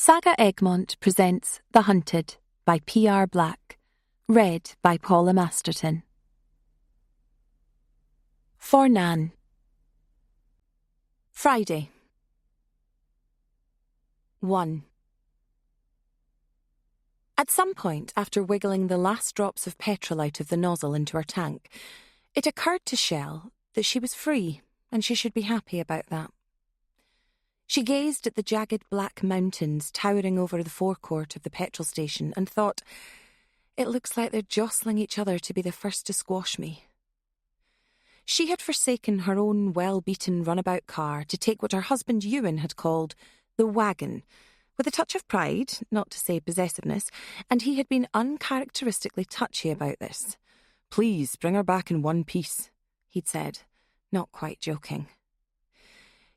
Saga Egmont presents The Hunted by P.R. Black, read by Paula Masterton. For Nan. Friday. 1. At some point, after wiggling the last drops of petrol out of the nozzle into her tank, it occurred to Shell that she was free and she should be happy about that. She gazed at the jagged black mountains towering over the forecourt of the petrol station and thought, it looks like they're jostling each other to be the first to squash me. She had forsaken her own well-beaten runabout car to take what her husband Ewan had called the wagon, with a touch of pride, not to say possessiveness, and he had been uncharacteristically touchy about this. "Please bring her back in one piece," he'd said, not quite joking.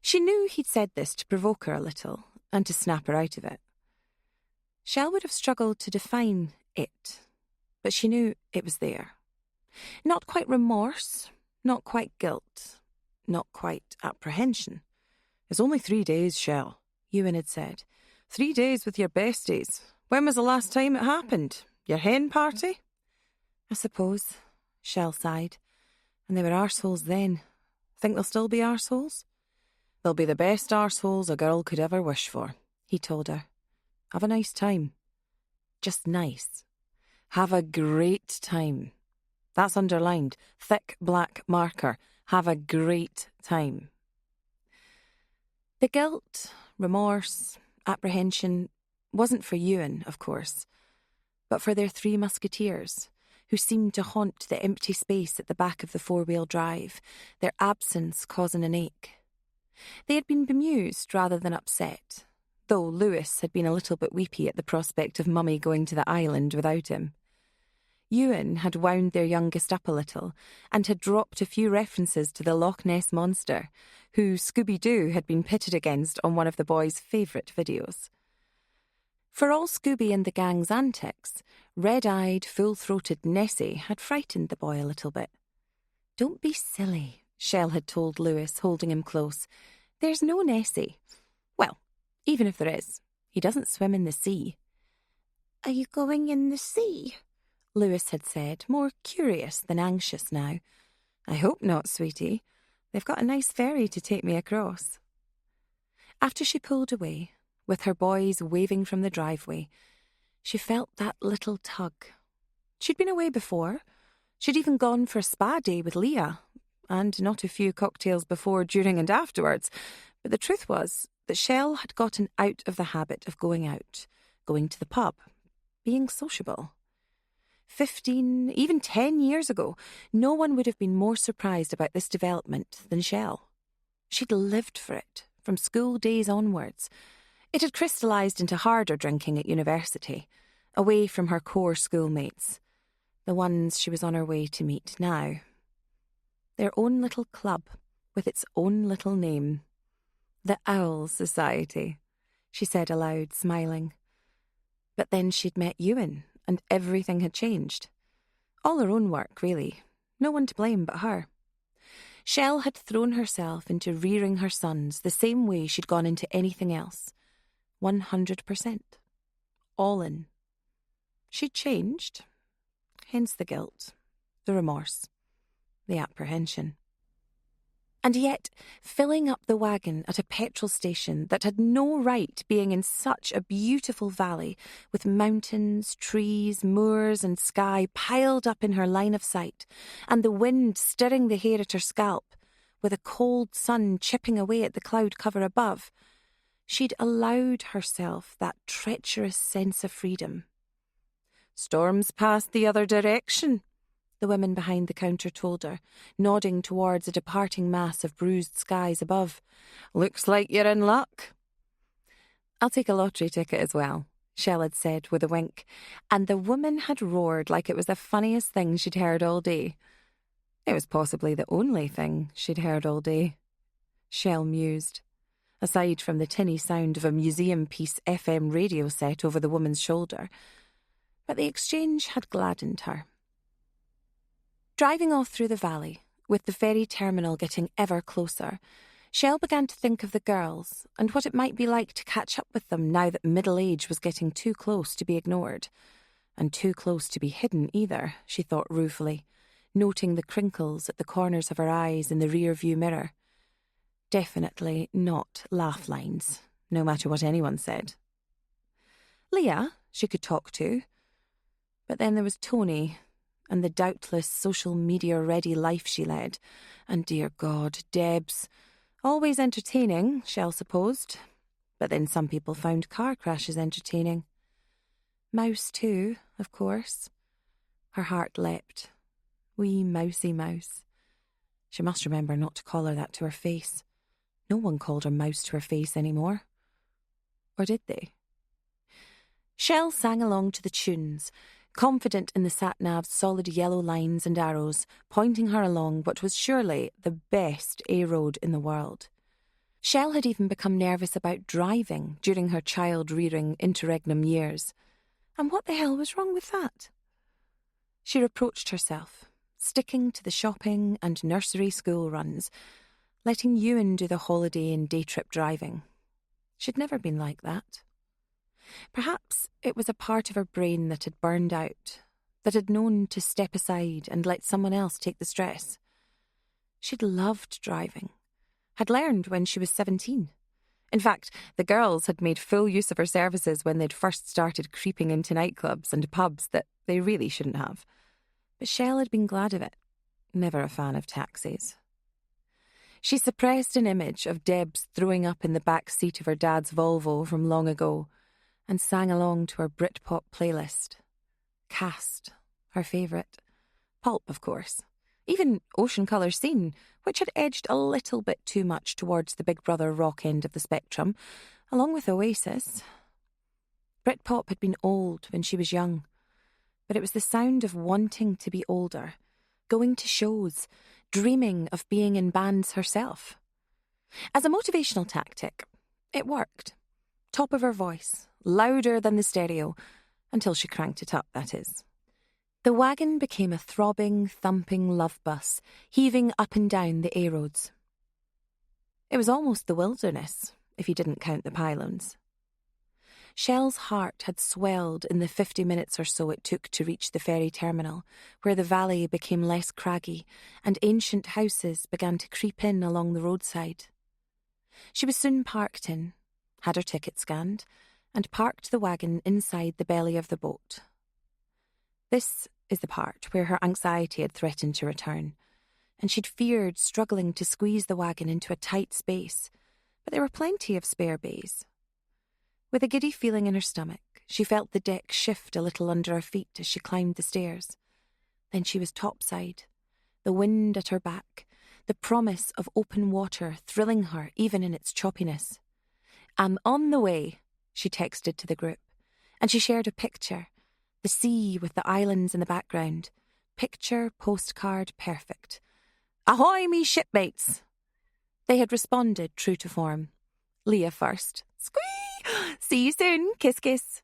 She knew he'd said this to provoke her a little and to snap her out of it. Shell would have struggled to define it, but she knew it was there. Not quite remorse, not quite guilt, not quite apprehension. "It's only 3 days, Shell," Ewan had said. 3 days with your besties. When was the last time it happened? Your hen party?" "I suppose," Shell sighed. "And they were arseholes then. Think they'll still be arseholes?" "They'll be the best arseholes a girl could ever wish for," he told her. "Have a nice time." Just nice. Have a great time. That's underlined. Thick black marker. Have a great time. The guilt, remorse, apprehension wasn't for Ewan, of course, but for their 3 musketeers, who seemed to haunt the empty space at the back of the 4-wheel drive, their absence causing an ache. They had been bemused rather than upset, though Lewis had been a little bit weepy at the prospect of Mummy going to the island without him. Ewan had wound their youngest up a little and had dropped a few references to the Loch Ness Monster, who Scooby-Doo had been pitted against on one of the boys' favourite videos. For all Scooby and the gang's antics, red-eyed, full-throated Nessie had frightened the boy a little bit. "Don't be silly," Shell had told Lewis, holding him close. "There's no Nessie. Well, even if there is, he doesn't swim in the sea." "Are you going in the sea?" Lewis had said, more curious than anxious now. "I hope not, sweetie. They've got a nice ferry to take me across." After she pulled away, with her boys waving from the driveway, she felt that little tug. She'd been away before. She'd even gone for a spa day with Leah, and not a few cocktails before, during and afterwards. But the truth was that Shell had gotten out of the habit of going out, going to the pub, being sociable. 15, even 10 years ago, no one would have been more surprised about this development than Shell. She'd lived for it, from school days onwards. It had crystallised into harder drinking at university, away from her core schoolmates, the ones she was on her way to meet now. Their own little club, with its own little name. The Owl Society, she said aloud, smiling. But then she'd met Ewan, and everything had changed. All her own work, really. No one to blame but her. Shell had thrown herself into rearing her sons the same way she'd gone into anything else. 100%. All in. She'd changed. Hence the guilt, the remorse, the apprehension. And yet, filling up the wagon at a petrol station that had no right being in such a beautiful valley, with mountains, trees, moors and sky piled up in her line of sight, and the wind stirring the hair at her scalp, with a cold sun chipping away at the cloud cover above, she'd allowed herself that treacherous sense of freedom. "Storms past the other direction," the women behind the counter told her, nodding towards a departing mass of bruised skies above. "Looks like you're in luck." "I'll take a lottery ticket as well," Shell had said with a wink, and the woman had roared like it was the funniest thing she'd heard all day. It was possibly the only thing she'd heard all day. Shell mused, aside from the tinny sound of a museum-piece FM radio set over the woman's shoulder. But the exchange had gladdened her. Driving off through the valley, with the ferry terminal getting ever closer, Shell began to think of the girls and what it might be like to catch up with them now that middle age was getting too close to be ignored. And too close to be hidden either, she thought ruefully, noting the crinkles at the corners of her eyes in the rear-view mirror. Definitely not laugh lines, no matter what anyone said. Leah, she could talk to. But then there was Tony, and the doubtless social media-ready life she led. And dear God, Debs. Always entertaining, Shell supposed. But then some people found car crashes entertaining. Mouse too, of course. Her heart leapt. Wee mousy mouse. She must remember not to call her that to her face. No one called her Mouse to her face anymore. Or did they? Shell sang along to the tunes, confident in the sat-nav's solid yellow lines and arrows, pointing her along what was surely the best A-road in the world. Shell had even become nervous about driving during her child-rearing interregnum years. And what the hell was wrong with that? She reproached herself, sticking to the shopping and nursery school runs, letting Ewan do the holiday and day trip driving. She'd never been like that. Perhaps it was a part of her brain that had burned out, that had known to step aside and let someone else take the stress. She'd loved driving, had learned when she was 17. In fact, the girls had made full use of her services when they'd first started creeping into nightclubs and pubs that they really shouldn't have. But Shell had been glad of it, never a fan of taxis. She suppressed an image of Debs throwing up in the back seat of her dad's Volvo from long ago and sang along to her Britpop playlist. Cast, her favourite. Pulp, of course. Even Ocean Colour Scene, which had edged a little bit too much towards the Big Brother rock end of the spectrum, along with Oasis. Britpop had been old when she was young, but it was the sound of wanting to be older, going to shows, dreaming of being in bands herself. As a motivational tactic, it worked. Top of her voice, louder than the stereo, until she cranked it up, that is. The wagon became a throbbing, thumping love bus, heaving up and down the A-roads. It was almost the wilderness, if you didn't count the pylons. Shell's heart had swelled in the 50 minutes or so it took to reach the ferry terminal, where the valley became less craggy and ancient houses began to creep in along the roadside. She was soon parked in, had her ticket scanned, and parked the wagon inside the belly of the boat. This is the part where her anxiety had threatened to return, and she'd feared struggling to squeeze the wagon into a tight space, but there were plenty of spare bays. With a giddy feeling in her stomach, she felt the deck shift a little under her feet as she climbed the stairs. Then she was topside, the wind at her back, the promise of open water thrilling her even in its choppiness. "I'm on the way," she texted to the group, and she shared a picture, the sea with the islands in the background. Picture postcard perfect. "Ahoy, me shipmates!" They had responded true to form. Leah first. "Squee! See you soon, kiss kiss."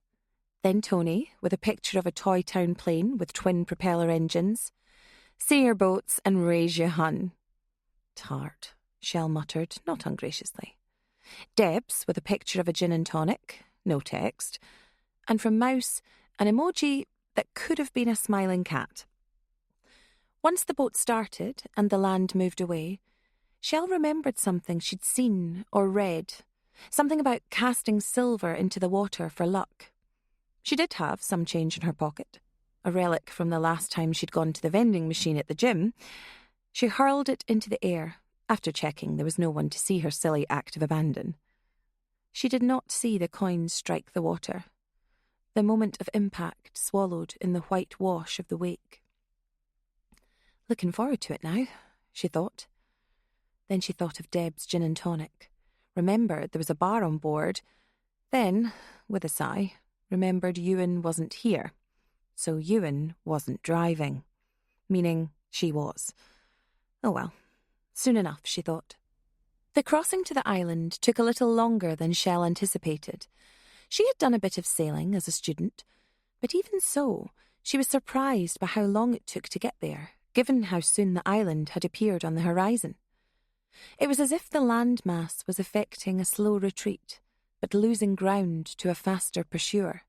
Then Tony, with a picture of a toy town plane with twin propeller engines. "See your boats and raise your hun." "Tart," Shell muttered, not ungraciously. Debs, with a picture of a gin and tonic, no text. And from Mouse, an emoji that could have been a smiling cat. Once the boat started and the land moved away, Shell remembered something she'd seen or read, something about casting silver into the water for luck. She did have some change in her pocket, a relic from the last time she'd gone to the vending machine at the gym. She hurled it into the air, after checking there was no one to see her silly act of abandon. She did not see the coins strike the water, the moment of impact swallowed in the white wash of the wake. Looking forward to it now, she thought. Then she thought of Deb's gin and tonic, remembered there was a bar on board, then, with a sigh, remembered Ewan wasn't here, so Ewan wasn't driving, meaning she was. Oh well, soon enough, she thought. The crossing to the island took a little longer than Shell anticipated. She had done a bit of sailing as a student, but even so, she was surprised by how long it took to get there, given how soon the island had appeared on the horizon. It was as if the landmass was effecting a slow retreat, but losing ground to a faster pursuer.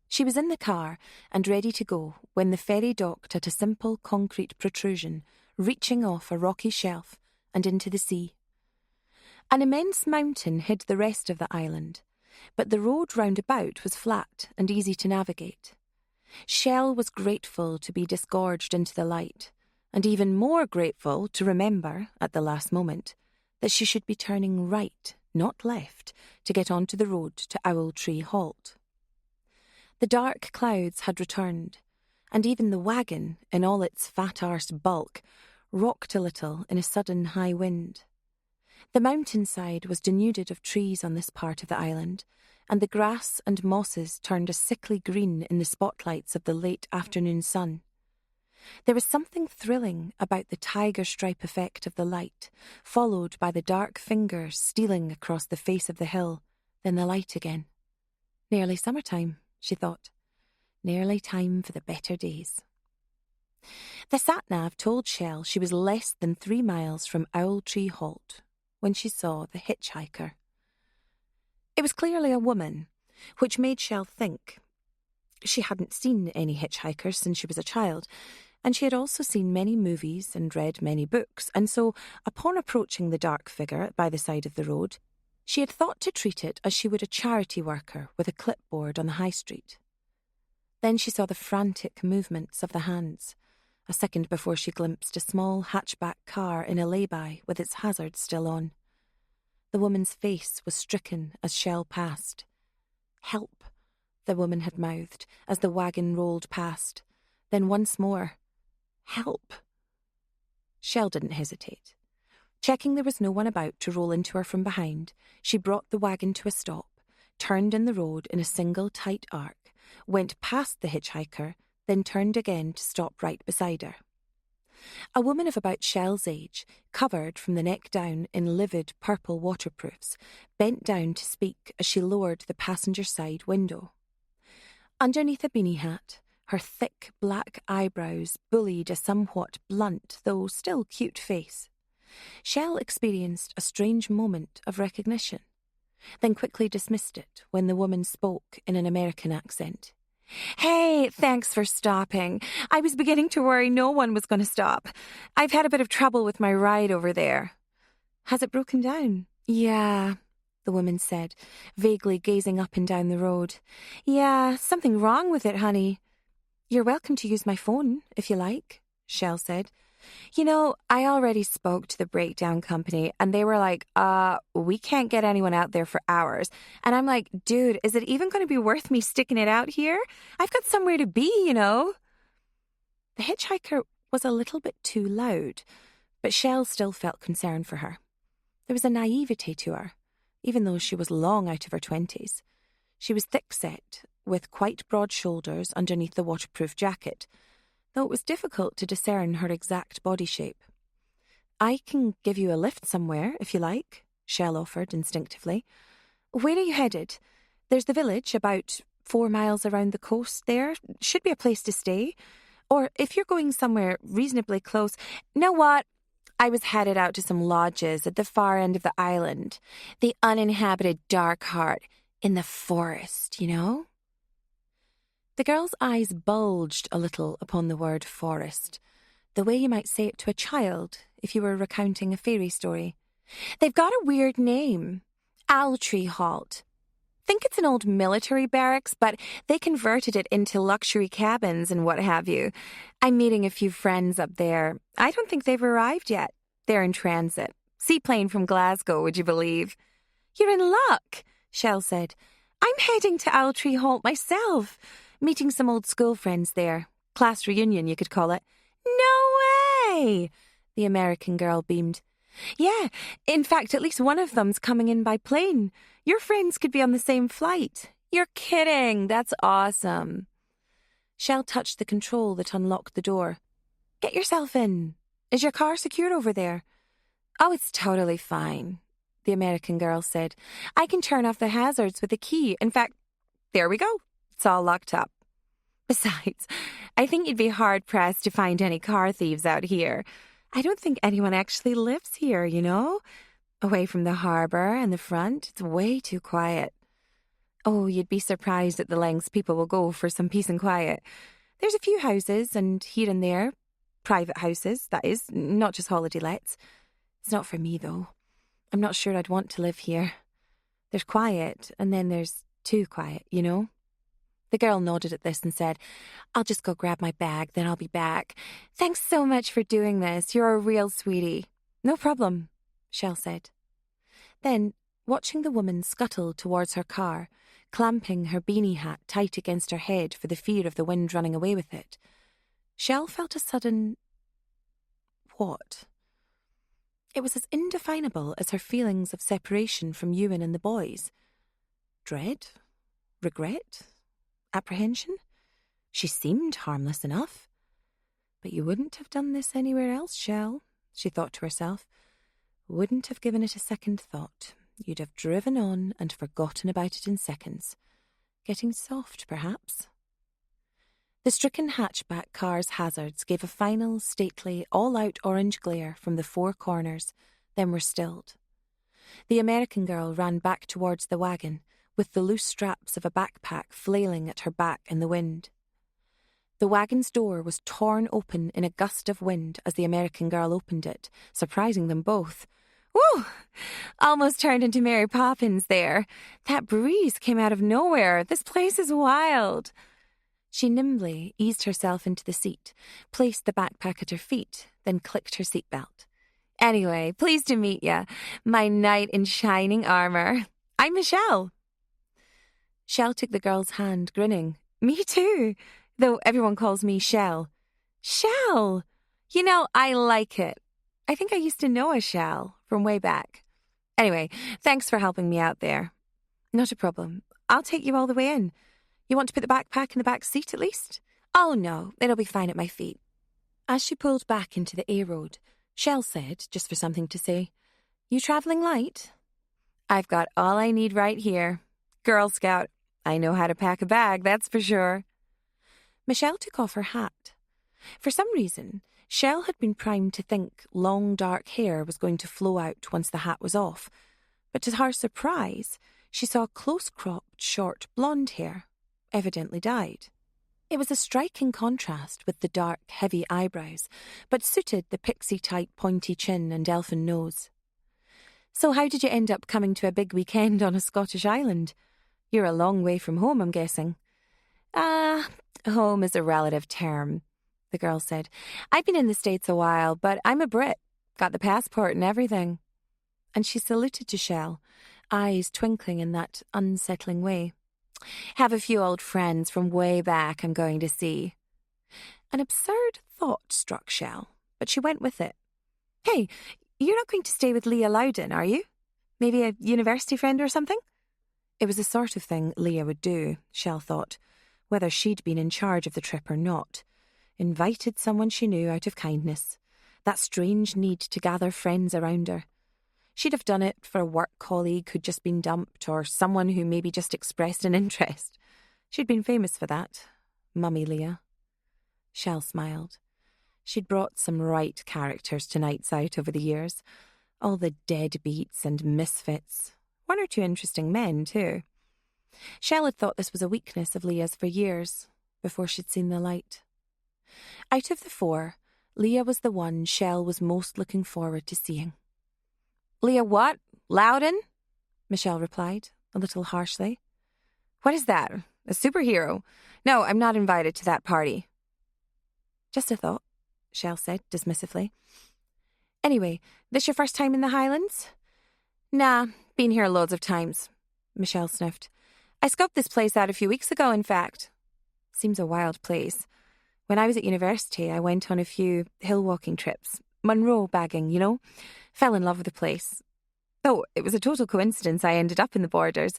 She was in the car and ready to go when the ferry docked at a simple concrete protrusion, reaching off a rocky shelf and into the sea. An immense mountain hid the rest of the island, but the road round about was flat and easy to navigate. Shell was grateful to be disgorged into the light, and even more grateful to remember, at the last moment, that she should be turning right, not left, to get onto the road to Owl Tree Halt. The dark clouds had returned, and even the wagon, in all its fat-arsed bulk, rocked a little in a sudden high wind. The mountainside was denuded of trees on this part of the island, and the grass and mosses turned a sickly green in the spotlights of the late afternoon sun. There was something thrilling about the tiger stripe effect of the light, followed by the dark fingers stealing across the face of the hill, then the light again. Nearly summertime, she thought. Nearly time for the better days. The sat-nav told Shell she was less than 3 miles from Owl Tree Halt when she saw the hitchhiker. It was clearly a woman, which made Shell think. She hadn't seen any hitchhikers since she was a child, and she had also seen many movies and read many books, and so, upon approaching the dark figure by the side of the road, she had thought to treat it as she would a charity worker with a clipboard on the high street. Then she saw the frantic movements of the hands, a second before she glimpsed a small hatchback car in a lay-by with its hazards still on. The woman's face was stricken as Shell passed. "Help," the woman had mouthed as the wagon rolled past. Then once more, "Help." Shell didn't hesitate. Checking there was no one about to roll into her from behind, she brought the wagon to a stop, turned in the road in a single tight arc, went past the hitchhiker, then turned again to stop right beside her. A woman of about Shell's age, covered from the neck down in livid purple waterproofs, bent down to speak as she lowered the passenger side window. Underneath a beanie hat, her thick black eyebrows bullied a somewhat blunt, though still cute face. Shell experienced a strange moment of recognition, then quickly dismissed it when the woman spoke in an American accent. "Hey, thanks for stopping. I was beginning to worry no one was going to stop. I've had a bit of trouble with my ride over there." "Has it broken down?" "Yeah," the woman said, vaguely gazing up and down the road. "Yeah, something wrong with it, honey." "You're welcome to use my phone, if you like," Shell said. "You know, I already spoke to the breakdown company, and they were like, we can't get anyone out there for hours." And I'm like, dude, is it even going to be worth me sticking it out here? I've got somewhere to be, you know. The hitchhiker was a little bit too loud, but Shell still felt concern for her. There was a naivety to her, even though she was long out of her 20s. She was thick-set, with quite broad shoulders underneath the waterproof jacket, though it was difficult to discern her exact body shape. "I can give you a lift somewhere, if you like," Shell offered instinctively. "Where are you headed? There's the village, about 4 miles around the coast there. Should be a place to stay. Or if you're going somewhere reasonably close..." "Know what? I was headed out to some lodges at the far end of the island. The uninhabited dark heart. In the forest, you know?" The girl's eyes bulged a little upon the word forest, the way you might say it to a child if you were recounting a fairy story. "They've got a weird name. Owl Tree Halt. Think it's an old military barracks, but they converted it into luxury cabins and what have you. I'm meeting a few friends up there. I don't think they've arrived yet. They're in transit. Seaplane from Glasgow, would you believe?" "You're in luck," Shell said. "I'm heading to Owl Tree Halt myself. Meeting some old school friends there. Class reunion, you could call it." "No way!" the American girl beamed. "Yeah, in fact, at least one of them's coming in by plane. Your friends could be on the same flight." "You're kidding. That's awesome." Shell touched the control that unlocked the door. "Get yourself in. Is your car secure over there?" "Oh, it's totally fine," the American girl said. "I can turn off the hazards with a key. In fact, there we go. It's all locked up. Besides, I think you'd be hard-pressed to find any car thieves out here. I don't think anyone actually lives here, you know? Away from the harbour and the front, it's way too quiet. Oh, you'd be surprised at the lengths people will go for some peace and quiet. There's a few houses, and here and there, private houses, that is, not just holiday lets. It's not for me, though. I'm not sure I'd want to live here. There's quiet, and then there's too quiet, you know? The girl nodded at this and said, I'll just go grab my bag, then I'll be back. Thanks so much for doing this. You're a real sweetie. No problem, Shell said. Then, watching the woman scuttle towards her car, clamping her beanie hat tight against her head for the fear of the wind running away with it, Shell felt a sudden... what? It was as indefinable as her feelings of separation from Ewan and the boys. Dread? Regret? Apprehension? She seemed harmless enough. But you wouldn't have done this anywhere else, Shell, she thought to herself. Wouldn't have given it a second thought. You'd have driven on and forgotten about it in seconds. Getting soft, perhaps. The stricken hatchback car's hazards gave a final, stately, all-out orange glare from the four corners, then were stilled. The American girl ran back towards the wagon, with the loose straps of a backpack flailing at her back in the wind. The wagon's door was torn open in a gust of wind as the American girl opened it, surprising them both. Woo! Almost turned into Mary Poppins there. That breeze came out of nowhere. This place is wild. She nimbly eased herself into the seat, placed the backpack at her feet, then clicked her seatbelt. Anyway, pleased to meet ya. My knight in shining armour. I'm Michelle. Shell took the girl's hand, grinning. Me too, though everyone calls me Shell. Shell! You know, I like it. I think I used to know a Shell from way back. Anyway, thanks for helping me out there. Not a problem. I'll take you all the way in. You want to put the backpack in the back seat at least? Oh no, it'll be fine at my feet. As she pulled back into the A road, Shell said, just for something to say, You travelling light? I've got all I need right here. Girl Scout. I know how to pack a bag, that's for sure. Michelle took off her hat. For some reason, Shell had been primed to think long dark hair was going to flow out once the hat was off, but to her surprise, she saw close-cropped, short blonde hair, evidently dyed. It was a striking contrast with the dark, heavy eyebrows, but suited the pixie-type pointy chin and elfin nose. So how did you end up coming to a big weekend on a Scottish island? You're a long way from home, I'm guessing. Home is a relative term, the girl said. I've been in the States a while, but I'm a Brit. Got the passport and everything. And she saluted to Shell, eyes twinkling in that unsettling way. Have a few old friends from way back I'm going to see. An absurd thought struck Shell, but she went with it. Hey, you're not going to stay with Leah Loudon, are you? Maybe a university friend or something? It was the sort of thing Leah would do, Shell thought, whether she'd been in charge of the trip or not. Invited someone she knew out of kindness. That strange need to gather friends around her. She'd have done it for a work colleague who'd just been dumped or someone who maybe just expressed an interest. She'd been famous for that. Mummy Leah. Shell smiled. She'd brought some right characters to nights out over the years. All the deadbeats and misfits. One or two interesting men, too. Shell had thought this was a weakness of Leah's for years, before she'd seen the light. Out of the four, Leah was the one Shell was most looking forward to seeing. Leah what? Loudon? Michelle replied, a little harshly. What is that? A superhero? No, I'm not invited to that party. Just a thought, Shell said dismissively. Anyway, this your first time in the Highlands? Nah, been here loads of times, Michelle sniffed. I scoped this place out a few weeks ago, in fact. Seems a wild place. When I was at university, I went on a few hill-walking trips. Munro bagging, you know. Fell in love with the place. Though it was a total coincidence I ended up in the borders.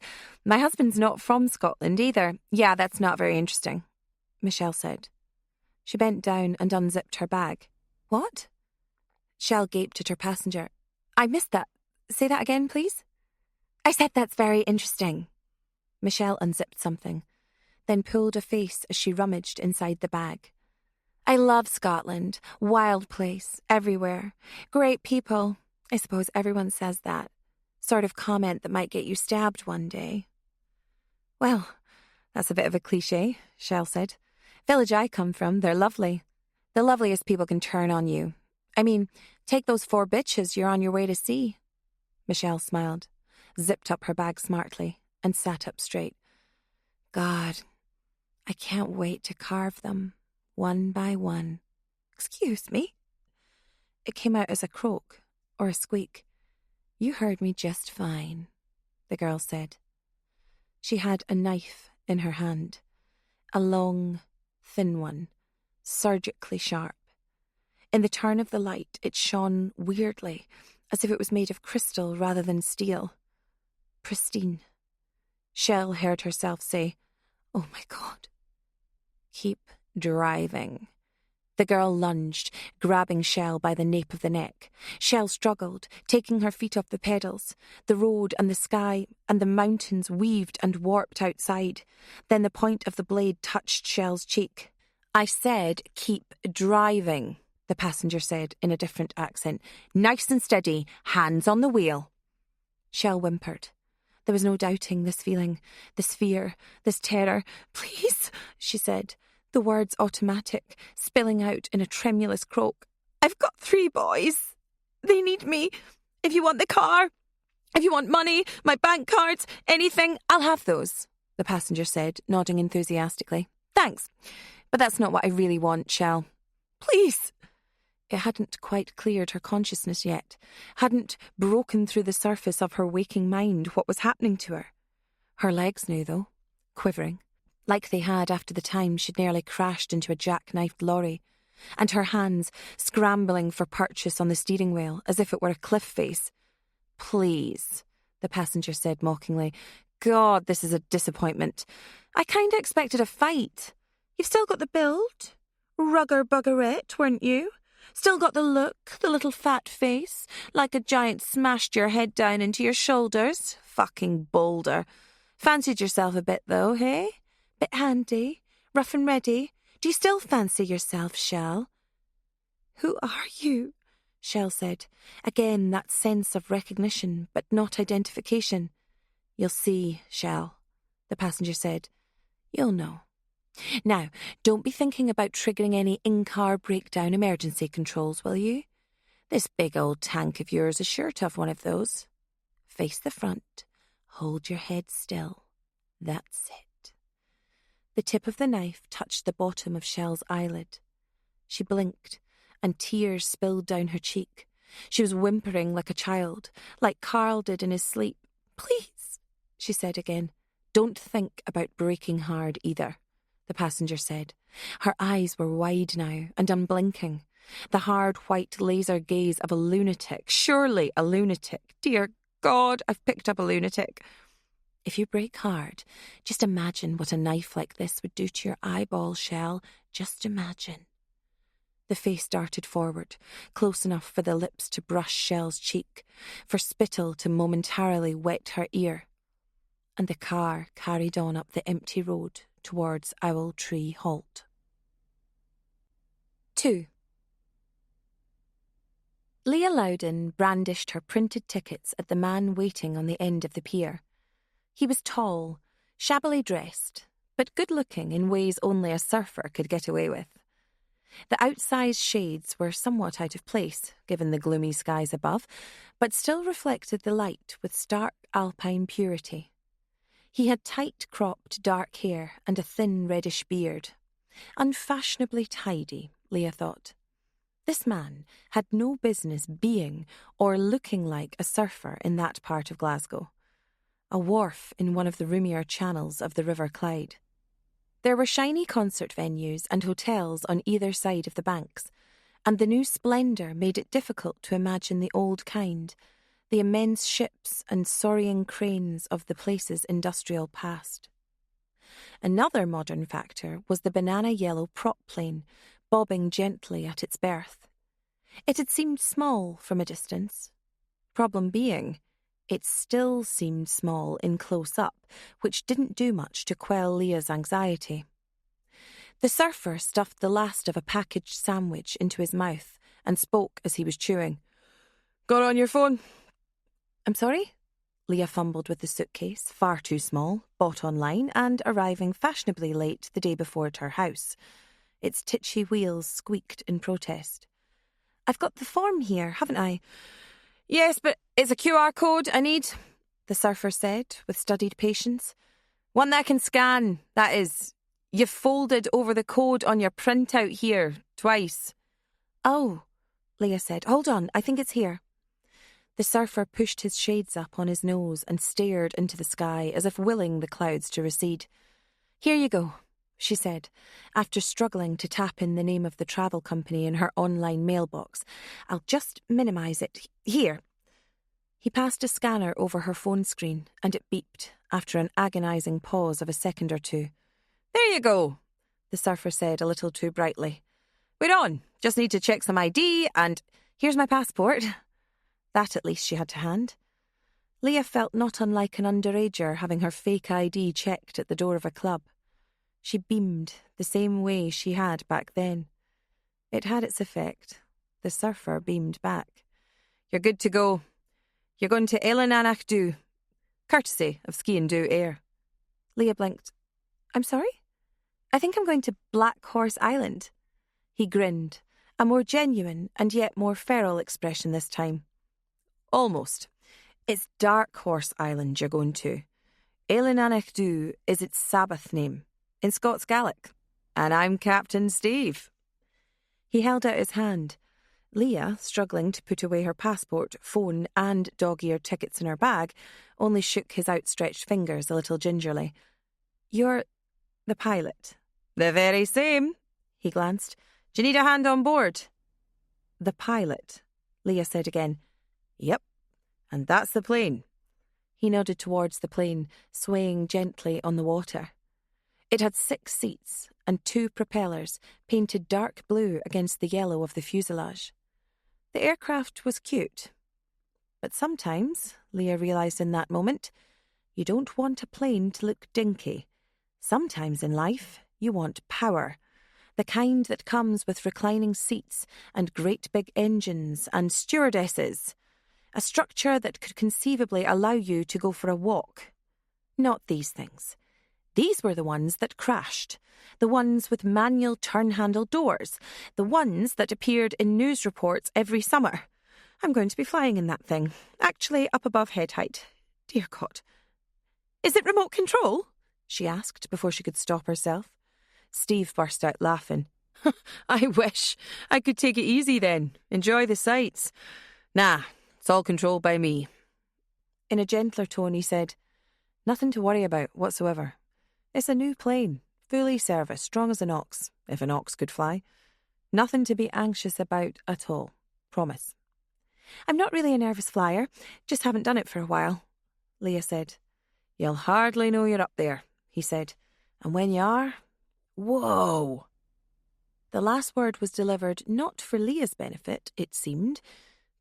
My husband's not from Scotland either. Yeah, that's not very interesting, Michelle said. She bent down and unzipped her bag. What? Shell gaped at her passenger. I missed that. Say that again, please. I said that's very interesting. Michelle unzipped something, then pulled a face as she rummaged inside the bag. I love Scotland. Wild place, everywhere. Great people. I suppose everyone says that. Sort of comment that might get you stabbed one day. Well, that's a bit of a cliché, Shell said. Village I come from, they're lovely. The loveliest people can turn on you. I mean, take those 4 bitches you're on your way to see. Michelle smiled, zipped up her bag smartly, and sat up straight. God, I can't wait to carve them, one by one. Excuse me? It came out as a croak, or a squeak. You heard me just fine, the girl said. She had a knife in her hand, a long, thin one, surgically sharp. In the turn of the light, it shone weirdly, as if it was made of crystal rather than steel. Pristine. Shell heard herself say, "Oh my God." Keep driving. The girl lunged, grabbing Shell by the nape of the neck. Shell struggled, taking her feet off the pedals. The road and the sky and the mountains weaved and warped outside. Then the point of the blade touched Shell's cheek. I said, keep driving, the passenger said in a different accent. Nice and steady, hands on the wheel. Shell whimpered. There was no doubting this feeling, this fear, this terror. Please, she said, the words automatic, spilling out in a tremulous croak. I've got 3 boys. They need me. If you want the car, if you want money, my bank cards, anything, I'll have those, the passenger said, nodding enthusiastically. Thanks, but that's not what I really want, Shell. Please. It hadn't quite cleared her consciousness yet, hadn't broken through the surface of her waking mind what was happening to her. Her legs knew, though, quivering, like they had after the time she'd nearly crashed into a jackknifed lorry, and her hands scrambling for purchase on the steering wheel as if it were a cliff face. Please, the passenger said mockingly. God, this is a disappointment. I kinda expected a fight. You've still got the build. Rugger buggerette, weren't you? Still got the look, the little fat face, like a giant smashed your head down into your shoulders. Fucking boulder. Fancied yourself a bit, though, hey? Bit handy, rough and ready. Do you still fancy yourself, Shell? Who are you? Shell said. Again, that sense of recognition, but not identification. You'll see, Shell, the passenger said. You'll know. Now, don't be thinking about triggering any in-car breakdown emergency controls, will you? This big old tank of yours is sure to have one of those. Face the front. Hold your head still. That's it. The tip of the knife touched the bottom of Shell's eyelid. She blinked, and tears spilled down her cheek. She was whimpering like a child, like Carl did in his sleep. Please, she said again. Don't think about braking hard either, the passenger said. Her eyes were wide now and unblinking. The hard white laser gaze of a lunatic. Surely a lunatic. Dear God, I've picked up a lunatic. If you brake hard, just imagine what a knife like this would do to your eyeball, Shell. Just imagine. The face darted forward, close enough for the lips to brush Shell's cheek, for spittle to momentarily wet her ear. And the car carried on up the empty road towards Owl Tree Halt. 2. Leah Loudon brandished her printed tickets at the man waiting on the end of the pier. He was tall, shabbily dressed, but good-looking in ways only a surfer could get away with. The outsized shades were somewhat out of place, given the gloomy skies above, but still reflected the light with stark alpine purity. He had tight-cropped dark hair and a thin reddish beard. Unfashionably tidy, Leah thought. This man had no business being or looking like a surfer in that part of Glasgow. A wharf in one of the roomier channels of the River Clyde. There were shiny concert venues and hotels on either side of the banks, and the new splendour made it difficult to imagine the old kind, the immense ships and soaring cranes of the place's industrial past. Another modern factor was the banana-yellow prop plane, bobbing gently at its berth. It had seemed small from a distance. Problem being, it still seemed small in close-up, which didn't do much to quell Leah's anxiety. The surfer stuffed the last of a packaged sandwich into his mouth and spoke as he was chewing. "Got it on your phone?" "I'm sorry?" Leah fumbled with the suitcase, far too small, bought online and arriving fashionably late the day before at her house. Its titchy wheels squeaked in protest. "I've got the form here, haven't I?" "Yes, but it's a QR code I need," the surfer said with studied patience. "One that I can scan, that is. You've folded over the code on your printout here, twice." "Oh," Leah said. "Hold on, I think it's here." The surfer pushed his shades up on his nose and stared into the sky as if willing the clouds to recede. "Here you go," she said, after struggling to tap in the name of the travel company in her online mailbox. "I'll just minimise it. Here." He passed a scanner over her phone screen, and it beeped after an agonising pause of a second or two. "There you go," the surfer said a little too brightly. "We're on. Just need to check some ID, and here's my passport." That at least she had to hand. Leah felt not unlike an underager having her fake ID checked at the door of a club. She beamed the same way she had back then. It had its effect. The surfer beamed back. "You're good to go. You're going to Elenanach, courtesy of Ski and Do Air." Leah blinked. "I'm sorry? I think I'm going to Black Horse Island." He grinned, a more genuine and yet more feral expression this time. "Almost. It's Dark Horse Island you're going to. Elenanach is its Sabbath name, in Scots Gaelic. And I'm Captain Steve." He held out his hand. Leah, struggling to put away her passport, phone and dog-eared tickets in her bag, only shook his outstretched fingers a little gingerly. "You're the pilot." "The very same." He glanced. "Do you need a hand on board?" "The pilot," Leah said again. "Yep, and that's the plane." He nodded towards the plane, swaying gently on the water. It had 6 seats and 2 propellers, painted dark blue against the yellow of the fuselage. The aircraft was cute. But sometimes, Leah realised in that moment, you don't want a plane to look dinky. Sometimes in life, you want power. The kind that comes with reclining seats and great big engines and stewardesses. A structure that could conceivably allow you to go for a walk. Not these things. These were the ones that crashed. The ones with manual turn-handle doors. The ones that appeared in news reports every summer. I'm going to be flying in that thing. Actually, up above head height. Dear God. "Is it remote control?" she asked before she could stop herself. Steve burst out laughing. "I wish. I could take it easy then. Enjoy the sights. Nah. It's all controlled by me." In a gentler tone he said, "Nothing to worry about whatsoever. It's a new plane, fully serviced, strong as an ox, if an ox could fly. Nothing to be anxious about at all. Promise." "I'm not really a nervous flyer, just haven't done it for a while," Leah said. "You'll hardly know you're up there," he said. "And when you are, whoa." The last word was delivered not for Leah's benefit, it seemed,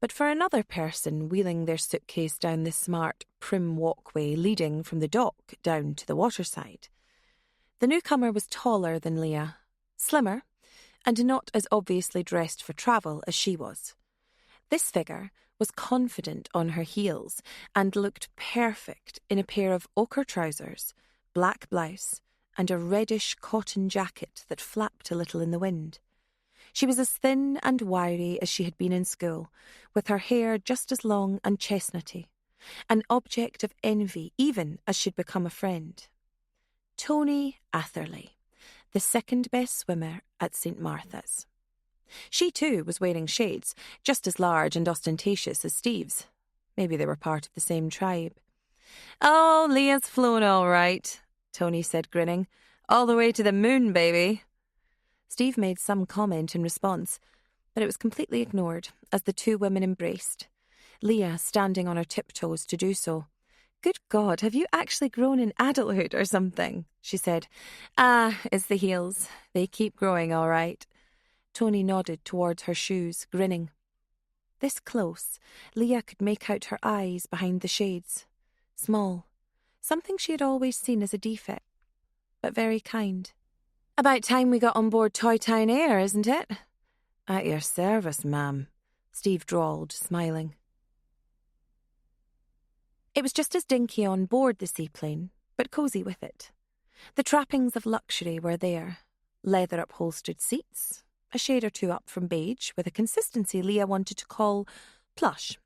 but for another person wheeling their suitcase down the smart, prim walkway leading from the dock down to the waterside. The newcomer was taller than Leah, slimmer, and not as obviously dressed for travel as she was. This figure was confident on her heels and looked perfect in a pair of ochre trousers, black blouse, and a reddish cotton jacket that flapped a little in the wind. She was as thin and wiry as she had been in school, with her hair just as long and chestnutty, an object of envy even as she'd become a friend. Tony Atherley, the second best swimmer at St. Martha's. She too was wearing shades, just as large and ostentatious as Steve's. Maybe they were part of the same tribe. "Oh, Leah's flown all right," Tony said, grinning. "All the way to the moon, baby." Steve made some comment in response, but it was completely ignored as the two women embraced, Leah standing on her tiptoes to do so. "Good God, have you actually grown in adulthood or something?" she said. "Ah, it's the heels. They keep growing all right." Tony nodded towards her shoes, grinning. This close, Leah could make out her eyes behind the shades. Small, something she had always seen as a defect, but very kind. About time we got on board Toy Town Air, isn't it? At your service, ma'am, Steve drawled, smiling. It was just as dinky on board the seaplane, but cosy with it. The trappings of luxury were there. Leather-upholstered seats, a shade or two up from beige, with a consistency Leah wanted to call plush.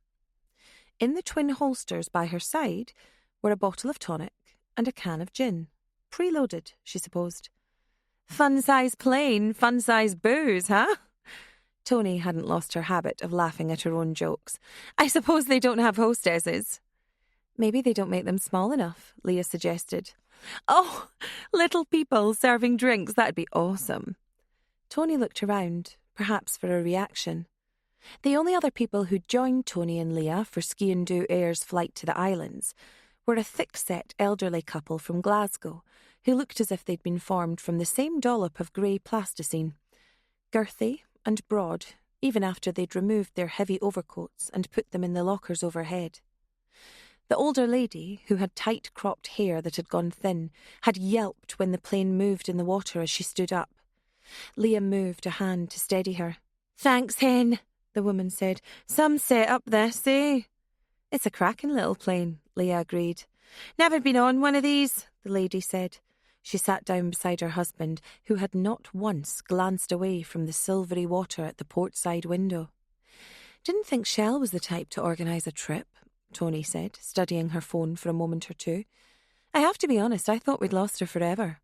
In the twin holsters by her side were a bottle of tonic and a can of gin. Preloaded, she supposed. Fun-size plane, fun-size booze, huh? Tony hadn't lost her habit of laughing at her own jokes. I suppose they don't have hostesses. Maybe they don't make them small enough, Leah suggested. Oh, little people serving drinks, that'd be awesome. Tony looked around, perhaps for a reaction. The only other people who'd joined Tony and Leah for Ski and Do Air's flight to the islands were a thick-set elderly couple from Glasgow who looked as if they'd been formed from the same dollop of grey plasticine. Girthy and broad, even after they'd removed their heavy overcoats and put them in the lockers overhead. The older lady, who had tight-cropped hair that had gone thin, had yelped when the plane moved in the water as she stood up. Leah moved a hand to steady her. Thanks, Hen, the woman said. Some set up this, eh? It's a cracking little plane, Leah agreed. Never been on one of these, the lady said. She sat down beside her husband, who had not once glanced away from the silvery water at the port side window. Didn't think Shell was the type to organise a trip, Tony said, studying her phone for a moment or two. I have to be honest, I thought we'd lost her forever.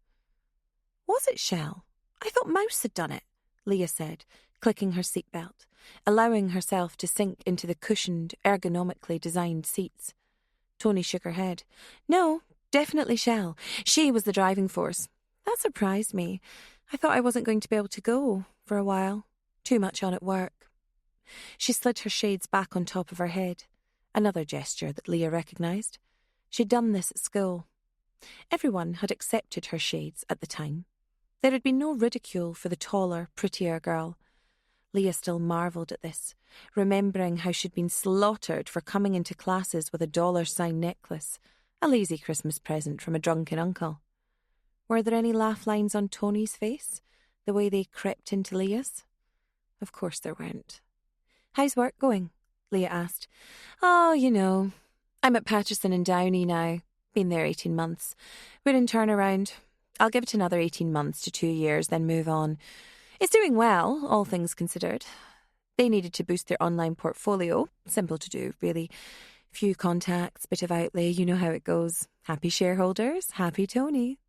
Was it Shell? I thought Mouse had done it, Leah said, clicking her seatbelt, allowing herself to sink into the cushioned, ergonomically designed seats. Tony shook her head. No, definitely Shell. She was the driving force. That surprised me. I thought I wasn't going to be able to go for a while. Too much on at work. She slid her shades back on top of her head. Another gesture that Leah recognised. She'd done this at school. Everyone had accepted her shades at the time. There had been no ridicule for the taller, prettier girl. Leah still marvelled at this, remembering how she'd been slaughtered for coming into classes with a $sign necklace, a lazy Christmas present from a drunken uncle. Were there any laugh lines on Tony's face, the way they crept into Leah's? Of course there weren't. How's work going? Leah asked. Oh, you know. I'm at Patterson and Downey now. Been there 18 months. We're in turnaround. I'll give it another 18 months to 2 years, then move on. It's doing well, all things considered. They needed to boost their online portfolio. Simple to do, really. Few contacts, bit of outlay, you know how it goes. Happy shareholders, happy Tony.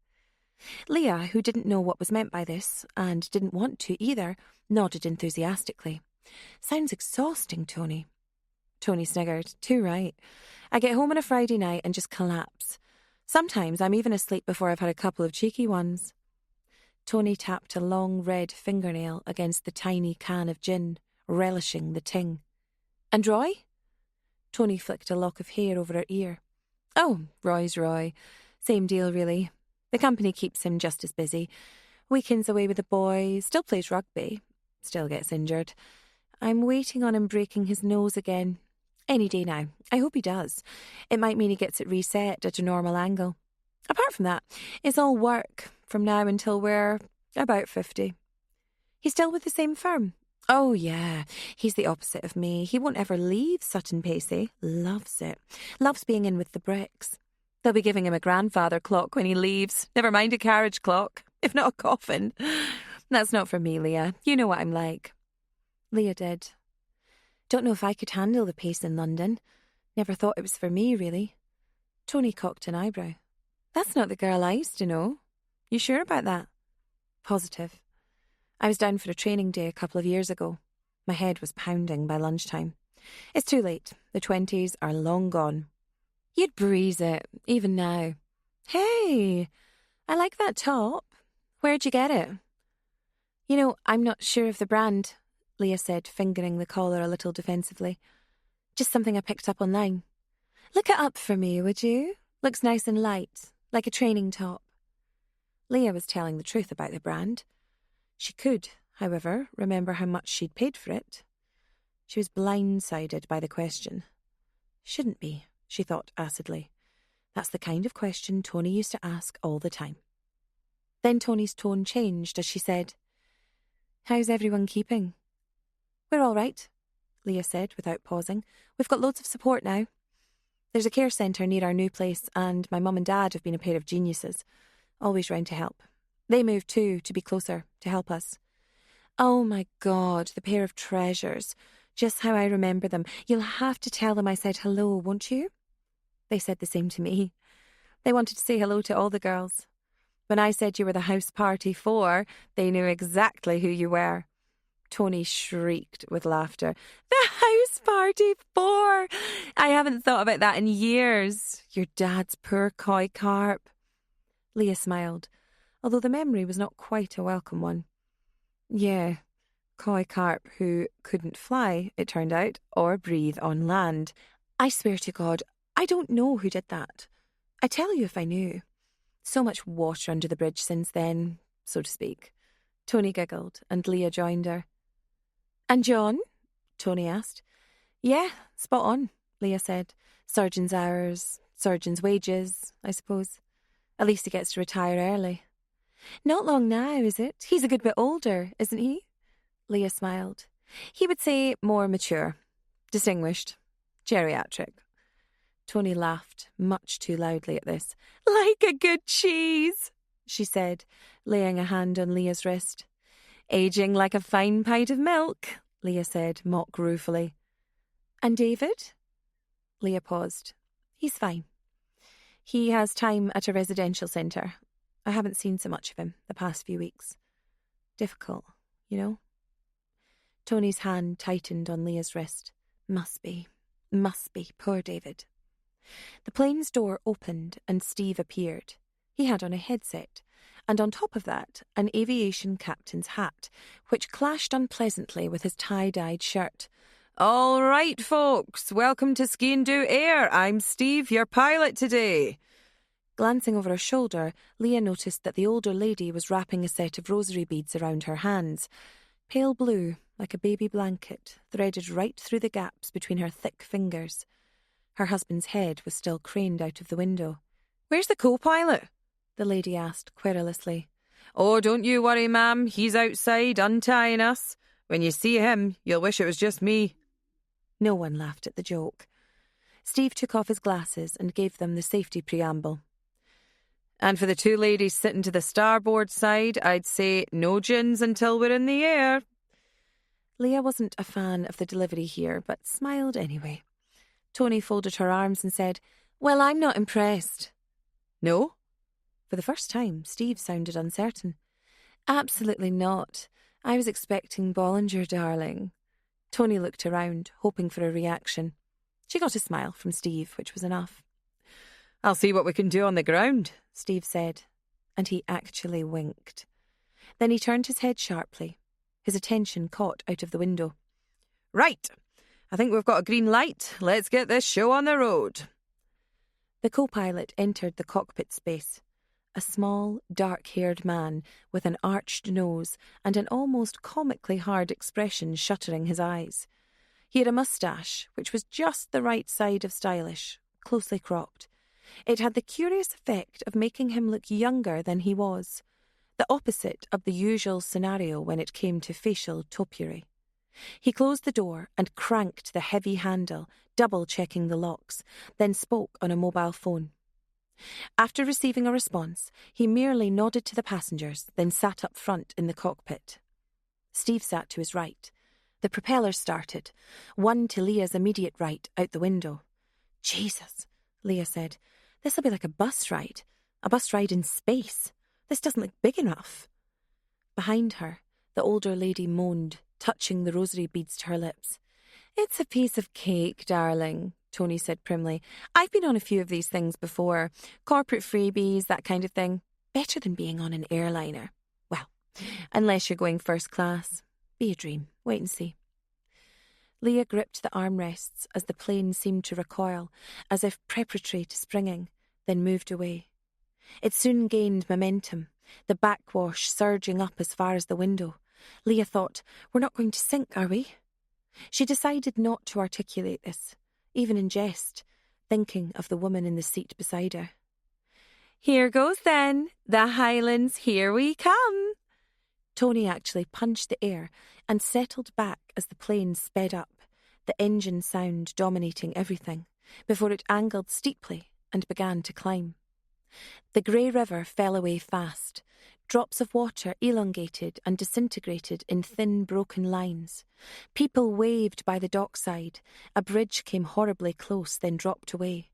Leah, who didn't know what was meant by this, and didn't want to either, nodded enthusiastically. Sounds exhausting, Tony. Tony sniggered. Too right. I get home on a Friday night and just collapse. Sometimes I'm even asleep before I've had a couple of cheeky ones. Tony tapped a long red fingernail against the tiny can of gin, relishing the ting. And Roy? Tony flicked a lock of hair over her ear. Oh, Roy's Roy. Same deal, really. The company keeps him just as busy. Weekends away with the boys, still plays rugby, still gets injured. I'm waiting on him breaking his nose again. Any day now. I hope he does. It might mean he gets it reset at a normal angle. Apart from that, it's all work from now until we're about 50. He's still with the same firm? Oh, yeah. He's the opposite of me. He won't ever leave Sutton Pacey. Loves it. Loves being in with the bricks. They'll be giving him a grandfather clock when he leaves. Never mind a carriage clock, if not a coffin. That's not for me, Leah. You know what I'm like. Leah did. Don't know if I could handle the pace in London. Never thought it was for me, really. Tony cocked an eyebrow. That's not the girl I used to know. You sure about that? Positive. I was down for a training day a couple of years ago. My head was pounding by lunchtime. It's too late. The 20s are long gone. You'd breeze it, even now. Hey, I like that top. Where'd you get it? You know, I'm not sure of the brand, Leah said, fingering the collar a little defensively. Just something I picked up online. Look it up for me, would you? Looks nice and light, like a training top. Leah was telling the truth about the brand. She could, however, remember how much she'd paid for it. She was blindsided by the question. Shouldn't be, she thought acidly. That's the kind of question Tony used to ask all the time. Then Tony's tone changed as she said, "How's everyone keeping?" "We're all right," Leah said without pausing. "We've got loads of support now. There's a care centre near our new place, and my mum and dad have been a pair of geniuses, always round to help. They moved too, to be closer, to help us." "Oh my God, the pair of treasures. Just how I remember them. You'll have to tell them I said hello, won't you?" They said the same to me. They wanted to say hello to all the girls. When I said you were the house party 4, they knew exactly who you were. Tony shrieked with laughter. "The house party 4! I haven't thought about that in years. Your dad's poor koi carp." Leah smiled, although the memory was not quite a welcome one. Yeah, koi carp who couldn't fly, it turned out, or breathe on land. I swear to God, I don't know who did that. I'd tell you if I knew. So much water under the bridge since then, so to speak. Tony giggled, and Leah joined her. "And John?" Tony asked. "Yeah, spot on," Leah said. "Surgeon's hours, surgeon's wages, I suppose. At least he gets to retire early." "Not long now, is it? He's a good bit older, isn't he?" Leah smiled. "He would say more mature, distinguished, geriatric." Tony laughed much too loudly at this. "Like a good cheese," she said, laying a hand on Leah's wrist. "Aging like a fine pint of milk," Leah said mock ruefully. "And David?" Leah paused. "He's fine. He has time at a residential centre. I haven't seen so much of him the past few weeks. Difficult, you know?" Tony's hand tightened on Leah's wrist. Must be, poor David. The plane's door opened and Steve appeared. He had on a headset, and on top of that, an aviation captain's hat, which clashed unpleasantly with his tie-dyed shirt. "All right, folks, welcome to Ski and Do Air. I'm Steve, your pilot today." Glancing over her shoulder, Leah noticed that the older lady was wrapping a set of rosary beads around her hands. Pale blue, like a baby blanket, threaded right through the gaps between her thick fingers. Her husband's head was still craned out of the window. "Where's the co-pilot?" the lady asked querulously. "Oh, don't you worry, ma'am. He's outside untying us. When you see him, you'll wish it was just me." No one laughed at the joke. Steve took off his glasses and gave them the safety preamble. "And for the 2 ladies sitting to the starboard side, I'd say no gins until we're in the air." Leah wasn't a fan of the delivery here, but smiled anyway. Tony folded her arms and said, "Well, I'm not impressed." "No?" For the first time, Steve sounded uncertain. "Absolutely not. I was expecting Bollinger, darling." Tony looked around, hoping for a reaction. She got a smile from Steve, which was enough. "I'll see what we can do on the ground," Steve said, and he actually winked. Then he turned his head sharply, his attention caught out of the window. "Right, I think we've got a green light. Let's get this show on the road." The co-pilot entered the cockpit space. A small, dark-haired man with an arched nose and an almost comically hard expression shuttering his eyes. He had a moustache, which was just the right side of stylish, closely cropped. It had the curious effect of making him look younger than he was, the opposite of the usual scenario when it came to facial topiary. He closed the door and cranked the heavy handle, double-checking the locks, then spoke on a mobile phone. After receiving a response, he merely nodded to the passengers, then sat up front in the cockpit. Steve sat to his right. The propellers started, one to Leah's immediate right, out the window. "Jesus," Leah said, "this'll be like a bus ride in space. This doesn't look big enough." Behind her, the older lady moaned, touching the rosary beads to her lips. "It's a piece of cake, darling," Tony said primly. "I've been on a few of these things before. Corporate freebies, that kind of thing. Better than being on an airliner. Well, unless you're going first class. Be a dream. Wait and see." Leah gripped the armrests as the plane seemed to recoil, as if preparatory to springing, then moved away. It soon gained momentum, the backwash surging up as far as the window. Leah thought, "We're not going to sink, are we?" She decided not to articulate this, even in jest, thinking of the woman in the seat beside her. Here goes then. The Highlands, here we come. Tony actually punched the air and settled back as the plane sped up, the engine sound dominating everything, before it angled steeply and began to climb. The grey river fell away fast. Drops of water elongated and disintegrated in thin, broken lines. People waved by the dockside. A bridge came horribly close, then dropped away.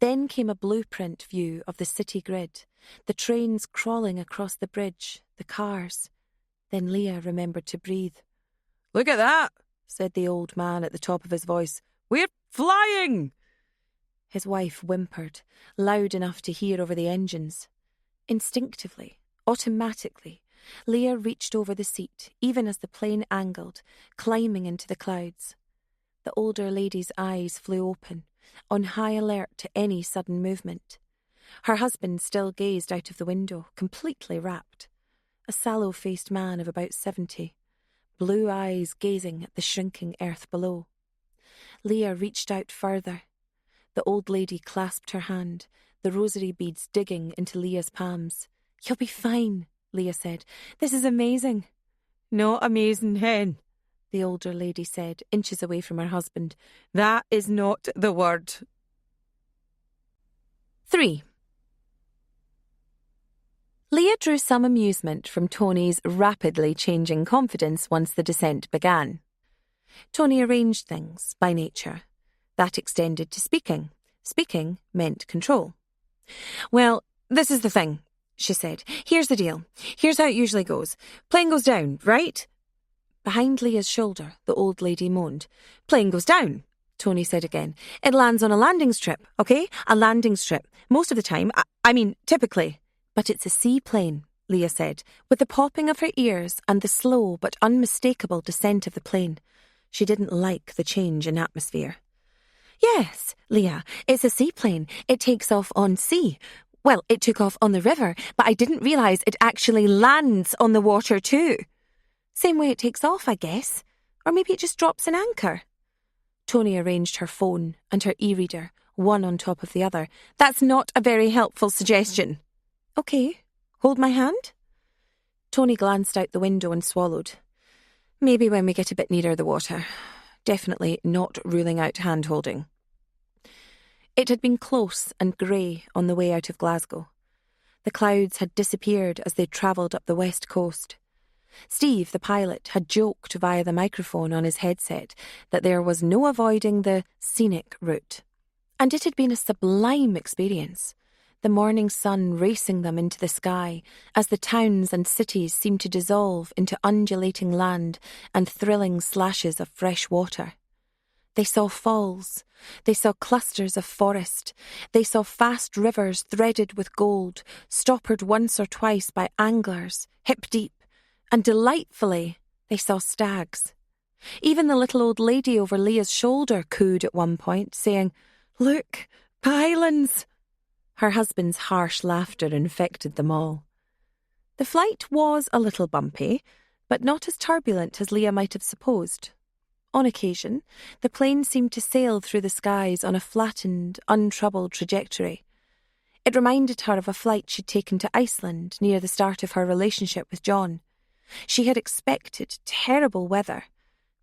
Then came a blueprint view of the city grid, the trains crawling across the bridge, the cars. Then Leah remembered to breathe. "Look at that," said the old man at the top of his voice. "We're flying!" His wife whimpered, loud enough to hear over the engines. Instinctively, automatically, Leah reached over the seat, even as the plane angled, climbing into the clouds. The older lady's eyes flew open, on high alert to any sudden movement. Her husband still gazed out of the window, completely rapt. A sallow-faced man of about 70, blue eyes gazing at the shrinking earth below. Leah reached out further. The old lady clasped her hand, the rosary beads digging into Leah's palms. "You'll be fine," Leah said. "This is amazing." "Not amazing, hen," the older lady said, inches away from her husband. "That is not the word." 3. Leah drew some amusement from Tony's rapidly changing confidence once the descent began. Tony arranged things, by nature. That extended to speaking. Speaking meant control. "Well, this is the thing," she said. "Here's the deal. Here's how it usually goes. Plane goes down, right?" Behind Leah's shoulder, the old lady moaned. "Plane goes down," Tony said again. "It lands on a landing strip, okay? A landing strip. Most of the time, I mean, typically. But it's a seaplane," Leah said, with the popping of her ears and the slow but unmistakable descent of the plane. She didn't like the change in atmosphere. "Yes, Leah, it's a seaplane. It takes off on sea. Well, it took off on the river, but I didn't realise it actually lands on the water too. Same way it takes off, I guess. Or maybe it just drops an anchor." Tony arranged her phone and her e-reader, one on top of the other. "That's not a very helpful suggestion." "Okay, hold my hand?" Tony glanced out the window and swallowed. "Maybe when we get a bit nearer the water. Definitely not ruling out hand-holding." It had been close and grey on the way out of Glasgow. The clouds had disappeared as they travelled up the west coast. Steve, the pilot, had joked via the microphone on his headset that there was no avoiding the scenic route. And it had been a sublime experience, the morning sun racing them into the sky as the towns and cities seemed to dissolve into undulating land and thrilling slashes of fresh water. They saw falls. They saw clusters of forest. They saw fast rivers threaded with gold, stoppered once or twice by anglers, hip deep. And delightfully, they saw stags. Even the little old lady over Leah's shoulder cooed at one point, saying, "Look, pylons!" Her husband's harsh laughter infected them all. The flight was a little bumpy, but not as turbulent as Leah might have supposed. On occasion, the plane seemed to sail through the skies on a flattened, untroubled trajectory. It reminded her of a flight she'd taken to Iceland near the start of her relationship with John. She had expected terrible weather,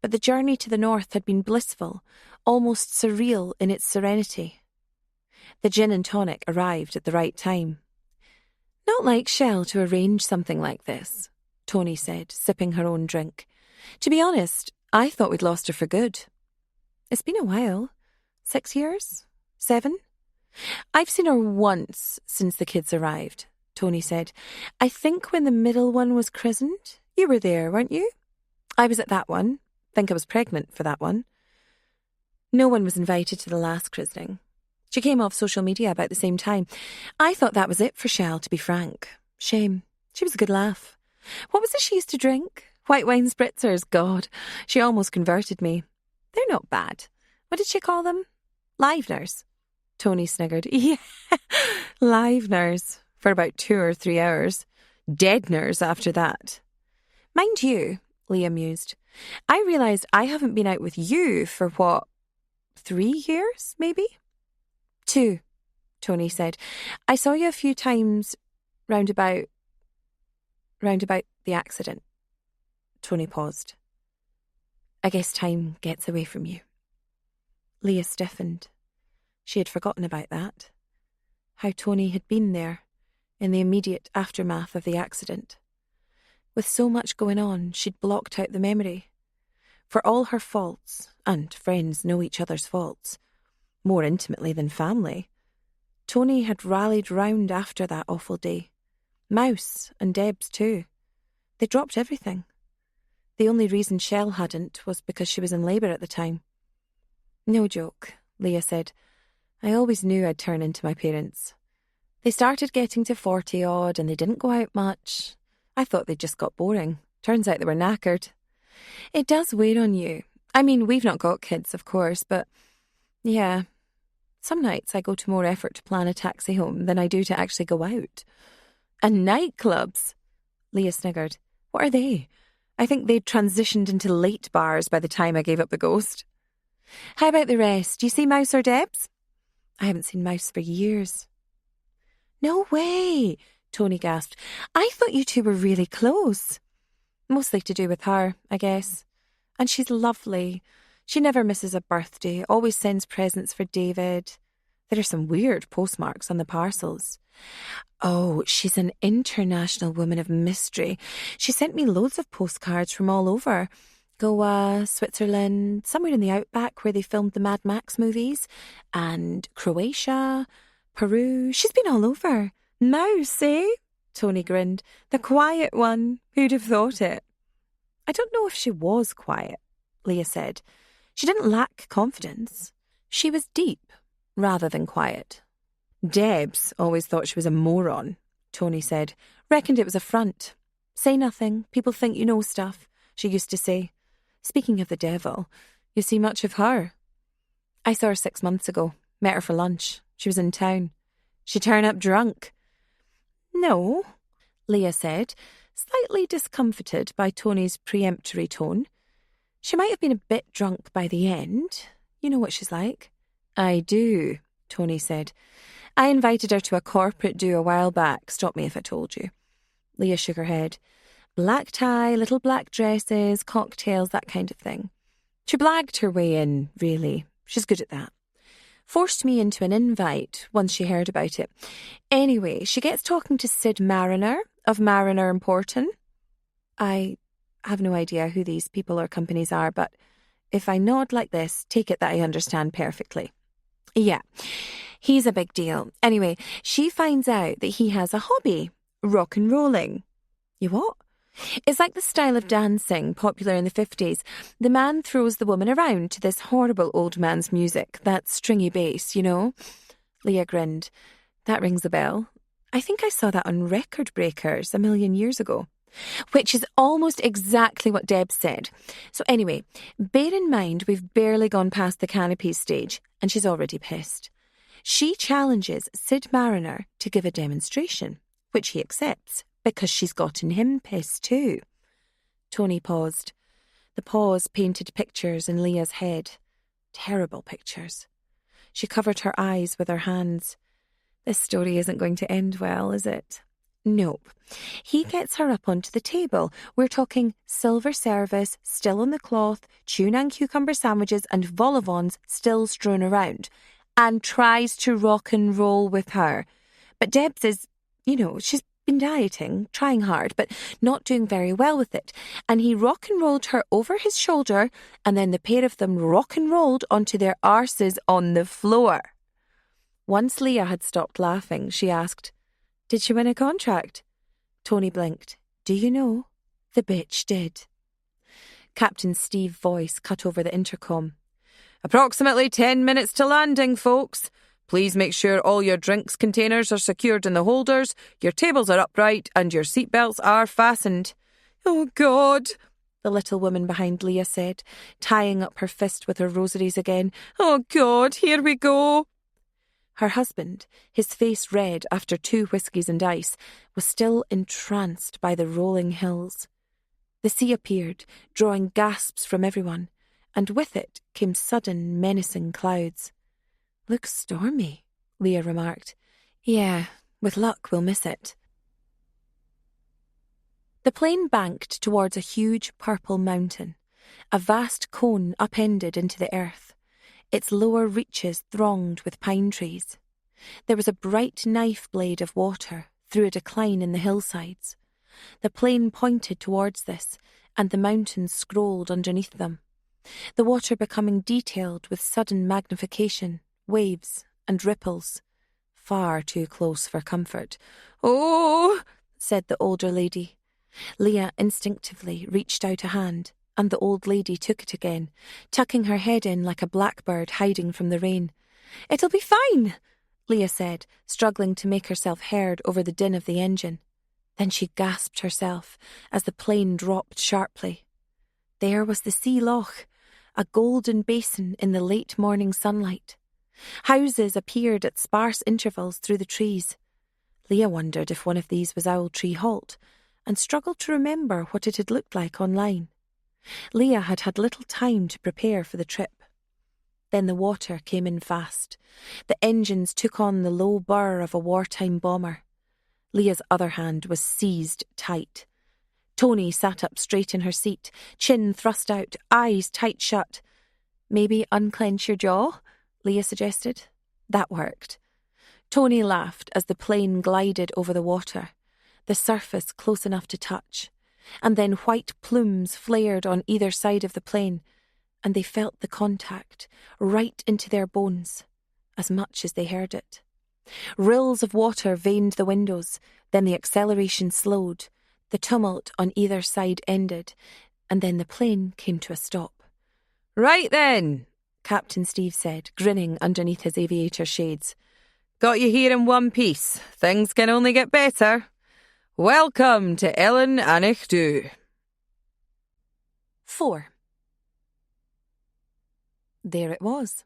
but the journey to the north had been blissful, almost surreal in its serenity. The gin and tonic arrived at the right time. "Not like Shell to arrange something like this," Tony said, sipping her own drink. "To be honest, I thought we'd lost her for good. It's been a while. 6 years? 7? I've seen her once since the kids arrived," Tony said. "I think when the middle one was christened. You were there, weren't you?" "I was at that one. Think I was pregnant for that one." No one was invited to the last christening. She came off social media about the same time. I thought that was it for Shell, to be frank. Shame. She was a good laugh. What was it she used to drink? White wine spritzers, God. She almost converted me. They're not bad. What did she call them? Liveners. Tony sniggered. Yeah, liveners. For about 2 or 3 hours. Deadners after that. Mind you, Leah mused, I realised I haven't been out with you for, 3 years, maybe? 2, Tony said. I saw you a few times round about the accident. Tony paused. I guess time gets away from you. Leah stiffened. She had forgotten about that. How Tony had been there, in the immediate aftermath of the accident. With so much going on, she'd blocked out the memory. For all her faults, and friends know each other's faults, more intimately than family, Tony had rallied round after that awful day. Mouse and Debs too. They dropped everything. The only reason Shell hadn't was because she was in labour at the time. No joke, Leah said. I always knew I'd turn into my parents. They started getting to 40-odd and they didn't go out much. I thought they'd just got boring. Turns out they were knackered. It does weigh on you. I mean, we've not got kids, of course, but yeah. Some nights I go to more effort to plan a taxi home than I do to actually go out. And nightclubs, Leah sniggered. What are they? I think they'd transitioned into late bars by the time I gave up the ghost. How about the rest? Do you see Mouse or Debs? I haven't seen Mouse for years. No way, Tony gasped. I thought you two were really close. Mostly to do with her, I guess. And she's lovely. She never misses a birthday, always sends presents for David. There are some weird postmarks on the parcels. Oh, she's an international woman of mystery. She sent me loads of postcards from all over. Goa, Switzerland, somewhere in the outback where they filmed the Mad Max movies, and Croatia, Peru. She's been all over. Mouse, eh? Tony grinned. The quiet one. Who'd have thought it? I don't know if she was quiet, Leah said. She didn't lack confidence. She was deep rather than quiet. Debs always thought she was a moron, Tony said. Reckoned it was a front. Say nothing. People think you know stuff, she used to say. Speaking of the devil, you see much of her? I saw her 6 months ago. Met her for lunch. She was in town. She turned up drunk. No, Leah said, slightly discomfited by Tony's peremptory tone. She might have been a bit drunk by the end. You know what she's like. I do, Tony said. I invited her to a corporate do a while back. Stop me if I told you. Leah shook her head. Black tie, little black dresses, cocktails, that kind of thing. She blagged her way in, really. She's good at that. Forced me into an invite once she heard about it. Anyway, she gets talking to Sid Mariner of Mariner and Porton. I have no idea who these people or companies are, but if I nod like this, take it that I understand perfectly. Yeah, he's a big deal. Anyway, she finds out that he has a hobby, rock and rolling. You what? It's like the style of dancing popular in the 50s. The man throws the woman around to this horrible old man's music, that stringy bass, you know. Leah grinned. That rings a bell. I think I saw that on Record Breakers a million years ago. Which is almost exactly what Deb said. So anyway, bear in mind we've barely gone past the canopies stage, and she's already pissed. She challenges Sid Mariner to give a demonstration, which he accepts, because she's gotten him pissed too. Tony paused. The pause painted pictures in Leah's head. Terrible pictures. She covered her eyes with her hands. This story isn't going to end well, is it? Nope. He gets her up onto the table. We're talking silver service, still on the cloth, tuna and cucumber sandwiches and vol au vents still strewn around, and tries to rock and roll with her. But Debs is, she's been dieting, trying hard, but not doing very well with it. And he rock and rolled her over his shoulder, and then the pair of them rock and rolled onto their arses on the floor. Once Leah had stopped laughing, she asked, Did she win a contract? Tony blinked. Do you know? The bitch did. Captain Steve's voice cut over the intercom. Approximately 10 minutes to landing, folks. Please make sure all your drinks containers are secured in the holders, your tables are upright, and your seatbelts are fastened. Oh, God, the little woman behind Leah said, tying up her fist with her rosaries again. Oh, God, here we go. Her husband, his face red after 2 whiskies and ice, was still entranced by the rolling hills. The sea appeared, drawing gasps from everyone, and with it came sudden, menacing clouds. Looks stormy, Leah remarked. Yeah, with luck we'll miss it. The plane banked towards a huge purple mountain, a vast cone upended into the earth, its lower reaches thronged with pine trees. There was a bright knife blade of water through a decline in the hillsides. The plane pointed towards this, and the mountains scrolled underneath them, the water becoming detailed with sudden magnification, waves and ripples. Far too close for comfort. "Oh!" said the older lady. Leah instinctively reached out a hand, and the old lady took it again, tucking her head in like a blackbird hiding from the rain. "It'll be fine," Leah said, struggling to make herself heard over the din of the engine. Then she gasped herself as the plane dropped sharply. There was the sea loch, a golden basin in the late morning sunlight. Houses appeared at sparse intervals through the trees. Leah wondered if one of these was Owl Tree Halt, and struggled to remember what it had looked like online. Leah had had little time to prepare for the trip. Then the water came in fast. The engines took on the low burr of a wartime bomber. Leah's other hand was seized tight. Tony sat up straight in her seat, chin thrust out, eyes tight shut. "Maybe unclench your jaw?" Leah suggested. That worked. Tony laughed as the plane glided over the water, the surface close enough to touch, and then white plumes flared on either side of the plane, and they felt the contact right into their bones, as much as they heard it. Rills of water veined the windows, then the acceleration slowed, the tumult on either side ended, and then the plane came to a stop. "Right then," Captain Steve said, grinning underneath his aviator shades. "Got you here in one piece. Things can only get better. Welcome to Ellen Anichdu." 4. There it was.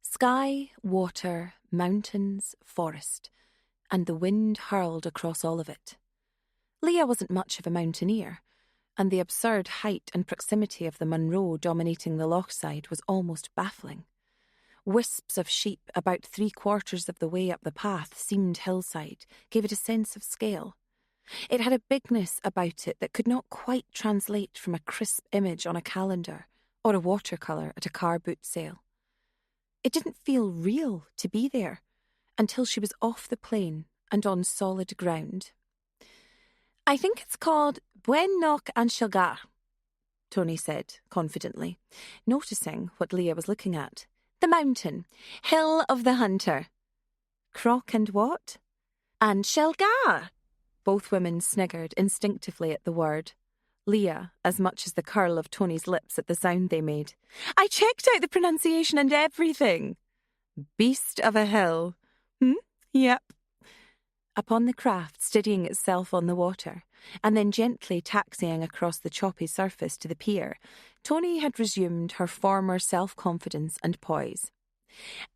Sky, water, mountains, forest, and the wind hurled across all of it. Leah wasn't much of a mountaineer, and the absurd height and proximity of the Munro dominating the lochside was almost baffling. Wisps of sheep about 3/4 of the way up the path seamed hillside, gave it a sense of scale. It had a bigness about it that could not quite translate from a crisp image on a calendar or a watercolour at a car boot sale. It didn't feel real to be there until she was off the plane and on solid ground. "I think it's called Buen Noc an Shelgar," Tony said confidently, noticing what Leah was looking at. "The mountain, Hill of the Hunter." "Croc and what?" "And Shelgar." Both women sniggered instinctively at the word. Leah, as much as the curl of Tony's lips at the sound they made. "I checked out the pronunciation and everything." "Beast of a hill." Yep." Upon the craft steadying itself on the water, and then gently taxiing across the choppy surface to the pier, Tony had resumed her former self-confidence and poise.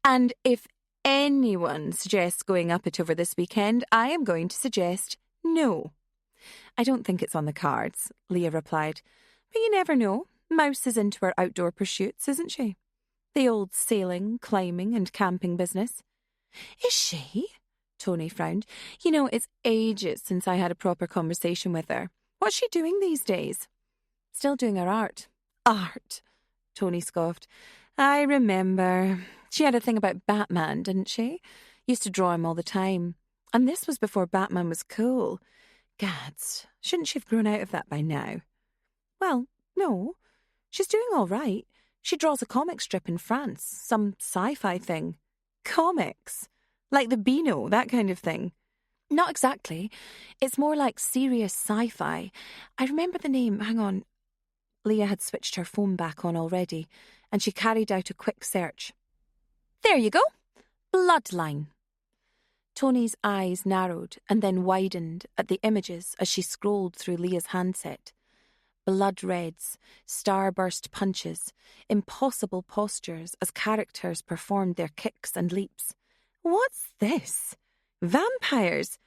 "And if anyone suggests going up it over this weekend, I am going to suggest no." "I don't think it's on the cards," Leah replied. "But you never know. Mouse is into her outdoor pursuits, isn't she? The old sailing, climbing and camping business." "Is she?" Tony frowned. "You know, it's ages since I had a proper conversation with her. What's she doing these days?" "Still doing her art." "Art?" Tony scoffed. "I remember. She had a thing about Batman, didn't she? Used to draw him all the time. And this was before Batman was cool. Gads, shouldn't she have grown out of that by now?" "Well, no. She's doing all right. She draws a comic strip in France, some sci-fi thing." "Comics? Like the Beano, that kind of thing?" "Not exactly. It's more like serious sci-fi. I remember the name. Hang on." Leah had switched her phone back on already, and she carried out a quick search. "There you go. Bloodline." Tony's eyes narrowed and then widened at the images as she scrolled through Leah's handset. Blood reds, starburst punches, impossible postures as characters performed their kicks and leaps. "What's this? Vampires?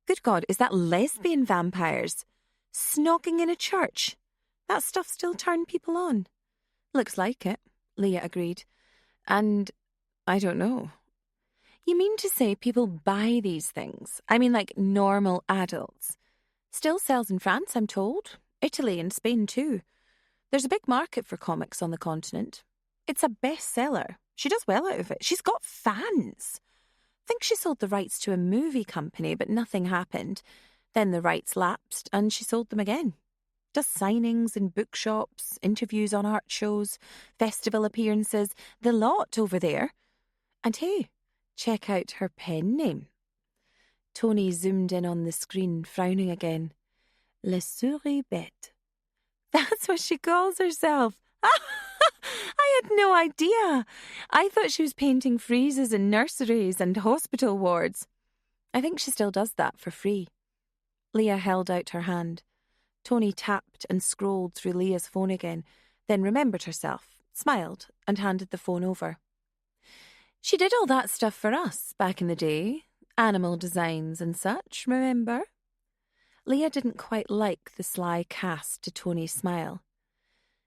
Good God, is that lesbian vampires? Snogging in a church? That stuff still turn people on?" "Looks like it," Leah agreed. "And I don't know." You mean to say people buy these things? I mean, like normal adults. Still sells in France, I'm told. Italy and Spain too. There's a big market for comics on the continent. It's a bestseller. She does well out of it. She's got fans. Think she sold the rights to a movie company, but nothing happened. Then the rights lapsed and she sold them again. Does signings in bookshops, interviews on art shows, festival appearances, the lot over there. And hey, check out her pen name. Tony zoomed in on the screen, frowning again. Le Souris Bête. That's what she calls herself. I had no idea. I thought she was painting friezes in nurseries and hospital wards. I think she still does that for free. Leah held out her hand. Tony tapped and scrolled through Leah's phone again, then remembered herself, smiled, and handed the phone over. She did all that stuff for us back in the day. Animal designs and such, remember? Leah didn't quite like the sly cast to Tony's smile.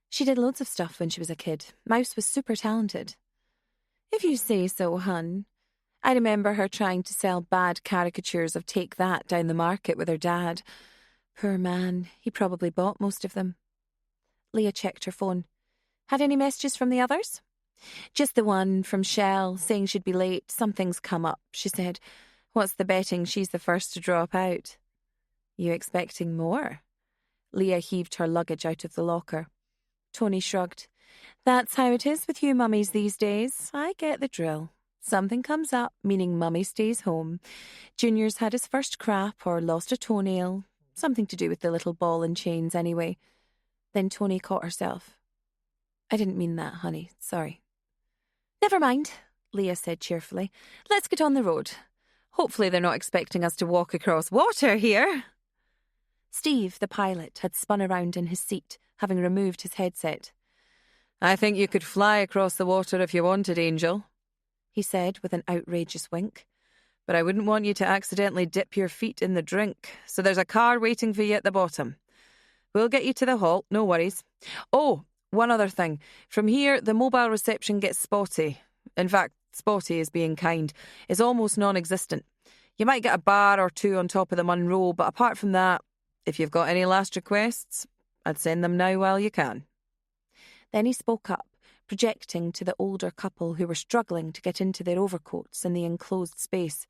She did loads of stuff when she was a kid. Mouse was super talented. If you say so, hun. I remember her trying to sell bad caricatures of Take That down the market with her dad. Poor man, he probably bought most of them. Leah checked her phone. Had any messages from the others? Just the one from Shell, saying she'd be late. Something's come up, she said. What's the betting she's the first to drop out? You expecting more? Leah heaved her luggage out of the locker. Tony shrugged. That's how it is with you mummies these days. I get the drill. Something comes up, meaning mummy stays home. Junior's had his first crap or lost a toenail. Something to do with the little ball and chains anyway. Then Tony caught herself. I didn't mean that, honey. Sorry. Never mind, Leah said cheerfully. Let's get on the road. Hopefully they're not expecting us to walk across water here. Steve, the pilot, had spun around in his seat, having removed his headset. I think you could fly across the water if you wanted, Angel, he said with an outrageous wink. But I wouldn't want you to accidentally dip your feet in the drink, so there's a car waiting for you at the bottom. We'll get you to the halt, no worries. Oh, one other thing. From here, the mobile reception gets spotty. In fact, spotty is being kind. It's almost non-existent. You might get a bar or two on top of the Munro, but apart from that, if you've got any last requests, I'd send them now while you can. Then he spoke up, projecting to the older couple who were struggling to get into their overcoats in the enclosed space.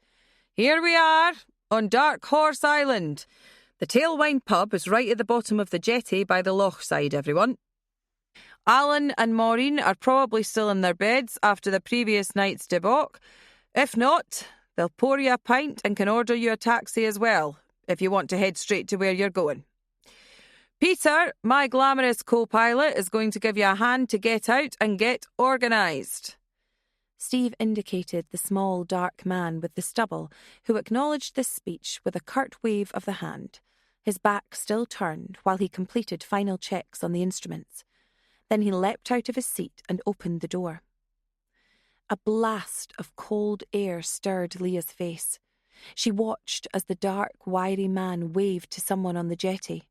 Here we are, on Dark Horse Island. The Tailwind pub is right at the bottom of the jetty by the loch side, everyone. Alan and Maureen are probably still in their beds after the previous night's debauch. If not, they'll pour you a pint and can order you a taxi as well, if you want to head straight to where you're going. Peter, my glamorous co-pilot, is going to give you a hand to get out and get organised. Steve indicated the small, dark man with the stubble, who acknowledged this speech with a curt wave of the hand, his back still turned while he completed final checks on the instruments. Then he leapt out of his seat and opened the door. A blast of cold air stirred Leah's face. She watched as the dark, wiry man waved to someone on the jetty.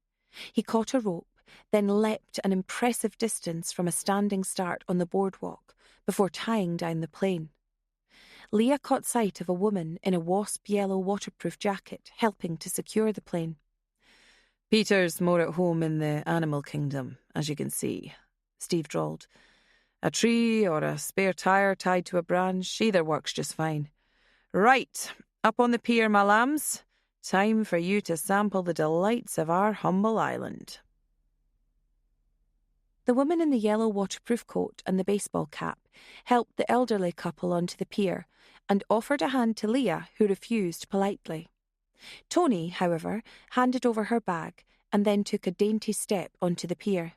He caught a rope, then leapt an impressive distance from a standing start on the boardwalk before tying down the plane. Leah caught sight of a woman in a wasp-yellow waterproof jacket helping to secure the plane. Peter's more at home in the animal kingdom, as you can see, Steve drawled. A tree or a spare tyre tied to a branch, either works just fine. Right, up on the pier, my lambs. Time for you to sample the delights of our humble island. The woman in the yellow waterproof coat and the baseball cap helped the elderly couple onto the pier and offered a hand to Leah, who refused politely. Tony, however, handed over her bag and then took a dainty step onto the pier.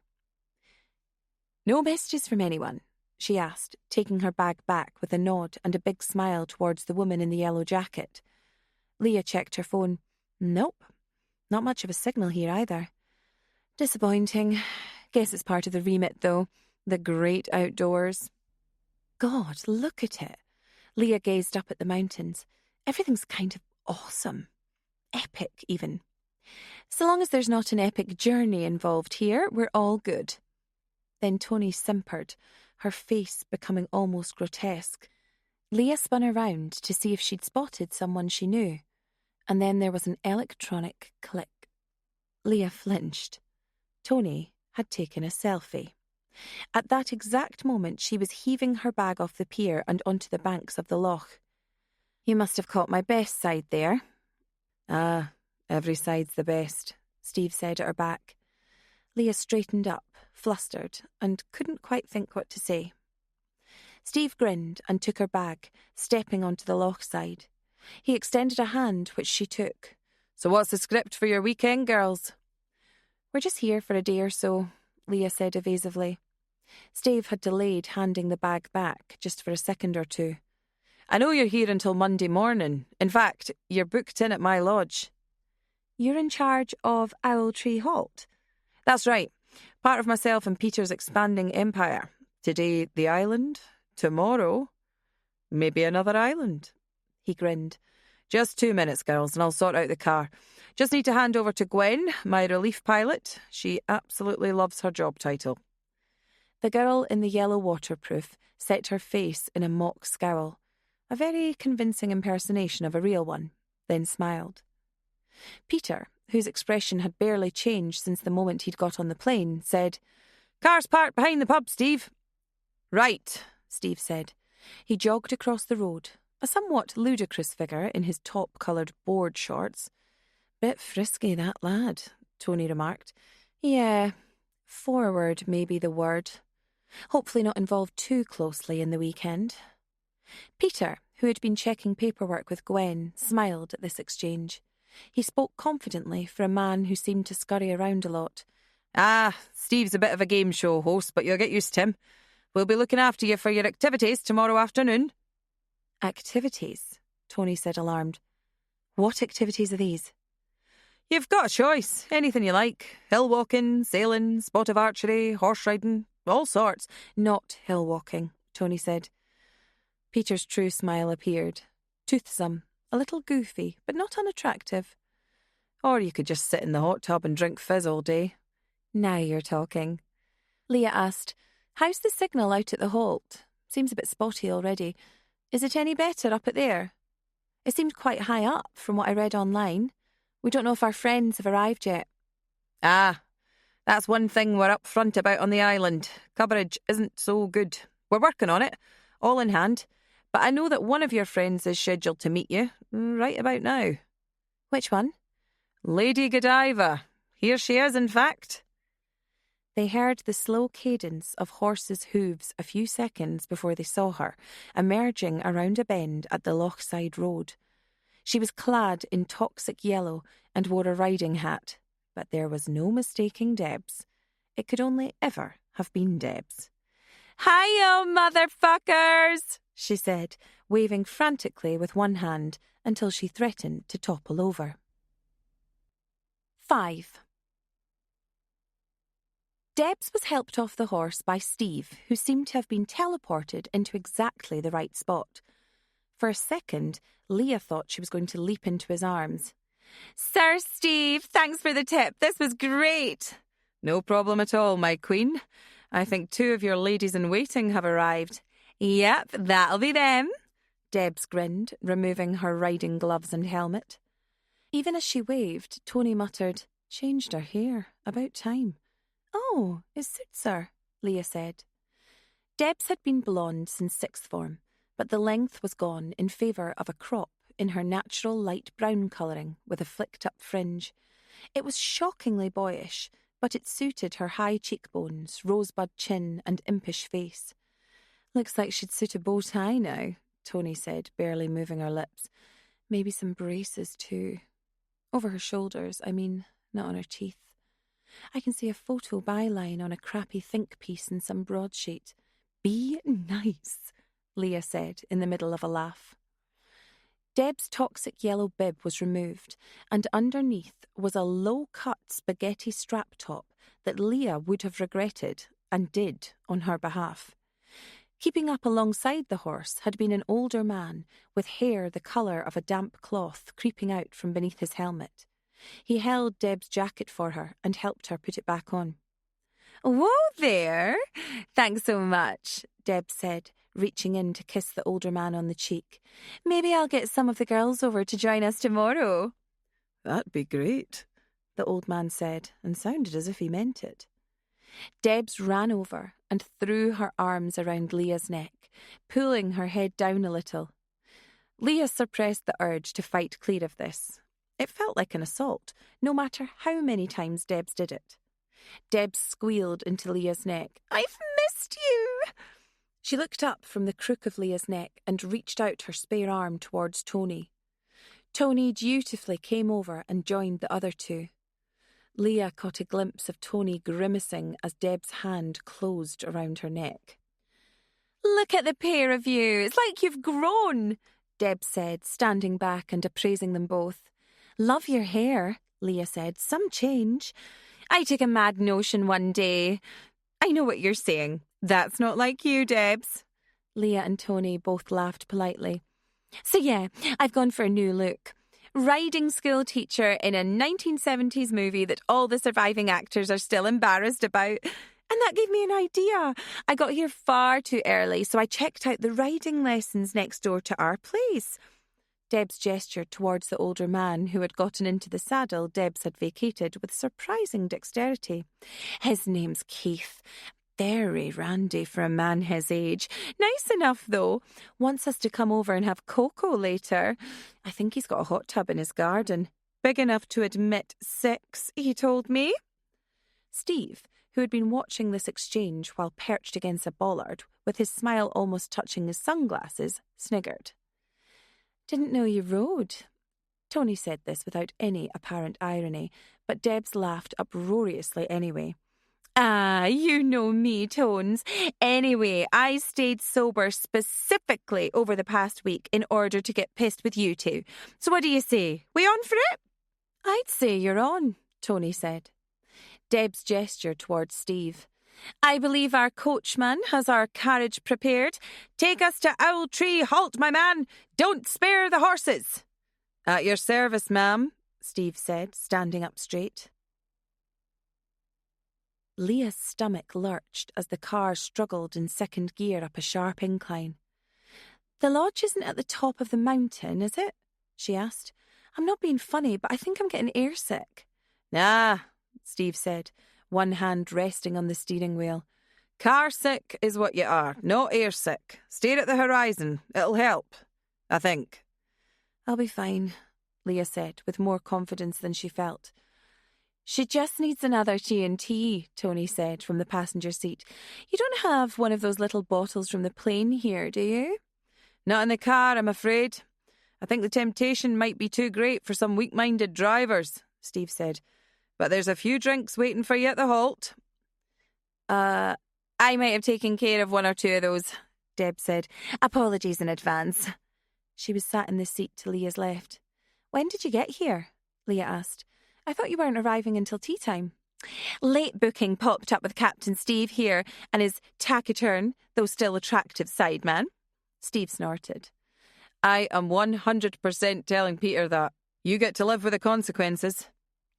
No messages from anyone, she asked, taking her bag back with a nod and a big smile towards the woman in the yellow jacket. Leah checked her phone. Nope, not much of a signal here either. Disappointing. Guess it's part of the remit, though. The great outdoors. God, look at it. Leah gazed up at the mountains. Everything's kind of awesome. Epic, even. So long as there's not an epic journey involved here, we're all good. Then Tony simpered, her face becoming almost grotesque. Leah spun around to see if she'd spotted someone she knew, and then there was an electronic click. Leah flinched. Tony had taken a selfie. At that exact moment, she was heaving her bag off the pier and onto the banks of the loch. "You must have caught my best side there." "Ah, every side's the best," Steve said at her back. Leah straightened up, flustered, and couldn't quite think what to say. Steve grinned and took her bag, stepping onto the loch side. He extended a hand, which she took. "So what's the script for your weekend, girls?" "We're just here for a day or so," Leah said evasively. Steve had delayed handing the bag back just for a second or two. "I know you're here until Monday morning. In fact, you're booked in at my lodge." "You're in charge of Owl Tree Halt?" "That's right. Part of myself and Peter's expanding empire. Today, the island. Tomorrow, maybe another island." He grinned. "Just 2 minutes, girls, and I'll sort out the car. Just need to hand over to Gwen, my relief pilot. She absolutely loves her job title." The girl in the yellow waterproof set her face in a mock scowl, a very convincing impersonation of a real one, then smiled. Peter, whose expression had barely changed since the moment he'd got on the plane, said, "Car's parked behind the pub, Steve." "Right," Steve said. He jogged across the road, a somewhat ludicrous figure in his top-coloured board shorts. "Bit frisky, that lad," Tony remarked. "Yeah, forward may be the word. Hopefully not involved too closely in the weekend." Peter, who had been checking paperwork with Gwen, smiled at this exchange. He spoke confidently for a man who seemed to scurry around a lot. "Ah, Steve's a bit of a game show host, but you'll get used to him. We'll be looking after you for your activities tomorrow afternoon." "Activities?" Tony said, alarmed. "What activities are these?" "You've got a choice. Anything you like. Hill walking, sailing, spot of archery, horse riding, all sorts." "Not hill walking," Tony said. Peter's true smile appeared. Toothsome, a little goofy, but not unattractive. "Or you could just sit in the hot tub and drink fizz all day." "Now you're talking." Leah asked, "How's the signal out at the Holt? Seems a bit spotty already. Is it any better up at there? It seemed quite high up from what I read online. We don't know if our friends have arrived yet." "Ah, that's one thing we're up front about on the island. Coverage isn't so good. We're working on it, all in hand. But I know that one of your friends is scheduled to meet you right about now." "Which one?" "Lady Godiva. Here she is, in fact." They heard the slow cadence of horses' hooves a few seconds before they saw her, emerging around a bend at the Lochside Road. She was clad in toxic yellow and wore a riding hat, but there was no mistaking Debs. It could only ever have been Debs. "Hi-yo, motherfuckers!" she said, waving frantically with one hand until she threatened to topple over. 5. Debs was helped off the horse by Steve, who seemed to have been teleported into exactly the right spot. For a second, Leah thought she was going to leap into his arms. "Sir Steve, thanks for the tip. This was great." "No problem at all, my queen. I think 2 of your ladies-in-waiting have arrived." "Yep, that'll be them." Debs grinned, removing her riding gloves and helmet. Even as she waved, Tony muttered, "Changed her hair. About time." "Oh, it suits her," Leah said. Debs had been blonde since sixth form, but the length was gone in favour of a crop in her natural light brown colouring with a flicked-up fringe. It was shockingly boyish, but it suited her high cheekbones, rosebud chin and impish face. "Looks like she'd suit a bow tie now," Tony said, barely moving her lips. "Maybe some braces too. Over her shoulders, I mean, not on her teeth. I can see a photo byline on a crappy think piece in some broadsheet. Be nice," Leah said in the middle of a laugh. Deb's toxic yellow bib was removed, and underneath was a low-cut spaghetti strap top that Leah would have regretted, and did, on her behalf. Keeping up alongside the horse had been an older man, with hair the colour of a damp cloth creeping out from beneath his helmet. He held Deb's jacket for her and helped her put it back on. "Whoa there! Thanks so much," Deb said, reaching in to kiss the older man on the cheek. "Maybe I'll get some of the girls over to join us tomorrow." "That'd be great," the old man said, and sounded as if he meant it. Debs ran over and threw her arms around Leah's neck, pulling her head down a little. Leah suppressed the urge to fight clear of this. It felt like an assault, no matter how many times Debs did it. Debs squealed into Leah's neck. "I've missed you!" She looked up from the crook of Leah's neck and reached out her spare arm towards Tony. Tony dutifully came over and joined the other two. Leah caught a glimpse of Tony grimacing as Deb's hand closed around her neck. "Look at the pair of you. It's like you've grown," Deb said, standing back and appraising them both. "Love your hair," Leah said. "Some change." "I took a mad notion one day." "I know what you're saying. That's not like you, Debs." Leah and Tony both laughed politely. "So yeah, I've gone for a new look. Riding school teacher in a 1970s movie that all the surviving actors are still embarrassed about. And that gave me an idea. I got here far too early, so I checked out the riding lessons next door to our place." Debs gestured towards the older man who had gotten into the saddle Debs had vacated with surprising dexterity. "His name's Keith. Very randy for a man his age. Nice enough, though. Wants us to come over and have cocoa later. I think he's got a hot tub in his garden. Big enough to admit 6, he told me." Steve, who had been watching this exchange while perched against a bollard, with his smile almost touching his sunglasses, sniggered. "Didn't know you rode." Tony said this without any apparent irony, but Debs laughed uproariously anyway. "Ah, you know me, Tones. Anyway, I stayed sober specifically over the past week in order to get pissed with you two. So what do you say? We on for it?" "I'd say you're on," Tony said. Debs gestured towards Steve. "I believe our coachman has our carriage prepared. Take us to Owl Tree Halt, my man. Don't spare the horses." "At your service, ma'am," Steve said, standing up straight. Leah's stomach lurched as the car struggled in second gear up a sharp incline. "The lodge isn't at the top of the mountain, is it?" she asked. "I'm not being funny, but I think I'm getting airsick." "Nah," Steve said, one hand resting on the steering wheel. "Car sick is what you are, not airsick. Stare at the horizon. It'll help, I think." "I'll be fine," Leah said, with more confidence than she felt. "She just needs another T&T, Tony said from the passenger seat. "You don't have one of those little bottles from the plane here, do you?" "Not in the car, I'm afraid. I think the temptation might be too great for some weak-minded drivers," Steve said. "But there's a few drinks waiting for you at the halt." I might have taken care of one or two of those," Deb said. "Apologies in advance." She was sat in the seat to Leah's left. "When did you get here?" Leah asked. "I thought you weren't arriving until tea time." "Late booking popped up with Captain Steve here and his taciturn, though still attractive sideman." Steve snorted. "I am 100% telling Peter that. You get to live with the consequences."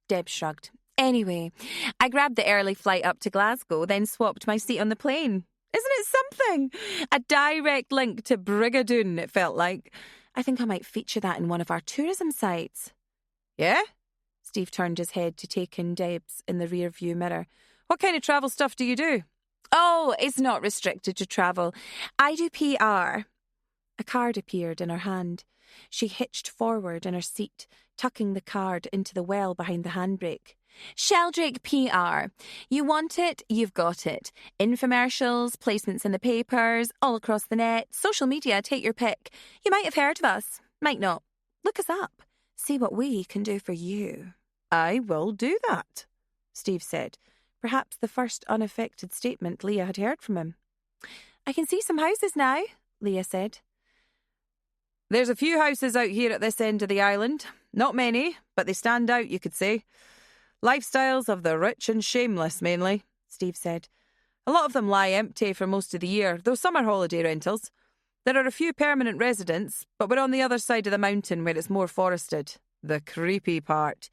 Deb shrugged. "Anyway, I grabbed the early flight up to Glasgow, then swapped my seat on the plane. Isn't it something? A direct link to Brigadoon, it felt like. I think I might feature that in one of our tourism sites." "Yeah?" Steve turned his head to take in Debs in the rear-view mirror. "What kind of travel stuff do you do?" "Oh, it's not restricted to travel. I do PR." A card appeared in her hand. She hitched forward in her seat, tucking the card into the well behind the handbrake. "Sheldrake PR. You want it, you've got it. Infomercials, placements in the papers, all across the net, social media, take your pick. You might have heard of us, might not. Look us up. See what we can do for you." "I will do that," Steve said, perhaps the first unaffected statement Leah had heard from him. "I can see some houses now," Leah said. "There's a few houses out here at this end of the island. Not many, but they stand out, you could say. Lifestyles of the rich and shameless, mainly," Steve said. "A lot of them lie empty for most of the year, though some are holiday rentals. There are a few permanent residents, but we're on the other side of the mountain where it's more forested. The creepy part."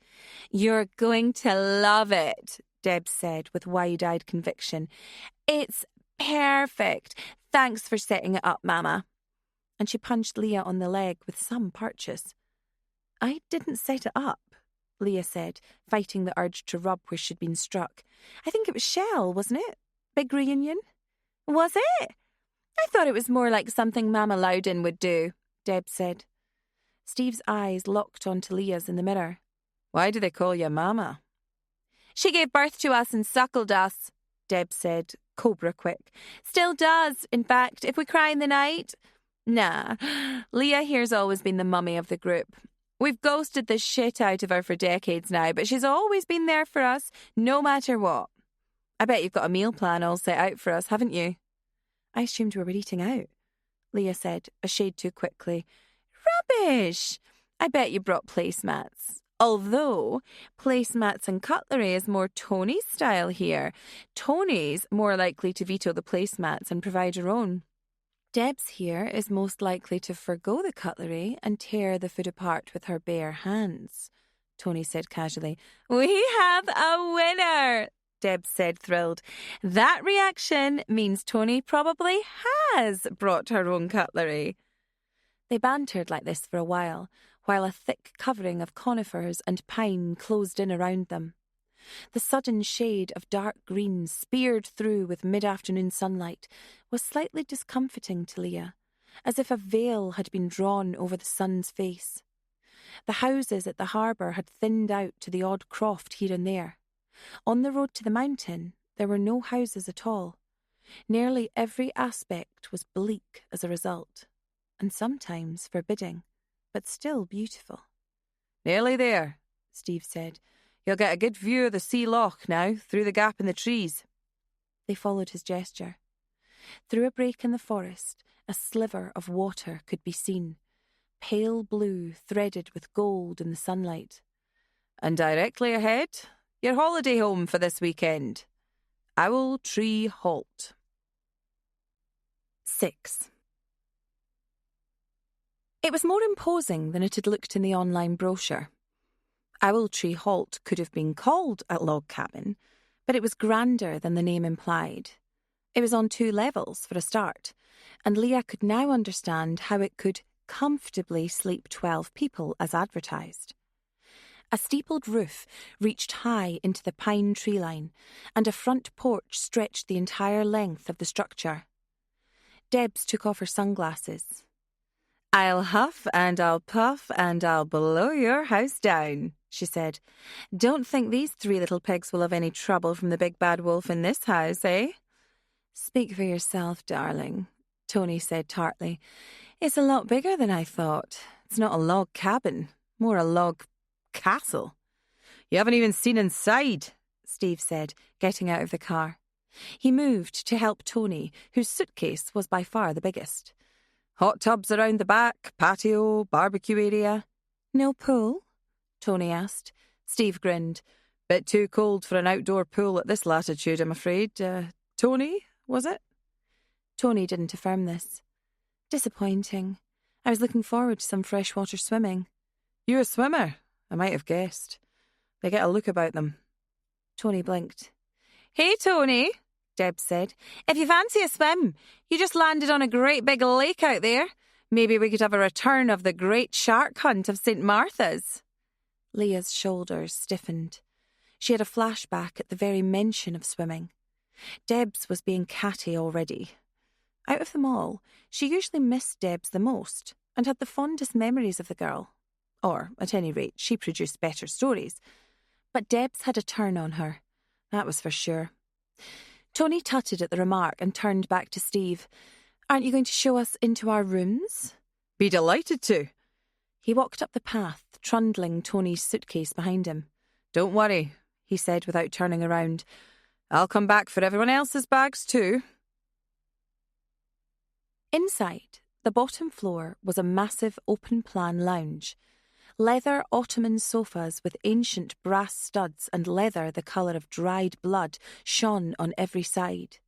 "You're going to love it," Deb said with wide-eyed conviction. "It's Perfect. Thanks for setting it up, Mama. And she punched Leah on the leg with some purchase. I didn't set it up, Leah said, fighting the urge to rub where she'd been struck. I think it was Shell, wasn't it? Big reunion? Was it? I thought it was more like something Mama Loudon would do, Deb said. Steve's eyes locked onto Leah's in the mirror. Why do they call you Mama? She gave birth to us and suckled us, Deb said, cobra quick. Still does, in fact, if we cry in the night. Nah, Leah here's always been the mummy of the group. We've ghosted the shit out of her for decades now, but she's always been there for us, no matter what. I bet you've got a meal plan all set out for us, haven't you? I assumed we were eating out, Leah said, a shade too quickly. Rubbish! I bet you brought placemats. Although, placemats and cutlery is more Tony's style here. Tony's more likely to veto the placemats and provide her own. Deb's here is most likely to forgo the cutlery and tear the food apart with her bare hands, Tony said casually. We have a winner, Deb said, thrilled. That reaction means Tony probably has brought her own cutlery. They bantered like this for a while a thick covering of conifers and pine closed in around them. The sudden shade of dark green speared through with mid-afternoon sunlight was slightly discomforting to Leah, as if a veil had been drawn over the sun's face. The houses at the harbour had thinned out to the odd croft here and there. On the road to the mountain, there were no houses at all. Nearly every aspect was bleak as a result, and sometimes forbidding, but still beautiful. Nearly there, Steve said. You'll get a good view of the sea loch now, through the gap in the trees. They followed his gesture. Through a break in the forest, a sliver of water could be seen, pale blue threaded with gold in the sunlight. And directly ahead, your holiday home for this weekend. Owl Tree Halt. 6. It was more imposing than it had looked in the online brochure. Owl Tree Halt could have been called a log cabin, but it was grander than the name implied. It was on 2 levels for a start, and Leah could now understand how it could comfortably sleep 12 people as advertised. A steepled roof reached high into the pine tree line, and a front porch stretched the entire length of the structure. Debs took off her sunglasses. I'll huff and I'll puff and I'll blow your house down, she said. Don't think these 3 little pigs will have any trouble from the big bad wolf in this house, eh? Speak for yourself, darling, Tony said tartly. It's a lot bigger than I thought. It's not a log cabin, more a log castle. You haven't even seen inside, Steve said, getting out of the car. He moved to help Tony, whose suitcase was by far the biggest. Hot tubs around the back, patio, barbecue area. No pool? Tony asked. Steve grinned. Bit too cold for an outdoor pool at this latitude, I'm afraid. Tony, was it? Tony didn't affirm this. Disappointing. I was looking forward to some freshwater swimming. You a swimmer? I might have guessed. They get a look about them. Tony blinked. Hey, Tony, Deb said. If you fancy a swim, you just landed on a great big lake out there. Maybe we could have a return of the great shark hunt of St. Martha's. Leah's shoulders stiffened. She had a flashback at the very mention of swimming. Deb's was being catty already. Out of them all, she usually missed Deb's the most and had the fondest memories of the girl. Or, at any rate, she produced better stories. But Deb's had a turn on her. That was for sure. Tony tutted at the remark and turned back to Steve. Aren't you going to show us into our rooms? Be delighted to. He walked up the path, trundling Tony's suitcase behind him. Don't worry, he said without turning around. I'll come back for everyone else's bags too. Inside, the bottom floor was a massive open-plan lounge. Leather Ottoman sofas with ancient brass studs and leather the colour of dried blood shone on every side.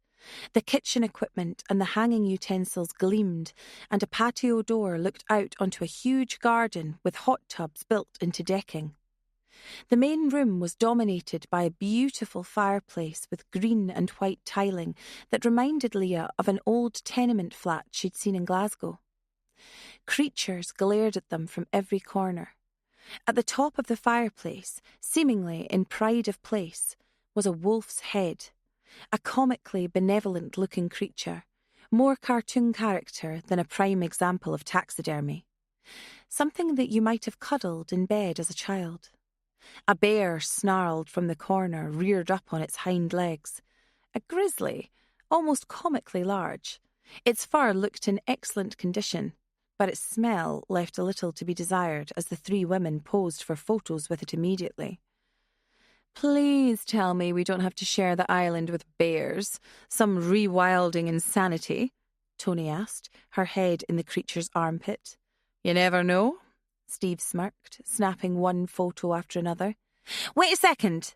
The kitchen equipment and the hanging utensils gleamed, and a patio door looked out onto a huge garden with hot tubs built into decking. The main room was dominated by a beautiful fireplace with green and white tiling that reminded Leah of an old tenement flat she'd seen in Glasgow. Creatures glared at them from every corner. At the top of the fireplace, seemingly in pride of place, was a wolf's head, a comically benevolent-looking creature, more cartoon character than a prime example of taxidermy. Something that you might have cuddled in bed as a child. A bear snarled from the corner, reared up on its hind legs. A grizzly, almost comically large. Its fur looked in excellent condition, but its smell left a little to be desired as the three women posed for photos with it immediately. "Please tell me we don't have to share the island with bears. Some rewilding insanity," Tony asked, her head in the creature's armpit. "You never know," Steve smirked, snapping one photo after another. "Wait a second,"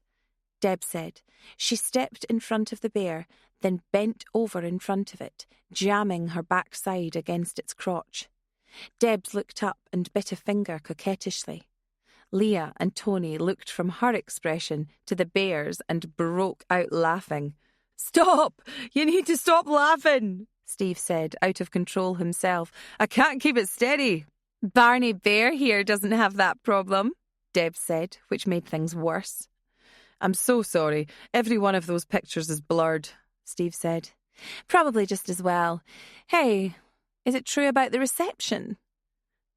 Deb said. She stepped in front of the bear, then bent over in front of it, jamming her backside against its crotch. Debs looked up and bit a finger coquettishly. Leah and Tony looked from her expression to the bear's and broke out laughing. "Stop! You need to stop laughing," Steve said, out of control himself. "I can't keep it steady." "Barney Bear here doesn't have that problem," Deb said, which made things worse. "I'm so sorry. Every one of those pictures is blurred," Steve said. "Probably just as well. Hey, is it true about the reception?"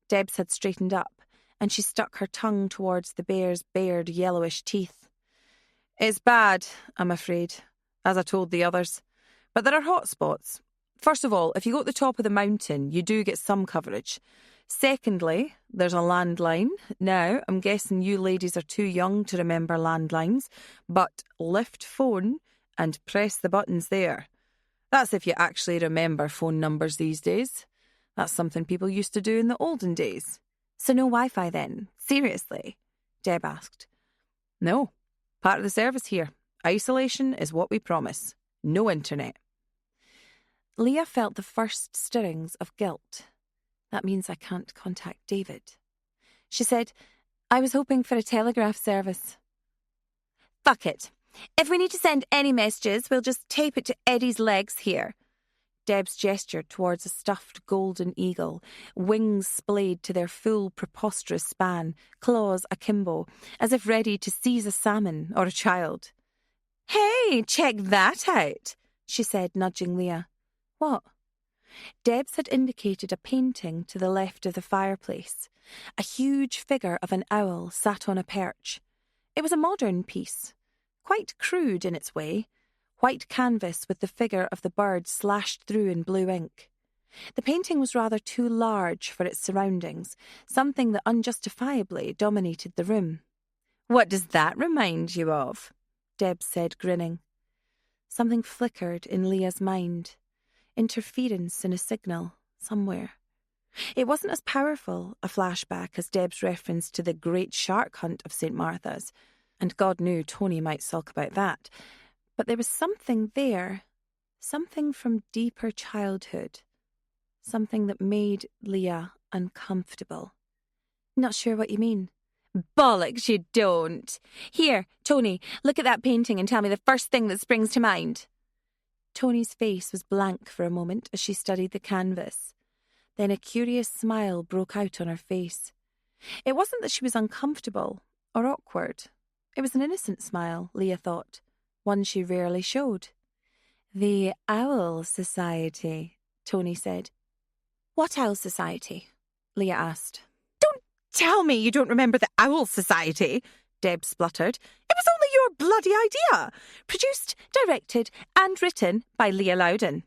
Debs had straightened up, and she stuck her tongue towards the bear's bared yellowish teeth. "It's bad, I'm afraid, as I told the others. But there are hot spots. First of all, if you go to the top of the mountain, you do get some coverage. Secondly, there's a landline. Now, I'm guessing you ladies are too young to remember landlines, but lift phone and press the buttons there. That's if you actually remember phone numbers these days. That's something people used to do in the olden days." "So no Wi-Fi then? Seriously?" Deb asked. "No. Part of the service here. Isolation is what we promise. No internet." Leah felt the first stirrings of guilt. "That means I can't contact David." She said, "I was hoping for a telegraph service." "Fuck it. If we need to send any messages, we'll just tape it to Eddie's legs here." Debs gestured towards a stuffed golden eagle, wings splayed to their full preposterous span, claws akimbo, as if ready to seize a salmon or a child. "Hey, check that out," she said, nudging Leah. "What?" Debs had indicated a painting to the left of the fireplace. A huge figure of an owl sat on a perch. It was a modern piece, quite crude in its way, white canvas with the figure of the bird slashed through in blue ink. The painting was rather too large for its surroundings, something that unjustifiably dominated the room. "What does that remind you of?" Deb said, grinning. Something flickered in Leah's mind. Interference in a signal, somewhere. It wasn't as powerful a flashback as Deb's reference to the great shark hunt of St. Martha's, and God knew Tony might sulk about that. But there was something there, something from deeper childhood, something that made Leah uncomfortable. "Not sure what you mean." "Bollocks, you don't. Here, Tony, look at that painting and tell me the first thing that springs to mind." Tony's face was blank for a moment as she studied the canvas. Then a curious smile broke out on her face. It wasn't that she was uncomfortable or awkward. It was an innocent smile, Leah thought, one she rarely showed. "The Owl Society," Tony said. "What Owl Society?" Leah asked. "Don't tell me you don't remember the Owl Society," Deb spluttered. "It was only your bloody idea. Produced, directed, and written by Leah Loudon."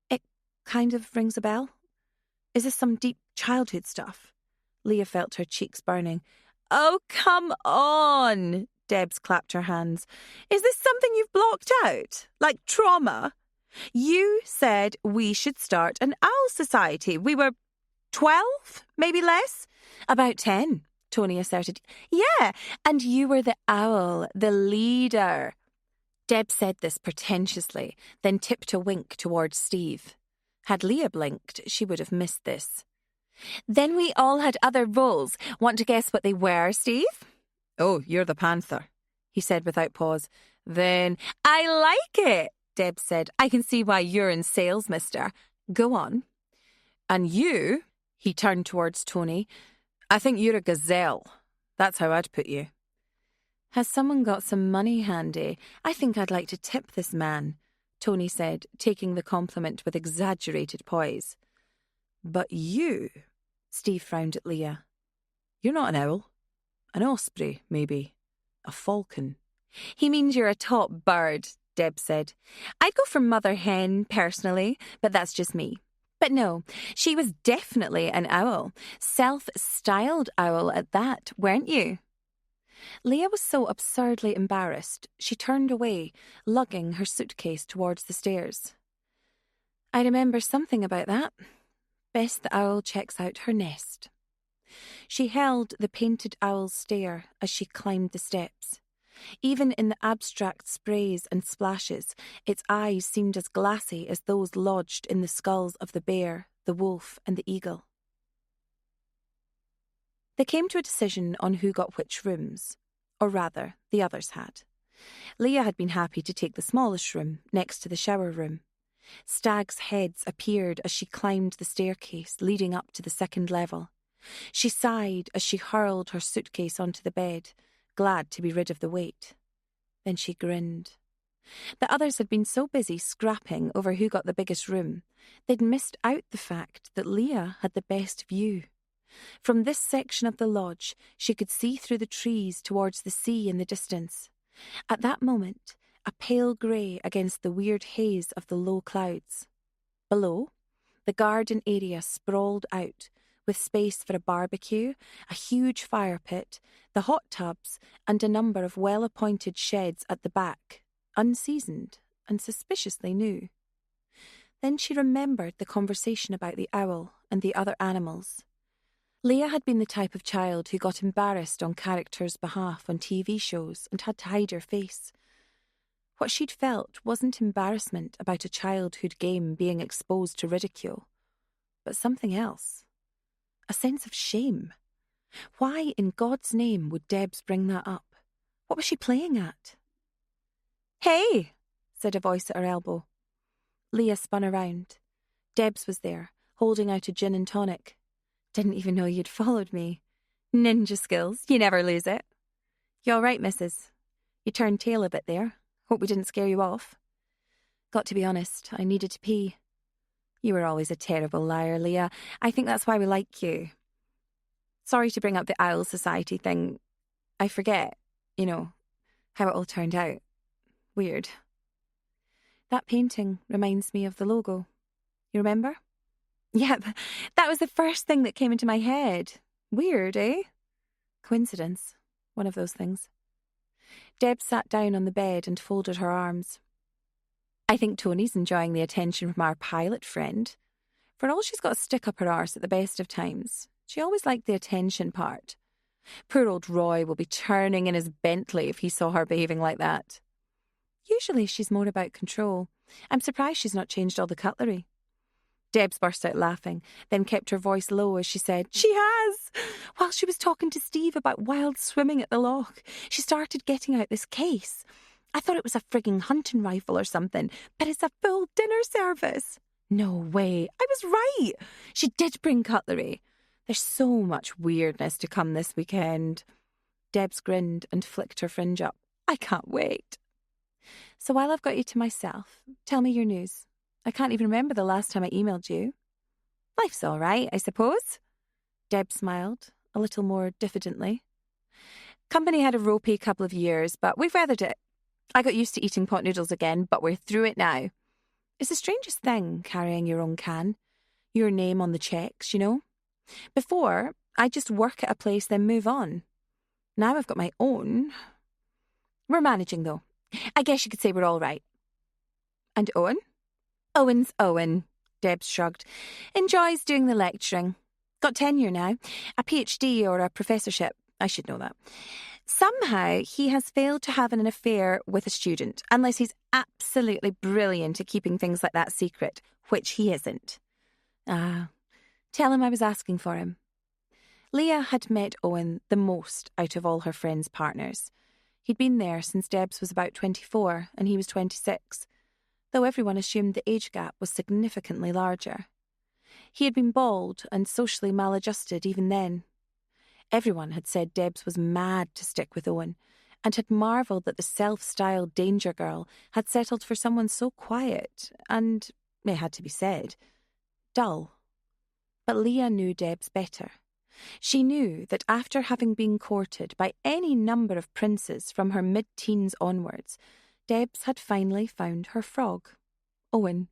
"It kind of rings a bell. Is this some deep childhood stuff?" Leah felt her cheeks burning. "Oh, come on," Debs clapped her hands. "Is this something you've blocked out? Like trauma? You said we should start an owl society. We were 12, maybe less?" "About 10, Tony asserted. "Yeah, and you were the owl, the leader." Deb said this pretentiously, then tipped a wink towards Steve. Had Leah blinked, she would have missed this. "Then we all had other roles. Want to guess what they were, Steve?" Oh, you're the panther, he said without pause. Then, I like it, Deb said. I can see why you're in sales, mister. Go on. And you, he turned towards Tony, I think you're a gazelle. That's how I'd put you. Has someone got some money handy? I think I'd like to tip this man, Tony said, taking the compliment with exaggerated poise. But you, Steve frowned at Leah. You're not an owl. An osprey, maybe. A falcon. He means you're a top bird, Deb said. I'd go for mother hen, personally, but that's just me. But no, she was definitely an owl. Self-styled owl at that, weren't you? Leah was so absurdly embarrassed, she turned away, lugging her suitcase towards the stairs. I remember something about that. Best the owl checks out her nest. She held the painted owl's stare as she climbed the steps. Even in the abstract sprays and splashes, its eyes seemed as glassy as those lodged in the skulls of the bear, the wolf, and the eagle. They came to a decision on who got which rooms, or rather, the others had. Leah had been happy to take the smallest room, next to the shower room. Stags' heads appeared as she climbed the staircase leading up to the second level. She sighed as she hurled her suitcase onto the bed, glad to be rid of the weight. Then she grinned. The others had been so busy scrapping over who got the biggest room, they'd missed out the fact that Leah had the best view. From this section of the lodge, she could see through the trees towards the sea in the distance. At that moment, a pale grey against the weird haze of the low clouds. Below, the garden area sprawled out, with space for a barbecue, a huge fire pit, the hot tubs, and a number of well-appointed sheds at the back, unseasoned and suspiciously new. Then she remembered the conversation about the owl and the other animals. Leah had been the type of child who got embarrassed on characters' behalf on TV shows and had to hide her face. What she'd felt wasn't embarrassment about a childhood game being exposed to ridicule, but something else. A sense of shame. Why in God's name would Debs bring that up? What was she playing at? Hey, said a voice at her elbow. Leah spun around. Debs was there, holding out a gin and tonic. Didn't even know you'd followed me. Ninja skills, you never lose it. You all right, missus? You turned tail a bit there. Hope we didn't scare you off. Got to be honest, I needed to pee. You were always a terrible liar, Leah. I think that's why we like you. Sorry to bring up the Owl Society thing. I forget, how it all turned out. Weird. That painting reminds me of the logo. You remember? Yep, that was the first thing that came into my head. Weird, eh? Coincidence. One of those things. Deb sat down on the bed and folded her arms. I think Tony's enjoying the attention from our pilot friend. For all she's got a stick up her arse at the best of times, she always liked the attention part. Poor old Roy will be turning in his Bentley if he saw her behaving like that. Usually she's more about control. I'm surprised she's not changed all the cutlery. Debs burst out laughing, then kept her voice low as she said, She has! While she was talking to Steve about wild swimming at the loch, she started getting out this case. I thought it was a frigging hunting rifle or something, but it's a full dinner service. No way, I was right. She did bring cutlery. There's so much weirdness to come this weekend. Debs grinned and flicked her fringe up. I can't wait. So while I've got you to myself, tell me your news. I can't even remember the last time I emailed you. Life's all right, I suppose. Deb smiled, a little more diffidently. Company had a ropey couple of years, but we've weathered it. I got used to eating pot noodles again, but we're through it now. It's the strangest thing, carrying your own can. Your name on the checks, Before, I'd just work at a place, then move on. Now I've got my own. We're managing, though. I guess you could say we're all right. And Owen? Owen's Owen, Debs shrugged. Enjoys doing the lecturing. Got tenure now. A PhD or a professorship. I should know that. Somehow, he has failed to have an affair with a student, unless he's absolutely brilliant at keeping things like that secret, which he isn't. Tell him I was asking for him. Leah had met Owen the most out of all her friends' partners. He'd been there since Debs was about 24 and he was 26, though everyone assumed the age gap was significantly larger. He had been bald and socially maladjusted even then. Everyone had said Debs was mad to stick with Owen, and had marvelled that the self-styled danger girl had settled for someone so quiet and, it had to be said, dull. But Leah knew Debs better. She knew that after having been courted by any number of princes from her mid-teens onwards, Debs had finally found her frog, Owen,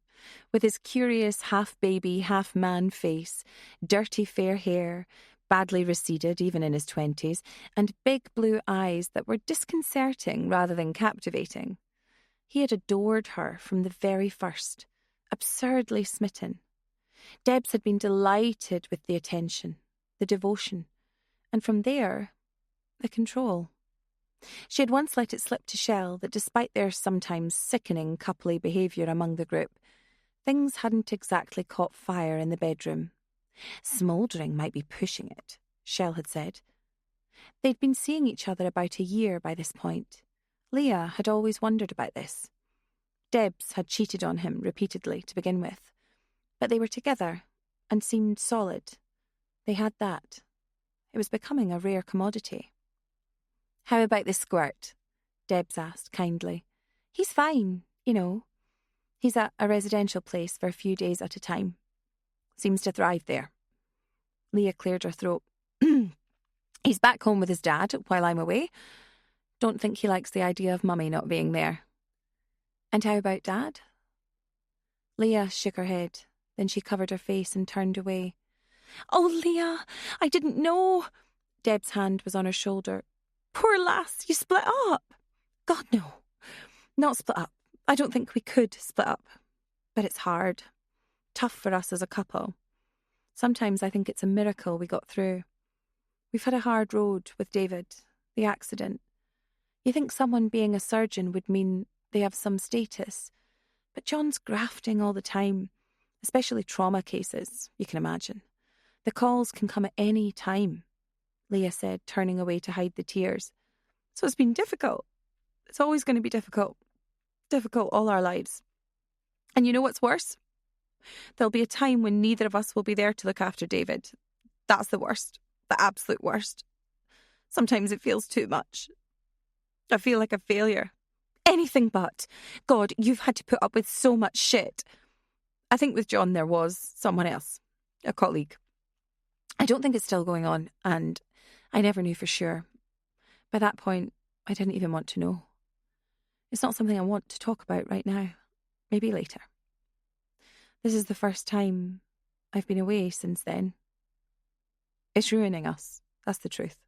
with his curious half-baby, half-man face, dirty fair hair, badly receded even in his 20s, and big blue eyes that were disconcerting rather than captivating. He had adored her from the very first, absurdly smitten. Debs had been delighted with the attention, the devotion, and from there, the control. She had once let it slip to Shell that despite their sometimes sickening coupley behaviour among the group, things hadn't exactly caught fire in the bedroom. Smouldering might be pushing it, Shell had said. They'd been seeing each other about a year by this point. Leah had always wondered about this. Debs had cheated on him repeatedly to begin with, but they were together and seemed solid. They had that. It was becoming a rare commodity. "How about the squirt?" Debs asked kindly. "He's fine, you know. He's at a residential place for a few days at a time. Seems to thrive there." Leah cleared her throat. "He's back home with his dad while I'm away. Don't think he likes the idea of Mummy not being there." "And how about Dad?" Leah shook her head. Then she covered her face and turned away. "Oh, Leah, I didn't know." Deb's hand was on her shoulder. "Poor lass, you split up." "God, no. Not split up. I don't think we could split up. But it's hard. Tough for us as a couple. Sometimes I think it's a miracle we got through. We've had a hard road with David, the accident. You think someone being a surgeon would mean they have some status, but John's grafting all the time, especially trauma cases, you can imagine. The calls can come at any time," Leah said, turning away to hide the tears. "So it's been difficult. It's always going to be difficult. Difficult all our lives. And you know what's worse? There'll be a time when neither of us will be there to look after David. That's the worst. The absolute worst. Sometimes it feels too much. I feel like a failure. Anything but. God, you've had to put up with so much shit. I think with John there was someone else. A colleague. I don't think it's still going on, and I never knew for sure. By that point, I didn't even want to know. It's not something I want to talk about right now. Maybe later. This is the first time I've been away since then. It's ruining us. That's the truth.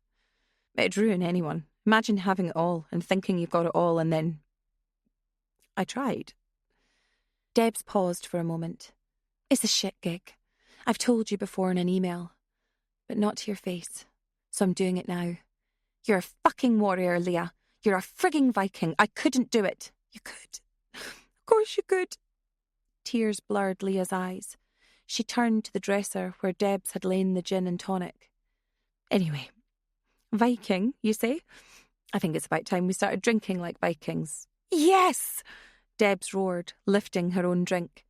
It'd ruin anyone. Imagine having it all and thinking you've got it all and then... I tried." Debs paused for a moment. "It's a shit gig. I've told you before in an email. But not to your face. So I'm doing it now. You're a fucking warrior, Leah. You're a frigging Viking. I couldn't do it." "You could. Of course you could." Tears blurred Leah's eyes. She turned to the dresser where Debs had lain the gin and tonic. "Anyway, Viking, you say? I think it's about time we started drinking like Vikings." "Yes!" Debs roared, lifting her own drink.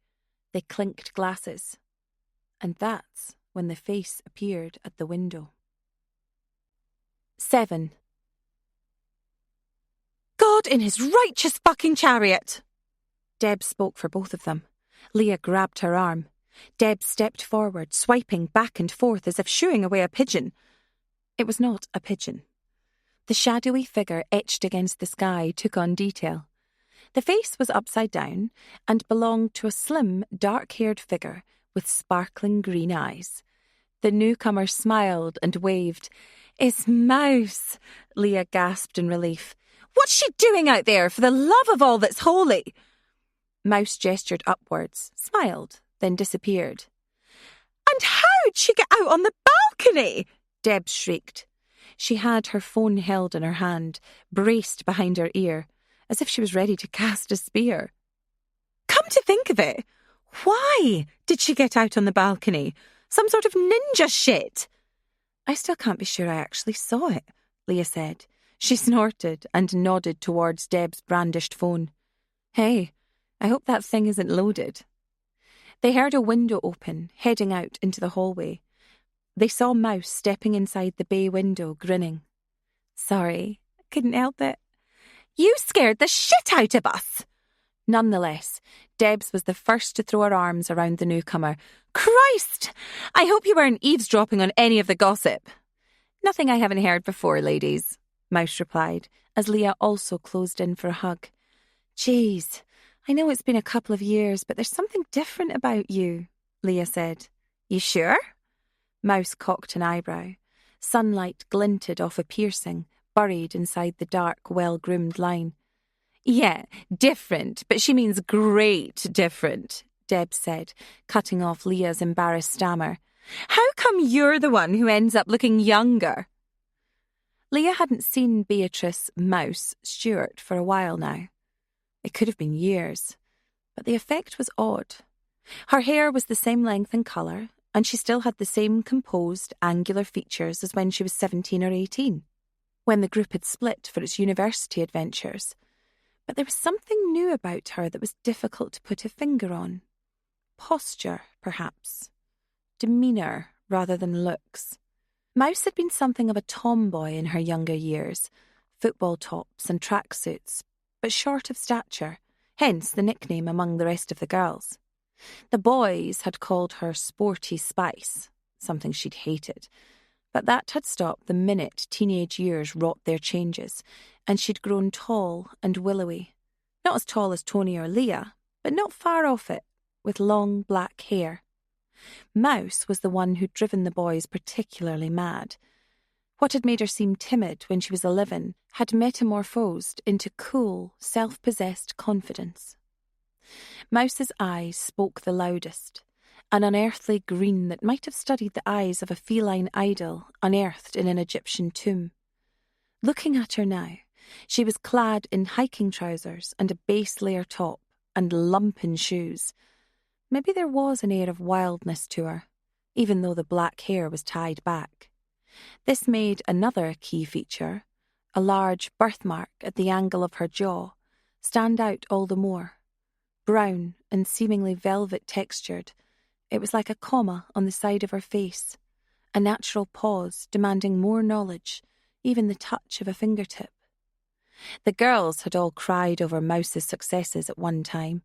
They clinked glasses. And that's when the face appeared at the window. 7. "God in his righteous fucking chariot!" Deb spoke for both of them. Leah grabbed her arm. Deb stepped forward, swiping back and forth as if shooing away a pigeon. It was not a pigeon. The shadowy figure etched against the sky took on detail. The face was upside down and belonged to a slim, dark-haired figure with sparkling green eyes. The newcomer smiled and waved. "It's Mouse," Leah gasped in relief. "What's she doing out there, for the love of all that's holy?" Mouse gestured upwards, smiled, then disappeared. "And how'd she get out on the balcony?" Deb shrieked. She had her phone held in her hand, braced behind her ear, as if she was ready to cast a spear. "Come to think of it, why did she get out on the balcony? Some sort of ninja shit?" I still can't be sure I actually saw it, Leah said. She snorted and nodded towards Deb's brandished phone. Hey, I hope that thing isn't loaded. They heard a window open, heading out into the hallway. They saw Mouse stepping inside the bay window, grinning. Sorry, couldn't help it. You scared the shit out of us! Nonetheless, Debs was the first to throw her arms around the newcomer. Christ! I hope you weren't eavesdropping on any of the gossip. Nothing I haven't heard before, ladies, Mouse replied, as Leah also closed in for a hug. Jeez, I know it's been a couple of years, but there's something different about you, Leah said. You sure? Mouse cocked an eyebrow. Sunlight glinted off a piercing, buried inside the dark, well-groomed line. Yeah, different, but she means great different, Deb said, cutting off Leah's embarrassed stammer. How come you're the one who ends up looking younger? Leah hadn't seen Beatrice Mouse Stewart for a while now. It could have been years, but the effect was odd. Her hair was the same length and colour, and she still had the same composed, angular features as when she was 17 or 18, when the group had split for its university adventures. But there was something new about her that was difficult to put a finger on. Posture, perhaps. Demeanour rather than looks. Mouse had been something of a tomboy in her younger years, football tops and tracksuits, but short of stature, hence the nickname among the rest of the girls. The boys had called her Sporty Spice, something she'd hated, but that had stopped the minute teenage years wrought their changes, and she'd grown tall and willowy. Not as tall as Tony or Leah, but not far off it, with long black hair. Mouse was the one who'd driven the boys particularly mad. What had made her seem timid when she was 11 had metamorphosed into cool, self-possessed confidence. Mouse's eyes spoke the loudest, an unearthly green that might have studied the eyes of a feline idol unearthed in an Egyptian tomb. Looking at her now, she was clad in hiking trousers and a base layer top and lumpen shoes. Maybe there was an air of wildness to her, even though the black hair was tied back. This made another key feature, a large birthmark at the angle of her jaw, stand out all the more. Brown and seemingly velvet textured, it was like a comma on the side of her face, a natural pause demanding more knowledge, even the touch of a fingertip. The girls had all cried over Mouse's successes at one time,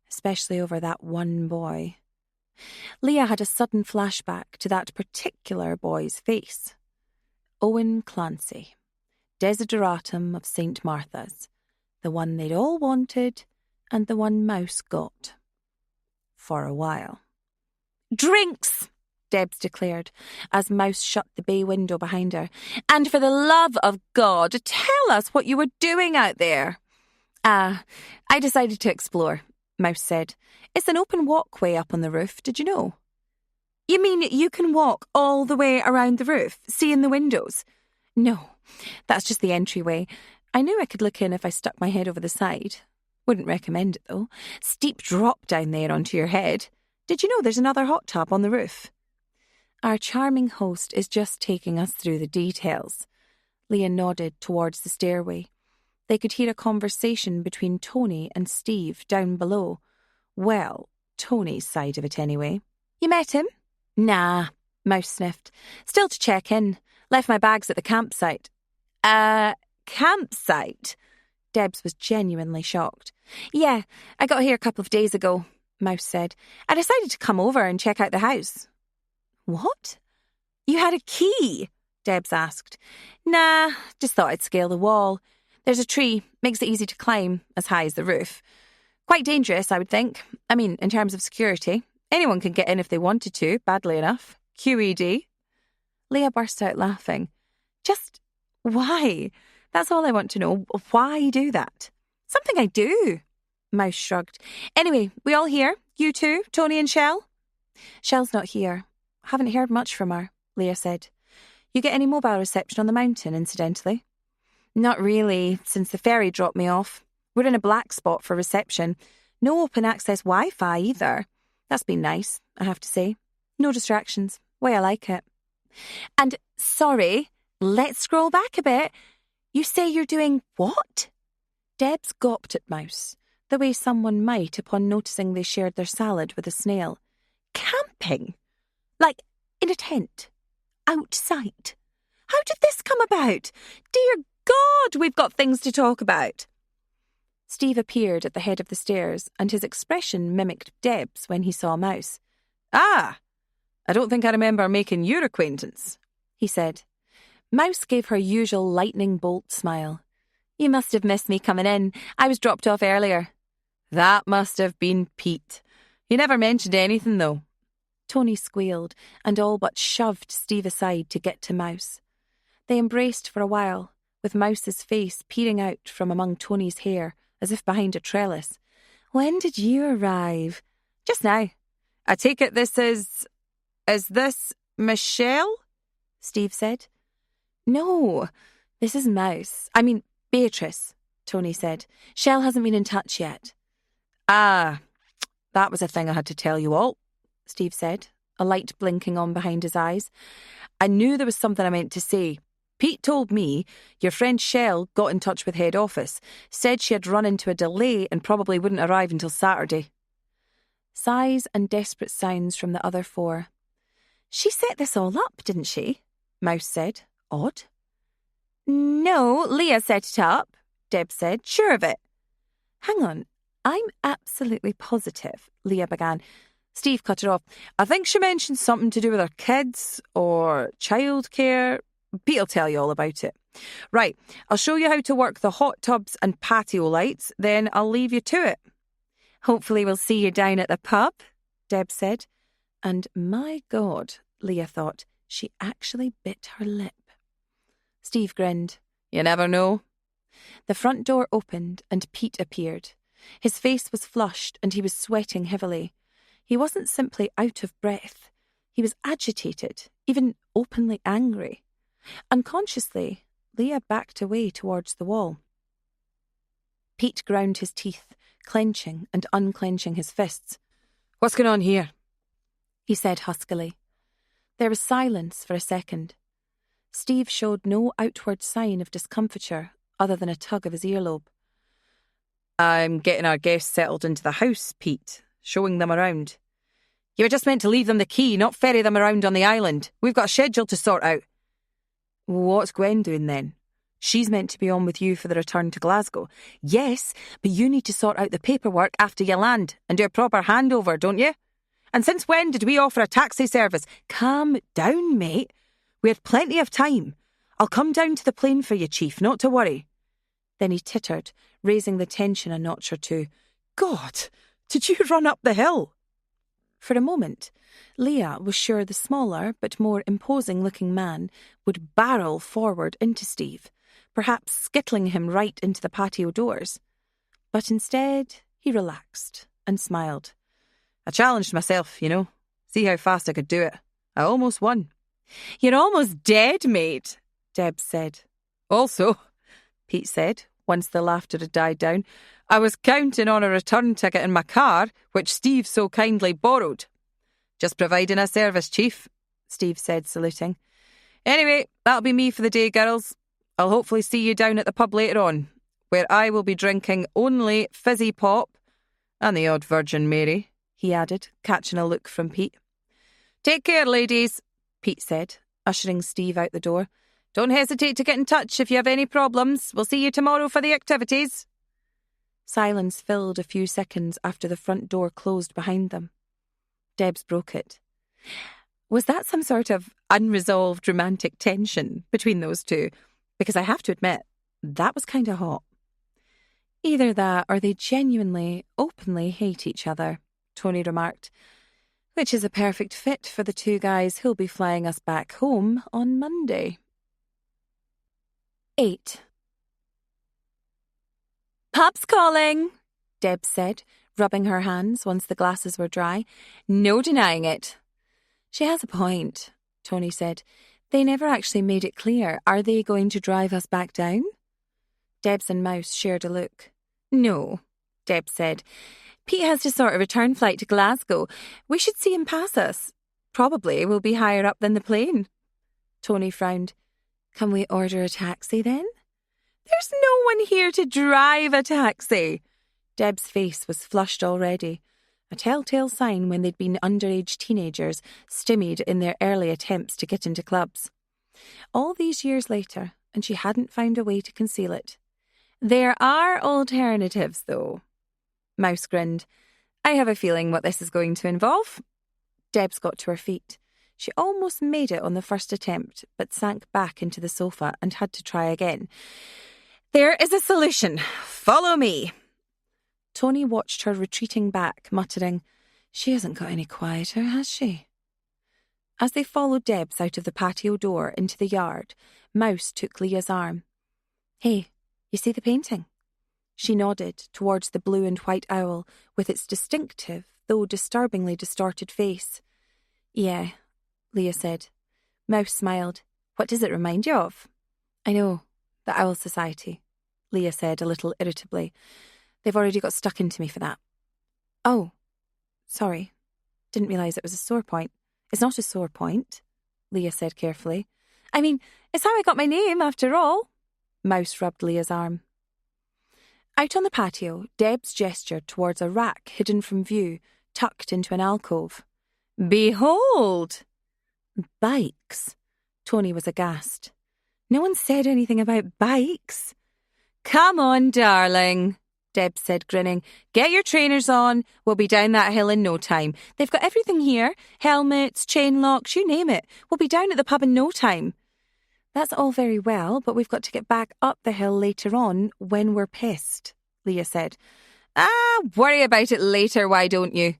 especially over that one boy. Leah had a sudden flashback to that particular boy's face. Owen Clancy, desideratum of St. Martha's, the one they'd all wanted and the one Mouse got. For a while. Drinks! Debs declared, as Mouse shut the bay window behind her. And for the love of God, tell us what you were doing out there. I decided to explore, Mouse said. It's an open walkway up on the roof, did you know? You mean you can walk all the way around the roof, see in the windows? No, that's just the entryway. I knew I could look in if I stuck my head over the side. Wouldn't recommend it, though. Steep drop down there onto your head. Did you know there's another hot tub on the roof? Our charming host is just taking us through the details. Leah nodded towards the stairway. They could hear a conversation between Tony and Steve down below. Well, Tony's side of it anyway. You met him? Nah, Mouse sniffed. Still to check in. Left my bags at the campsite. Campsite? Debs was genuinely shocked. Yeah, I got here a couple of days ago, Mouse said. I decided to come over and check out the house. What? You had a key? Debs asked. Nah, just thought I'd scale the wall. There's a tree, makes it easy to climb, as high as the roof. Quite dangerous, I would think. I mean, in terms of security. Anyone can get in if they wanted to, badly enough. QED. Leah burst out laughing. Just why? That's all I want to know. Why do that? Something I do. Mouse shrugged. Anyway, we all here? You two, Tony and Shell? Shell's not here. Haven't heard much from her, Leah said. You get any mobile reception on the mountain, incidentally? Not really, since the ferry dropped me off. We're in a black spot for reception. No open access Wi-Fi either. That's been nice, I have to say. No distractions. Way I like it. And, sorry, let's scroll back a bit. You say you're doing what? Debs gawped at Mouse, the way someone might upon noticing they shared their salad with a snail. Camping? Like, in a tent? Outside? How did this come about? Dear God, we've got things to talk about. Steve appeared at the head of the stairs, and his expression mimicked Deb's when he saw Mouse. Ah, I don't think I remember making your acquaintance, he said. Mouse gave her usual lightning bolt smile. You must have missed me coming in. I was dropped off earlier. That must have been Pete. He never mentioned anything, though. Tony squealed and all but shoved Steve aside to get to Mouse. They embraced for a while, with Mouse's face peering out from among Tony's hair, as if behind a trellis. When did you arrive? Just now. I take it this is... Is this Michelle? Steve said. No, this is Mouse. I mean, Beatrice, Tony said. Shell hasn't been in touch yet. Ah, that was a thing I had to tell you all, Steve said, a light blinking on behind his eyes. I knew there was something I meant to say. Pete told me your friend Shell got in touch with head office, said she had run into a delay and probably wouldn't arrive until Saturday. Sighs and desperate sounds from the other four. She set this all up, didn't she? Mouse said. Odd. No, Leah set it up, Deb said. Sure of it. Hang on, I'm absolutely positive, Leah began. Steve cut her off. I think she mentioned something to do with her kids or childcare. Pete'll tell you all about it. Right, I'll show you how to work the hot tubs and patio lights, then I'll leave you to it. Hopefully we'll see you down at the pub, Deb said. And my God, Leah thought, she actually bit her lip. Steve grinned. You never know. The front door opened and Pete appeared. His face was flushed and he was sweating heavily. He wasn't simply out of breath. He was agitated, even openly angry. Unconsciously, Leah backed away towards the wall. Pete ground his teeth, clenching and unclenching his fists. What's going on here? He said huskily. There was silence for a second. Steve showed no outward sign of discomfiture other than a tug of his earlobe. I'm getting our guests settled into the house, Pete, showing them around. You were just meant to leave them the key, not ferry them around on the island. We've got a schedule to sort out. What's Gwen doing then? She's meant to be on with you for the return to Glasgow. Yes, but you need to sort out the paperwork after you land and do a proper handover, don't you? And since when did we offer a taxi service? Calm down, mate. We had plenty of time. I'll come down to the plane for you, Chief, not to worry. Then he tittered, raising the tension a notch or two. God, did you run up the hill? For a moment, Leah was sure the smaller but more imposing-looking man would barrel forward into Steve, perhaps skittling him right into the patio doors. But instead, he relaxed and smiled. I challenged myself, you know, see how fast I could do it. I almost won. You're almost dead, mate, Deb said. Also, Pete said, once the laughter had died down, I was counting on a return ticket in my car, which Steve so kindly borrowed. Just providing a service, Chief, Steve said, saluting. Anyway, that'll be me for the day, girls. I'll hopefully see you down at the pub later on, where I will be drinking only fizzy pop and the odd Virgin Mary, he added, catching a look from Pete. Take care, ladies, Pete said, ushering Steve out the door. Don't hesitate to get in touch if you have any problems. We'll see you tomorrow for the activities. Silence filled a few seconds after the front door closed behind them. Debs broke it. Was that some sort of unresolved romantic tension between those two? Because I have to admit, that was kind of hot. Either that or they genuinely, openly hate each other, Tony remarked, which is a perfect fit for the two guys who'll be flying us back home on Monday. 8. Pub's calling, Deb said, rubbing her hands once the glasses were dry. No denying it. She has a point, Tony said. They never actually made it clear. Are they going to drive us back down? Debs and Mouse shared a look. No, Deb said. Pete has to sort a return flight to Glasgow. We should see him pass us. Probably we'll be higher up than the plane. Tony frowned. Can we order a taxi then? There's no one here to drive a taxi. Deb's face was flushed already, a telltale sign when they'd been underage teenagers stymied in their early attempts to get into clubs. All these years later, and she hadn't found a way to conceal it. There are alternatives, though. Mouse grinned. I have a feeling what this is going to involve. Debs got to her feet. She almost made it on the first attempt, but sank back into the sofa and had to try again. There is a solution. Follow me. Tony watched her retreating back, muttering, She hasn't got any quieter, has she? As they followed Debs out of the patio door into the yard, Mouse took Leah's arm. Hey, you see the painting? She nodded towards the blue and white owl with its distinctive, though disturbingly distorted face. Yeah, Leah said. Mouse smiled. What does it remind you of? I know, the Owl Society, Leah said a little irritably. They've already got stuck into me for that. Oh, sorry. Didn't realise it was a sore point. It's not a sore point, Leah said carefully. I mean, it's how I got my name, after all. Mouse rubbed Leah's arm. Out on the patio, Debs gestured towards a rack hidden from view, tucked into an alcove. Behold! Bikes. Tony was aghast. No one said anything about bikes. Come on, darling, Debs said, grinning. Get your trainers on. We'll be down that hill in no time. They've got everything here. Helmets, chain locks, you name it. We'll be down at the pub in no time. That's all very well, but we've got to get back up the hill later on when we're pissed, Leah said. Worry about it later, why don't you?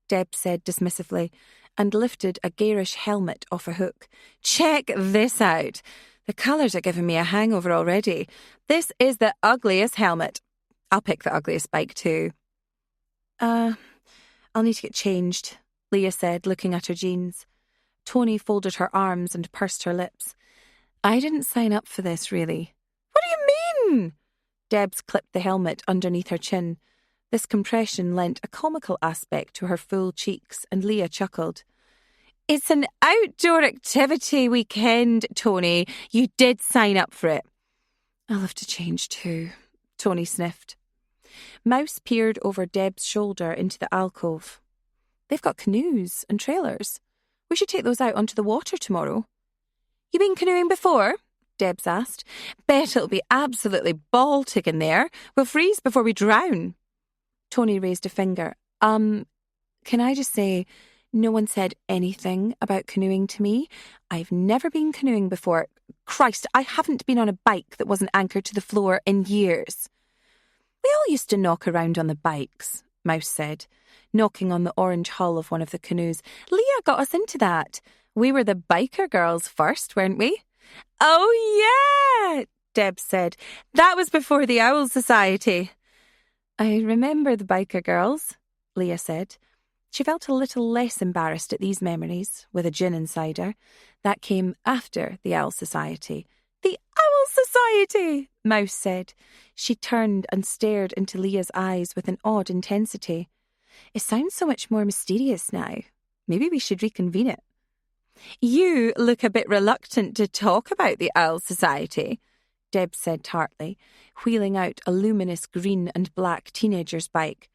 Debs said dismissively, and lifted a garish helmet off a hook. Check this out. The colours are giving me a hangover already. This is the ugliest helmet. I'll pick the ugliest bike too. I'll need to get changed, Leah said, looking at her jeans. Tony folded her arms and pursed her lips. I didn't sign up for this, really. What do you mean? Debs clipped the helmet underneath her chin. This compression lent a comical aspect to her full cheeks, and Leah chuckled. It's an outdoor activity weekend, Tony. You did sign up for it. I'll have to change too, Tony sniffed. Mouse peered over Deb's shoulder into the alcove. They've got canoes and trailers. We should take those out onto the water tomorrow. You been canoeing before? Debs asked. Bet it'll be absolutely Baltic in there. We'll freeze before we drown. Tony raised a finger. Can I just say, no one said anything about canoeing to me. I've never been canoeing before. Christ, I haven't been on a bike that wasn't anchored to the floor in years. We all used to knock around on the bikes, Mouse said, knocking on the orange hull of one of the canoes. Leah got us into that. We were the biker girls first, weren't we? Oh, yeah, Deb said. That was before the Owl Society. I remember the biker girls, Leah said. She felt a little less embarrassed at these memories, with a gin inside her. That came after the Owl Society. The Owl Society, Mouse said. She turned and stared into Leah's eyes with an odd intensity. It sounds so much more mysterious now. Maybe we should reconvene it. You look a bit reluctant to talk about the Owl Society, Deb said tartly, wheeling out a luminous green and black teenager's bike.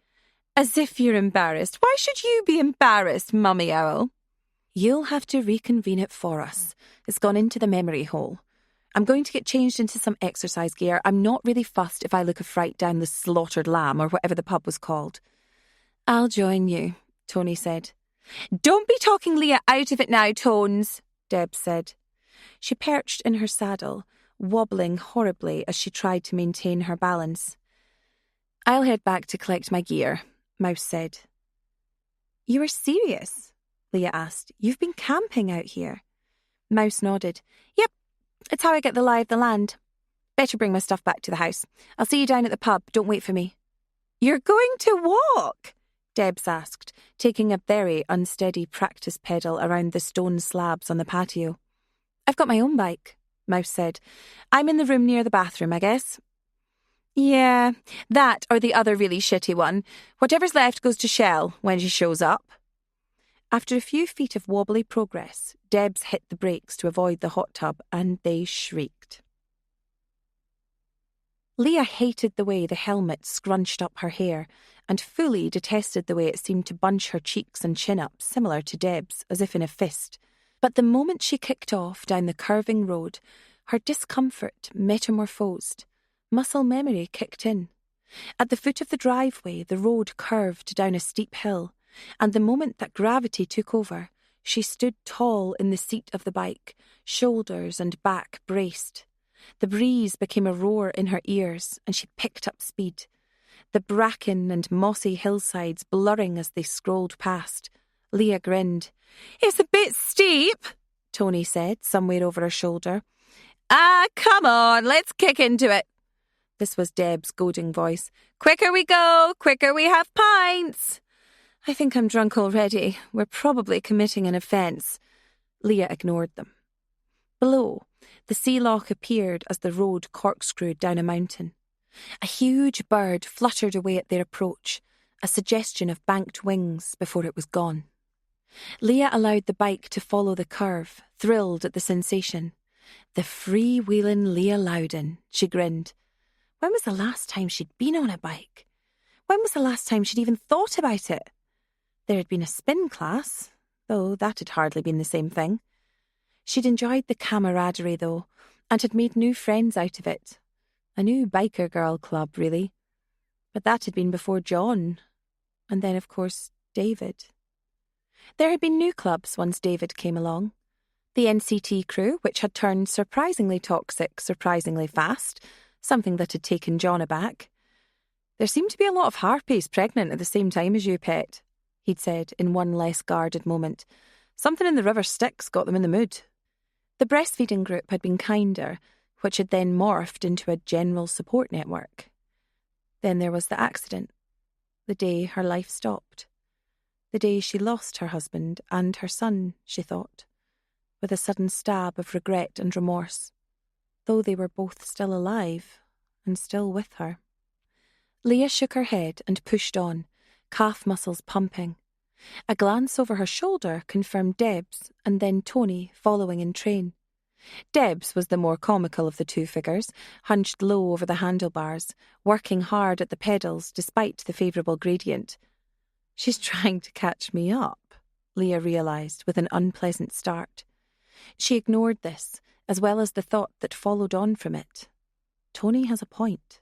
As if you're embarrassed. Why should you be embarrassed, Mummy Owl? You'll have to reconvene it for us. It's gone into the memory hole. I'm going to get changed into some exercise gear. I'm not really fussed if I look a fright down the Slaughtered Lamb or whatever the pub was called. I'll join you, Tony said. Don't be talking Leah out of it now, Tones, Deb said. She perched in her saddle, wobbling horribly as she tried to maintain her balance. I'll head back to collect my gear, Mouse said. You are serious? Leah asked. You've been camping out here. Mouse nodded. Yep, it's how I get the lie of the land. Better bring my stuff back to the house. I'll see you down at the pub. Don't wait for me. You're going to walk? Debs asked, taking a very unsteady practice pedal around the stone slabs on the patio. I've got my own bike, Mouse said. I'm in the room near the bathroom, I guess. Yeah, that or the other really shitty one. Whatever's left goes to Shell when she shows up. After a few feet of wobbly progress, Debs hit the brakes to avoid the hot tub, and they shrieked. Leah hated the way the helmet scrunched up her hair, and fully detested the way it seemed to bunch her cheeks and chin up, similar to Deb's, as if in a fist. But the moment she kicked off down the curving road, her discomfort metamorphosed. Muscle memory kicked in. At the foot of the driveway, the road curved down a steep hill, and the moment that gravity took over, she stood tall in the seat of the bike, shoulders and back braced. The breeze became a roar in her ears, and she picked up speed. The bracken and mossy hillsides blurring as they scrolled past. Leah grinned. "It's a bit steep," Tony said, somewhere over her shoulder. "Ah, come on, let's kick into it." This was Deb's goading voice. "Quicker we go, quicker we have pints." "I think I'm drunk already. We're probably committing an offence." Leah ignored them. Below, the sea loch appeared as the road corkscrewed down a mountain. A huge bird fluttered away at their approach, a suggestion of banked wings before it was gone. Leah allowed the bike to follow the curve, thrilled at the sensation. The free-wheeling Leah Loudon, she grinned. When was the last time she'd been on a bike? When was the last time she'd even thought about it? There had been a spin class, though that had hardly been the same thing. She'd enjoyed the camaraderie, though, and had made new friends out of it. A new biker girl club, really. But that had been before John. And then, of course, David. There had been new clubs once David came along. The NCT crew, which had turned surprisingly toxic surprisingly fast, something that had taken John aback. "There seem to be a lot of harpies pregnant at the same time as you, pet," he'd said in one less guarded moment. "Something in the river Styx got them in the mood." The breastfeeding group had been kinder, which had then morphed into a general support network. Then there was the accident, the day her life stopped. The day she lost her husband and her son, she thought, with a sudden stab of regret and remorse, though they were both still alive and still with her. Leah shook her head and pushed on, calf muscles pumping. A glance over her shoulder confirmed Deb's and then Tony following in train. Deb's was the more comical of the two figures, hunched low over the handlebars, working hard at the pedals despite the favourable gradient. "She's trying to catch me up," Leah realised with an unpleasant start. She ignored this, as well as the thought that followed on from it. Tony has a point.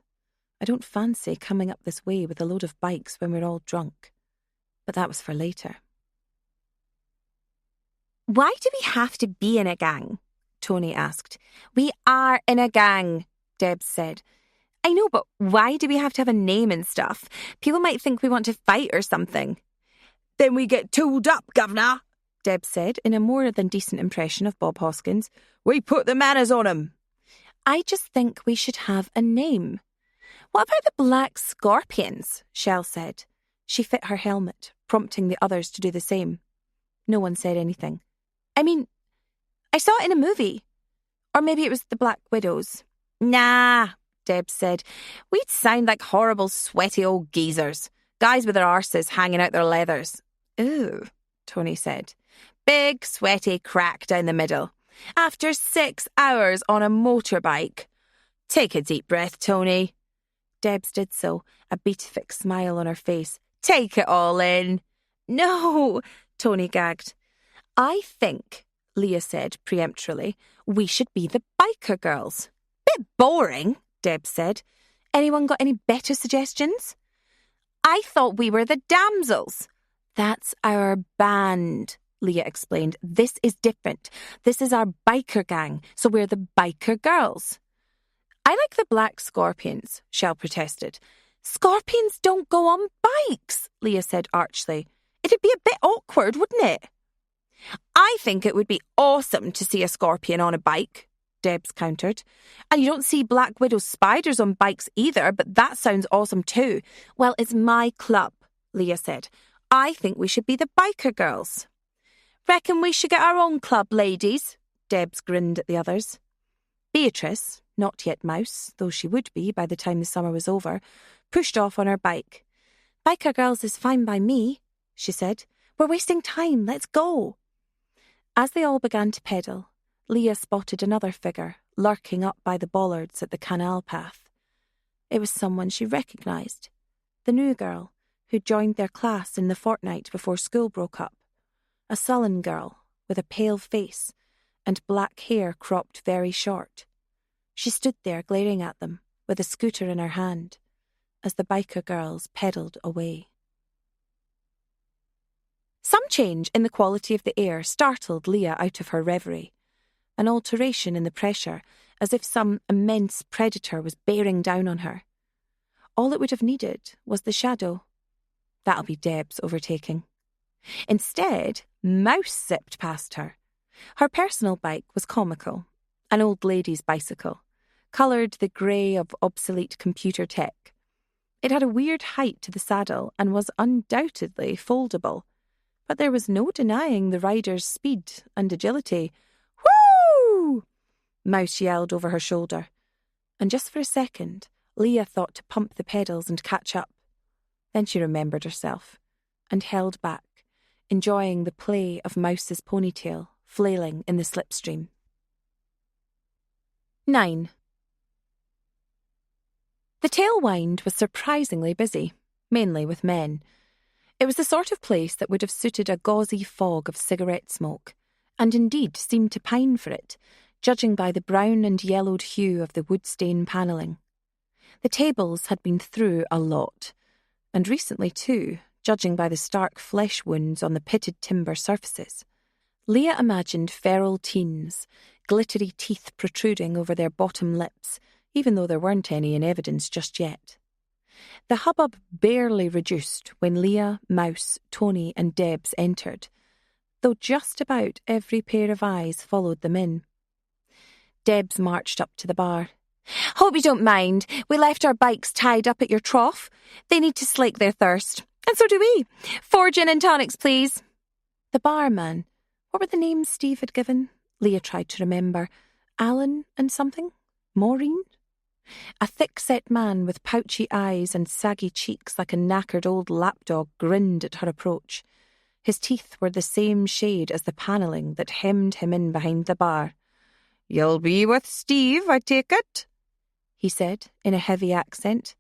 I don't fancy coming up this way with a load of bikes when we're all drunk. But that was for later. "Why do we have to be in a gang?" Tony asked. "We are in a gang," Debs said. "I know, but why do we have to have a name and stuff? People might think we want to fight or something." "Then we get tooled up, governor," Debs said in a more than decent impression of Bob Hoskins. "We put the manners on 'em." "I just think we should have a name." "What about the Black Scorpions?" Shell said. She fit her helmet, prompting the others to do the same. No one said anything. "I mean, I saw it in a movie. Or maybe it was the Black Widows." "Nah," Debs said. "We'd sound like horrible, sweaty old geezers. Guys with their arses hanging out their leathers." "Ooh," Tony said. "Big, sweaty crack down the middle. After 6 hours on a motorbike. Take a deep breath, Tony." Debs did so, a beatific smile on her face. "Take it all in." "No," Tony gagged. "I think," Leah said peremptorily, "we should be the biker girls." "Bit boring," Debs said. "Anyone got any better suggestions?" "I thought we were the damsels." "That's our band," Leah explained. "This is different. This is our biker gang, so we're the biker girls." "I like the Black Scorpions," Shell protested. "Scorpions don't go on bikes," Leah said archly. "It'd be a bit awkward, wouldn't it?" "I think it would be awesome to see a scorpion on a bike," Debs countered. "And you don't see Black Widow spiders on bikes either, but that sounds awesome too." "Well, it's my club," Leah said. "I think we should be the biker girls." "Reckon we should get our own club, ladies?" Debs grinned at the others. Beatrice, not yet Mouse, though she would be by the time the summer was over, pushed off on her bike. "Biker girls is fine by me," she said. We're wasting time. Let's go. As they all began to pedal, Leah spotted another figure lurking up by the bollards at the canal path. It was someone she recognised, the new girl who joined their class in the fortnight before school broke up. A sullen girl with a pale face and black hair cropped very short. She stood there glaring at them with a scooter in her hand as the biker girls pedalled away. Some change in the quality of the air startled Leah out of her reverie. An alteration in the pressure, as if some immense predator was bearing down on her. All it would have needed was the shadow. That'll be Deb's overtaking. Instead, Mouse zipped past her. Her personal bike was comical, an old lady's bicycle, coloured the grey of obsolete computer tech. It had a weird height to the saddle and was undoubtedly foldable, but there was no denying the rider's speed and agility. Woo! Mouse yelled over her shoulder, and just for a second, Leah thought to pump the pedals and catch up. Then she remembered herself and held back, enjoying the play of Mouse's ponytail flailing in the slipstream. 9. The tailwind was surprisingly busy, mainly with men. It was the sort of place that would have suited a gauzy fog of cigarette smoke, and indeed seemed to pine for it, judging by the brown and yellowed hue of the wood stain panelling. The tables had been through a lot, and recently too, judging by the stark flesh wounds on the pitted timber surfaces. Leah imagined feral teens, glittery teeth protruding over their bottom lips, even though there weren't any in evidence just yet. The hubbub barely reduced when Leah, Mouse, Tony and Debs entered, though just about every pair of eyes followed them in. Debs marched up to the bar. "Hope you don't mind. We left our bikes tied up at your trough. They need to slake their thirst. And so do we. 4 gin and tonics, please." The barman. What were the names Steve had given? Leah tried to remember. Alan and something? Maureen? A thick-set man with pouchy eyes and saggy cheeks like a knackered old lapdog grinned at her approach. His teeth were the same shade as the panelling that hemmed him in behind the bar. "You'll be with Steve, I take it?" he said in a heavy accent.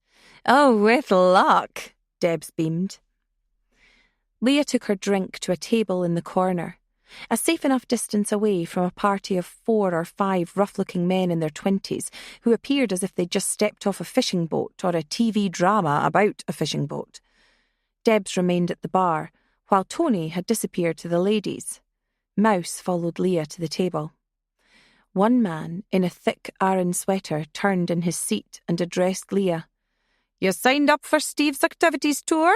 "Oh, with luck," Debs beamed. Leah took her drink to a table in the corner, a safe enough distance away from a party of 4 or 5 rough-looking men in their 20s who appeared as if they'd just stepped off a fishing boat or a TV drama about a fishing boat. Debs remained at the bar, while Tony had disappeared to the ladies. Mouse followed Leah to the table. One man in a thick Aran sweater turned in his seat and addressed Leah. "You signed up for Steve's activities tour?"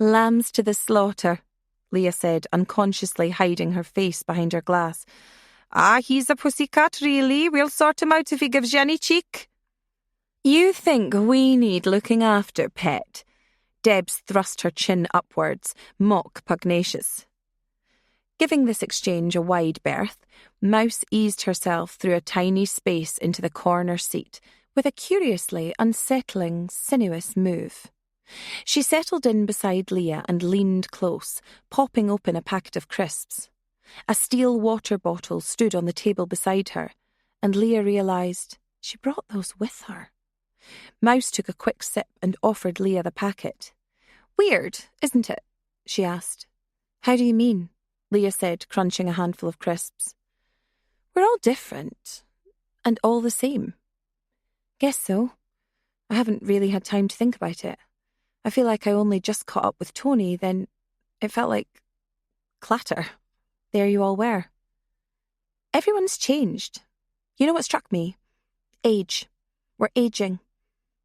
"Lambs to the slaughter," Leah said, unconsciously hiding her face behind her glass. "Ah, he's a pussycat, really. We'll sort him out if he gives you any cheek." "You think we need looking after, pet?" Debs thrust her chin upwards, mock pugnacious. Giving this exchange a wide berth, Mouse eased herself through a tiny space into the corner seat with a curiously unsettling, sinuous move. She settled in beside Leah and leaned close, popping open a packet of crisps. A steel water bottle stood on the table beside her, and Leah realised she brought those with her. Mouse took a quick sip and offered Leah the packet. "Weird, isn't it?" she asked. "How do you mean?" Leah said, crunching a handful of crisps. "We're all different, and all the same." "Guess so. I haven't really had time to think about it. I feel like I only just caught up with Tony, then it felt like clatter. There you all were. Everyone's changed. You know what struck me? Age. We're aging.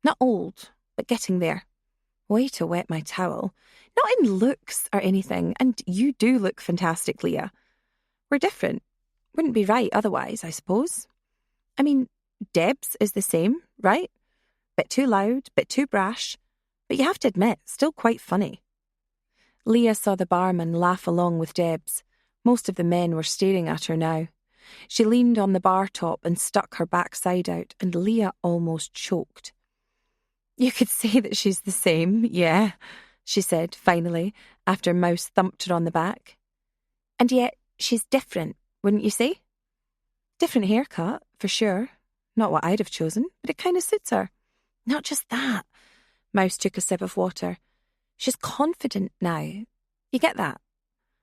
Not old, but getting there. Way to wet my towel. Not in looks or anything, and you do look fantastic, Leah. We're different. Wouldn't be right otherwise, I suppose. I mean, Debs is the same, right? Bit too loud, bit too brash. But you have to admit, still quite funny. Leah saw the barman laugh along with Debs. Most of the men were staring at her now. She leaned on the bar top and stuck her backside out, and Leah almost choked. "You could say that she's the same, yeah," she said, finally, after Mouse thumped her on the back. And yet she's different, wouldn't you say? Different haircut, for sure. Not what I'd have chosen, but it kind of suits her. Not just that. Mouse took a sip of water. She's confident now. You get that?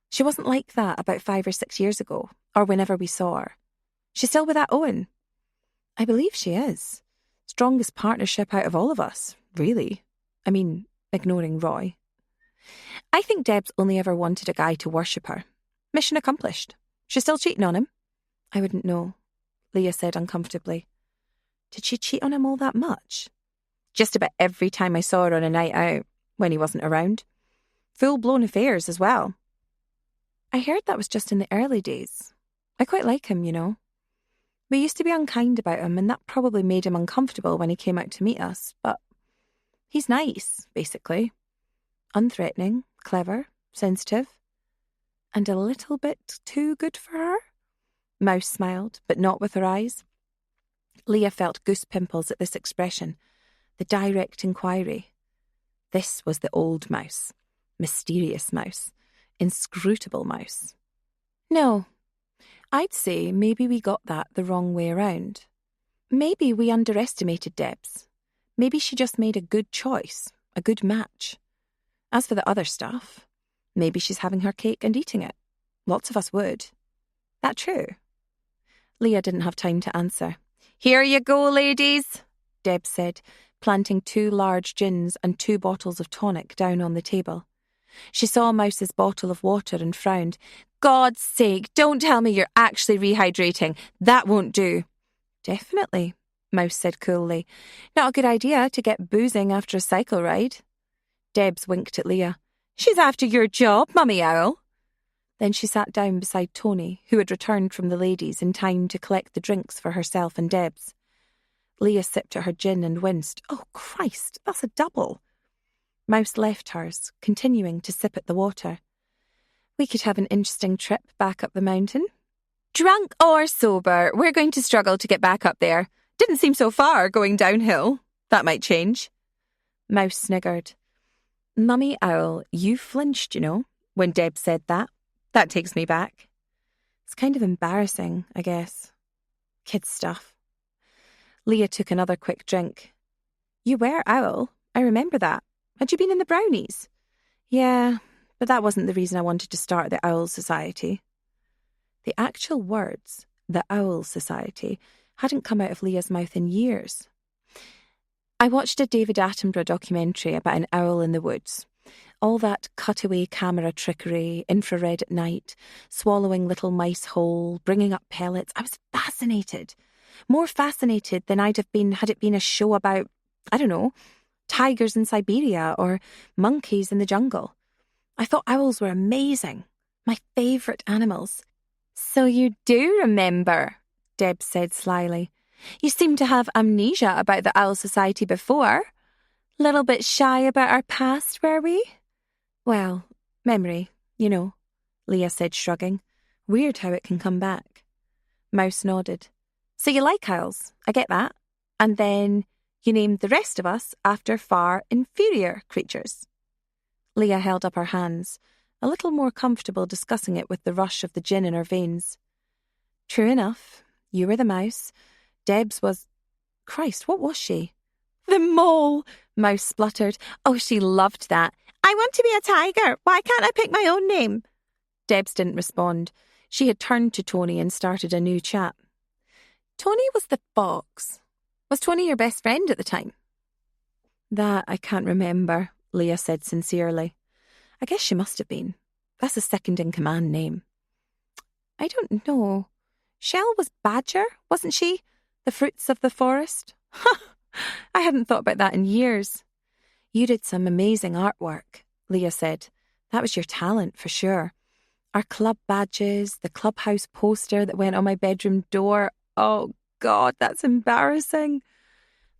She wasn't like that about 5 or 6 years ago, or whenever we saw her. She's still with that Owen. I believe she is. Strongest partnership out of all of us, really. I mean, ignoring Roy. I think Deb's only ever wanted a guy to worship her. Mission accomplished. She's still cheating on him. I wouldn't know, Leah said uncomfortably. Did she cheat on him all that much? Just about every time I saw her on a night out, when he wasn't around. Full-blown affairs as well. I heard that was just in the early days. I quite like him, you know. We used to be unkind about him, and that probably made him uncomfortable when he came out to meet us, but he's nice, basically. Unthreatening, clever, sensitive, and a little bit too good for her. Mouse smiled, but not with her eyes. Leah felt goose pimples at this expression, the direct inquiry. This was the old Mouse, mysterious Mouse, inscrutable Mouse. No, I'd say maybe we got that the wrong way around. Maybe we underestimated Debs. Maybe she just made a good choice, a good match. As for the other stuff, maybe she's having her cake and eating it. Lots of us would. That true? Leah didn't have time to answer. Here you go, ladies, Deb said, planting 2 large gins and 2 bottles of tonic down on the table. She saw Mouse's bottle of water and frowned. God's sake, don't tell me you're actually rehydrating. That won't do. Definitely, Mouse said coolly. Not a good idea to get boozing after a cycle ride. Debs winked at Leah. She's after your job, Mummy Owl. Then she sat down beside Tony, who had returned from the ladies in time to collect the drinks for herself and Debs. Leah sipped at her gin and winced. Oh, Christ, that's a double. Mouse left hers, continuing to sip at the water. We could have an interesting trip back up the mountain. Drunk or sober, we're going to struggle to get back up there. Didn't seem so far going downhill. That might change. Mouse sniggered. Mummy Owl, you flinched, you know, when Deb said that. That takes me back. It's kind of embarrassing, I guess. Kid stuff. Leah took another quick drink. You were Owl. I remember that. Had you been in the brownies? Yeah, but that wasn't the reason I wanted to start the Owl Society. The actual words, the Owl Society, hadn't come out of Leah's mouth in years. I watched a David Attenborough documentary about an owl in the woods. All that cutaway camera trickery, infrared at night, swallowing little mice whole, bringing up pellets. I was fascinated. More fascinated than I'd have been had it been a show about, I don't know, tigers in Siberia or monkeys in the jungle. I thought owls were amazing. My favourite animals. So you do remember, Deb said slyly. You seem to have amnesia about the Owl Society before. Little bit shy about our past, were we? Well, memory, you know, Leah said, shrugging. Weird how it can come back. Mouse nodded. So you like owls, I get that. And then you named the rest of us after far inferior creatures. Leah held up her hands, a little more comfortable discussing it with the rush of the gin in her veins. True enough, you were the mouse. Debs was... Christ, what was she? The mole, Mouse spluttered. Oh, she loved that. I want to be a tiger. Why can't I pick my own name? Debs didn't respond. She had turned to Tony and started a new chat. Tony was the fox. Was Tony your best friend at the time? That I can't remember, Leah said sincerely. I guess she must have been. That's a second-in-command name. I don't know. Shell was Badger, wasn't she? The fruits of the forest? I hadn't thought about that in years. You did some amazing artwork, Leah said. That was your talent, for sure. Our club badges, the clubhouse poster that went on my bedroom door. Oh, God, that's embarrassing.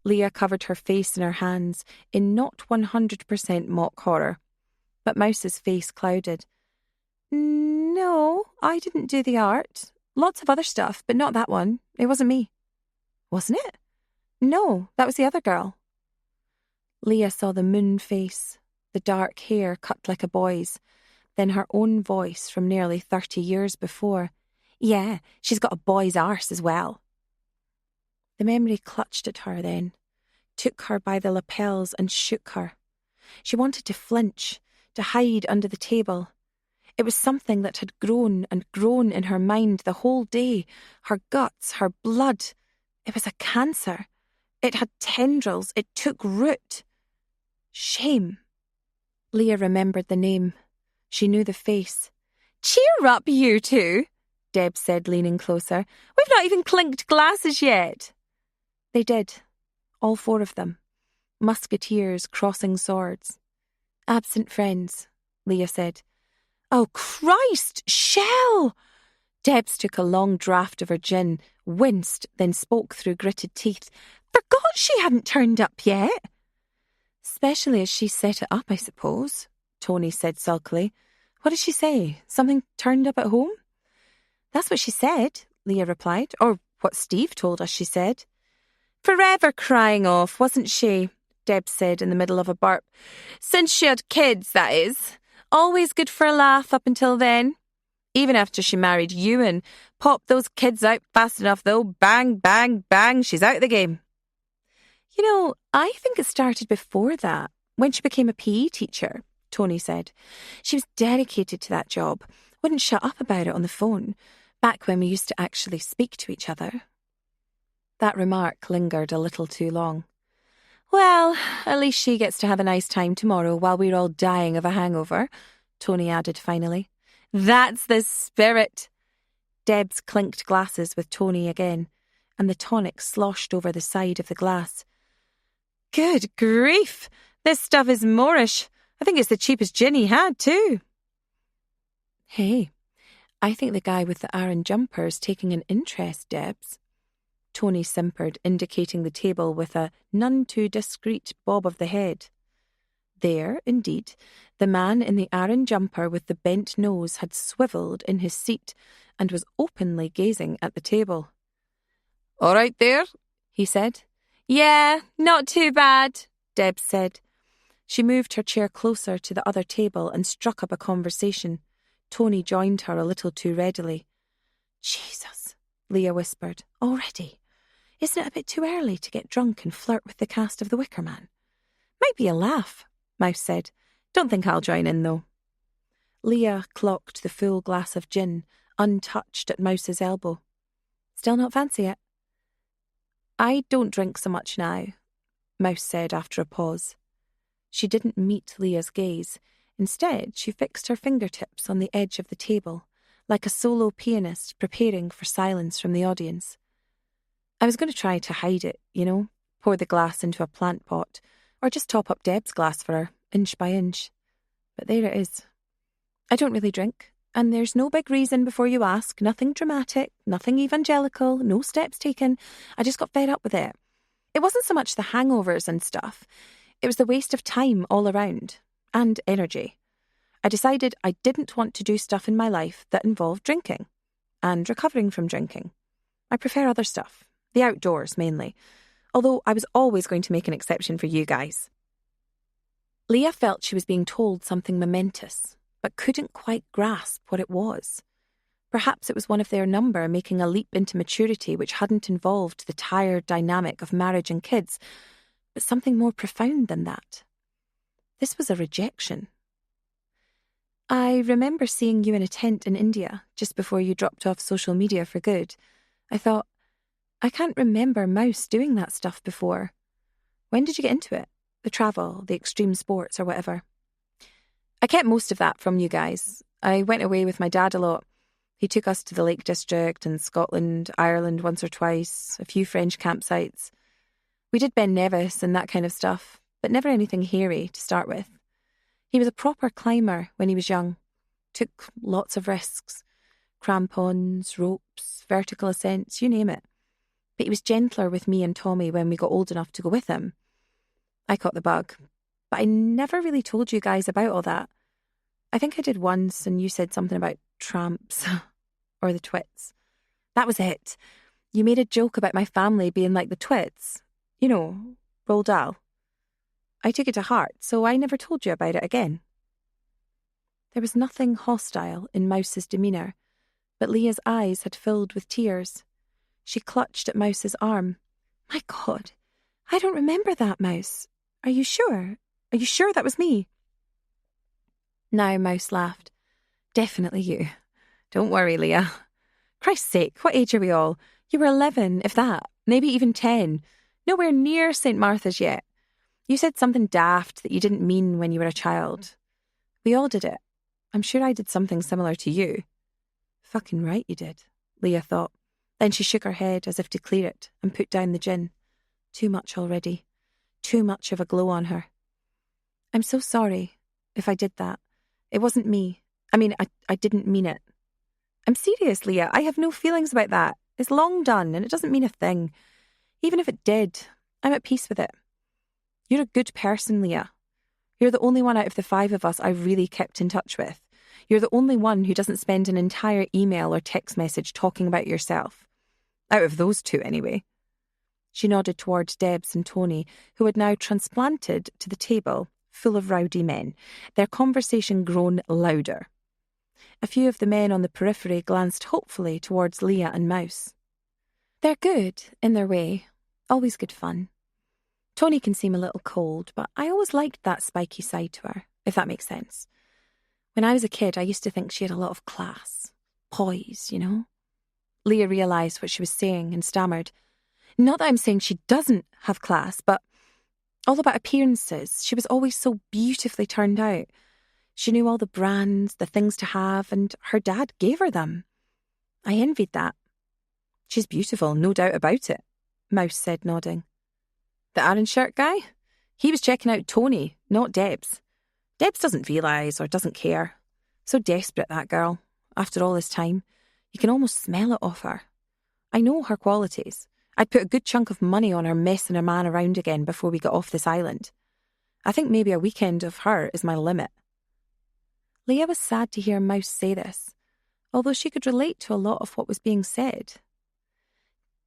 Leah covered her face in her hands in not 100% mock horror. But Mouse's face clouded. No, I didn't do the art. Lots of other stuff, but not that one. It wasn't me. Wasn't it? No, that was the other girl. Leah saw the moon face, the the dark hair cut like a boy's, then her own voice from nearly 30 years before. Yeah, she's got a boy's arse as well. The memory clutched at her then, took her by the lapels and shook her. She wanted to flinch, to hide under the table. It was something that had grown and grown in her mind the whole day, her guts, her blood. It was a cancer. It had tendrils. It took root. Shame. Leah remembered the name. She knew the face. "Cheer up, you two," Deb said, leaning closer. "We've not even clinked glasses yet." They did. All 4 of them. Musketeers crossing swords. "Absent friends," Leah said. "Oh, Christ, Shell!" Debs took a long draught of her gin, winced, then spoke through gritted teeth. "Forgot she hadn't turned up yet." "Especially as she set it up, I suppose," Tony said sulkily. "What did she say? Something turned up at home?" "That's what she said," Leah replied. "Or what Steve told us she said." "Forever crying off, wasn't she?" Deb said in the middle of a burp. "Since she had kids, that is. Always good for a laugh up until then. Even after she married Ewan, popped those kids out fast enough though. Bang, bang, bang, she's out of the game." "You know, I think it started before that, when she became a PE teacher," Tony said. "She was dedicated to that job, wouldn't shut up about it on the phone, back when we used to actually speak to each other." That remark lingered a little too long. "Well, at least she gets to have a nice time tomorrow while we're all dying of a hangover," Tony added finally. "That's the spirit." Debs clinked glasses with Tony again, and the tonic sloshed over the side of the glass. "Good grief! This stuff is Moorish. I think it's the cheapest gin he had, too." "Hey, I think the guy with the Aaron jumper's taking an interest, Debs." Tony simpered, indicating the table with a none too discreet bob of the head. There, indeed, the man in the Aaron jumper with the bent nose had swivelled in his seat and was openly gazing at the table. "All right there," he said. "Yeah, not too bad," Deb said. She moved her chair closer to the other table and struck up a conversation. Tony joined her a little too readily. "Jesus," Leah whispered. "Already? Isn't it a bit too early to get drunk and flirt with the cast of The Wicker Man?" "Might be a laugh," Mouse said. "Don't think I'll join in, though." Leah clocked the full glass of gin, untouched at Mouse's elbow. "Still not fancy it?" "I don't drink so much now," Mouse said after a pause. She didn't meet Leah's gaze. Instead, she fixed her fingertips on the edge of the table, like a solo pianist preparing for silence from the audience. "I was going to try to hide it, pour the glass into a plant pot, or just top up Deb's glass for her, inch by inch. But there it is. I don't really drink, and there's no big reason before you ask, nothing dramatic, nothing evangelical, no steps taken. I just got fed up with it. It wasn't so much the hangovers and stuff. It was the waste of time all around, and energy. I decided I didn't want to do stuff in my life that involved drinking, and recovering from drinking. I prefer other stuff, the outdoors mainly, although I was always going to make an exception for you guys." Leah felt she was being told something momentous, but couldn't quite grasp what it was. Perhaps it was one of their number making a leap into maturity which hadn't involved the tired dynamic of marriage and kids, but something more profound than that. This was a rejection. "I remember seeing you in a tent in India just before you dropped off social media for good. I thought, I can't remember Mouse doing that stuff before. When did you get into it? The travel, the extreme sports or whatever?" "I kept most of that from you guys. I went away with my dad a lot. He took us to the Lake District and Scotland, Ireland once or twice, a few French campsites. We did Ben Nevis and that kind of stuff, but never anything hairy to start with. He was a proper climber when he was young. Took lots of risks. Crampons, ropes, vertical ascents, you name it. But he was gentler with me and Tommy when we got old enough to go with him. I caught the bug, but I never really told you guys about all that. I think I did once and you said something about tramps or the twits. That was it. You made a joke about my family being like the twits. Roald Dahl." I took it to heart, so I never told you about it again." There was nothing hostile in Mouse's demeanour, but Leah's eyes had filled with tears. She clutched at Mouse's arm. "My God, I don't remember that, Mouse. Are you sure? Are you sure that was me?" Now Mouse laughed. "Definitely you. Don't worry, Leah. Christ's sake, what age are we all? You were 11, if that, maybe even 10. Nowhere near St. Martha's yet. You said something daft that you didn't mean when you were a child. We all did it. I'm sure I did something similar to you." "Fucking right you did," Leah thought. Then she shook her head as if to clear it and put down the gin. Too much already. Too much of a glow on her. "I'm so sorry if I did that. It wasn't me. I didn't mean it." "I'm serious, Leah. I have no feelings about that. It's long done and it doesn't mean a thing. Even if it did, I'm at peace with it. You're a good person, Leah. You're the only one out of the 5 of us I really kept in touch with. You're the only one who doesn't spend an entire email or text message talking about yourself. Out of those 2, anyway." She nodded towards Debs and Tony, who had now transplanted to the table, full of rowdy men, their conversation grown louder. A few of the men on the periphery glanced hopefully towards Leah and Mouse. "They're good, in their way. Always good fun. Tony can seem a little cold, but I always liked that spiky side to her, if that makes sense. When I was a kid, I used to think she had a lot of class. Poise, you know?" Leah realised what she was saying and stammered. "Not that I'm saying she doesn't have class, but all about appearances. She was always so beautifully turned out. She knew all the brands, the things to have, and her dad gave her them. I envied that." "She's beautiful, no doubt about it," Mouse said, nodding. "The orange shirt guy? He was checking out Tony, not Debs. Debs doesn't realise or doesn't care. So desperate, that girl. After all this time, you can almost smell it off her. I know her qualities. I'd put a good chunk of money on her messing her man around again before we got off this island. I think maybe a weekend of her is my limit." Leah was sad to hear Mouse say this, although she could relate to a lot of what was being said.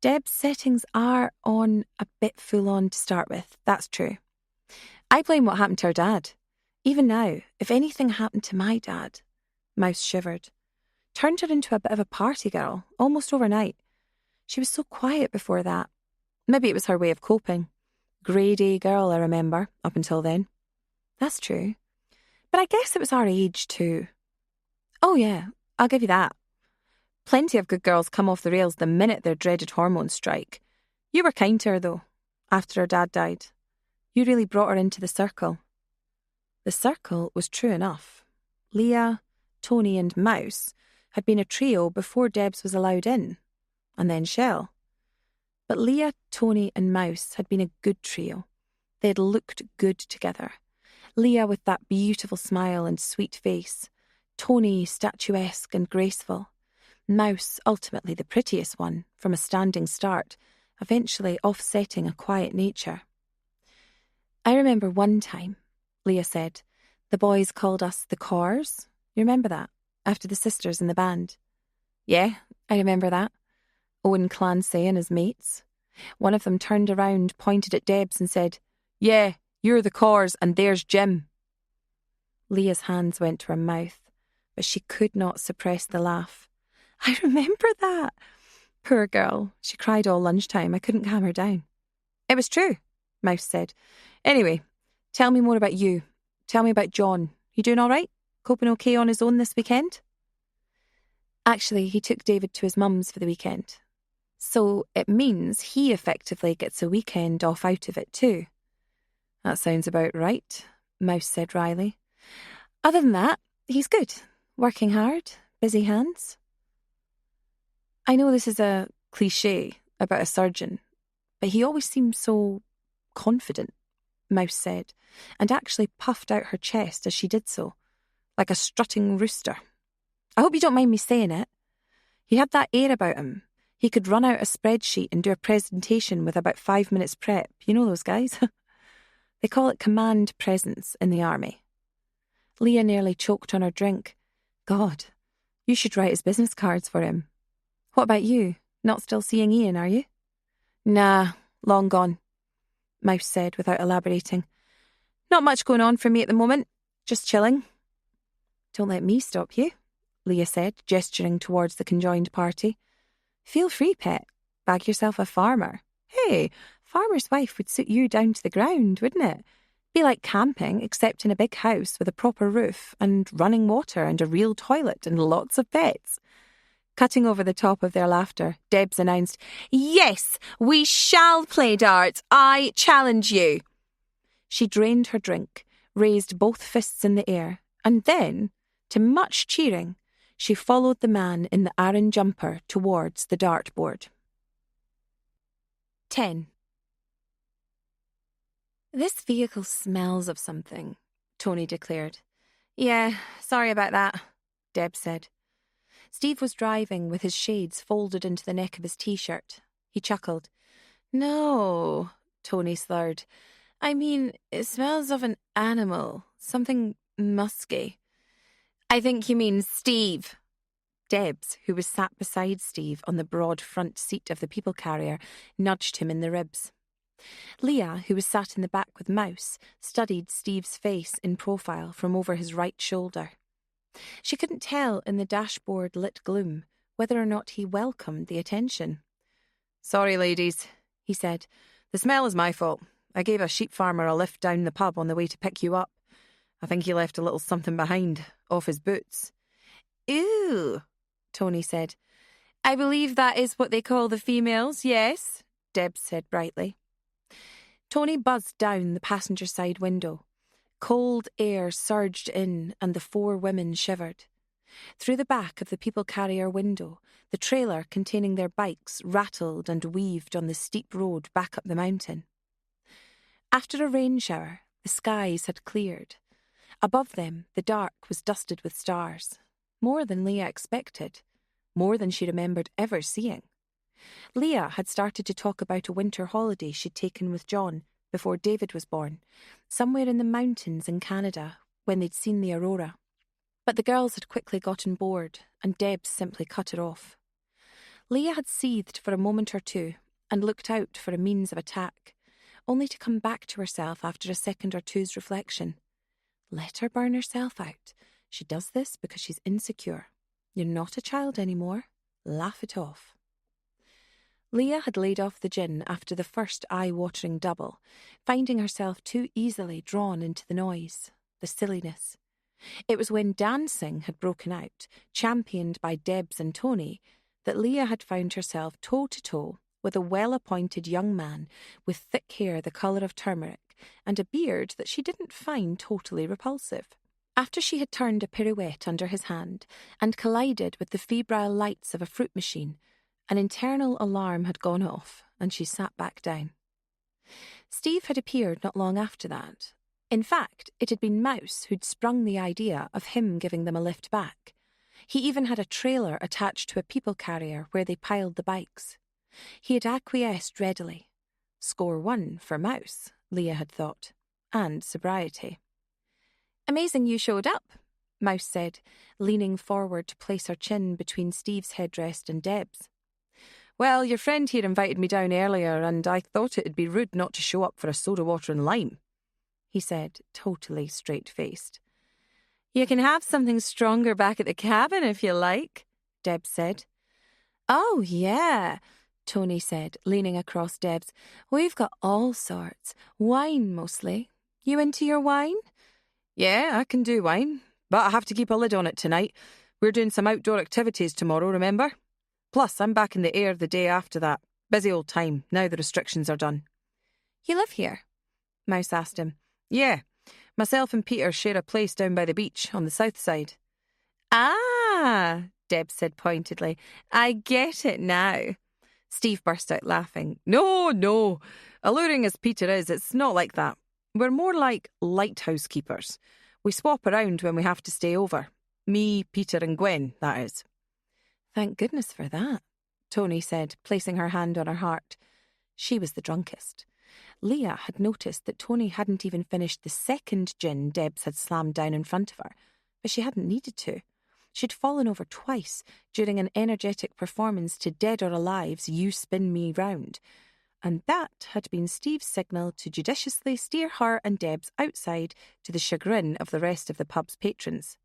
Deb's settings are on a bit full-on to start with, that's true. I blame what happened to her dad. Even now, if anything happened to my dad, Mouse shivered. Turned her into a bit of a party girl, almost overnight. She was so quiet before that. Maybe it was her way of coping. Grade-A girl, I remember, up until then. That's true. But I guess it was our age too. Oh yeah, I'll give you that. Plenty of good girls come off the rails the minute their dreaded hormones strike. You were kind to her, though, after her dad died. You really brought her into the circle. The circle was true enough. Leah, Tony and Mouse had been a trio before Debs was allowed in, and then Shell. But Leah, Tony and Mouse had been a good trio. They had looked good together. Leah with that beautiful smile and sweet face, Tony statuesque and graceful, Mouse ultimately the prettiest one from a standing start, eventually offsetting a quiet nature. "I remember one time," Leah said, "the boys called us the Cors. You remember that? After the sisters in the band." "Yeah, I remember that. Owen Clancy and his mates. One of them turned around, pointed at Debs and said, 'Yeah, you're the Cors and there's Jim.'" Leah's hands went to her mouth, but she could not suppress the laugh. "I remember that. Poor girl. She cried all lunchtime. I couldn't calm her down." "It was true," Mouse said. "Anyway, tell me more about you. Tell me about John. You doing all right? Coping okay on his own this weekend?" "Actually, he took David to his mum's for the weekend. So it means he effectively gets a weekend off out of it too." "That sounds about right," Mouse said wryly. "Other than that, he's good. Working hard, busy hands." "I know this is a cliché about a surgeon, but he always seems so confident," Mouse said, and actually puffed out her chest as she did so, like a strutting rooster. "I hope you don't mind me saying it. He had that air about him. He could run out a spreadsheet and do a presentation with about 5 minutes prep. You know those guys? They call it command presence in the army." Leah nearly choked on her drink. God, you should write his business cards for him. "What about you? Not still seeing Ian, are you?" "Nah, long gone," Mouse said without elaborating. Not much going on for me at the moment. Just chilling. Don't let me stop you, Leah said, gesturing towards the conjoined party. Feel free, pet. Bag yourself a farmer. Hey, farmer's wife would suit you down to the ground, wouldn't it? Be like camping, except in a big house with a proper roof and running water and a real toilet and lots of pets. Cutting over the top of their laughter, Debs announced, "Yes, we shall play darts. I challenge you." She drained her drink, raised both fists in the air, and then, to much cheering, she followed the man in the Aran jumper towards the dartboard. 10. "This vehicle smells of something," Tony declared. "Yeah, sorry about that," Deb said. Steve was driving with his shades folded into the neck of his t-shirt. He chuckled. "No," Tony slurred. "I mean, it smells of an animal, something musky." "I think you mean Steve." Debs, who was sat beside Steve on the broad front seat of the people carrier, nudged him in the ribs. Leah, who was sat in the back with Mouse, studied Steve's face in profile from over his right shoulder. She couldn't tell in the dashboard-lit gloom whether or not he welcomed the attention. "Sorry, ladies," he said. "The smell is my fault. I gave a sheep farmer a lift down the pub on the way to pick you up. I think he left a little something behind, off his boots." "Ooh," Tony said. "I believe that is what they call the females, yes?" Deb said brightly. Tony buzzed down the passenger side window. Cold air surged in and the four women shivered. Through the back of the people carrier window, the trailer containing their bikes rattled and weaved on the steep road back up the mountain. After a rain shower, the skies had cleared. Above them, the dark was dusted with stars. More than Leah expected. More than she remembered ever seeing. Leah had started to talk about a winter holiday she'd taken with John before David was born, somewhere in the mountains in Canada, when they'd seen the aurora. But the girls had quickly gotten bored, and Deb simply cut it off. Leah had seethed for a moment or two and looked out for a means of attack, only to come back to herself after a second or two's reflection. Let her burn herself out. She does this because she's insecure. You're not a child anymore. Laugh it off. Leah had laid off the gin after the first eye-watering double, finding herself too easily drawn into the noise, the silliness. It was when dancing had broken out, championed by Debs and Tony, that Leah had found herself toe-to-toe with a well-appointed young man with thick hair the colour of turmeric and a beard that she didn't find totally repulsive. After she had turned a pirouette under his hand and collided with the febrile lights of a fruit machine, an internal alarm had gone off, and she sat back down. Steve had appeared not long after that. In fact, it had been Mouse who'd sprung the idea of him giving them a lift back. He even had a trailer attached to a people carrier where they piled the bikes. He had acquiesced readily. Score 1 for Mouse, Leah had thought, and sobriety. "Amazing you showed up," Mouse said, leaning forward to place her chin between Steve's headrest and Deb's. "Well, your friend here invited me down earlier, and I thought it'd be rude not to show up for a soda water and lime," he said, totally straight-faced. "You can have something stronger back at the cabin if you like," Deb said. "Oh, yeah," Tony said, leaning across Deb's. "We've got all sorts. Wine, mostly. You into your wine?" "Yeah, I can do wine, but I have to keep a lid on it tonight. We're doing some outdoor activities tomorrow, remember? Plus, I'm back in the air the day after that. Busy old time, now the restrictions are done." "You live here?" Mouse asked him. "Yeah, myself and Peter share a place down by the beach on the south side." "Ah," Deb said pointedly. "I get it now." Steve burst out laughing. No. Alluring as Peter is, it's not like that. We're more like lighthouse keepers. We swap around when we have to stay over. Me, Peter and Gwen, that is. "Thank goodness for that," Tony said, placing her hand on her heart. She was the drunkest. Leah had noticed that Tony hadn't even finished the second gin Debs had slammed down in front of her, but she hadn't needed to. She'd fallen over twice during an energetic performance to Dead or Alive's You Spin Me Round. And that had been Steve's signal to judiciously steer her and Debs outside, to the chagrin of the rest of the pub's patrons.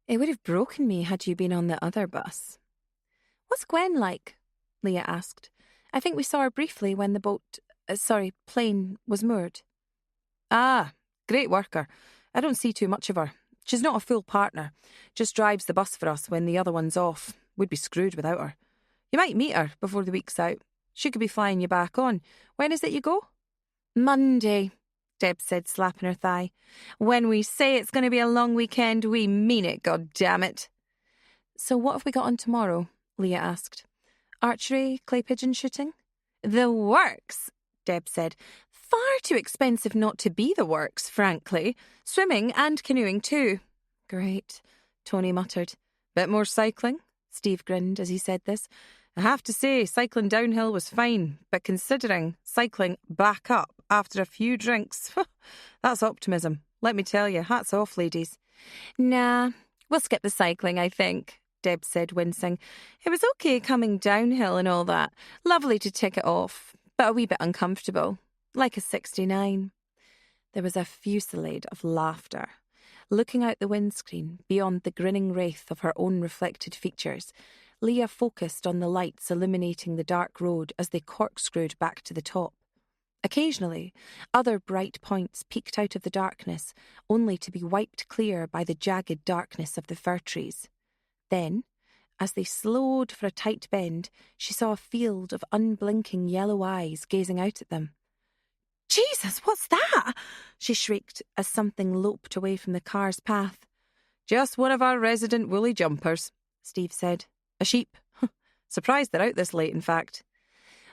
It would have broken me had you been on the other bus. What's Gwen like? Leah asked. I think we saw her briefly when the plane was moored. Ah, great worker. I don't see too much of her. She's not a full partner. Just drives the bus for us when the other one's off. We'd be screwed without her. You might meet her before the week's out. She could be flying you back on. When is it you go? Monday, Deb said, slapping her thigh. When we say it's going to be a long weekend, we mean it, goddammit. So what have we got on tomorrow? Leah asked. Archery, clay pigeon shooting? The works, Deb said. Far too expensive not to be the works, frankly. Swimming and canoeing too. Great, Tony muttered. Bit more cycling? Steve grinned as he said this. I have to say, cycling downhill was fine, but considering cycling back up after a few drinks, that's optimism. Let me tell you, hats off, ladies. Nah, we'll skip the cycling, I think, Deb said, wincing. It was okay coming downhill and all that. Lovely to tick it off, but a wee bit uncomfortable. Like a 69. There was a fusillade of laughter. Looking out the windscreen, beyond the grinning wraith of her own reflected features, Leah focused on the lights illuminating the dark road as they corkscrewed back to the top. Occasionally, other bright points peeked out of the darkness, only to be wiped clear by the jagged darkness of the fir trees. Then, as they slowed for a tight bend, she saw a field of unblinking yellow eyes gazing out at them. Jesus, what's that? She shrieked as something loped away from the car's path. Just one of our resident woolly jumpers, Steve said. A sheep. Surprised they're out this late, in fact.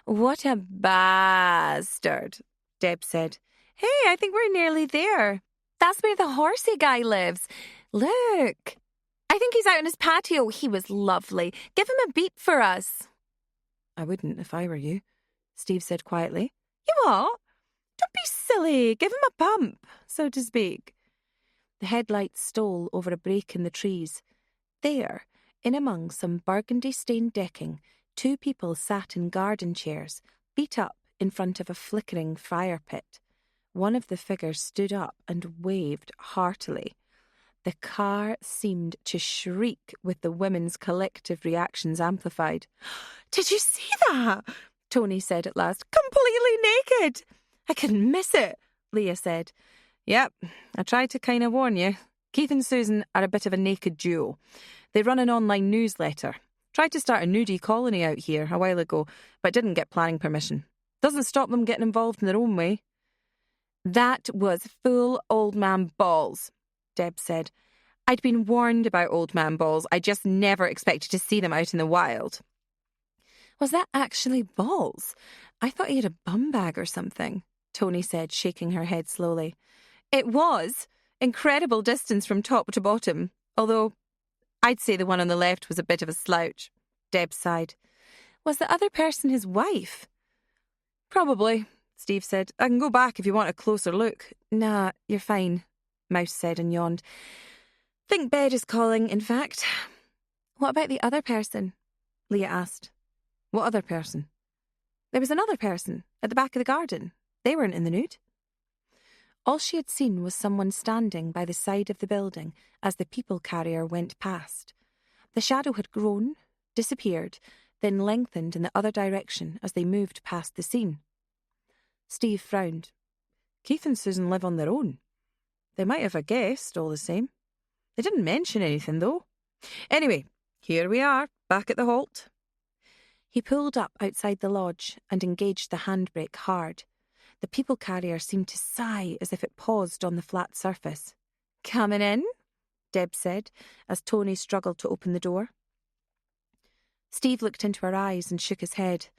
What a bastard, Deb said. Hey, I think we're nearly there. That's where the horsey guy lives. Look. I think he's out on his patio. He was lovely. Give him a beep for us. I wouldn't if I were you, Steve said quietly. You what? Don't be silly. Give him a bump, so to speak. The headlights stole over a break in the trees. There, in among some burgundy-stained decking, two people sat in garden chairs, beat up in front of a flickering fire pit. One of the figures stood up and waved heartily. The car seemed to shriek with the women's collective reactions amplified. Did you see that? Tony said at last. Completely naked. I couldn't miss it, Leah said. Yep, I tried to kind of warn you. Keith and Susan are a bit of a naked duo. They run an online newsletter. Tried to start a nudie colony out here a while ago, but didn't get planning permission. Doesn't stop them getting involved in their own way. That was full old man balls, Deb said. I'd been warned about old man balls. I just never expected to see them out in the wild. Was that actually balls? I thought he had a bum bag or something, Tony said, shaking her head slowly. It was. Incredible distance from top to bottom, although I'd say the one on the left was a bit of a slouch. Deb sighed. Was the other person his wife? Probably, Steve said. I can go back if you want a closer look. Nah, you're fine, Mouse said and yawned. Think bed is calling, in fact. What about the other person? Leah asked. What other person? There was another person at the back of the garden. They weren't in the nude. All she had seen was someone standing by the side of the building as the people carrier went past. The shadow had grown, disappeared, then lengthened in the other direction as they moved past the scene. Steve frowned. Keith and Susan live on their own. They might have a guest, all the same. They didn't mention anything, though. Anyway, here we are, back at the halt. He pulled up outside the lodge and engaged the handbrake hard. The people carrier seemed to sigh as if it paused on the flat surface. Coming in? Deb said, as Tony struggled to open the door. Steve looked into her eyes and shook his head.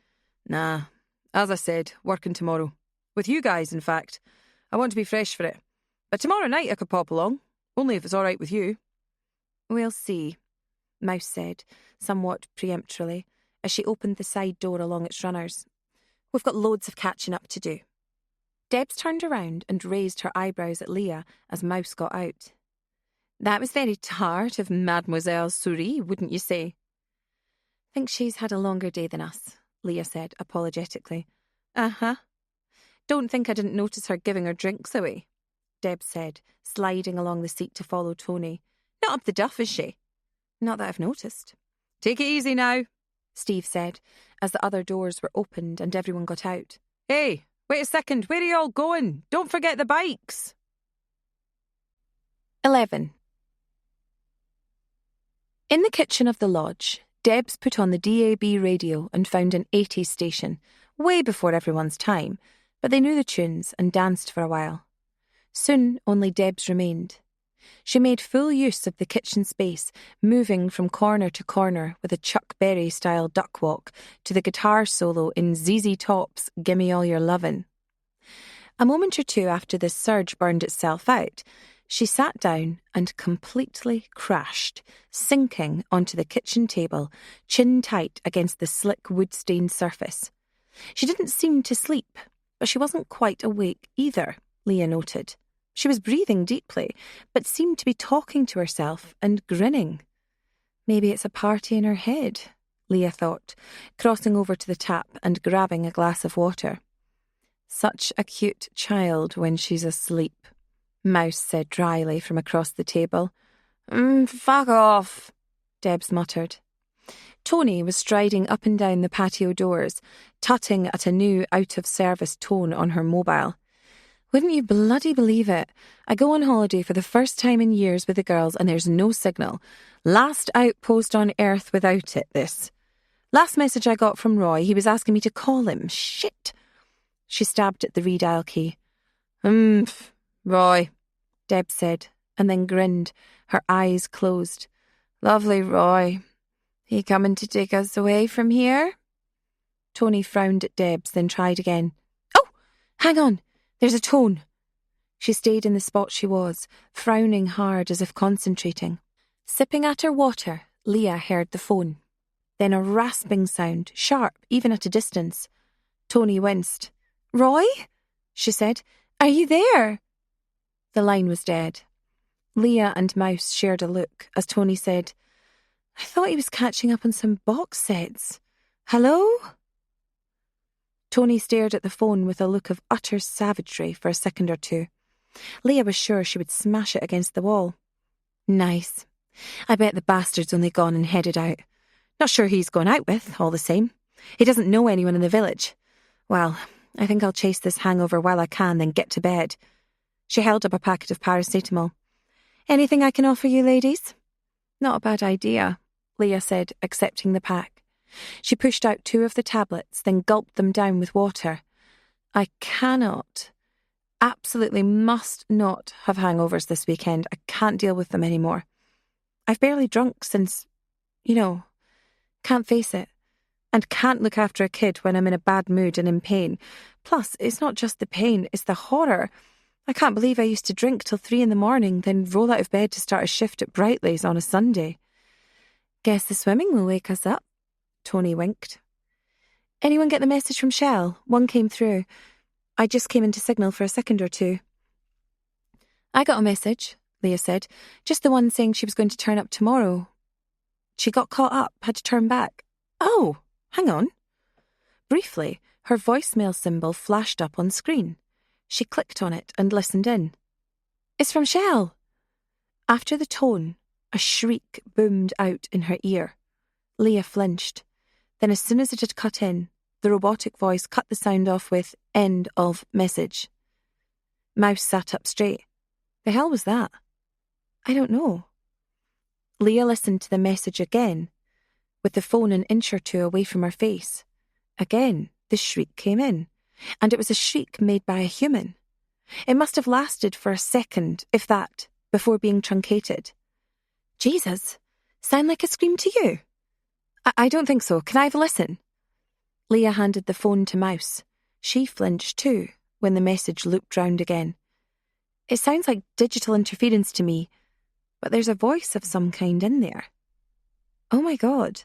Nah, as I said, working tomorrow. With you guys, in fact. I want to be fresh for it. But tomorrow night I could pop along. Only if it's all right with you. We'll see, Mouse said, somewhat peremptorily, as she opened the side door along its runners. We've got loads of catching up to do. Debs turned around and raised her eyebrows at Leah as Mouse got out. That was very tart of Mademoiselle Souris, wouldn't you say? Think she's had a longer day than us, Leah said apologetically. Uh-huh. Don't think I didn't notice her giving her drinks away, Deb said, sliding along the seat to follow Tony. Not up the duff, is she? Not that I've noticed. Take it easy now, Steve said, as the other doors were opened and everyone got out. Hey, wait a second, where are you all going? Don't forget the bikes. 11. In the kitchen of the lodge, Debs put on the DAB radio and found an 80s station, way before everyone's time, but they knew the tunes and danced for a while. Soon only Debs remained. She made full use of the kitchen space, moving from corner to corner with a Chuck Berry-style duck walk to the guitar solo in ZZ Top's Gimme All Your Lovin'. A moment or two after this surge burned itself out, she sat down and completely crashed, sinking onto the kitchen table, chin tight against the slick wood-stained surface. She didn't seem to sleep, but she wasn't quite awake either, Leah noted. She was breathing deeply, but seemed to be talking to herself and grinning. Maybe it's a party in her head, Leah thought, crossing over to the tap and grabbing a glass of water. Such a cute child when she's asleep, Mouse said dryly from across the table. Fuck off, Debs muttered. Tony was striding up and down the patio doors, tutting at a new out-of-service tone on her mobile. Wouldn't you bloody believe it? I go on holiday for the first time in years with the girls and there's no signal. Last outpost on Earth without it, this. Last message I got from Roy, he was asking me to call him. Shit. She stabbed at the redial key. Roy, Deb said, and then grinned, her eyes closed. Lovely Roy. He coming to take us away from here? Tony frowned at Debs, then tried again. Oh, hang on. There's a tone. She stayed in the spot she was, frowning hard as if concentrating. Sipping at her water, Leah heard the phone. Then a rasping sound, sharp, even at a distance. Tony winced. Roy? She said. Are you there? The line was dead. Leah and Mouse shared a look as Tony said, I thought he was catching up on some box sets. Hello? Tony stared at the phone with a look of utter savagery for a second or two. Leah was sure she would smash it against the wall. Nice. I bet the bastard's only gone and headed out. Not sure who he's gone out with, all the same. He doesn't know anyone in the village. Well, I think I'll chase this hangover while I can, then get to bed. She held up a packet of paracetamol. Anything I can offer you, ladies? Not a bad idea, Leah said, accepting the pack. She pushed out 2 of the tablets, then gulped them down with water. I cannot, absolutely must not have hangovers this weekend. I can't deal with them anymore. I've barely drunk since, can't face it. And can't look after a kid when I'm in a bad mood and in pain. Plus, it's not just the pain, it's the horror. I can't believe I used to drink till 3 a.m, then roll out of bed to start a shift at Brightley's on a Sunday. Guess the swimming will wake us up, Tony winked. Anyone get the message from Shell? One came through. I just came into signal for a second or two. I got a message, Leah said. Just the one saying she was going to turn up tomorrow. She got caught up, had to turn back. Oh, hang on. Briefly, her voicemail symbol flashed up on screen. She clicked on it and listened in. It's from Shell. After the tone, a shriek boomed out in her ear. Leah flinched. Then as soon as it had cut in, the robotic voice cut the sound off with end of message. Mouse sat up straight. The hell was that? I don't know. Leah listened to the message again, with the phone an inch or 2 away from her face. Again, the shriek came in, and it was a shriek made by a human. It must have lasted for a second, if that, before being truncated. Jesus, sound like a scream to you? I don't think so. Can I have a listen? Leah handed the phone to Mouse. She flinched too, when the message looped round again. It sounds like digital interference to me, but there's a voice of some kind in there. Oh my God.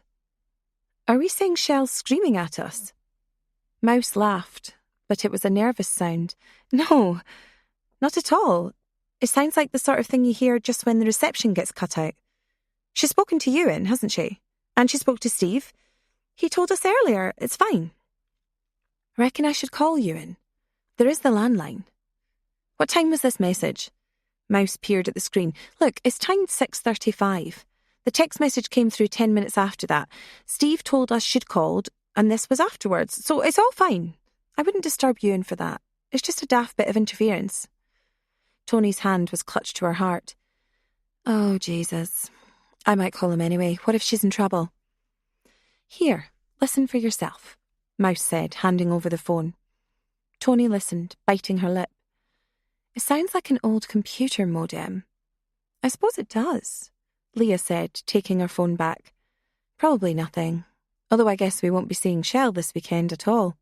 Are we saying Shell's screaming at us? Mouse laughed, but it was a nervous sound. No, not at all. It sounds like the sort of thing you hear just when the reception gets cut out. She's spoken to Ewan, hasn't she? And she spoke to Steve. He told us earlier, it's fine. Reckon I should call you in? There is the landline. What time was this message? Mouse peered at the screen. Look, it's timed 6:35. The text message came through 10 minutes after that. Steve told us she'd called, and this was afterwards, so it's all fine. I wouldn't disturb you in for that. It's just a daft bit of interference. Tony's hand was clutched to her heart. Oh, Jesus. I might call him anyway. What if she's in trouble? Here, listen for yourself, Mouse said, handing over the phone. Tony listened, biting her lip. It sounds like an old computer modem. I suppose it does, Leah said, taking her phone back. Probably nothing, although I guess we won't be seeing Shell this weekend at all.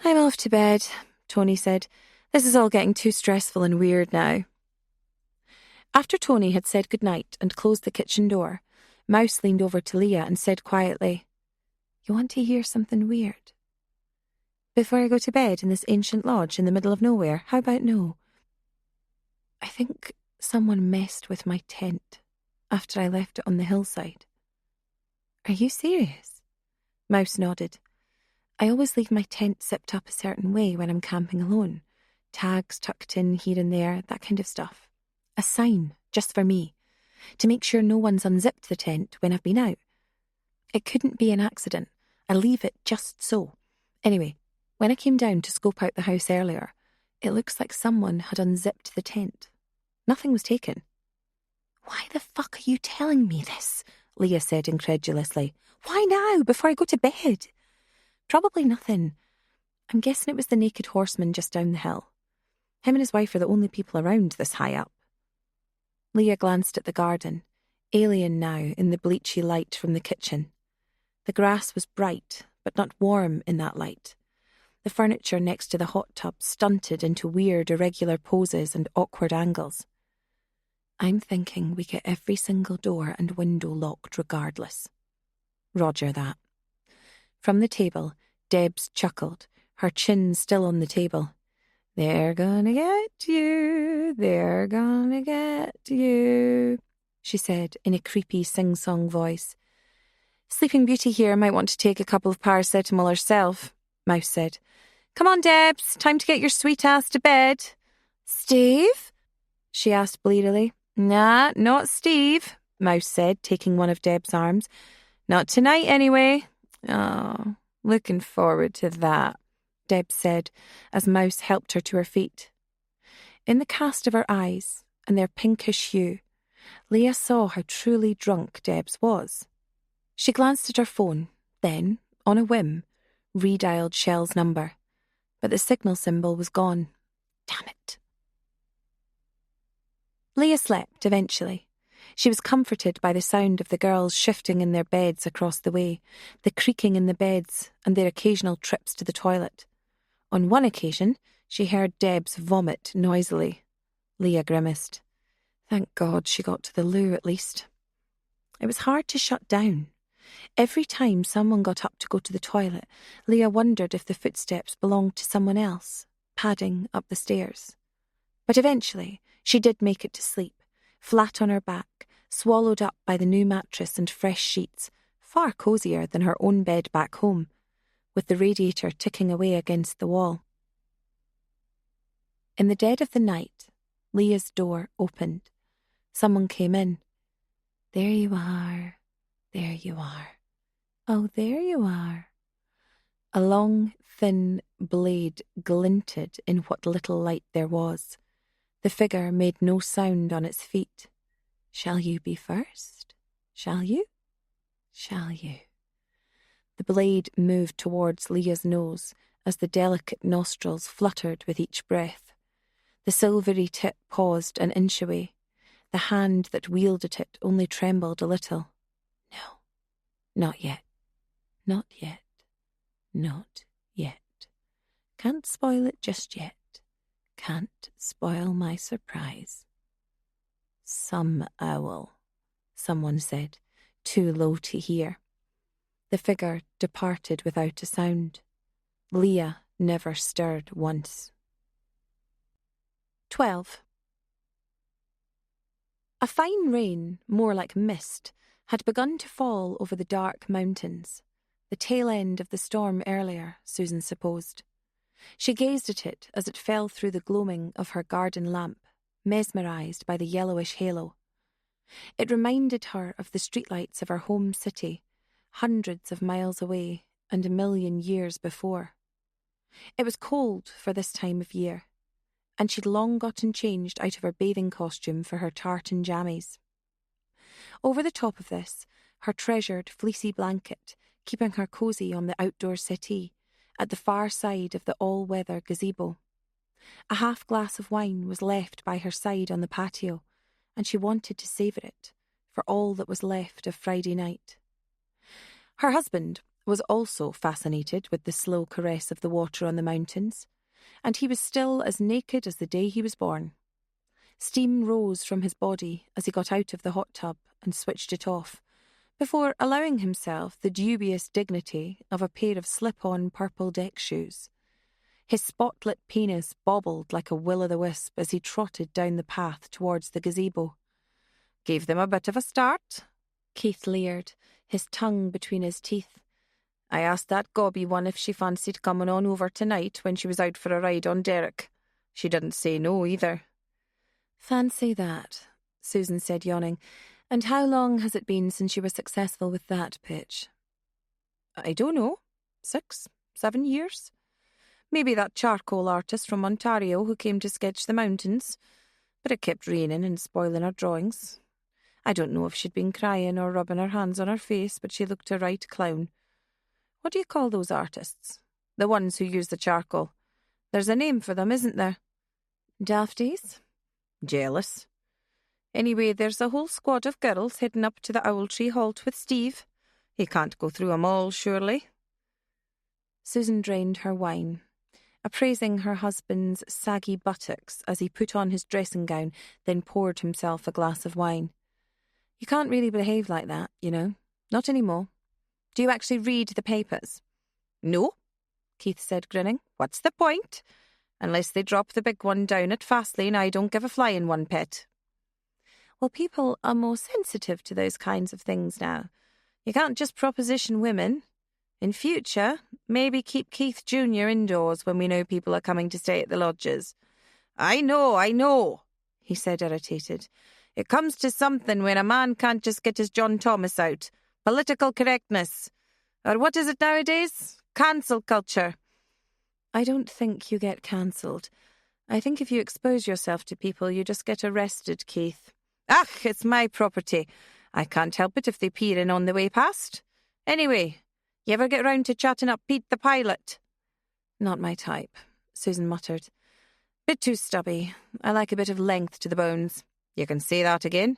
I'm off to bed, Tony said. This is all getting too stressful and weird now. After Tony had said goodnight and closed the kitchen door, Mouse leaned over to Leah and said quietly, You want to hear something weird? Before I go to bed in this ancient lodge in the middle of nowhere, how about no? I think someone messed with my tent after I left it on the hillside. Are you serious? Mouse nodded. I always leave my tent zipped up a certain way when I'm camping alone. Tags tucked in here and there, that kind of stuff. A sign, just for me, to make sure no one's unzipped the tent when I've been out. It couldn't be an accident. I leave it just so. Anyway, when I came down to scope out the house earlier, it looks like someone had unzipped the tent. Nothing was taken. Why the fuck are you telling me this? Leah said incredulously. Why now, before I go to bed? Probably nothing. I'm guessing it was the naked horseman just down the hill. Him and his wife are the only people around this high up. Leah glanced at the garden, alien now in the bleachy light from the kitchen. The grass was bright, but not warm in that light. The furniture next to the hot tub stunted into weird, irregular poses and awkward angles. I'm thinking we get every single door and window locked regardless. Roger that. From the table, Debs chuckled, her chin still on the table. They're gonna get you, they're gonna get you, she said in a creepy sing-song voice. Sleeping Beauty here might want to take a couple of paracetamol herself, Mouse said. Come on, Debs, time to get your sweet ass to bed. Steve? She asked blearily. Nah, not Steve, Mouse said, taking one of Deb's arms. Not tonight, anyway. Oh, looking forward to that, Deb said, as Mouse helped her to her feet. In the cast of her eyes and their pinkish hue, Leah saw how truly drunk Deb's was. She glanced at her phone, then, on a whim, redialed Shell's number. But the signal symbol was gone. Damn it. Leah slept eventually. She was comforted by the sound of the girls shifting in their beds across the way, the creaking in the beds and their occasional trips to the toilet. On one occasion, she heard Debs vomit noisily. Leah grimaced. Thank God she got to the loo at least. It was hard to shut down. Every time someone got up to go to the toilet, Leah wondered if the footsteps belonged to someone else, padding up the stairs. But eventually, she did make it to sleep, flat on her back, swallowed up by the new mattress and fresh sheets, far cosier than her own bed back home, with the radiator ticking away against the wall. In the dead of the night, Leah's door opened. Someone came in. There you are. There you are. Oh, there you are. A long, thin blade glinted in what little light there was. The figure made no sound on its feet. Shall you be first? Shall you? Shall you? The blade moved towards Leah's nose as the delicate nostrils fluttered with each breath. The silvery tip paused an inch away. The hand that wielded it only trembled a little. No, not yet. Not yet. Not yet. Can't spoil it just yet. Can't spoil my surprise. Some owl, someone said, too low to hear. The figure departed without a sound. Leah never stirred once. 12. A fine rain, more like mist, had begun to fall over the dark mountains. the tail end of the storm earlier, Susan supposed. She gazed at it as it fell through the gloaming of her garden lamp, mesmerised by the yellowish halo. It reminded her of the streetlights of her home city, hundreds of miles away and a million years before. It was cold for this time of year, and she'd long gotten changed out of her bathing costume for her tartan jammies. Over the top of this, her treasured fleecy blanket, keeping her cosy on the outdoor settee, at the far side of the all-weather gazebo. A half glass of wine was left by her side on the patio, and she wanted to savour it, for all that was left of Friday night. Her husband was also fascinated with the slow caress of the water on the mountains, and he was still as naked as the day he was born. Steam rose from his body as he got out of the hot tub and switched it off, before allowing himself the dubious dignity of a pair of slip-on purple deck shoes. His spotlit penis bobbled like a will-o'-the-wisp as he trotted down the path towards the gazebo. "Gave them a bit of a start," Keith leered, his tongue between his teeth. "I asked that gobby one if she fancied coming on over tonight when she was out for a ride on Derek. She didn't say no either." "Fancy that," Susan said, yawning. "And how long has it been since you were successful with that pitch?" "I don't know. 6, 7 years. Maybe that charcoal artist from Ontario who came to sketch the mountains. But it kept raining and spoiling her drawings. I don't know if she'd been crying or rubbing her hands on her face, but she looked a right clown. What do you call those artists? The ones who use the charcoal. There's a name for them, isn't there?" "Dafties?" "Jealous. Anyway, there's a whole squad of girls heading up to the Owltree Halt with Steve. He can't go through 'em all, surely." Susan drained her wine, appraising her husband's saggy buttocks as he put on his dressing gown, then poured himself a glass of wine. "You can't really behave like that, you know. Not anymore. Do you actually read the papers?" "No," Keith said, grinning. "What's the point? Unless they drop the big one down at Fastlane, I don't give a flying one, pet." "Well, people are more sensitive to those kinds of things now. You can't just proposition women. In future, maybe keep Keith Jr. indoors when we know people are coming to stay at the lodges." I know, he said, irritated. "It comes to something when a man can't just get his John Thomas out. Political correctness. Or what is it nowadays? Cancel culture." "I don't think you get cancelled. I think if you expose yourself to people, you just get arrested, Keith." "Ach, it's my property. I can't help it if they peer in on the way past. Anyway, you ever get round to chatting up Pete the pilot?" "Not my type," Susan muttered. "Bit too stubby. I like a bit of length to the bones." "You can say that again.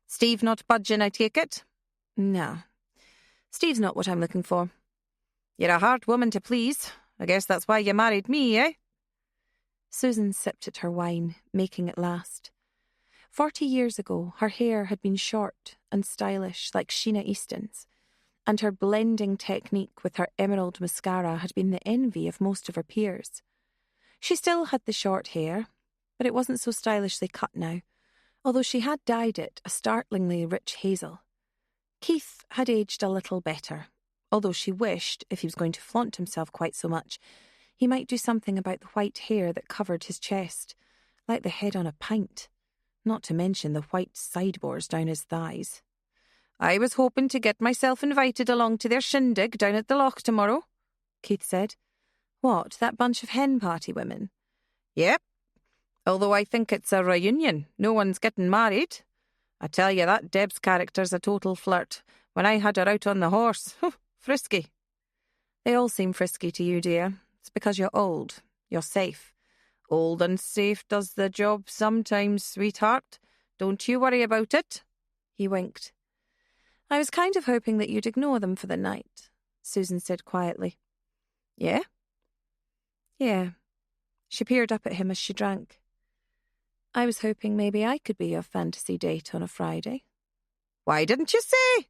Steve not budging, I take it?" "No. Steve's not what I'm looking for." "You're a hard woman to please. I guess that's why you married me, eh?" Susan sipped at her wine, making it last. 40 years ago, her hair had been short and stylish like Sheena Easton's, and her blending technique with her emerald mascara had been the envy of most of her peers. She still had the short hair, but it wasn't so stylishly cut now, although she had dyed it a startlingly rich hazel. Keith had aged a little better, although she wished, if he was going to flaunt himself quite so much, he might do something about the white hair that covered his chest, like the head on a pint, not to mention the white sideboards down his thighs. "I was hoping to get myself invited along to their shindig down at the loch tomorrow," Keith said. "What, that bunch of hen party women?" "Yep. Although I think it's a reunion. No one's getting married. I tell you, that Deb's character's a total flirt. When I had her out on the horse, frisky." "They all seem frisky to you, dear. It's because you're old. You're safe." "Old and safe does the job sometimes, sweetheart. Don't you worry about it." He winked. "I was kind of hoping that you'd ignore them for the night," Susan said quietly. "Yeah?" "Yeah." She peered up at him as she drank. "I was hoping maybe I could be your fantasy date on a Friday." "Why didn't you say?"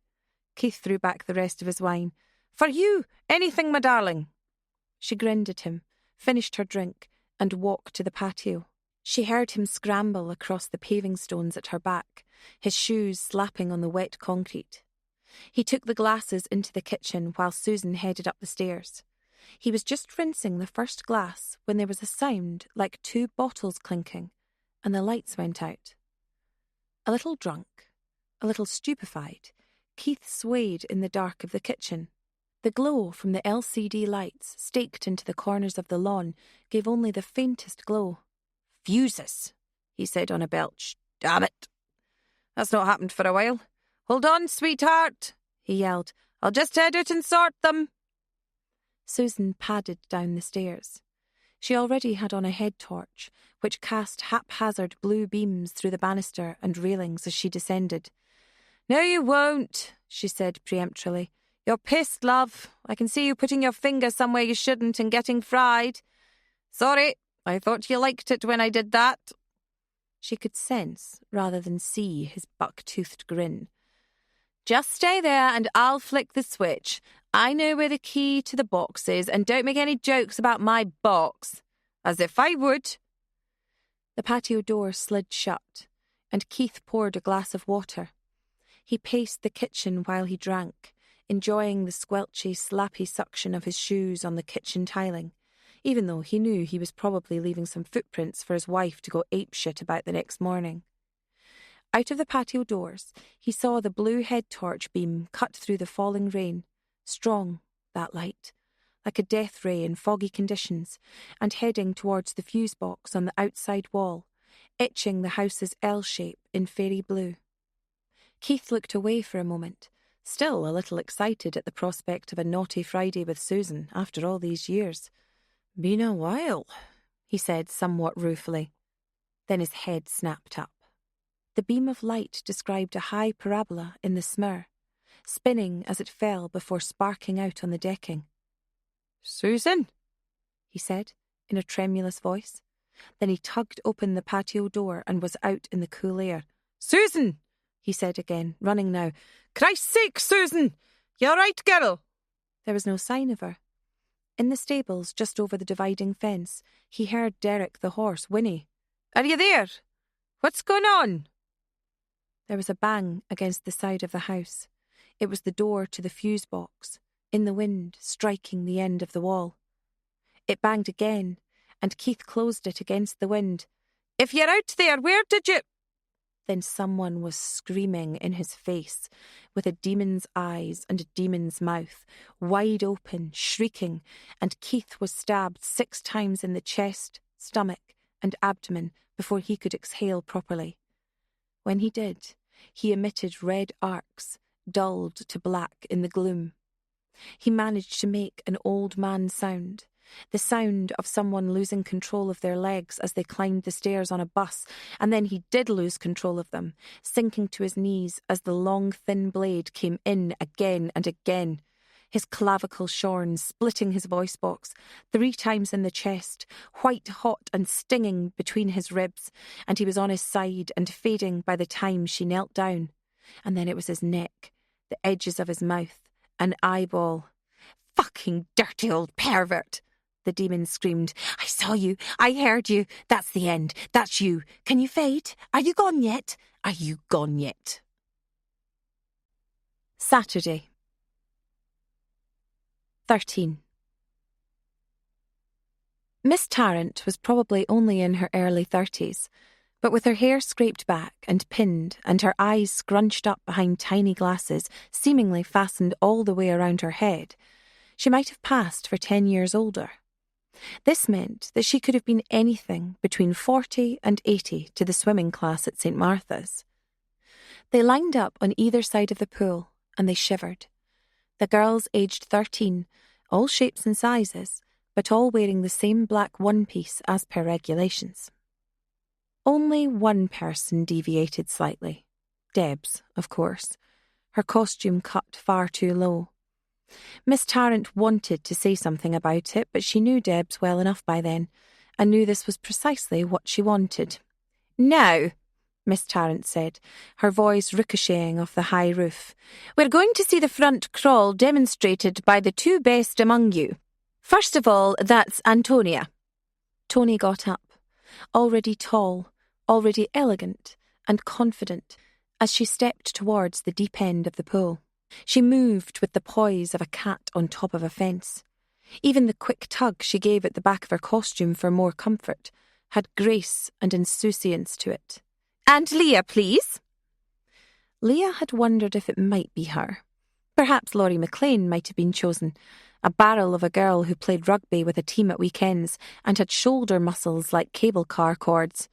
Keith threw back the rest of his wine. "For you, anything, my darling." She grinned at him, finished her drink, and walked to the patio. She heard him scramble across the paving stones at her back, his shoes slapping on the wet concrete. He took the glasses into the kitchen while Susan headed up the stairs. He was just rinsing the first glass when there was a sound like 2 bottles clinking, and the lights went out. A little drunk, a little stupefied, Keith swayed in the dark of the kitchen. The glow from the LCD lights staked into the corners of the lawn gave only the faintest glow. "Fuses," he said on a belch. "Damn it. That's not happened for a while. Hold on, sweetheart," he yelled. "I'll just head out and sort them." Susan padded down the stairs. She already had on a head torch, which cast haphazard blue beams through the banister and railings as she descended. "No, you won't," she said peremptorily. "You're pissed, love. I can see you putting your finger somewhere you shouldn't and getting fried. Sorry, I thought you liked it when I did that." She could sense, rather than see, his buck-toothed grin. "Just stay there and I'll flick the switch. I know where the key to the box is, and don't make any jokes about my box. As if I would." The patio door slid shut, and Keith poured a glass of water. He paced the kitchen while he drank, enjoying the squelchy, slappy suction of his shoes on the kitchen tiling, even though he knew he was probably leaving some footprints for his wife to go apeshit about the next morning. Out of the patio doors, he saw the blue head torch beam cut through the falling rain, strong, that light, like a death ray in foggy conditions, and heading towards the fuse box on the outside wall, etching the house's L shape in fairy blue. Keith looked away for a moment, still a little excited at the prospect of a naughty Friday with Susan after all these years. "Been a while," he said somewhat ruefully. Then his head snapped up. The beam of light described a high parabola in the smur, spinning as it fell before sparking out on the decking. "Susan?" he said, in a tremulous voice. Then he tugged open the patio door and was out in the cool air. "Susan!" he said again, running now. "Christ's sake, Susan! You all right, girl?" There was no sign of her. In the stables just over the dividing fence, he heard Derek the horse whinny. "Are you there? What's going on?" There was a bang against the side of the house. It was the door to the fuse box, in the wind, striking the end of the wall. It banged again, and Keith closed it against the wind. "If you're out there, where did you—" Then someone was screaming in his face, with a demon's eyes and a demon's mouth, wide open, shrieking, and Keith was stabbed 6 times in the chest, stomach, and abdomen before he could exhale properly. When he did, he emitted red arcs, dulled to black in the gloom. He managed to make an old man sound, the sound of someone losing control of their legs as they climbed the stairs on a bus, and then he did lose control of them, sinking to his knees as the long thin blade came in again and again, his clavicle shorn, splitting his voice box, 3 times in the chest, white hot and stinging between his ribs, and he was on his side and fading by the time she knelt down. And then it was his neck, the edges of his mouth, an eyeball. "Fucking dirty old pervert!" the demon screamed. "I saw you. I heard you. That's the end. That's you. Can you fade? Are you gone yet? Are you gone yet?" Saturday. 13. Miss Tarrant was probably only in her early 30s, but with her hair scraped back and pinned and her eyes scrunched up behind tiny glasses seemingly fastened all the way around her head, she might have passed for 10 years older. This meant that she could have been anything between 40 and 80 to the swimming class at St. Martha's. They lined up on either side of the pool, and they shivered. The girls aged 13, all shapes and sizes, but all wearing the same black one-piece as per regulations. Only one person deviated slightly. Debs, of course. Her costume cut far too low. Miss Tarrant wanted to say something about it, but she knew Debs well enough by then, and knew this was precisely what she wanted. "Now," Miss Tarrant said, her voice ricocheting off the high roof, "we're going to see the front crawl demonstrated by the 2 best among you. First of all, that's Antonia." Tony got up, already tall, already elegant and confident, as she stepped towards the deep end of the pool. She moved with the poise of a cat on top of a fence. Even the quick tug she gave at the back of her costume for more comfort had grace and insouciance to it. "And Leah, please." Leah had wondered if it might be her. Perhaps Laurie McLean might have been chosen, a barrel of a girl who played rugby with a team at weekends and had shoulder muscles like cable car cords.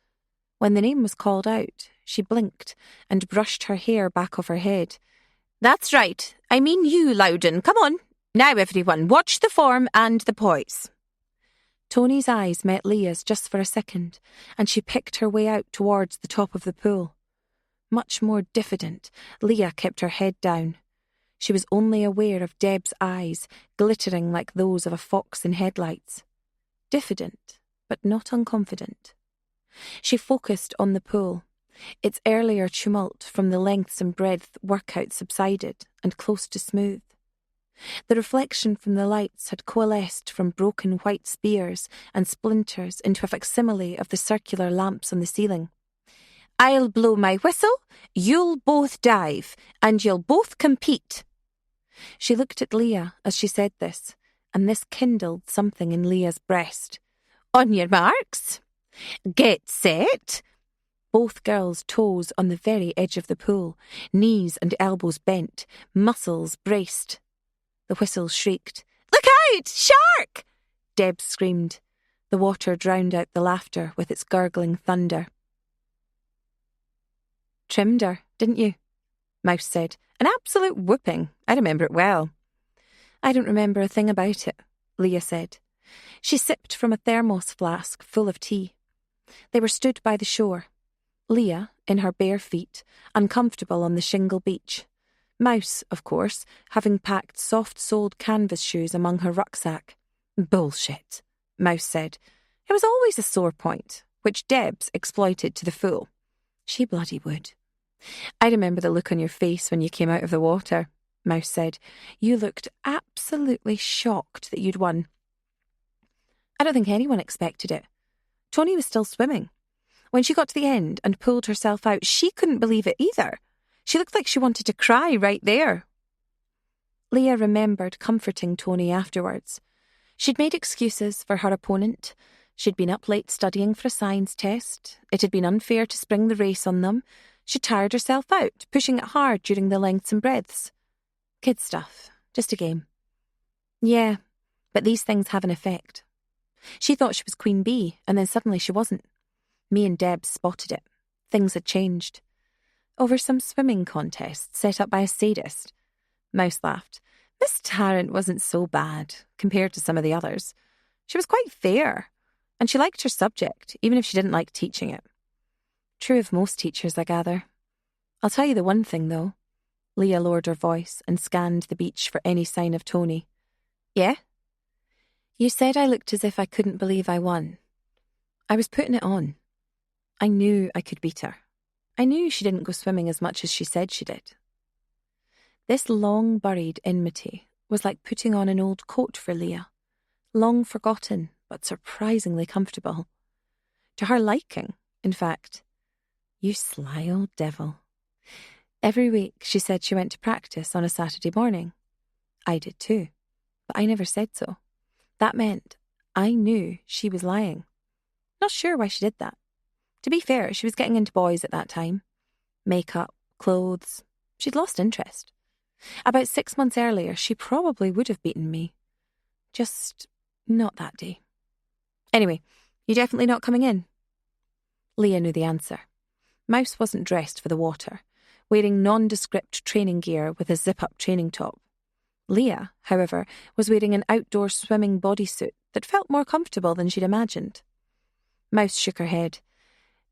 When the name was called out, she blinked and brushed her hair back off her head. "That's right. I mean you, Loudon. Come on. Now, everyone, watch the form and the poise." Tony's eyes met Leah's just for a second, and she picked her way out towards the top of the pool. Much more diffident, Leah kept her head down. She was only aware of Deb's eyes, glittering like those of a fox in headlights. Diffident, but not unconfident. She focused on the pool. Its earlier tumult from the lengths and breadth workout subsided and close to smooth. The reflection from the lights had coalesced from broken white spears and splinters into a facsimile of the circular lamps on the ceiling. "I'll blow my whistle, you'll both dive, and you'll both compete." She looked at Leah as she said this, and this kindled something in Leah's breast. "On your marks, get set." Both girls' toes on the very edge of the pool, knees and elbows bent, muscles braced. The whistle shrieked. "Look out! Shark!" Deb screamed. The water drowned out the laughter with its gurgling thunder. "Trimmed her, didn't you?" Mouse said. "An absolute whooping. I remember it well." "I don't remember a thing about it," Leah said. She sipped from a thermos flask full of tea. They were stood by the shore. Leah, in her bare feet, uncomfortable on the shingle beach. Mouse, of course, having packed soft-soled canvas shoes among her rucksack. "Bullshit," Mouse said. It was always a sore point, which Debs exploited to the full. She bloody would. "I remember the look on your face when you came out of the water," Mouse said. "You looked absolutely shocked that you'd won." I don't think anyone expected it. Tony was still swimming. When she got to the end and pulled herself out, she couldn't believe it either. She looked like she wanted to cry right there. Leah remembered comforting Tony afterwards. She'd made excuses for her opponent. She'd been up late studying for a science test. It had been unfair to spring the race on them. She'd tired herself out, pushing it hard during the lengths and breadths. Kid stuff. Just a game. Yeah, but these things have an effect. She thought she was Queen Bee, and then suddenly she wasn't. Me and Deb spotted it. Things had changed. Over some swimming contest set up by a sadist. Mouse laughed. Miss Tarrant wasn't so bad, compared to some of the others. She was quite fair, and she liked her subject, even if she didn't like teaching it. True of most teachers, I gather. I'll tell you the one thing, though. Leah lowered her voice and scanned the beach for any sign of Tony. "Yeah?" "You said I looked as if I couldn't believe I won. I was putting it on. I knew I could beat her. I knew she didn't go swimming as much as she said she did." This long-buried enmity was like putting on an old coat for Leah. Long forgotten, but surprisingly comfortable. To her liking, in fact. You sly old devil. Every week she said she went to practice on a Saturday morning. I did too, but I never said so. That meant I knew she was lying. Not sure why she did that. To be fair, she was getting into boys at that time. Makeup, clothes. She'd lost interest. About 6 months earlier, she probably would have beaten me. Just not that day. Anyway, you definitely not coming in? Leah knew the answer. Mouse wasn't dressed for the water, wearing nondescript training gear with a zip-up training top. Leah, however, was wearing an outdoor swimming bodysuit that felt more comfortable than she'd imagined. Mouse shook her head.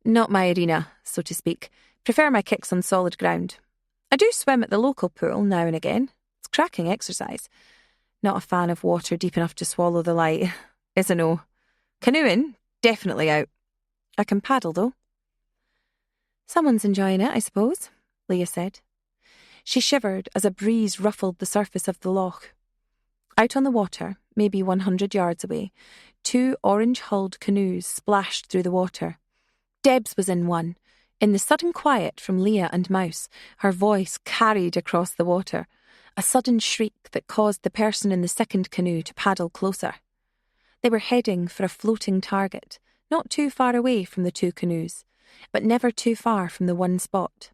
Not my arena, so to speak. Prefer my kicks on solid ground. I do swim at the local pool now and again. It's cracking exercise. Not a fan of water deep enough to swallow the light. Is a no. Canoeing? Definitely out. I can paddle, though. Someone's enjoying it, I suppose, Leah said. She shivered as a breeze ruffled the surface of the loch. Out on the water, maybe 100 yards away, 2 orange-hulled canoes splashed through the water. Deb's was in one. In the sudden quiet from Leah and Mouse, her voice carried across the water. a sudden shriek that caused the person in the second canoe to paddle closer. They were heading for a floating target, not too far away from the two canoes, but never too far from the one spot.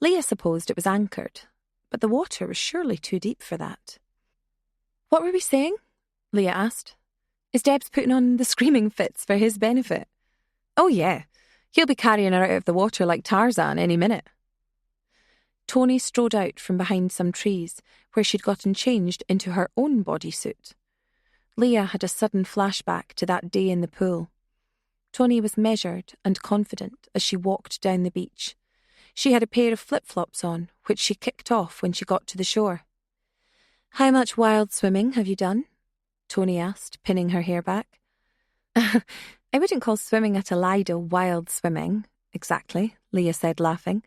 Leah supposed it was anchored, but the water was surely too deep for that. "What were we saying?" Leah asked. "Is Debs putting on the screaming fits for his benefit?" "Oh yeah, he'll be carrying her out of the water like Tarzan any minute." Tony strode out from behind some trees, where she'd gotten changed into her own bodysuit. Leah had a sudden flashback to that day in the pool. Tony was measured and confident as she walked down the beach. She had a pair of flip-flops on, which she kicked off when she got to the shore. "How much wild swimming have you done?" Tony asked, pinning her hair back. "I wouldn't call swimming at a Lido wild swimming, exactly," Leah said, laughing.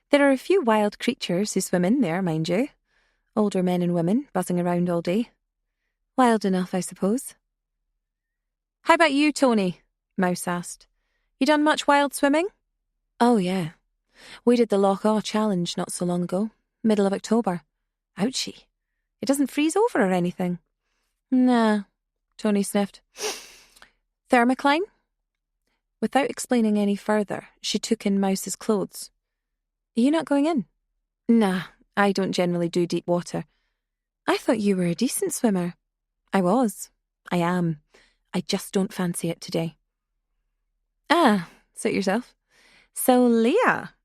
"There are a few wild creatures who swim in there, mind you. Older men and women buzzing around all day. Wild enough, I suppose." "How about you, Tony?" Mouse asked. "You done much wild swimming?" "Oh, yeah. We did the Loch Awe Challenge not so long ago, middle of October. Ouchie. It doesn't freeze over or anything." "Nah," Tony sniffed. "Thermocline?" Without explaining any further, she took in Mouse's clothes. "Are you not going in?" "Nah, I don't generally do deep water." "I thought you were a decent swimmer." "I was. I am. I just don't fancy it today." "Ah, suit yourself. So, Leah,"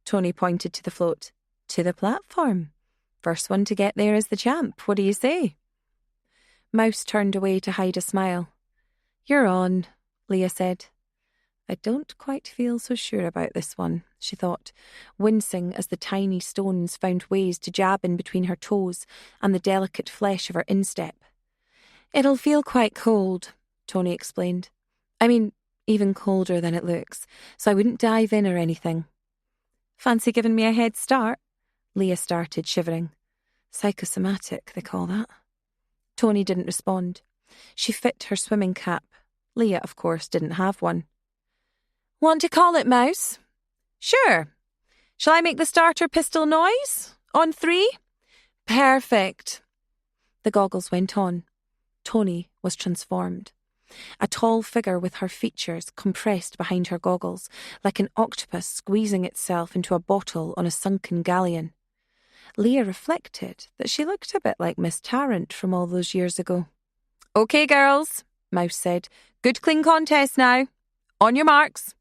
Tony pointed to the float, "to the platform. First one to get there is the champ. What do you say?" Mouse turned away to hide a smile. "You're on," Leah said. "I don't quite feel so sure about this one," she thought, wincing as the tiny stones found ways to jab in between her toes and the delicate flesh of her instep. "It'll feel quite cold," Tony explained. "I mean, even colder than it looks, so I wouldn't dive in or anything." "Fancy giving me a head start?" Leah started, shivering. "Psychosomatic, they call that." Tony didn't respond. She fit her swimming cap. Leah, of course, didn't have one. "Want to call it, Mouse?" "Sure. Shall I make the starter pistol noise? On 3? Perfect." The goggles went on. Tony was transformed. A tall figure with her features compressed behind her goggles, like an octopus squeezing itself into a bottle on a sunken galleon. Leah reflected that she looked a bit like Miss Tarrant from all those years ago. "Okay, girls," Mouse said. "Good clean contest now. On your marks.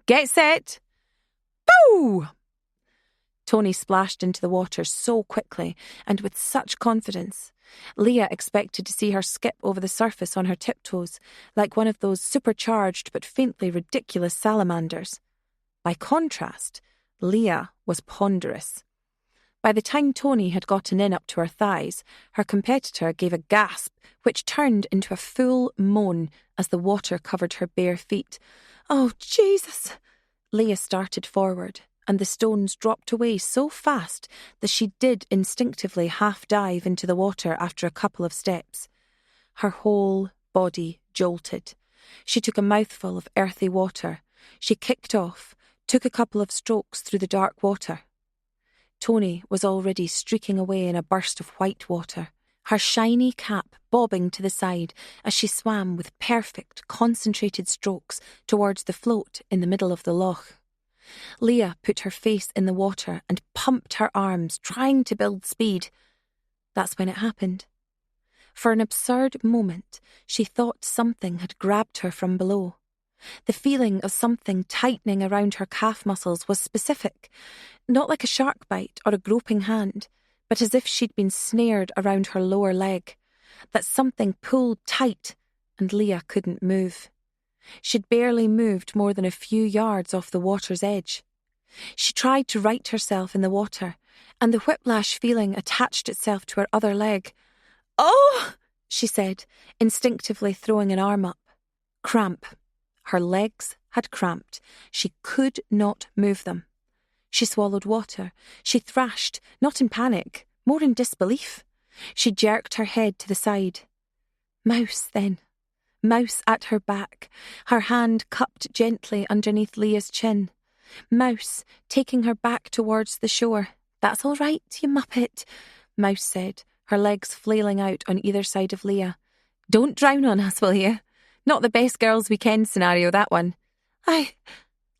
Get set. Boo!" Tony splashed into the water so quickly and with such confidence. Leah expected to see her skip over the surface on her tiptoes, like one of those supercharged but faintly ridiculous salamanders. By contrast, Leah was ponderous. By the time Tony had gotten in up to her thighs, her competitor gave a gasp, which turned into a full moan as the water covered her bare feet. "Oh, Jesus!" Leah started forward, and the stones dropped away so fast that she did instinctively half-dive into the water after a couple of steps. Her whole body jolted. She took a mouthful of earthy water. She kicked off, took a couple of strokes through the dark water. Tony was already streaking away in a burst of white water, her shiny cap bobbing to the side as she swam with perfect, concentrated strokes towards the float in the middle of the loch. Leah put her face in the water and pumped her arms, trying to build speed. That's when it happened. For an absurd moment, she thought something had grabbed her from below. The feeling of something tightening around her calf muscles was specific, not like a shark bite or a groping hand, but as if she'd been snared around her lower leg. That something pulled tight, and Leah couldn't move. She'd barely moved more than a few yards off the water's edge. She tried to right herself in the water, and the whiplash feeling attached itself to her other leg. "Oh!" she said, instinctively throwing an arm up. Cramp. Her legs had cramped. She could not move them. She swallowed water. She thrashed, not in panic, more in disbelief. She jerked her head to the side. Mouse, then. Mouse at her back, her hand cupped gently underneath Leah's chin. Mouse taking her back towards the shore, That's all right, you muppet, Mouse said, her legs flailing out on either side of Leah. Don't drown on us, will you? Not the best girls' weekend scenario, that one.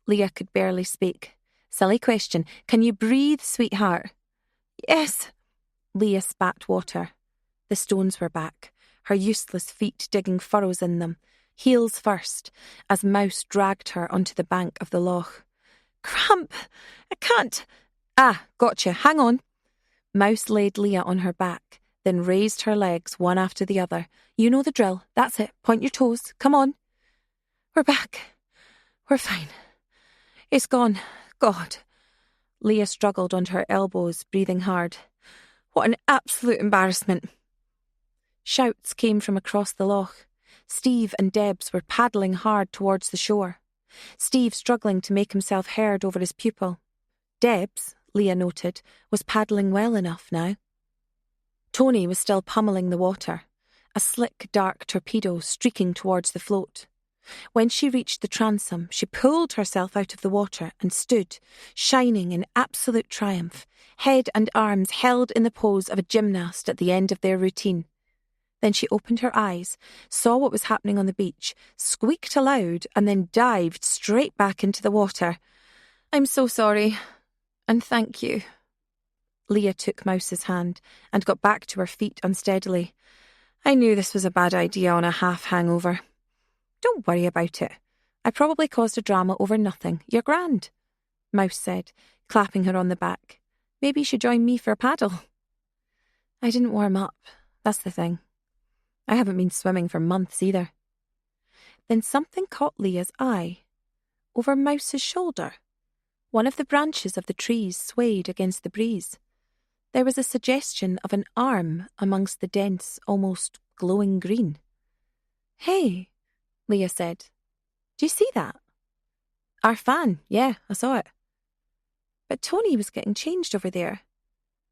Leah could barely speak. Silly question. Can you breathe, sweetheart? Yes. Leah spat water. The stones were back, her useless feet digging furrows in them, heels first, as Mouse dragged her onto the bank of the loch. Cramp! I can't. Gotcha. Hang on. Mouse laid Leah on her back, then raised her legs one after the other. You know the drill. That's it. Point your toes. Come on. We're back. We're fine. It's gone. God. Leah struggled onto her elbows, breathing hard. What an absolute embarrassment. Shouts came from across the loch. Steve and Debs were paddling hard towards the shore. Steve struggling to make himself heard over his pupil. Debs, Leah noted, was paddling well enough now. Tony was still pummelling the water, a slick, dark torpedo streaking towards the float. When she reached the transom, she pulled herself out of the water and stood, shining in absolute triumph, head and arms held in the pose of a gymnast at the end of their routine. Then she opened her eyes, saw what was happening on the beach, squeaked aloud, and then dived straight back into the water. I'm so sorry, and thank you. Leah took Mouse's hand and got back to her feet unsteadily. I knew this was a bad idea on a half-hangover. Don't worry about it. I probably caused a drama over nothing. You're grand, Mouse said, clapping her on the back. Maybe you should join me for a paddle. I didn't warm up. That's the thing. I haven't been swimming for months either. Then something caught Leah's eye. Over Mouse's shoulder. One of the branches of the trees swayed against the breeze. There was a suggestion of an arm amongst the dense, almost glowing green. Hey, Leah said. Do you see that? Our fan, yeah, I saw it. But Tony was getting changed over there.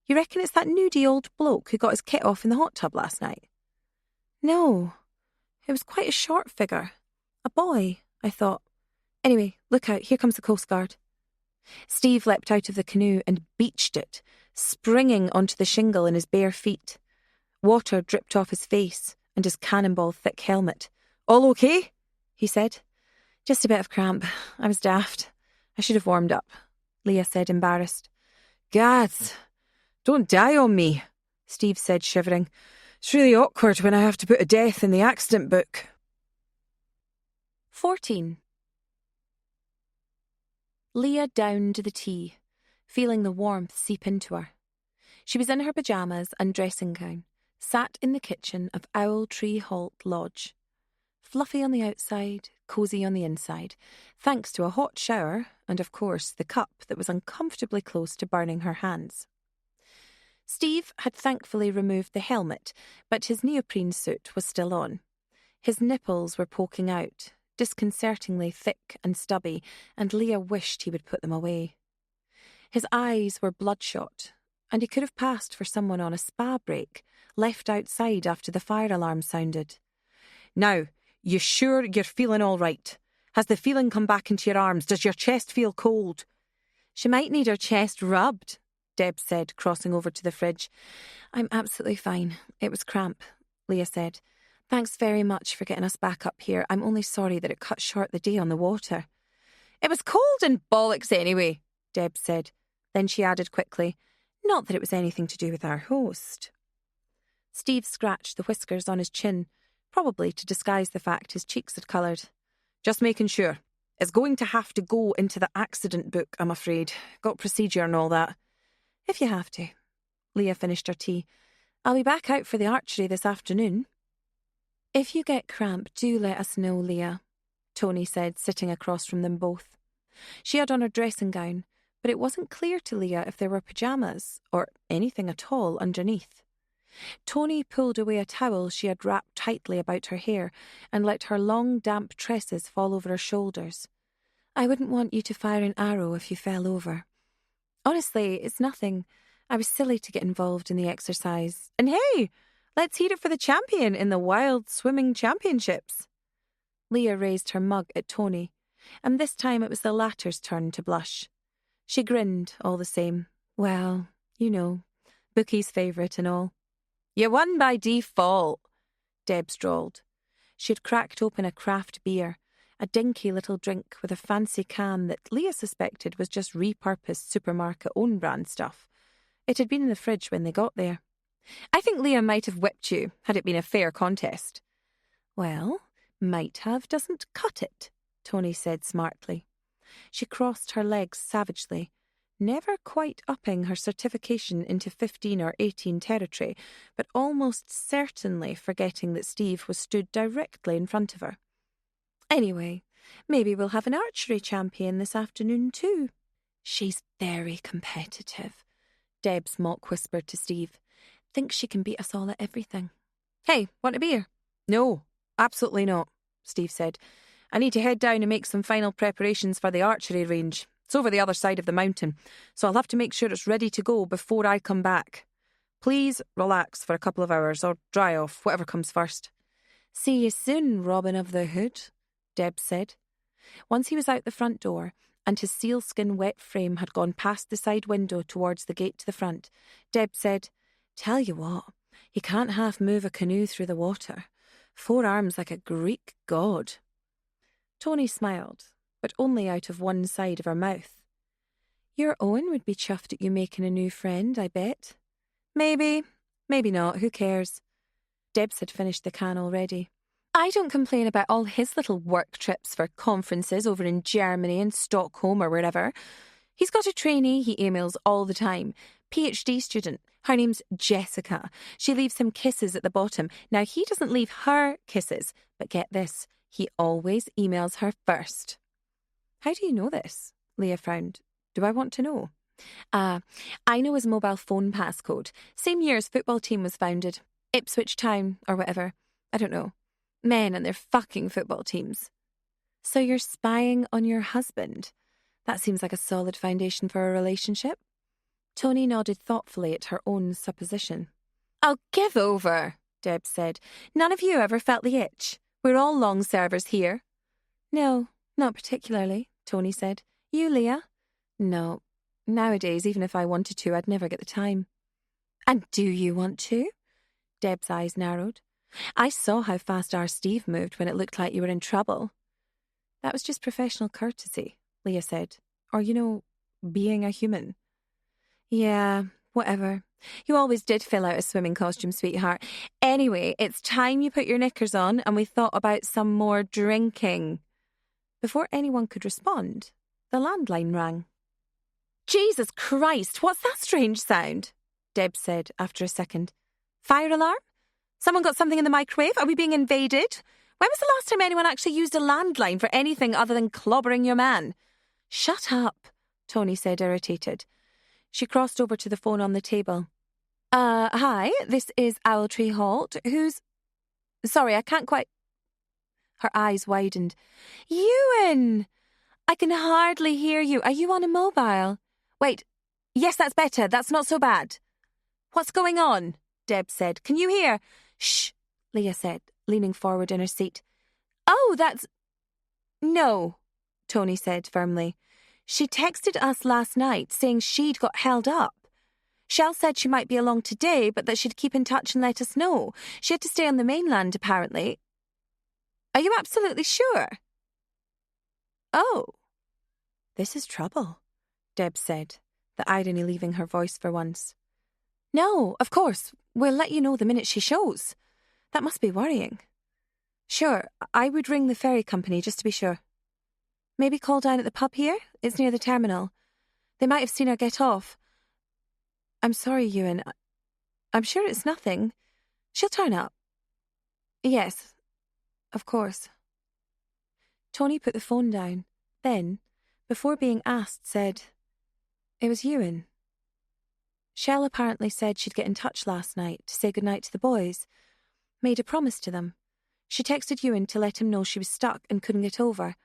You reckon it's that nudie old bloke who got his kit off in the hot tub last night? No, it was quite a short figure. A boy, I thought. Anyway, look out, here comes the Coast Guard. Steve leapt out of the canoe and beached it, springing onto the shingle in his bare feet. Water dripped off his face and his cannonball-thick helmet. All okay? He said. Just a bit of cramp. I was daft. I should have warmed up, Leah said, embarrassed. Gads, don't die on me, Steve said, shivering. It's really awkward when I have to put a death in the accident book. 14. Leah downed the tea, feeling the warmth seep into her. She was in her pyjamas and dressing gown, sat in the kitchen of Owl Tree Halt Lodge. Fluffy on the outside, cosy on the inside, thanks to a hot shower and, of course, the cup that was uncomfortably close to burning her hands. Steve had thankfully removed the helmet, but his neoprene suit was still on. His nipples were poking out, disconcertingly thick and stubby, and Leah wished he would put them away. His eyes were bloodshot, and he could have passed for someone on a spa break, left outside after the fire alarm sounded. Now, you sure you're feeling all right? Has the feeling come back into your arms? Does your chest feel cold? She might need her chest rubbed, Deb said, crossing over to the fridge. I'm absolutely fine. It was cramp, Leah said. Thanks very much for getting us back up here. I'm only sorry that it cut short the day on the water. It was cold and bollocks anyway, Deb said. Then she added quickly, not that it was anything to do with our host. Steve scratched the whiskers on his chin, probably to disguise the fact his cheeks had coloured. Just making sure. It's going to have to go into the accident book, I'm afraid. Got procedure and all that. If you have to. Leah finished her tea. I'll be back out for the archery this afternoon. If you get cramp, do let us know, Leah, Tony said, sitting across from them both. She had on her dressing gown, but it wasn't clear to Leah if there were pyjamas, or anything at all, underneath. Tony pulled away a towel she had wrapped tightly about her hair and let her long, damp tresses fall over her shoulders. I wouldn't want you to fire an arrow if you fell over. Honestly, it's nothing. I was silly to get involved in the exercise. And hey, let's hear it for the champion in the Wild Swimming Championships. Leah raised her mug at Tony, and this time it was the latter's turn to blush. She grinned all the same. Well, You know, Bookie's favourite and all. You won by default, Deb drawled. She had cracked open a craft beer, a dinky little drink with a fancy can that Leah suspected was just repurposed supermarket own-brand stuff. It had been in the fridge when they got there. I think Leah might have whipped you, had it been a fair contest. Well, might have doesn't cut it, Tony said smartly. She crossed her legs savagely, never quite upping her certification into 15 or 18 territory, but almost certainly forgetting that Steve was stood directly in front of her. Anyway, maybe we'll have an archery champion this afternoon too. She's very competitive, Deb's mock whispered to Steve. Thinks she can beat us all at everything. Hey, want a beer? No, absolutely not, Steve said. I need to head down and make some final preparations for the archery range. It's over the other side of the mountain, so I'll have to make sure it's ready to go before I come back. Please relax for a couple of hours or dry off, whatever comes first. See you soon, Robin of the Hood, Deb said. Once he was out the front door and his sealskin wet frame had gone past the side window towards the gate to the front, Deb said, Tell you what, he can't half move a canoe through the water. 4 arms like a Greek god. Tony smiled, but only out of one side of her mouth. Your Owen would be chuffed at you making a new friend, I bet. Maybe, maybe not, who cares? Debs had finished the can already. I don't complain about all his little work trips for conferences over in Germany and Stockholm or wherever. He's got a trainee he emails all the time, PhD student. Her name's Jessica. She leaves him kisses at the bottom. Now, he doesn't leave her kisses, but get this, he always emails her first. How do you know this? Leah frowned. Do I want to know? I know his mobile phone passcode. Same year his football team was founded. Ipswich Town, or whatever. I don't know. Men and their fucking football teams. So you're spying on your husband? That seems like a solid foundation for a relationship. Tony nodded thoughtfully at her own supposition. Oh, give over, Deb said. None of you ever felt the itch. We're all long servers here. No, not particularly, Tony said. You, Leah? No. Nowadays, even if I wanted to, I'd never get the time. And do you want to? Deb's eyes narrowed. I saw how fast our Steve moved when it looked like you were in trouble. That was just professional courtesy, Leah said. Or, being a human. Yeah, whatever. You always did fill out a swimming costume, sweetheart. Anyway, it's time you put your knickers on and we thought about some more drinking. Before anyone could respond, the landline rang. Jesus Christ, what's that strange sound? Deb said after a second. Fire alarm? Someone got something in the microwave? Are we being invaded? When was the last time anyone actually used a landline for anything other than clobbering your man? Shut up, Tony said, irritated. She crossed over to the phone on the table. Hi, this is Owltree Halt. Who's... Sorry, I can't quite... Her eyes widened. Ewan! I can hardly hear you. Are you on a mobile? Wait. Yes, that's better. That's not so bad. What's going on? Deb said. Can you hear? Shh, Leah said, leaning forward in her seat. Oh, that's... No, Tony said firmly. She texted us last night saying she'd got held up. Shell said she might be along today, but that she'd keep in touch and let us know. She had to stay on the mainland, apparently. Are you absolutely sure? Oh. This is trouble, Deb said, the irony leaving her voice for once. No, of course. We'll let you know the minute she shows. That must be worrying. Sure, I would ring the ferry company just to be sure. Maybe call down at the pub here? It's near the terminal. They might have seen her get off. I'm sorry, Ewan. I'm sure it's nothing. She'll turn up. Yes, of course. Tony put the phone down, then, before being asked, said, It was Ewan. Shell apparently said she'd get in touch last night to say goodnight to the boys. Made a promise to them. She texted Ewan to let him know she was stuck and couldn't get over.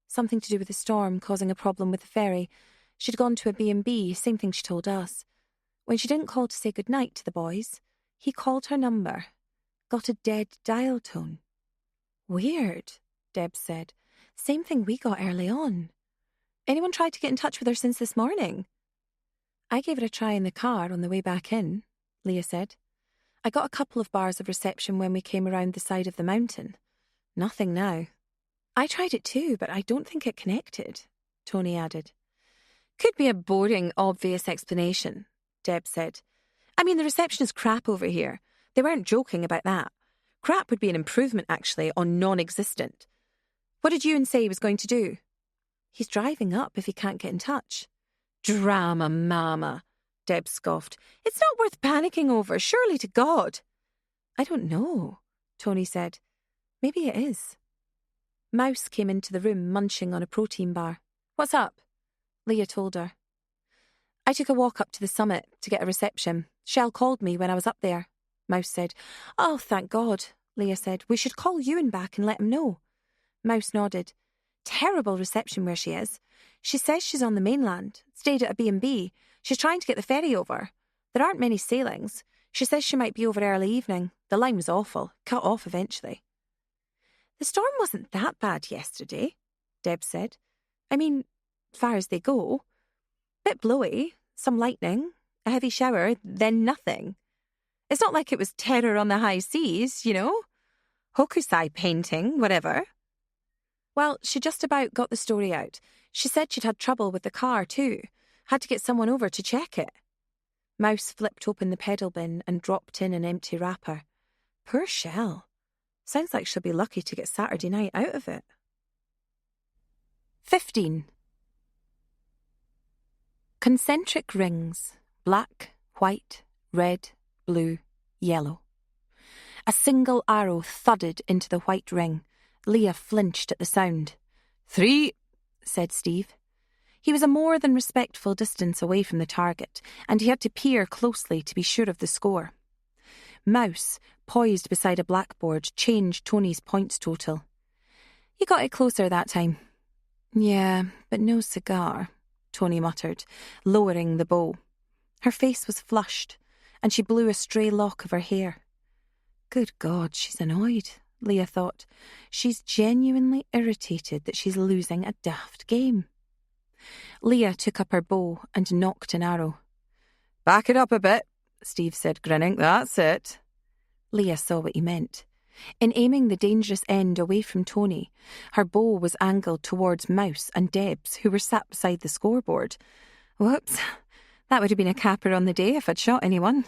Something to do with the storm causing a problem with the ferry. She'd gone to a B&B, same thing she told us. When she didn't call to say goodnight to the boys, he called her number. Got a dead dial tone. Weird, Deb said. Same thing we got early on. Anyone tried to get in touch with her since this morning? I gave it a try in the car on the way back in, Leah said. I got a couple of bars of reception when we came around the side of the mountain. Nothing now. I tried it too, but I don't think it connected, Tony added. Could be a boring, obvious explanation, Deb said. I mean, the reception is crap over here. They weren't joking about that. Crap would be an improvement, actually, on non-existent. What did Ewan say he was going to do? He's driving up if he can't get in touch. Drama, mama, Deb scoffed. It's not worth panicking over, surely to God. I don't know, Tony said. Maybe it is. Mouse came into the room munching on a protein bar. What's up? Leah told her. I took a walk up to the summit to get a reception. Shell called me when I was up there, Mouse said. Oh, thank God, Leah said. We should call Ewan back and let him know. Mouse nodded. Terrible reception where she is. She says she's on the mainland, stayed at a B&B. She's trying to get the ferry over. There aren't many sailings. She says she might be over early evening. The line was awful, cut off eventually. The storm wasn't that bad yesterday, Deb said. I mean, far as they go. Bit blowy, some lightning, a heavy shower, then nothing. It's not like it was terror on the high seas, you know? Hokusai painting, whatever. Well, she just about got the story out. She said she'd had trouble with the car too. Had to get someone over to check it. Mouse flipped open the pedal bin and dropped in an empty wrapper. Poor Shell. Sounds like she'll be lucky to get Saturday night out of it. 15. Concentric rings. Black, white, red, blue, yellow. A single arrow thudded into the white ring. Leah flinched at the sound. 3, said Steve. He was a more than respectful distance away from the target, and he had to peer closely to be sure of the score. Mouse, poised beside a blackboard, changed Tony's points total. You got it closer that time. Yeah, but no cigar, Tony muttered, lowering the bow. Her face was flushed, and she blew a stray lock of her hair. Good God, she's annoyed, Leah thought. She's genuinely irritated that she's losing a daft game. Leah took up her bow and nocked an arrow. Back it up a bit, Steve said, grinning. That's it. Leah saw what he meant. In aiming the dangerous end away from Tony, her bow was angled towards Mouse and Debs, who were sat beside the scoreboard. Whoops, that would have been a capper on the day if I'd shot anyone.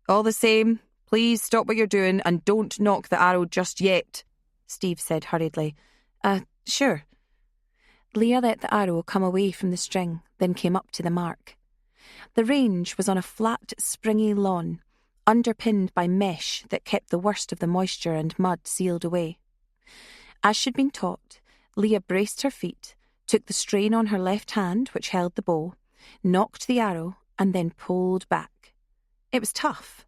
All the same, please stop what you're doing and don't knock the arrow just yet, Steve said hurriedly. Sure. Leah let the arrow come away from the string, then came up to the mark. The range was on a flat, springy lawn, underpinned by mesh that kept the worst of the moisture and mud sealed away. As she'd been taught, Leah braced her feet, took the strain on her left hand, which held the bow, nocked the arrow, and then pulled back. It was tough.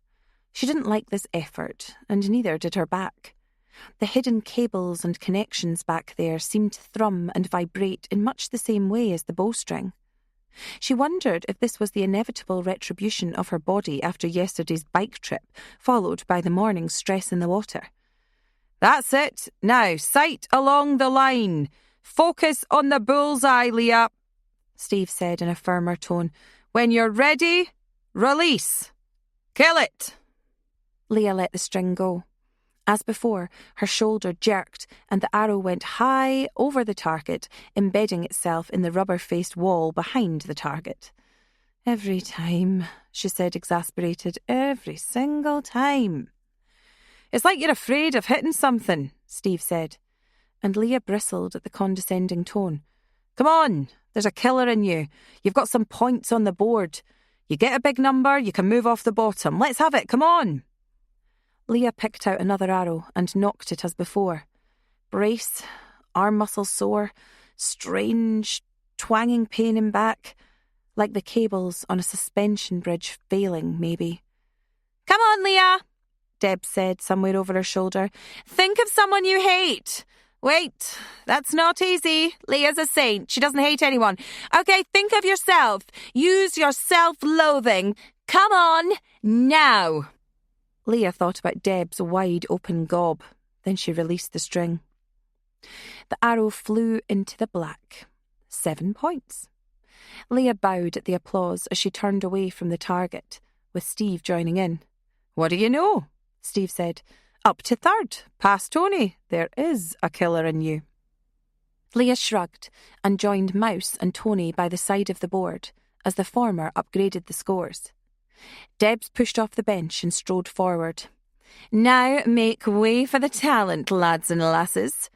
She didn't like this effort, and neither did her back. The hidden cables and connections back there seemed to thrum and vibrate in much the same way as the bowstring. She wondered if this was the inevitable retribution of her body after yesterday's bike trip, followed by the morning's stress in the water. That's it. Now, sight along the line. Focus on the bullseye, Leah, Steve said in a firmer tone. When you're ready, release. Kill it. Leah let the string go. As before, her shoulder jerked and the arrow went high over the target, embedding itself in the rubber-faced wall behind the target. Every time, she said, exasperated. Every single time. It's like you're afraid of hitting something, Steve said, and Leah bristled at the condescending tone. Come on, there's a killer in you. You've got some points on the board. You get a big number, you can move off the bottom. Let's have it, come on. Leah picked out another arrow and knocked it as before. Brace, arm muscles sore, strange, twanging pain in back, like the cables on a suspension bridge failing, maybe. Come on, Leah, Deb said somewhere over her shoulder. Think of someone you hate. Wait, that's not easy. Leah's a saint. She doesn't hate anyone. Okay, think of yourself. Use your self-loathing. Come on, now. Leah thought about Deb's wide-open gob. Then she released the string. The arrow flew into the black. 7 points. Leah bowed at the applause as she turned away from the target, with Steve joining in. "What do you know?" Steve said. "Up to third, past Tony. There is a killer in you." Leah shrugged and joined Mouse and Tony by the side of the board as the former upgraded the scores. Debs pushed off the bench and strode forward. "Now make way for the talent, lads and lasses."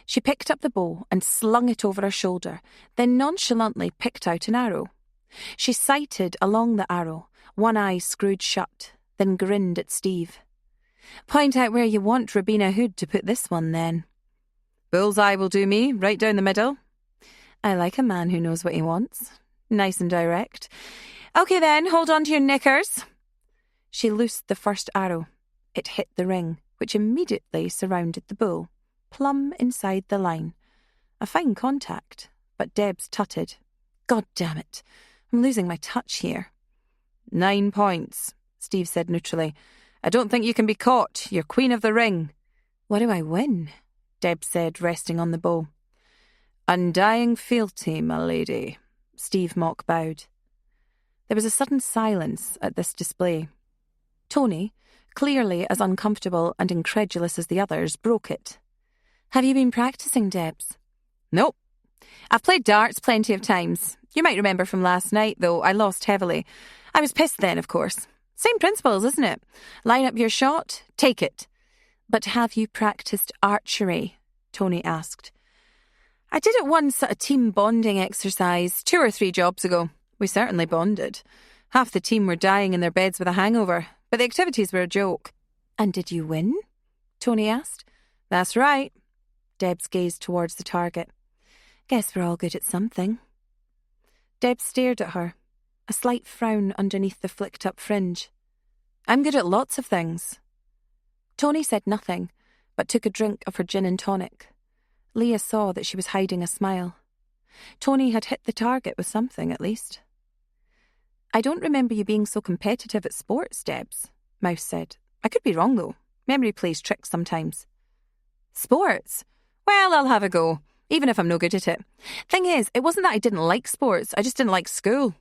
She picked up the bow and slung it over her shoulder, then nonchalantly picked out an arrow. She sighted along the arrow, one eye screwed shut, then grinned at Steve. "Point out where you want Robina Hood to put this one, then." "Bullseye will do me, right down the middle." "I like a man who knows what he wants. Nice and direct. Okay then, hold on to your knickers." She loosed the first arrow. It hit the ring, which immediately surrounded the bull, plumb inside the line. A fine contact, but Debs tutted. "God damn it, I'm losing my touch here." 9 points, Steve said neutrally. "I don't think you can be caught. You're queen of the ring." "What do I win?" Debs said, resting on the bow. "Undying fealty, my lady." Steve mock bowed. There was a sudden silence at this display. Tony, clearly as uncomfortable and incredulous as the others, broke it. "Have you been practicing, Debs?" "Nope. I've played darts plenty of times. You might remember from last night, though I lost heavily. I was pissed then, of course. Same principles, isn't it? Line up your shot, take it." "But have you practiced archery?" Tony asked. "I did it once at a team bonding exercise 2 or 3 jobs ago. We certainly bonded. Half the team were dying in their beds with a hangover, but the activities were a joke." "And did you win?" Tony asked. "That's right." Debs gazed towards the target. "Guess we're all good at something." Debs stared at her, a slight frown underneath the flicked-up fringe. "I'm good at lots of things." Tony said nothing, but took a drink of her gin and tonic. Leah saw that she was hiding a smile. Tony had hit the target with something, at least. "I don't remember you being so competitive at sports, Debs," Mouse said. "I could be wrong, though. Memory plays tricks sometimes." "Sports? Well, I'll have a go, even if I'm no good at it. Thing is, it wasn't that I didn't like sports, I just didn't like school,"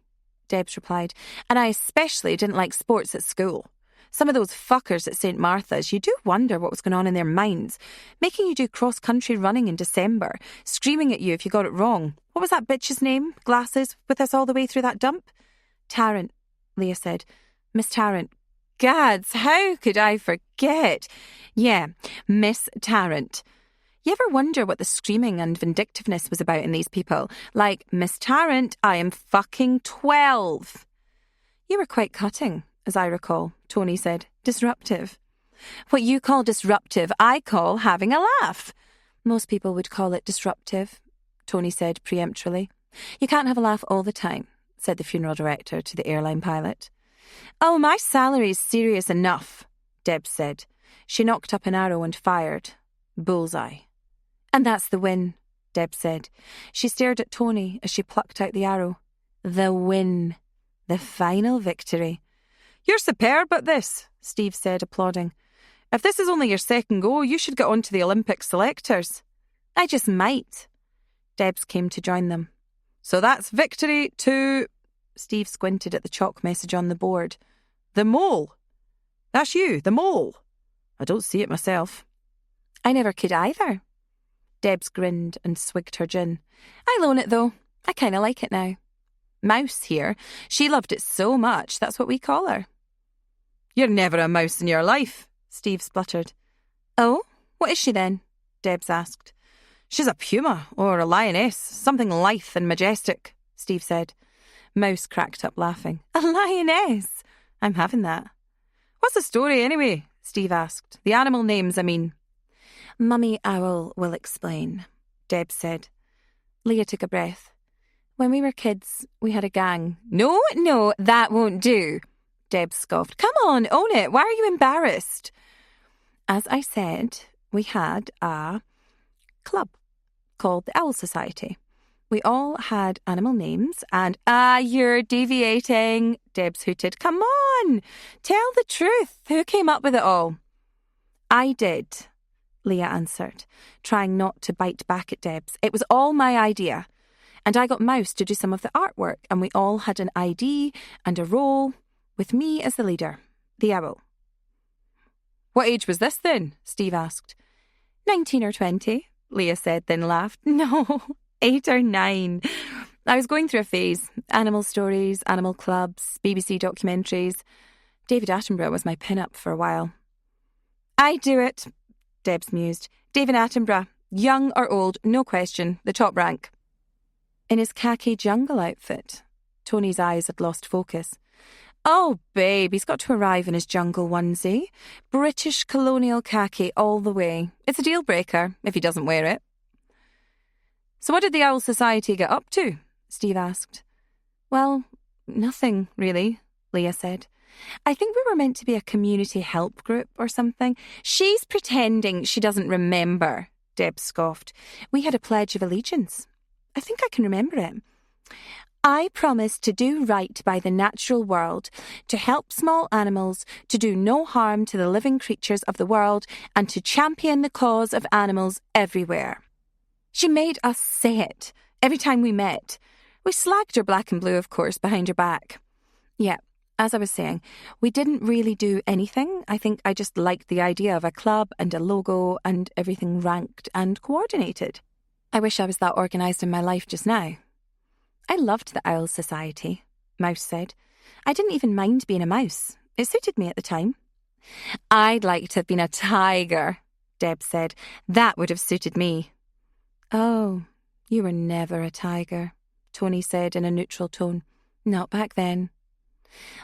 Debs replied. "And I especially didn't like sports at school. Some of those fuckers at St. Martha's, you do wonder what was going on in their minds, making you do cross-country running in December, screaming at you if you got it wrong. What was that bitch's name? Glasses, with us all the way through that dump?" "Tarrant," Leah said. "Miss Tarrant." "Gads, how could I forget? Yeah, Miss Tarrant. You ever wonder what the screaming and vindictiveness was about in these people? Like, 'Miss Tarrant, I am fucking 12. "You were quite cutting, as I recall," Tony said. "Disruptive." "What you call disruptive, I call having a laugh." "Most people would call it disruptive," Tony said peremptorily. "You can't have a laugh all the time," said the funeral director to the airline pilot. "Oh, my salary's serious enough," Debs said. She knocked up an arrow and fired. Bullseye. "And that's the win," Debs said. She stared at Tony as she plucked out the arrow. "The win. The final victory." "You're superb at this," Steve said, applauding. "If this is only your second go, you should get on to the Olympic selectors." "I just might." Debs came to join them. "So that's victory to..." Steve squinted at the chalk message on the board. "The mole. That's you, the mole." "I don't see it myself." "I never could either." Debs grinned and swigged her gin. "I loan it, though. I kind of like it now. Mouse here, she loved it so much, that's what we call her." "You're never a mouse in your life," Steve spluttered. "Oh, what is she then?" Debs asked. "She's a puma or a lioness, something lithe and majestic," Steve said. Mouse cracked up laughing. "A lioness? I'm having that." "What's the story anyway?" Steve asked. "The animal names, I mean." "Mummy Owl will explain," Debs said. Leah took a breath. "When we were kids, we had a gang." No, that won't do," Debs scoffed. "Come on, own it. Why are you embarrassed?" "As I said, we had a club called the Owl Society. We all had animal names and..." You're deviating," Debs hooted. "Come on, tell the truth. Who came up with it all?" "I did," Leah answered, trying not to bite back at Debs. "It was all my idea. And I got Mouse to do some of the artwork, and we all had an ID and a role, with me as the leader, the owl. What age was this then? Steve asked. 19 or 20, Leah said, then laughed. No, 8 or 9. I was going through a phase. Animal stories, animal clubs, BBC documentaries. David Attenborough was my pin-up for a while. I'd do it, Debs mused. David Attenborough, young or old, no question, the top rank. In his khaki jungle outfit. Tony's eyes had lost focus. Oh, babe, he's got to arrive in his jungle onesie. British colonial khaki all the way. It's a deal breaker if he doesn't wear it. So what did the Owl Society get up to? Steve asked. Well, nothing, really, Leah said. I think we were meant to be a community help group or something. She's pretending she doesn't remember, Deb scoffed. We had a Pledge of Allegiance. I think I can remember it. I promised to do right by the natural world, to help small animals, to do no harm to the living creatures of the world, and to champion the cause of animals everywhere. She made us say it every time we met. We slagged her black and blue, of course, behind her back. Yeah, as I was saying, we didn't really do anything. I think I just liked the idea of a club and a logo and everything ranked and coordinated. I wish I was that organised in my life just now. I loved the Owl Society, Mouse said. I didn't even mind being a mouse. It suited me at the time. I'd like to have been a tiger, Deb said. That would have suited me. Oh, you were never a tiger, Tony said in a neutral tone. Not back then.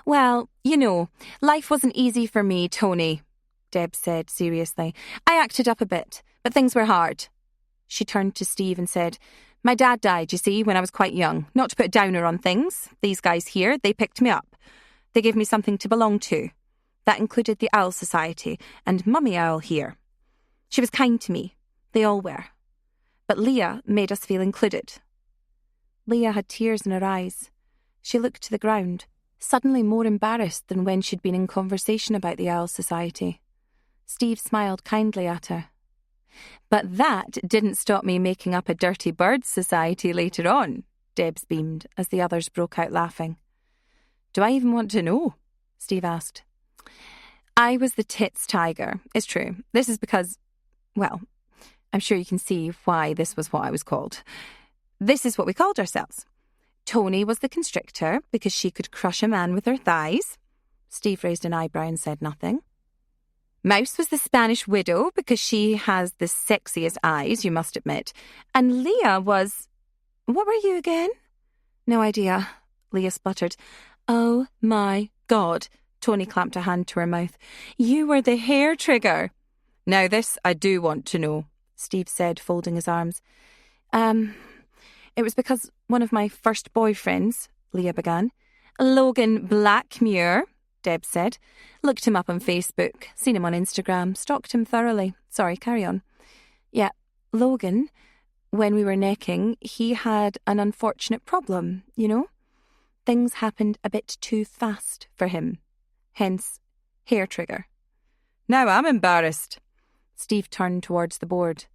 Well, you know, life wasn't easy for me, Tony, Deb said seriously. I acted up a bit, but things were hard. She turned to Steve and said, My dad died, you see, when I was quite young. Not to put a downer on things. These guys here, they picked me up. They gave me something to belong to. That included the Owl Society and Mummy Owl here. She was kind to me. They all were. But Leah made us feel included. Leah had tears in her eyes. She looked to the ground, suddenly more embarrassed than when she'd been in conversation about the Owl Society. Steve smiled kindly at her. But that didn't stop me making up a Dirty Birds Society later on, Debs beamed as the others broke out laughing. Do I even want to know? Steve asked. I was the tits tiger, it's true. This is because, well, I'm sure you can see why this was what I was called. This is what we called ourselves. Tony was the constrictor because she could crush a man with her thighs. Steve raised an eyebrow and said nothing. Mouse was the Spanish widow because she has the sexiest eyes, you must admit. And Leah was... What were you again? No idea, Leah spluttered. Oh my God, Tony clamped a hand to her mouth. You were the hair trigger. Now this I do want to know, Steve said, folding his arms. It was because one of my first boyfriends, Leah began. Logan Blackmuir, Deb said. Looked him up on Facebook, seen him on Instagram, stalked him thoroughly. Sorry, carry on. Yeah, Logan, when we were necking, he had an unfortunate problem, you know? Things happened a bit too fast for him. Hence, hair trigger. Now I'm embarrassed. Steve turned towards the board.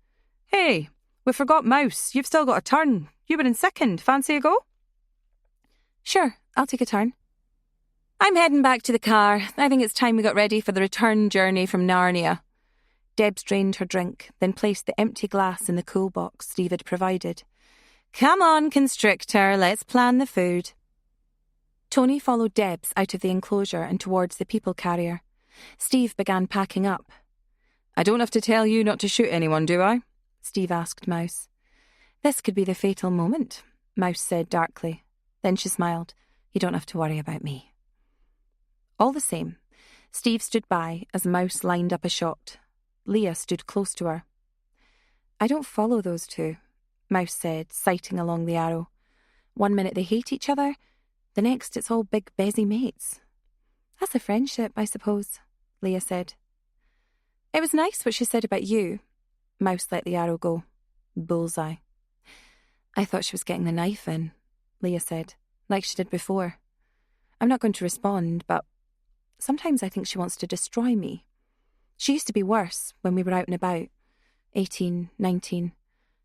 Hey, we forgot Mouse. You've still got a turn. You were in second. Fancy a go? Sure, I'll take a turn. I'm heading back to the car. I think it's time we got ready for the return journey from Narnia. Debs drained her drink, then placed the empty glass in the cool box Steve had provided. Come on, constrictor, let's plan the food. Tony followed Debs out of the enclosure and towards the people carrier. Steve began packing up. I don't have to tell you not to shoot anyone, do I? Steve asked Mouse. This could be the fatal moment, Mouse said darkly. Then she smiled. You don't have to worry about me. All the same, Steve stood by as Mouse lined up a shot. Leah stood close to her. I don't follow those two, Mouse said, sighting along the arrow. One minute they hate each other, the next it's all big bezzy mates. That's a friendship, I suppose, Leah said. It was nice what she said about you. Mouse let the arrow go. Bullseye. I thought she was getting the knife in, Leah said, like she did before. I'm not going to respond, but sometimes I think she wants to destroy me. She used to be worse when we were out and about. 18, 19.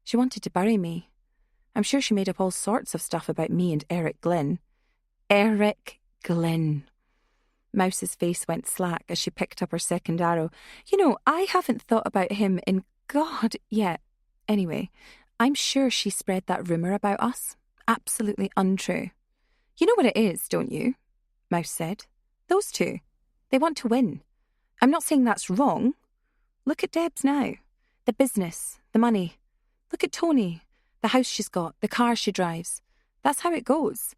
She wanted to bury me. I'm sure she made up all sorts of stuff about me and Eric Glynn. Eric Glynn. Mouse's face went slack as she picked up her second arrow. You know, I haven't thought about him in God yet. Anyway, I'm sure she spread that rumour about us. Absolutely untrue. You know what it is, don't you? Mouse said. Those two. They want to win. I'm not saying that's wrong. Look at Debs now. The business, the money. Look at Tony. The house she's got, the car she drives. That's how it goes.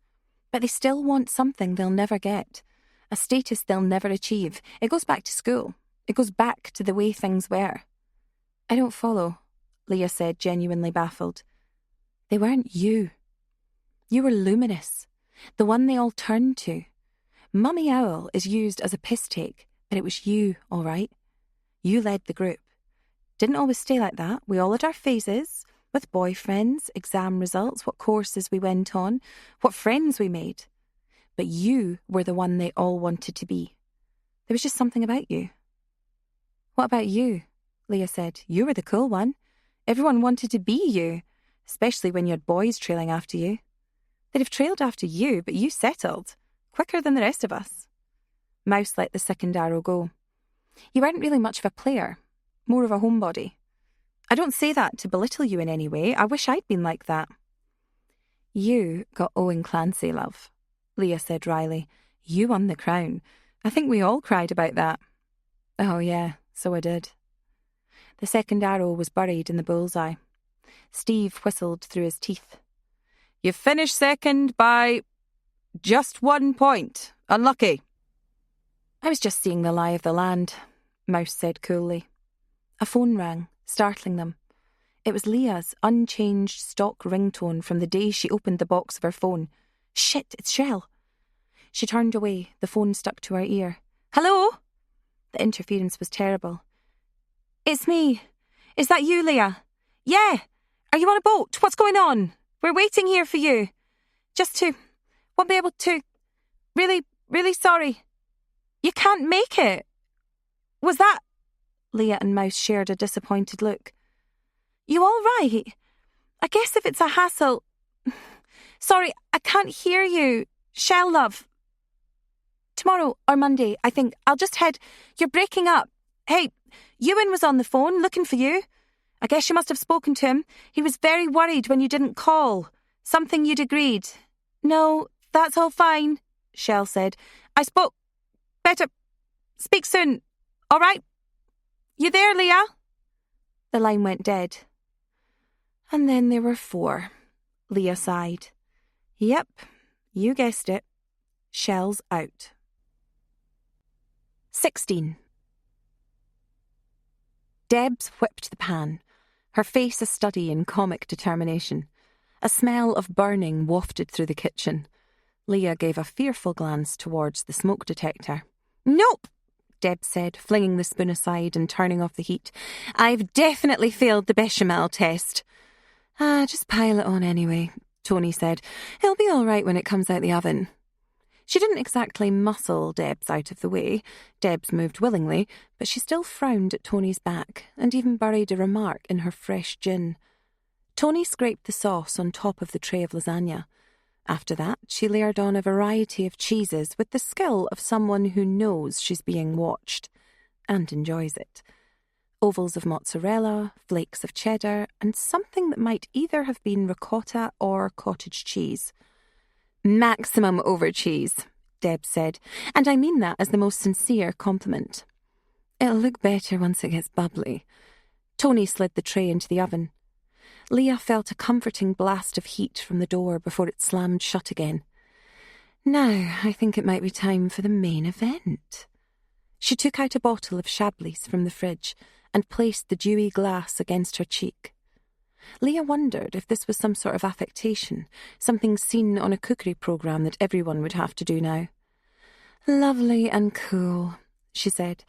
But they still want something they'll never get. A status they'll never achieve. It goes back to school. It goes back to the way things were. I don't follow, Leah said, genuinely baffled. They weren't you. You were Luminous, the one they all turned to. Mummy Owl is used as a piss take, but it was you, all right. You led the group. Didn't always stay like that. We all had our phases, with boyfriends, exam results, what courses we went on, what friends we made. But you were the one they all wanted to be. There was just something about you. What about you? Leah said. You were the cool one. Everyone wanted to be you, especially when you had boys trailing after you. They'd have trailed after you, but you settled, quicker than the rest of us. Mouse let the second arrow go. You weren't really much of a player, more of a homebody. I don't say that to belittle you in any way. I wish I'd been like that. You got Owen Clancy, love, Leah said wryly. You won the crown. I think we all cried about that. Oh yeah, so I did. The second arrow was buried in the bullseye. Steve whistled through his teeth. You finished second by just 1 point. Unlucky. I was just seeing the lie of the land, Mouse said coolly. A phone rang, startling them. It was Leah's unchanged stock ringtone from the day she opened the box of her phone. Shit, it's Shell. She turned away, the phone stuck to her ear. Hello? The interference was terrible. It's me. Is that you, Leah? Yeah. Are you on a boat? What's going on? We're waiting here for you. Won't be able to. Really sorry. You can't make it. Was that... Leah and Mouse shared a disappointed look. You all right? I guess if it's a hassle... Sorry, I can't hear you. Shell, love. Tomorrow or Monday, I think. I'll just head... You're breaking up. Hey, Ewan was on the phone looking for you. I guess you must have spoken to him. He was very worried when you didn't call. Something you'd agreed. No, that's all fine, Shell said. I spoke... Better... Speak soon. All right? You there, Leah? The line went dead. And then there were 4. Leah sighed. Yep, you guessed it. Shell's out. 16. Debs whipped the pan, her face a study in comic determination. A smell of burning wafted through the kitchen. Leah gave a fearful glance towards the smoke detector. Nope, Debs said, flinging the spoon aside and turning off the heat. I've definitely failed the bechamel test. Just pile it on anyway, Tony said. It'll be all right when it comes out the oven. She didn't exactly muscle Debs out of the way. Debs moved willingly, but she still frowned at Tony's back and even buried a remark in her fresh gin. Tony scraped the sauce on top of the tray of lasagna. After that, she layered on a variety of cheeses with the skill of someone who knows she's being watched and enjoys it. Ovals of mozzarella, flakes of cheddar, and something that might either have been ricotta or cottage cheese. Maximum over cheese, Deb said, and I mean that as the most sincere compliment. It'll look better once it gets bubbly. Tony slid the tray into the oven. Leah felt a comforting blast of heat from the door before it slammed shut again. Now I think it might be time for the main event. She took out a bottle of Chablis from the fridge and placed the dewy glass against her cheek. Leah wondered if this was some sort of affectation, something seen on a cookery programme that everyone would have to do now. Lovely and cool, she said.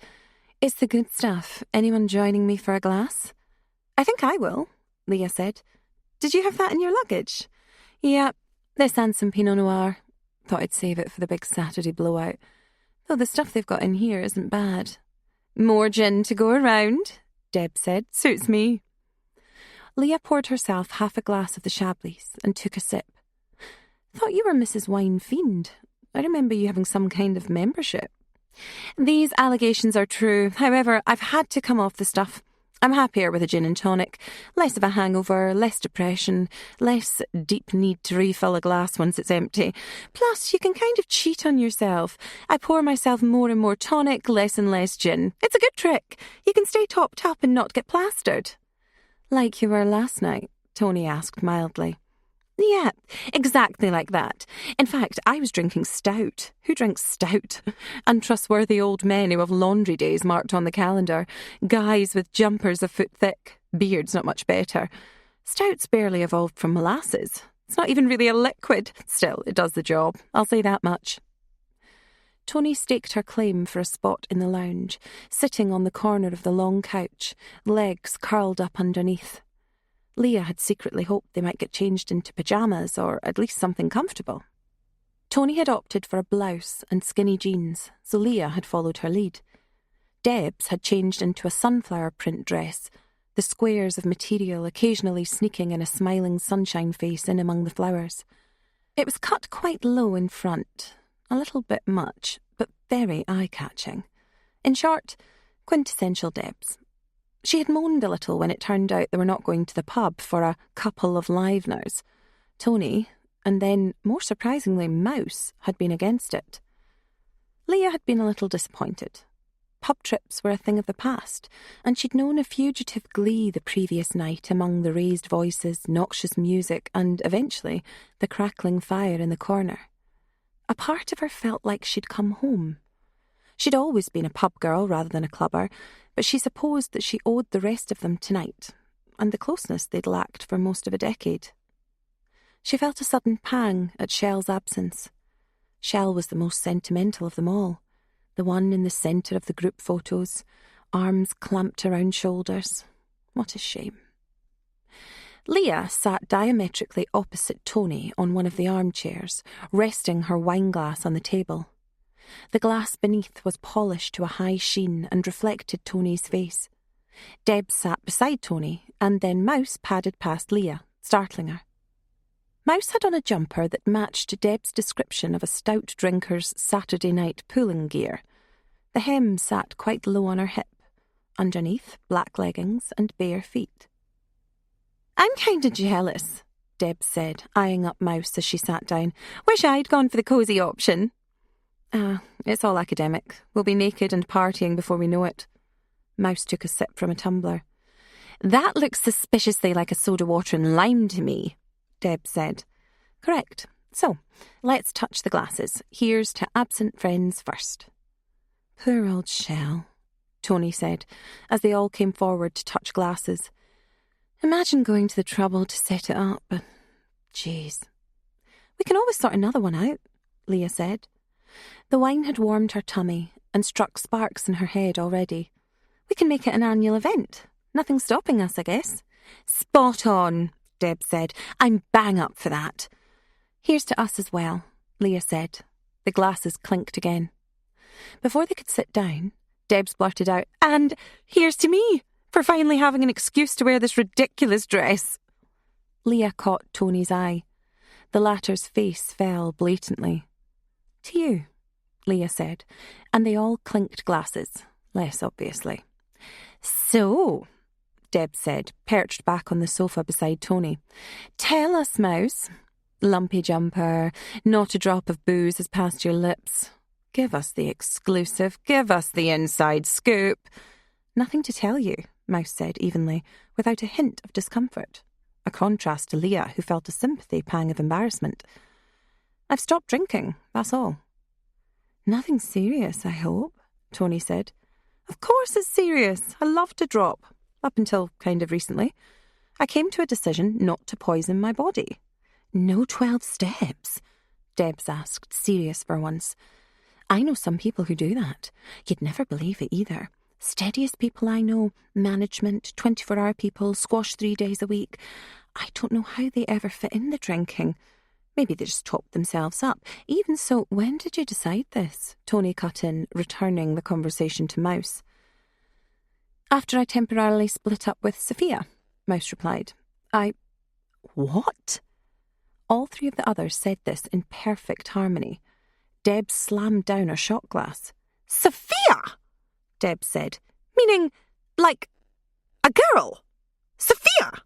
It's the good stuff. Anyone joining me for a glass? I think I will, Leah said. Did you have that in your luggage? Yep, this and some Pinot Noir. Thought I'd save it for the big Saturday blowout. Though the stuff they've got in here isn't bad. More gin to go around, Deb said. Suits me. Leah poured herself half a glass of the Chablis and took a sip. Thought you were Mrs. Wine Fiend. I remember you having some kind of membership. These allegations are true. However, I've had to come off the stuff. I'm happier with a gin and tonic. Less of a hangover, less depression, less deep need to refill a glass once it's empty. Plus, you can kind of cheat on yourself. I pour myself more and more tonic, less and less gin. It's a good trick. You can stay topped up and not get plastered. Like you were last night, Tony asked mildly. Yeah, exactly like that. In fact, I was drinking stout. Who drinks stout? Untrustworthy old men who have laundry days marked on the calendar. Guys with jumpers a foot thick. Beards not much better. Stout's barely evolved from molasses. It's not even really a liquid. Still, it does the job. I'll say that much. Tony staked her claim for a spot in the lounge, sitting on the corner of the long couch, legs curled up underneath. Leah had secretly hoped they might get changed into pyjamas or at least something comfortable. Tony had opted for a blouse and skinny jeans, so Leah had followed her lead. Debs had changed into a sunflower print dress, the squares of material occasionally sneaking in a smiling sunshine face in among the flowers. It was cut quite low in front, a little bit much, but very eye-catching. In short, quintessential Debs. She had moaned a little when it turned out they were not going to the pub for a couple of liveners. Tony, and then, more surprisingly, Mouse, had been against it. Leah had been a little disappointed. Pub trips were a thing of the past, and she'd known a fugitive glee the previous night among the raised voices, noxious music, and, eventually, the crackling fire in the corner. A part of her felt like she'd come home. She'd always been a pub girl rather than a clubber, but she supposed that she owed the rest of them tonight, and the closeness they'd lacked for most of a decade. She felt a sudden pang at Shell's absence. Shell was the most sentimental of them all, the one in the centre of the group photos, arms clamped around shoulders. What a shame. Leah sat diametrically opposite Tony on one of the armchairs, resting her wineglass on the table. The glass beneath was polished to a high sheen and reflected Tony's face. Deb sat beside Tony, and then Mouse padded past Leah, startling her. Mouse had on a jumper that matched Deb's description of a stout drinker's Saturday night pulling gear. The hem sat quite low on her hip. Underneath, black leggings and bare feet. "I'm kind of jealous," Deb said, eyeing up Mouse as she sat down. "Wish I'd gone for the cosy option." It's all academic. We'll be naked and partying before we know it." Mouse took a sip from a tumbler. "That looks suspiciously like a soda water and lime to me," Deb said. "Correct. So, let's touch the glasses. Here's to absent friends first." "Poor old Shell," Tony said, as they all came forward to touch glasses. "Imagine going to the trouble to set it up, but, jeez." "We can always sort another one out," Leah said. The wine had warmed her tummy and struck sparks in her head already. "We can make it an annual event. Nothing stopping us, I guess." "Spot on," Deb said. "I'm bang up for that." "Here's to us as well," Leah said. The glasses clinked again. Before they could sit down, Debs blurted out, "And here's to me, for finally having an excuse to wear this ridiculous dress." Leah caught Tony's eye. The latter's face fell blatantly. "To you," Leah said, and they all clinked glasses, less obviously. "So," Deb said, perched back on the sofa beside Tony. "Tell us, Mouse. Lumpy jumper, not a drop of booze has passed your lips. Give us the exclusive, give us the inside scoop." "Nothing to tell you," Mouse said evenly, without a hint of discomfort, a contrast to Leah, who felt a sympathy pang of embarrassment. "I've stopped drinking, that's all." "Nothing serious, I hope," Tony said. "Of course it's serious. I love to drop. Up until kind of recently. I came to a decision not to poison my body." "No 12 steps?" Debs asked, serious for once. "I know some people who do that. You'd never believe it either. Steadiest people I know, management, 24-hour people, squash 3 days a week. I don't know how they ever fit in the drinking. Maybe they just top themselves up. Even so, when did you decide this?" Tony cut in, returning the conversation to Mouse. "After I temporarily split up with Sophia," Mouse replied. What? All three of the others said this in perfect harmony. Deb slammed down her shot glass. Sophia! Deb said. Meaning, like, a girl? Sophia!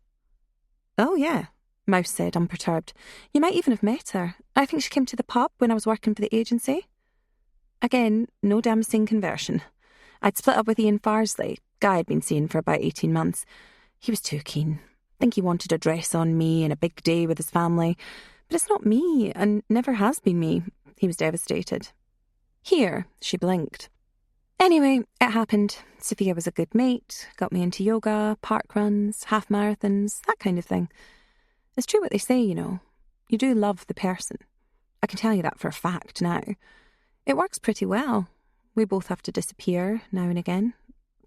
Oh, yeah, Mouse said, unperturbed. You might even have met her. I think she came to the pub when I was working for the agency. Again, no damaging conversion. I'd split up with Ian Farsley, guy I'd been seeing for about 18 months. He was too keen. I think he wanted a dress on me and a big day with his family. But it's not me, and never has been me. He was devastated. Here, she blinked. Anyway, it happened. Sophia was a good mate, got me into yoga, park runs, half marathons, that kind of thing. It's true what they say, you know. You do love the person. I can tell you that for a fact now. It works pretty well. We both have to disappear now and again.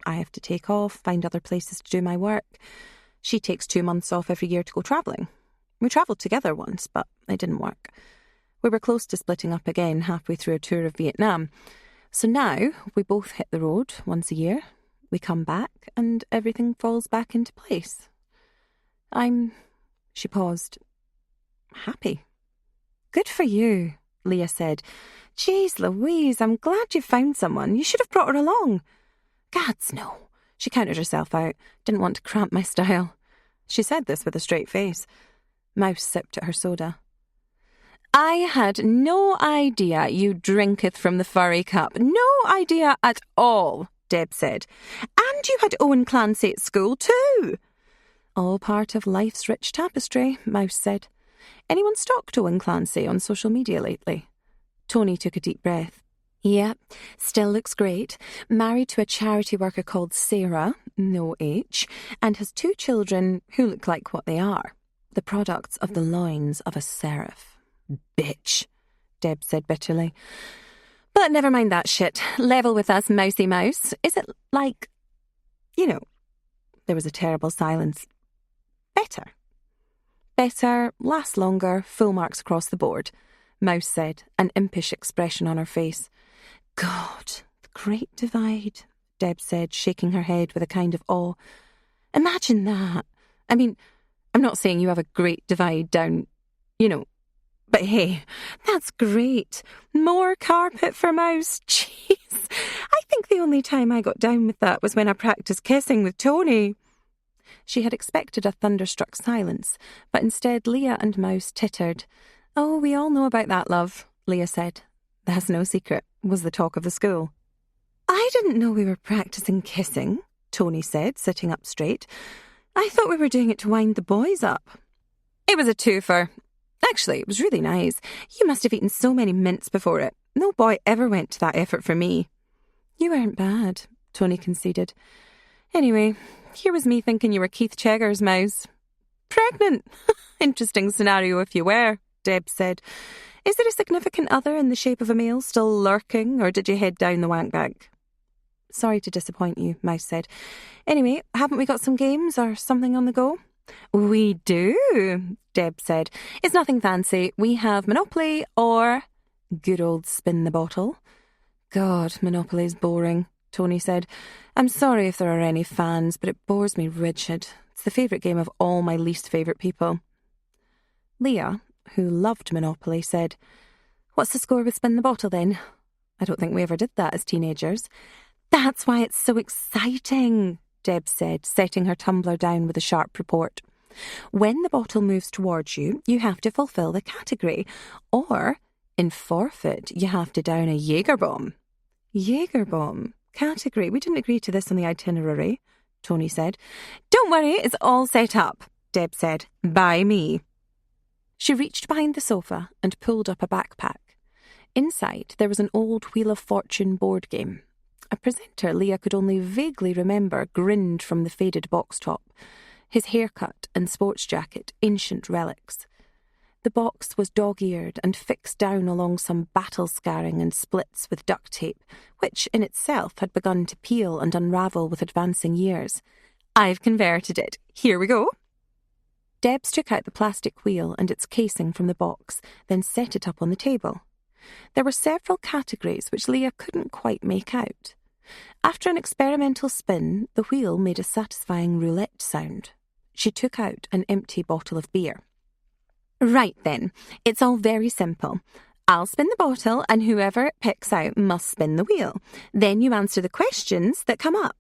I have to take off, find other places to do my work. She takes 2 months off every year to go travelling. We travelled together once, but it didn't work. We were close to splitting up again halfway through a tour of Vietnam. So now we both hit the road once a year. We come back and everything falls back into place. She paused. Happy. Good for you, Leah said. Jeez Louise, I'm glad you found someone. You should have brought her along. Gads, no. She counted herself out. Didn't want to cramp my style. She said this with a straight face. Mouse sipped at her soda. I had no idea you drinketh from the furry cup. No idea at all, Deb said. And you had Owen Clancy at school too. All part of life's rich tapestry, Mouse said. Anyone stalked Owen Clancy on social media lately? Tony took a deep breath. Yeah, still looks great. Married to a charity worker called Sarah, no H, and has 2 children who look like what they are, the products of the loins of a seraph. Bitch, Deb said bitterly. But never mind that shit. Level with us, mousy mouse. Is it like, you know, there was a terrible silence. Better. Better, last longer, full marks across the board, Mouse said, an impish expression on her face. God, the great divide, Deb said, shaking her head with a kind of awe. Imagine that. I mean, I'm not saying you have a great divide down, you know, but hey, that's great. More carpet for Mouse. Jeez. I think the only time I got down with that was when I practiced kissing with Tony. She had expected a thunderstruck silence, but instead Leah and Mouse tittered. Oh, we all know about that, love, Leah said. That's no secret, was the talk of the school. I didn't know we were practicing kissing, Tony said, sitting up straight. I thought we were doing it to wind the boys up. It was a twofer. Actually, it was really nice. You must have eaten so many mints before it. No boy ever went to that effort for me. You weren't bad, Tony conceded. Anyway, here was me thinking you were Keith Chegger's Mouse. Pregnant. Interesting scenario if you were, Deb said. Is there a significant other in the shape of a male still lurking, or did you head down the wank bag? Sorry to disappoint you, Mouse said. Anyway, haven't we got some games or something on the go? We do, Deb said. It's nothing fancy. We have Monopoly or good old Spin the Bottle. God, Monopoly's boring, Tony said. I'm sorry if there are any fans, but it bores me rigid. It's the favourite game of all my least favourite people. Leah, who loved Monopoly, said, What's the score with Spin the Bottle then? I don't think we ever did that as teenagers. That's why it's so exciting, Deb said, setting her tumbler down with a sharp report. When the bottle moves towards you, you have to fulfil the category, or, in forfeit, you have to down a Jaeger bomb. Jaeger bomb? Category? We didn't agree to this on the itinerary, Tony said. Don't worry, it's all set up, Deb said. By me. She reached behind the sofa and pulled up a backpack. Inside, there was an old Wheel of Fortune board game. A presenter Leah could only vaguely remember grinned from the faded box top, his haircut and sports jacket ancient relics. The box was dog-eared and fixed down along some battle-scarring and splits with duct tape, which in itself had begun to peel and unravel with advancing years. I've converted it. Here we go. Debs took out the plastic wheel and its casing from the box, then set it up on the table. There were several categories which Leah couldn't quite make out. After an experimental spin, the wheel made a satisfying roulette sound. She took out an empty bottle of beer. Right then, it's all very simple. I'll spin the bottle and whoever it picks out must spin the wheel. Then you answer the questions that come up.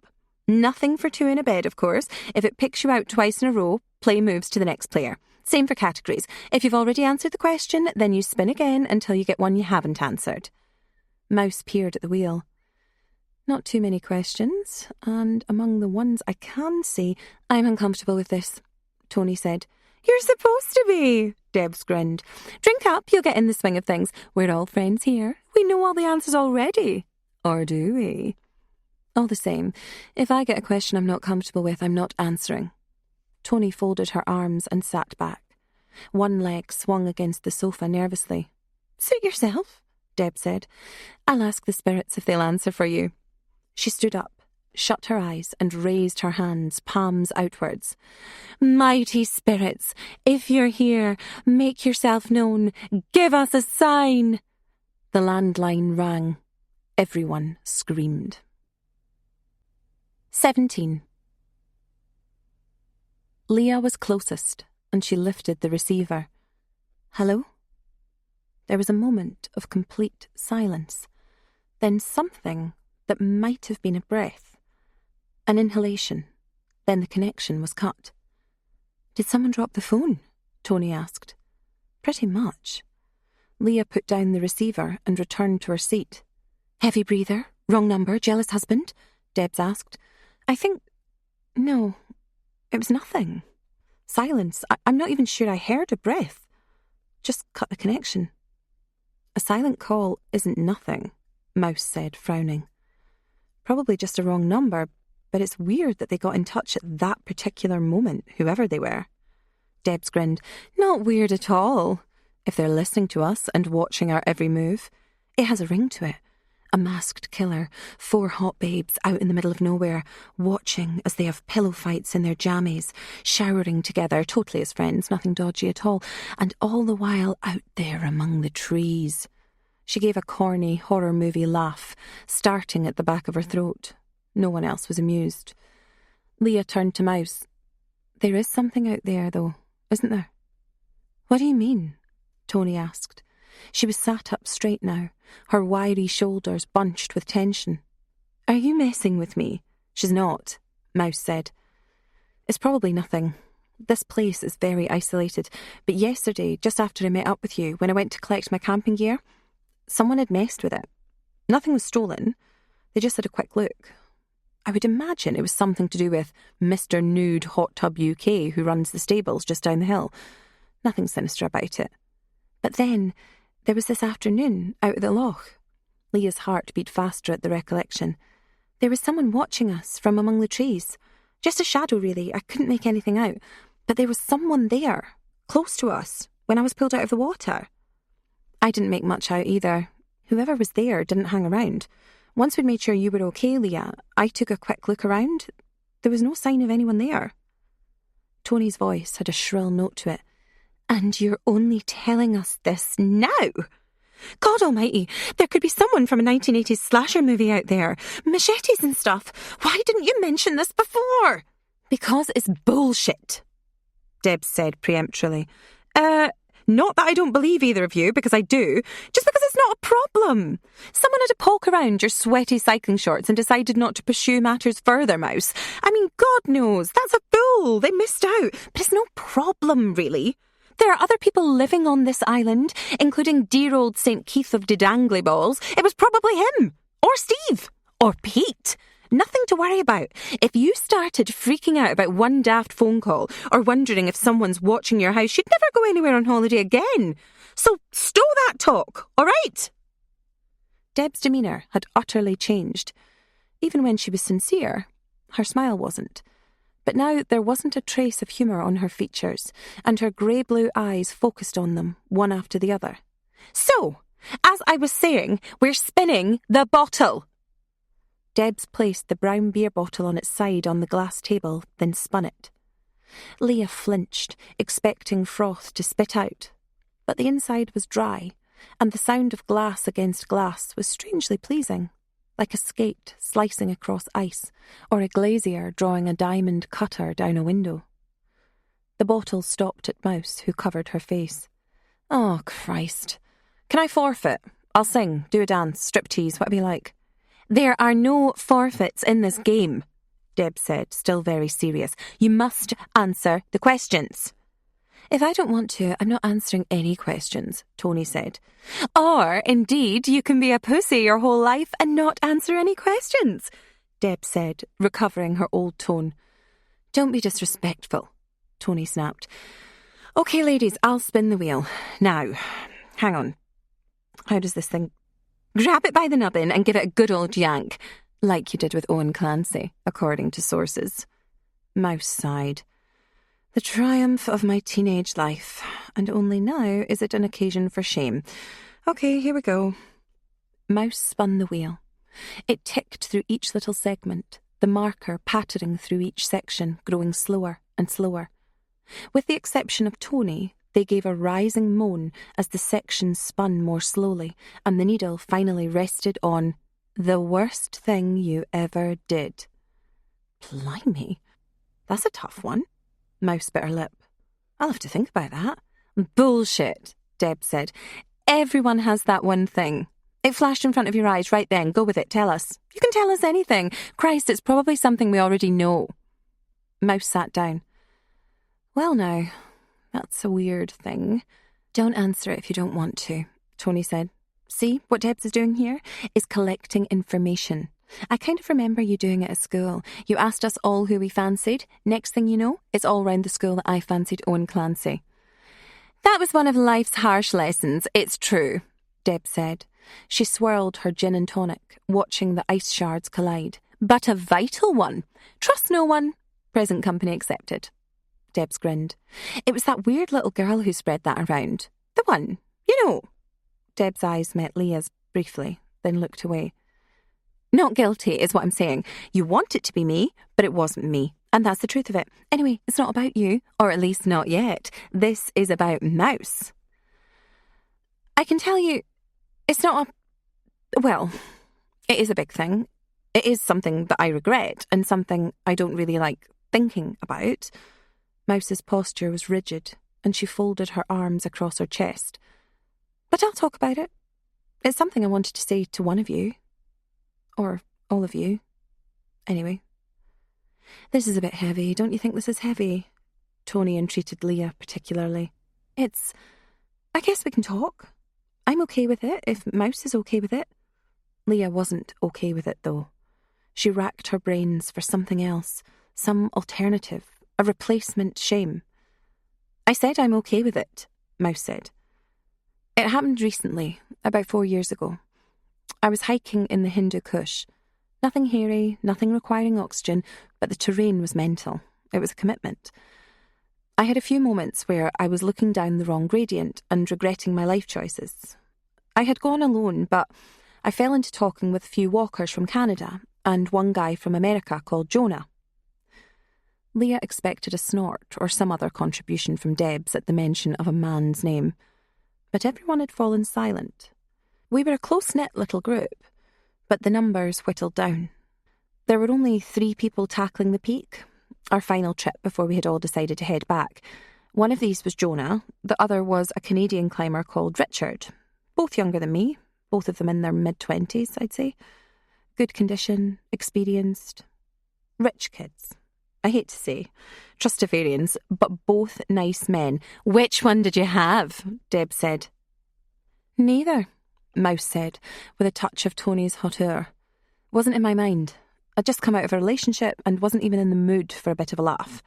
Nothing for two in a bed, of course. If it picks you out twice in a row, play moves to the next player. Same for categories. If you've already answered the question, then you spin again until you get one you haven't answered. Mouse peered at the wheel. Not too many questions, and among the ones I can see, I'm uncomfortable with this, Tony said. You're supposed to be, Debs grinned. Drink up, you'll get in the swing of things. We're all friends here. We know all the answers already. Or do we? All the same, if I get a question I'm not comfortable with, I'm not answering. Tony folded her arms and sat back. One leg swung against the sofa nervously. Suit yourself, Deb said. I'll ask the spirits if they'll answer for you. She stood up, shut her eyes and raised her hands, palms outwards. Mighty spirits, if you're here, make yourself known. Give us a sign. The landline rang. Everyone screamed. 17. Leah was closest, and she lifted the receiver. Hello? There was a moment of complete silence. Then something that might have been a breath. An inhalation. Then the connection was cut. Did someone drop the phone? Tony asked. Pretty much. Leah put down the receiver and returned to her seat. Heavy breather? Wrong number? Jealous husband? Debs asked. No, it was nothing. Silence. I'm not even sure I heard a breath. Just cut the connection. A silent call isn't nothing, Mouse said, frowning. Probably just a wrong number, but it's weird that they got in touch at that particular moment, whoever they were. Debs grinned. Not weird at all, if they're listening to us and watching our every move. It has a ring to it. A masked killer, 4 hot babes out in the middle of nowhere, watching as they have pillow fights in their jammies, showering together, totally as friends, nothing dodgy at all, and all the while out there among the trees. She gave a corny horror movie laugh, starting at the back of her throat. No one else was amused. Leah turned to Mouse. There is something out there, though, isn't there? What do you mean? Tony asked. She was sat up straight now, her wiry shoulders bunched with tension. Are you messing with me? She's not, Mouse said. It's probably nothing. This place is very isolated, but yesterday, just after I met up with you, when I went to collect my camping gear, someone had messed with it. Nothing was stolen. They just had a quick look. I would imagine it was something to do with Mr. Nude Hot Tub UK, who runs the stables just down the hill. Nothing sinister about it. But then there was this afternoon, out at the loch. Leah's heart beat faster at the recollection. There was someone watching us from among the trees. Just a shadow, really. I couldn't make anything out. But there was someone there, close to us, when I was pulled out of the water. I didn't make much out either. Whoever was there didn't hang around. Once we'd made sure you were okay, Leah, I took a quick look around. There was no sign of anyone there. Tony's voice had a shrill note to it. And you're only telling us this now? God almighty, there could be someone from a 1980s slasher movie out there. Machetes and stuff. Why didn't you mention this before? Because it's bullshit, Debs said peremptorily. Not that I don't believe either of you, because I do, just because it's not a problem. Someone had a poke around your sweaty cycling shorts and decided not to pursue matters further, Mouse. I mean, God knows, that's a fool. They missed out. But it's no problem, really. There are other people living on this island, including dear old St. Keith of Didangly Balls. It was probably him, or Steve, or Pete. Nothing to worry about. If you started freaking out about one daft phone call or wondering if someone's watching your house, you'd never go anywhere on holiday again. So stow that talk, all right? Deb's demeanour had utterly changed. Even when she was sincere, her smile wasn't. But now there wasn't a trace of humour on her features, and her grey-blue eyes focused on them, one after the other. So, as I was saying, we're spinning the bottle. Debs placed the brown beer bottle on its side on the glass table, then spun it. Leah flinched, expecting froth to spit out. But the inside was dry, and the sound of glass against glass was strangely pleasing, like a skate slicing across ice, or a glazier drawing a diamond cutter down a window. The bottle stopped at Mouse, who covered her face. Oh, Christ. Can I forfeit? I'll sing, do a dance, striptease, whatever you like. There are no forfeits in this game, Deb said, still very serious. You must answer the questions. If I don't want to, I'm not answering any questions, Tony said. Or, indeed, you can be a pussy your whole life and not answer any questions, Deb said, recovering her old tone. Don't be disrespectful, Tony snapped. OK, ladies, I'll spin the wheel. Now, hang on. How does this thing... Grab it by the nubbin and give it a good old yank, like you did with Owen Clancy, according to sources. Mouse sighed. The triumph of my teenage life, and only now is it an occasion for shame. OK, here we go. Mouse spun the wheel. It ticked through each little segment, the marker pattering through each section, growing slower and slower. With the exception of Tony, they gave a rising moan as the sections spun more slowly, and the needle finally rested on the worst thing you ever did. Blimey, that's a tough one. Mouse bit her lip. I'll have to think about that. Bullshit, Deb said. Everyone has that one thing. It flashed in front of your eyes right then. Go with it, tell us. You can tell us anything. Christ, it's probably something we already know. Mouse sat down. Well now, that's a weird thing. Don't answer it if you don't want to, Tony said. See, what Debs is doing here is collecting information. I kind of remember you doing it at school. You asked us all who we fancied. Next thing you know, it's all round the school that I fancied Owen Clancy. That was one of life's harsh lessons, it's true, Deb said. She swirled her gin and tonic, watching the ice shards collide. But a vital one. Trust no one. Present company accepted. Debs grinned. It was that weird little girl who spread that around. The one, you know. Deb's eyes met Leah's briefly, then looked away. Not guilty is what I'm saying. You want it to be me, but it wasn't me. And that's the truth of it. Anyway, it's not about you, or at least not yet. This is about Mouse. I can tell you, it's not a... Well, it is a big thing. It is something that I regret, and something I don't really like thinking about. Mouse's posture was rigid, and she folded her arms across her chest. But I'll talk about it. It's something I wanted to say to one of you. Or all of you. Anyway. This is a bit heavy. Don't you think this is heavy? Tony entreated Leah particularly. I guess we can talk. I'm okay with it, if Mouse is okay with it. Leah wasn't okay with it, though. She racked her brains for something else, some alternative, a replacement shame. I said I'm okay with it, Mouse said. It happened recently, about 4 years ago. I was hiking in the Hindu Kush. Nothing hairy, nothing requiring oxygen, but the terrain was mental. It was a commitment. I had a few moments where I was looking down the wrong gradient and regretting my life choices. I had gone alone, but I fell into talking with a few walkers from Canada and one guy from America called Jonah. Leah expected a snort or some other contribution from Debs at the mention of a man's name, but everyone had fallen silent. We were a close-knit little group, but the numbers whittled down. There were only 3 people tackling the peak, our final trip before we had all decided to head back. One of these was Jonah, the other was a Canadian climber called Richard, both younger than me, both of them in their mid-20s, I'd say. Good condition, experienced, rich kids. I hate to say, Trustafarians, but both nice men. Which one did you have? Deb said. Neither, Mouse said, with a touch of Tony's hauteur. Wasn't in my mind. I'd just come out of a relationship and wasn't even in the mood for a bit of a laugh.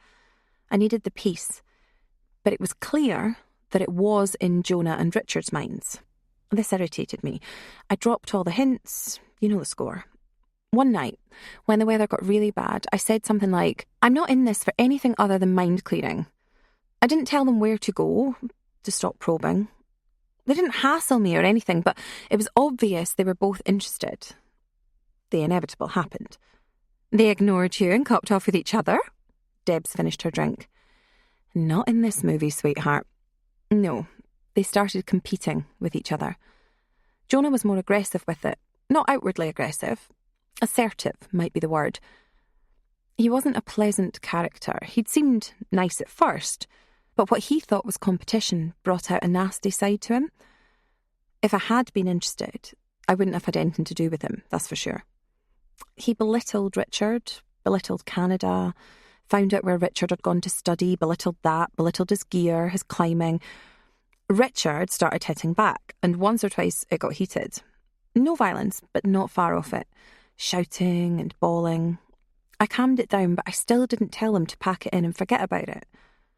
I needed the peace, but it was clear that it was in Jonah and Richard's minds. This irritated me. I dropped all the hints. You know the score. One night, when the weather got really bad, I said something like, I'm not in this for anything other than mind clearing. I didn't tell them where to go to stop probing. They didn't hassle me or anything, but it was obvious they were both interested. The inevitable happened. They ignored you and copped off with each other? Debs finished her drink. Not in this movie, sweetheart. No, they started competing with each other. Jonah was more aggressive with it. Not outwardly aggressive. Assertive might be the word. He wasn't a pleasant character. He'd seemed nice at first, But what he thought was competition brought out a nasty side to him. If I had been interested, I wouldn't have had anything to do with him, that's for sure. He belittled Richard, belittled Canada, found out where Richard had gone to study, belittled that, belittled his gear, his climbing. Richard started hitting back, and once or twice it got heated. No violence, but not far off it. Shouting and bawling. I calmed it down, but I still didn't tell him to pack it in and forget about it.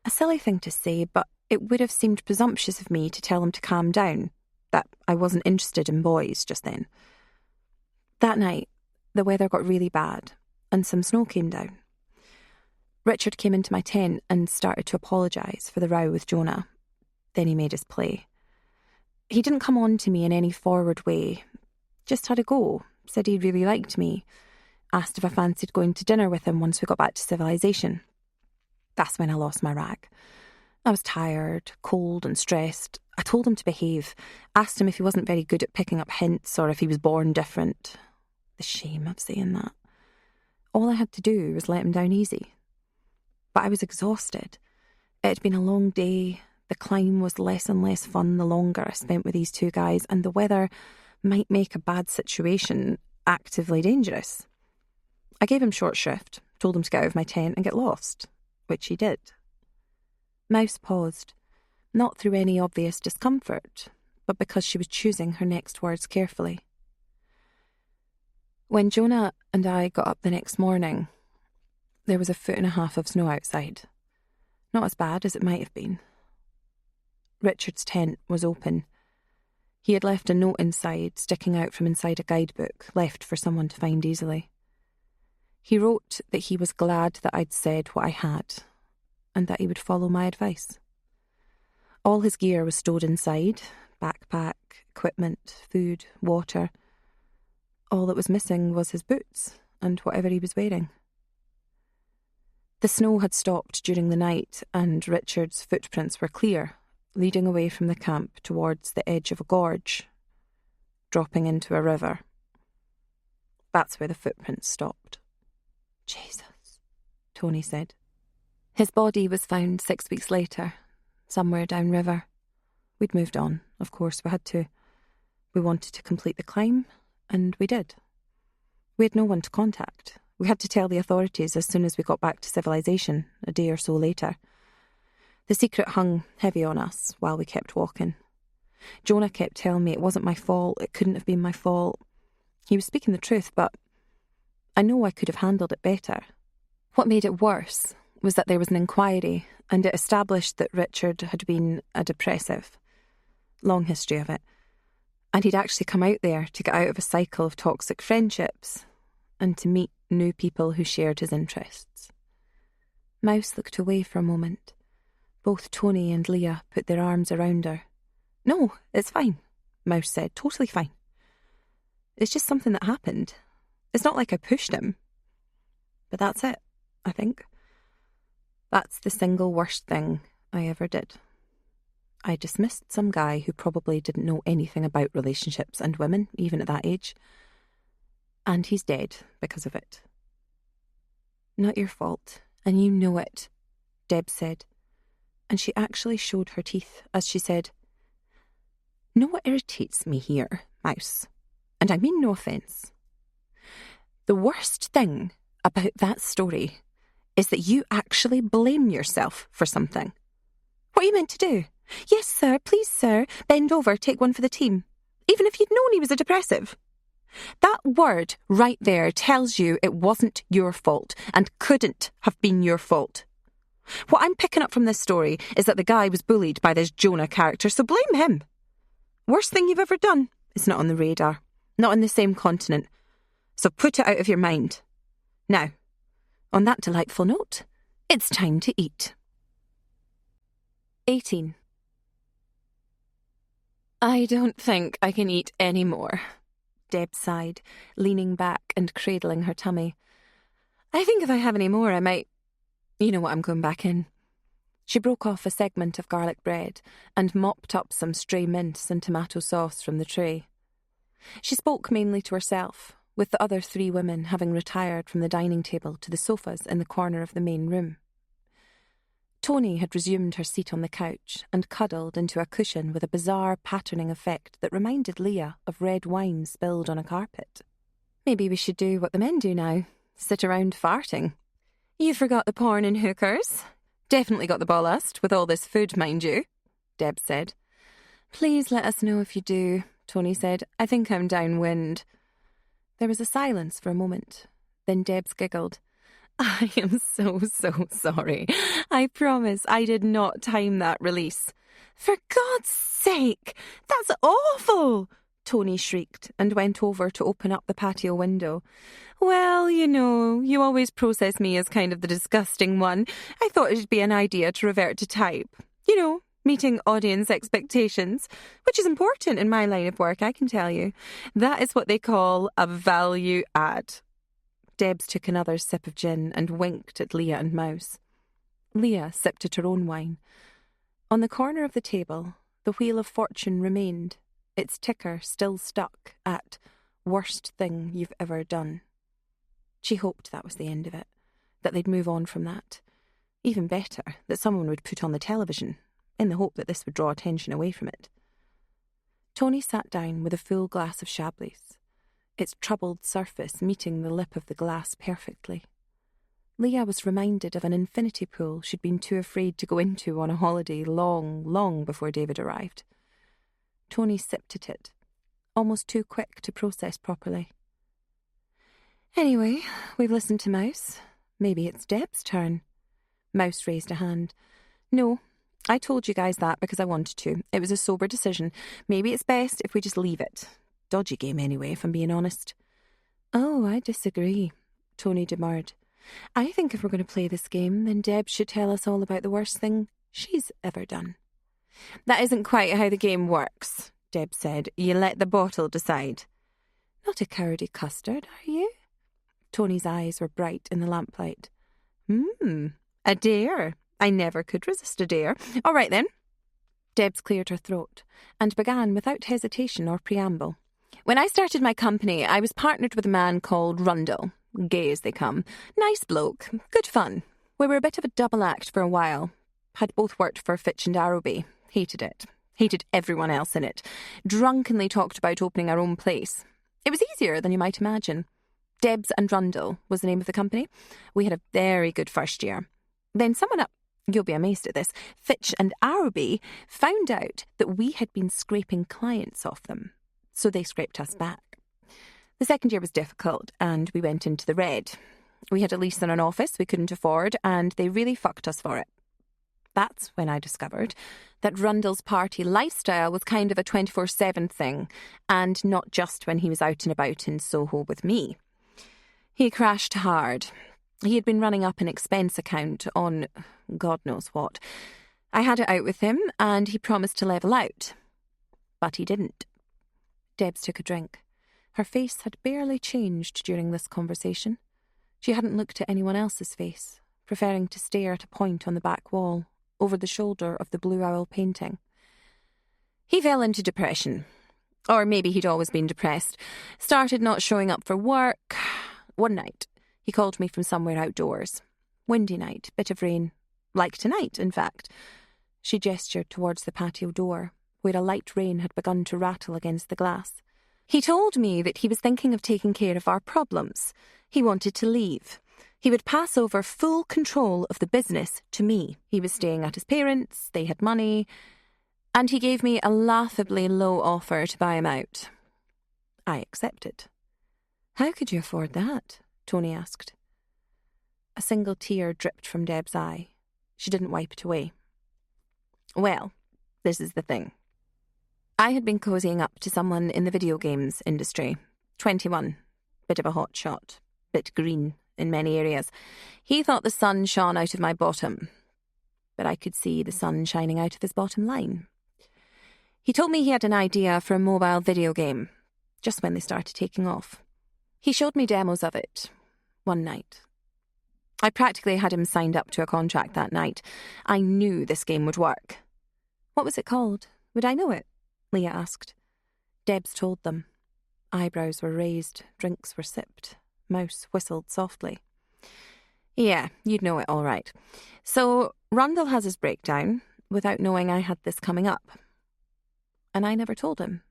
A silly thing to say, but it would have seemed presumptuous of me to tell him to calm down, that I wasn't interested in boys just then. That night, the weather got really bad, and some snow came down. Richard came into my tent and started to apologise for the row with Jonah. Then he made his play. He didn't come on to me in any forward way, just had a go, said he really liked me, asked if I fancied going to dinner with him once we got back to civilization. That's when I lost my rag. I was tired, cold and stressed. I told him to behave, asked him if he wasn't very good at picking up hints or if he was born different. The shame of saying that. All I had to do was let him down easy. But I was exhausted. It had been a long day. The climb was less and less fun the longer I spent with these two guys, and the weather might make a bad situation actively dangerous. I gave him short shrift, told him to get out of my tent and get lost, which he did. Mouse paused, not through any obvious discomfort, but because she was choosing her next words carefully. When Jonah and I got up the next morning, there was 1.5 feet of snow outside. Not as bad as it might have been. Richard's tent was open. He had left a note inside, sticking out from inside a guidebook, left for someone to find easily. He wrote that he was glad that I'd said what I had, and that he would follow my advice. All his gear was stowed inside: backpack, equipment, food, water. All that was missing was his boots and whatever he was wearing. The snow had stopped during the night, and Richard's footprints were clear, leading away from the camp towards the edge of a gorge, dropping into a river. That's where the footprints stopped. Jesus, Tony said. His body was found 6 weeks later, somewhere downriver. We'd moved on, of course, we had to. We wanted to complete the climb, and we did. We had no one to contact. We had to tell the authorities as soon as we got back to civilization, a day or so later. The secret hung heavy on us while we kept walking. Jonah kept telling me it wasn't my fault, it couldn't have been my fault. He was speaking the truth, but I know I could have handled it better. What made it worse was that there was an inquiry, and it established that Richard had been a depressive. Long history of it. And he'd actually come out there to get out of a cycle of toxic friendships and to meet new people who shared his interests. Mouse looked away for a moment. Both Tony and Leah put their arms around her. "No, it's fine," Mouse said. "Totally fine. It's just something that happened. It's not like I pushed him. But that's it, I think. That's the single worst thing I ever did. I dismissed some guy who probably didn't know anything about relationships and women, even at that age. And he's dead because of it." "Not your fault, and you know it," Deb said. And she actually showed her teeth as she said, "Know what irritates me here, Mouse? And I mean no offence. The worst thing about that story is that you actually blame yourself for something. What are you meant to do? Yes, sir, please, sir, bend over, take one for the team. Even if you'd known he was a depressive. That word right there tells you it wasn't your fault and couldn't have been your fault. What I'm picking up from this story is that the guy was bullied by this Jonah character, so blame him. Worst thing you've ever done is not on the radar, not on the same continent, so put it out of your mind. Now, on that delightful note, it's time to eat." 18. "I don't think I can eat any more," Deb sighed, leaning back and cradling her tummy. "I think if I have any more, I might... You know what, I'm going back in." She broke off a segment of garlic bread and mopped up some stray mince and tomato sauce from the tray. She spoke mainly to herself, with the other 3 women having retired from the dining table to the sofas in the corner of the main room. Tony had resumed her seat on the couch and cuddled into a cushion with a bizarre patterning effect that reminded Leah of red wine spilled on a carpet. Maybe we should do what the men do now, sit around farting. You forgot the porn and hookers. Definitely got the ballast, with all this food, mind you, Deb said. Please let us know if you do, Tony said. I think I'm downwind. There was a silence for a moment. Then Debs giggled. I am so sorry. I promise I did not time that release. For God's sake, that's awful, Tony shrieked and went over to open up the patio window. Well, you always process me as kind of the disgusting one. I thought it'd be an idea to revert to type. Meeting audience expectations, which is important in my line of work, I can tell you. That is what they call a value add. Debs took another sip of gin and winked at Leah and Mouse. Leah sipped at her own wine. On the corner of the table, the Wheel of Fortune remained, its ticker still stuck at worst thing you've ever done. She hoped that was the end of it, that they'd move on from that. Even better, that someone would put on the television, in the hope that this would draw attention away from it. Tony sat down with a full glass of Chablis, its troubled surface meeting the lip of the glass perfectly. Leah was reminded of an infinity pool she'd been too afraid to go into on a holiday long before David arrived. Tony sipped at it, almost too quick to process properly. Anyway, we've listened to Mouse. Maybe it's Deb's turn. Mouse raised a hand. No, I told you guys that because I wanted to. It was a sober decision. Maybe it's best if we just leave it. Dodgy game anyway, if I'm being honest. Oh, I disagree, Tony demurred. I think if we're going to play this game, then Deb should tell us all about the worst thing she's ever done. That isn't quite how the game works, Deb said. You let the bottle decide. Not a cowardly custard, are you? Tony's eyes were bright in the lamplight. A dare. I never could resist a dare. All right then. Debs cleared her throat and began without hesitation or preamble. When I started my company, I was partnered with a man called Rundle. Gay as they come. Nice bloke. Good fun. We were a bit of a double act for a while. Had both worked for Fitch and Arrowby. Hated it. Hated everyone else in it. Drunkenly talked about opening our own place. It was easier than you might imagine. Debs and Rundle was the name of the company. We had a very good first year. Then someone up, you'll be amazed at this, Fitch and Arrowby found out that we had been scraping clients off them. So they scraped us back. The second year was difficult and we went into the red. We had a lease on an office we couldn't afford and they really fucked us for it. That's when I discovered that Rundle's party lifestyle was kind of a 24/7 thing and not just when he was out and about in Soho with me. He crashed hard. He had been running up an expense account on God knows what. I had it out with him and he promised to level out. But he didn't. Debs took a drink. Her face had barely changed during this conversation. She hadn't looked at anyone else's face, preferring to stare at a point on the back wall, over the shoulder of the Blue Owl painting. He fell into depression. Or maybe he'd always been depressed. Started not showing up for work. One night, he called me from somewhere outdoors. Windy night, bit of rain. Like tonight, in fact. She gestured towards the patio door, where a light rain had begun to rattle against the glass. He told me that he was thinking of taking care of our problems. He wanted to leave. He would pass over full control of the business to me. He was staying at his parents', they had money, and he gave me a laughably low offer to buy him out. I accepted. How could you afford that? Tony asked. A single tear dripped from Deb's eye. She didn't wipe it away. Well, this is the thing. I had been cozying up to someone in the video games industry. 21. Bit of a hot shot. Bit green in many areas. He thought the sun shone out of my bottom. But I could see the sun shining out of his bottom line. He told me he had an idea for a mobile video game, just when they started taking off. He showed me demos of it, one night. I practically had him signed up to a contract that night. I knew this game would work. What was it called? Would I know it? Leah asked. Debs told them. Eyebrows were raised, drinks were sipped. Mouse whistled softly. Yeah, you'd know it all right. So, Rundle has his breakdown without knowing I had this coming up. And I never told him.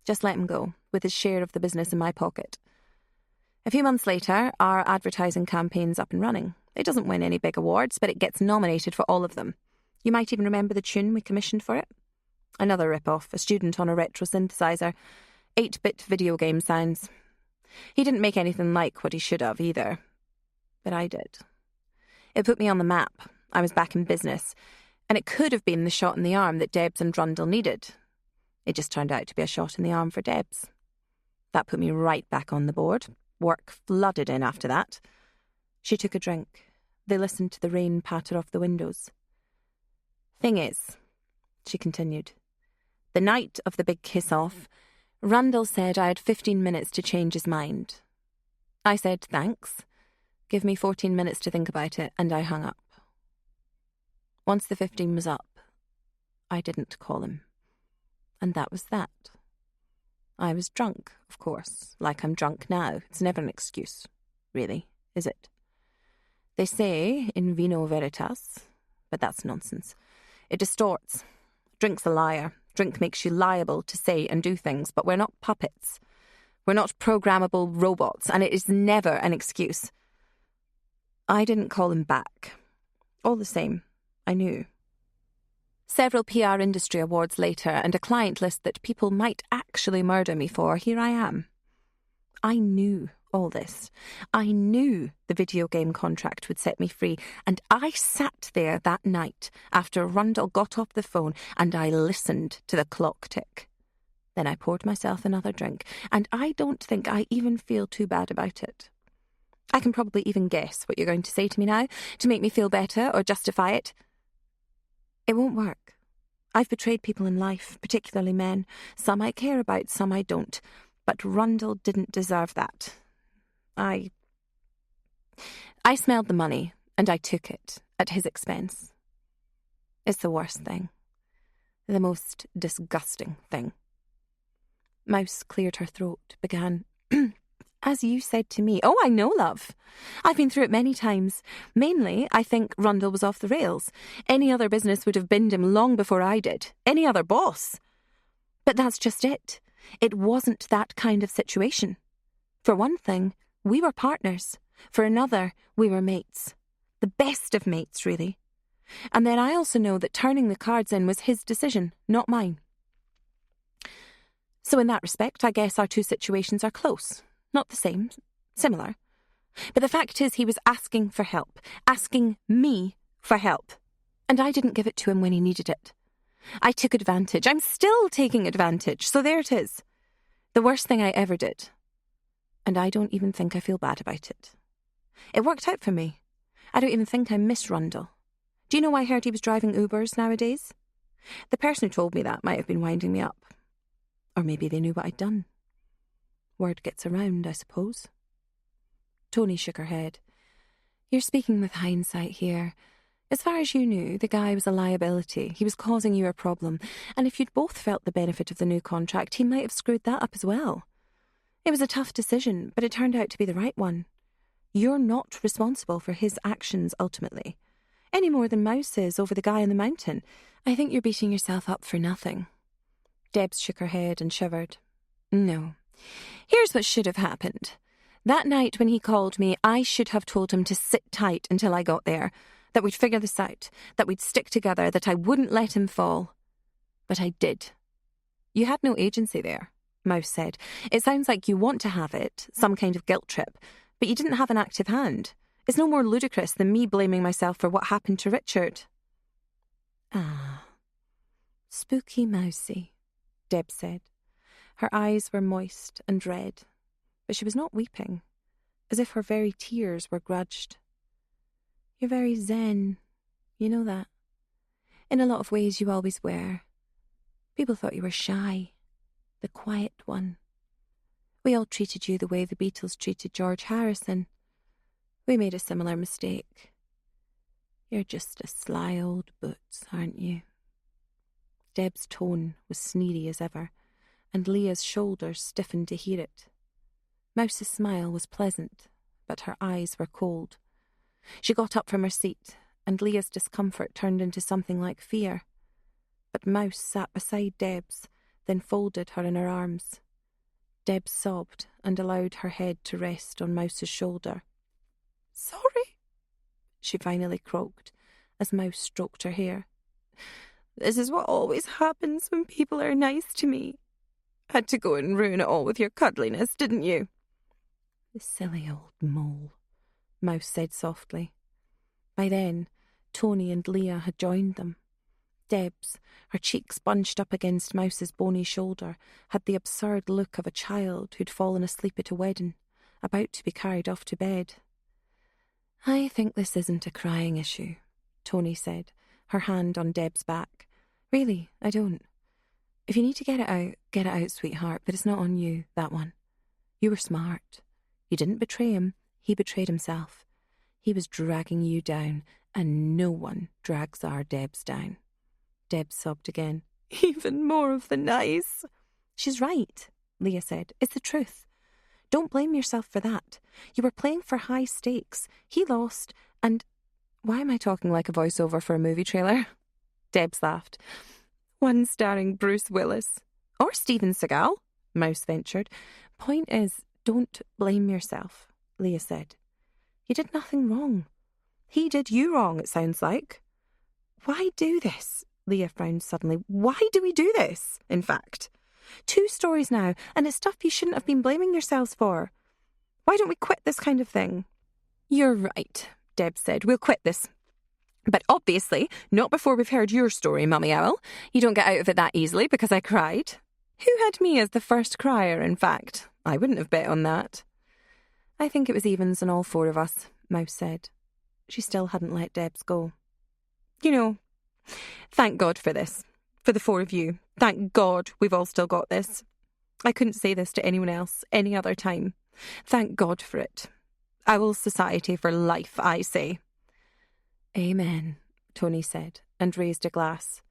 Just let him go, with his share of the business in my pocket. A few months later, our advertising campaign's up and running. It doesn't win any big awards, but it gets nominated for all of them. You might even remember the tune we commissioned for it. Another rip-off, a student on a retro synthesizer. 8-bit video game sounds. He didn't make anything like what he should have either. But I did. It put me on the map. I was back in business. And it could have been the shot in the arm that Debs and Rundle needed. It just turned out to be a shot in the arm for Debs. That put me right back on the board. Work flooded in after that. She took a drink. They listened to the rain patter off the windows. Thing is, she continued, the night of the big kiss-off, Rundle said I had 15 minutes to change his mind. I said, thanks. Give me 14 minutes to think about it, and I hung up. Once the 15 was up, I didn't call him. And that was that. I was drunk, of course, like I'm drunk now. It's never an excuse, really, is it? They say, in vino veritas, but that's nonsense. It distorts. Drink's a liar. Drink makes you liable to say and do things, but we're not puppets. We're not programmable robots, and it is never an excuse. I didn't call him back. All the same, I knew. Several PR industry awards later, and a client list that people might actually murder me for, here I am. I knew all this. I knew the video game contract would set me free, and I sat there that night after Rundle got off the phone and I listened to the clock tick. Then I poured myself another drink, and I don't think I even feel too bad about it. I can probably even guess what you're going to say to me now, to make me feel better or justify it. It won't work. I've betrayed people in life, particularly men. Some I care about, some I don't. But Rundle didn't deserve that. I smelled the money, and I took it, at his expense. It's the worst thing. The most disgusting thing. Mouse cleared her throat, began, as you said to me. Oh, I know, love. I've been through it many times. Mainly, I think Rundle was off the rails. Any other business would have binned him long before I did. Any other boss. But that's just it. It wasn't that kind of situation. For one thing, we were partners. For another, we were mates. The best of mates, really. And then I also know that turning the cards in was his decision, not mine. So in that respect, I guess our two situations are close. Not the same, similar. But the fact is he was asking for help, asking me for help. And I didn't give it to him when he needed it. I took advantage. I'm still taking advantage, so there it is. The worst thing I ever did. And I don't even think I feel bad about it. It worked out for me. I don't even think I miss Rundle. Do you know I heard he was driving Ubers nowadays? The person who told me that might have been winding me up. Or maybe they knew what I'd done. Word gets around, I suppose. Tony shook her head. You're speaking with hindsight here. As far as you knew, the guy was a liability. He was causing you a problem. And if you'd both felt the benefit of the new contract, he might have screwed that up as well. It was a tough decision, but it turned out to be the right one. You're not responsible for his actions ultimately. Any more than Mouse is over the guy on the mountain. I think you're beating yourself up for nothing. Debs shook her head and shivered. No. Here's what should have happened. That night when he called me, I should have told him to sit tight until I got there, that we'd figure this out, that we'd stick together, that I wouldn't let him fall. But I did. You had no agency there, Mouse said. It sounds like you want to have it, some kind of guilt trip, but you didn't have an active hand. It's no more ludicrous than me blaming myself for what happened to Richard. Ah, spooky mousy, Deb said. Her eyes were moist and red, but she was not weeping, as if her very tears were grudged. You're very zen, you know that. In a lot of ways you always were. People thought you were shy, the quiet one. We all treated you the way the Beatles treated George Harrison. We made a similar mistake. You're just a sly old boots, aren't you? Deb's tone was sneery as ever, and Leah's shoulders stiffened to hear it. Mouse's smile was pleasant, but her eyes were cold. She got up from her seat and Leah's discomfort turned into something like fear. But Mouse sat beside Debs, then folded her in her arms. Debs sobbed and allowed her head to rest on Mouse's shoulder. "Sorry," she finally croaked, as Mouse stroked her hair. "This is what always happens when people are nice to me. Had to go and ruin it all with your cuddliness, didn't you?" "The silly old mole," Mouse said softly. By then, Tony and Leah had joined them. Debs, her cheeks bunched up against Mouse's bony shoulder, had the absurd look of a child who'd fallen asleep at a wedding, about to be carried off to bed. "I think this isn't a crying issue," Tony said, her hand on Deb's back. "Really, I don't. If you need to get it out, sweetheart, but it's not on you, that one. You were smart. You didn't betray him, he betrayed himself. He was dragging you down, and no one drags our Debs down." Deb sobbed again. "Even more of the nice." "She's right," Leah said. "It's the truth. Don't blame yourself for that. You were playing for high stakes. He lost, and... Why am I talking like a voiceover for a movie trailer?" Debs laughed. "One starring Bruce Willis. Or Steven Seagal," Mouse ventured. "Point is, don't blame yourself," Leah said. "You did nothing wrong. He did you wrong, it sounds like." "Why do this?" Leah frowned suddenly. "Why do we do this, in fact? 2 stories now, and it's stuff you shouldn't have been blaming yourselves for. Why don't we quit this kind of thing?" "You're right," Deb said. "We'll quit this. But obviously, not before we've heard your story, Mummy Owl. You don't get out of it that easily because I cried. Who had me as the first crier, in fact? I wouldn't have bet on that." "I think it was evens on all 4 of us," Mouse said. She still hadn't let Debs go. "You know, thank God for this. For the 4 of you. Thank God we've all still got this. I couldn't say this to anyone else any other time. Thank God for it. Owl Society for life, I say." "Amen," Tony said, and raised a glass.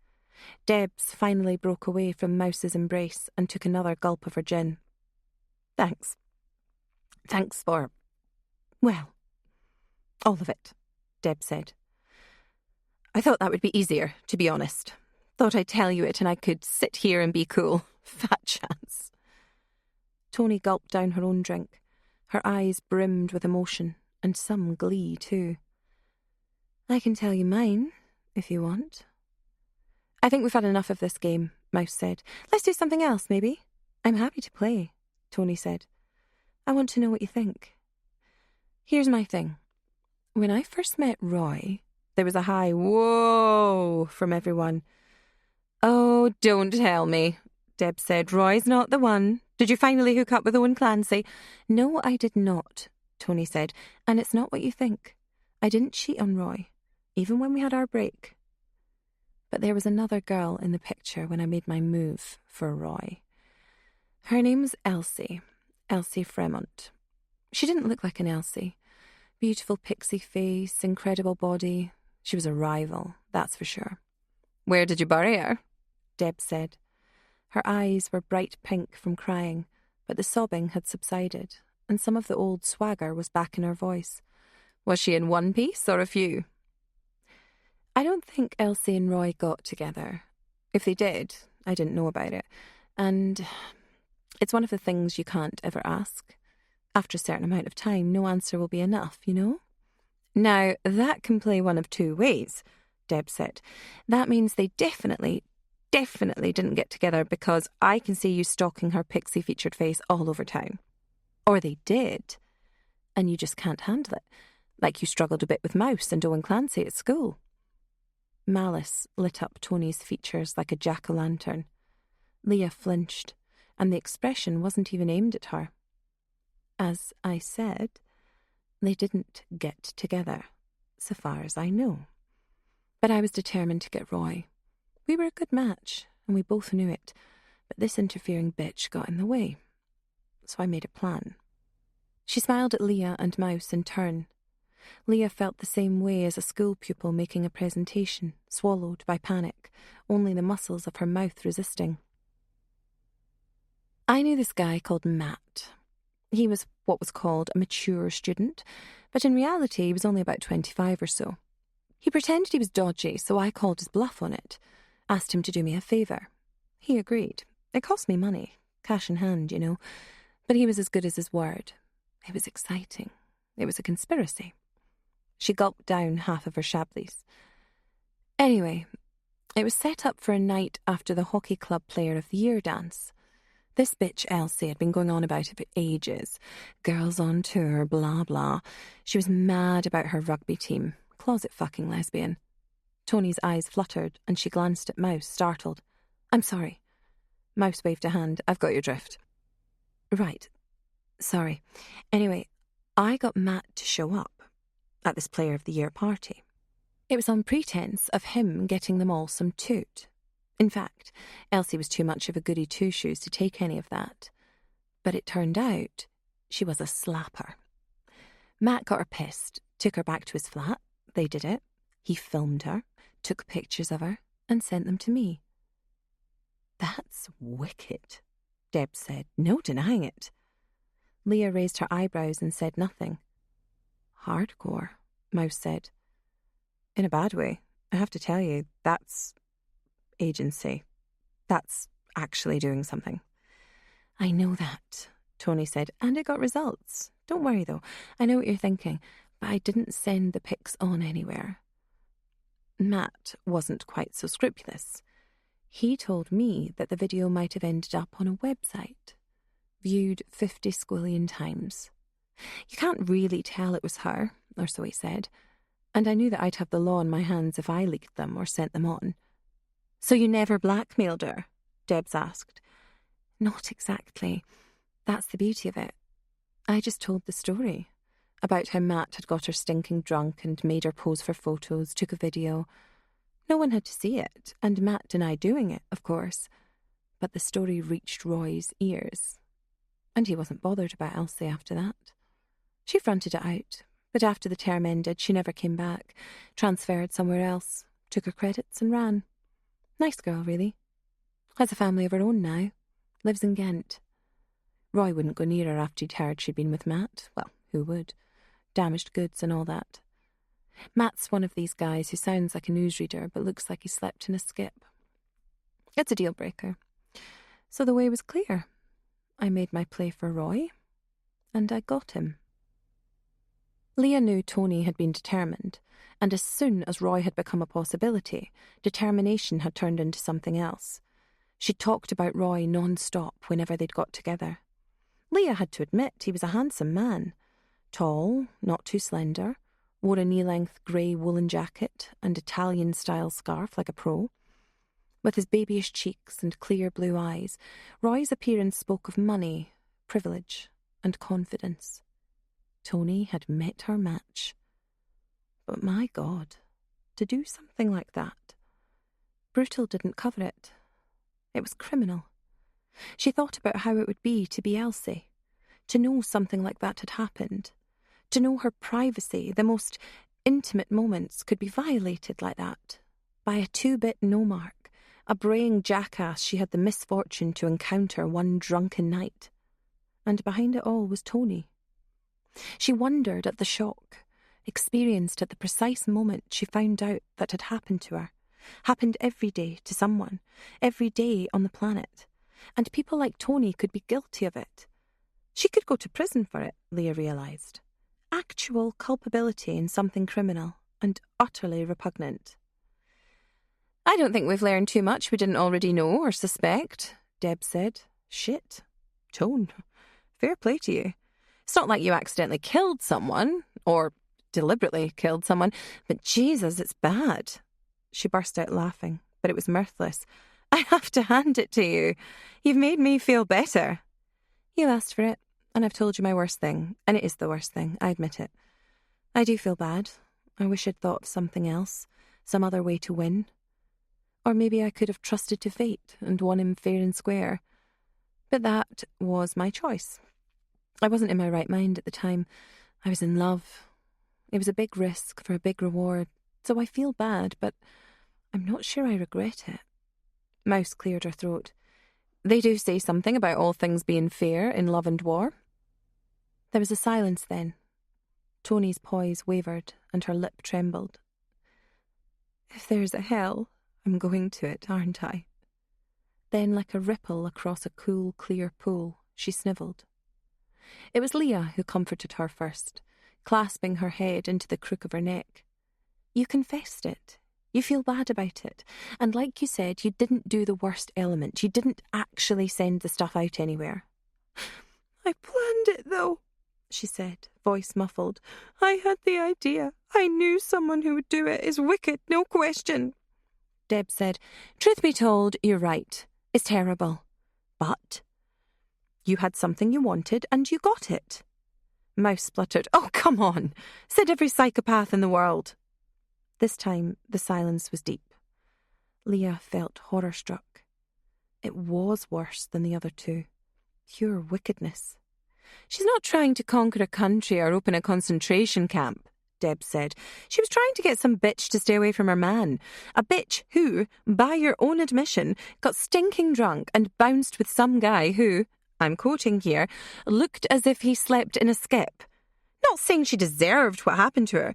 Debs finally broke away from Mouse's embrace and took another gulp of her gin. Thanks for, well, all of it," Deb said. "I thought that would be easier, to be honest. Thought I'd tell you it and I could sit here and be cool. Fat chance." Tony gulped down her own drink. Her eyes brimmed with emotion, and some glee too. "I can tell you mine, if you want." "I think we've had enough of this game," Mouse said. "Let's do something else, maybe." "I'm happy to play," Tony said. "I want to know what you think. Here's my thing. When I first met Roy, there was a high whoa from everyone." "Oh, don't tell me," Deb said. "Roy's not the one. Did you finally hook up with Owen Clancy?" "No, I did not," Tony said. "And it's not what you think. I didn't cheat on Roy, even when we had our break. But there was another girl in the picture when I made my move for Roy. Her name's Elsie Fremont. She didn't look like an Elsie. Beautiful pixie face, incredible body. She was a rival, that's for sure." "Where did you bury her?" Deb said. Her eyes were bright pink from crying, but the sobbing had subsided, and some of the old swagger was back in her voice. "Was she in one piece or a few?" "I don't think Elsie and Roy got together. If they did, I didn't know about it. And it's one of the things you can't ever ask. After a certain amount of time, no answer will be enough, you know?" "Now, that can play one of 2 ways," Deb said. "That means they definitely didn't get together because I can see you stalking her pixie-featured face all over town. Or they did, and you just can't handle it, like you struggled a bit with Mouse and Owen Clancy at school." Malice lit up Tony's features like a jack-o'-lantern. Leah flinched, and the expression wasn't even aimed at her. "As I said, they didn't get together, so far as I know. But I was determined to get Roy. We were a good match, and we both knew it, but this interfering bitch got in the way. So I made a plan." She smiled at Leah and Mouse in turn. Leah felt the same way as a school pupil making a presentation, swallowed by panic, only the muscles of her mouth resisting. "I knew this guy called Matt. He was what was called a mature student, but in reality he was only about 25 or so. He pretended he was dodgy, so I called his bluff on it, asked him to do me a favour. He agreed. It cost me money, cash in hand, you know, but he was as good as his word. It was exciting. It was a conspiracy. She gulped down half of her Chablis. Anyway, it was set up for a night after the Hockey Club Player of the Year dance. This bitch Elsie had been going on about it for ages. Girls on tour, blah blah. She was mad about her rugby team. Closet fucking lesbian. Tony's eyes fluttered and she glanced at Mouse, startled. I'm sorry. Mouse waved a hand. I've got your drift. Right. Sorry. Anyway, I got Matt to show up at this Player of the Year party. It was on pretense of him getting them all some toot. In fact, Elsie was too much of a goody two-shoes to take any of that. But it turned out she was a slapper. Matt got her pissed, took her back to his flat. They did it. He filmed her, took pictures of her, and sent them to me. That's wicked, Deb said, no denying it. Leah raised her eyebrows and said nothing. Hardcore, Mouse said. In a bad way. I have to tell you, that's agency. That's actually doing something. I know that, Tony said, and it got results. Don't worry, though. I know what you're thinking, but I didn't send the pics on anywhere. Matt wasn't quite so scrupulous. He told me that the video might have ended up on a website, viewed 50 squillion times. You can't really tell it was her, or so he said, and I knew that I'd have the law on my hands if I leaked them or sent them on. So you never blackmailed her? Debs asked. Not exactly. That's the beauty of it. I just told the story about how Matt had got her stinking drunk and made her pose for photos, took a video. No one had to see it, and Matt denied doing it, of course. But the story reached Roy's ears, and he wasn't bothered about Elsie after that. She fronted it out, but after the term ended, she never came back, transferred somewhere else, took her credits and ran. Nice girl, really. Has a family of her own now. Lives in Ghent. Roy wouldn't go near her after he'd heard she'd been with Matt. Well, who would? Damaged goods and all that. Matt's one of these guys who sounds like a newsreader but looks like he slept in a skip. It's a deal breaker. So the way was clear. I made my play for Roy, and I got him. Leah knew Tony had been determined, and as soon as Roy had become a possibility, determination had turned into something else. She talked about Roy non-stop whenever they'd got together. Leah had to admit he was a handsome man. Tall, not too slender, wore a knee-length grey woolen jacket and Italian-style scarf like a pro. With his babyish cheeks and clear blue eyes, Roy's appearance spoke of money, privilege, and confidence. Tony had met her match. But my God, to do something like that. Brutal didn't cover it. It was criminal. She thought about how it would be to be Elsie, to know something like that had happened, to know her privacy, the most intimate moments, could be violated like that, by a two-bit no-mark, a braying jackass she had the misfortune to encounter one drunken night. And behind it all was Tony. She wondered at the shock, experienced at the precise moment she found out that had happened to her, happened every day to someone, every day on the planet, and people like Tony could be guilty of it. She could go to prison for it, Leah realised. Actual culpability in something criminal and utterly repugnant. I don't think we've learned too much we didn't already know or suspect, Deb said. Shit. Tone. Fair play to you. It's not like you accidentally killed someone, or deliberately killed someone, but Jesus, it's bad. She burst out laughing, but it was mirthless. I have to hand it to you. You've made me feel better. You asked for it, and I've told you my worst thing, and it is the worst thing, I admit it. I do feel bad. I wish I'd thought of something else, some other way to win. Or maybe I could have trusted to fate and won him fair and square. But that was my choice. I wasn't in my right mind at the time. I was in love. It was a big risk for a big reward, so I feel bad, but I'm not sure I regret it. Mouse cleared her throat. They do say something about all things being fair in love and war. There was a silence then. Tony's poise wavered and her lip trembled. If there's a hell, I'm going to it, aren't I? Then, like a ripple across a cool, clear pool, she snivelled. It was Leah who comforted her first, clasping her head into the crook of her neck. You confessed it. You feel bad about it. And like you said, you didn't do the worst element. You didn't actually send the stuff out anywhere. I planned it, though, she said, voice muffled. I had the idea. I knew someone who would do it. It's wicked, no question. Deb said, Truth be told, you're right. It's terrible. But you had something you wanted and you got it. Mouse spluttered, Oh, come on. Said every psychopath in the world. This time the silence was deep. Leah felt horror-struck. It was worse than the other two. Pure wickedness. She's not trying to conquer a country or open a concentration camp, Deb said. She was trying to get some bitch to stay away from her man. A bitch who, by your own admission, got stinking drunk and bounced with some guy who, I'm quoting here, looked as if he slept in a skip. Not saying she deserved what happened to her,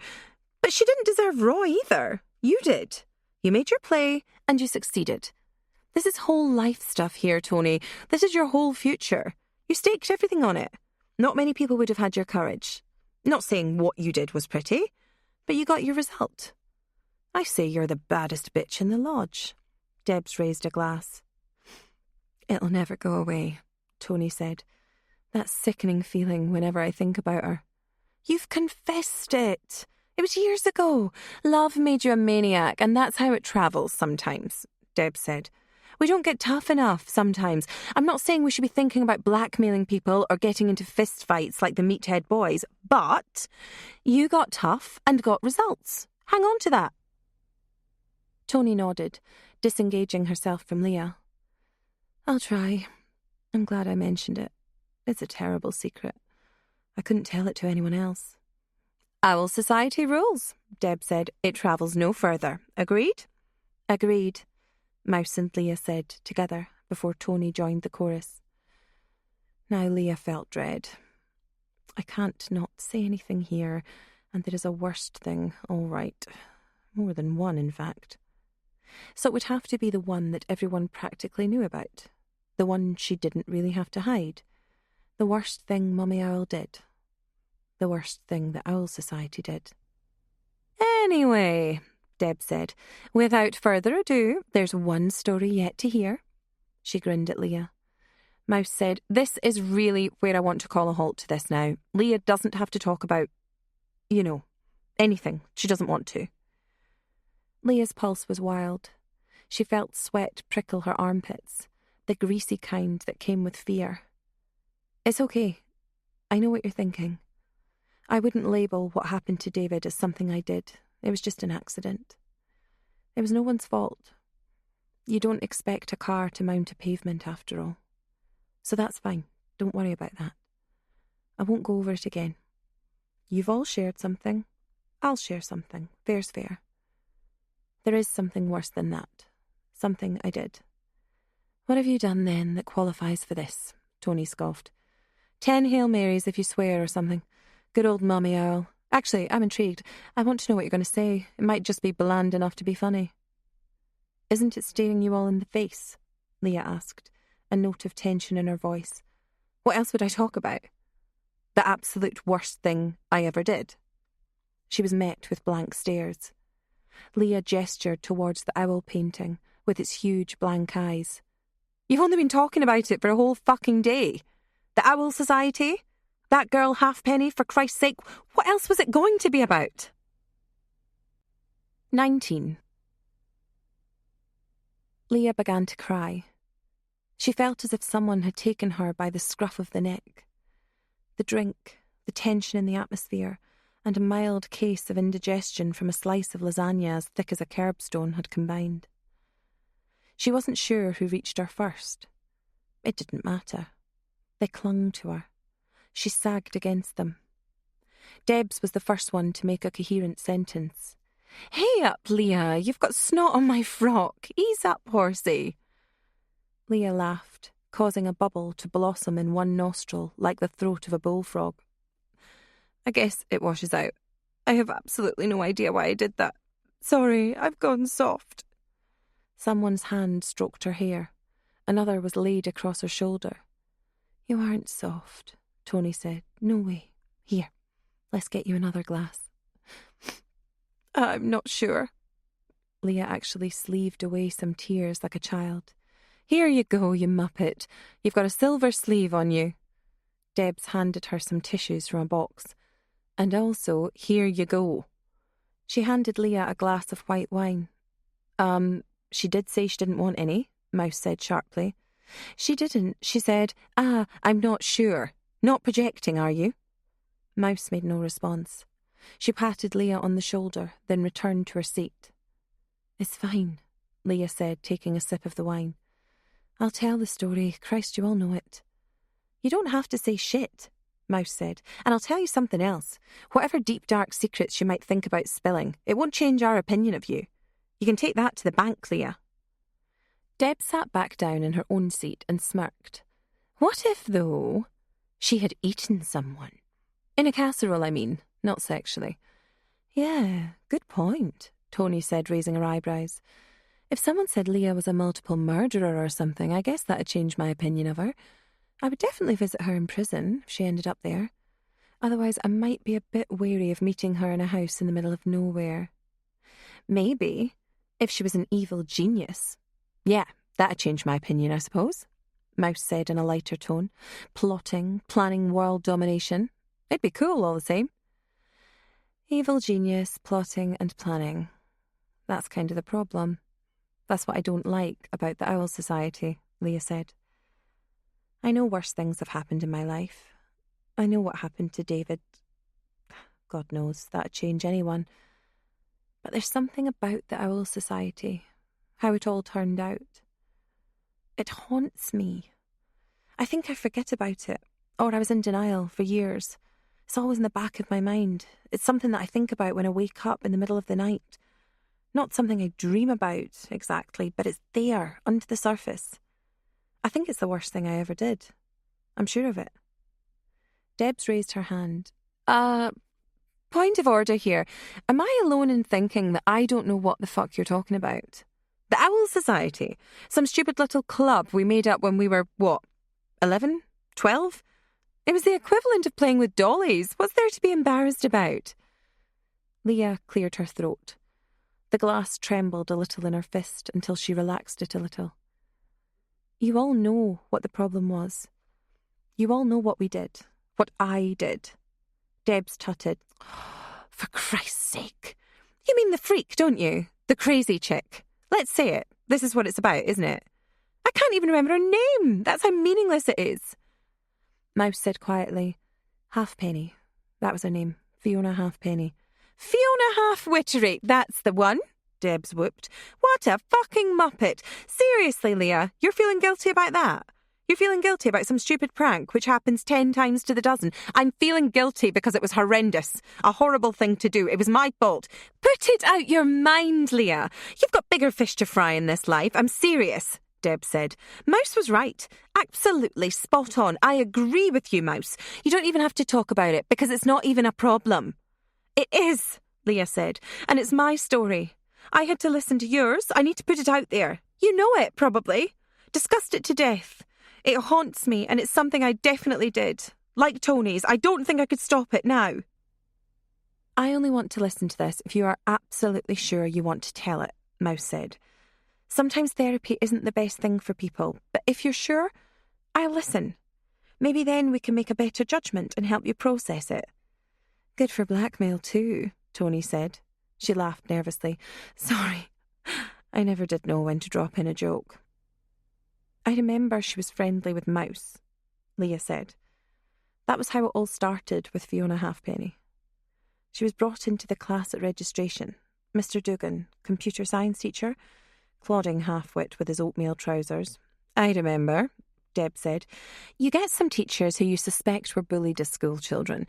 but she didn't deserve Raw either. You did. You made your play and you succeeded. This is whole life stuff here, Tony. This is your whole future. You staked everything on it. Not many people would have had your courage. Not saying what you did was pretty, but you got your result. I say you're the baddest bitch in the lodge. Debs raised a glass. It'll never go away, Tony said. That sickening feeling whenever I think about her. You've confessed it. It was years ago. Love made you a maniac, and that's how it travels sometimes, Deb said. We don't get tough enough sometimes. I'm not saying we should be thinking about blackmailing people or getting into fist fights like the meathead boys, but you got tough and got results. Hang on to that. Tony nodded, disengaging herself from Leah. I'll try. I'm glad I mentioned it. It's a terrible secret. I couldn't tell it to anyone else. Owl Society rules, Deb said. It travels no further. Agreed? Agreed, Mouse and Leah said together before Tony joined the chorus. Now Leah felt dread. I can't not say anything here, and there is a worst thing, all right. More than one, in fact. So it would have to be the one that everyone practically knew about. The one she didn't really have to hide. The worst thing Mummy Owl did. The worst thing the Owl Society did. Anyway, Deb said, without further ado, there's one story yet to hear. She grinned at Leah. Mouse said, This is really where I want to call a halt to this now. Leah doesn't have to talk about, anything. She doesn't want to. Leah's pulse was wild. She felt sweat prickle her armpits, the greasy kind that came with fear. It's okay. I know what you're thinking. I wouldn't label what happened to David as something I did. It was just an accident. It was no one's fault. You don't expect a car to mount a pavement after all. So that's fine. Don't worry about that. I won't go over it again. You've all shared something. I'll share something. Fair's fair. There is something worse than that. Something I did. What have you done then that qualifies for this? Tony scoffed. 10 Hail Marys if you swear or something. Good old Mummy Owl. Actually, I'm intrigued. I want to know what you're going to say. It might just be bland enough to be funny. Isn't it staring you all in the face? Leah asked, a note of tension in her voice. What else would I talk about? The absolute worst thing I ever did. She was met with blank stares. Leah gestured towards the owl painting with its huge blank eyes. You've only been talking about it for a whole fucking day. The Owl Society? That girl Halfpenny, for Christ's sake, what else was it going to be about? 19. Leah began to cry. She felt as if someone had taken her by the scruff of the neck. The drink, the tension in the atmosphere, and a mild case of indigestion from a slice of lasagna as thick as a curbstone had combined. She wasn't sure who reached her first. It didn't matter. They clung to her. She sagged against them. Debs was the first one to make a coherent sentence. Hey up, Leah, you've got snot on my frock. Ease up, horsey. Leah laughed, causing a bubble to blossom in one nostril like the throat of a bullfrog. I guess it washes out. I have absolutely no idea why I did that. Sorry, I've gone soft. Someone's hand stroked her hair. Another was laid across her shoulder. You aren't soft, Tony said. No way. Here, let's get you another glass. I'm not sure. Leah actually sleeved away some tears like a child. Here you go, you muppet. You've got a silver sleeve on you. Debs handed her some tissues from a box. And also, here you go. She handed Leah a glass of white wine. She did say she didn't want any, Mouse said sharply. She didn't. She said, I'm not sure. Not projecting, are you? Mouse made no response. She patted Leah on the shoulder, then returned to her seat. It's fine, Leah said, taking a sip of the wine. I'll tell the story. Christ, you all know it. You don't have to say shit, Mouse said. And I'll tell you something else. Whatever deep, dark secrets you might think about spilling, it won't change our opinion of you. You can take that to the bank, Leah. Deb sat back down in her own seat and smirked. What if, though, she had eaten someone? In a casserole, I mean, not sexually. Yeah, good point, Tony said, raising her eyebrows. If someone said Leah was a multiple murderer or something, I guess that'd change my opinion of her. I would definitely visit her in prison if she ended up there. Otherwise, I might be a bit wary of meeting her in a house in the middle of nowhere. Maybe, if she was an evil genius. Yeah, that'd change my opinion, I suppose, Mouse said in a lighter tone. Plotting, planning world domination. It'd be cool all the same. Evil genius, plotting and planning. That's kind of the problem. That's what I don't like about the Owl Society, Leah said. I know worse things have happened in my life. I know what happened to David. God knows, that'd change anyone. But there's something about the Owl Society, how it all turned out. It haunts me. I think I forget about it, or I was in denial for years. It's always in the back of my mind. It's something that I think about when I wake up in the middle of the night. Not something I dream about, exactly, but it's there, under the surface. I think it's the worst thing I ever did. I'm sure of it. Debs raised her hand. Point of order here. Am I alone in thinking that I don't know what the fuck you're talking about? The Owl Society? Some stupid little club we made up when we were, 11? 12? It was the equivalent of playing with dollies. What's there to be embarrassed about? Leah cleared her throat. The glass trembled a little in her fist until she relaxed it a little. You all know what the problem was. You all know what we did. What I did. Debs tutted. For Christ's sake. You mean the freak, don't you? The crazy chick. Let's say it. This is what it's about, isn't it? I can't even remember her name. That's how meaningless it is. Mouse said quietly, Halfpenny. That was her name. Fiona Halfpenny. Fiona Half-Wittery. That's the one. Debs whooped. What a fucking muppet. Seriously, Leah, you're feeling guilty about that? You're feeling guilty about some stupid prank which happens 10 times to the dozen. I'm feeling guilty because it was horrendous. A horrible thing to do. It was my fault. Put it out your mind, Leah. You've got bigger fish to fry in this life. I'm serious, Deb said. Mouse was right. Absolutely spot on. I agree with you, Mouse. You don't even have to talk about it because it's not even a problem. It is, Leah said, and it's my story. I had to listen to yours. I need to put it out there. You know it, probably. Discussed it to death. It haunts me, and it's something I definitely did. Like Tony's, I don't think I could stop it now. I only want to listen to this if you are absolutely sure you want to tell it, Mouse said. Sometimes therapy isn't the best thing for people, but if you're sure, I'll listen. Maybe then we can make a better judgment and help you process it. Good for blackmail too, Tony said. She laughed nervously. Sorry, I never did know when to drop in a joke. I remember she was friendly with Mouse, Leah said. That was how it all started with Fiona Halfpenny. She was brought into the class at registration. Mr. Dugan, computer science teacher, clodding half-wit with his oatmeal trousers. I remember, Deb said. You get some teachers who you suspect were bullied as school children.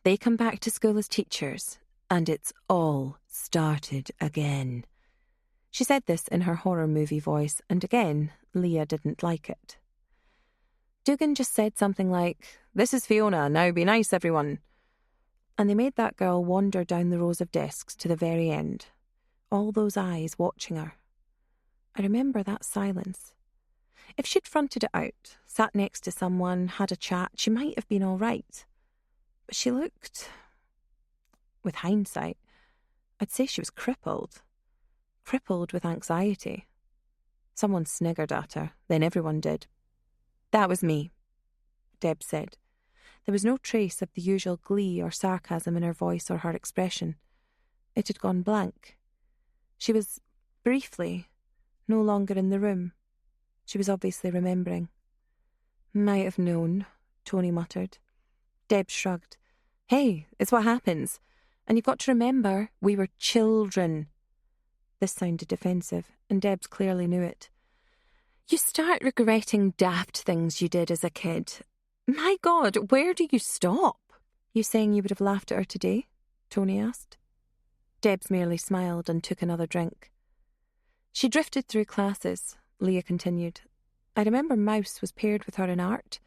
They come back to school as teachers, and it's all started again. She said this in her horror movie voice, and again, Leah didn't like it. Dugan just said something like, This is Fiona, now be nice, everyone. And they made that girl wander down the rows of desks to the very end. all those eyes watching her. I remember that silence. If she'd fronted it out, sat next to someone, had a chat, she might have been all right. But she looked, with hindsight, I'd say she was crippled. Crippled with anxiety. Someone sniggered at her, then everyone did. "That was me," Deb said. There was no trace of the usual glee or sarcasm in her voice or her expression. It had gone blank. She was, briefly, no longer in the room. She was obviously remembering. "Might have known," Tony muttered. Deb shrugged. "Hey, it's what happens. And you've got to remember, we were children." This sounded defensive, and Debs clearly knew it. "You start regretting daft things you did as a kid. My God, where do you stop?" "You saying you would have laughed at her today?" Tony asked. Debs merely smiled and took another drink. "She drifted through classes," Leah continued. "I remember Mouse was paired with her in art.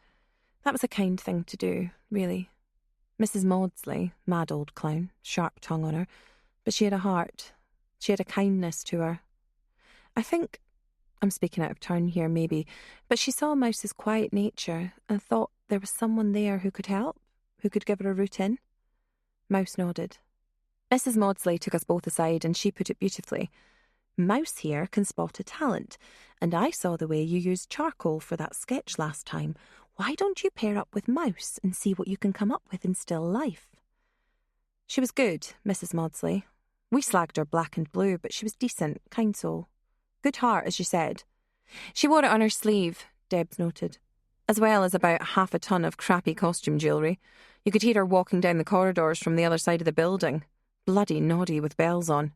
That was a kind thing to do, really. Mrs. Maudsley, mad old clown, sharp tongue on her, but she had a heart. She had a kindness to her. I think, I'm speaking out of turn here maybe, but she saw Mouse's quiet nature and thought there was someone there who could help, who could give her a route in." Mouse nodded. "Mrs. Maudsley took us both aside and she put it beautifully. Mouse here can spot a talent, and I saw the way you used charcoal for that sketch last time. Why don't you pair up with Mouse and see what you can come up with in still life?" She was good, Mrs. Maudsley. We slagged her black and blue, but she was decent, kind soul. Good heart, as you said. She wore it on her sleeve, Debs noted, as well as about half a ton of crappy costume jewellery. You could hear her walking down the corridors from the other side of the building. Bloody naughty with bells on.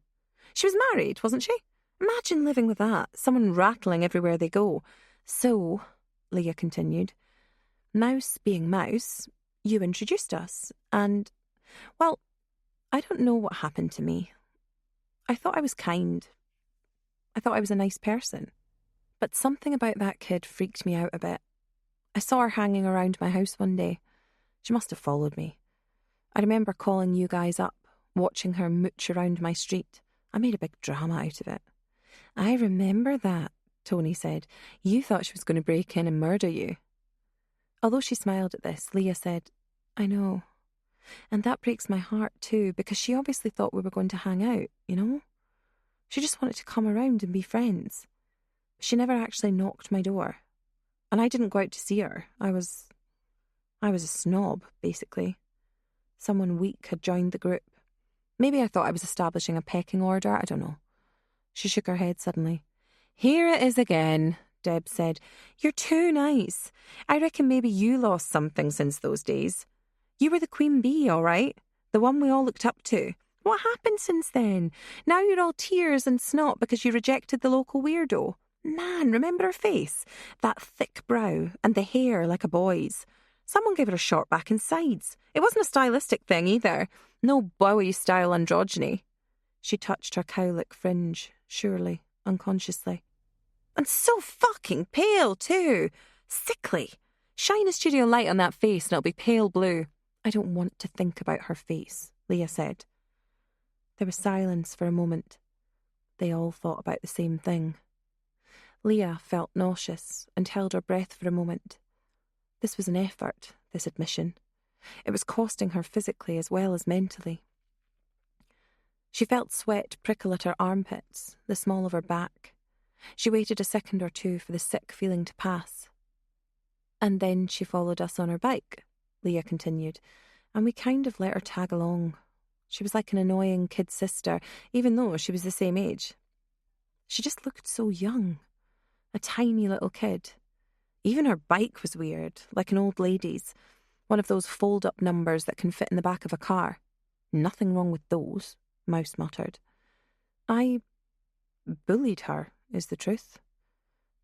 She was married, wasn't she? Imagine living with that, someone rattling everywhere they go. "So," Leah continued, "Mouse being Mouse, you introduced us, and, well, I don't know what happened to me. I thought I was kind. I thought I was a nice person. But something about that kid freaked me out a bit. I saw her hanging around my house one day. She must have followed me. I remember calling you guys up, watching her mooch around my street. I made a big drama out of it." "I remember that," Tony said. "You thought she was going to break in and murder you." Although she smiled at this, Leah said, "I know. And that breaks my heart too, because she obviously thought we were going to hang out, you know? She just wanted to come around and be friends. She never actually knocked my door. And I didn't go out to see her. I was a snob, basically. Someone weak had joined the group. Maybe I thought I was establishing a pecking order, I don't know." She shook her head suddenly. "Here it is again," Deb said. "You're too nice. I reckon maybe you lost something since those days. You were the queen bee, all right? The one we all looked up to. What happened since then? Now you're all tears and snot because you rejected the local weirdo. Man, remember her face? That thick brow and the hair like a boy's. Someone gave her a short back and sides. It wasn't a stylistic thing either. No Bowie-style androgyny." She touched her cowlick fringe, surely, unconsciously. "And so fucking pale, too. Sickly. Shine a studio light on that face and it'll be pale blue." "I don't want to think about her face," Leah said. There was silence for a moment. They all thought about the same thing. Leah felt nauseous and held her breath for a moment. This was an effort, this admission. It was costing her physically as well as mentally. She felt sweat prickle at her armpits, the small of her back. She waited a second or two for the sick feeling to pass. "And then she followed us on her bike," Leah continued, "and we kind of let her tag along. She was like an annoying kid sister, even though she was the same age. She just looked so young, a tiny little kid. Even her bike was weird, like an old lady's, one of those fold-up numbers that can fit in the back of a car. Nothing wrong with those," Mouse muttered. "I bullied her, is the truth.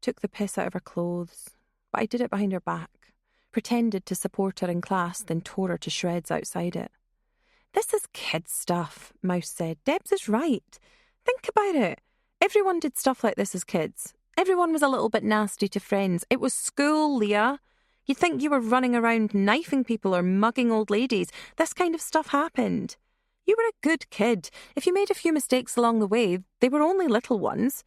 Took the piss out of her clothes, but I did it behind her back. Pretended to support her in class, then tore her to shreds outside it." "This is kid stuff," Mouse said. "Debs is right. Think about it. Everyone did stuff like this as kids. Everyone was a little bit nasty to friends. It was school, Leah. You'd think you were running around knifing people or mugging old ladies. This kind of stuff happened. You were a good kid. If you made a few mistakes along the way, they were only little ones.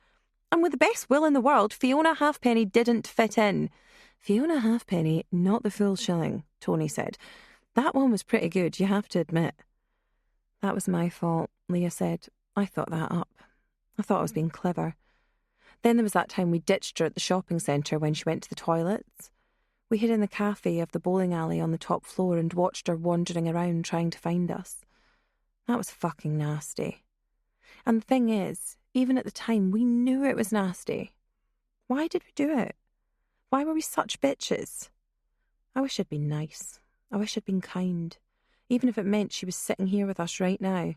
And with the best will in the world, Fiona Halfpenny didn't fit in. Fiona Halfpenny, not the full shilling, Tony said. That one was pretty good, you have to admit. That was my fault, Leah said. I thought that up. I thought I was being clever. Then there was that time we ditched her at the shopping centre when she went to the toilets. We hid in the cafe of the bowling alley on the top floor and watched her wandering around trying to find us. That was fucking nasty. And the thing is, even at the time, we knew it was nasty. Why did we do it? Why were we such bitches? I wish I'd been nice. I wish I'd been kind. Even if it meant she was sitting here with us right now.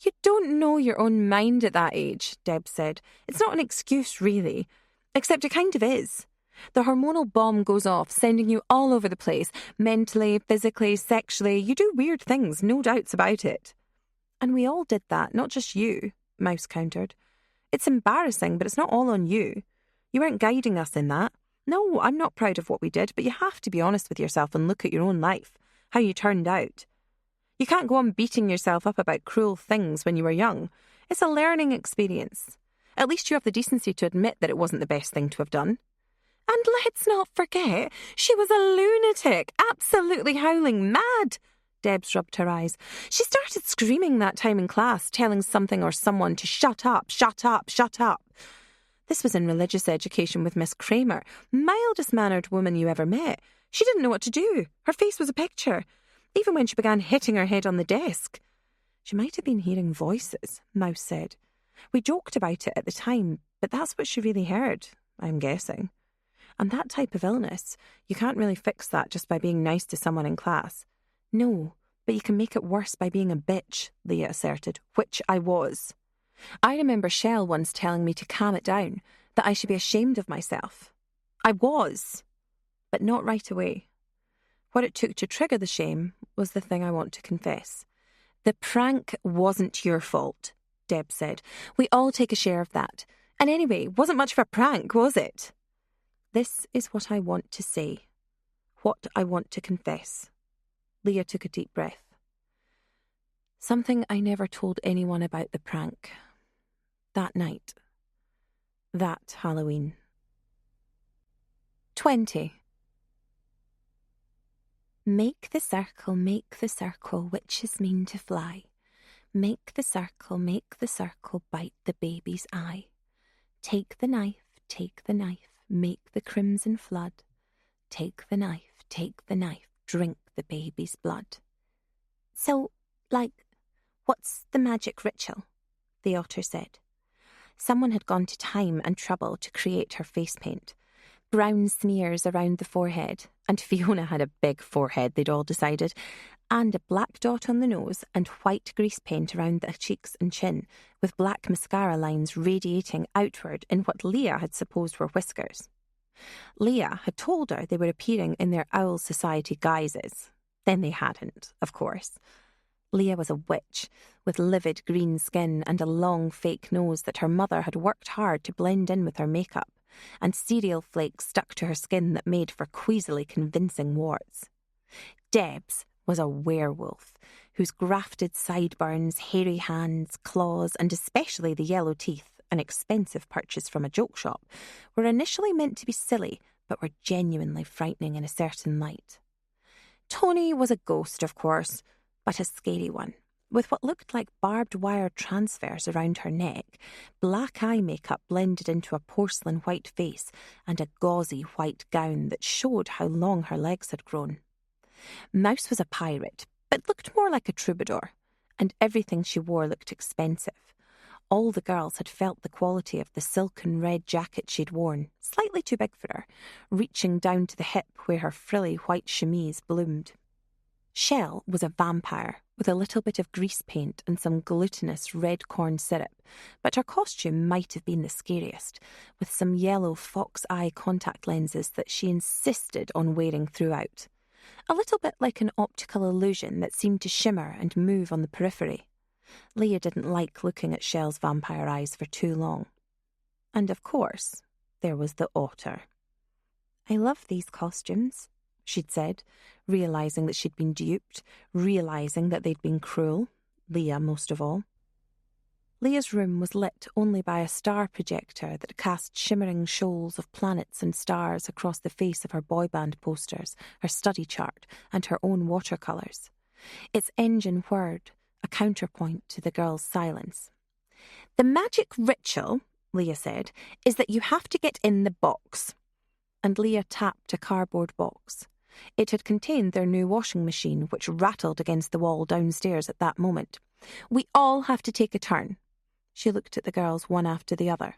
You don't know your own mind at that age, Deb said. It's not an excuse, really. Except it kind of is. The hormonal bomb goes off, sending you all over the place. Mentally, physically, sexually. You do weird things, no doubts about it. And we all did that, not just you, Mouse countered. It's embarrassing, but it's not all on you. You weren't guiding us in that. No, I'm not proud of what we did, but you have to be honest with yourself and look at your own life, how you turned out. You can't go on beating yourself up about cruel things when you were young. It's a learning experience. At least you have the decency to admit that it wasn't the best thing to have done. And let's not forget, she was a lunatic, absolutely howling mad. Deb rubbed her eyes. She started screaming that time in class, telling something or someone to shut up, shut up, shut up. This was in religious education with Miss Kramer, mildest-mannered woman you ever met. She didn't know what to do. Her face was a picture, even when she began hitting her head on the desk. She might have been hearing voices, Mouse said. We joked about it at the time, but that's what she really heard, I'm guessing. And that type of illness, you can't really fix that just by being nice to someone in class. No, but you can make it worse by being a bitch, Leah asserted, which I was. I remember Shell once telling me to calm it down, that I should be ashamed of myself. I was, but not right away. What it took to trigger the shame was the thing I want to confess. The prank wasn't your fault, Deb said. We all take a share of that. And anyway, wasn't much of a prank, was it? This is what I want to say. What I want to confess. Leah took a deep breath. Something I never told anyone about the prank. That night. That Halloween. 20. Make the circle, witches mean to fly. Make the circle, bite the baby's eye. Take the knife, make the crimson flood. Take the knife, drink the baby's blood. So, what's the magic ritual? The otter said. Someone had gone to time and trouble to create her face paint. Brown smears around the forehead, and Fiona had a big forehead, they'd all decided, and a black dot on the nose and white grease paint around the cheeks and chin, with black mascara lines radiating outward in what Leah had supposed were whiskers. Leah had told her they were appearing in their Owl Society guises. Then they hadn't, of course. Leah was a witch, with livid green skin and a long fake nose that her mother had worked hard to blend in with her makeup, and cereal flakes stuck to her skin that made for queasily convincing warts. Deb's was a werewolf, whose grafted sideburns, hairy hands, claws, and especially the yellow teeth, an expensive purchase from a joke shop, were initially meant to be silly, but were genuinely frightening in a certain light. Tony was a ghost, of course, but a scary one, with what looked like barbed wire transfers around her neck, black eye makeup blended into a porcelain white face, and a gauzy white gown that showed how long her legs had grown. Mouse was a pirate, but looked more like a troubadour, and everything she wore looked expensive. All the girls had felt the quality of the silken red jacket she'd worn, slightly too big for her, reaching down to the hip where her frilly white chemise bloomed. Shell was a vampire, with a little bit of grease paint and some glutinous red corn syrup, but her costume might have been the scariest, with some yellow fox eye contact lenses that she insisted on wearing throughout. A little bit like an optical illusion that seemed to shimmer and move on the periphery. Leah didn't like looking at Shell's vampire eyes for too long. And of course, there was the otter. I love these costumes, she'd said, realising that she'd been duped, realising that they'd been cruel. Leah most of all. Leah's room was lit only by a star projector that cast shimmering shoals of planets and stars across the face of her boy band posters, her study chart, and her own watercolours. Its engine whirred, a counterpoint to the girl's silence. "The magic ritual," Leah said, "is that you have to get in the box." And Leah tapped a cardboard box. It had contained their new washing machine, which rattled against the wall downstairs at that moment. "We all have to take a turn." She looked at the girls one after the other.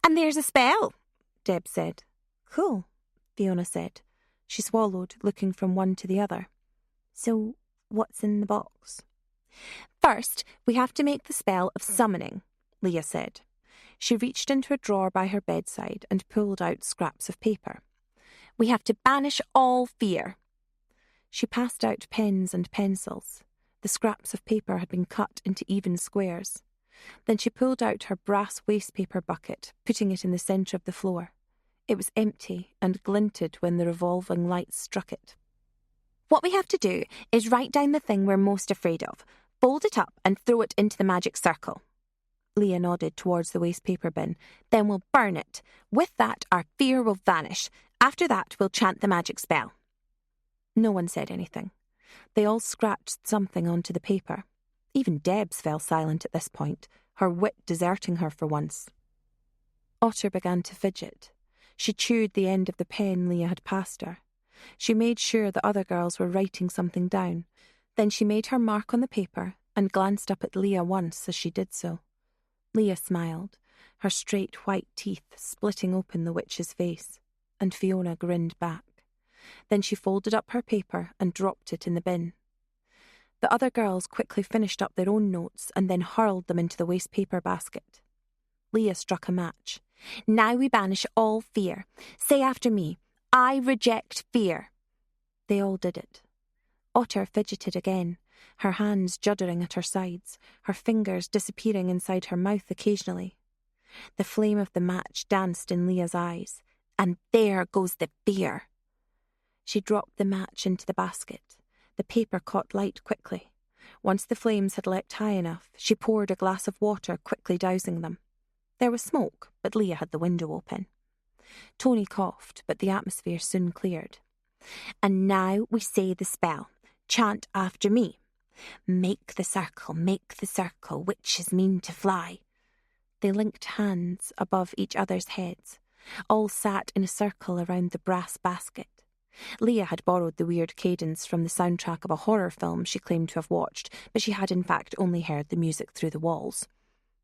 "And there's a spell," Deb said. "Cool," Fiona said. She swallowed, looking from one to the other. "So, what's in the box?" "First, we have to make the spell of summoning," Leah said. She reached into a drawer by her bedside and pulled out scraps of paper. "We have to banish all fear." She passed out pens and pencils. The scraps of paper had been cut into even squares. Then she pulled out her brass wastepaper bucket, putting it in the centre of the floor. It was empty and glinted when the revolving lights struck it. "What we have to do is write down the thing we're most afraid of, fold it up and throw it into the magic circle." Leah nodded towards the wastepaper bin. "Then we'll burn it. With that, our fear will vanish. After that, we'll chant the magic spell." No one said anything. They all scratched something onto the paper. Even Debs fell silent at this point, her wit deserting her for once. Otter began to fidget. She chewed the end of the pen Leah had passed her. She made sure the other girls were writing something down. Then she made her mark on the paper and glanced up at Leah once as she did so. Leah smiled, her straight white teeth splitting open the witch's face, and Fiona grinned back. Then she folded up her paper and dropped it in the bin. The other girls quickly finished up their own notes and then hurled them into the wastepaper basket. Leah struck a match. "Now we banish all fear. Say after me, 'I reject fear.'" They all did it. Otter fidgeted again, her hands juddering at her sides, her fingers disappearing inside her mouth occasionally. The flame of the match danced in Leah's eyes. "And there goes the fear." She dropped the match into the basket. The paper caught light quickly. Once the flames had leapt high enough, she poured a glass of water, quickly dousing them. There was smoke, but Leah had the window open. Tony coughed, but the atmosphere soon cleared. "And now we say the spell. Chant after me. 'Make the circle, witches mean to fly.'" They linked hands above each other's heads. All sat in a circle around the brass basket. Leah had borrowed the weird cadence from the soundtrack of a horror film she claimed to have watched, but she had in fact only heard the music through the walls.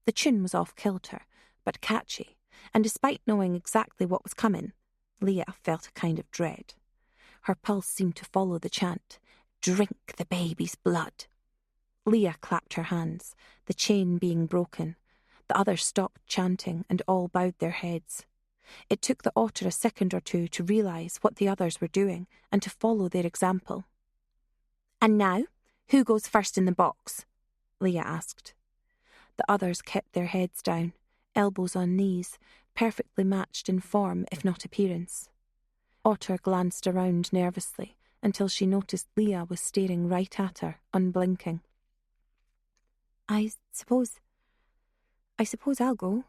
The tune was off-kilter, but catchy, and despite knowing exactly what was coming, Leah felt a kind of dread. Her pulse seemed to follow the chant, "Drink the baby's blood." Leah clapped her hands, the chain being broken. The others stopped chanting and all bowed their heads. It took the otter a second or two to realise what the others were doing and to follow their example. "And now, who goes first in the box?" Leah asked. The others kept their heads down, elbows on knees, perfectly matched in form if not appearance. Otter glanced around nervously until she noticed Leah was staring right at her, unblinking. I suppose I'll go."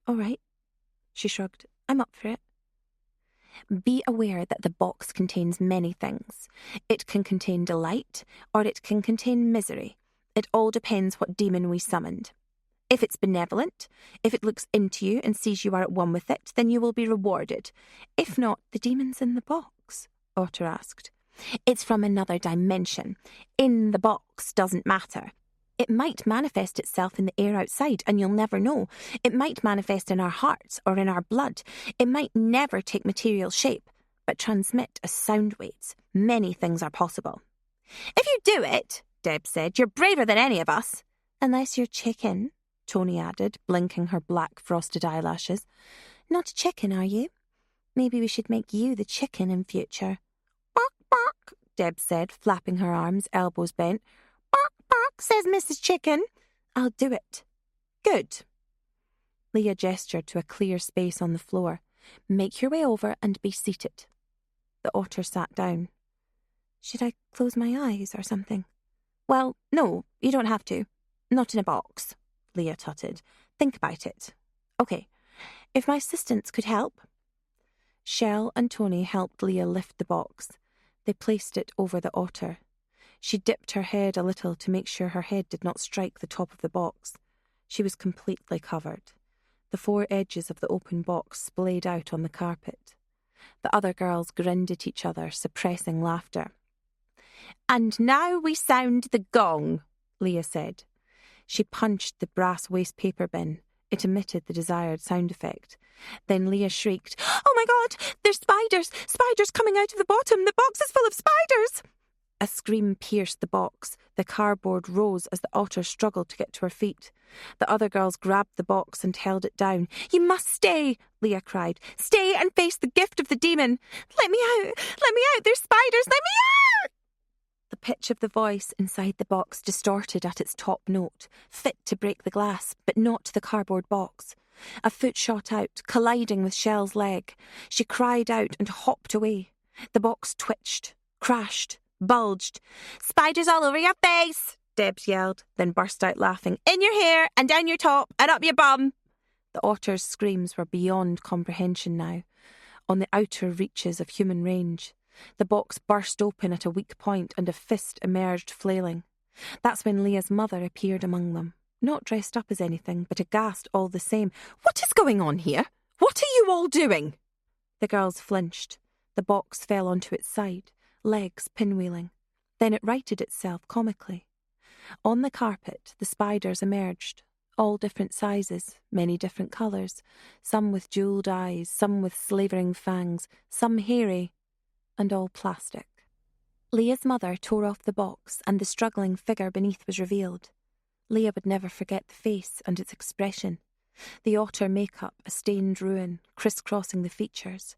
"All right." She shrugged. "I'm up for it." "Be aware that the box contains many things. It can contain delight, or it can contain misery. It all depends what demon we summoned. If it's benevolent, if it looks into you and sees you are at one with it, then you will be rewarded. If not, the demon's in the box?" Otter asked. "It's from another dimension. In the box doesn't matter. It might manifest itself in the air outside, and you'll never know. It might manifest in our hearts or in our blood. It might never take material shape, but transmit as sound waves. Many things are possible." "If you do it," Deb said, "you're braver than any of us." "Unless you're chicken," Tony added, blinking her black frosted eyelashes. "Not a chicken, are you? Maybe we should make you the chicken in future." "Bark, bark," Deb said, flapping her arms, elbows bent. "Bark, bark, says Mrs. Chicken." "I'll do it." "Good." Leah gestured to a clear space on the floor. "Make your way over and be seated." The otter sat down. "Should I close my eyes or something?" Well, no, you don't have to. Not in a box, Leah tutted. Think about it. Okay, if my assistants could help. Shell and Tony helped Leah lift the box. They placed it over the otter. She dipped her head a little to make sure her head did not strike the top of the box. She was completely covered. The four edges of the open box splayed out on the carpet. The other girls grinned at each other, suppressing laughter. And now we sound the gong, Leah said. She punched the brass waste paper bin. It emitted the desired sound effect. Then Leah shrieked, "Oh my God, there's spiders! Spiders coming out of the bottom! The box is full of spiders!" A scream pierced the box. The cardboard rose as the otter struggled to get to her feet. The other girls grabbed the box and held it down. "You must stay," Leah cried. "Stay and face the gift of the demon. Let me out! Let me out! There's spiders! Let me out!" The pitch of the voice inside the box distorted at its top note, fit to break the glass, but not the cardboard box. A foot shot out, colliding with Shell's leg. She cried out and hopped away. The box twitched, crashed, bulged. "Spiders all over your face!" Debs yelled, then burst out laughing. "In your hair, and down your top, and up your bum!" The otter's screams were beyond comprehension now, on the outer reaches of human range. The box burst open at a weak point and a fist emerged flailing. That's when Leah's mother appeared among them, not dressed up as anything, but aghast all the same. "What is going on here? What are you all doing?" The girls flinched. The box fell onto its side, legs pinwheeling. Then it righted itself comically. On the carpet, the spiders emerged, all different sizes, many different colours, some with jewelled eyes, some with slavering fangs, some hairy, and all plastic. Leah's mother tore off the box, and the struggling figure beneath was revealed. Leah would never forget the face and its expression. The otter makeup, a stained ruin, crisscrossing the features.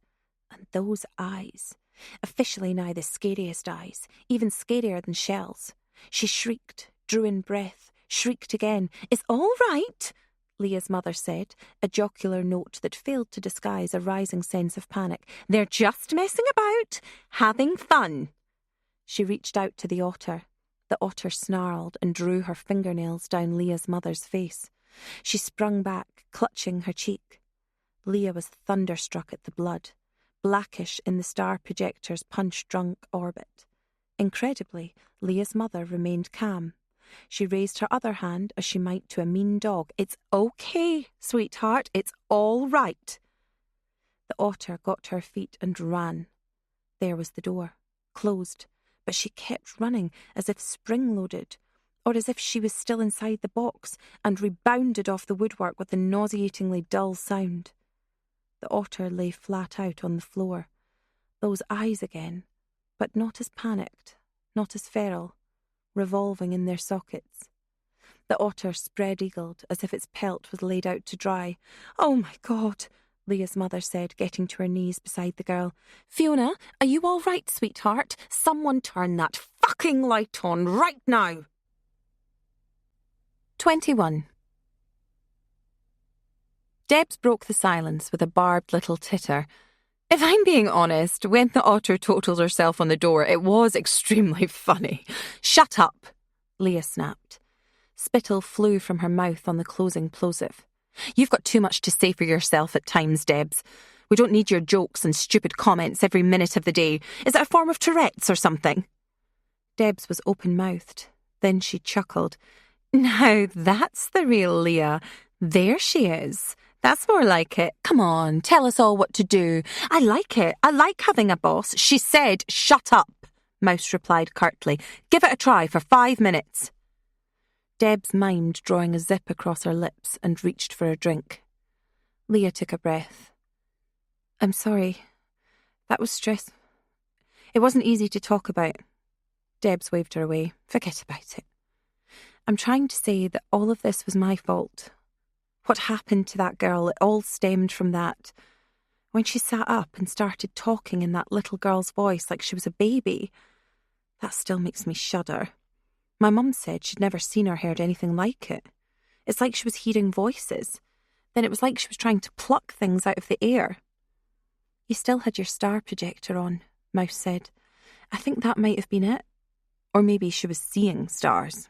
And those eyes. Officially now the scariest eyes, even scarier than Shell's. She shrieked, drew in breath, shrieked again. "Is all right?" Leah's mother said, a jocular note that failed to disguise a rising sense of panic. "They're just messing about, having fun." She reached out to the otter. The otter snarled and drew her fingernails down Leah's mother's face. She sprung back, clutching her cheek. Leah was thunderstruck at the blood, blackish in the star projector's punch-drunk orbit. Incredibly, Leah's mother remained calm. She raised her other hand as she might to a mean dog. "It's okay, sweetheart. It's all right." The otter got to her feet and ran. There was the door, closed, but she kept running as if spring-loaded, or as if she was still inside the box, and rebounded off the woodwork with a nauseatingly dull sound. The otter lay flat out on the floor. Those eyes again, but not as panicked, not as feral, revolving in their sockets. The otter spread-eagled as if its pelt was laid out to dry. "Oh my God," Leah's mother said, getting to her knees beside the girl. "Fiona, are you all right, sweetheart? Someone turn that fucking light on right now." 21. Debs broke the silence with a barbed little titter. If I'm being honest, when the otter totaled herself on the door, it was extremely funny. "Shut up," Leah snapped. Spittle flew from her mouth on the closing plosive. "You've got too much to say for yourself at times, Debs. We don't need your jokes and stupid comments every minute of the day. Is it a form of Tourette's or something?" Debs was open-mouthed. Then she chuckled. "Now that's the real Leah. There she is. That's more like it. Come on, tell us all what to do. I like it. I like having a boss." "She said, shut up," Mouse replied curtly. "Give it a try for 5 minutes." Debs mimed drawing a zip across her lips and reached for a drink. Leah took a breath. "I'm sorry. That was stress. It wasn't easy to talk about." Debs waved her away. "Forget about it. I'm trying to say that all of this was my fault. What happened to that girl, it all stemmed from that. When she sat up and started talking in that little girl's voice like she was a baby, that still makes me shudder. My mum said she'd never seen or heard anything like it. It's like she was hearing voices. Then it was like she was trying to pluck things out of the air." "You still had your star projector on," Mouse said. "I think that might have been it." Or maybe she was seeing stars.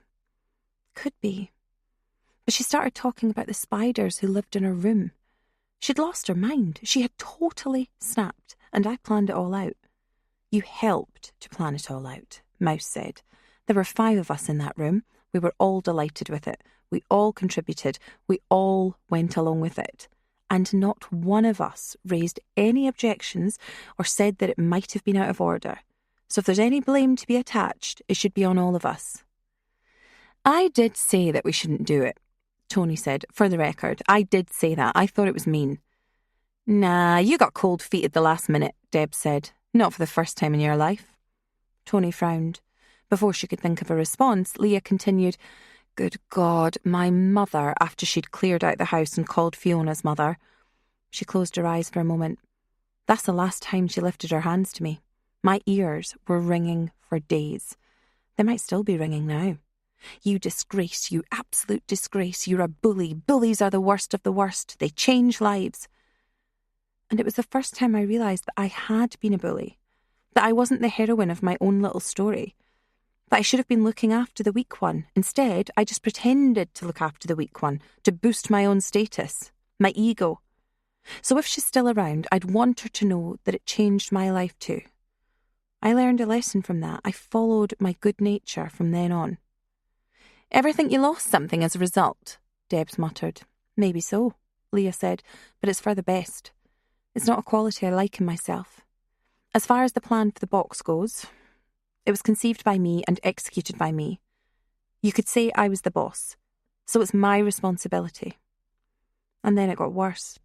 Could be. But she started talking about the spiders who lived in her room. She'd lost her mind. She had totally snapped, and I planned it all out. You helped to plan it all out, Mouse said. There were 5 of us in that room. We were all delighted with it. We all contributed. We all went along with it. And not one of us raised any objections or said that it might have been out of order. So if there's any blame to be attached, it should be on all of us. I did say that we shouldn't do it, Tony said. For the record, I did say that. I thought it was mean. Nah, you got cold feet at the last minute, Deb said. Not for the first time in your life. Tony frowned. Before she could think of a response, Leah continued, Good God, my mother, after she'd cleared out the house and called Fiona's mother. She closed her eyes for a moment. That's the last time she lifted her hands to me. My ears were ringing for days. They might still be ringing now. You disgrace, you absolute disgrace. You're a bully. Bullies are the worst of the worst. They change lives. And it was the first time I realised that I had been a bully, that I wasn't the heroine of my own little story, that I should have been looking after the weak one. Instead, I just pretended to look after the weak one, to boost my own status, my ego. So if she's still around, I'd want her to know that it changed my life too. I learned a lesson from that. I followed my good nature from then on. Ever think you lost something as a result? Debs muttered. Maybe so, Leah said, but it's for the best. It's not a quality I like in myself. As far as the plan for the box goes, it was conceived by me and executed by me. You could say I was the boss, so it's my responsibility. And then it got worse.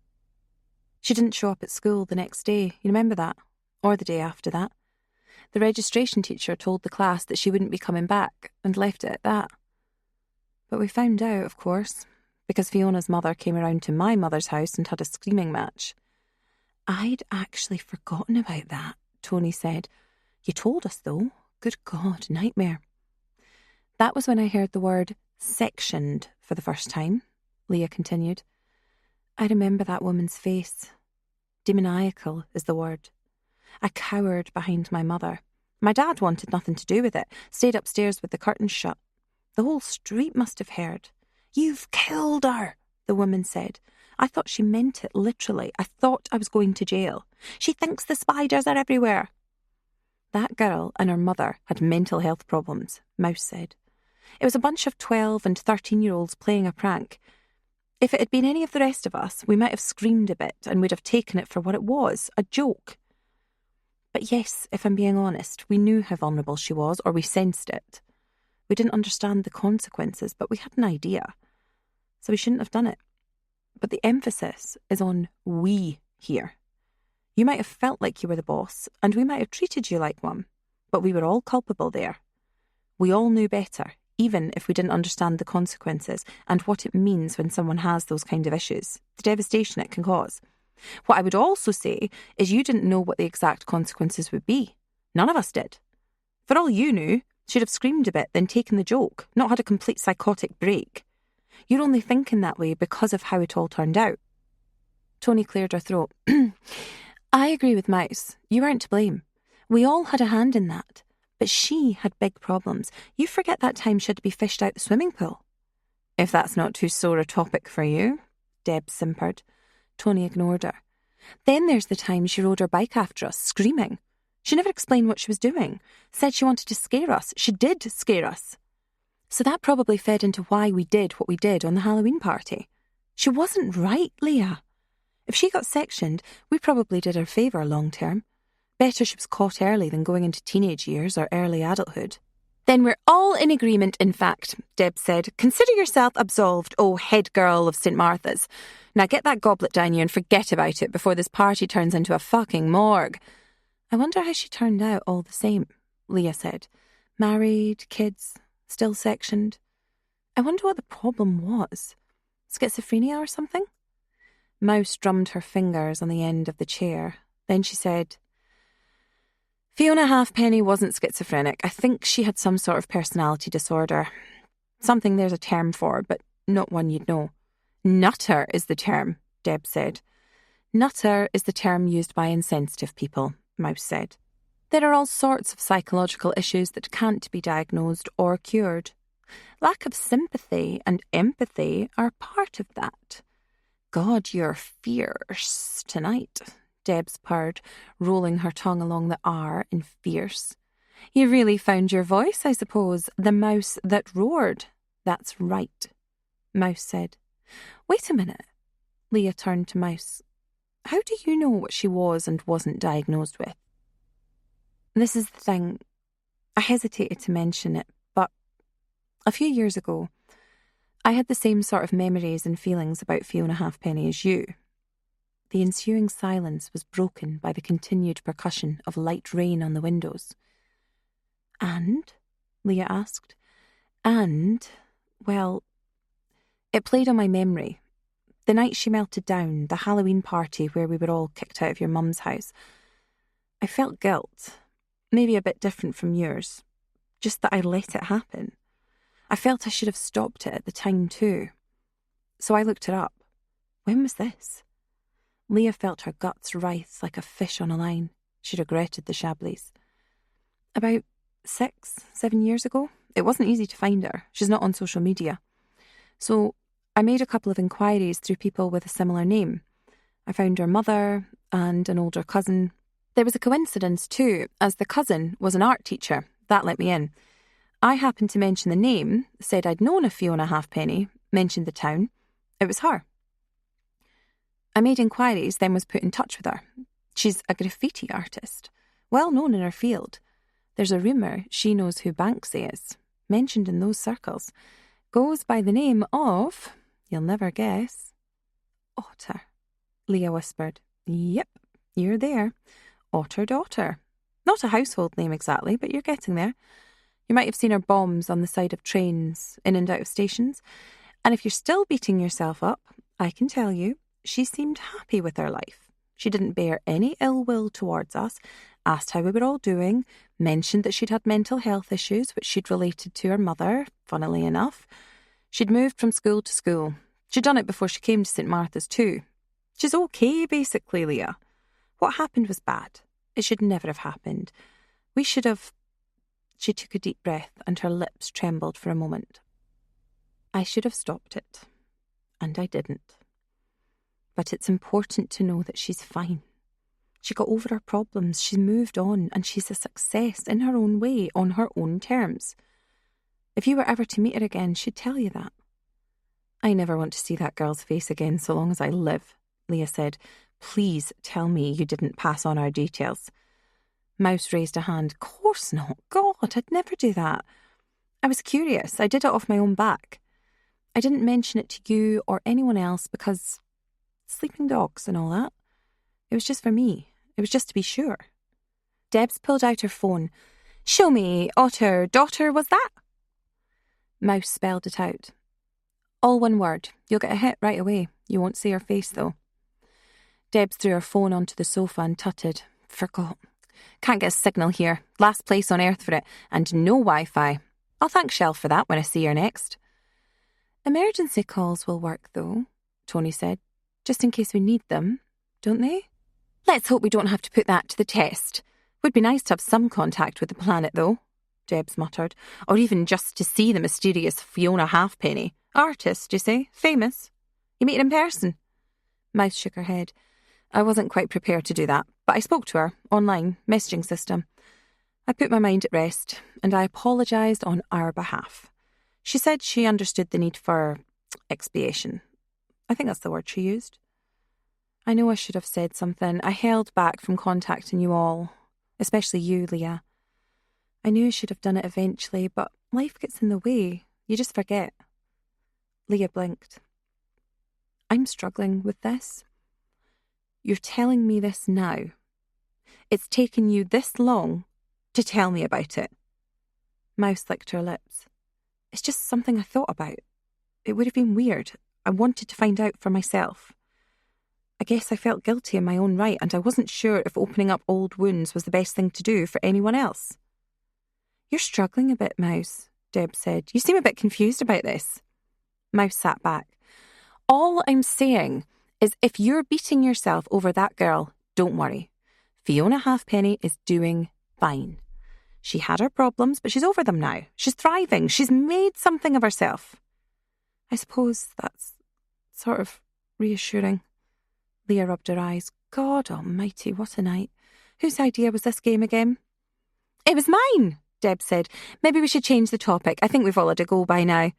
She didn't show up at school the next day, you remember that? Or the day after that. The registration teacher told the class that she wouldn't be coming back and left it at that. But we found out, of course, because Fiona's mother came around to my mother's house and had a screaming match. I'd actually forgotten about that, Tony said. You told us, though. Good God, nightmare. That was when I heard the word sectioned for the first time, Leah continued. I remember that woman's face. Demoniacal is the word. I cowered behind my mother. My dad wanted nothing to do with it, stayed upstairs with the curtains shut. The whole street must have heard. You've killed her, the woman said. I thought she meant it literally. I thought I was going to jail. She thinks the spiders are everywhere. That girl and her mother had mental health problems, Mouse said. It was a bunch of 12 and 13-year-olds playing a prank. If it had been any of the rest of us, we might have screamed a bit and would have taken it for what it was, a joke. But yes, if I'm being honest, we knew how vulnerable she was, or we sensed it. We didn't understand the consequences, but we had an idea. So we shouldn't have done it. But the emphasis is on we here. You might have felt like you were the boss, and we might have treated you like one, but we were all culpable there. We all knew better, even if we didn't understand the consequences and what it means when someone has those kind of issues, the devastation it can cause. What I would also say is you didn't know what the exact consequences would be. None of us did. For all you knew, she'd have screamed a bit, then taken the joke, not had a complete psychotic break. You're only thinking that way because of how it all turned out. Tony cleared her throat. I agree with Mouse. You weren't to blame. We all had a hand in that. But she had big problems. You forget that time she had to be fished out the swimming pool. If that's not too sore a topic for you, Deb simpered. Tony ignored her. Then there's the time she rode her bike after us, screaming. She never explained what she was doing. Said she wanted to scare us. She did scare us. So that probably fed into why we did what we did on the Halloween party. She wasn't right, Leah. If she got sectioned, we probably did her a favour long term. Better she was caught early than going into teenage years or early adulthood. Then we're all in agreement, in fact, Deb said. Consider yourself absolved, oh head girl of St. Martha's. Now get that goblet down you and forget about it before this party turns into a fucking morgue. I wonder how she turned out all the same, Leah said. Married, kids, still sectioned. I wonder what the problem was. Schizophrenia or something? Mouse drummed her fingers on the end of the chair. Then she said, Fiona Halfpenny wasn't schizophrenic. I think she had some sort of personality disorder. Something there's a term for, but not one you'd know. Nutter is the term, Deb said. Nutter is the term used by insensitive people, Mouse said. There are all sorts of psychological issues that can't be diagnosed or cured. Lack of sympathy and empathy are part of that. God, you're fierce tonight, Debs purred, rolling her tongue along the R in fierce. You really found your voice, I suppose, the mouse that roared. That's right, Mouse said. Wait a minute. Leah turned to Mouse. How do you know what she was and wasn't diagnosed with? This is the thing. I hesitated to mention it, but a few years ago, I had the same sort of memories and feelings about Fiona Halfpenny as you. The ensuing silence was broken by the continued percussion of light rain on the windows. And? Leah asked. And, well, it played on my memory. The night she melted down, the Halloween party where we were all kicked out of your mum's house. I felt guilt, maybe a bit different from yours, just that I let it happen. I felt I should have stopped it at the time too. So I looked it up. When was this? Leah felt her guts writhe like a fish on a line. She regretted the Chablis. About 6, 7 years ago. It wasn't easy to find her. She's not on social media. So I made a couple of inquiries through people with a similar name. I found her mother and an older cousin. There was a coincidence too, as the cousin was an art teacher. That let me in. I happened to mention the name, said I'd known a Fiona Halfpenny, mentioned the town. It was her. I made inquiries, then was put in touch with her. She's a graffiti artist, well known in her field. There's a rumour she knows who Banksy is, mentioned in those circles. Goes by the name of, you'll never guess, Otter, Leah whispered. Yep, you're there. Otter Daughter. Not a household name exactly, but you're getting there. You might have seen her bombs on the side of trains, in and out of stations. And if you're still beating yourself up, I can tell you, she seemed happy with her life. She didn't bear any ill will towards us, asked how we were all doing, mentioned that she'd had mental health issues which she'd related to her mother, funnily enough. She'd moved from school to school. She'd done it before she came to St. Martha's too. She's okay, basically, Leah. What happened was bad. It should never have happened. We should have... She took a deep breath and her lips trembled for a moment. I should have stopped it. And I didn't. But it's important to know that she's fine. She got over her problems, she's moved on, and she's a success in her own way, on her own terms. If you were ever to meet her again, she'd tell you that. I never want to see that girl's face again so long as I live, Leah said. Please tell me you didn't pass on our details. Mouse raised a hand. Course not. God, I'd never do that. I was curious. I did it off my own back. I didn't mention it to you or anyone else because sleeping dogs and all that. It was just for me. It was just to be sure. Debs pulled out her phone. Show me, Otter Daughter, was that? Mouse spelled it out. All one word. You'll get a hit right away. You won't see her face, though. Debs threw her phone onto the sofa and tutted. Forgot. Can't get a signal here. Last place on earth for it. And no Wi-Fi. I'll thank Shell for that when I see her next. Emergency calls will work, though, Tony said. Just in case we need them, don't they? Let's hope we don't have to put that to the test. Would be nice to have some contact with the planet, though, Debs muttered. Or even just to see the mysterious Fiona Halfpenny. Artist, you say? Famous? You meet her in person? Mouse shook her head. I wasn't quite prepared to do that, but I spoke to her, online, messaging system. I put my mind at rest, and I apologised on our behalf. She said she understood the need for expiation. I think that's the word she used. I know I should have said something. I held back from contacting you all, especially you, Leah. I knew I should have done it eventually, but life gets in the way. You just forget. Leah blinked. I'm struggling with this. You're telling me this now. It's taken you this long to tell me about it. Mouse licked her lips. It's just something I thought about. It would have been weird. I wanted to find out for myself. I guess I felt guilty in my own right, and I wasn't sure if opening up old wounds was the best thing to do for anyone else. You're struggling a bit, Mouse, Deb said. You seem a bit confused about this. Mouse sat back. All I'm saying is if you're beating yourself over that girl, don't worry. Fiona Halfpenny is doing Fine. She had her problems, but she's over them now. She's thriving. She's made something of herself. I suppose that's sort of reassuring. Leah rubbed her eyes. God almighty, what a night. Whose idea was this game again? It was mine, Deb said. Maybe we should change the topic. I think we've all had a go by now.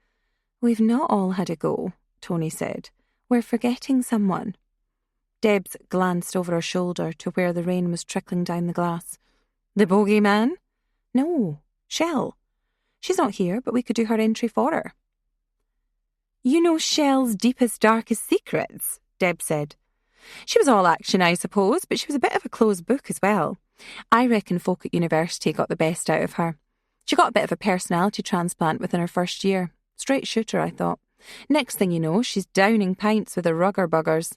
We've not all had a go, Tony said. We're forgetting someone. Debs glanced over her shoulder to where the rain was trickling down the glass. The bogeyman? No, Shell. She's not here, but we could do her entry for her. You know Shell's deepest, darkest secrets, Deb said. She was all action, I suppose, but she was a bit of a closed book as well. I reckon folk at university got the best out of her. She got a bit of a personality transplant within her first year. Straight shooter, I thought. Next thing you know, she's downing pints with the rugger buggers.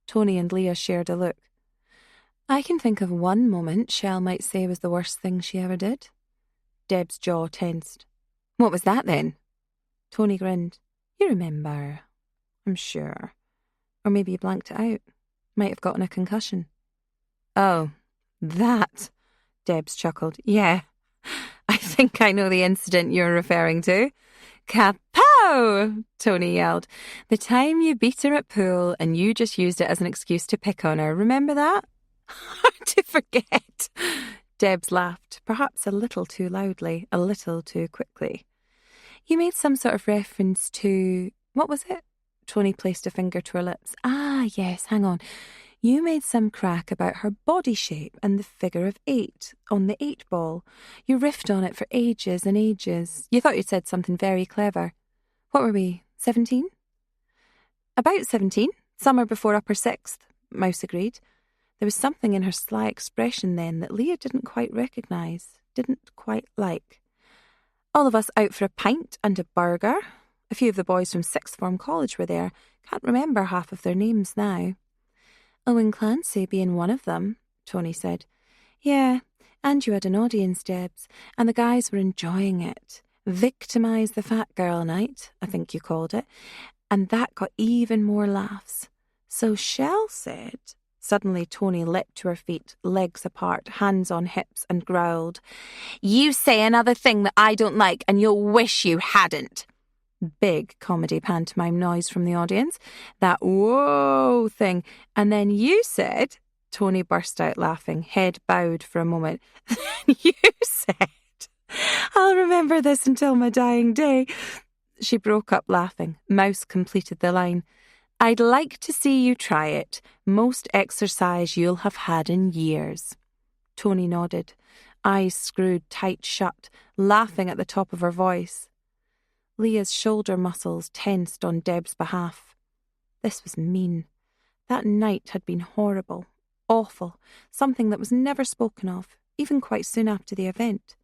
Tony and Leah shared a look. I can think of one moment Shell might say was the worst thing she ever did. Deb's jaw tensed. What was that then? Tony grinned. You remember, I'm sure. Or maybe you blanked it out. Might have gotten a concussion. Oh, that, Debs chuckled. Yeah, I think I know the incident you're referring to. Kapow! Tony yelled. The time you beat her at pool and you just used it as an excuse to pick on her. Remember that? Hard to forget. Debs laughed, perhaps a little too loudly, a little too quickly. You made some sort of reference to... What was it? Tony placed a finger to her lips. Ah, yes, hang on. You made some crack about her body shape and the figure of 8 on the 8 ball. You riffed on it for ages and ages. You thought you'd said something very clever. What were we, 17? About 17. Summer before upper 6th, Mouse agreed. There was something in her sly expression then that Leah didn't quite recognise, didn't quite like. All of us out for a pint and a burger. A few of the boys from sixth form college were there. Can't remember half of their names now. Owen Clancy being one of them, Tony said. Yeah, and you had an audience, Debs, and the guys were enjoying it. Victimise the fat girl night, I think you called it, and that got even more laughs. So Shell said... Suddenly Tony leapt to her feet, legs apart, hands on hips, and growled, You say another thing that I don't like, and you'll wish you hadn't. Big comedy pantomime noise from the audience. That whoa thing. And then you said... Tony burst out laughing, head bowed for a moment. You said... I'll remember this until my dying day. She broke up laughing. Mouse completed the line. I'd like to see you try it. Most exercise you'll have had in years. Tony nodded, eyes screwed tight shut, laughing at the top of her voice. Leah's shoulder muscles tensed on Deb's behalf. This was mean. That night had been horrible, awful, something that was never spoken of, even quite soon after the event.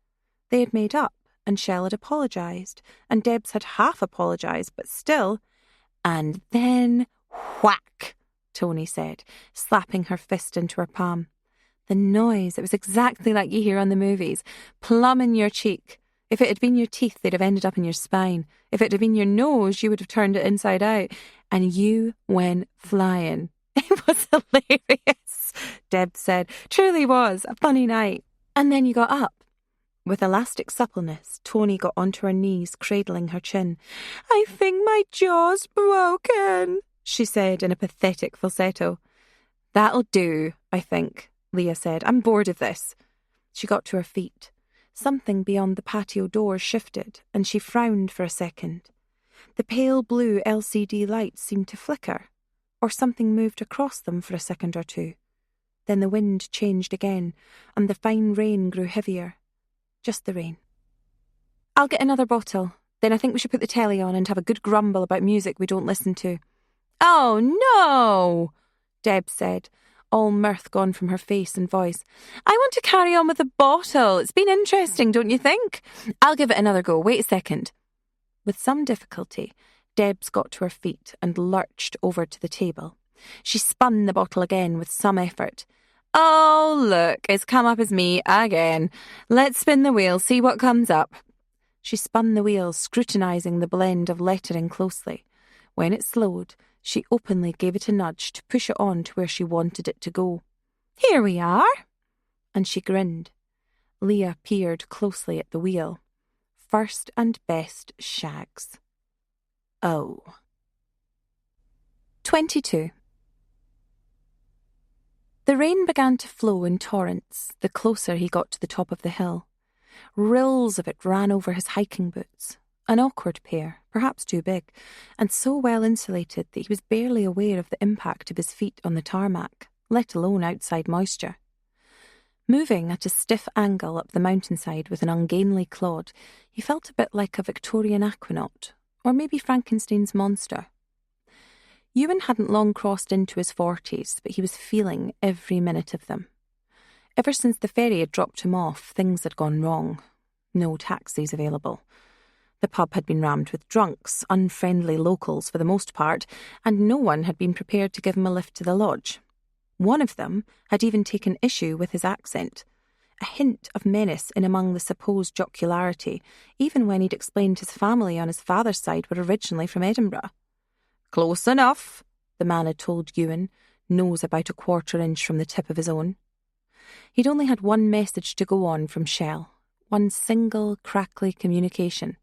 They had made up, and Shell had apologised, and Debs had half apologised, but still... And then, whack, Tony said, slapping her fist into her palm. The noise, it was exactly like you hear on the movies, plumb in your cheek. If it had been your teeth, they'd have ended up in your spine. If it had been your nose, you would have turned it inside out. And you went flying. It was hilarious, Deb said. Truly was, a funny night. And then you got up. With elastic suppleness, Tony got onto her knees, cradling her chin. I think my jaw's broken, she said in a pathetic falsetto. That'll do, I think, Leah said. I'm bored of this. She got to her feet. Something beyond the patio door shifted, and she frowned for a second. The pale blue LCD lights seemed to flicker, or something moved across them for a second or two. Then the wind changed again, and the fine rain grew heavier. Just the rain. I'll get another bottle. Then I think we should put the telly on and have a good grumble about music we don't listen to. Oh, no, Deb said, all mirth gone from her face and voice. I want to carry on with the bottle. It's been interesting, don't you think? I'll give it another go. Wait a second. With some difficulty, Debs got to her feet and lurched over to the table. She spun the bottle again with some effort. Oh, look, it's come up as me again. Let's spin the wheel, see what comes up. She spun the wheel, scrutinising the blend of lettering closely. When it slowed, she openly gave it a nudge to push it on to where she wanted it to go. Here we are. And she grinned. Leah peered closely at the wheel. First and best shags. Oh. 22. The rain began to flow in torrents the closer he got to the top of the hill. Rills of it ran over his hiking boots, an awkward pair, perhaps too big, and so well insulated that he was barely aware of the impact of his feet on the tarmac, let alone outside moisture. Moving at a stiff angle up the mountainside with an ungainly clod, he felt a bit like a Victorian aquanaut, or maybe Frankenstein's monster. Ewan hadn't long crossed into his 40s, but he was feeling every minute of them. Ever since the ferry had dropped him off, things had gone wrong. No taxis available. The pub had been rammed with drunks, unfriendly locals for the most part, and no one had been prepared to give him a lift to the lodge. One of them had even taken issue with his accent, a hint of menace in among the supposed jocularity, even when he'd explained his family on his father's side were originally from Edinburgh. "Close enough," the man had told Ewan, nose about a quarter-inch from the tip of his own. He'd only had one message to go on from Shell, one single, crackly communication.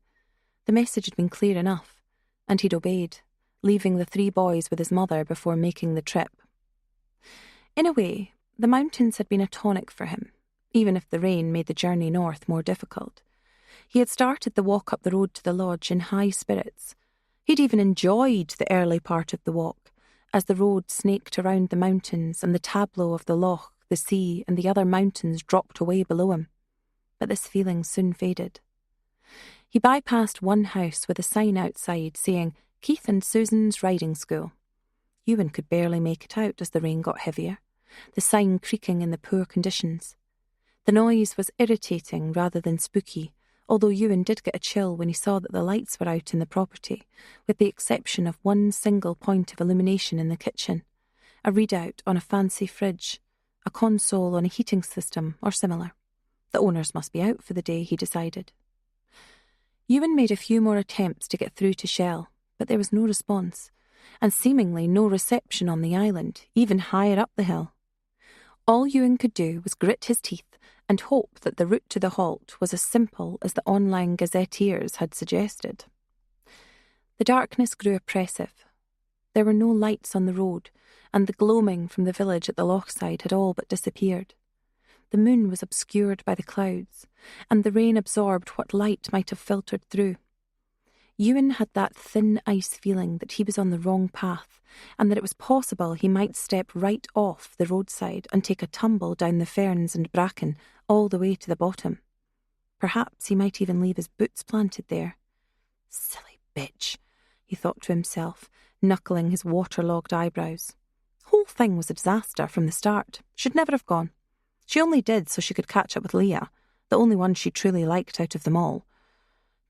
The message had been clear enough, and he'd obeyed, leaving the 3 boys with his mother before making the trip. In a way, the mountains had been a tonic for him, even if the rain made the journey north more difficult. He had started the walk up the road to the lodge in high spirits. He'd even enjoyed the early part of the walk, as the road snaked around the mountains and the tableau of the loch, the sea, and the other mountains dropped away below him. But this feeling soon faded. He bypassed one house with a sign outside saying, "Keith and Susan's Riding School." Ewan could barely make it out as the rain got heavier, the sign creaking in the poor conditions. The noise was irritating rather than spooky, although Ewan did get a chill when he saw that the lights were out in the property, with the exception of one single point of illumination in the kitchen, a readout on a fancy fridge, a console on a heating system or similar. The owners must be out for the day, he decided. Ewan made a few more attempts to get through to Shell, but there was no response, and seemingly no reception on the island, even higher up the hill. All Ewan could do was grit his teeth and hope that the route to the halt was as simple as the online gazetteers had suggested. The darkness grew oppressive. There were no lights on the road, and the gloaming from the village at the lochside had all but disappeared. The moon was obscured by the clouds, and the rain absorbed what light might have filtered through. Ewan had that thin ice feeling that he was on the wrong path, and that it was possible he might step right off the roadside and take a tumble down the ferns and bracken all the way to the bottom. Perhaps he might even leave his boots planted there. Silly bitch, he thought to himself, knuckling his waterlogged eyebrows. Whole thing was a disaster from the start. Should never have gone. She only did so she could catch up with Leah, the only one she truly liked out of them all.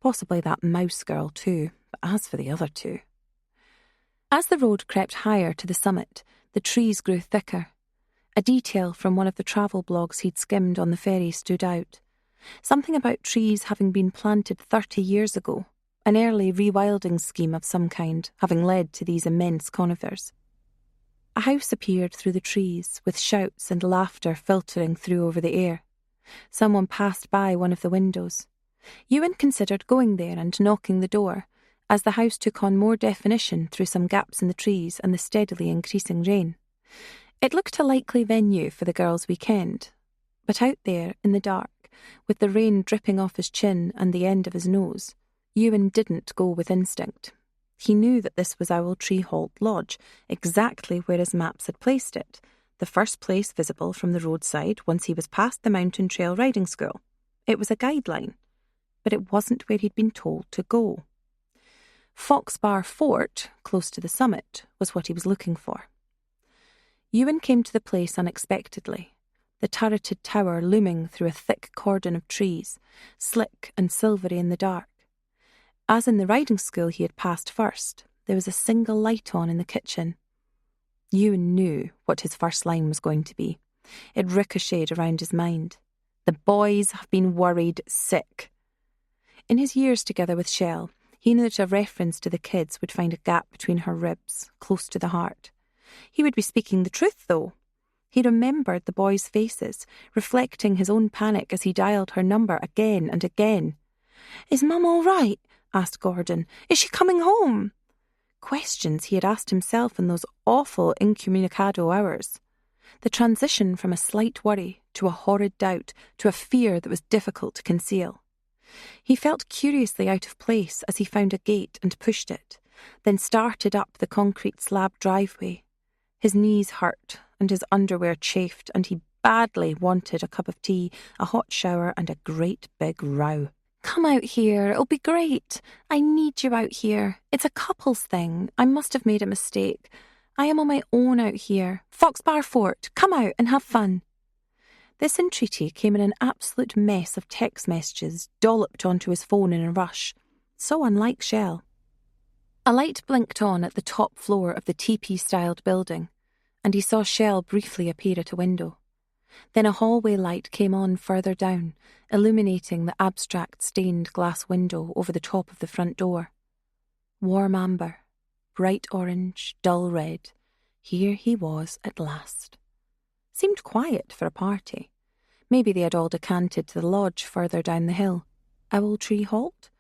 Possibly that mouse girl too, but as for the other 2. As the road crept higher to the summit, the trees grew thicker. A detail from one of the travel blogs he'd skimmed on the ferry stood out. Something about trees having been planted 30 years ago, an early rewilding scheme of some kind having led to these immense conifers. A house appeared through the trees, with shouts and laughter filtering through over the air. Someone passed by one of the windows. Ewan considered going there and knocking the door, as the house took on more definition through some gaps in the trees and the steadily increasing rain. It looked a likely venue for the girls' weekend, but out there in the dark, with the rain dripping off his chin and the end of his nose, Ewan didn't go with instinct. He knew that this was Owltree Halt Lodge, exactly where his maps had placed it, the first place visible from the roadside once he was past the mountain trail riding school. It was a guideline, but it wasn't where he'd been told to go. Foxbar Fort, close to the summit, was what he was looking for. Ewan came to the place unexpectedly, the turreted tower looming through a thick cordon of trees, slick and silvery in the dark. As in the riding school he had passed first, there was a single light on in the kitchen. Ewan knew what his first line was going to be. It ricocheted around his mind. The boys have been worried sick. In his years together with Shell, he knew that a reference to the kids would find a gap between her ribs, close to the heart. He would be speaking the truth, though. He remembered the boys' faces, reflecting his own panic as he dialed her number again and again. "Is Mum all right?" asked Gordon. "Is she coming home?" Questions he had asked himself in those awful incommunicado hours. The transition from a slight worry to a horrid doubt to a fear that was difficult to conceal. He felt curiously out of place as he found a gate and pushed it, then started up the concrete slab driveway. His knees hurt and his underwear chafed, and he badly wanted a cup of tea, a hot shower, and a great big row. "Come out here, it'll be great. I need you out here. It's a couples thing. I must have made a mistake. I am on my own out here. Foxbar Fort, come out and have fun." This entreaty came in an absolute mess of text messages dolloped onto his phone in a rush. So unlike Shell. A light blinked on at the top floor of the teepee-styled building, and he saw Shell briefly appear at a window. Then a hallway light came on further down, illuminating the abstract stained glass window over the top of the front door. Warm amber, bright orange, dull red. Here he was at last. Seemed quiet for a party. Maybe they had all decanted to the lodge further down the hill. Owl Tree Halt?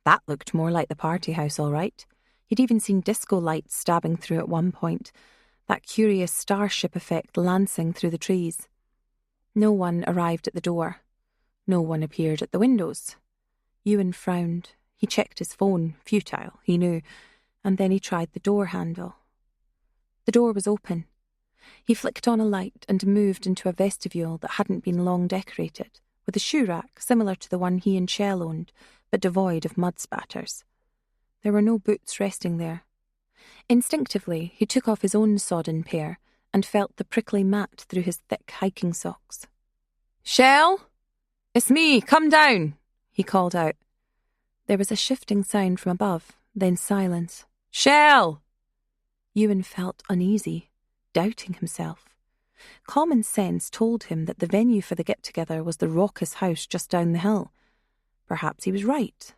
That looked more like the party house, all right. He'd even seen disco lights stabbing through at one point, that curious starship effect lancing through the trees. No one arrived at the door. No one appeared at the windows. Ewan frowned. He checked his phone, futile, he knew, and then he tried the door handle. The door was open. He flicked on a light and moved into a vestibule that hadn't been long decorated, with a shoe rack similar to the one he and Shell owned, but devoid of mud spatters. There were no boots resting there. Instinctively, he took off his own sodden pair and felt the prickly mat through his thick hiking socks. "Shell? It's me, come down," he called out. There was a shifting sound from above, then silence. "Shell!" Ewan felt uneasy, doubting himself. Common sense told him that the venue for the get-together was the raucous house just down the hill. Perhaps he was right.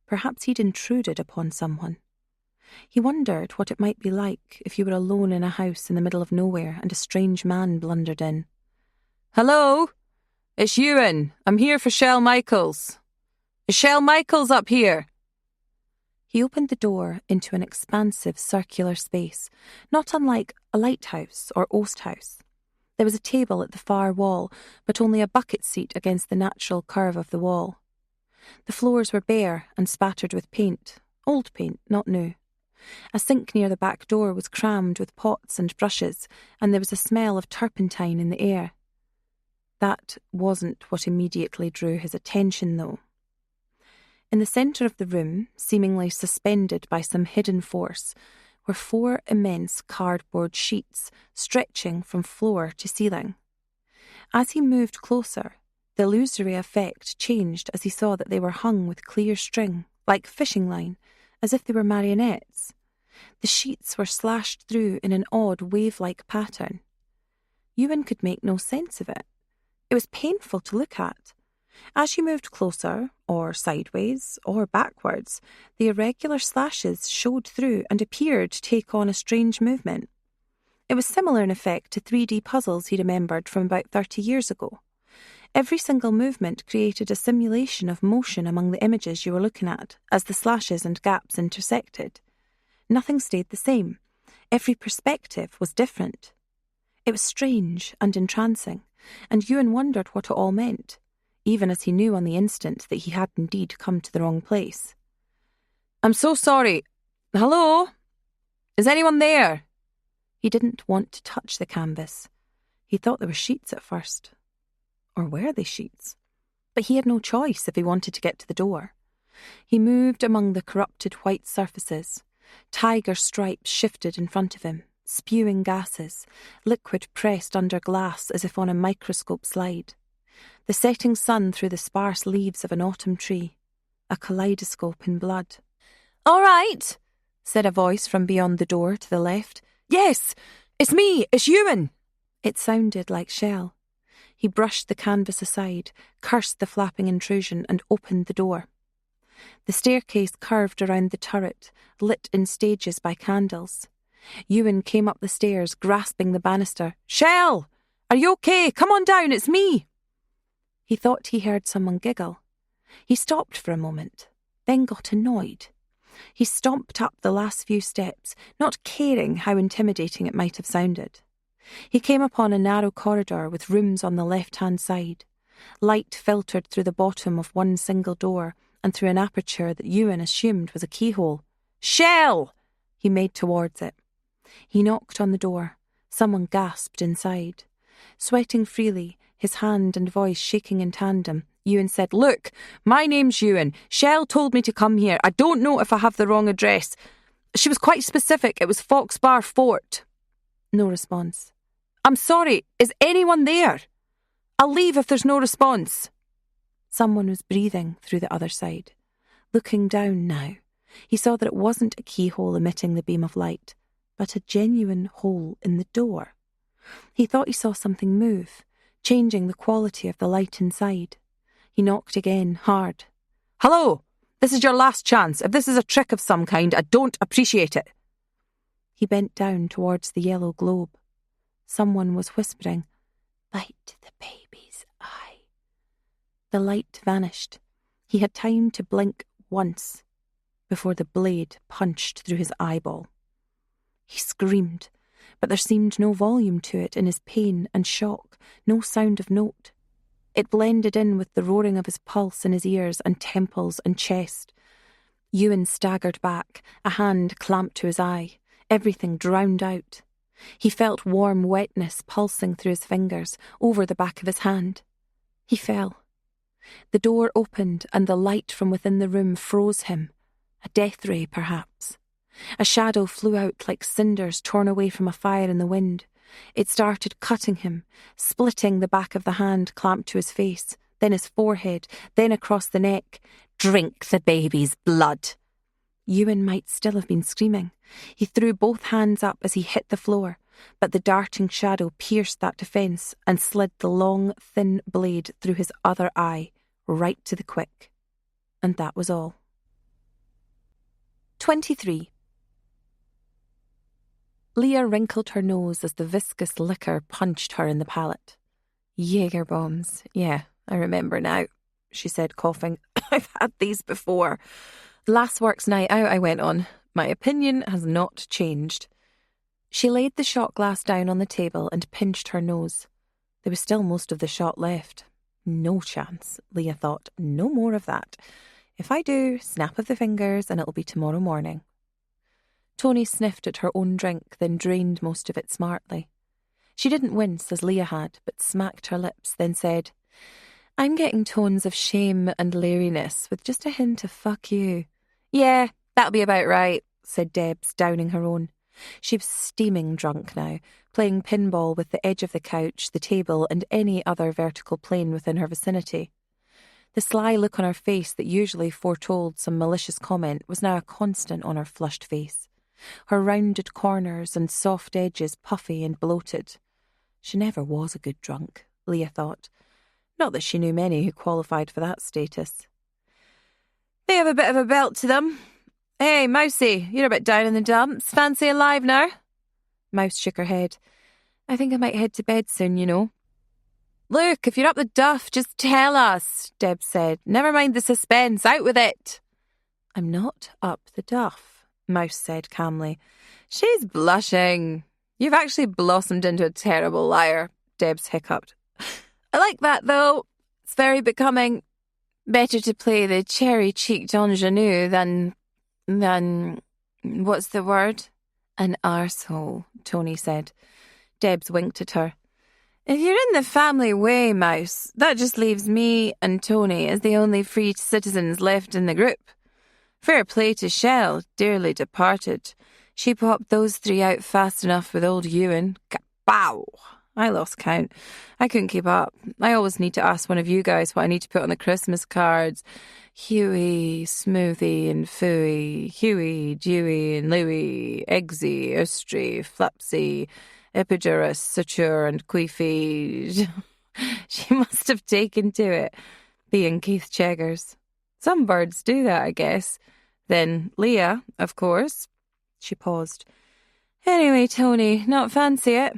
Perhaps he'd intruded upon someone. He wondered what it might be like if you were alone in a house in the middle of nowhere and a strange man blundered in. "Hello? It's Ewan. I'm here for Shell Michaels. Is Shell Michaels up here?" He opened the door into an expansive circular space, not unlike a lighthouse or oast house. There was a table at the far wall, but only a bucket seat against the natural curve of the wall. The floors were bare and spattered with paint, old paint, not new. A sink near the back door was crammed with pots and brushes, and there was a smell of turpentine in the air. That wasn't what immediately drew his attention, though. In the centre of the room, seemingly suspended by some hidden force, were 4 immense cardboard sheets stretching from floor to ceiling. As he moved closer, the illusory effect changed as he saw that they were hung with clear string, like fishing line, as if they were marionettes. The sheets were slashed through in an odd wave-like pattern. Ewan could make no sense of it. It was painful to look at. As you moved closer, or sideways, or backwards, the irregular slashes showed through and appeared to take on a strange movement. It was similar in effect to 3D puzzles he remembered from about 30 years ago. Every single movement created a simulation of motion among the images you were looking at as the slashes and gaps intersected. Nothing stayed the same. Every perspective was different. It was strange and entrancing, and Ewan wondered what it all meant, even as he knew on the instant that he had indeed come to the wrong place. "I'm so sorry. Hello? Is anyone there?" He didn't want to touch the canvas. He thought they were sheets at first. Or were they sheets? But he had no choice if he wanted to get to the door. He moved among the corrupted white surfaces. Tiger stripes shifted in front of him, spewing gases, liquid pressed under glass as if on a microscope slide. The setting sun through the sparse leaves of an autumn tree, a kaleidoscope in blood. "All right," said a voice from beyond the door to the left. "Yes, it's me, it's Ewan." It sounded like Shell. He brushed the canvas aside, cursed the flapping intrusion, and opened the door. The staircase curved around the turret, lit in stages by candles. Ewan came up the stairs, grasping the banister. "Shell! Are you okay? Come on down, it's me. He thought he heard someone giggle. He stopped for a moment, then got annoyed. He stomped up the last few steps, not caring how intimidating it might have sounded. He came upon a narrow corridor with rooms on the left-hand side. Light filtered through the bottom of one single door and through an aperture that Ewan assumed was a keyhole. "Shell!" He made towards it. He knocked on the door. Someone gasped inside. Sweating freely, his hand and voice shaking in tandem, Ewan said, "Look, my name's Ewan. Shell told me to come here. I don't know if I have the wrong address. She was quite specific. It was Foxbar Fort." No response. "I'm sorry. Is anyone there? I'll leave if there's no response." Someone was breathing through the other side. Looking down now, he saw that it wasn't a keyhole emitting the beam of light, but a genuine hole in the door. He thought he saw something move, changing the quality of the light inside. He knocked again, hard. "Hello! This is your last chance. If this is a trick of some kind, I don't appreciate it." He bent down towards the yellow globe. Someone was whispering, "Bite the baby's eye." The light vanished. He had time to blink once before the blade punched through his eyeball. He screamed, but there seemed no volume to it in his pain and shock, no sound of note. It blended in with the roaring of his pulse in his ears and temples and chest. Ewan staggered back, a hand clamped to his eye, everything drowned out. He felt warm wetness pulsing through his fingers, over the back of his hand. He fell. The door opened and the light from within the room froze him. A death ray, perhaps. A shadow flew out like cinders torn away from a fire in the wind. It started cutting him, splitting the back of the hand clamped to his face, then his forehead, then across the neck. "Drink the baby's blood." Ewan might still have been screaming. He threw both hands up as he hit the floor, but the darting shadow pierced that defence and slid the long, thin blade through his other eye, right to the quick. And that was all. 23. Leah wrinkled her nose as the viscous liquor punched her in the palate. "Jaeger bombs. Yeah, I remember now," she said, coughing. "I've had these before. Last works night out I went on. My opinion has not changed." She laid the shot glass down on the table and pinched her nose. There was still most of the shot left. No chance, Leah thought. No more of that. If I do, snap of the fingers and it'll be tomorrow morning. Tony sniffed at her own drink, then drained most of it smartly. She didn't wince as Leah had, but smacked her lips, then said, "I'm getting tones of shame and leeriness with just a hint of fuck you." "Yeah, that'll be about right," said Debs, downing her own. She was steaming drunk now, playing pinball with the edge of the couch, the table, and any other vertical plane within her vicinity. The sly look on her face that usually foretold some malicious comment was now a constant on her flushed face. Her rounded corners and soft edges puffy and bloated. She never was a good drunk, Leah thought. Not that she knew many who qualified for that status. "They have a bit of a belt to them. Hey, Mousy, you're a bit down in the dumps. Fancy a livener?" Mouse shook her head. "I think I might head to bed soon, you know." "Look, if you're up the duff, just tell us," Deb said. "Never mind the suspense, out with it." "I'm not up the duff," Mouse said calmly. "She's blushing. You've actually blossomed into a terrible liar," Debs hiccuped. "I like that, though. It's very becoming. Better to play the cherry-cheeked ingenue than, what's the word?" "An arsehole," Tony said. Debs winked at her. "If you're in the family way, Mouse, that just leaves me and Tony as the only free citizens left in the group. Fair play to Shell, dearly departed. She popped those three out fast enough with old Ewan. Kapow! I lost count. I couldn't keep up. I always need to ask one of you guys what I need to put on the Christmas cards. Huey, Smoothie and Fooey, Huey, Dewey and Louie, Eggsy, Ustry, Flapsy, Epiduras, Suture and Queefy. She must have taken to it, being Keith Cheggers. Some birds do that, I guess. Then Leah, of course." She paused. "Anyway, Tony, not fancy it?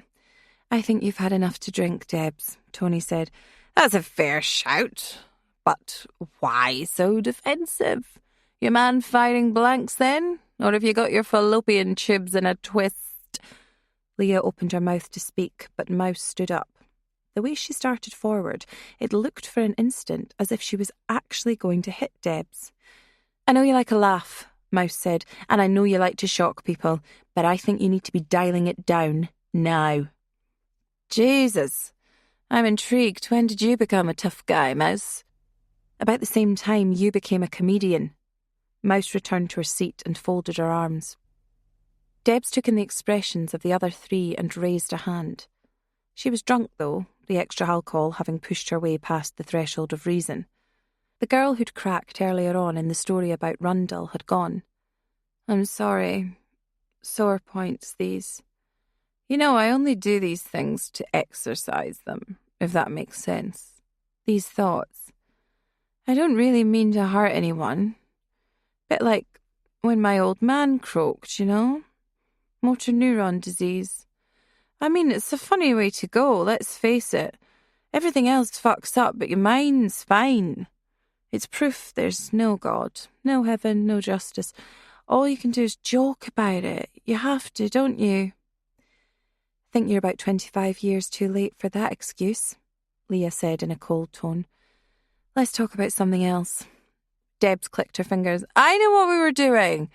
I think you've had enough to drink, Debs, Tony said. That's a fair shout. But why so defensive? Your man firing blanks then? Or have you got your fallopian tubes in a twist? Leah opened her mouth to speak, but Mouse stood up. The way she started forward, it looked for an instant as if she was actually going to hit Debs. I know you like a laugh, Mouse said, and I know you like to shock people, but I think you need to be dialing it down now. Jesus, I'm intrigued. When did you become a tough guy, Mouse? About the same time you became a comedian. Mouse returned to her seat and folded her arms. Debs took in the expressions of the other three and raised a hand. She was drunk, though, the extra alcohol having pushed her way past the threshold of reason. The girl who'd cracked earlier on in the story about Rundle had gone. I'm sorry. Sore points, these. You know, I only do these things to exercise them, if that makes sense. These thoughts. I don't really mean to hurt anyone. Bit like when my old man croaked, you know? Motor neuron disease. I mean, it's a funny way to go, let's face it. Everything else fucks up, but your mind's fine. It's proof there's no God, no heaven, no justice. All you can do is joke about it. You have to, don't you? I think you're about 25 years too late for that excuse, Leah said in a cold tone. Let's talk about something else. Debs clicked her fingers. I know what we were doing.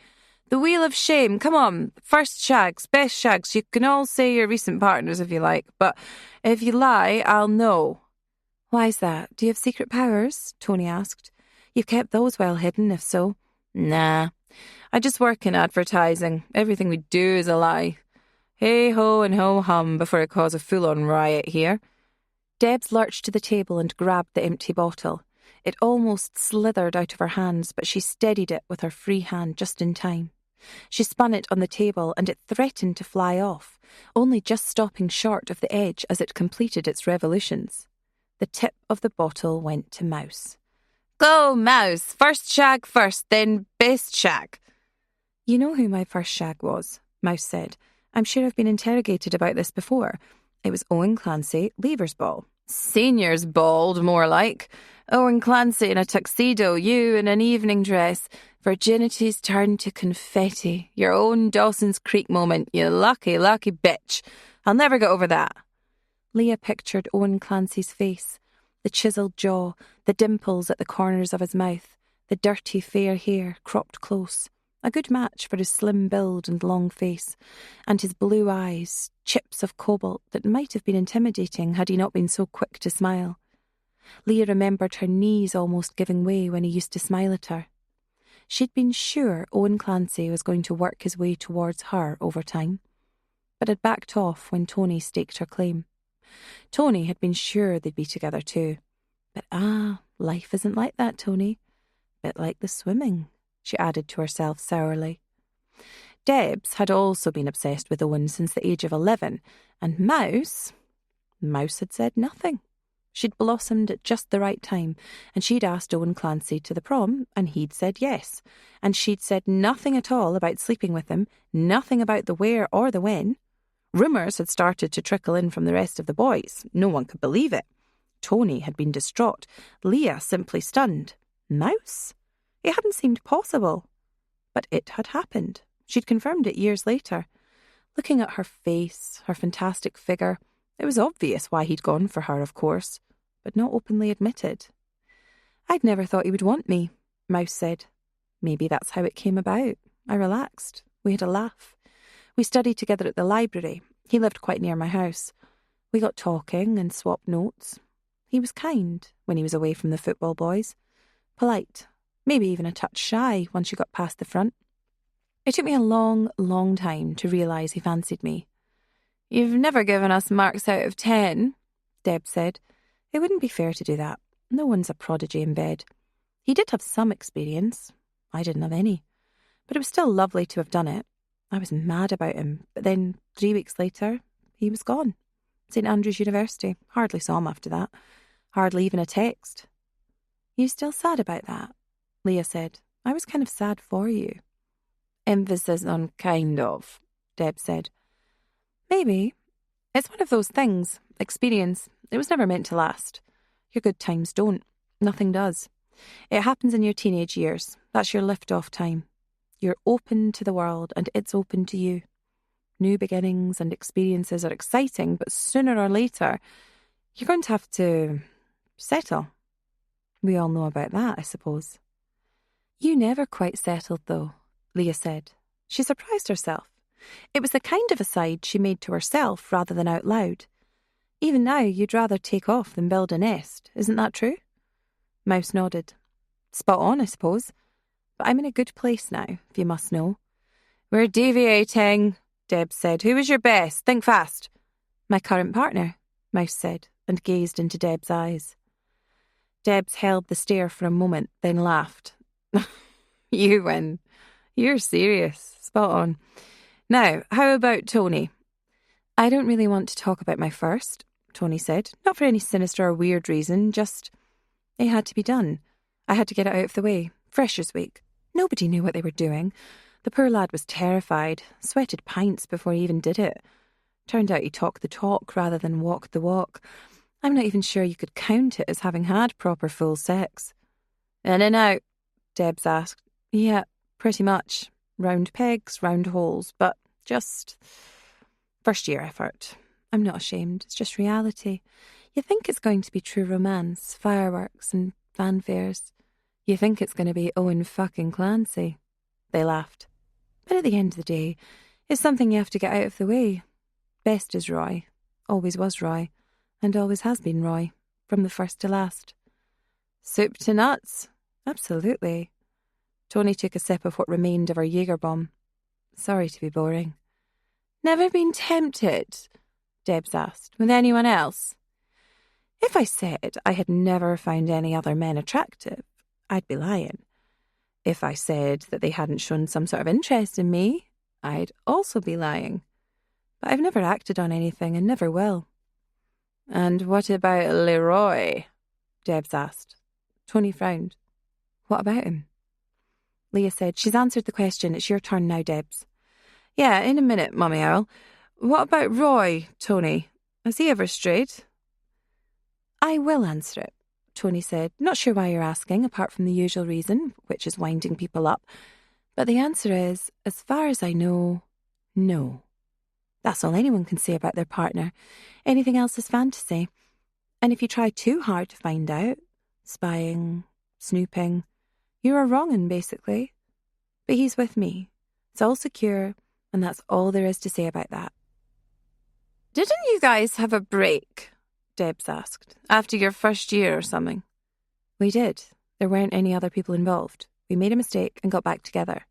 The Wheel of Shame. Come on. First shags, best shags. You can all say your recent partners if you like, but if you lie, I'll know. Why's that? Do you have secret powers? Tony asked. You've kept those well hidden, if so. Nah. I just work in advertising. Everything we do is a lie. Hey-ho and ho-hum before I cause a full-on riot here. Debs lurched to the table and grabbed the empty bottle. It almost slithered out of her hands, but she steadied it with her free hand just in time. She spun it on the table and it threatened to fly off, only just stopping short of the edge as it completed its revolutions. The tip of the bottle went to Mouse. Go, Mouse! First shag first, then best shag. You know who my first shag was, Mouse said. I'm sure I've been interrogated about this before. It was Owen Clancy, Lever's ball. Senior's bald, more like. Owen Clancy in a tuxedo, you in an evening dress. Virginity's turned to confetti. Your own Dawson's Creek moment, you lucky, lucky bitch. I'll never get over that. Leah pictured Owen Clancy's face, the chiselled jaw, the dimples at the corners of his mouth, the dirty fair hair cropped close. A good match for his slim build and long face, and his blue eyes, chips of cobalt that might have been intimidating had he not been so quick to smile. Leah remembered her knees almost giving way when he used to smile at her. She'd been sure Owen Clancy was going to work his way towards her over time, but had backed off when Tony staked her claim. Tony had been sure they'd be together too. But life isn't like that, Tony. Bit like the swimming, she added to herself sourly. Debs had also been obsessed with Owen since the age of 11, and Mouse had said nothing. She'd blossomed at just the right time, and she'd asked Owen Clancy to the prom, and he'd said yes. And she'd said nothing at all about sleeping with him, nothing about the where or the when. Rumours had started to trickle in from the rest of the boys. No one could believe it. Tony had been distraught. Leah simply stunned. Mouse? It hadn't seemed possible. But it had happened. She'd confirmed it years later. Looking at her face, her fantastic figure, it was obvious why he'd gone for her, of course, but not openly admitted. I'd never thought he would want me, Mouse said. Maybe that's how it came about. I relaxed. We had a laugh. We studied together at the library. He lived quite near my house. We got talking and swapped notes. He was kind when he was away from the football boys. Polite, maybe even a touch shy once you got past the front. It took me a long, long time to realise he fancied me. You've never given us marks out of 10, Deb said. It wouldn't be fair to do that. No one's a prodigy in bed. He did have some experience. I didn't have any. But it was still lovely to have done it. I was mad about him, but then 3 weeks later, he was gone. St Andrews University. Hardly saw him after that. Hardly even a text. You still sad about that? Leah said. I was kind of sad for you. Emphasis on kind of, Deb said. Maybe. It's one of those things, experience. It was never meant to last. Your good times don't. Nothing does. It happens in your teenage years. That's your lift-off time. You're open to the world and it's open to you. New beginnings and experiences are exciting, but sooner or later, you're going to have to settle. We all know about that, I suppose. You never quite settled, though, Leah said. She surprised herself. It was the kind of aside she made to herself rather than out loud. Even now, you'd rather take off than build a nest. Isn't that true? Mouse nodded. Spot on, I suppose. But I'm in a good place now, if you must know. We're deviating, Deb said. Who was your best? Think fast. My current partner, Mouse said, and gazed into Deb's eyes. Debs held the stare for a moment, then laughed. You win. You're serious. Spot on. Now, how about Tony? I don't really want to talk about my first, Tony said. Not for any sinister or weird reason, just it had to be done. I had to get it out of the way. Freshers' week. Nobody knew what they were doing. The poor lad was terrified, sweated pints before he even did it. Turned out he talked the talk rather than walked the walk. I'm not even sure you could count it as having had proper full sex. In and out, Debs asked. Yeah, pretty much. Round pegs, round holes, but just first-year effort. I'm not ashamed, it's just reality. You think it's going to be true romance, fireworks and fanfares. You think it's going to be Owen fucking Clancy. They laughed. But at the end of the day, it's something you have to get out of the way. Best is Roy. Always was Roy. And always has been Roy. From the first to last. Soup to nuts. Absolutely. Tony took a sip of what remained of her Jaeger bomb. Sorry to be boring. Never been tempted? Debs asked. With anyone else? If I said I had never found any other men attractive, I'd be lying. If I said that they hadn't shown some sort of interest in me, I'd also be lying. But I've never acted on anything and never will. And what about Leroy? Debs asked. Tony frowned. What about him? Leah said, She's answered the question. It's your turn now, Debs. Yeah, in a minute, Mummy Owl. What about Roy, Tony? Has he ever strayed? I will answer it, Tony said. Not sure why you're asking, apart from the usual reason, which is winding people up. But the answer is, as far as I know, no. That's all anyone can say about their partner. Anything else is fantasy. And if you try too hard to find out, spying, snooping, you are wronging, basically. But he's with me. It's all secure, and that's all there is to say about that. Didn't you guys have a break? Debs asked. After your first year or something? We did. There weren't any other people involved. We made a mistake and got back together.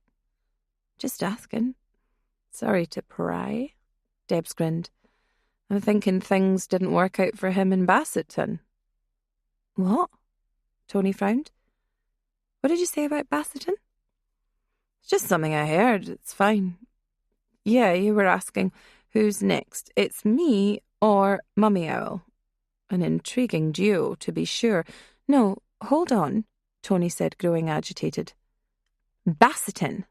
Just asking. Sorry to pry. Debs grinned. I'm thinking things didn't work out for him in Bassetton. What? Tony frowned. What did you say about Bassetton? It's just something I heard. It's fine. Yeah, you were asking who's next. It's me or Mummy Owl. An intriguing duo, to be sure. No, hold on, Tony said, growing agitated. Bassetton?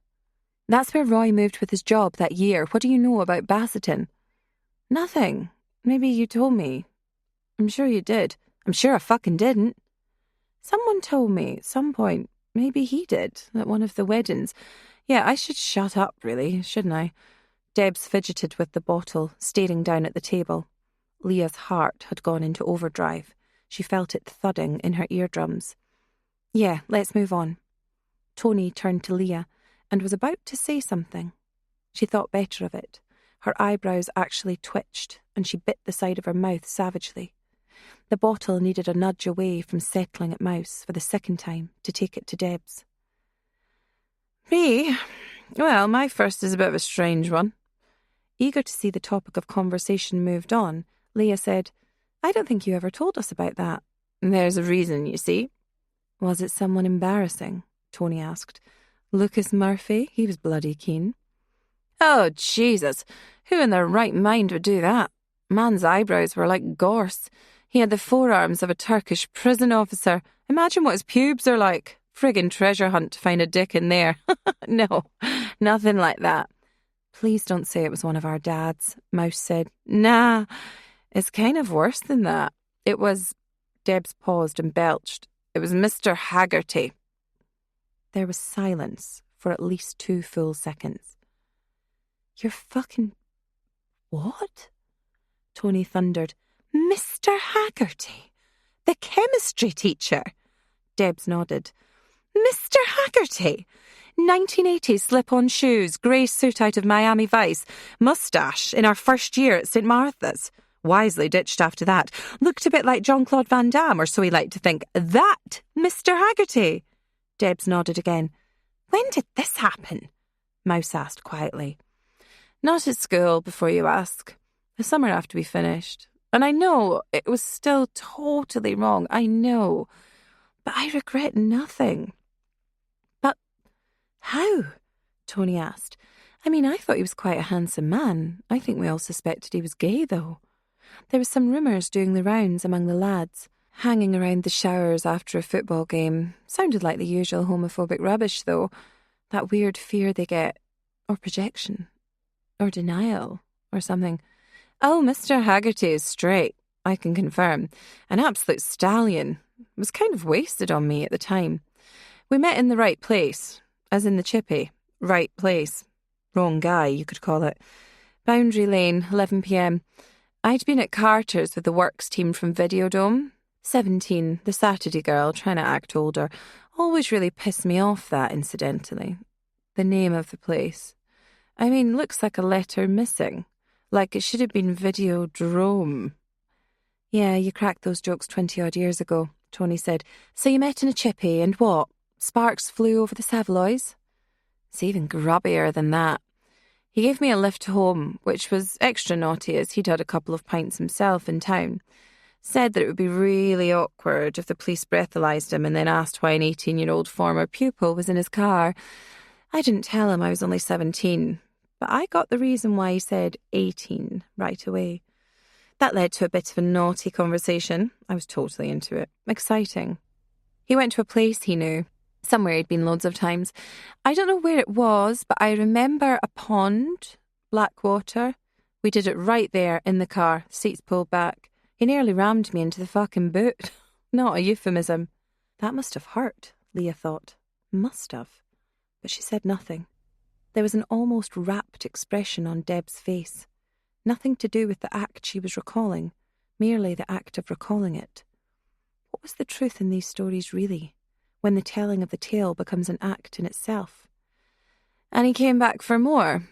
That's where Roy moved with his job that year. What do you know about Bassetton? Nothing. Maybe you told me. I'm sure you did. I'm sure I fucking didn't. Someone told me at some point. Maybe he did, at one of the weddings. Yeah, I should shut up, really, shouldn't I? Debs fidgeted with the bottle, staring down at the table. Leah's heart had gone into overdrive. She felt it thudding in her eardrums. Yeah, let's move on. Tony turned to Leah and was about to say something. She thought better of it. Her eyebrows actually twitched, and she bit the side of her mouth savagely. The bottle needed a nudge away from settling at Mouse for the second time to take it to Debs. Me? Well, my first is a bit of a strange one. Eager to see the topic of conversation moved on, Leah said, I don't think you ever told us about that. There's a reason, you see. Was it someone embarrassing? Tony asked. Lucas Murphy? He was bloody keen. Oh, Jesus! Who in their right mind would do that? Man's eyebrows were like gorse. He had the forearms of a Turkish prison officer. Imagine what his pubes are like. Friggin' treasure hunt to find a dick in there. No, nothing like that. Please don't say it was one of our dads, Mouse said. Nah, it's kind of worse than that. It was... Debs paused and belched. It was Mr. Haggerty. There was silence for at least 2 full seconds. You're fucking... What? Tony thundered. Mr. Haggerty? The chemistry teacher? Debs nodded. Mr. Haggerty? 1980s slip-on shoes, grey suit out of Miami Vice, moustache in our first year at St. Martha's. Wisely ditched after that. Looked a bit like Jean-Claude Van Damme, or so he liked to think. That Mr. Haggerty? Debs nodded again. When did this happen? Mouse asked quietly. Not at school, before you ask. The summer after we finished. And I know it was still totally wrong, I know. But I regret nothing. But how? Tony asked. I mean, I thought he was quite a handsome man. I think we all suspected he was gay, though. There was some rumours doing the rounds among the lads, hanging around the showers after a football game. Sounded like the usual homophobic rubbish, though. That weird fear they get. Or projection. Or denial. Or something. Oh, Mr. Haggerty is straight, I can confirm. An absolute stallion. Was kind of wasted on me at the time. We met in the right place. As in the chippy. Right place. Wrong guy, you could call it. Boundary Lane, 11 p.m. I'd been at Carter's with the works team from Videodome. 17, the Saturday girl, trying to act older. Always really pissed me off, that, incidentally. The name of the place. I mean, looks like a letter missing. Like it should have been Videodrome. Yeah, you cracked those jokes 20-odd years ago, Tony said. So you met in a chippy, and what? Sparks flew over the Savoys? It's even grubbier than that. He gave me a lift home, which was extra naughty as he'd had a couple of pints himself in town. Said that it would be really awkward if the police breathalyzed him and then asked why an 18-year-old former pupil was in his car. I didn't tell him I was only 17, but I got the reason why he said 18 right away. That led to a bit of a naughty conversation. I was totally into it. Exciting. He went to a place he knew. Somewhere he'd been loads of times. I don't know where it was, but I remember a pond, black water. We did it right there in the car, seats pulled back. He nearly rammed me into the fucking boot. Not a euphemism. That must have hurt, Leah thought. Must have. But she said nothing. There was an almost rapt expression on Deb's face. Nothing to do with the act she was recalling, merely the act of recalling it. What was the truth in these stories really? When the telling of the tale becomes an act in itself. And he came back for more.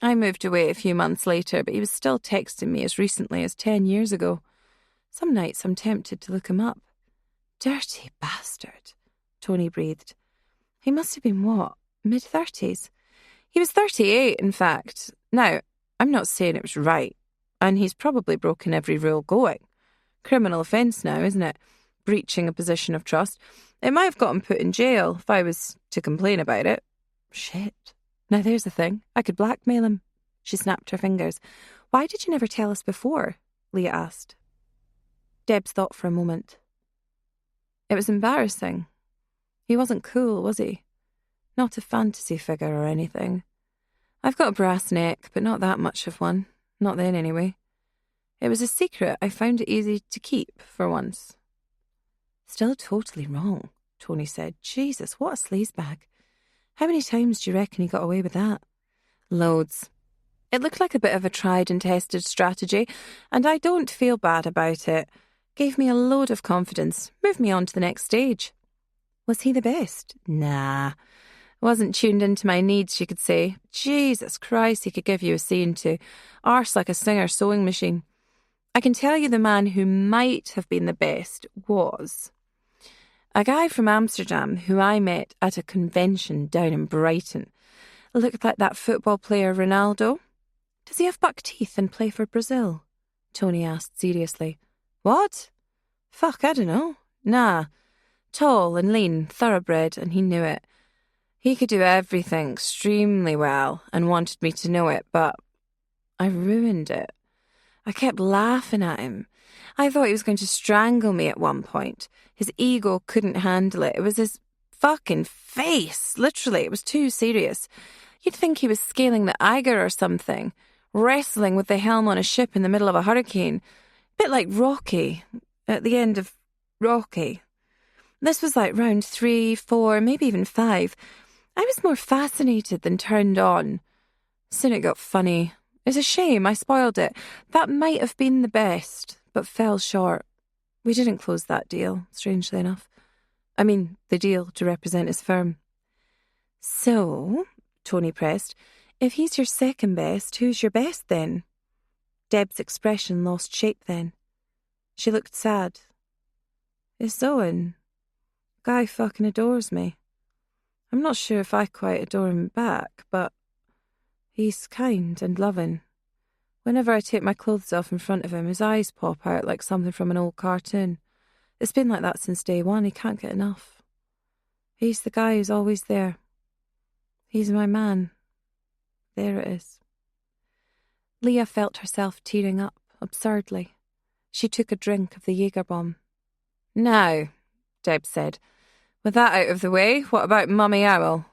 I moved away a few months later, but he was still texting me as recently as 10 years ago. Some nights I'm tempted to look him up. Dirty bastard, Tony breathed. He must have been what, mid-30s? He was 38, in fact. Now, I'm not saying it was right, and he's probably broken every rule going. Criminal offence now, isn't it? Breaching a position of trust. It might have got him put in jail if I was to complain about it. Shit. Now there's the thing. I could blackmail him. She snapped her fingers. Why did you never tell us before? Leah asked. Debs thought for a moment. It was embarrassing. He wasn't cool, was he? Not a fantasy figure or anything. I've got a brass neck, but not that much of one. Not then, anyway. It was a secret. I found it easy to keep, for once. Still totally wrong, Tony said. Jesus, what a sleazebag. How many times do you reckon he got away with that? Loads. It looked like a bit of a tried and tested strategy, and I don't feel bad about it. Gave me a load of confidence. Moved me on to the next stage. Was he the best? Nah. Wasn't tuned into my needs, you could say. Jesus Christ, he could give you a scene to arse like a Singer sewing machine. I can tell you the man who might have been the best was a guy from Amsterdam who I met at a convention down in Brighton. Looked like that football player Ronaldo. Does he have buck teeth and play for Brazil? Tony asked seriously. What? Fuck, I don't know. Nah. Tall and lean, thoroughbred, and he knew it. He could do everything extremely well and wanted me to know it, but I ruined it. I kept laughing at him. I thought he was going to strangle me at one point. His ego couldn't handle it. It was his fucking face. Literally, it was too serious. You'd think he was scaling the Eiger or something, wrestling with the helm on a ship in the middle of a hurricane. Bit like Rocky, at the end of Rocky. This was like round 3, 4, maybe even 5. I was more fascinated than turned on. Soon it got funny. It's a shame I spoiled it. That might have been the best, but fell short. We didn't close that deal, strangely enough. I mean, the deal to represent his firm. So, Tony pressed, if he's your second best, who's your best then? Deb's expression lost shape then. She looked sad. It's Owen. Guy fucking adores me. I'm not sure if I quite adore him back, but he's kind and loving. Whenever I take my clothes off in front of him, his eyes pop out like something from an old cartoon. It's been like that since day one. He can't get enough. He's the guy who's always there. He's my man. There it is. Leah felt herself tearing up, absurdly. She took a drink of the Jägerbomb. Now, Deb said, with that out of the way, what about Mummy Owl?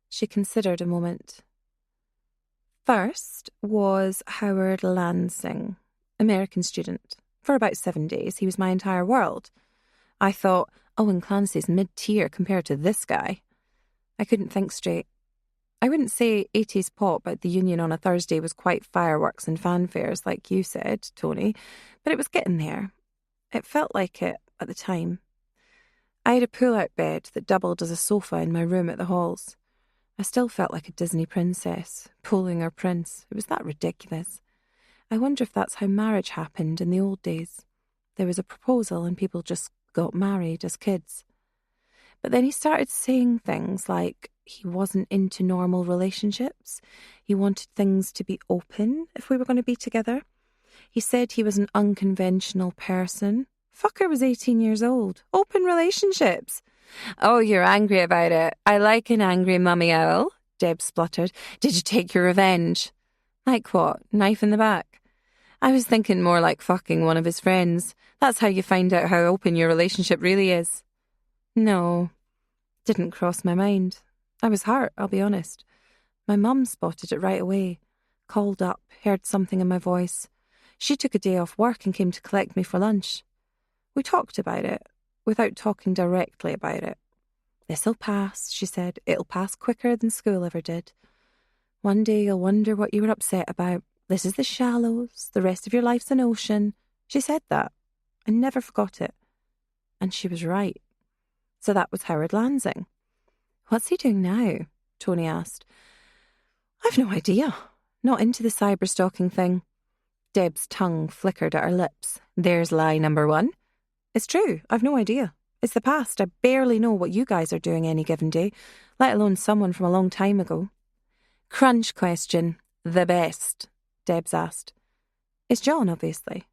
She considered a moment. First was Howard Lansing, American student. For about 7 days, he was my entire world. I thought, Owen Clancy's mid-tier compared to this guy. I couldn't think straight. I wouldn't say 80s pop at the Union on a Thursday was quite fireworks and fanfares like you said, Tony, but it was getting there. It felt like it at the time. I had a pull-out bed that doubled as a sofa in my room at the halls. I still felt like a Disney princess, pulling her prince. It was that ridiculous. I wonder if that's how marriage happened in the old days. There was a proposal and people just got married as kids. But then he started saying things like he wasn't into normal relationships. He wanted things to be open if we were going to be together. He said he was an unconventional person. Fucker was 18 years old. Open relationships. Oh, you're angry about it. I like an angry mummy owl, Deb spluttered. Did you take your revenge? Like what? Knife in the back? I was thinking more like fucking one of his friends. That's how you find out how open your relationship really is. No, didn't cross my mind. I was hurt, I'll be honest. My mum spotted it right away. Called up, heard something in my voice. She took a day off work and came to collect me for lunch. We talked about it, without talking directly about it. This'll pass, she said. It'll pass quicker than school ever did. One day you'll wonder what you were upset about. This is the shallows. The rest of your life's an ocean. She said that. I never forgot it. And she was right. So that was Howard Lansing. What's he doing now? Tony asked. I've no idea. Not into the cyber-stalking thing. Deb's tongue flickered at her lips. There's lie number 1. It's true. I've no idea. It's the past. I barely know what you guys are doing any given day, let alone someone from a long time ago. Crunch question. The best, Debs asked. It's John, obviously.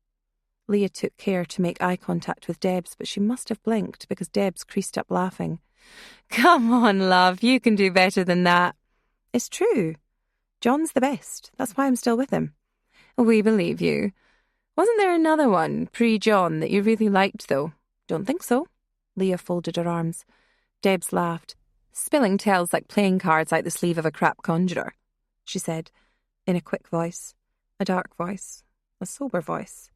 Leah took care to make eye contact with Debs, but she must have blinked because Debs creased up laughing. Come on, love, you can do better than that. It's true. John's the best. That's why I'm still with him. We believe you. Wasn't there another one, pre-John, that you really liked, though? Don't think so. Leah folded her arms. Debs laughed. Spilling tells like playing cards out the sleeve of a crap conjurer, she said, in a quick voice, a dark voice, a sober voice.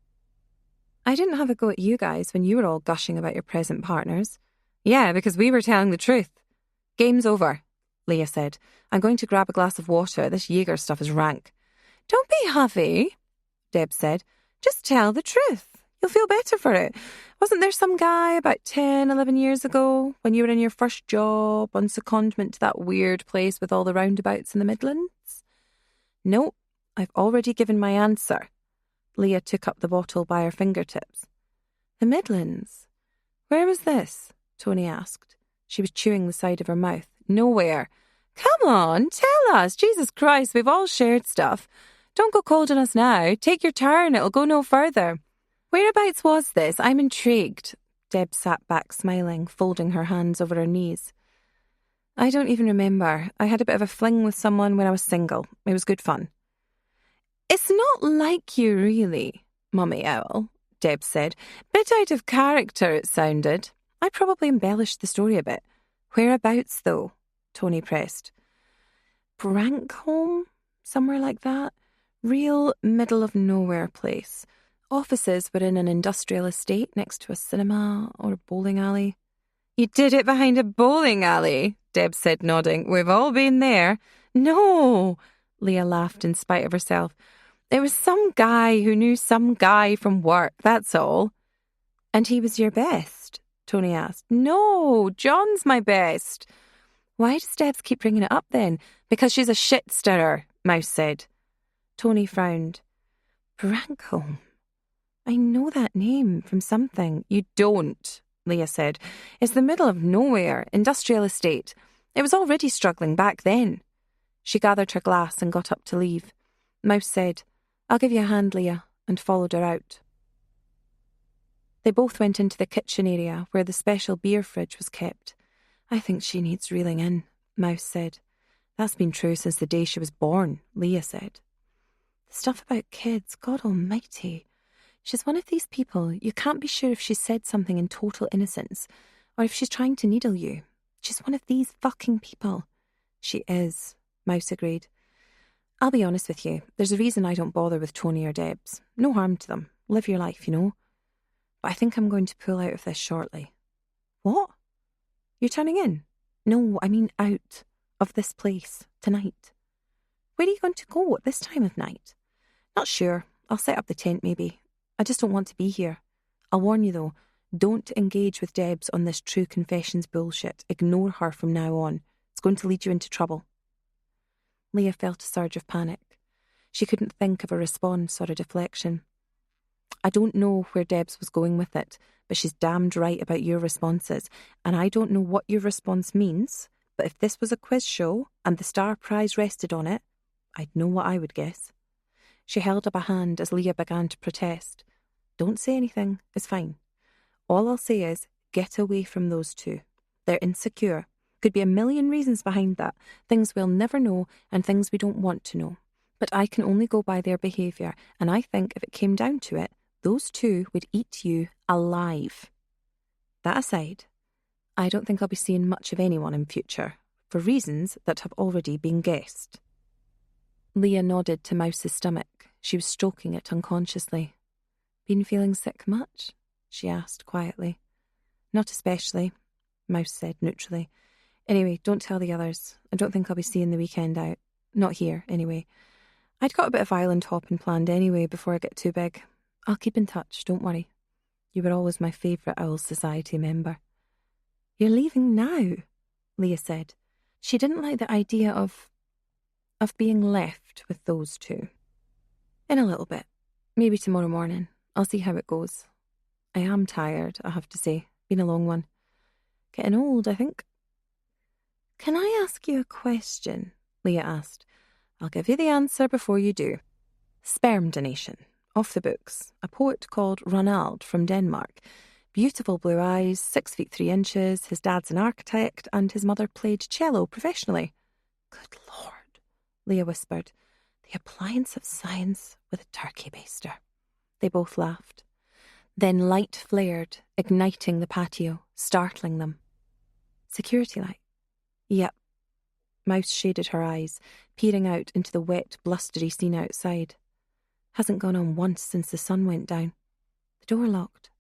I didn't have a go at you guys when you were all gushing about your present partners. Yeah, because we were telling the truth. Game's over, Leah said. I'm going to grab a glass of water. This Jaeger stuff is rank. Don't be huffy, Deb said. Just tell the truth. You'll feel better for it. Wasn't there some guy about 10, 11 years ago when you were in your first job on secondment to that weird place with all the roundabouts in the Midlands? No, I've already given my answer. Leah took up the bottle by her fingertips. The Midlands? Where was this? Tony asked. She was chewing the side of her mouth. Nowhere. Come on, tell us. Jesus Christ, we've all shared stuff. Don't go cold on us now. Take your turn. It'll go no further. Whereabouts was this? I'm intrigued. Deb sat back smiling, folding her hands over her knees. I don't even remember. I had a bit of a fling with someone when I was single. It was good fun. It's not like you, really, Mummy Owl, Deb said. Bit out of character, it sounded. I probably embellished the story a bit. Whereabouts, though? Tony pressed. Brankholm? Somewhere like that. Real middle-of-nowhere place. Offices were in an industrial estate next to a cinema or a bowling alley. You did it behind a bowling alley, Deb said, nodding. We've all been there. No, Leah laughed in spite of herself. It was some guy who knew some guy from work, that's all. And he was your best? Tony asked. No, John's my best. Why does Debs keep bringing it up then? Because she's a shit stirrer, Mouse said. Tony frowned. Brankholm. I know that name from something. You don't, Leah said. It's the middle of nowhere, industrial estate. It was already struggling back then. She gathered her glass and got up to leave. Mouse said, I'll give you a hand, Leah, and followed her out. They both went into the kitchen area where the special beer fridge was kept. I think she needs reeling in, Mouse said. That's been true since the day she was born, Leah said. The stuff about kids, God almighty. She's one of these people, you can't be sure if she said something in total innocence, or if she's trying to needle you. She's one of these fucking people. She is, Mouse agreed. I'll be honest with you, there's a reason I don't bother with Tony or Debs. No harm to them. Live your life, you know. But I think I'm going to pull out of this shortly. What? You're turning in? No, I mean out of this place tonight. Where are you going to go at this time of night? Not sure. I'll set up the tent maybe. I just don't want to be here. I'll warn you though, don't engage with Debs on this true confessions bullshit. Ignore her from now on. It's going to lead you into trouble. Leah felt a surge of panic. She couldn't think of a response or a deflection. I don't know where Debs was going with it, but she's damned right about your responses, and I don't know what your response means, but if this was a quiz show and the star prize rested on it, I'd know what I would guess. She held up a hand as Leah began to protest. Don't say anything, it's fine. All I'll say is, get away from those two. They're insecure. Could be a million reasons behind that, things we'll never know and things we don't want to know. But I can only go by their behaviour, and I think if it came down to it, those two would eat you alive. That aside, I don't think I'll be seeing much of anyone in future, for reasons that have already been guessed. Leah nodded to Mouse's stomach. She was stroking it unconsciously. Been feeling sick much? She asked quietly. Not especially, Mouse said neutrally. Anyway, don't tell the others. I don't think I'll be seeing the weekend out. Not here, anyway. I'd got a bit of island hopping planned anyway before I get too big. I'll keep in touch, don't worry. You were always my favourite Owls Society member. You're leaving now, Leah said. She didn't like the idea of being left with those two. In a little bit. Maybe tomorrow morning. I'll see how it goes. I am tired, I have to say. Been a long one. Getting old, I think. Can I ask you a question? Leah asked. I'll give you the answer before you do. Sperm donation. Off the books. A poet called Ronald from Denmark. Beautiful blue eyes, 6'3". His dad's an architect and his mother played cello professionally. Good Lord, Leah whispered. The appliance of science with a turkey baster. They both laughed. Then light flared, igniting the patio, startling them. Security light? Yep. Mouse shaded her eyes, peering out into the wet, blustery scene outside. Hasn't gone on once since the sun went down. The door locked.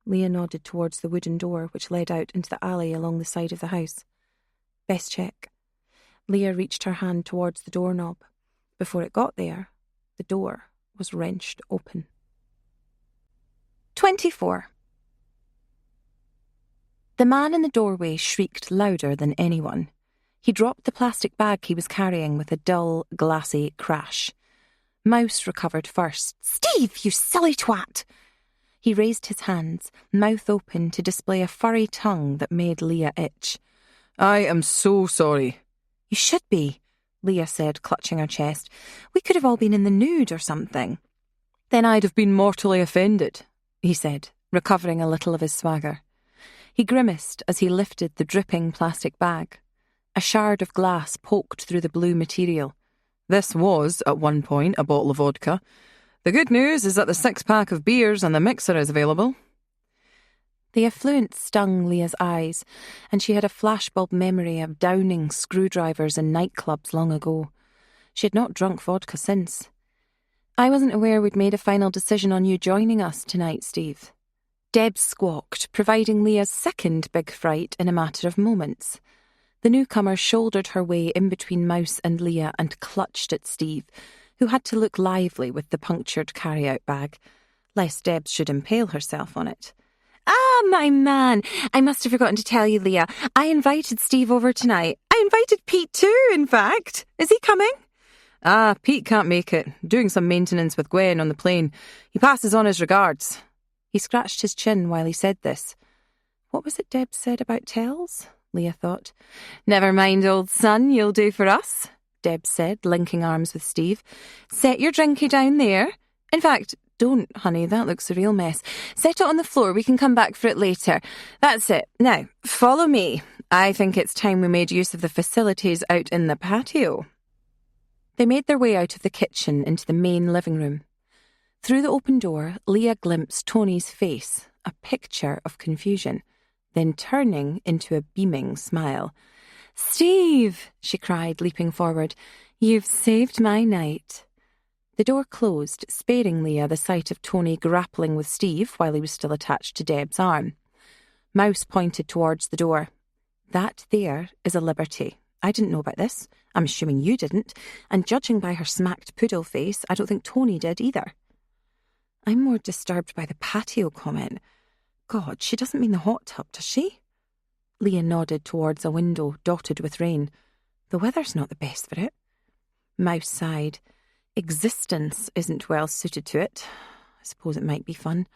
Leah nodded towards the wooden door which led out into the alley along the side of the house. Best check. Leah reached her hand towards the doorknob. Before it got there, the door was wrenched open. 24. The man in the doorway shrieked louder than anyone. He dropped the plastic bag he was carrying with a dull, glassy crash. Mouse recovered first. Steve, you silly twat! He raised his hands, mouth open to display a furry tongue that made Leah itch. I am so sorry. You should be, Leah said, clutching her chest. We could have all been in the nude or something. Then I'd have been mortally offended, he said, recovering a little of his swagger. He grimaced as he lifted the dripping plastic bag. A shard of glass poked through the blue material. This was, at one point, a bottle of vodka. The good news is that the 6-pack of beers and the mixer is available. The affluence stung Leah's eyes, and she had a flashbulb memory of downing screwdrivers in nightclubs long ago. She had not drunk vodka since. I wasn't aware we'd made a final decision on you joining us tonight, Steve. Deb squawked, providing Leah's second big fright in a matter of moments. The newcomer shouldered her way in between Mouse and Leah and clutched at Steve, who had to look lively with the punctured carry-out bag, lest Deb should impale herself on it. Ah, my man, I must have forgotten to tell you, Leah. I invited Steve over tonight. I invited Pete too, in fact. Is he coming? Ah, Pete can't make it. Doing some maintenance with Gwen on the plane. He passes on his regards. He scratched his chin while he said this. What was it Deb said about tells? Leah thought. Never mind, old son, you'll do for us, Deb said, linking arms with Steve. Set your drinky down there. In fact, don't, honey, that looks a real mess. Set it on the floor, we can come back for it later. That's it. Now, follow me. I think it's time we made use of the facilities out in the patio. They made their way out of the kitchen into the main living room. Through the open door, Leah glimpsed Tony's face, a picture of confusion, then turning into a beaming smile. Steve, she cried, leaping forward, you've saved my night. The door closed, sparing Leah the sight of Tony grappling with Steve while he was still attached to Deb's arm. Mouse pointed towards the door. That there is a liberty. I didn't know about this. I'm assuming you didn't. And judging by her smacked poodle face, I don't think Tony did either. I'm more disturbed by the patio comment. God, she doesn't mean the hot tub, does she? Leah nodded towards a window dotted with rain. The weather's not the best for it. Mouse sighed. Existence isn't well suited to it. I suppose it might be fun,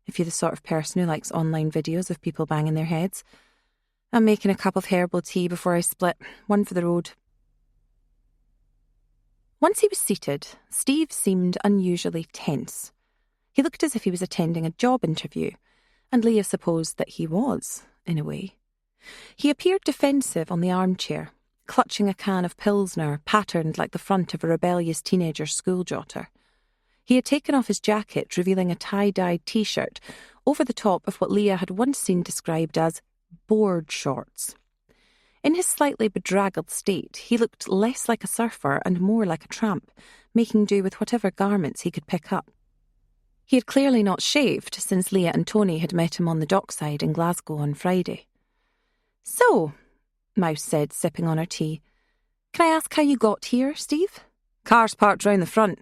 if you're the sort of person who likes online videos of people banging their heads. I'm making a cup of herbal tea before I split, one for the road. Once he was seated, Steve seemed unusually tense. He looked as if he was attending a job interview, and Leah supposed that he was, in a way. He appeared defensive on the armchair, clutching a can of Pilsner patterned like the front of a rebellious teenager's school jotter. He had taken off his jacket, revealing a tie-dyed T-shirt over the top of what Leah had once seen described as board shorts. In his slightly bedraggled state, he looked less like a surfer and more like a tramp, making do with whatever garments he could pick up. He had clearly not shaved since Leah and Tony had met him on the dockside in Glasgow on Friday. So, Mouse said, sipping on her tea, can I ask how you got here, Steve? Car's parked round the front.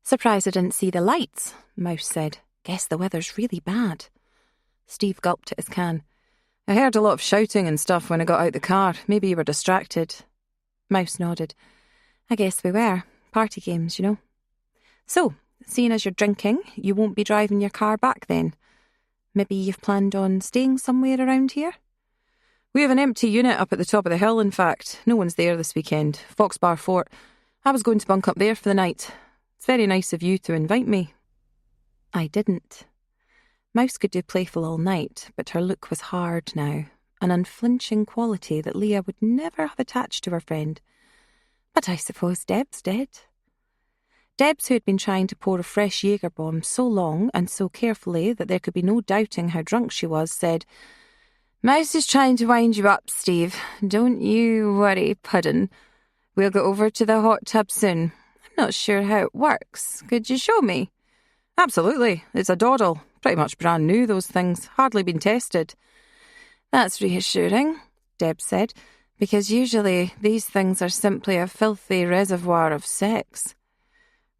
Surprised I didn't see the lights, Mouse said. Guess the weather's really bad. Steve gulped at his can. I heard a lot of shouting and stuff when I got out the car. Maybe you were distracted. Mouse nodded. I guess we were. Party games, you know. So, seeing as you're drinking, you won't be driving your car back then. Maybe you've planned on staying somewhere around here? We have an empty unit up at the top of the hill, in fact. No one's there this weekend. Foxbar Fort. I was going to bunk up there for the night. It's very nice of you to invite me. I didn't. Mouse could do playful all night, but her look was hard now, an unflinching quality that Leah would never have attached to her friend. But I suppose Deb's dead. Debs, who had been trying to pour a fresh Jaeger bomb so long and so carefully that there could be no doubting how drunk she was, said, Mouse is trying to wind you up, Steve. Don't you worry, Puddin'. We'll go over to the hot tub soon. I'm not sure how it works. Could you show me? Absolutely. It's a dawdle. Pretty much brand new, those things. Hardly been tested. That's reassuring, Deb said, because usually these things are simply a filthy reservoir of sex.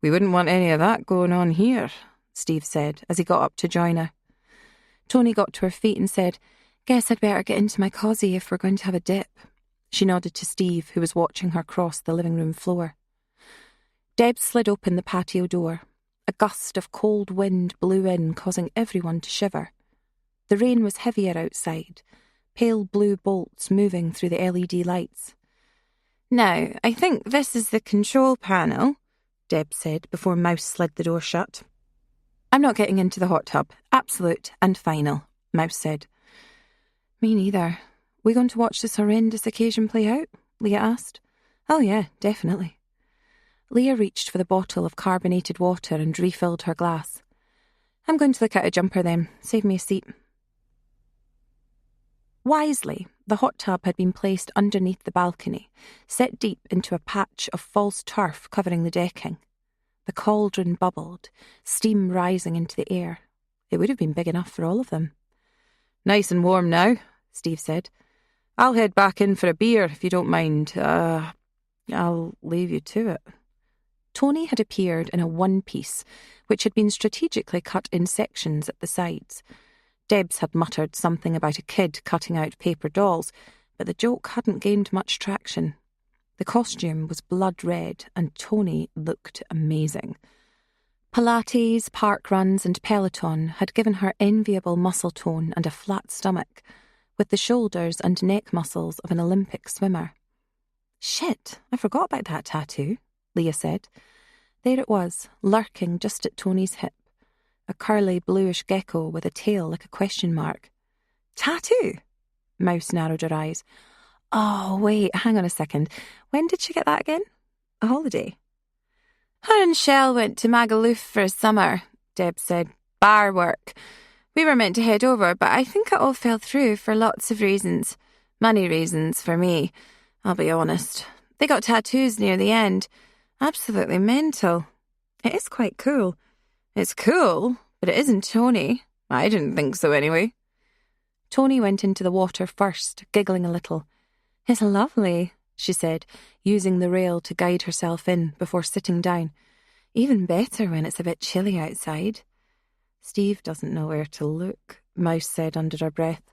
We wouldn't want any of that going on here, Steve said as he got up to join her. Tony got to her feet and said, Guess I'd better get into my cosy if we're going to have a dip. She nodded to Steve, who was watching her cross the living room floor. Deb slid open the patio door. A gust of cold wind blew in, causing everyone to shiver. The rain was heavier outside, pale blue bolts moving through the LED lights. Now, I think this is the control panel, Deb said before Mouse slid the door shut. I'm not getting into the hot tub. Absolute and final, Mouse said. Me neither. We going to watch this horrendous occasion play out? Leah asked. Oh yeah, definitely. Leah reached for the bottle of carbonated water and refilled her glass. I'm going to look at a jumper then. Save me a seat. Wisely, the hot tub had been placed underneath the balcony, set deep into a patch of false turf covering the decking. The cauldron bubbled, steam rising into the air. It would have been big enough for all of them. "Nice and warm now," Steve said. "I'll head back in for a beer, if you don't mind. I'll leave you to it." Tony had appeared in a one-piece, which had been strategically cut in sections at the sides. Debs had muttered something about a kid cutting out paper dolls, but the joke hadn't gained much traction. The costume was blood red, and Tony looked amazing. Pilates, park runs and Peloton had given her enviable muscle tone and a flat stomach, with the shoulders and neck muscles of an Olympic swimmer. "Shit, I forgot about that tattoo," Leah said. There it was, lurking just at Tony's hip, a curly bluish gecko with a tail like a question mark. "Tattoo?" Mouse narrowed her eyes. "Oh, wait, hang on a second. When did she get that again? A holiday?" "Her and Shell went to Magaluf for a summer," Deb said. "Bar work. We were meant to head over, but I think it all fell through for lots of reasons. Money reasons for me, I'll be honest. They got tattoos near the end. Absolutely mental." "It is quite cool." "It's cool, but it isn't Tony. I didn't think so anyway." Tony went into the water first, giggling a little. "It's lovely," she said, using the rail to guide herself in before sitting down. "Even better when it's a bit chilly outside." "Steve doesn't know where to look," Mouse said under her breath.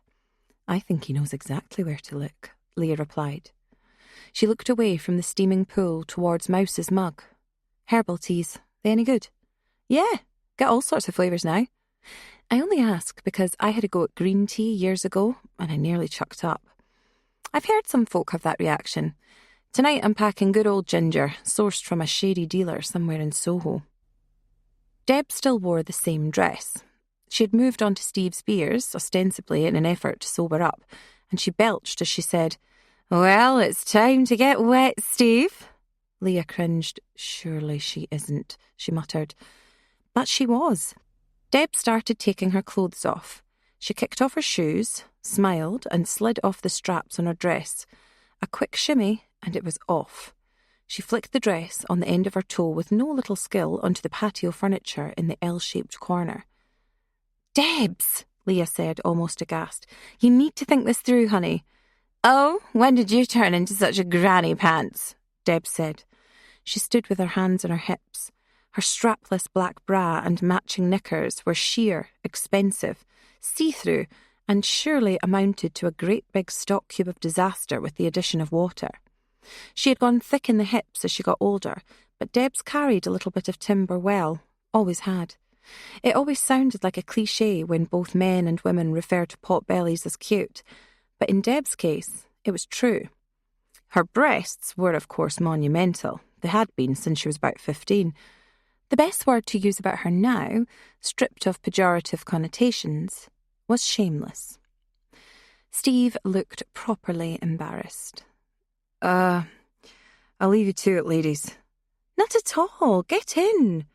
"I think he knows exactly where to look," Leah replied. She looked away from the steaming pool towards Mouse's mug. "Herbal teas, they any good?" "Yeah, get all sorts of flavours now." "I only ask because I had a go at green tea years ago and I nearly chucked up. I've heard some folk have that reaction. Tonight I'm packing good old ginger, sourced from a shady dealer somewhere in Soho." Deb still wore the same dress. She had moved on to Steve's beers, ostensibly in an effort to sober up, and she belched as she said, "Well, it's time to get wet, Steve." Leah cringed. "Surely she isn't," she muttered. But she was. Deb started taking her clothes off. She kicked off her shoes, smiled, and slid off the straps on her dress. A quick shimmy, and it was off. She flicked the dress on the end of her toe with no little skill onto the patio furniture in the L-shaped corner. "Debs," Leah said, almost aghast. "You need to think this through, honey." "Oh, when did you turn into such a granny pants?" Deb said. She stood with her hands on her hips. Her strapless black bra and matching knickers were sheer, expensive, see-through, and surely amounted to a great big stock cube of disaster with the addition of water. She had gone thick in the hips as she got older, but Deb's carried a little bit of timber well, always had. It always sounded like a cliché when both men and women refer to pot-bellies as cute, but in Deb's case, it was true. Her breasts were, of course, monumental. They had been since she was about 15. The best word to use about her now, stripped of pejorative connotations, was shameless. Steve looked properly embarrassed. I'll leave you to it, ladies." "Not at all. Get in."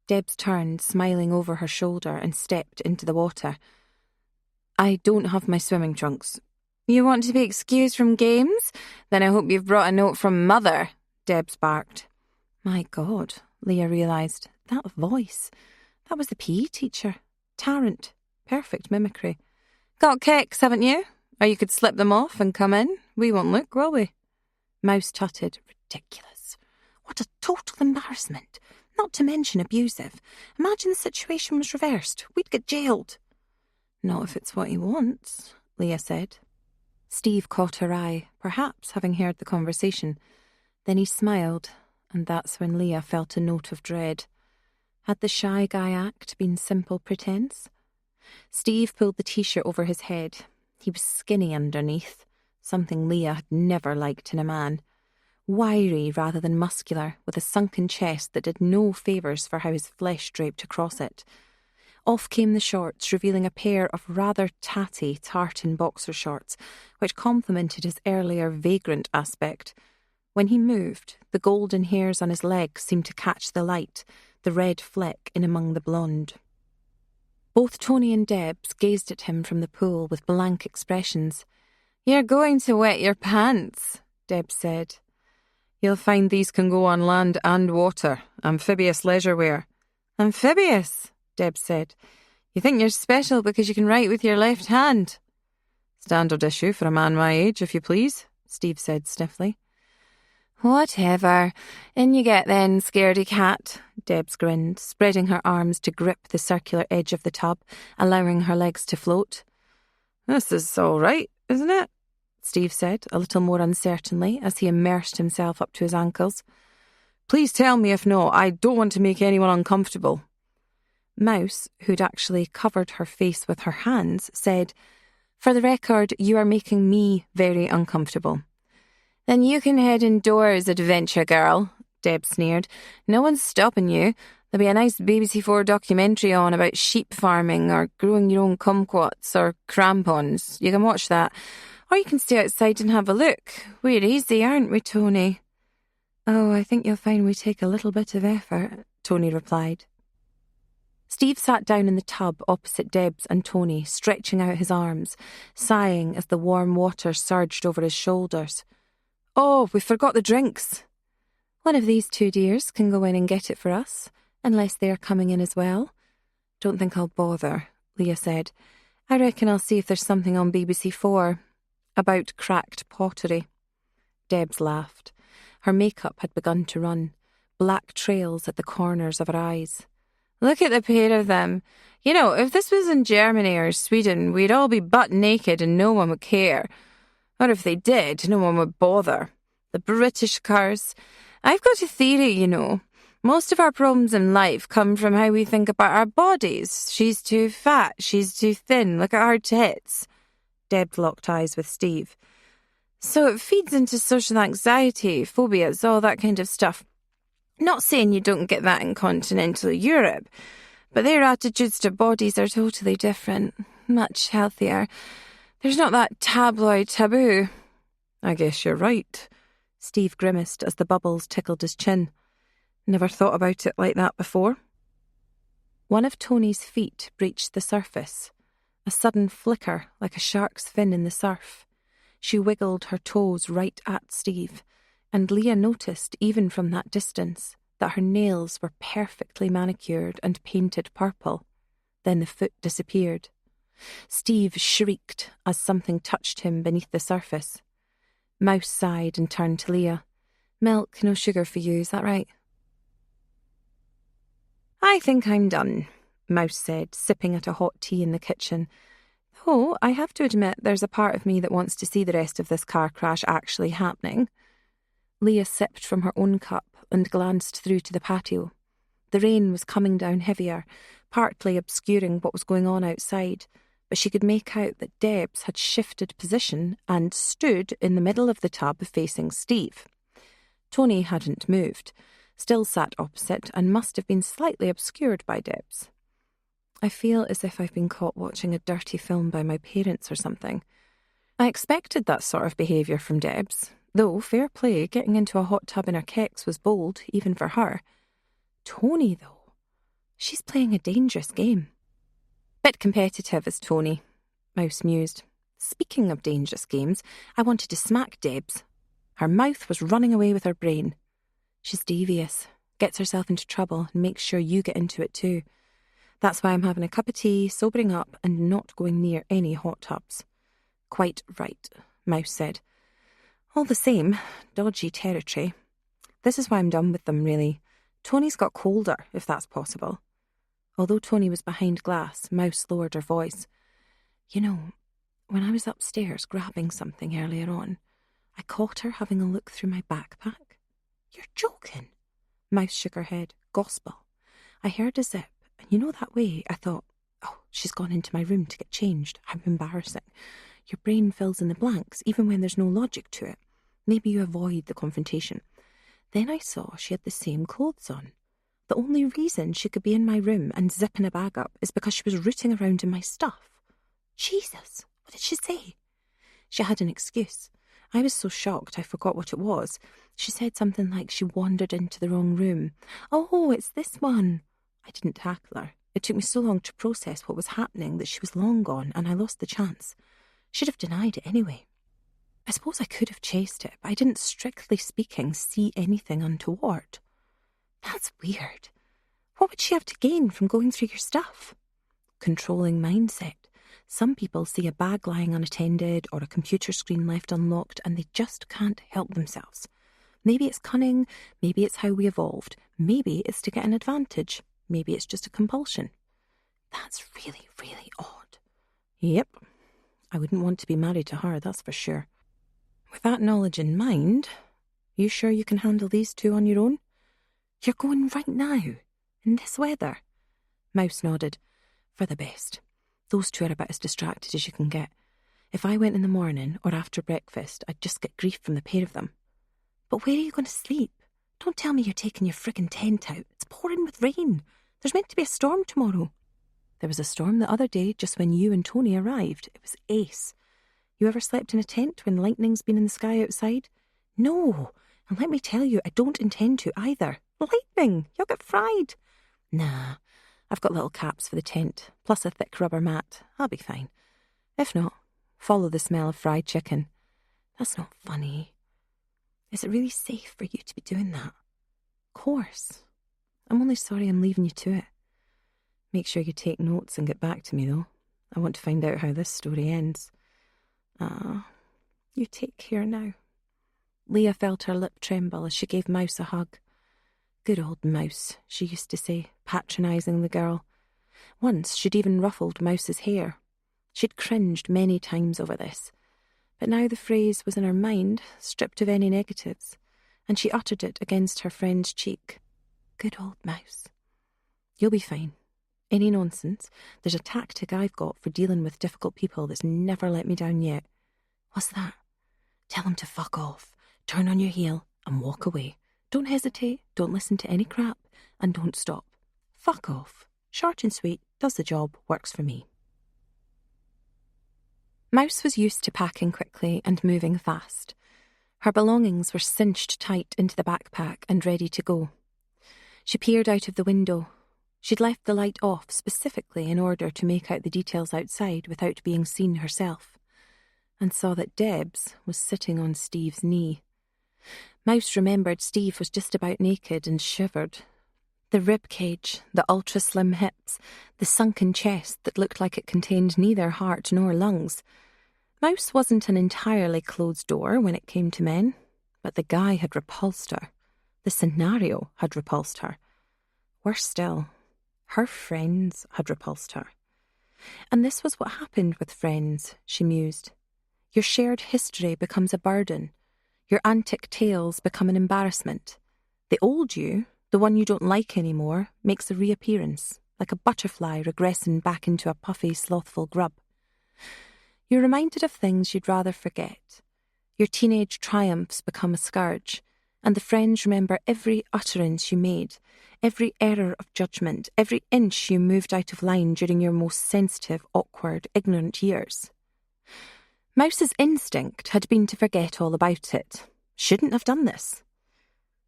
Debs turned, smiling over her shoulder, and stepped into the water. "I don't have my swimming trunks." "You want to be excused from games? Then I hope you've brought a note from Mother," Debs barked. My God, Leah realised. That voice. That was the PE teacher. Tarrant. Perfect mimicry. "Got kicks, haven't you? Or you could slip them off and come in. We won't look, will we?" Mouse tutted. Ridiculous. What a total embarrassment. Not to mention abusive. Imagine the situation was reversed. We'd get jailed. Not if it's what he wants, Leah said. Steve caught her eye, perhaps having heard the conversation. Then he smiled, and that's when Leah felt a note of dread. Had the shy guy act been simple pretense? Steve pulled the t-shirt over his head. He was skinny underneath, something Leah had never liked in a man. Wiry rather than muscular, with a sunken chest that did no favours for how his flesh draped across it. Off came the shorts, revealing a pair of rather tatty tartan boxer shorts, which complemented his earlier vagrant aspect. When he moved, the golden hairs on his legs seemed to catch the light, the red fleck in among the blonde. Both Tony and Debs gazed at him from the pool with blank expressions. "You're going to wet your pants," Debs said. "You'll find these can go on land and water. Amphibious leisure wear." "Amphibious," Debs said. "You think you're special because you can write with your left hand." "Standard issue for a man my age, if you please," Steve said stiffly. "Whatever. In you get then, scaredy cat," Debs grinned, spreading her arms to grip the circular edge of the tub, allowing her legs to float. "This is all right, isn't it?" Steve said, a little more uncertainly, as he immersed himself up to his ankles. "Please tell me if not. I don't want to make anyone uncomfortable." Mouse, who'd actually covered her face with her hands, said, "For the record, you are making me very uncomfortable." "Then you can head indoors, adventure girl," Deb sneered. "No one's stopping you. There'll be a nice BBC4 documentary on about sheep farming or growing your own kumquats or crampons. You can watch that. Or you can stay outside and have a look. We're easy, aren't we, Tony?" "Oh, I think you'll find we take a little bit of effort," Tony replied. Steve sat down in the tub opposite Debs and Tony, stretching out his arms, sighing as the warm water surged over his shoulders. "Oh, we forgot the drinks." "One of these two dears can go in and get it for us, unless they are coming in as well." "Don't think I'll bother," Leah said. "I reckon I'll see if there's something on BBC4 about cracked pottery." Debs laughed. Her makeup had begun to run, black trails at the corners of her eyes. "Look at the pair of them. You know, if this was in Germany or Sweden, we'd all be butt naked and no one would care. Or if they did, no one would bother. The British curse. I've got a theory, you know. Most of our problems in life come from how we think about our bodies. She's too fat, she's too thin, look at her tits." Deb locked eyes with Steve. "So it feeds into social anxiety, phobias, all that kind of stuff. Not saying you don't get that in continental Europe, but their attitudes to bodies are totally different, much healthier. There's not that tabloid taboo." "I guess you're right." Steve grimaced as the bubbles tickled his chin. "Never thought about it like that before." One of Tony's feet breached the surface, a sudden flicker like a shark's fin in the surf. She wiggled her toes right at Steve, and Leah noticed, even from that distance, that her nails were perfectly manicured and painted purple. Then the foot disappeared. Steve shrieked as something touched him beneath the surface. Mouse sighed and turned to Leah. "Milk, no sugar for you, is that right?" "I think I'm done," Mouse said, sipping at a hot tea in the kitchen. "Though I have to admit there's a part of me that wants to see the rest of this car crash actually happening." Leah sipped from her own cup and glanced through to the patio. The rain was coming down heavier, partly obscuring what was going on outside, but she could make out that Debs had shifted position and stood in the middle of the tub facing Steve. Tony hadn't moved, still sat opposite and must have been slightly obscured by Debs. "I feel as if I've been caught watching a dirty film by my parents or something." I expected that sort of behaviour from Debs, though, fair play, getting into a hot tub in her kecks was bold, even for her. Tony, though, she's playing a dangerous game. "Bit competitive is Tony," Mouse mused. "Speaking of dangerous games, I wanted to smack Debs. Her mouth was running away with her brain. She's devious, gets herself into trouble and makes sure you get into it too. That's why I'm having a cup of tea, sobering up, and not going near any hot tubs." "Quite right," Mouse said. "All the same, dodgy territory. This is why I'm done with them, really. Tony's got colder, if that's possible." Although Tony was behind glass, Mouse lowered her voice. "You know, when I was upstairs grabbing something earlier on, I caught her having a look through my backpack." "You're joking?" Mouse shook her head. "Gospel. I heard a zip, and you know that way, I thought, oh, she's gone into my room to get changed. How embarrassing. Your brain fills in the blanks, even when there's no logic to it. Maybe you avoid the confrontation. Then I saw she had the same clothes on. The only reason she could be in my room and zipping a bag up is because she was rooting around in my stuff." "Jesus, what did she say?" "She had an excuse. I was so shocked I forgot what it was. She said something like she wandered into the wrong room. Oh, it's this one." I didn't tackle her. It took me so long to process what was happening that she was long gone, and I lost the chance. Should have denied it anyway. I suppose I could have chased it, but I didn't, strictly speaking, see anything untoward. That's weird. What would she have to gain from going through your stuff? Controlling mindset. Some people see a bag lying unattended or a computer screen left unlocked and they just can't help themselves. Maybe it's cunning, maybe it's how we evolved, maybe it's to get an advantage, maybe it's just a compulsion. That's really, really odd. Yep, I wouldn't want to be married to her, that's for sure. With that knowledge in mind, you sure you can handle these two on your own? You're going right now, in this weather? Mouse nodded. For the best. Those two are about as distracted as you can get. If I went in the morning or after breakfast, I'd just get grief from the pair of them. But where are you going to sleep? Don't tell me you're taking your friggin' tent out. It's pouring with rain. There's meant to be a storm tomorrow. There was a storm the other day just when you and Tony arrived. It was ace. You ever slept in a tent when lightning's been in the sky outside? No, and let me tell you, I don't intend to either. Lightning! You'll get fried. Nah, I've got little caps for the tent, plus a thick rubber mat. I'll be fine. If not, follow the smell of fried chicken. That's not funny. Is it really safe for you to be doing that? Of course. I'm only sorry I'm leaving you to it. Make sure you take notes and get back to me, though. I want to find out how this story ends. You take care now. Leah felt her lip tremble as she gave Mouse a hug. Good old Mouse, she used to say, patronising the girl. Once she'd even ruffled Mouse's hair. She'd cringed many times over this, but now the phrase was in her mind, stripped of any negatives, and she uttered it against her friend's cheek. Good old Mouse. You'll be fine. Any nonsense, there's a tactic I've got for dealing with difficult people that's never let me down yet. What's that? Tell them to fuck off, turn on your heel, and walk away. Don't hesitate, don't listen to any crap, and don't stop. Fuck off. Short and sweet, does the job, works for me. Mouse was used to packing quickly and moving fast. Her belongings were cinched tight into the backpack and ready to go. She peered out of the window. She'd left the light off specifically in order to make out the details outside without being seen herself, and saw that Debs was sitting on Steve's knee. Mouse remembered Steve was just about naked and shivered. The rib cage, the ultra-slim hips, the sunken chest that looked like it contained neither heart nor lungs. Mouse wasn't an entirely closed door when it came to men, but the guy had repulsed her. The scenario had repulsed her. Worse still, her friends had repulsed her. And this was what happened with friends, she mused. Your shared history becomes a burden. Your antic tales become an embarrassment. The old you, the one you don't like anymore, makes a reappearance, like a butterfly regressing back into a puffy, slothful grub. You're reminded of things you'd rather forget. Your teenage triumphs become a scourge, and the friends remember every utterance you made, every error of judgment, every inch you moved out of line during your most sensitive, awkward, ignorant years. Mouse's instinct had been to forget all about it. Shouldn't have done this.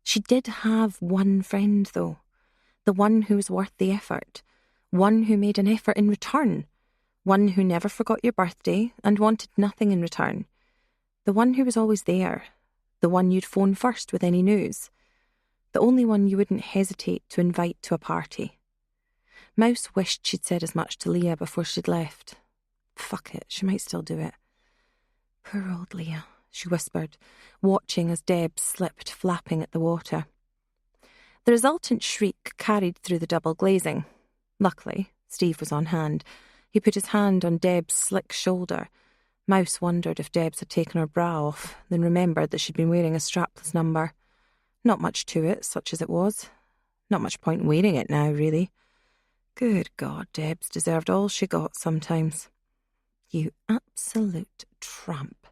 She did have one friend, though. The one who was worth the effort. One who made an effort in return. One who never forgot your birthday and wanted nothing in return. The one who was always there. The one you'd phone first with any news. The only one you wouldn't hesitate to invite to a party. Mouse wished she'd said as much to Leah before she'd left. Fuck it, she might still do it. Poor old Leah, she whispered, watching as Deb slipped flapping at the water. The resultant shriek carried through the double glazing. Luckily, Steve was on hand. He put his hand on Deb's slick shoulder. Mouse wondered if Debs had taken her bra off, then remembered that she'd been wearing a strapless number. Not much to it, such as it was. Not much point wearing it now, really. Good God, Debs deserved all she got sometimes. You absolute tramp,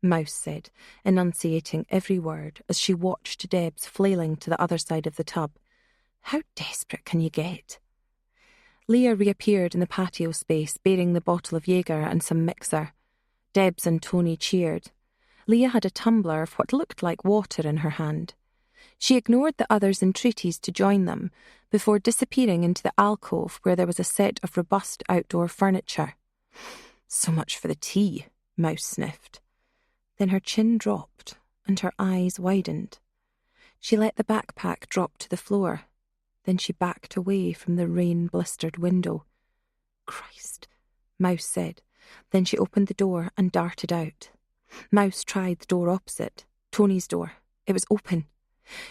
Mouse said, enunciating every word as she watched Debs flailing to the other side of the tub. How desperate can you get? Leah reappeared in the patio space, bearing the bottle of Jaeger and some mixer. Debs and Tony cheered. Leah had a tumbler of what looked like water in her hand. She ignored the others' entreaties to join them before disappearing into the alcove where there was a set of robust outdoor furniture. So much for the tea, Mouse sniffed. Then her chin dropped and her eyes widened. She let the backpack drop to the floor. Then she backed away from the rain-blistered window. Christ, Mouse said. Then she opened the door and darted out. Mouse tried the door opposite, Tony's door. It was open.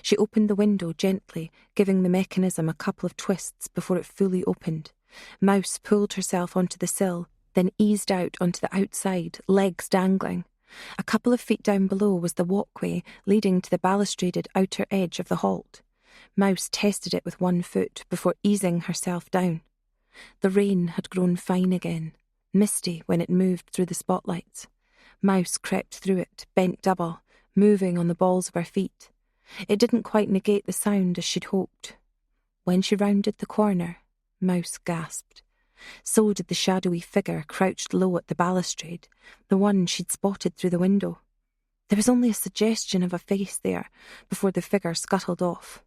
She opened the window gently, giving the mechanism a couple of twists before it fully opened. Mouse pulled herself onto the sill, then eased out onto the outside, legs dangling. A couple of feet down below was the walkway leading to the balustraded outer edge of the halt. Mouse tested it with one foot before easing herself down. The rain had grown fine again, misty when it moved through the spotlights. Mouse crept through it, bent double, moving on the balls of her feet. It didn't quite negate the sound as she'd hoped. When she rounded the corner, Mouse gasped. So did the shadowy figure crouched low at the balustrade, the one she'd spotted through the window. There was only a suggestion of a face there before the figure scuttled off.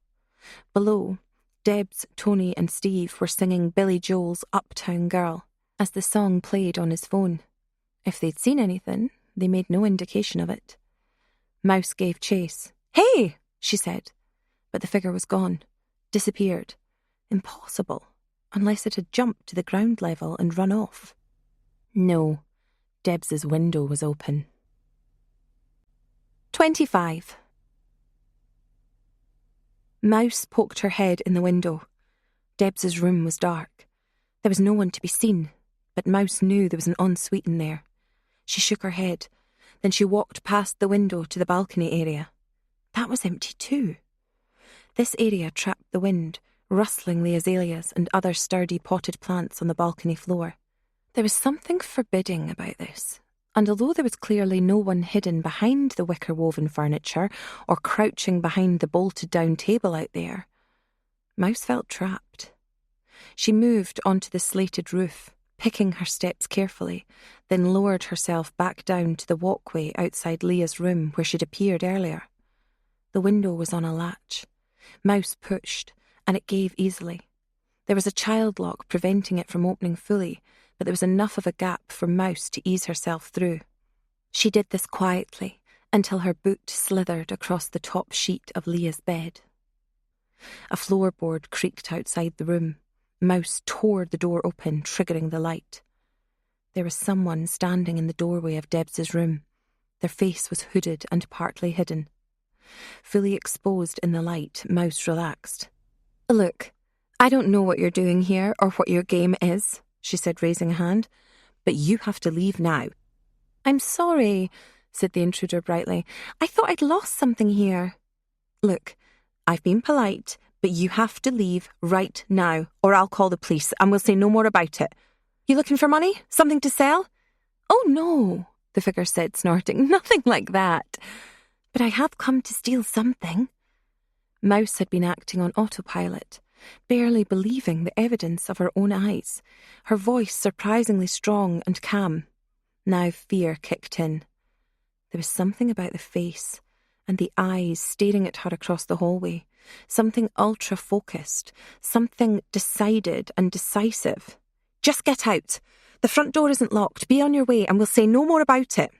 Below, Debs, Tony and Steve were singing Billy Joel's Uptown Girl as the song played on his phone. If they'd seen anything, they made no indication of it. Mouse gave chase. "Hey!" she said. But the figure was gone, disappeared. Impossible, unless it had jumped to the ground level and run off. No, Debs's window was open. 25. Mouse poked her head in the window. Debs's room was dark. There was no one to be seen, but Mouse knew there was an ensuite in there. She shook her head. Then she walked past the window to the balcony area. That was empty too. This area trapped the wind, rustling the azaleas and other sturdy potted plants on the balcony floor. There was something forbidding about this, and although there was clearly no one hidden behind the wicker-woven furniture or crouching behind the bolted-down table out there, Mouse felt trapped. She moved onto the slated roof, picking her steps carefully, then lowered herself back down to the walkway outside Leah's room where she'd appeared earlier. The window was on a latch. Mouse pushed, and it gave easily. There was a child lock preventing it from opening fully, but there was enough of a gap for Mouse to ease herself through. She did this quietly until her boot slithered across the top sheet of Leah's bed. A floorboard creaked outside the room. Mouse tore the door open, triggering the light. There was someone standing in the doorway of Debs's room. Their face was hooded and partly hidden. Fully exposed in the light, Mouse relaxed. "Look, I don't know what you're doing here or what your game is," she said, raising a hand, "but you have to leave now." "I'm sorry," said the intruder brightly. "I thought I'd lost something here." "Look, I've been polite, but you have to leave right now, or I'll call the police and we'll say no more about it. You looking for money? Something to sell?" "Oh, no," the figure said, snorting. "Nothing like that. But I have come to steal something." Mouse had been acting on autopilot, barely believing the evidence of her own eyes, her voice surprisingly strong and calm. Now fear kicked in. There was something about the face and the eyes staring at her across the hallway, something ultra-focused, something decided and decisive. "Just get out. The front door isn't locked. Be on your way and we'll say no more about it."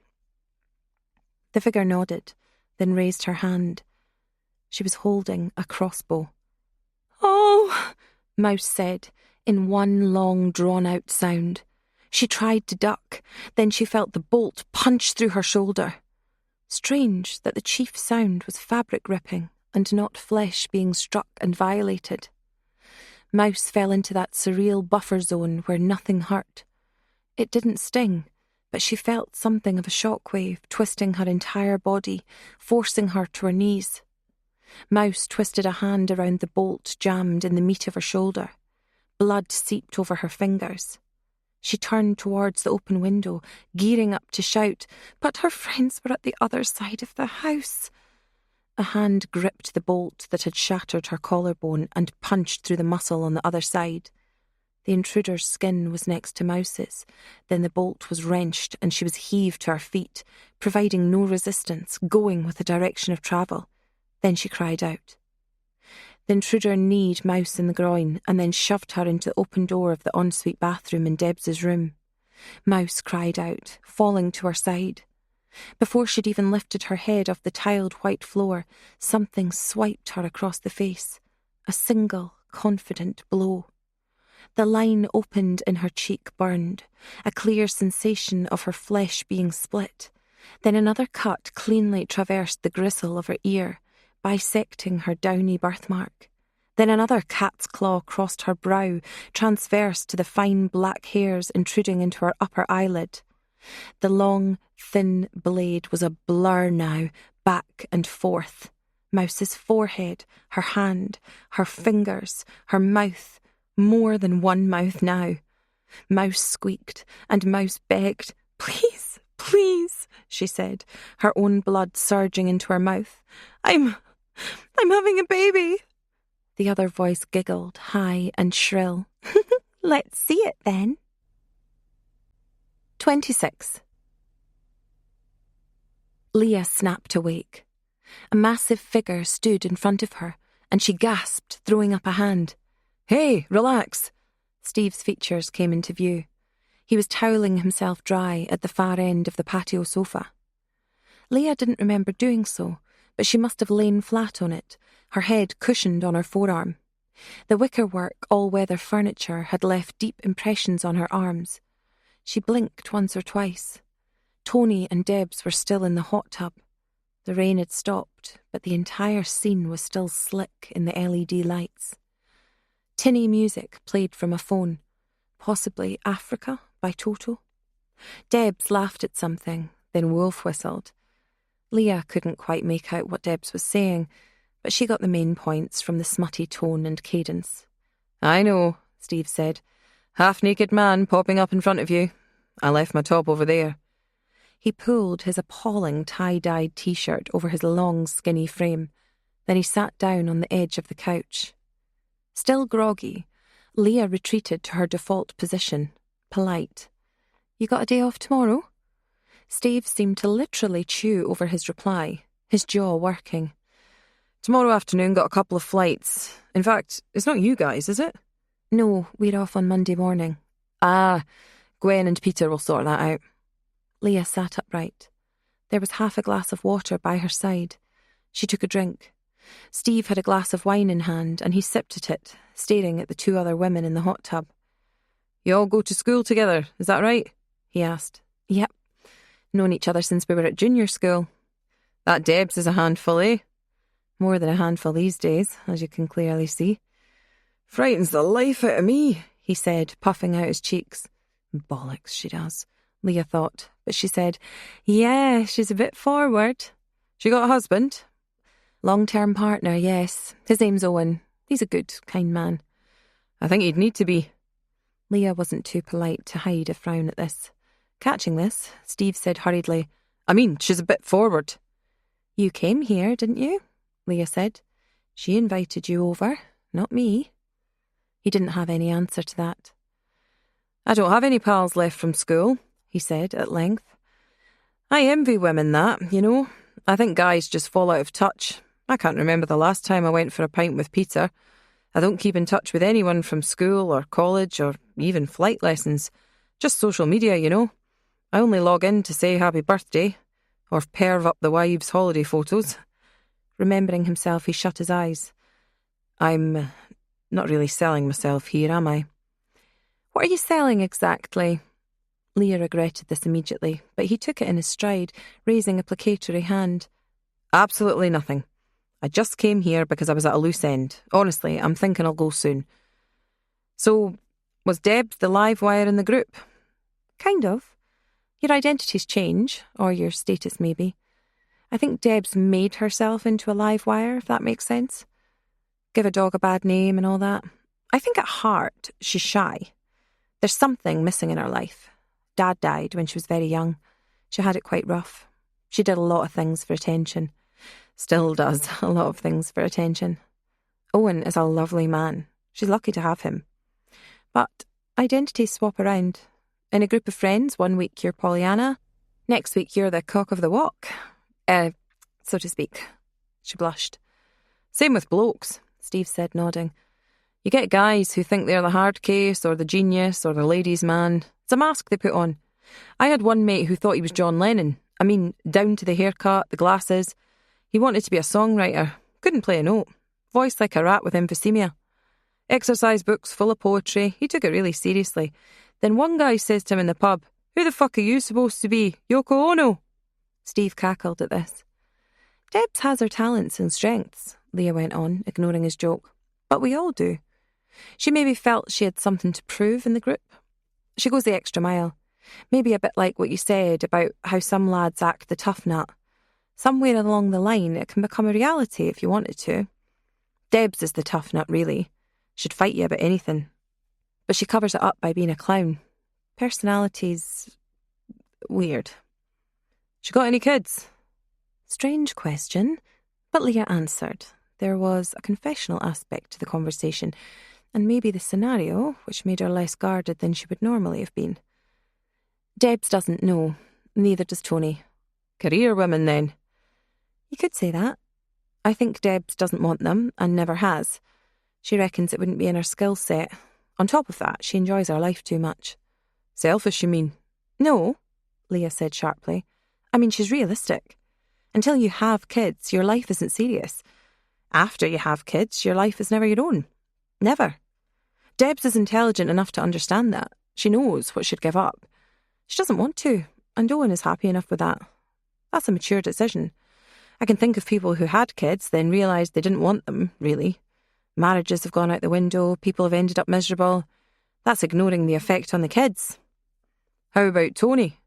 The figure nodded, then raised her hand. She was holding a crossbow. "Oh," Mouse said, in one long drawn-out sound. She tried to duck, then she felt the bolt punch through her shoulder. Strange that the chief sound was fabric ripping and not flesh being struck and violated. Mouse fell into that surreal buffer zone where nothing hurt. It didn't sting, but she felt something of a shockwave twisting her entire body, forcing her to her knees. Mouse twisted a hand around the bolt jammed in the meat of her shoulder. Blood seeped over her fingers. She turned towards the open window, gearing up to shout, but her friends were at the other side of the house. A hand gripped the bolt that had shattered her collarbone and punched through the muscle on the other side. The intruder's skin was next to Mouse's. Then the bolt was wrenched and she was heaved to her feet, providing no resistance, going with the direction of travel. Then she cried out. The intruder kneed Mouse in the groin and then shoved her into the open door of the ensuite bathroom in Debs's room. Mouse cried out, falling to her side. Before she'd even lifted her head off the tiled white floor, something swiped her across the face. A single, confident blow. The line opened in her cheek burned, a clear sensation of her flesh being split. Then another cut cleanly traversed the gristle of her ear, bisecting her downy birthmark. Then another cat's claw crossed her brow, transverse to the fine black hairs intruding into her upper eyelid. The long, thin blade was a blur now, back and forth. Mouse's forehead, her hand, her fingers, her mouth, more than one mouth now. Mouse squeaked, and Mouse begged. "Please, please," she said, her own blood surging into her mouth. I'm having a baby." The other voice giggled, high and shrill. "Let's see it then." 26. Leah snapped awake. A massive figure stood in front of her, and she gasped, throwing up a hand. "Hey, relax." Steve's features came into view. He was toweling himself dry at the far end of the patio sofa. Leah didn't remember doing so, but she must have lain flat on it, her head cushioned on her forearm. The wickerwork, all-weather furniture had left deep impressions on her arms. She blinked once or twice. Tony and Debs were still in the hot tub. The rain had stopped, but the entire scene was still slick in the LED lights. Tinny music played from a phone, possibly Africa by Toto. Debs laughed at something, then Wolf whistled. Leah couldn't quite make out what Debs was saying, but she got the main points from the smutty tone and cadence. "I know," Steve said. "Half-naked man popping up in front of you. I left my top over there." He pulled his appalling tie-dyed T-shirt over his long, skinny frame. Then he sat down on the edge of the couch. Still groggy, Leah retreated to her default position, polite. "You got a day off tomorrow?" Steve seemed to literally chew over his reply, his jaw working. "Tomorrow afternoon got a couple of flights. In fact, it's not you guys, is it?" "No, we're off on Monday morning." "Ah, Gwen and Peter will sort that out." Leah sat upright. There was half a glass of water by her side. She took a drink. Steve had a glass of wine in hand, and he sipped at it, staring at the two other women in the hot tub. "You all go to school together, is that right?" he asked. "Yep. Known each other since we were at junior school." "That Debs is a handful, eh?" "More than a handful these days, as you can clearly see." "Frightens the life out of me," he said, puffing out his cheeks. "Bollocks, she does," Leah thought, but she said, "Yeah, she's a bit forward." "She got a husband?" "Long-term partner, yes. His name's Owen. He's a good, kind man." "I think he'd need to be." Leah wasn't too polite to hide a frown at this. Catching this, Steve said hurriedly, "I mean, she's a bit forward." "You came here, didn't you?" Leah said. "She invited you over, not me." He didn't have any answer to that. "I don't have any pals left from school," he said at length. "I envy women that, you know. I think guys just fall out of touch. I can't remember the last time I went for a pint with Peter. I don't keep in touch with anyone from school or college or even flight lessons. Just social media, you know. I only log in to say happy birthday or perv up the wives' holiday photos." Remembering himself, he shut his eyes. "I'm not really selling myself here, am I?" "What are you selling exactly?" Leah regretted this immediately, but he took it in his stride, raising a placatory hand. "Absolutely nothing. I just came here because I was at a loose end. Honestly, I'm thinking I'll go soon." "So, was Debs the live wire in the group?" "Kind of. Your identities change, or your status maybe. I think Debs made herself into a live wire, if that makes sense. Give a dog a bad name and all that. I think at heart, she's shy. There's something missing in her life. Dad died when she was very young. She had it quite rough. She did a lot of things for attention. Still does a lot of things for attention. Owen is a lovely man. She's lucky to have him. But identities swap around. In a group of friends, one week you're Pollyanna, next week you're the cock of the walk. So to speak." She blushed. Same with blokes, Steve said, nodding. You get guys who think they're the hard case or the genius or the ladies' man. It's a mask they put on. I had one mate who thought he was John Lennon. I mean, down to the haircut, the glasses. He wanted to be a songwriter. Couldn't play a note. Voice like a rat with emphysema. Exercise books full of poetry. He took it really seriously. Then one guy says to him in the pub, "Who the fuck are you supposed to be? Yoko Ono?" Steve cackled at this. Debs has her talents and strengths, Leah went on, ignoring his joke. But we all do. She maybe felt she had something to prove in the group. She goes the extra mile. Maybe a bit like what you said about how some lads act the tough nut. Somewhere along the line it can become a reality if you wanted to. Debs is the tough nut, really. She'd fight you about anything. But she covers it up by being a clown. Personality's weird. She got any kids? Strange question, but Leah answered. There was a confessional aspect to the conversation, and maybe the scenario, which made her less guarded than she would normally have been. Debs doesn't know, neither does Tony. Career women, then? You could say that. I think Debs doesn't want them, and never has. She reckons it wouldn't be in her skill set. On top of that, she enjoys her life too much. Selfish, you mean? No, Leah said sharply. I mean, she's realistic. Until you have kids, your life isn't serious. After you have kids, your life is never your own. Never. Debs is intelligent enough to understand that. She knows what she'd give up. She doesn't want to, and Owen is happy enough with that. That's a mature decision. I can think of people who had kids, then realised they didn't want them, really. Marriages have gone out the window, people have ended up miserable. That's ignoring the effect on the kids. How about Tony?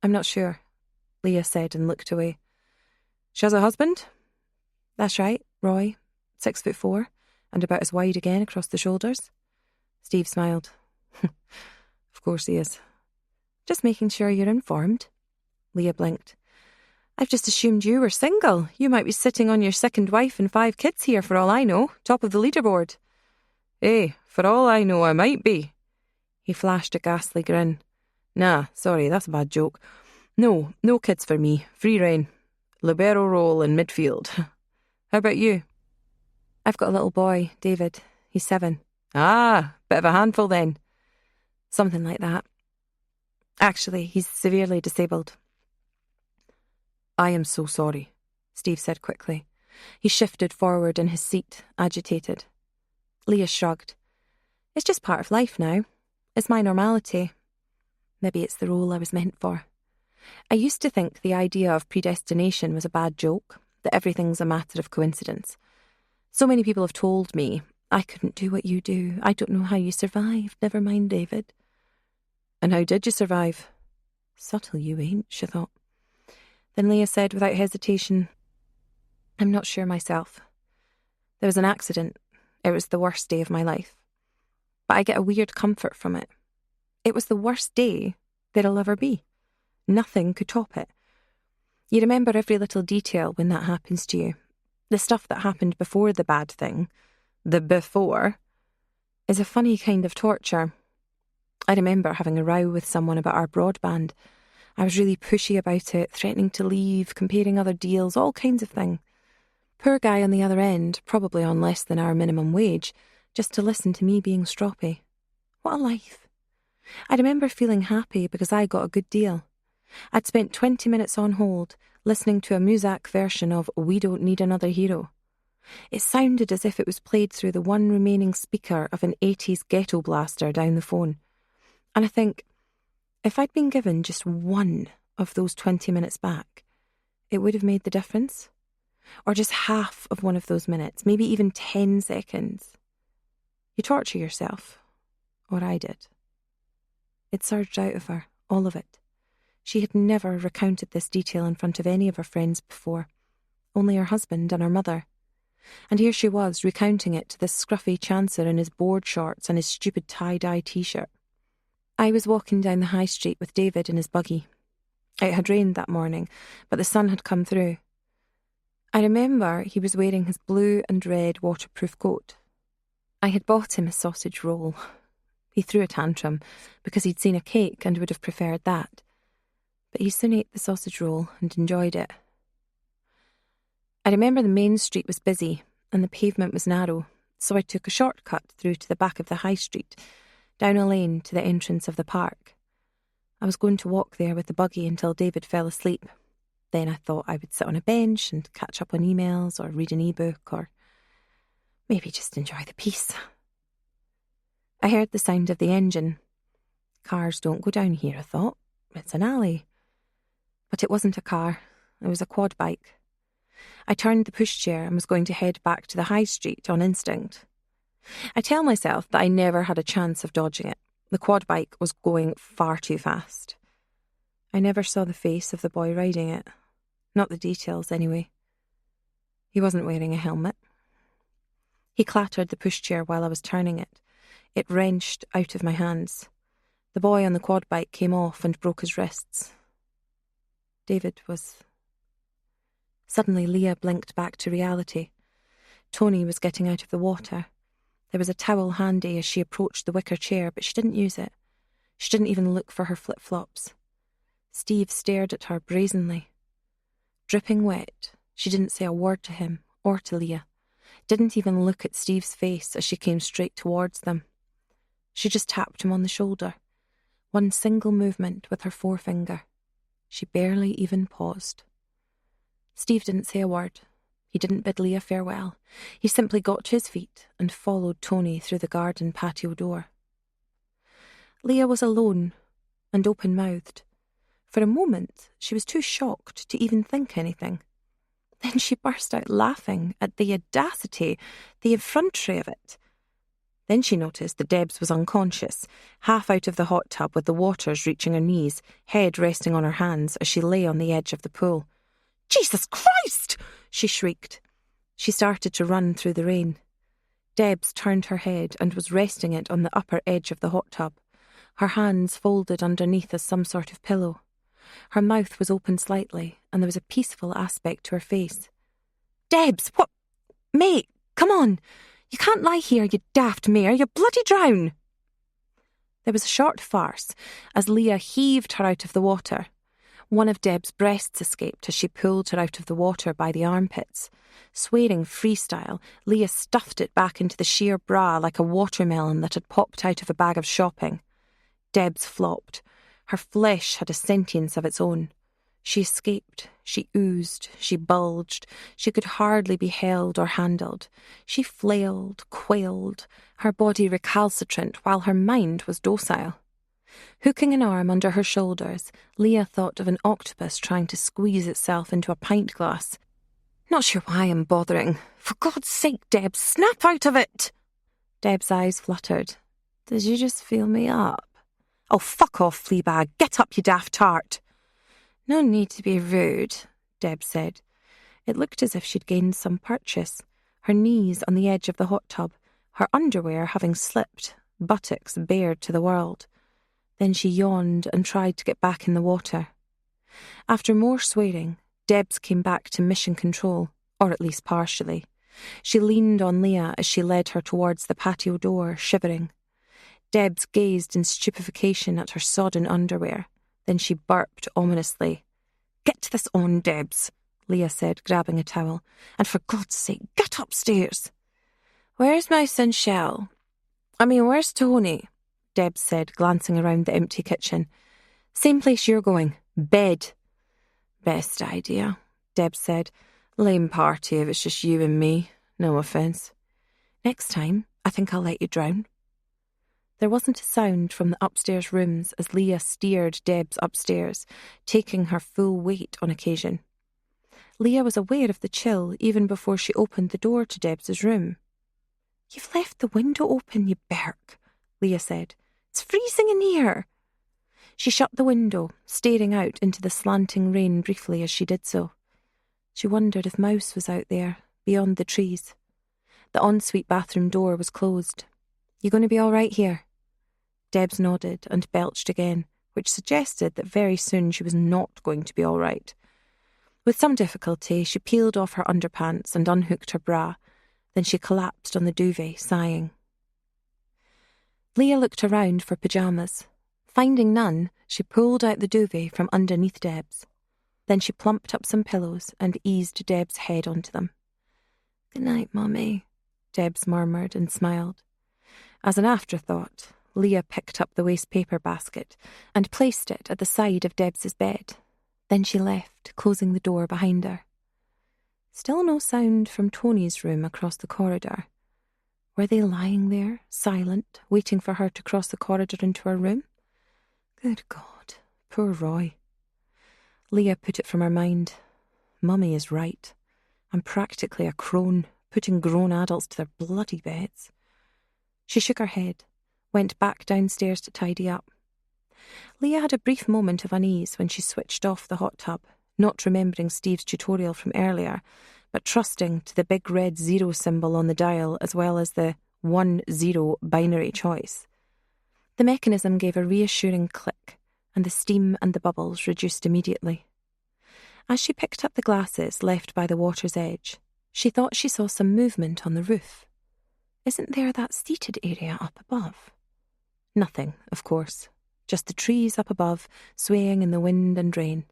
I'm not sure, Leah said and looked away. She has a husband? That's right, Roy, 6'4", and about as wide again across the shoulders. Steve smiled. Of course he is. Just making sure you're informed. Leah blinked. I've just assumed you were single. You might be sitting on your second wife and 5 kids here for all I know, top of the leaderboard. Hey, for all I know I might be. He flashed a ghastly grin. Nah, sorry, that's a bad joke. No kids for me. Free rein. Libero role in midfield. How about you? I've got a little boy, David. He's 7. Ah, bit of a handful then. Something like that. Actually, he's severely disabled. I am so sorry, Steve said quickly. He shifted forward in his seat, agitated. Leah shrugged. It's just part of life now. It's my normality. Maybe it's the role I was meant for. I used to think the idea of predestination was a bad joke, that everything's a matter of coincidence. So many people have told me, I couldn't do what you do. I don't know how you survived. Never mind, David. And how did you survive? Subtle you ain't, she thought. Then Leah said without hesitation, I'm not sure myself. There was an accident. It was the worst day of my life. But I get a weird comfort from it. It was the worst day there'll ever be. Nothing could top it. You remember every little detail when that happens to you. The stuff that happened before the bad thing, the before, is a funny kind of torture. I remember having a row with someone about our broadband. I was really pushy about it, threatening to leave, comparing other deals, all kinds of things. Poor guy on the other end, probably on less than our minimum wage, just to listen to me being stroppy. What a life. I remember feeling happy because I got a good deal. I'd spent 20 minutes on hold, listening to a Muzak version of We Don't Need Another Hero. It sounded as if it was played through the one remaining speaker of an 80s ghetto blaster down the phone. And I think, if I'd been given just one of those 20 minutes back, it would have made the difference. Or just half of one of those minutes, maybe even 10 seconds. You torture yourself. Or I did. It surged out of her, all of it. She had never recounted this detail in front of any of her friends before, only her husband and her mother. And here she was, recounting it to this scruffy chancer in his board shorts and his stupid tie-dye t-shirt. I was walking down the high street with David in his buggy. It had rained that morning, but the sun had come through. I remember he was wearing his blue and red waterproof coat. I had bought him a sausage roll. He threw a tantrum because he'd seen a cake and would have preferred that. But he soon ate the sausage roll and enjoyed it. I remember the main street was busy, and the pavement was narrow, so I took a shortcut through to the back of the high street, down a lane to the entrance of the park. I was going to walk there with the buggy until David fell asleep. Then I thought I would sit on a bench and catch up on emails or read an ebook or maybe just enjoy the peace. I heard the sound of the engine. Cars don't go down here, I thought. It's an alley. But it wasn't a car. It was a quad bike. I turned the pushchair and was going to head back to the high street on instinct. I tell myself that I never had a chance of dodging it. The quad bike was going far too fast. I never saw the face of the boy riding it. Not the details, anyway. He wasn't wearing a helmet. He clattered the pushchair while I was turning it. It wrenched out of my hands. The boy on the quad bike came off and broke his wrists. David was... Suddenly, Leah blinked back to reality. Tony was getting out of the water. There was a towel handy as she approached the wicker chair, but she didn't use it. She didn't even look for her flip-flops. Steve stared at her brazenly. Dripping wet, she didn't say a word to him or to Leah. Didn't even look at Steve's face as she came straight towards them. She just tapped him on the shoulder. One single movement with her forefinger. She barely even paused. Steve didn't say a word. He didn't bid Leah farewell. He simply got to his feet and followed Tony through the garden patio door. Leah was alone and open-mouthed. For a moment, she was too shocked to even think anything. Then she burst out laughing at the audacity, the effrontery of it. Then she noticed that Debs was unconscious, half out of the hot tub with the waters reaching her knees, head resting on her hands as she lay on the edge of the pool. "Jesus Christ!" she shrieked. She started to run through the rain. Debs turned her head and was resting it on the upper edge of the hot tub, her hands folded underneath as some sort of pillow. Her mouth was open slightly, and there was a peaceful aspect to her face. "Debs, what? Mate, come on! You can't lie here, you daft mare, you'll bloody drown!" There was a short farce as Leah heaved her out of the water. One of Deb's breasts escaped as she pulled her out of the water by the armpits. Swearing freestyle, Leah stuffed it back into the sheer bra like a watermelon that had popped out of a bag of shopping. Deb's flopped. Her flesh had a sentience of its own. She escaped, she oozed, she bulged, she could hardly be held or handled. She flailed, quailed, her body recalcitrant while her mind was docile. Hooking an arm under her shoulders, Leah thought of an octopus trying to squeeze itself into a pint glass. "Not sure why I'm bothering. For God's sake, Deb, snap out of it!" Deb's eyes fluttered. "Did you just feel me up?" "Oh, fuck off, Fleabag. Get up, you daft tart." "No need to be rude," Deb said. It looked as if she'd gained some purchase, her knees on the edge of the hot tub, her underwear having slipped, buttocks bared to the world. Then she yawned and tried to get back in the water. After more swearing, Debs came back to mission control, or at least partially. She leaned on Leah as she led her towards the patio door, shivering. Debs gazed in stupefaction at her sodden underwear. Then she burped ominously. "Get this on, Debs," Leah said, grabbing a towel. "And for God's sake, get upstairs." "Where's my son Shell? Where's Tony?" Debs said, glancing around the empty kitchen. "Same place you're going. Bed." "Best idea," Debs said. "Lame party if it's just you and me. No offence." "Next time, I think I'll let you drown." There wasn't a sound from the upstairs rooms as Leah steered Debs upstairs, taking her full weight on occasion. Leah was aware of the chill even before she opened the door to Debs's room. "You've left the window open, you berk," Leah said. "It's freezing in here." She shut the window, staring out into the slanting rain briefly as she did so. She wondered if Mouse was out there, beyond the trees. The ensuite bathroom door was closed. "You going to be all right here?" Debs nodded and belched again, which suggested that very soon she was not going to be all right. With some difficulty, she peeled off her underpants and unhooked her bra. Then she collapsed on the duvet, sighing. Leah looked around for pyjamas. Finding none, she pulled out the duvet from underneath Debs. Then she plumped up some pillows and eased Deb's head onto them. "Good night, Mummy," Debs murmured and smiled. As an afterthought, Leah picked up the waste paper basket and placed it at the side of Debs's bed. Then she left, closing the door behind her. Still no sound from Tony's room across the corridor. Were they lying there, silent, waiting for her to cross the corridor into her room? Good God, poor Roy. Leah put it from her mind. Mummy is right. I'm practically a crone, putting grown adults to their bloody beds. She shook her head, went back downstairs to tidy up. Leah had a brief moment of unease when she switched off the hot tub, not remembering Steve's tutorial from earlier, but trusting to the big red 0 symbol on the dial as well as the 1-0 binary choice. The mechanism gave a reassuring click, and the steam and the bubbles reduced immediately. As she picked up the glasses left by the water's edge, she thought she saw some movement on the roof. Isn't there that seated area up above? Nothing, of course, just the trees up above, swaying in the wind and rain.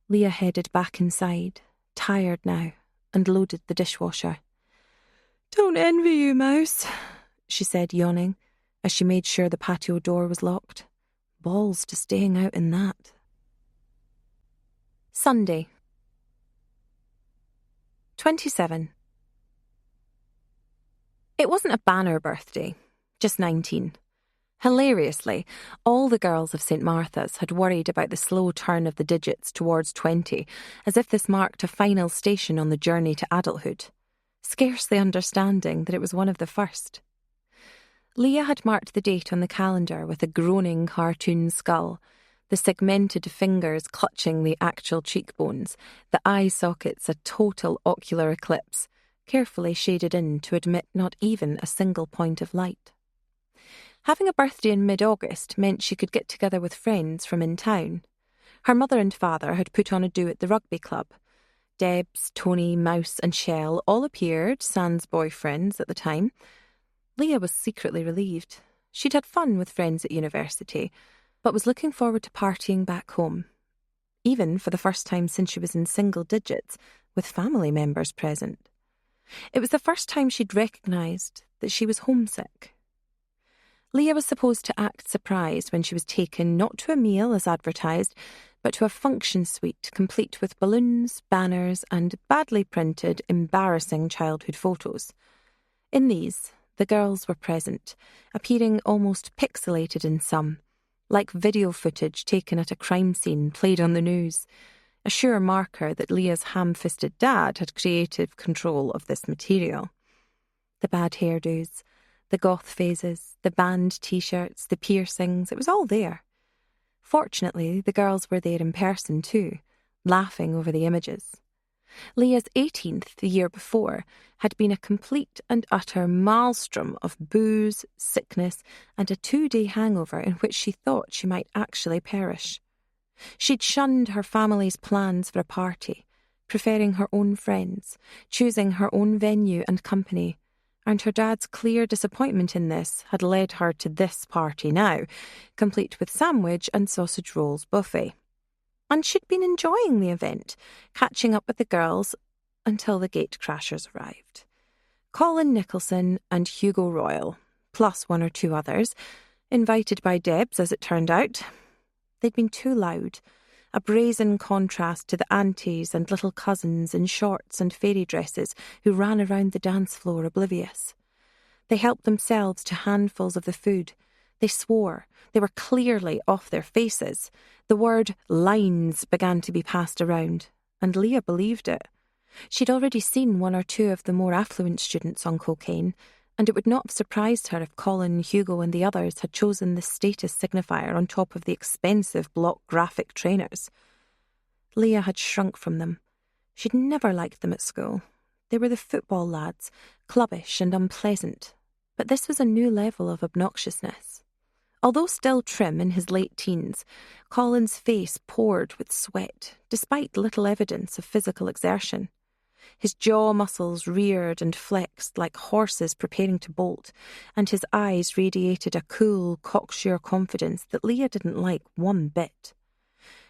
Leah headed back inside, tired now, and loaded the dishwasher. "Don't envy you, Mouse," she said, yawning, as she made sure the patio door was locked. Balls to staying out in that. Sunday. 27. It wasn't a banner birthday, just 19. Hilariously, all the girls of St. Martha's had worried about the slow turn of the digits towards 20, as if this marked a final station on the journey to adulthood, scarcely understanding that it was one of the first. Leah had marked the date on the calendar with a groaning cartoon skull, the segmented fingers clutching the actual cheekbones, the eye sockets a total ocular eclipse, carefully shaded in to admit not even a single point of light. Having a birthday in mid-August meant she could get together with friends from in town. Her mother and father had put on a do at the rugby club. Debs, Tony, Mouse and Shell all appeared, sans boyfriends at the time. Leah was secretly relieved. She'd had fun with friends at university, but was looking forward to partying back home, even for the first time since she was in single digits, with family members present. It was the first time she'd recognised that she was homesick. Leah was supposed to act surprised when she was taken not to a meal as advertised, but to a function suite complete with balloons, banners and badly printed, embarrassing childhood photos. In these, the girls were present, appearing almost pixelated in some, like video footage taken at a crime scene played on the news, a sure marker that Leah's ham-fisted dad had creative control of this material. The bad hairdos, the goth phases, the band t-shirts, the piercings, it was all there. Fortunately, the girls were there in person too, laughing over the images. Leah's 18th, the year before, had been a complete and utter maelstrom of booze, sickness, and a 2-day hangover in which she thought she might actually perish. She'd shunned her family's plans for a party, preferring her own friends, choosing her own venue and company, and her dad's clear disappointment in this had led her to this party now, complete with sandwich and sausage rolls buffet. And she'd been enjoying the event, catching up with the girls until the gatecrashers arrived. Colin Nicholson and Hugo Royal, plus 1 or 2 others, invited by Debs as it turned out. They'd been too loud, a brazen contrast to the aunties and little cousins in shorts and fairy dresses who ran around the dance floor oblivious. They helped themselves to handfuls of the food. They swore. They were clearly off their faces. The word lines began to be passed around, and Leah believed it. She'd already seen 1 or 2 of the more affluent students on cocaine, and it would not have surprised her if Colin, Hugo and the others had chosen the status signifier on top of the expensive block graphic trainers. Leah had shrunk from them. She'd never liked them at school. They were the football lads, clubbish and unpleasant, but this was a new level of obnoxiousness. Although still trim in his late teens, Colin's face poured with sweat, despite little evidence of physical exertion. His jaw muscles reared and flexed like horses preparing to bolt, and his eyes radiated a cool, cocksure confidence that Leah didn't like one bit.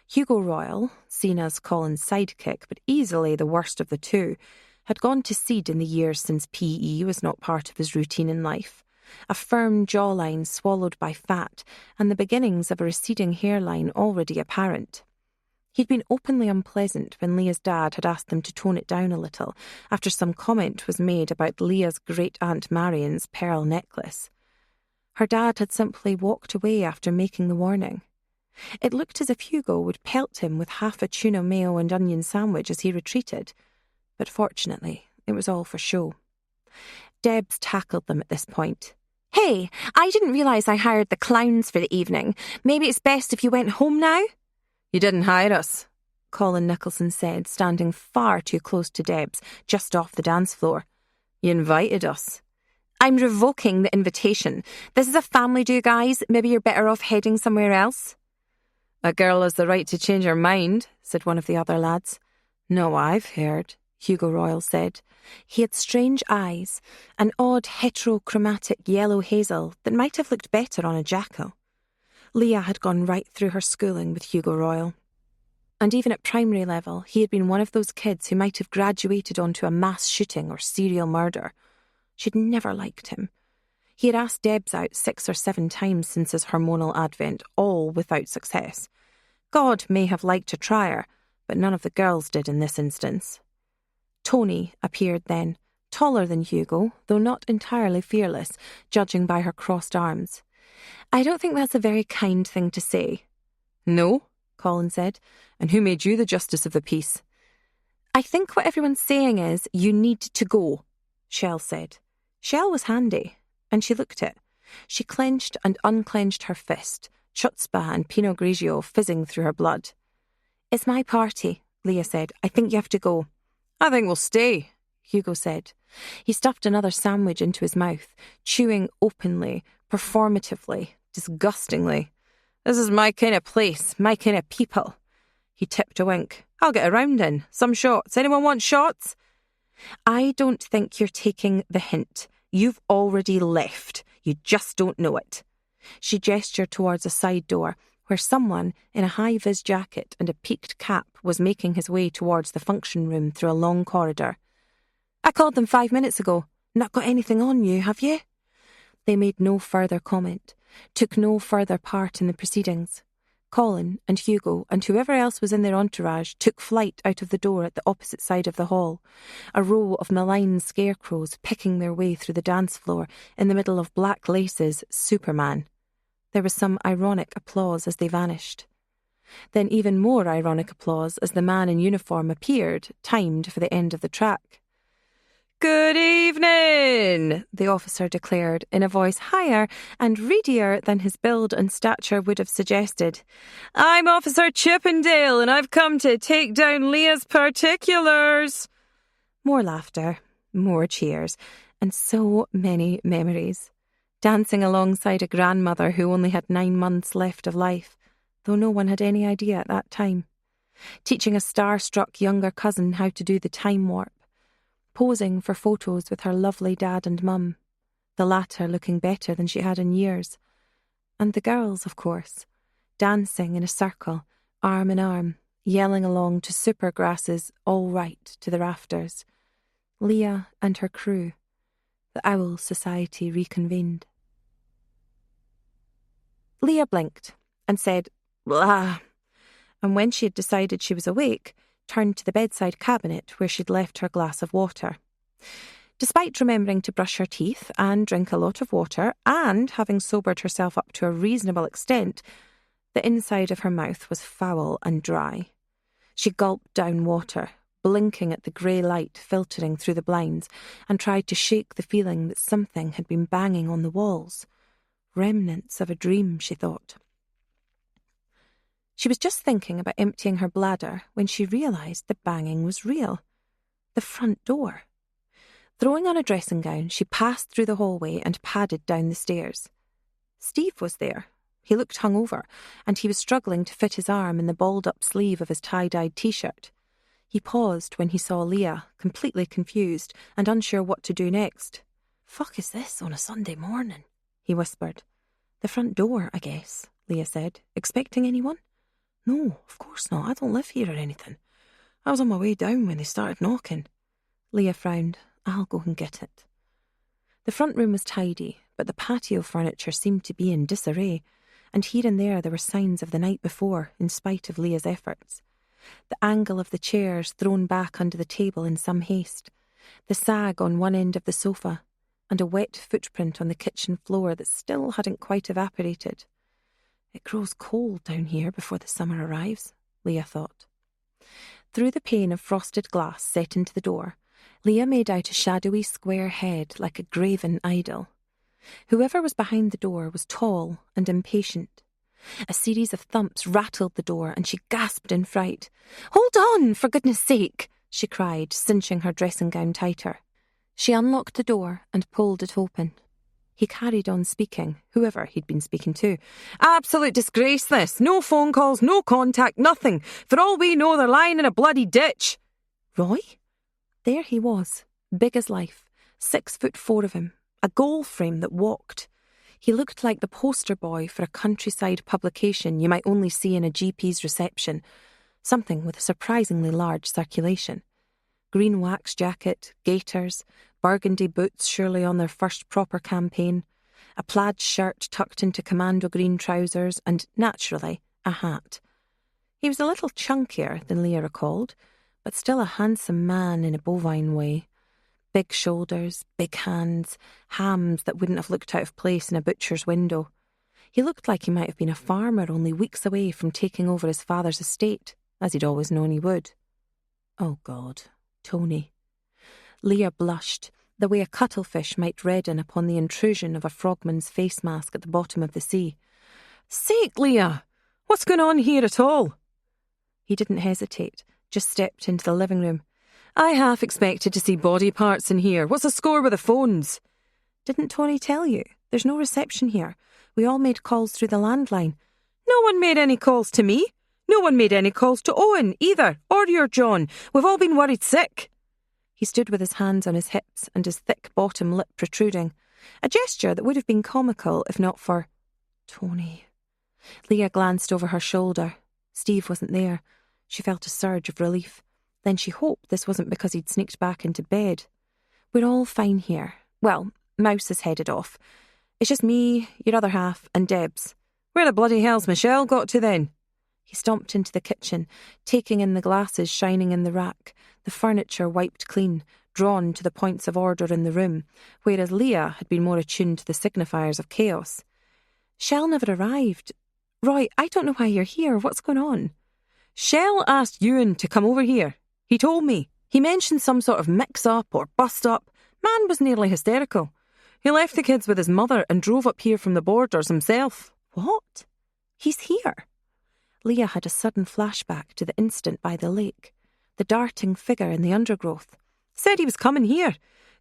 Hugo Royal, seen as Colin's sidekick but easily the worst of the two, had gone to seed in the years since PE was not part of his routine in life. A firm jawline swallowed by fat, and the beginnings of a receding hairline already apparent. He'd been openly unpleasant when Leah's dad had asked them to tone it down a little, after some comment was made about Leah's great-aunt Marion's pearl necklace. Her dad had simply walked away after making the warning. It looked as if Hugo would pelt him with half a tuna mayo and onion sandwich as he retreated, but fortunately it was all for show. Debs tackled them at this point. "Hey, I didn't realise I hired the clowns for the evening. Maybe it's best if you went home now?" "You didn't hire us," Colin Nicholson said, standing far too close to Debs, just off the dance floor. "You invited us." "I'm revoking the invitation. This is a family do, guys. Maybe you're better off heading somewhere else." "A girl has the right to change her mind," said one of the other lads. "No, I've heard," Hugo Royal said. He had strange eyes, an odd heterochromatic yellow hazel that might have looked better on a jackal. Leah had gone right through her schooling with Hugo Royal. And even at primary level, he had been one of those kids who might have graduated onto a mass shooting or serial murder. She'd never liked him. He had asked Debs out 6 or 7 times since his hormonal advent, all without success. God may have liked to try her, but none of the girls did in this instance. Tony appeared then, taller than Hugo, though not entirely fearless, judging by her crossed arms. "I don't think that's a very kind thing to say." "No," Colin said. "And who made you the justice of the peace?" "I think what everyone's saying is, you need to go," Shell said. Shell was handy, and she looked it. She clenched and unclenched her fist, chutzpah and Pinot Grigio fizzing through her blood. "It's my party," Leah said. "I think you have to go." "I think we'll stay," Hugo said. He stuffed another sandwich into his mouth, chewing openly, performatively, disgustingly. "This is my kind of place, my kind of people." He tipped a wink. "I'll get a round in. Some shots. Anyone want shots?" "I don't think you're taking the hint. You've already left. You just don't know it." She gestured towards a side door, where someone in a high-vis jacket and a peaked cap was making his way towards the function room through a long corridor. "I called them 5 minutes ago. Not got anything on you, have you?" They made no further comment, took no further part in the proceedings. Colin and Hugo and whoever else was in their entourage took flight out of the door at the opposite side of the hall, a row of malign scarecrows picking their way through the dance floor in the middle of Black Lace's Superman. There was some ironic applause as they vanished. Then even more ironic applause as the man in uniform appeared, timed for the end of the track. "Good evening," the officer declared in a voice higher and readier than his build and stature would have suggested. "I'm Officer Chippendale, and I've come to take down Leah's particulars." More laughter, more cheers, and so many memories. Dancing alongside a grandmother who only had 9 months left of life, though no one had any idea at that time. Teaching a star-struck younger cousin how to do the time warp. Posing for photos with her lovely dad and mum, the latter looking better than she had in years. And the girls, of course, dancing in a circle, arm in arm, yelling along to Supergrass's All Right to the rafters. Leah and her crew. The Owl Society reconvened. Leah blinked and said, "Blah," and when she had decided she was awake, turned to the bedside cabinet where she'd left her glass of water. Despite remembering to brush her teeth and drink a lot of water, and having sobered herself up to a reasonable extent, the inside of her mouth was foul and dry. She gulped down water, blinking at the grey light filtering through the blinds, and tried to shake the feeling that something had been banging on the walls. Remnants of a dream, she thought. She was just thinking about emptying her bladder when she realised the banging was real. The front door. Throwing on a dressing gown, she passed through the hallway and padded down the stairs. Steve was there. He looked hungover, and he was struggling to fit his arm in the balled-up sleeve of his tie-dyed T-shirt. He paused when he saw Leah, completely confused and unsure what to do next. "Fuck is this on a Sunday morning?" he whispered. "The front door, I guess," Leah said. "Expecting anyone?" "No, of course not. I don't live here or anything. I was on my way down when they started knocking." Leah frowned. I'll go and get it. The front room was tidy, but the patio furniture seemed to be in disarray, and here and there were signs of the night before, in spite of Leah's efforts. The angle of the chairs thrown back under the table in some haste, the sag on one end of the sofa, and a wet footprint on the kitchen floor that still hadn't quite evaporated. It grows cold down here before the summer arrives, Leah thought. Through the pane of frosted glass set into the door, Leah made out a shadowy square head like a graven idol. Whoever was behind the door was tall and impatient. A series of thumps rattled the door, and she gasped in fright. "Hold on, for goodness sake!" she cried, cinching her dressing gown tighter. She unlocked the door and pulled it open. He carried on speaking, whoever he'd been speaking to. "Absolute disgrace, this. No phone calls, no contact, nothing. For all we know, they're lying in a bloody ditch." Roy? There he was, big as life, 6'4" of him, a goal frame that walked. He looked like the poster boy for a countryside publication you might only see in a GP's reception, something with a surprisingly large circulation. Green wax jacket, gaiters, burgundy boots surely on their first proper campaign, a plaid shirt tucked into commando green trousers, and, naturally, a hat. He was a little chunkier than Leah recalled, but still a handsome man in a bovine way. Big shoulders, big hands, hams that wouldn't have looked out of place in a butcher's window. He looked like he might have been a farmer only weeks away from taking over his father's estate, as he'd always known he would. Oh God, Tony. Leah blushed, the way a cuttlefish might redden upon the intrusion of a frogman's face mask at the bottom of the sea. "Sake, Leah! What's going on here at all?" He didn't hesitate, just stepped into the living room. "I half expected to see body parts in here. What's the score with the phones?" "Didn't Tony tell you? There's no reception here. We all made calls through the landline." "No one made any calls to me. No one made any calls to Owen, either, or your John. We've all been worried sick." He stood with his hands on his hips and his thick bottom lip protruding, a gesture that would have been comical if not for Tony. Leah glanced over her shoulder. Steve wasn't there. She felt a surge of relief. Then she hoped this wasn't because he'd sneaked back into bed. "We're all fine here. Well, Mouse is headed off. It's just me, your other half, and Debs." "Where the bloody hell's Michelle got to then?" He stomped into the kitchen, taking in the glasses shining in the rack, the furniture wiped clean, drawn to the points of order in the room, whereas Leah had been more attuned to the signifiers of chaos. "Shell never arrived. Roy, I don't know why you're here. What's going on?" "Shell asked Ewan to come over here. He told me. He mentioned some sort of mix-up or bust-up. Man was nearly hysterical. He left the kids with his mother and drove up here from the borders himself." "What? He's here?" Leah had a sudden flashback to the instant by the lake, the darting figure in the undergrowth. "Said he was coming here.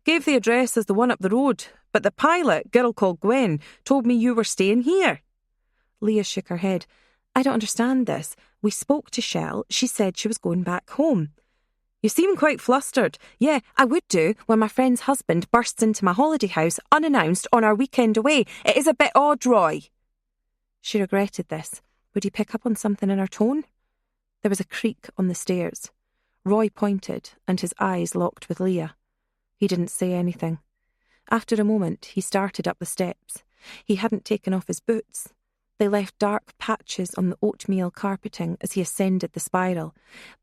Gave the address as the one up the road, but the pilot, girl called Gwen, told me you were staying here." Leah shook her head. "I don't understand this. We spoke to Shell. She said she was going back home." "You seem quite flustered." "Yeah, I would do when my friend's husband bursts into my holiday house unannounced on our weekend away. It is a bit odd, Roy." She regretted this. Would he pick up on something in her tone? There was a creak on the stairs. Roy pointed, and his eyes locked with Leah. He didn't say anything. After a moment, he started up the steps. He hadn't taken off his boots. They left dark patches on the oatmeal carpeting as he ascended the spiral,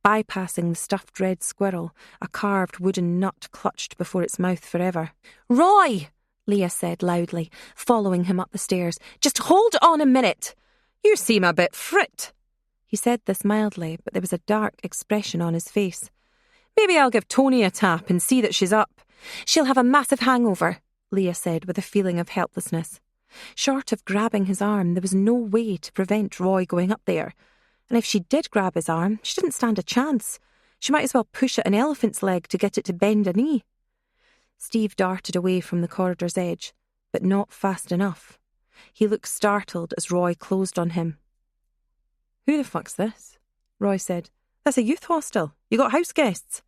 bypassing the stuffed red squirrel, a carved wooden nut clutched before its mouth forever. "Roy!" Leah said loudly, following him up the stairs. "Just hold on a minute." "You seem a bit frit." He said this mildly, but there was a dark expression on his face. "Maybe I'll give Tony a tap and see that she's up." "She'll have a massive hangover," Leah said with a feeling of helplessness. Short of grabbing his arm, there was no way to prevent Roy going up there. And if she did grab his arm, she didn't stand a chance. She might as well push at an elephant's leg to get it to bend a knee. Steve darted away from the corridor's edge, but not fast enough. He looked startled as Roy closed on him. "Who the fuck's this?" Roy said. "That's a youth hostel. You got house guests."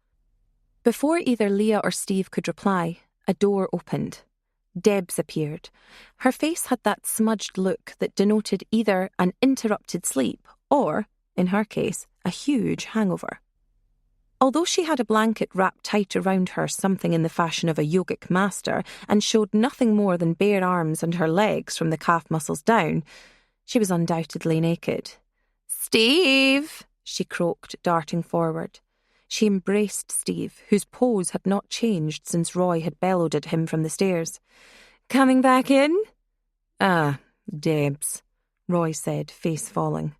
Before either Leah or Steve could reply, a door opened. Debs appeared. Her face had that smudged look that denoted either an interrupted sleep or, in her case, a huge hangover. Although she had a blanket wrapped tight around her, something in the fashion of a yogic master, and showed nothing more than bare arms and her legs from the calf muscles down, she was undoubtedly naked. "Steve!" she croaked, darting forward. She embraced Steve, whose pose had not changed since Roy had bellowed at him from the stairs. "Coming back in?" "Ah, Debs," Roy said, face falling.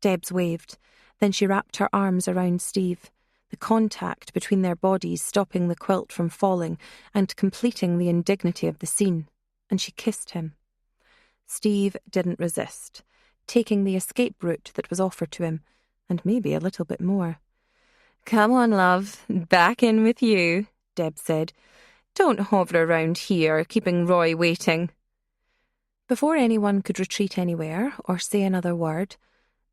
Debs waved. Then she wrapped her arms around Steve, the contact between their bodies stopping the quilt from falling and completing the indignity of the scene, and she kissed him. Steve didn't resist, taking the escape route that was offered to him, and maybe a little bit more. "Come on, love, back in with you," Deb said. "Don't hover around here, keeping Roy waiting." Before anyone could retreat anywhere or say another word,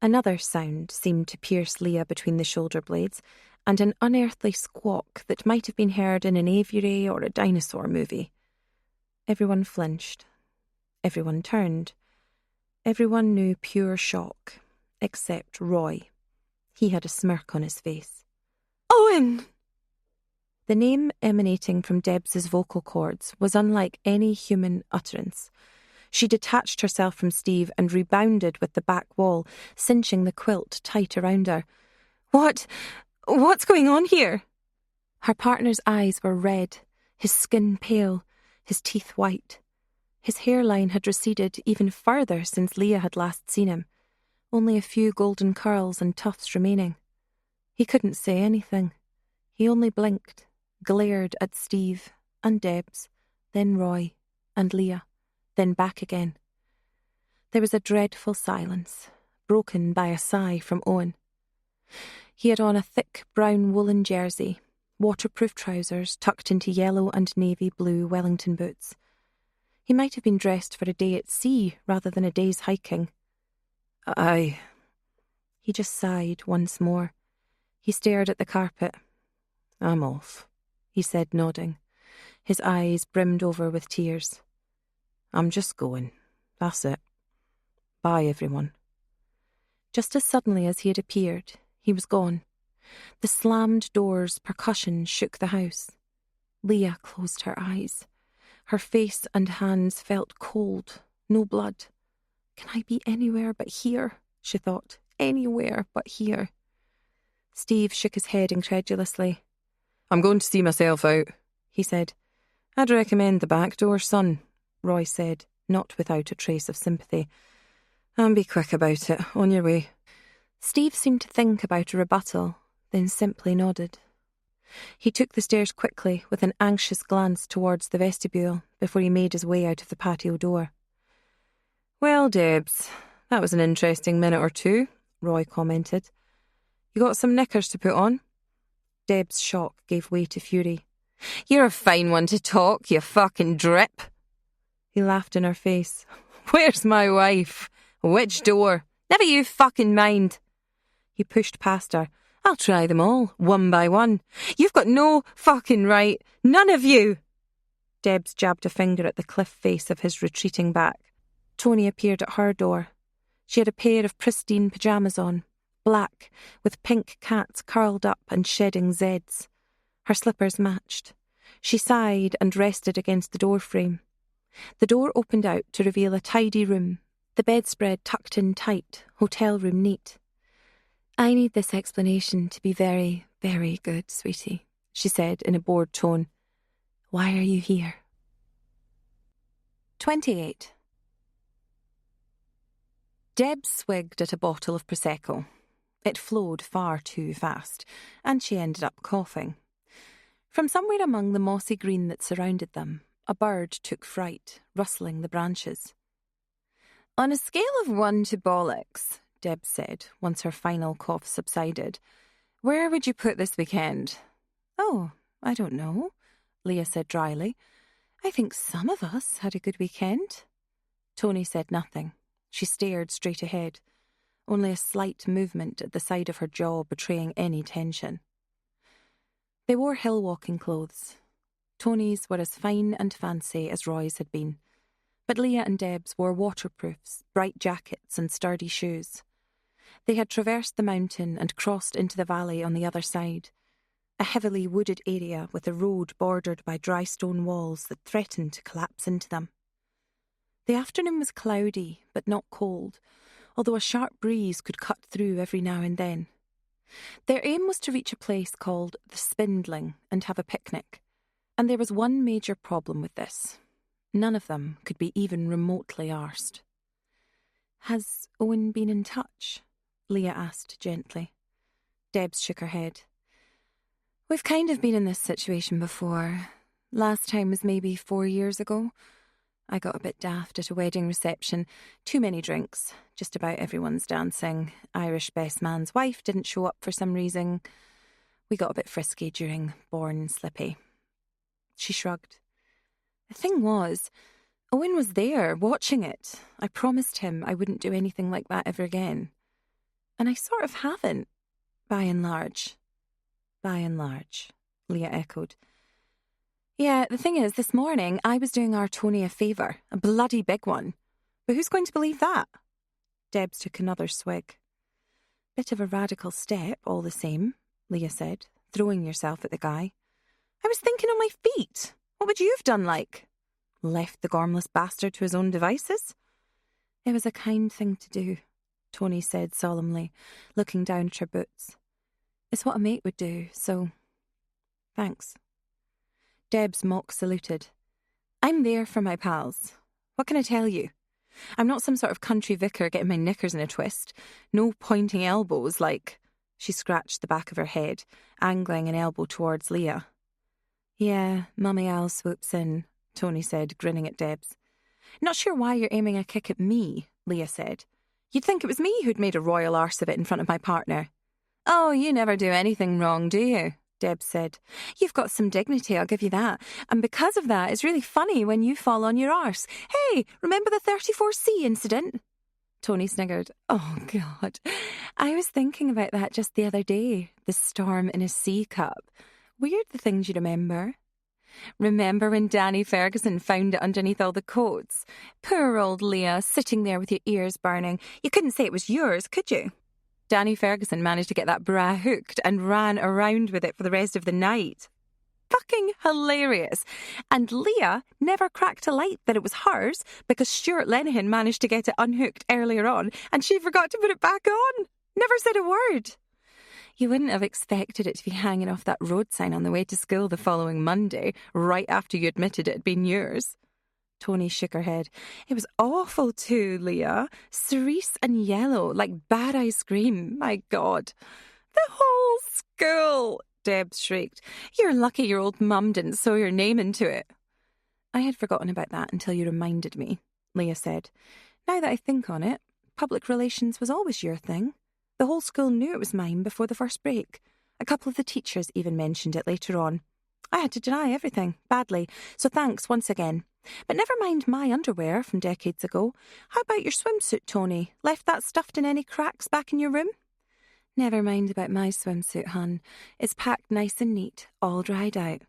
another sound seemed to pierce Leah between the shoulder blades, and an unearthly squawk that might have been heard in an aviary or a dinosaur movie. Everyone flinched. Everyone turned. Everyone knew pure shock, except Roy. He had a smirk on his face. "Owen!" The name emanating from Debs's vocal cords was unlike any human utterance. She detached herself from Steve and rebounded with the back wall, cinching the quilt tight around her. What's going on here?" Her partner's eyes were red, his skin pale, his teeth white. His hairline had receded even further since Leah had last seen him, only a few golden curls and tufts remaining. He couldn't say anything. He only blinked, glared at Steve and Debs, then Roy and Leah, then back again. There was a dreadful silence, broken by a sigh from Owen. He had on a thick brown woolen jersey, waterproof trousers tucked into yellow and navy blue Wellington boots. He might have been dressed for a day at sea rather than a day's hiking. He just sighed once more. He stared at the carpet. "I'm off," he said, nodding. His eyes brimmed over with tears. "I'm just going. That's it. Bye, everyone." Just as suddenly as he had appeared, he was gone. The slammed door's percussion shook the house. Leah closed her eyes. Her face and hands felt cold, no blood. "Can I be anywhere but here?" she thought. "Anywhere but here." Steve shook his head incredulously. "I'm going to see myself out," he said. "I'd recommend the back door, son," Roy said, not without a trace of sympathy. "And be quick about it, on your way." Steve seemed to think about a rebuttal, then simply nodded. He took the stairs quickly, with an anxious glance towards the vestibule, before he made his way out of the patio door. "Well, Debs, that was an interesting minute or two," Roy commented. "You got some knickers to put on?" Deb's shock gave way to fury. "You're a fine one to talk, you fucking drip." He laughed in her face. "Where's my wife? Which door? Never you fucking mind." He pushed past her. "I'll try them all, one by one. You've got no fucking right. None of you." Debs jabbed a finger at the cliff face of his retreating back. Tony appeared at her door. She had a pair of pristine pyjamas on, black, with pink cats curled up and shedding zeds. Her slippers matched. She sighed and rested against the door frame. The door opened out to reveal a tidy room, the bedspread tucked in tight, hotel room neat. "I need this explanation to be very, very good, sweetie," she said in a bored tone. "Why are you here?" 28. Deb swigged at a bottle of Prosecco. It flowed far too fast, and she ended up coughing. From somewhere among the mossy green that surrounded them, a bird took fright, rustling the branches. "On a scale of 1 to bollocks," Deb said, once her final cough subsided, "where would you put this weekend?" "Oh, I don't know," Leah said dryly. "I think some of us had a good weekend." Tony said nothing. She stared straight ahead, only a slight movement at the side of her jaw betraying any tension. They wore hill-walking clothes. Tony's were as fine and fancy as Roy's had been, but Leah and Deb's wore waterproofs, bright jackets and sturdy shoes. They had traversed the mountain and crossed into the valley on the other side. a heavily wooded area with a road bordered by dry stone walls that threatened to collapse into them. The afternoon was cloudy, but not cold, although a sharp breeze could cut through every now and then. Their aim was to reach a place called the Spindling and have a picnic, and there was one major problem with this. None of them could be even remotely arsed. "Has Owen been in touch?" Leah asked gently. Debs shook her head. "We've kind of been in this situation before. Last time was maybe 4 years ago. I got a bit daft at a wedding reception. Too many drinks. Just about everyone's dancing. Irish best man's wife didn't show up for some reason. We got a bit frisky during Born Slippy." She shrugged. "The thing was, Owen was there, watching it. I promised him I wouldn't do anything like that ever again. And I sort of haven't, by and large." "By and large," Leah echoed. "Yeah, the thing is, this morning I was doing our Tony a favour, a bloody big one. But who's going to believe that?" Debs took another swig. "Bit of a radical step, all the same," Leah said, throwing yourself at the guy. "I was thinking on my feet. What would you have done like? Left the gormless bastard to his own devices?" "It was a kind thing to do," Tony said solemnly, looking down at her boots. "It's what a mate would do, so thanks." Debs mock saluted. "I'm there for my pals. What can I tell you? I'm not some sort of country vicar getting my knickers in a twist. No pointing elbows like..." She scratched the back of her head, angling an elbow towards Leah. "Yeah, Mummy Al swoops in," Tony said, grinning at Debs. "Not sure why you're aiming a kick at me," Leah said. "You'd think it was me who'd made a royal arse of it in front of my partner." "Oh, you never do anything wrong, do you?" Debs said. "You've got some dignity, I'll give you that. And because of that, it's really funny when you fall on your arse. Hey, remember the 34C incident?" Tony sniggered. "Oh, God. I was thinking about that just the other day. The storm in a C cup. Weird the things you remember. Remember when Danny Ferguson found it underneath all the coats? Poor old Leah, sitting there with your ears burning. You couldn't say it was yours, could you? Danny Ferguson managed to get that bra hooked and ran around with it for the rest of the night. Fucking hilarious. And Leah never cracked a light that it was hers because Stuart Lenihan managed to get it unhooked earlier on and she forgot to put it back on. Never said a word. You wouldn't have expected it to be hanging off that road sign on the way to school the following Monday, right after you admitted it had been yours." Tony shook her head. "It was awful too, Leah. Cerise and yellow, like bad ice cream. My God. The whole school," Debs shrieked. "You're lucky your old mum didn't sew your name into it." "I had forgotten about that until you reminded me," Leah said. "Now that I think on it, public relations was always your thing. The whole school knew it was mine before the first break. A couple of the teachers even mentioned it later on. I had to deny everything, badly, so thanks once again. But never mind my underwear from decades ago. How about your swimsuit, Tony? Left that stuffed in any cracks back in your room?" "Never mind about my swimsuit, hun. It's packed nice and neat, all dried out."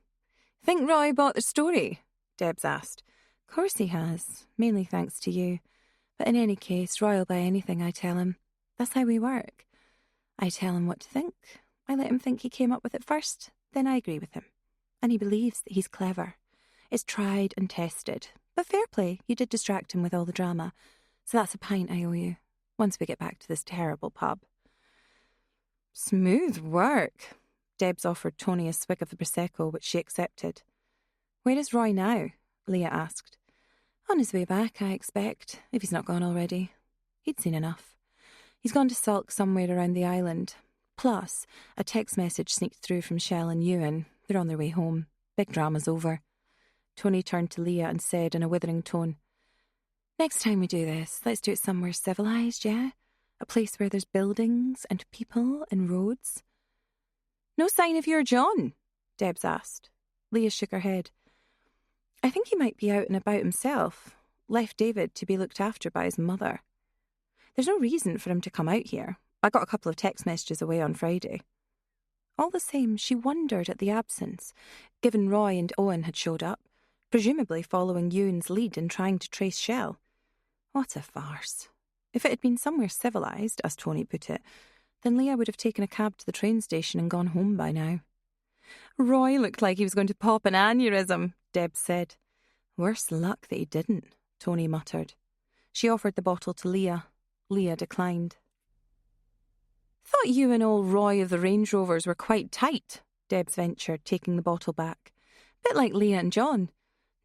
"Think Roy bought the story?" Debs asked. "Course he has, mainly thanks to you. But in any case, Roy will buy anything I tell him. That's how we work. I tell him what to think. I let him think he came up with it first, then I agree with him. And he believes that he's clever. It's tried and tested. But fair play, you did distract him with all the drama. So that's a pint I owe you, once we get back to this terrible pub." "Smooth work." Debs offered Tony a swig of the Prosecco, which she accepted. "Where is Roy now?" Leah asked. "On his way back, I expect, if he's not gone already. He'd seen enough. He's gone to sulk somewhere around the island. Plus, a text message sneaked through from Shell and Ewan. They're on their way home. Big drama's over." Tony turned to Leah and said in a withering tone, "Next time we do this, let's do it somewhere civilised, yeah? A place where there's buildings and people and roads." "No sign of your John?" Debs asked. Leah shook her head. "I think he might be out and about himself. Left David to be looked after by his mother. There's no reason for him to come out here. I got a couple of text messages away on Friday." All the same, she wondered at the absence, given Roy and Owen had showed up, presumably following Ewan's lead in trying to trace Shell. What a farce. If it had been somewhere civilised, as Tony put it, then Leah would have taken a cab to the train station and gone home by now. Roy looked like he was going to pop an aneurysm, Deb said. Worse luck that he didn't, Tony muttered. She offered the bottle to Leah. Leah declined. Thought you and old Roy of the Range Rovers were quite tight, Debs ventured, taking the bottle back. Bit like Leah and John.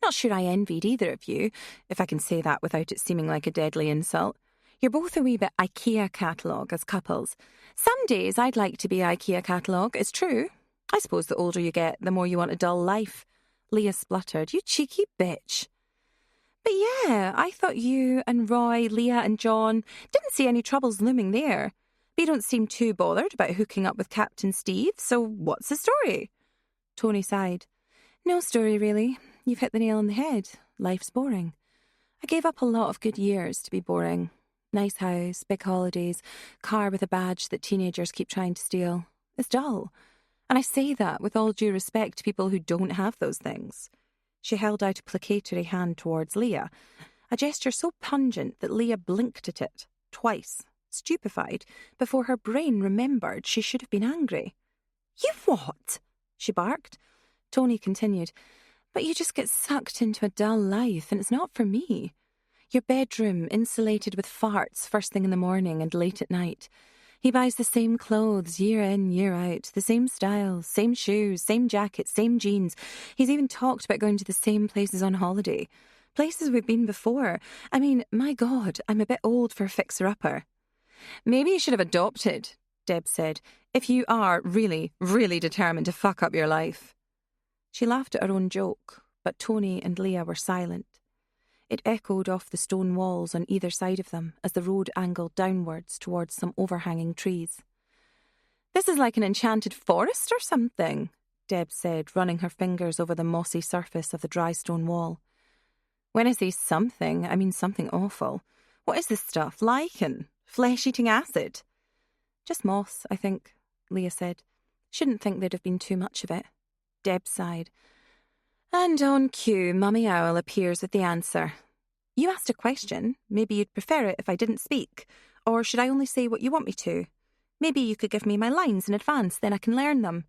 Not sure I envied either of you, if I can say that without it seeming like a deadly insult. You're both a wee bit IKEA catalogue as couples. Some days I'd like to be IKEA catalogue, it's true. I suppose the older you get, the more you want a dull life. Leah spluttered. You cheeky bitch. But yeah, I thought you and Roy, Leah and John didn't see any troubles looming there. But you don't seem too bothered about hooking up with Captain Steve, so what's the story? Tony sighed. No story, really. You've hit the nail on the head. Life's boring. I gave up a lot of good years to be boring. Nice house, big holidays, car with a badge that teenagers keep trying to steal. It's dull. And I say that with all due respect to people who don't have those things. She held out a placatory hand towards Leah, a gesture so pungent that Leah blinked at it, twice, stupefied, before her brain remembered she should have been angry. You what? She barked. Tony continued. But you just get sucked into a dull life, and it's not for me. Your bedroom insulated with farts first thing in the morning and late at night. He buys the same clothes year in, year out, the same styles, same shoes, same jackets, same jeans. He's even talked about going to the same places on holiday. Places we've been before. I mean, my God, I'm a bit old for a fixer-upper. Maybe you should have adopted, Deb said, if you are really, really determined to fuck up your life. She laughed at her own joke, but Tony and Leah were silent. It echoed off the stone walls on either side of them as the road angled downwards towards some overhanging trees. This is like an enchanted forest or something, Deb said, running her fingers over the mossy surface of the dry stone wall. When I say something, I mean something awful. What is this stuff? Lichen? Flesh-eating acid? Just moss, I think, Leah said. Shouldn't think there'd have been too much of it. Deb sighed. And on cue, Mummy Owl appears with the answer. You asked a question. Maybe you'd prefer it if I didn't speak. Or should I only say what you want me to? Maybe you could give me my lines in advance, then I can learn them.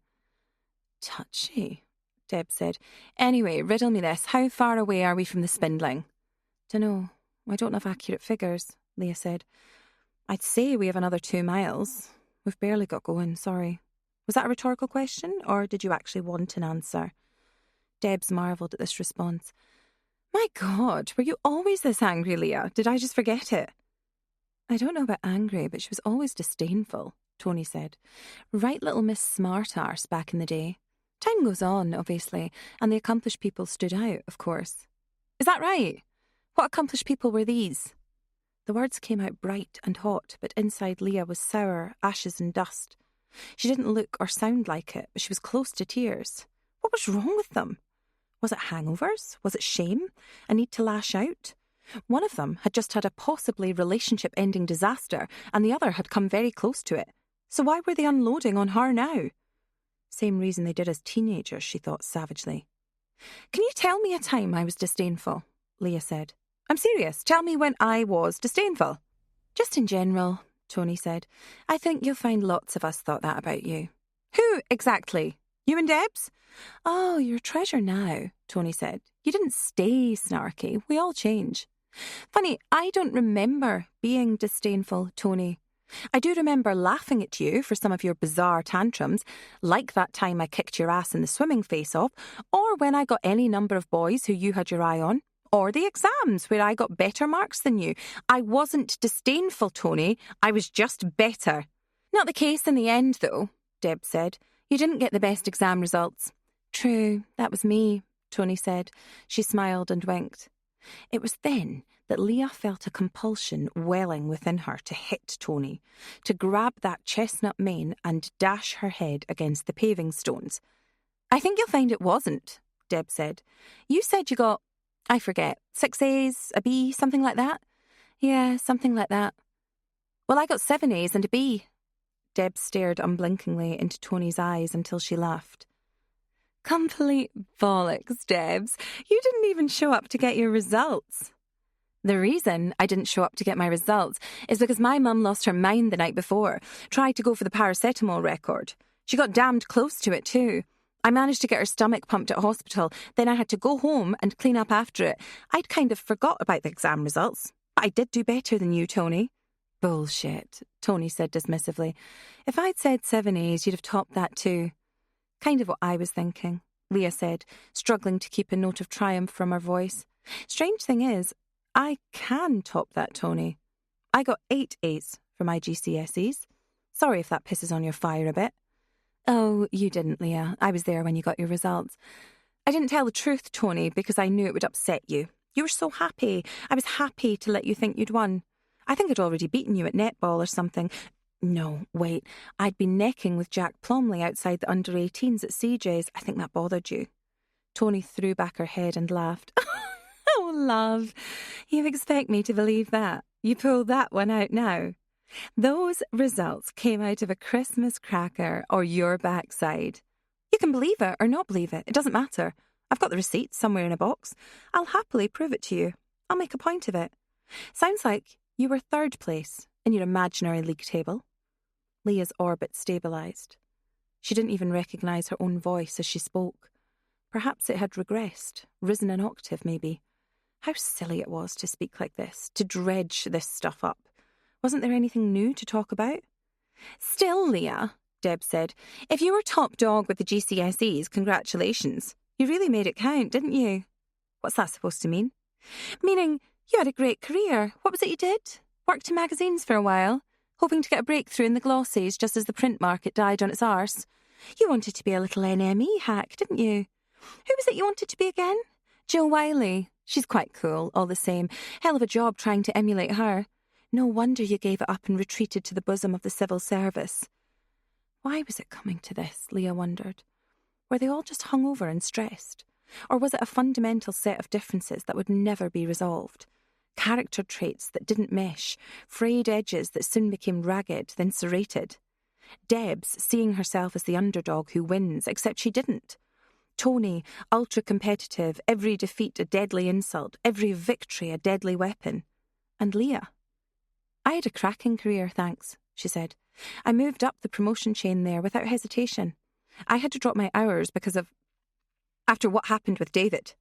Touchy, Deb said. Anyway, riddle me this. How far away are we from the spindling? Dunno. I don't have accurate figures, Leah said. I'd say we have another 2 miles. We've barely got going, sorry. Was that a rhetorical question, or did you actually want an answer? Debs marvelled at this response. My God, were you always this angry, Leah? Did I just forget it? I don't know about angry, but she was always disdainful, Tony said. Right little Miss Smart-Arse back in the day. Time goes on, obviously, and the accomplished people stood out, of course. Is that right? What accomplished people were these? The words came out bright and hot, but inside Leah was sour, ashes and dust. She didn't look or sound like it, but she was close to tears. What was wrong with them? Was it hangovers? Was it shame? A need to lash out? One of them had just had a possibly relationship-ending disaster, and the other had come very close to it. So why were they unloading on her now? Same reason they did as teenagers, she thought savagely. Can you tell me a time I was disdainful? Leah said. I'm serious. Tell me when I was disdainful. Just in general, Tony said. I think you'll find lots of us thought that about you. Who exactly? You and Debs? Oh, you're a treasure now, Tony said. You didn't stay snarky. We all change. Funny, I don't remember being disdainful, Tony. I do remember laughing at you for some of your bizarre tantrums, like that time I kicked your ass in the swimming face-off, or when I got any number of boys who you had your eye on, or the exams where I got better marks than you. I wasn't disdainful, Tony. I was just better. Not the case in the end, though, Deb said. You didn't get the best exam results. True, that was me, Tony said. She smiled and winked. It was then that Leah felt a compulsion welling within her to hit Tony, to grab that chestnut mane and dash her head against the paving stones. I think you'll find it wasn't, Deb said. You said you got, I forget, 6 A's, a B, something like that? Yeah, something like that. Well, I got 7 A's and a B. Deb stared unblinkingly into Tony's eyes until she laughed. Complete bollocks, Debs. You didn't even show up to get your results. The reason I didn't show up to get my results is because my mum lost her mind the night before, tried to go for the paracetamol record. She got damned close to it too. I managed to get her stomach pumped at hospital, then I had to go home and clean up after it. I'd kind of forgot about the exam results. But I did do better than you, Tony. Bullshit, Tony said dismissively. If I'd said 7 A's, you'd have topped that too. Kind of what I was thinking, Leah said, struggling to keep a note of triumph from her voice. Strange thing is, I can top that, Tony. I got 8 A's for my GCSEs. Sorry if that pisses on your fire a bit. Oh, you didn't, Leah. I was there when you got your results. I didn't tell the truth, Tony, because I knew it would upset you. You were so happy. I was happy to let you think you'd won. I think I'd already beaten you at netball or something. No, wait. I'd been necking with Jack Plumley outside the under-18s at CJ's. I think that bothered you. Tony threw back her head and laughed. Oh, love. You expect me to believe that? You pulled that one out now. Those results came out of a Christmas cracker or your backside. You can believe it or not believe it. It doesn't matter. I've got the receipt somewhere in a box. I'll happily prove it to you. I'll make a point of it. Sounds like you were 3rd place in your imaginary league table. Leah's orbit stabilised. She didn't even recognise her own voice as she spoke. Perhaps it had regressed, risen an octave maybe. How silly it was to speak like this, to dredge this stuff up. Wasn't there anything new to talk about? Still, Leah, Deb said, if you were top dog with the GCSEs, congratulations. You really made it count, didn't you? What's that supposed to mean? Meaning you had a great career. What was it you did? Worked in magazines for a while, hoping to get a breakthrough in the glossies just as the print market died on its arse. You wanted to be a little NME hack, didn't you? Who was it you wanted to be again? Jill Wiley. She's quite cool, all the same. Hell of a job trying to emulate her. No wonder you gave it up and retreated to the bosom of the civil service. Why was it coming to this, Leah wondered. Were they all just hungover and stressed? Or was it a fundamental set of differences that would never be resolved? Character traits that didn't mesh, frayed edges that soon became ragged, then serrated. Deb's seeing herself as the underdog who wins, except she didn't. Tony, ultra-competitive, every defeat a deadly insult, every victory a deadly weapon. And Leah. I had a cracking career, thanks, she said. I moved up the promotion chain there without hesitation. I had to drop my hours after what happened with David.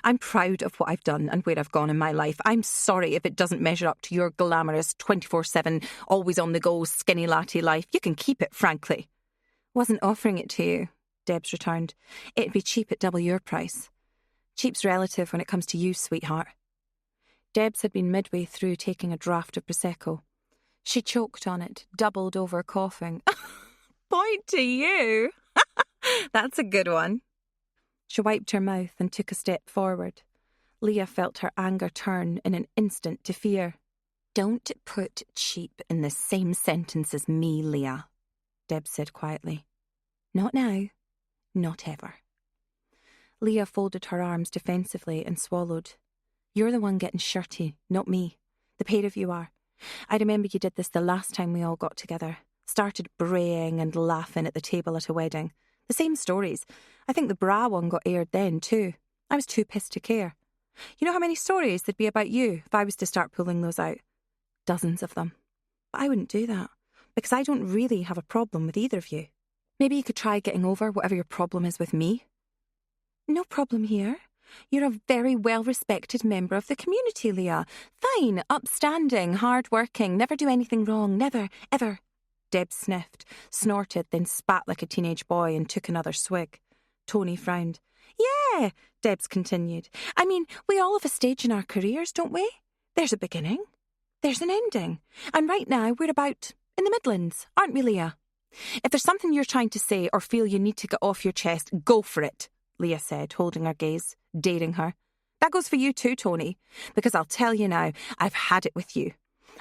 I'm proud of what I've done and where I've gone in my life. I'm sorry if it doesn't measure up to your glamorous 24/7, always on the go, skinny latte life. You can keep it, frankly. Wasn't offering it to you, Debs returned. It'd be cheap at double your price. Cheap's relative when it comes to you, sweetheart. Debs had been midway through taking a draught of Prosecco. She choked on it, doubled over coughing. Point to you! That's a good one. She wiped her mouth and took a step forward. Leah felt her anger turn in an instant to fear. Don't put cheap in the same sentence as me, Leah, Deb said quietly. Not now. Not ever. Leah folded her arms defensively and swallowed. You're the one getting shirty, not me. The pair of you are. I remember you did this the last time we all got together. Started braying and laughing at the table at a wedding. The same stories. I think the bra one got aired then too. I was too pissed to care. You know how many stories there'd be about you if I was to start pulling those out? Dozens of them. But I wouldn't do that, because I don't really have a problem with either of you. Maybe you could try getting over whatever your problem is with me. No problem here. You're a very well-respected member of the community, Leah. Fine, upstanding, hard-working, never do anything wrong, never, ever. Deb sniffed, snorted, then spat like a teenage boy and took another swig. Tony frowned. Yeah, Debs continued. I mean, we all have a stage in our careers, don't we? There's a beginning. There's an ending. And right now we're about in the Midlands, aren't we, Leah? If there's something you're trying to say or feel you need to get off your chest, go for it, Leah said, holding her gaze, daring her. That goes for you too, Tony, because I'll tell you now, I've had it with you.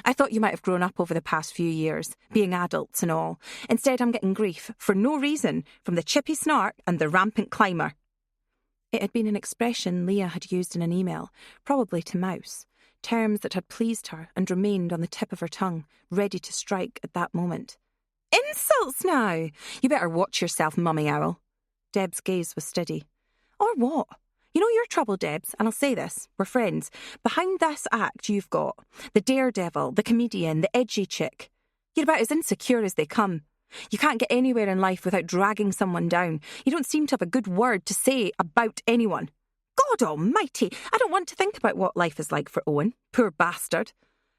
I thought you might have grown up over the past few years, being adults and all. Instead, I'm getting grief, for no reason, from the chippy snark and the rampant climber. It had been an expression Leah had used in an email, probably to Mouse, terms that had pleased her and remained on the tip of her tongue, ready to strike at that moment. Insults now! You better watch yourself, mummy owl. Deb's gaze was steady. Or what? You know your trouble, Debs, and I'll say this, we're friends. Behind this act you've got the daredevil, the comedian, the edgy chick. You're about as insecure as they come. You can't get anywhere in life without dragging someone down. You don't seem to have a good word to say about anyone. God almighty, I don't want to think about what life is like for Owen, poor bastard.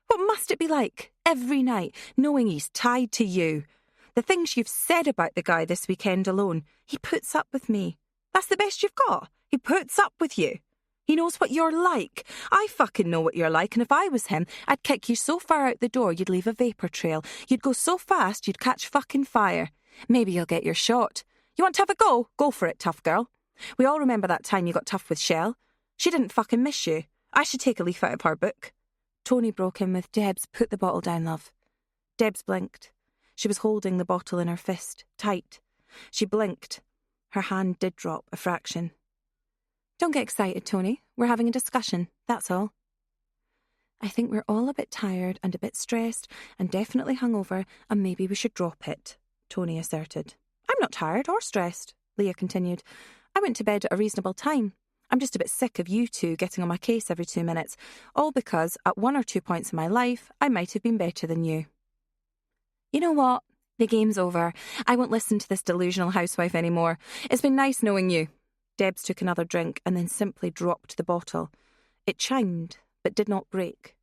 What must it be like, every night, knowing he's tied to you? The things you've said about the guy this weekend alone. He puts up with me. That's the best you've got. He puts up with you. He knows what you're like. I fucking know what you're like, and if I was him, I'd kick you so far out the door you'd leave a vapour trail. You'd go so fast you'd catch fucking fire. Maybe you'll get your shot. You want to have a go? Go for it, tough girl. We all remember that time you got tough with Shell. She didn't fucking miss you. I should take a leaf out of her book. Tony broke in with, Debs, put the bottle down, love. Debs blinked. She was holding the bottle in her fist, tight. She blinked. Her hand did drop a fraction. Don't get excited, Tony. We're having a discussion, that's all. I think we're all a bit tired and a bit stressed and definitely hungover, and maybe we should drop it, Tony asserted. I'm not tired or stressed, Leah continued. I went to bed at a reasonable time. I'm just a bit sick of you two getting on my case every 2 minutes, all because at 1 or 2 points in my life I might have been better than you. You know what? The game's over. I won't listen to this delusional housewife anymore. It's been nice knowing you. Debs took another drink and then simply dropped the bottle. It chimed, but did not break.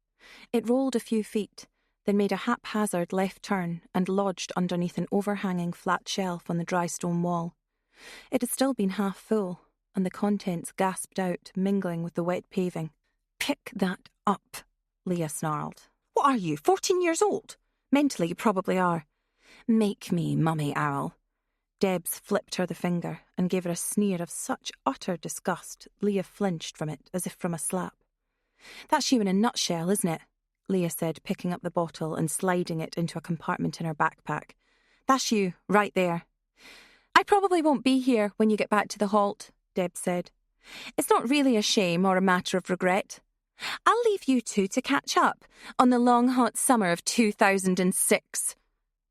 It rolled a few feet, then made a haphazard left turn and lodged underneath an overhanging flat shelf on the dry stone wall. It had still been half full, and the contents gasped out, mingling with the wet paving. Pick that up, Leah snarled. What are you, 14 years old? Mentally, you probably are. Make me, Mummy Owl. Debs flipped her the finger and gave her a sneer of such utter disgust Leah flinched from it as if from a slap. That's you in a nutshell, isn't it? Leah said, picking up the bottle and sliding it into a compartment in her backpack. That's you, right there. I probably won't be here when you get back to the halt, Debs said. It's not really a shame or a matter of regret. I'll leave you two to catch up on the long hot summer of 2006.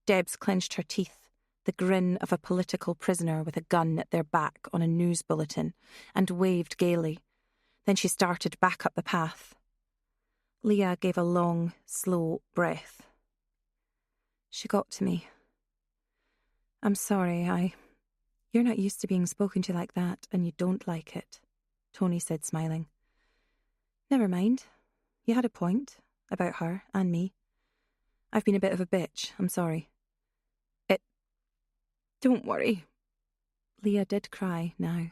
Debs clenched her teeth, the grin of a political prisoner with a gun at their back on a news bulletin, and waved gaily. Then she started back up the path. Leah gave a long, slow breath. She got to me. I'm sorry, You're not used to being spoken to like that, and you don't like it, Tony said, smiling. Never mind. You had a point about her and me. I've been a bit of a bitch, I'm sorry. Don't worry. Leah did cry now.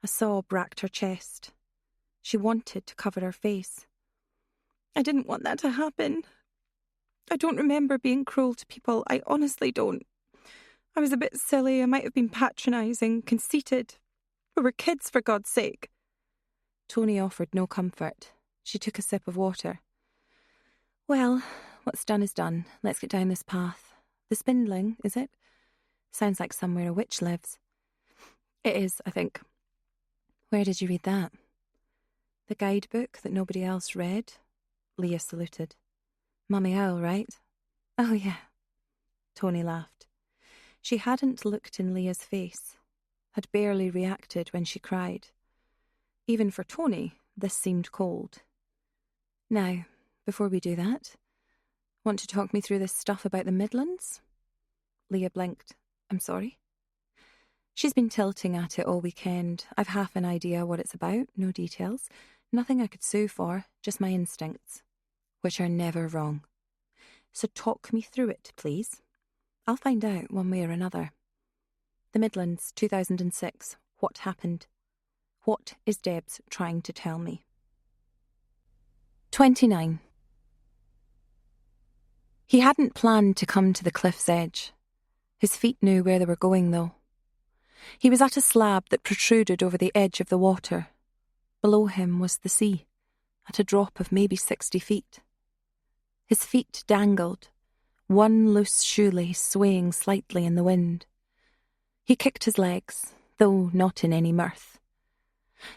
A sob racked her chest. She wanted to cover her face. I didn't want that to happen. I don't remember being cruel to people. I honestly don't. I was a bit silly. I might have been patronising, conceited. We were kids, for God's sake. Tony offered no comfort. She took a sip of water. Well, what's done is done. Let's get down this path. The Spindling, is it? Sounds like somewhere a witch lives. It is, I think. Where did you read that? The guidebook that nobody else read? Leah saluted. Mummy Owl, right? Oh, yeah. Tony laughed. She hadn't looked in Leah's face, had barely reacted when she cried. Even for Tony, this seemed cold. Now, before we do that, want to talk me through this stuff about the Midlands? Leah blinked. I'm sorry. She's been tilting at it all weekend. I've half an idea what it's about, no details. Nothing I could sue for, just my instincts, which are never wrong. So talk me through it, please. I'll find out one way or another. The Midlands, 2006. What happened? What is Debs trying to tell me? 29. He hadn't planned to come to the cliff's edge. His feet knew where they were going, though. He was at a slab that protruded over the edge of the water. Below him was the sea, at a drop of maybe 60 feet. His feet dangled, one loose shoelace swaying slightly in the wind. He kicked his legs, though not in any mirth.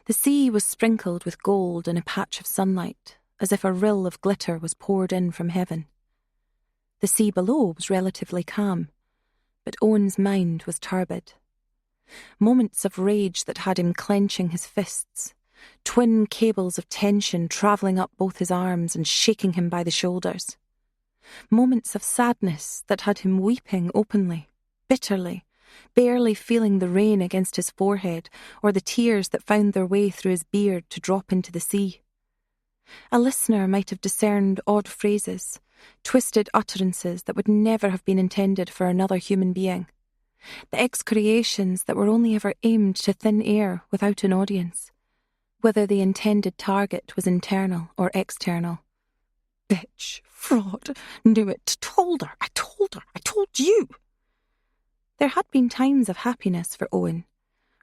The sea was sprinkled with gold in a patch of sunlight, as if a rill of glitter was poured in from heaven. The sea below was relatively calm, but Owen's mind was turbid. Moments of rage that had him clenching his fists, twin cables of tension travelling up both his arms and shaking him by the shoulders. moments of sadness that had him weeping openly, bitterly, barely feeling the rain against his forehead or the tears that found their way through his beard to drop into the sea. A listener might have discerned odd phrases, twisted utterances that would never have been intended for another human being. The excoriations that were only ever aimed to thin air without an audience, whether the intended target was internal or external. Bitch, fraud, knew it, told her, I told you. There had been times of happiness for Owen.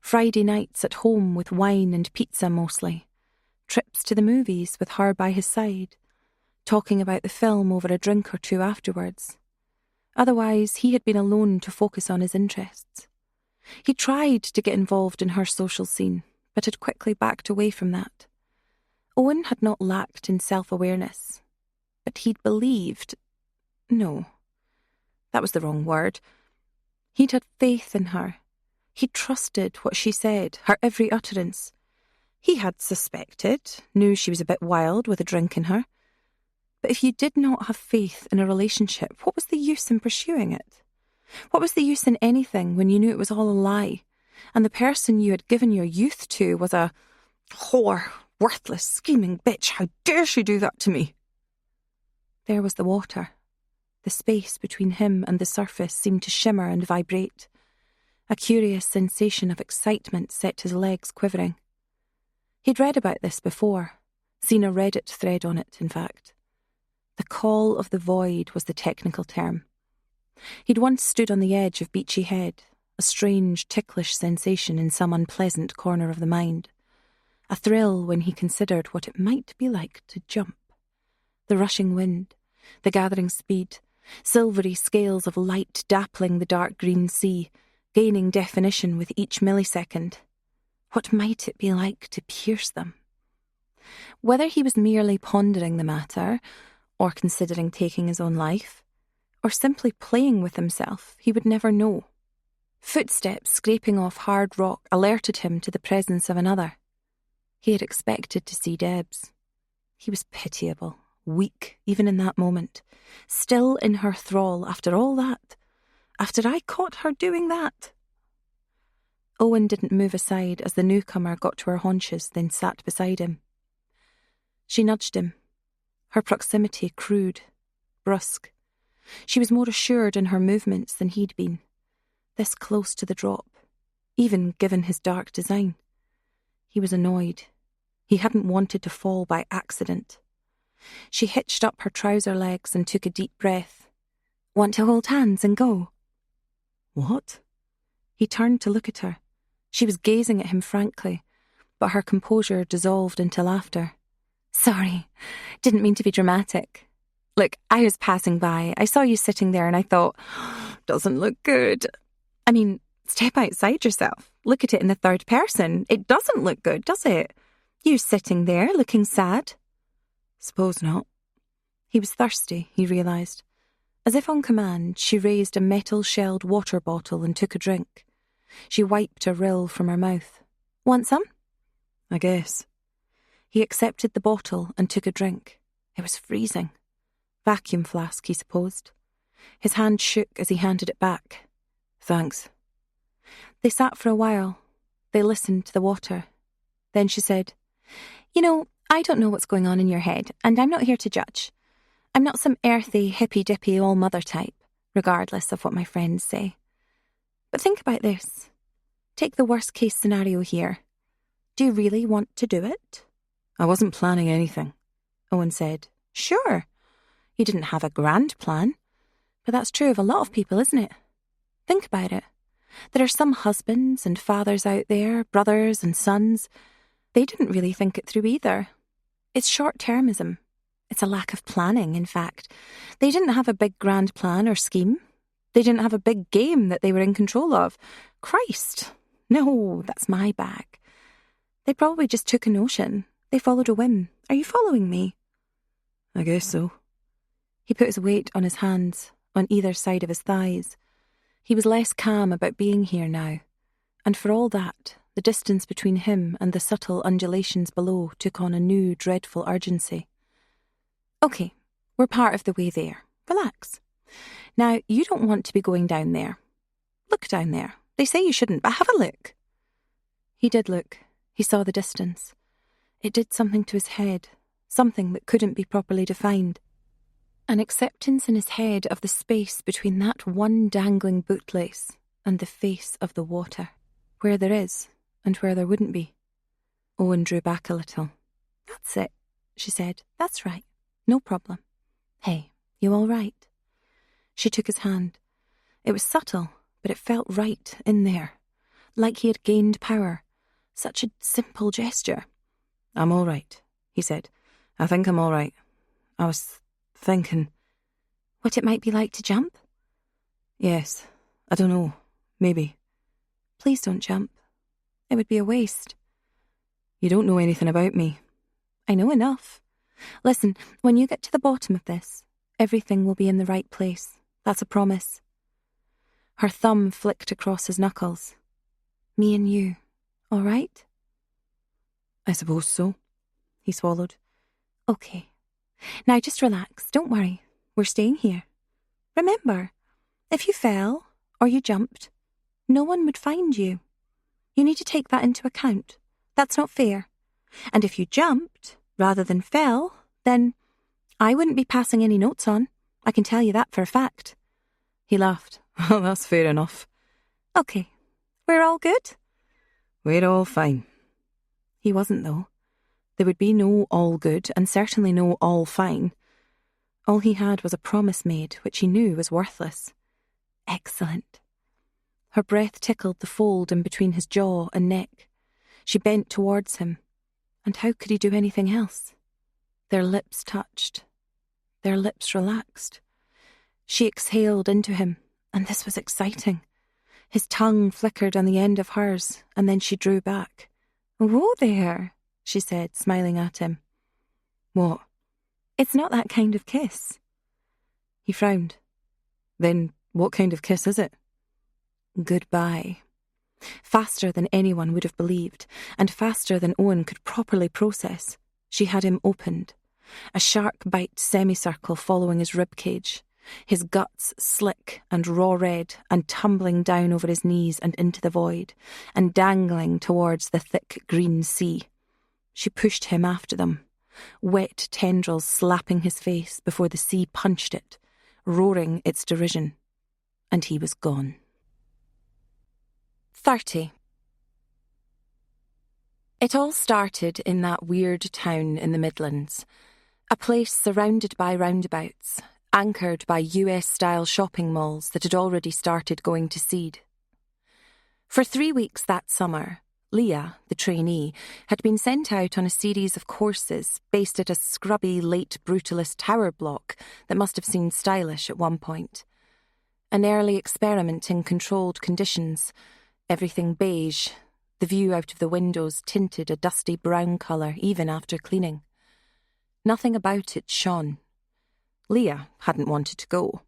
Friday nights at home with wine and pizza mostly. Trips to the movies with her by his side. Talking about the film over a drink or two afterwards. Otherwise, he had been alone to focus on his interests. He tried to get involved in her social scene, but had quickly backed away from that. Owen had not lacked in self-awareness, but he'd believed... No, that was the wrong word. He'd had faith in her. He'd trusted what she said, her every utterance. He had suspected, knew she was a bit wild with a drink in her. But if you did not have faith in a relationship, what was the use in pursuing it? What was the use in anything when you knew it was all a lie, and the person you had given your youth to was a whore, worthless, scheming bitch? How dare she do that to me? There was the water. The space between him and the surface seemed to shimmer and vibrate. A curious sensation of excitement set his legs quivering. He'd read about this before, seen a Reddit thread on it, in fact. The call of the void was the technical term. He'd once stood on the edge of Beachy Head, a strange, ticklish sensation in some unpleasant corner of the mind. A thrill when he considered what it might be like to jump. The rushing wind, the gathering speed, silvery scales of light dappling the dark green sea, gaining definition with each millisecond. What might it be like to pierce them? Whether he was merely pondering the matter, or considering taking his own life, or simply playing with himself, he would never know. Footsteps scraping off hard rock alerted him to the presence of another. He had expected to see Debs. He was pitiable, weak, even in that moment, still in her thrall after all that, after I caught her doing that. Owen didn't move aside as the newcomer got to her haunches, then sat beside him. She nudged him. Her proximity crude, brusque. She was more assured in her movements than he'd been, this close to the drop, even given his dark design. He was annoyed. He hadn't wanted to fall by accident. She hitched up her trouser legs and took a deep breath. Want to hold hands and go? What? He turned to look at her. She was gazing at him frankly, but her composure dissolved into laughter. Sorry, didn't mean to be dramatic. Look, I was passing by. I saw you sitting there and I thought, doesn't look good. I mean, step outside yourself. Look at it in the third person. It doesn't look good, does it? You sitting there looking sad. Suppose not. He was thirsty, he realised. As if on command, she raised a metal-shelled water bottle and took a drink. She wiped a rill from her mouth. Want some? I guess. He accepted the bottle and took a drink. It was freezing. Vacuum flask, he supposed. His hand shook as he handed it back. Thanks. They sat for a while. They listened to the water. Then she said, You know, I don't know what's going on in your head, and I'm not here to judge. I'm not some earthy, hippy-dippy all-mother type, regardless of what my friends say. But think about this. Take the worst-case scenario here. Do you really want to do it? I wasn't planning anything, Owen said. Sure. You didn't have a grand plan. But that's true of a lot of people, isn't it? Think about it. There are some husbands and fathers out there, brothers and sons. They didn't really think it through either. It's short-termism. It's a lack of planning, in fact. They didn't have a big grand plan or scheme. They didn't have a big game that they were in control of. Christ. No, that's my bag. They probably just took a notion. They followed a whim. Are you following me? I guess so. He put his weight on his hands, on either side of his thighs. He was less calm about being here now, and for all that, the distance between him and the subtle undulations below took on a new, dreadful urgency. Okay, we're part of the way there. Relax. Now, you don't want to be going down there. Look down there. They say you shouldn't, but have a look. He did look. He saw the distance. It did something to his head, something that couldn't be properly defined. An acceptance in his head of the space between that one dangling bootlace and the face of the water, where there is and where there wouldn't be. Owen drew back a little. That's it, she said. That's right. No problem. Hey, you all right? She took his hand. It was subtle, but it felt right in there, like he had gained power. Such a simple gesture. I'm all right, he said. I think I'm all right. I was thinking... What it might be like to jump? Yes. I don't know. Maybe. Please don't jump. It would be a waste. You don't know anything about me. I know enough. Listen, when you get to the bottom of this, everything will be in the right place. That's a promise. Her thumb flicked across his knuckles. Me and you, all right? I suppose so, he swallowed. Okay. Now just relax, don't worry. We're staying here. Remember, if you fell or you jumped, no one would find you. You need to take that into account. That's not fair. And if you jumped rather than fell, then I wouldn't be passing any notes on. I can tell you that for a fact. He laughed. Well, that's fair enough. Okay. We're all good? We're all fine. He wasn't, though. There would be no all good, and certainly no all fine. All he had was a promise made, which he knew was worthless. Excellent. Her breath tickled the fold in between his jaw and neck. She bent towards him. And how could he do anything else? Their lips touched. Their lips relaxed. She exhaled into him, and this was exciting. His tongue flickered on the end of hers, and then she drew back. Whoa there, she said, smiling at him. What? It's not that kind of kiss. He frowned. Then what kind of kiss is it? Goodbye. Faster than anyone would have believed, and faster than Owen could properly process, she had him opened. A shark-bite semicircle following his ribcage, his guts slick and raw red and tumbling down over his knees and into the void, and dangling towards the thick green sea. She pushed him after them, wet tendrils slapping his face before the sea punched it, roaring its derision. And he was gone. 30. It all started in that weird town in the Midlands, a place surrounded by roundabouts, anchored by US-style shopping malls that had already started going to seed. For 3 weeks that summer, Leah, the trainee, had been sent out on a series of courses based at a scrubby late brutalist tower block that must have seemed stylish at one point. An early experiment in controlled conditions, everything beige, the view out of the windows tinted a dusty brown colour even after cleaning. Nothing about it shone. Leah hadn't wanted to go.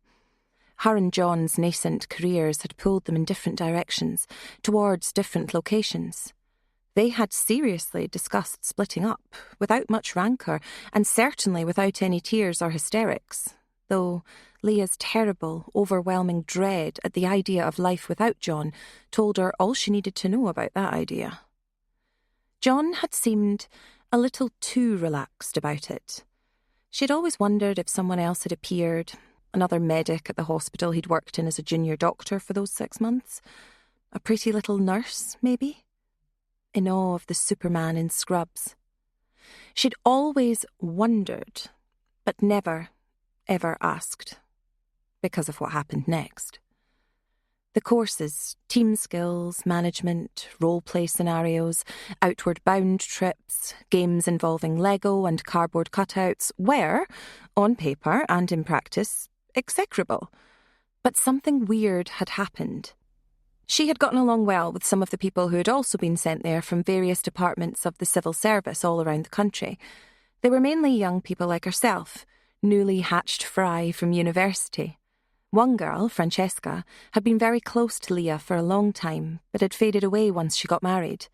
Her and John's nascent careers had pulled them in different directions, towards different locations. They had seriously discussed splitting up, without much rancour, and certainly without any tears or hysterics, though Leah's terrible, overwhelming dread at the idea of life without John told her all she needed to know about that idea. John had seemed a little too relaxed about it. She'd always wondered if someone else had appeared, another medic at the hospital he'd worked in as a junior doctor for those 6 months. A pretty little nurse, maybe? In awe of the Superman in scrubs. She'd always wondered, but never, ever asked, because of what happened next. The courses, team skills, management, role-play scenarios, outward-bound trips, games involving Lego and cardboard cutouts were, on paper and in practice, execrable. But something weird had happened. She had gotten along well with some of the people who had also been sent there from various departments of the civil service all around the country. They were mainly young people like herself, newly hatched fry from university. One girl, Francesca, had been very close to Leah for a long time, but had faded away once she got married.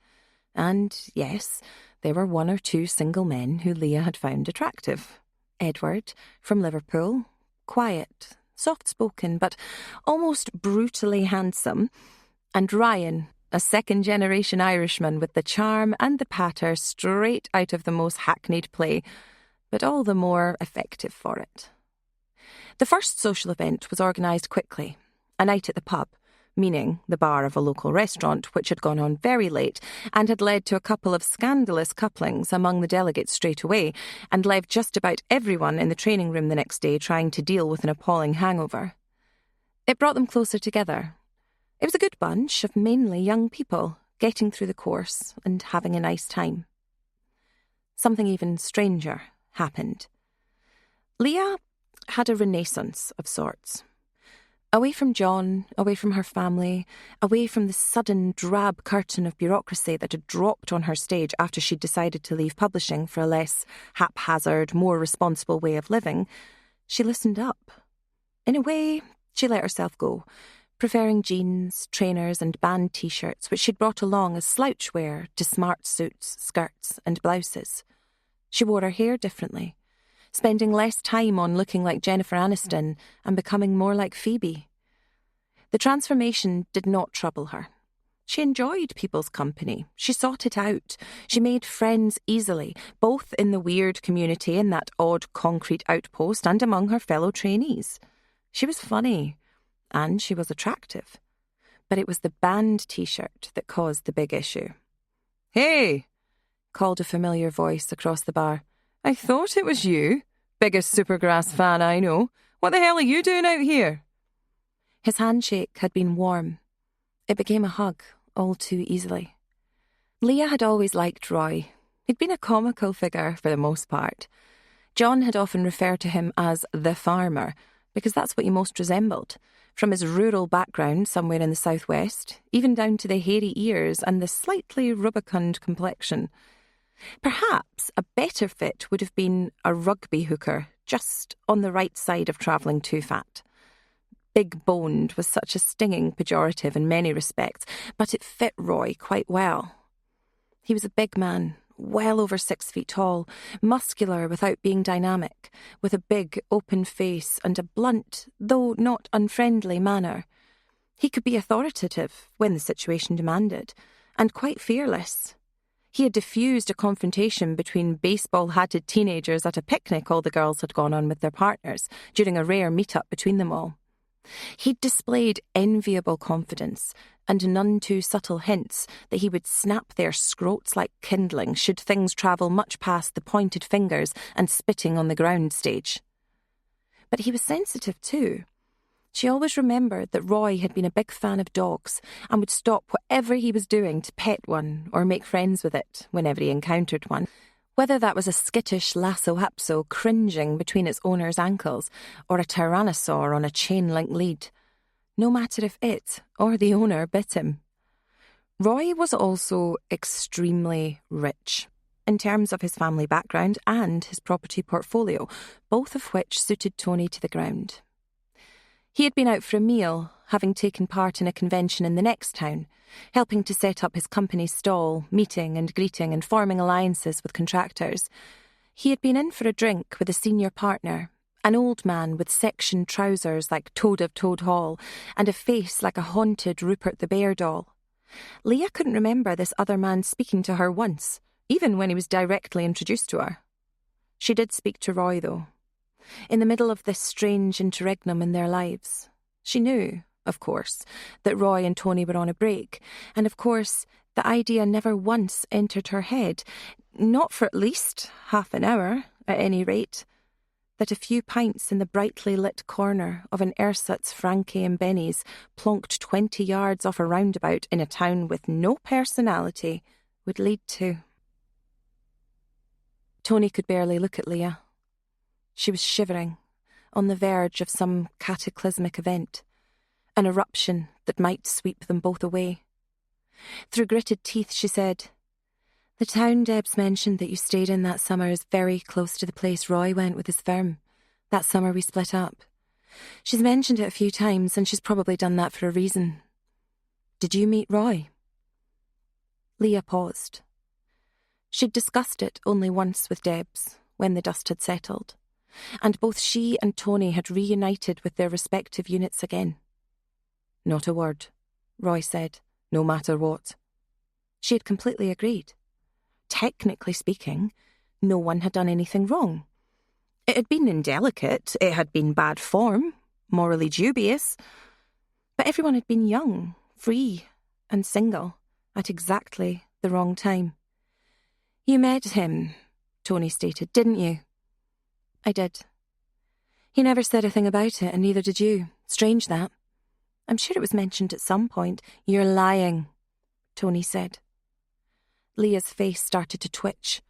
And, yes, there were 1 or 2 single men who Leah had found attractive. Edward, from Liverpool, quiet, soft-spoken, but almost brutally handsome, and Ryan, a second-generation Irishman with the charm and the patter straight out of the most hackneyed play, but all the more effective for it. The first social event was organised quickly, a night at the pub, meaning the bar of a local restaurant which had gone on very late and had led to a couple of scandalous couplings among the delegates straight away and left just about everyone in the training room the next day trying to deal with an appalling hangover. It brought them closer together. It was a good bunch of mainly young people getting through the course and having a nice time. Something even stranger happened. Leah had a renaissance of sorts. Away from John, away from her family, away from the sudden drab curtain of bureaucracy that had dropped on her stage after she'd decided to leave publishing for a less haphazard, more responsible way of living, she loosened up. In a way, she let herself go, preferring jeans, trainers and band t-shirts which she'd brought along as slouch wear to smart suits, skirts and blouses. She wore her hair differently, spending less time on looking like Jennifer Aniston and becoming more like Phoebe. The transformation did not trouble her. She enjoyed people's company. She sought it out. She made friends easily, both in the weird community in that odd concrete outpost and among her fellow trainees. She was funny, and she was attractive. But it was the band t-shirt that caused the big issue. "Hey!" called a familiar voice across the bar. "I thought it was you. Biggest Supergrass fan I know. What the hell are you doing out here?" His handshake had been warm. It became a hug all too easily. Leah had always liked Roy. He'd been a comical figure for the most part. John had often referred to him as the farmer, because that's what he most resembled, from his rural background somewhere in the southwest, even down to the hairy ears and the slightly rubicund complexion. Perhaps a better fit would have been a rugby hooker, just on the right side of travelling too fat. Big-boned was such a stinging pejorative in many respects, but it fit Roy quite well. He was a big man, well over 6 feet tall, muscular without being dynamic, with a big, open face and a blunt, though not unfriendly manner. He could be authoritative when the situation demanded, and quite fearless. He had diffused a confrontation between baseball-hatted teenagers at a picnic all the girls had gone on with their partners, during a rare meet-up between them all. He'd displayed enviable confidence and none too subtle hints that he would snap their scrotes like kindling should things travel much past the pointed fingers and spitting on the ground stage. But he was sensitive too. She always remembered that Roy had been a big fan of dogs and would stop whatever he was doing to pet one or make friends with it whenever he encountered one, whether that was a skittish Lhasa-Apso cringing between its owner's ankles or a tyrannosaur on a chain-link lead, no matter if it or the owner bit him. Roy was also extremely rich, in terms of his family background and his property portfolio, both of which suited Tony to the ground. He had been out for a meal, having taken part in a convention in the next town, helping to set up his company's stall, meeting and greeting and forming alliances with contractors. He had been in for a drink with a senior partner, an old man with sectioned trousers like Toad of Toad Hall and a face like a haunted Rupert the Bear doll. Leah couldn't remember this other man speaking to her once, even when he was directly introduced to her. She did speak to Roy, though. In the middle of this strange interregnum in their lives, she knew, of course, that Roy and Tony were on a break, and of course the idea never once entered her head, not for at least half an hour, at any rate, that a few pints in the brightly lit corner of an ersatz Frankie and Benny's plonked 20 yards off a roundabout in a town with no personality would lead to. Tony could barely look at Leah. She was shivering, on the verge of some cataclysmic event, an eruption that might sweep them both away. Through gritted teeth, she said, "The town Deb's mentioned that you stayed in that summer is very close to the place Roy went with his firm. That summer we split up. She's mentioned it a few times, and she's probably done that for a reason. Did you meet Roy?" Leah paused. She'd discussed it only once with Debs, when the dust had settled. and both she and Tony had reunited with their respective units again. "Not a word," Roy said, "no matter what." She had completely agreed. Technically speaking, no one had done anything wrong. It had been indelicate, it had been bad form, morally dubious, but everyone had been young, free, and single at exactly the wrong time. "You met him," Tony stated, "didn't you?" "I did." "He never said a thing about it, and neither did you. Strange that." "I'm sure it was mentioned at some point." "You're lying," Tony said. Leah's face started to twitch.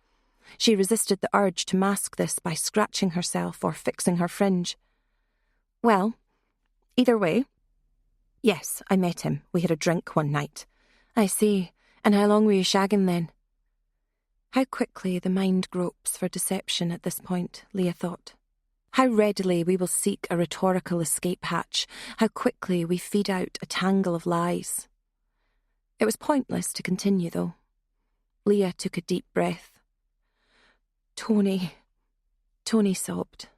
She resisted the urge to mask this by scratching herself or fixing her fringe. "Well, either way, yes, I met him. We had a drink one night." "I see. And how long were you shagging then?" How quickly the mind gropes for deception at this point, Leah thought. How readily we will seek a rhetorical escape hatch. How quickly we feed out a tangle of lies. It was pointless to continue, though. Leah took a deep breath. Tony sobbed.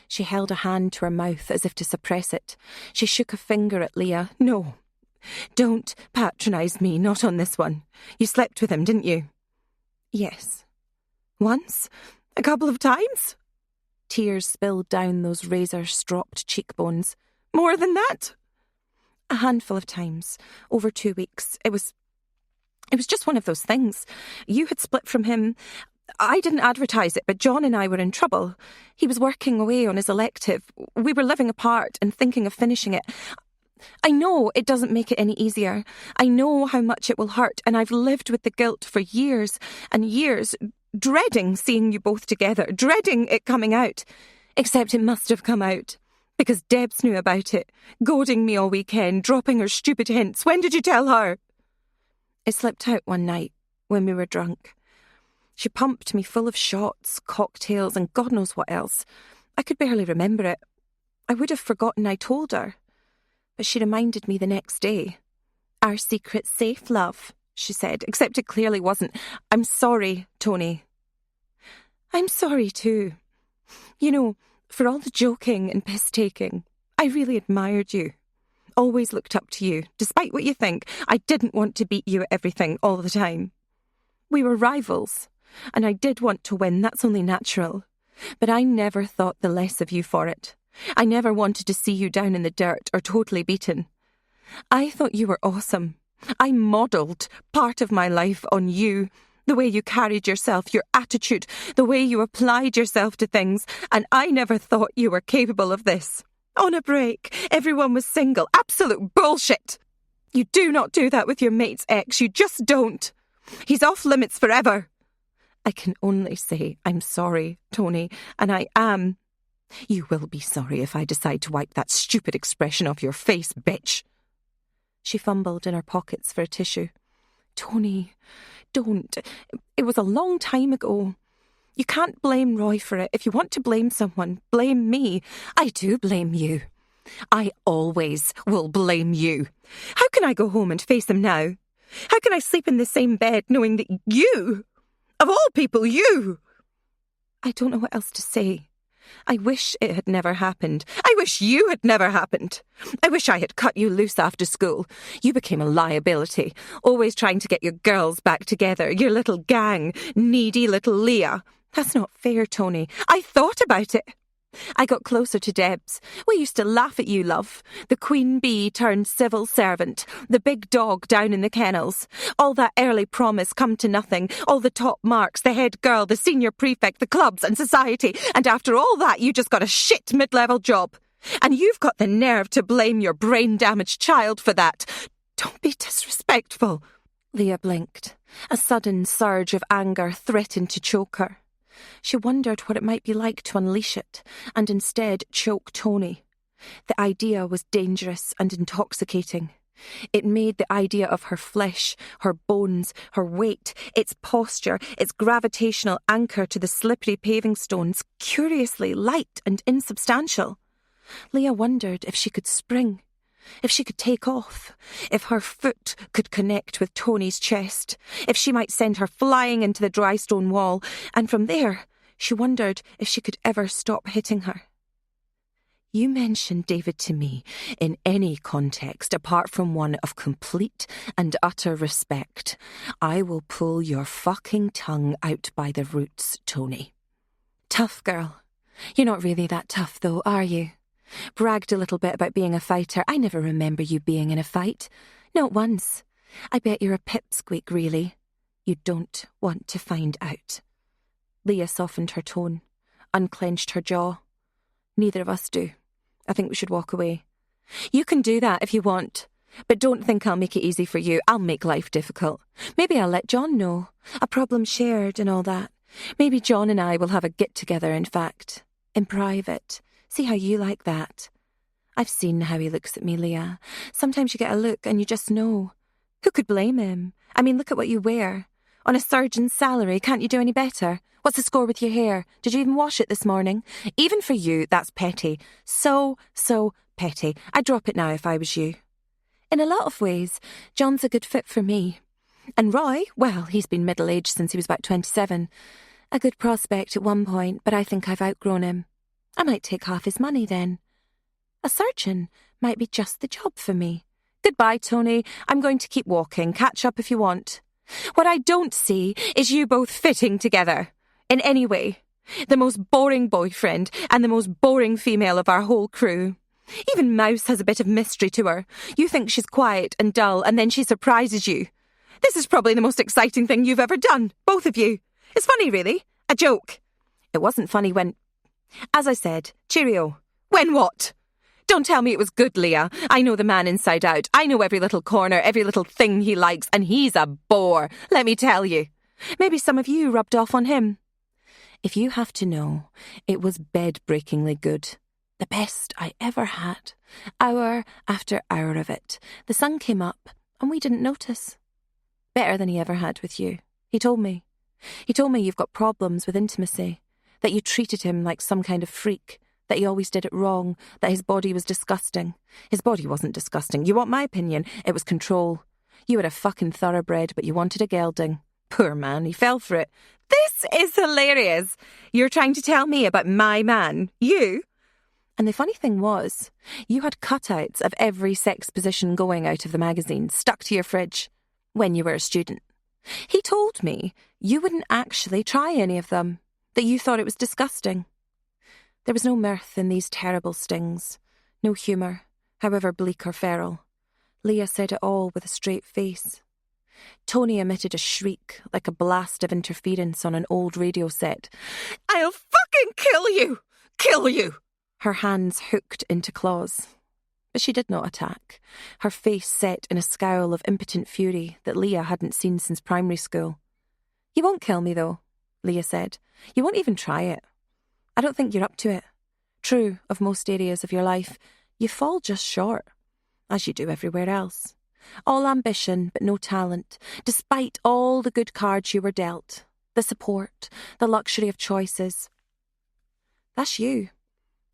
She held a hand to her mouth as if to suppress it. She shook a finger at Leah. "No, don't patronise me, not on this one. You slept with him, didn't you?" "Yes." "Once? A couple of times?" Tears spilled down those razor-stropped cheekbones. "More than that?" "A handful of times, over 2 weeks. It was just one of those things. You had split from him. I didn't advertise it, but John and I were in trouble. He was working away on his elective. We were living apart and thinking of finishing it. I know it doesn't make it any easier. I know how much it will hurt, and I've lived with the guilt for years and years, dreading seeing you both together, dreading it coming out. Except it must have come out, because Debs knew about it, goading me all weekend, dropping her stupid hints. When did you tell her?" "It slipped out one night, when we were drunk. She pumped me full of shots, cocktails, and God knows what else. I could barely remember it. I would have forgotten I told her. But she reminded me the next day. 'Our secret's safe, love,' she said, except it clearly wasn't. I'm sorry, Tony." "I'm sorry too. You know, for all the joking and piss-taking, I really admired you. Always looked up to you, despite what you think. I didn't want to beat you at everything all the time. We were rivals, and I did want to win, that's only natural. But I never thought the less of you for it. I never wanted to see you down in the dirt or totally beaten. I thought you were awesome. I modelled part of my life on you, the way you carried yourself, your attitude, the way you applied yourself to things, and I never thought you were capable of this. On a break, everyone was single. Absolute bullshit. You do not do that with your mate's ex. You just don't. He's off limits forever. I can only say I'm sorry, Tony, and I am. You will be sorry if I decide to wipe that stupid expression off your face, bitch." She fumbled in her pockets for a tissue. "Tony, don't. It was a long time ago. You can't blame Roy for it. If you want to blame someone, blame me. I do blame you. I always will blame you. How can I go home and face him now? How can I sleep in the same bed knowing that you, of all people, you..." I don't know what else to say. I wish it had never happened. I wish you had never happened. I wish I had cut you loose after school. You became a liability, always trying to get your girls back together, your little gang, needy little Leah. That's not fair, Tony. I thought about it. I got closer to Debs. We used to laugh at you, love. The queen bee turned civil servant, the big dog down in the kennels. All that early promise come to nothing, all the top marks, the head girl, the senior prefect, the clubs and society, and after all that you just got a shit mid-level job. And you've got the nerve to blame your brain-damaged child for that. Don't be disrespectful. Leah blinked. A sudden surge of anger threatened to choke her. She wondered what it might be like to unleash it, and instead choke Tony. The idea was dangerous and intoxicating. It made the idea of her flesh, her bones, her weight, its posture, its gravitational anchor to the slippery paving stones, curiously light and insubstantial. Leah wondered if she could spring, if she could take off, if her foot could connect with Tony's chest, if she might send her flying into the dry stone wall, and from there She wondered if she could ever stop hitting her. You mention David to me in any context apart from one of complete and utter respect, I will pull your fucking tongue out by the roots, Tony. Tough girl. You're not really that tough, though, are you? Bragged a little bit about being a fighter. I never remember you being in a fight. Not once. I bet you're a pipsqueak, really. You don't want to find out. Leah softened her tone, unclenched her jaw. Neither of us do. I think we should walk away. You can do that if you want, but don't think I'll make it easy for you. I'll make life difficult. Maybe I'll let John know. A problem shared and all that. Maybe John and I will have a get-together, in fact. In private. See how you like that. I've seen how he looks at me, Leah. Sometimes you get a look and you just know. Who could blame him? I mean, look at what you wear. On a surgeon's salary, can't you do any better? What's the score with your hair? Did you even wash it this morning? Even for you, that's petty. So petty. I'd drop it now if I was you. In a lot of ways, John's a good fit for me. And Roy, well, he's been middle-aged since he was about 27. A good prospect at one point, but I think I've outgrown him. I might take half his money then. A surgeon might be just the job for me. Goodbye, Tony. I'm going to keep walking. Catch up if you want. What I don't see is you both fitting together. In any way. The most boring boyfriend and the most boring female of our whole crew. Even Mouse has a bit of mystery to her. You think she's quiet and dull, and then she surprises you. This is probably the most exciting thing you've ever done, both of you. It's funny, really. A joke. It wasn't funny when... As I said, cheerio. When what? Don't tell me it was good, Leah. I know the man inside out. I know every little corner, every little thing he likes, and he's a bore, let me tell you. Maybe some of you rubbed off on him. If you have to know, it was bed-breakingly good. The best I ever had. Hour after hour of it. The sun came up, and we didn't notice. Better than he ever had with you. He told me. He told me you've got problems with intimacy, that you treated him like some kind of freak, that he always did it wrong, that his body was disgusting. His body wasn't disgusting. You want my opinion? It was control. You had a fucking thoroughbred, but you wanted a gelding. Poor man, he fell for it. This is hilarious. You're trying to tell me about my man? You? And the funny thing was, you had cutouts of every sex position going out of the magazine, stuck to your fridge, when you were a student. He told me you wouldn't actually try any of them, that you thought it was disgusting. There was no mirth in these terrible stings, no humour, however bleak or feral. Leah said it all with a straight face. Tony emitted a shriek like a blast of interference on an old radio set. I'll fucking kill you! Kill you! Her hands hooked into claws. But she did not attack, her face set in a scowl of impotent fury that Leah hadn't seen since primary school. You won't kill me, though, Leah said. You won't even try it. I don't think you're up to it. True of most areas of your life, you fall just short, as you do everywhere else. All ambition, but no talent, despite all the good cards you were dealt, the support, the luxury of choices. That's you.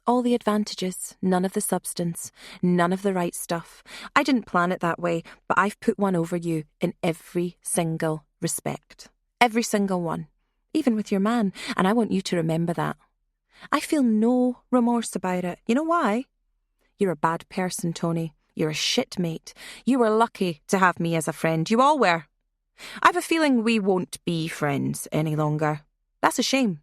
All the advantages, none of the substance, none of the right stuff. I didn't plan it that way, but I've put one over you in every single respect. Every single one. Even with your man, and I want you to remember that. I feel no remorse about it. You know why? You're a bad person, Tony. You're a shit mate. You were lucky to have me as a friend. You all were. I've a feeling we won't be friends any longer. That's a shame.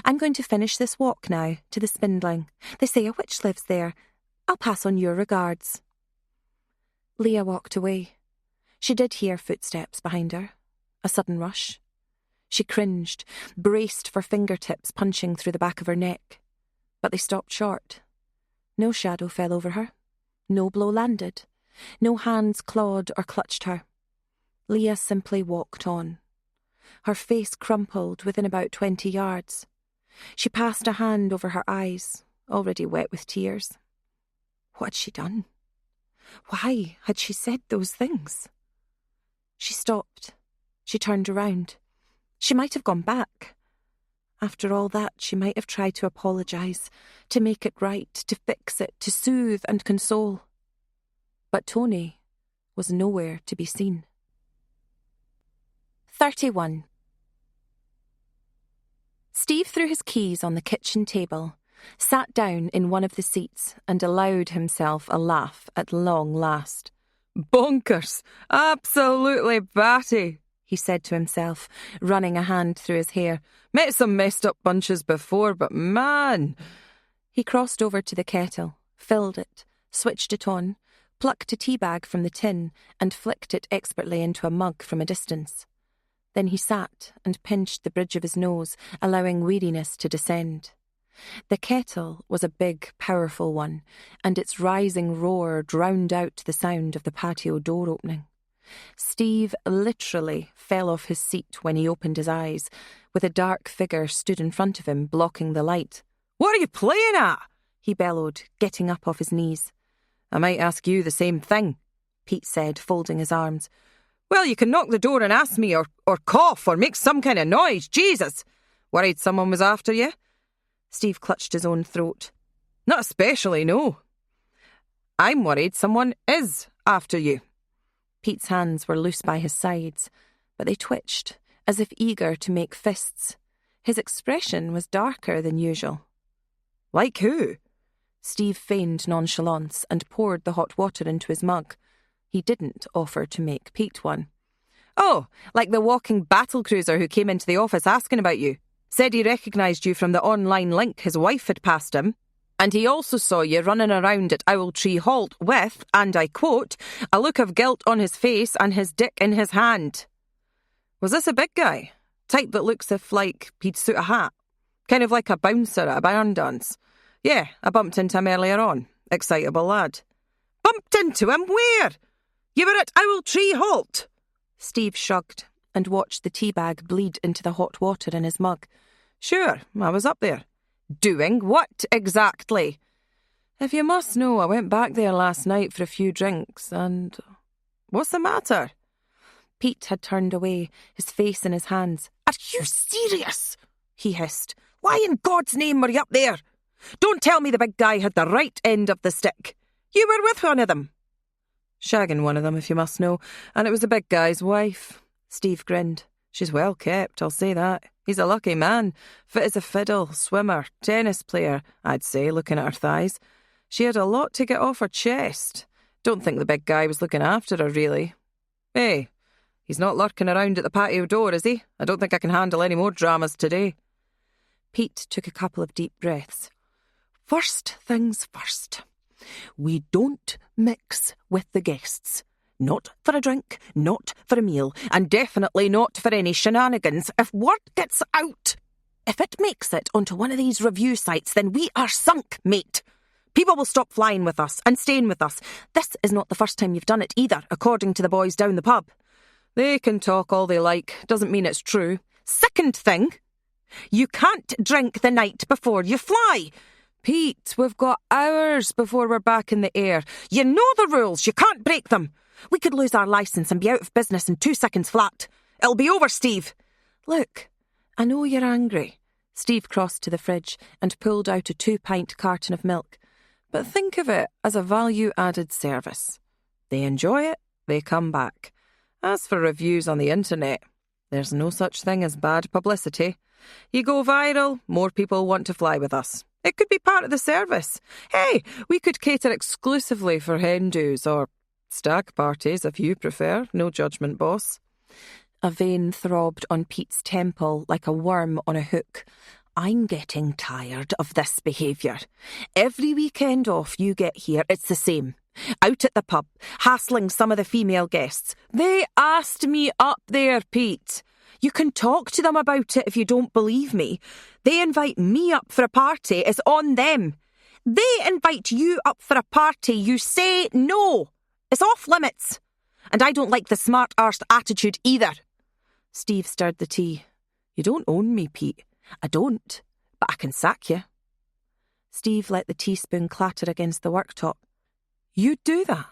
I'm going to finish this walk now to the Spindling. They say a witch lives there. I'll pass on your regards. Leah walked away. She did hear footsteps behind her. A sudden rush. She cringed, braced for fingertips punching through the back of her neck. But they stopped short. No shadow fell over her. No blow landed. No hands clawed or clutched her. Leah simply walked on. Her face crumpled within about 20 yards. She passed a hand over her eyes, already wet with tears. What had she done? Why had she said those things? She stopped. She turned around. She might have gone back. After all that, she might have tried to apologise, to make it right, to fix it, to soothe and console. But Tony was nowhere to be seen. 31. Steve threw his keys on the kitchen table, sat down in one of the seats and allowed himself a laugh at long last. Bonkers! Absolutely batty, he said to himself, running a hand through his hair. Met some messed up bunches before, but man... He crossed over to the kettle, filled it, switched it on, plucked a tea bag from the tin and flicked it expertly into a mug from a distance. Then he sat and pinched the bridge of his nose, allowing weariness to descend. The kettle was a big, powerful one, and its rising roar drowned out the sound of the patio door opening. Steve literally fell off his seat when he opened his eyes, with a dark figure stood in front of him, blocking the light. "What are you playing at?" he bellowed, getting up off his knees. "I might ask you the same thing," Pete said, folding his arms. "Well, you can knock the door and ask me, or cough, or make some kind of noise. Jesus! Worried someone was after you?" Steve clutched his own throat. "Not especially, no. I'm worried someone is after you." Pete's hands were loose by his sides, but they twitched, as if eager to make fists. His expression was darker than usual. "Like who?" Steve feigned nonchalance and poured the hot water into his mug. He didn't offer to make Pete one. "Oh, like the walking battlecruiser who came into the office asking about you. Said he recognised you from the online link his wife had passed him. And he also saw you running around at Owltree Halt with, and I quote, a look of guilt on his face and his dick in his hand." "Was this a big guy? Type that looks if, like, he'd suit a hat? Kind of like a bouncer at a barn dance?" "Yeah, I bumped into him earlier on. Excitable lad." "Bumped into him? Where? You were at Owltree Halt?" Steve shrugged and watched the tea bag bleed into the hot water in his mug. "Sure, I was up there." "Doing what exactly?" "If you must know, I went back there last night for a few drinks and..." "What's the matter?" Pete had turned away, his face in his hands. "Are you serious?" he hissed. "Why in God's name were you up there? Don't tell me the big guy had the right end of the stick. You were with one of them." "Shagging one of them, if you must know, and it was the big guy's wife." Steve grinned. "She's well kept, I'll say that. He's a lucky man. Fit as a fiddle, swimmer, tennis player, I'd say, looking at her thighs. She had a lot to get off her chest. Don't think the big guy was looking after her, really." "Hey, he's not lurking around at the patio door, is he? I don't think I can handle any more dramas today." Pete took a couple of deep breaths. "First things first. We don't mix with the guests. Not for a drink, not for a meal, and definitely not for any shenanigans. If word gets out, if it makes it onto one of these review sites, then we are sunk, mate. People will stop flying with us and staying with us. This is not the first time you've done it either, according to the boys down the pub." "They can talk all they like. Doesn't mean it's true." "Second thing, you can't drink the night before you fly." "Pete, we've got hours before we're back in the air." "You know the rules. You can't break them. We could lose our licence and be out of business in 2 seconds flat. It'll be over, Steve." "Look, I know you're angry." Steve crossed to the fridge and pulled out a 2-pint carton of milk. "But think of it as a value-added service. They enjoy it, they come back. As for reviews on the internet, there's no such thing as bad publicity. You go viral, more people want to fly with us. It could be part of the service. Hey, we could cater exclusively for hen do's or stag parties, if you prefer. No judgment, boss." A vein throbbed on Pete's temple like a worm on a hook. "I'm getting tired of this behaviour. Every weekend off you get here, it's the same. Out at the pub, hassling some of the female guests. They asked me up there, Pete. You can talk to them about it if you don't believe me. They invite me up for a party, it's on them. They invite you up for a party, you say no. It's off limits. And I don't like the smart-arsed attitude either." Steve stirred the tea. "You don't own me, Pete." "I don't, but I can sack you." Steve let the teaspoon clatter against the worktop. "You'd do that?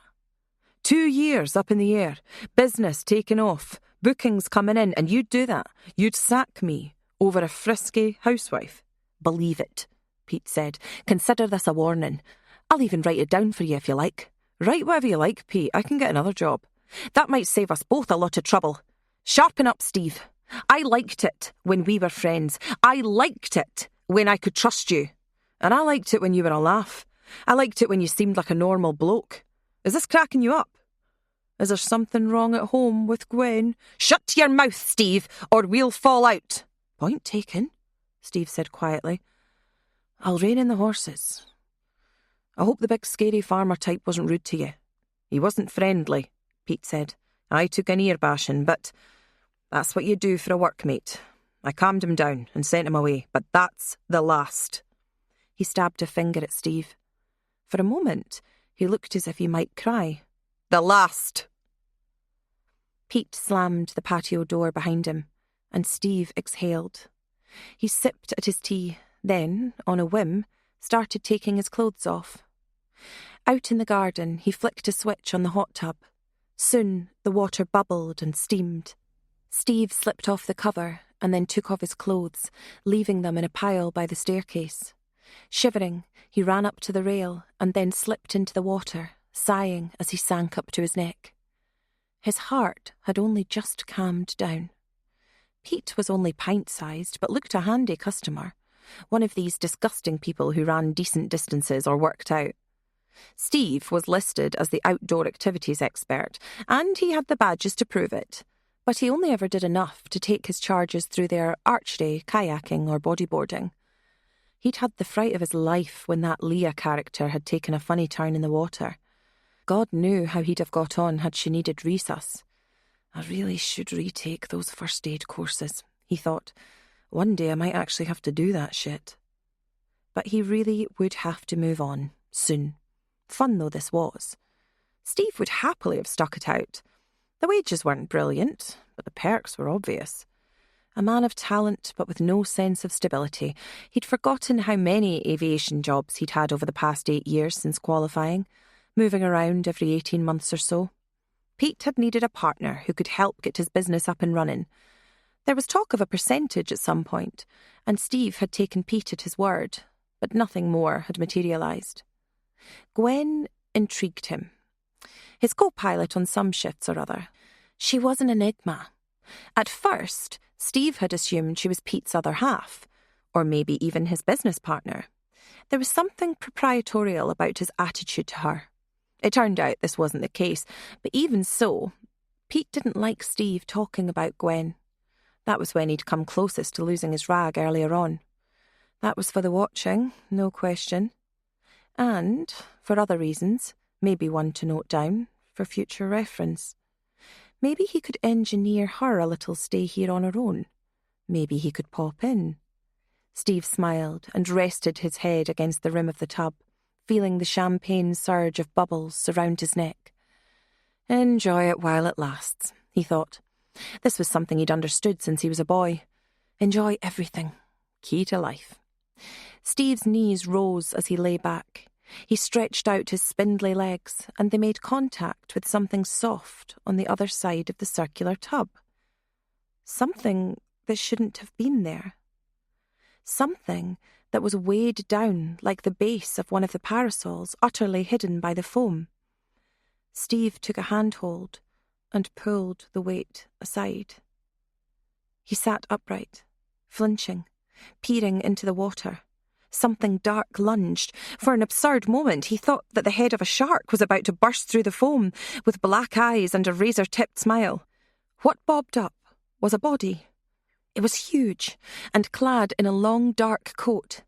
2 years up in the air, business taking off, bookings coming in, and you'd do that? You'd sack me over a frisky housewife?" "Believe it," Pete said. "Consider this a warning. I'll even write it down for you if you like." "Write whatever you like, Pete. I can get another job." "That might save us both a lot of trouble. Sharpen up, Steve. I liked it when we were friends. I liked it when I could trust you. And I liked it when you were a laugh. I liked it when you seemed like a normal bloke. Is this cracking you up? Is there something wrong at home with Gwen? Shut your mouth, Steve, or we'll fall out. Point taken, Steve said quietly. I'll rein in the horses. I hope the big scary farmer type wasn't rude to you. He wasn't friendly, Pete said. I took an ear bashing, but that's what you do for a workmate. I calmed him down and sent him away, but that's the last. He stabbed a finger at Steve. For a moment, he looked as if he might cry. The last! Pete slammed the patio door behind him, and Steve exhaled. He sipped at his tea, then, on a whim, started taking his clothes off. Out in the garden, he flicked a switch on the hot tub. Soon, the water bubbled and steamed. Steve slipped off the cover and then took off his clothes, leaving them in a pile by the staircase. Shivering, he ran up to the rail and then slipped into the water, sighing as he sank up to his neck. His heart had only just calmed down. Pete was only pint-sized, but looked a handy customer, one of these disgusting people who ran decent distances or worked out. Steve was listed as the outdoor activities expert, and he had the badges to prove it, but he only ever did enough to take his charges through their archery, kayaking or bodyboarding. He'd had the fright of his life when that Leah character had taken a funny turn in the water. God knew how he'd have got on had she needed resus. I really should retake those first aid courses, he thought. One day I might actually have to do that shit. But he really would have to move on, soon. Fun though this was. Steve would happily have stuck it out. The wages weren't brilliant, but the perks were obvious. A man of talent, but with no sense of stability, he'd forgotten how many aviation jobs he'd had over the past 8 years since qualifying, moving around every 18 months or so. Pete had needed a partner who could help get his business up and running. There was talk of a percentage at some point, and Steve had taken Pete at his word, but nothing more had materialised. Gwen intrigued him. His co-pilot on some shifts or other. She was an enigma. At first, Steve had assumed she was Pete's other half, or maybe even his business partner. There was something proprietorial about his attitude to her. It turned out this wasn't the case, but even so, Pete didn't like Steve talking about Gwen. That was when he'd come closest to losing his rag earlier on. That was for the watching, no question. And, for other reasons, maybe one to note down, for future reference. Maybe he could engineer her a little stay here on her own. Maybe he could pop in. Steve smiled and rested his head against the rim of the tub, feeling the champagne surge of bubbles surround his neck. Enjoy it while it lasts, he thought. This was something he'd understood since he was a boy. Enjoy everything. Key to life. Steve's knees rose as he lay back. He stretched out his spindly legs, and they made contact with something soft on the other side of the circular tub. Something that shouldn't have been there. Something that was weighed down like the base of one of the parasols, utterly hidden by the foam. Steve took a handhold and pulled the weight aside. He sat upright, flinching, peering into the water. Something dark lunged. For an absurd moment, he thought that the head of a shark was about to burst through the foam, with black eyes and a razor-tipped smile. What bobbed up was a body. It was huge, and clad in a long dark coat.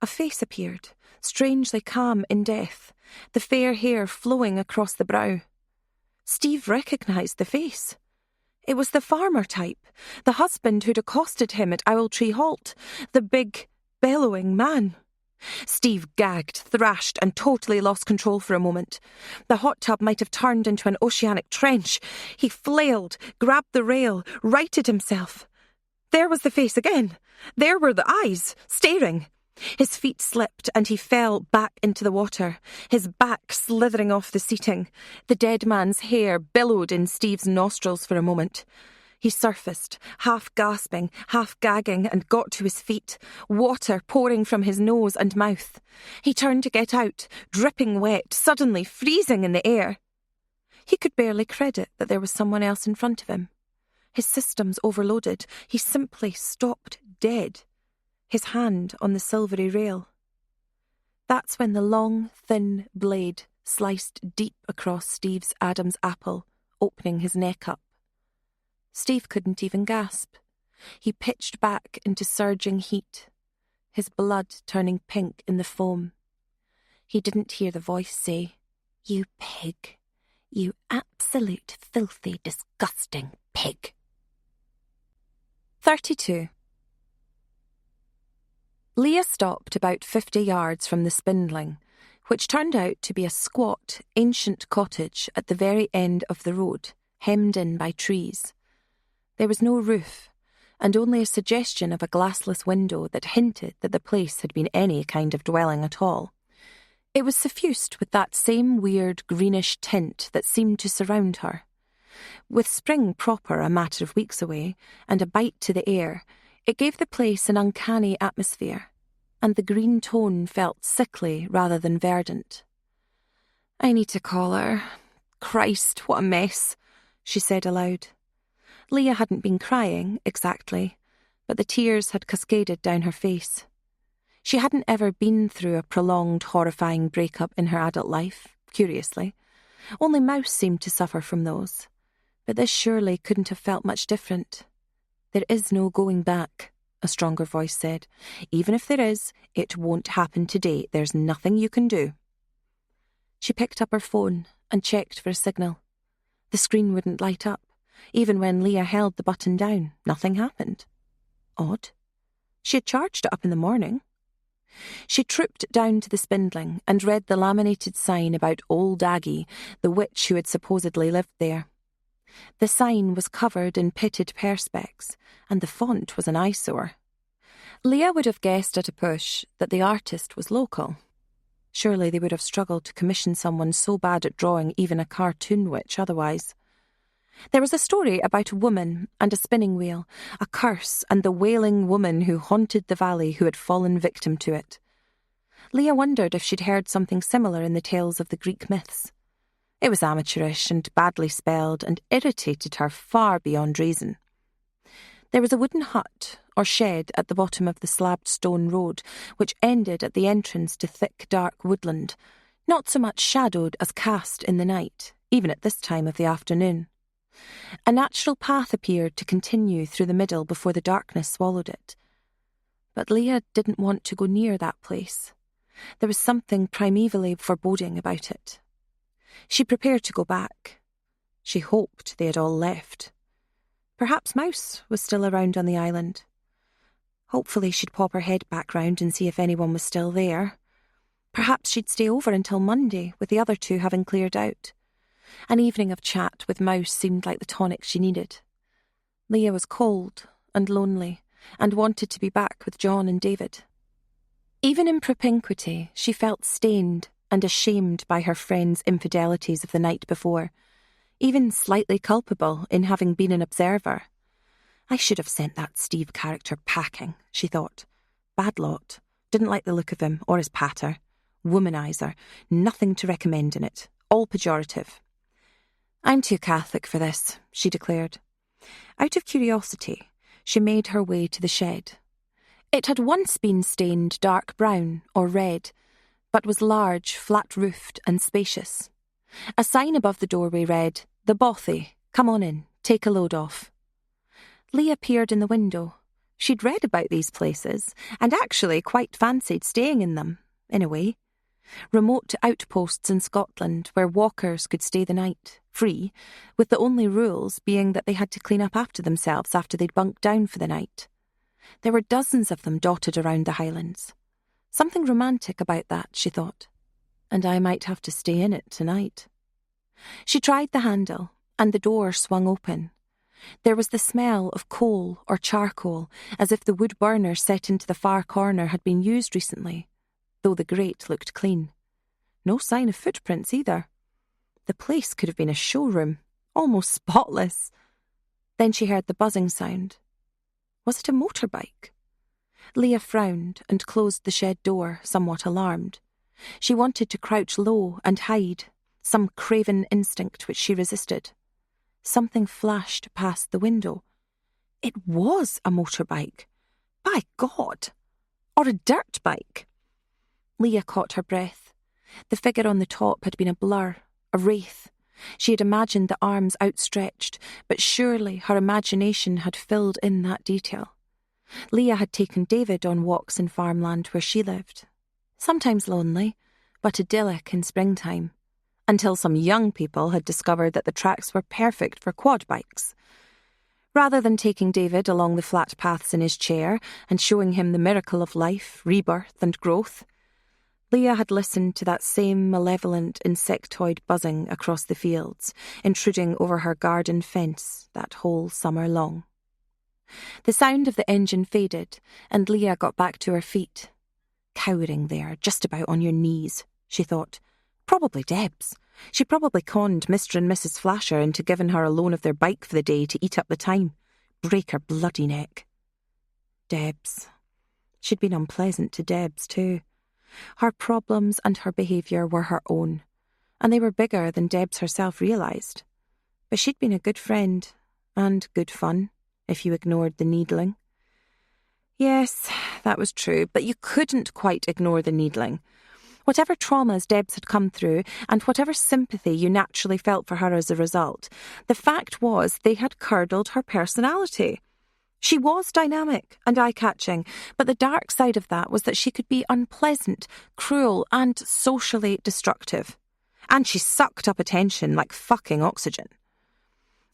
A face appeared, strangely calm in death, the fair hair flowing across the brow. Steve recognised the face. It was the farmer type, the husband who'd accosted him at Owltree Halt, the big, bellowing man. Steve gagged, thrashed, and totally lost control for a moment. The hot tub might have turned into an oceanic trench. He flailed, grabbed the rail, righted himself. There was the face again. There were the eyes, staring. His feet slipped and he fell back into the water, his back slithering off the seating. The dead man's hair billowed in Steve's nostrils for a moment. He surfaced, half gasping, half gagging, and got to his feet, water pouring from his nose and mouth. He turned to get out, dripping wet, suddenly freezing in the air. He could barely credit that there was someone else in front of him. His systems overloaded. He simply stopped dead, his hand on the silvery rail. That's when the long, thin blade sliced deep across Steve's Adam's apple, opening his neck up. Steve couldn't even gasp. He pitched back into surging heat, his blood turning pink in the foam. He didn't hear the voice say, "You pig. You absolute, filthy, disgusting pig." 32. Leah stopped about 50 yards from the spindling, which turned out to be a squat, ancient cottage at the very end of the road, hemmed in by trees. There was no roof, and only a suggestion of a glassless window that hinted that the place had been any kind of dwelling at all. It was suffused with that same weird greenish tint that seemed to surround her. With spring proper a matter of weeks away, and a bite to the air, it gave the place an uncanny atmosphere, and the green tone felt sickly rather than verdant. "I need to call her. Christ, what a mess," she said aloud. Leah hadn't been crying, exactly, but the tears had cascaded down her face. She hadn't ever been through a prolonged, horrifying breakup in her adult life, curiously. Only Mouse seemed to suffer from those. But this surely couldn't have felt much different. "There is no going back," a stronger voice said. "Even if there is, it won't happen today. There's nothing you can do." She picked up her phone and checked for a signal. The screen wouldn't light up. Even when Leah held the button down, nothing happened. Odd. She had charged it up in the morning. She trooped down to the spindling and read the laminated sign about Old Aggie, the witch who had supposedly lived there. The sign was covered in pitted perspex, and the font was an eyesore. Leah would have guessed at a push that the artist was local. Surely they would have struggled to commission someone so bad at drawing even a cartoon witch otherwise. There was a story about a woman and a spinning wheel, a curse and the wailing woman who haunted the valley who had fallen victim to it. Leah wondered if she'd heard something similar in the tales of the Greek myths. It was amateurish and badly spelled and irritated her far beyond reason. There was a wooden hut or shed at the bottom of the slabbed stone road, which ended at the entrance to thick, dark woodland, not so much shadowed as cast in the night, even at this time of the afternoon. A natural path appeared to continue through the middle before the darkness swallowed it. But Leah didn't want to go near that place. There was something primevally foreboding about it. She prepared to go back. She hoped they had all left. Perhaps Mouse was still around on the island. Hopefully she'd pop her head back round and see if anyone was still there. Perhaps she'd stay over until Monday, with the other two having cleared out. An evening of chat with Mouse seemed like the tonic she needed. Leah was cold and lonely and wanted to be back with John and David. Even in propinquity, she felt stained and ashamed by her friends' infidelities of the night before, even slightly culpable in having been an observer. "I should have sent that Steve character packing," she thought. "Bad lot. Didn't like the look of him or his patter. Womanizer. Nothing to recommend in it. All pejorative." "I'm too Catholic for this," she declared. Out of curiosity, she made her way to the shed. It had once been stained dark brown or red, but was large, flat-roofed and spacious. A sign above the doorway read, "The Bothy, come on in, take a load off." Leah peered in the window. She'd read about these places, and actually quite fancied staying in them, in a way. Remote outposts in Scotland where walkers could stay the night, free, with the only rules being that they had to clean up after themselves after they'd bunked down for the night. There were dozens of them dotted around the Highlands. Something romantic about that, she thought. And I might have to stay in it tonight. She tried the handle, and the door swung open. There was the smell of coal or charcoal, as if the wood burner set into the far corner had been used recently, though the grate looked clean. No sign of footprints either. The place could have been a showroom, almost spotless. Then she heard the buzzing sound. Was it a motorbike? Leah frowned and closed the shed door, somewhat alarmed. She wanted to crouch low and hide, some craven instinct which she resisted. something flashed past the window. It was a motorbike. By God! Or a dirt bike. Leah caught her breath. The figure on the top had been a blur, a wraith. She had imagined the arms outstretched, but surely her imagination had filled in that detail. Leah had taken David on walks in farmland where she lived. Sometimes lonely, but idyllic in springtime, until some young people had discovered that the tracks were perfect for quad bikes. Rather than taking David along the flat paths in his chair and showing him the miracle of life, rebirth and growth, Leah had listened to that same malevolent insectoid buzzing across the fields, intruding over her garden fence that whole summer long. The sound of the engine faded, and Leah got back to her feet. Cowering there, just about on your knees, she thought. Probably Debs. She probably conned Mr. and Mrs. Flasher into giving her a loan of their bike for the day to eat up the time. Break her bloody neck. Debs. She'd been unpleasant to Debs, too. Her problems and her behaviour were her own, and they were bigger than Debs herself realised. But she'd been a good friend, and good fun, if you ignored the needling. Yes, that was true, but you couldn't quite ignore the needling. Whatever traumas Debs had come through, and whatever sympathy you naturally felt for her as a result, the fact was they had curdled her personality. She was dynamic and eye-catching, but the dark side of that was that she could be unpleasant, cruel, and socially destructive. And she sucked up attention like fucking oxygen.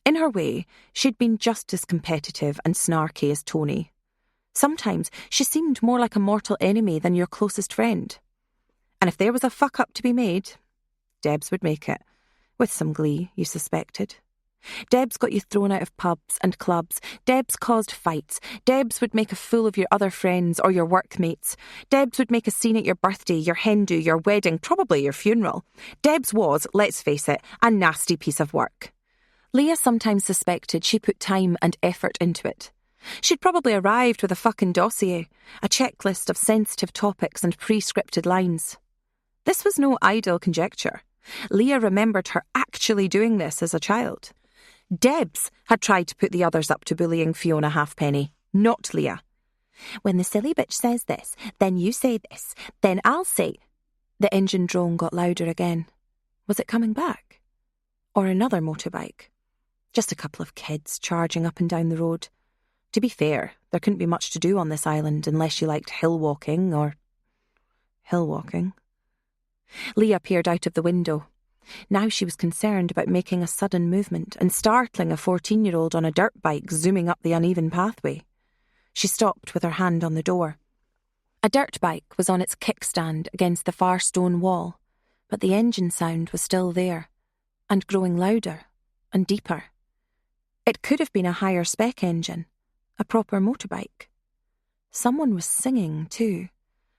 In her way, she'd been just as competitive and snarky as Tony. Sometimes she seemed more like a mortal enemy than your closest friend. And if there was a fuck-up to be made, Debs would make it. With some glee, you suspected. Debs got you thrown out of pubs and clubs. Debs caused fights. Debs would make a fool of your other friends or your workmates. Debs would make a scene at your birthday, your hen do, your wedding, probably your funeral. Debs was, let's face it, a nasty piece of work. Leah sometimes suspected she put time and effort into it. She'd probably arrived with a fucking dossier, a checklist of sensitive topics and pre-scripted lines. This was no idle conjecture. Leah remembered her actually doing this as a child. Debs had tried to put the others up to bullying Fiona Halfpenny, not Leah. When the silly bitch says this, then you say this, then I'll say... The engine drone got louder again. Was it coming back? Or another motorbike? Just a couple of kids charging up and down the road. To be fair, there couldn't be much to do on this island unless you liked hill walking or... hill walking. Leah peered out of the window. Now she was concerned about making a sudden movement and startling a 14-year-old on a dirt bike zooming up the uneven pathway. She stopped with her hand on the door. A dirt bike was on its kickstand against the far stone wall, but the engine sound was still there, and growing louder and deeper. It could have been a higher spec engine, a proper motorbike. Someone was singing too,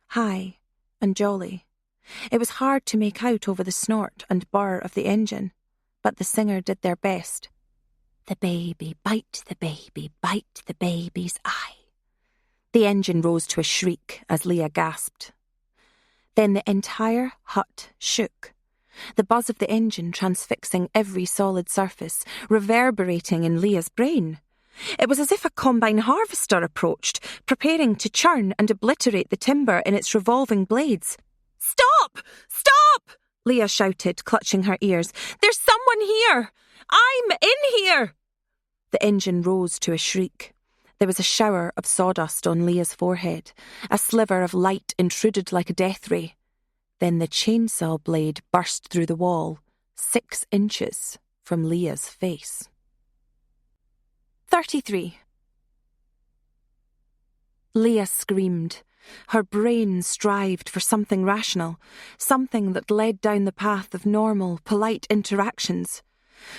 high and jolly. It was hard to make out over the snort and burr of the engine, but the singer did their best. The baby, bite the baby's eye. The engine rose to a shriek as Leah gasped. Then the entire hut shook, the buzz of the engine transfixing every solid surface, reverberating in Leah's brain. It was as if a combine harvester approached, preparing to churn and obliterate the timber in its revolving blades. "Stop! Stop!" Leah shouted, clutching her ears. "There's someone here! I'm in here!" The engine rose to a shriek. There was a shower of sawdust on Leah's forehead. A sliver of light intruded like a death ray. Then the chainsaw blade burst through the wall, 6 inches from Leah's face. 33. Leah screamed. Her brain strived for something rational, something that led down the path of normal, polite interactions.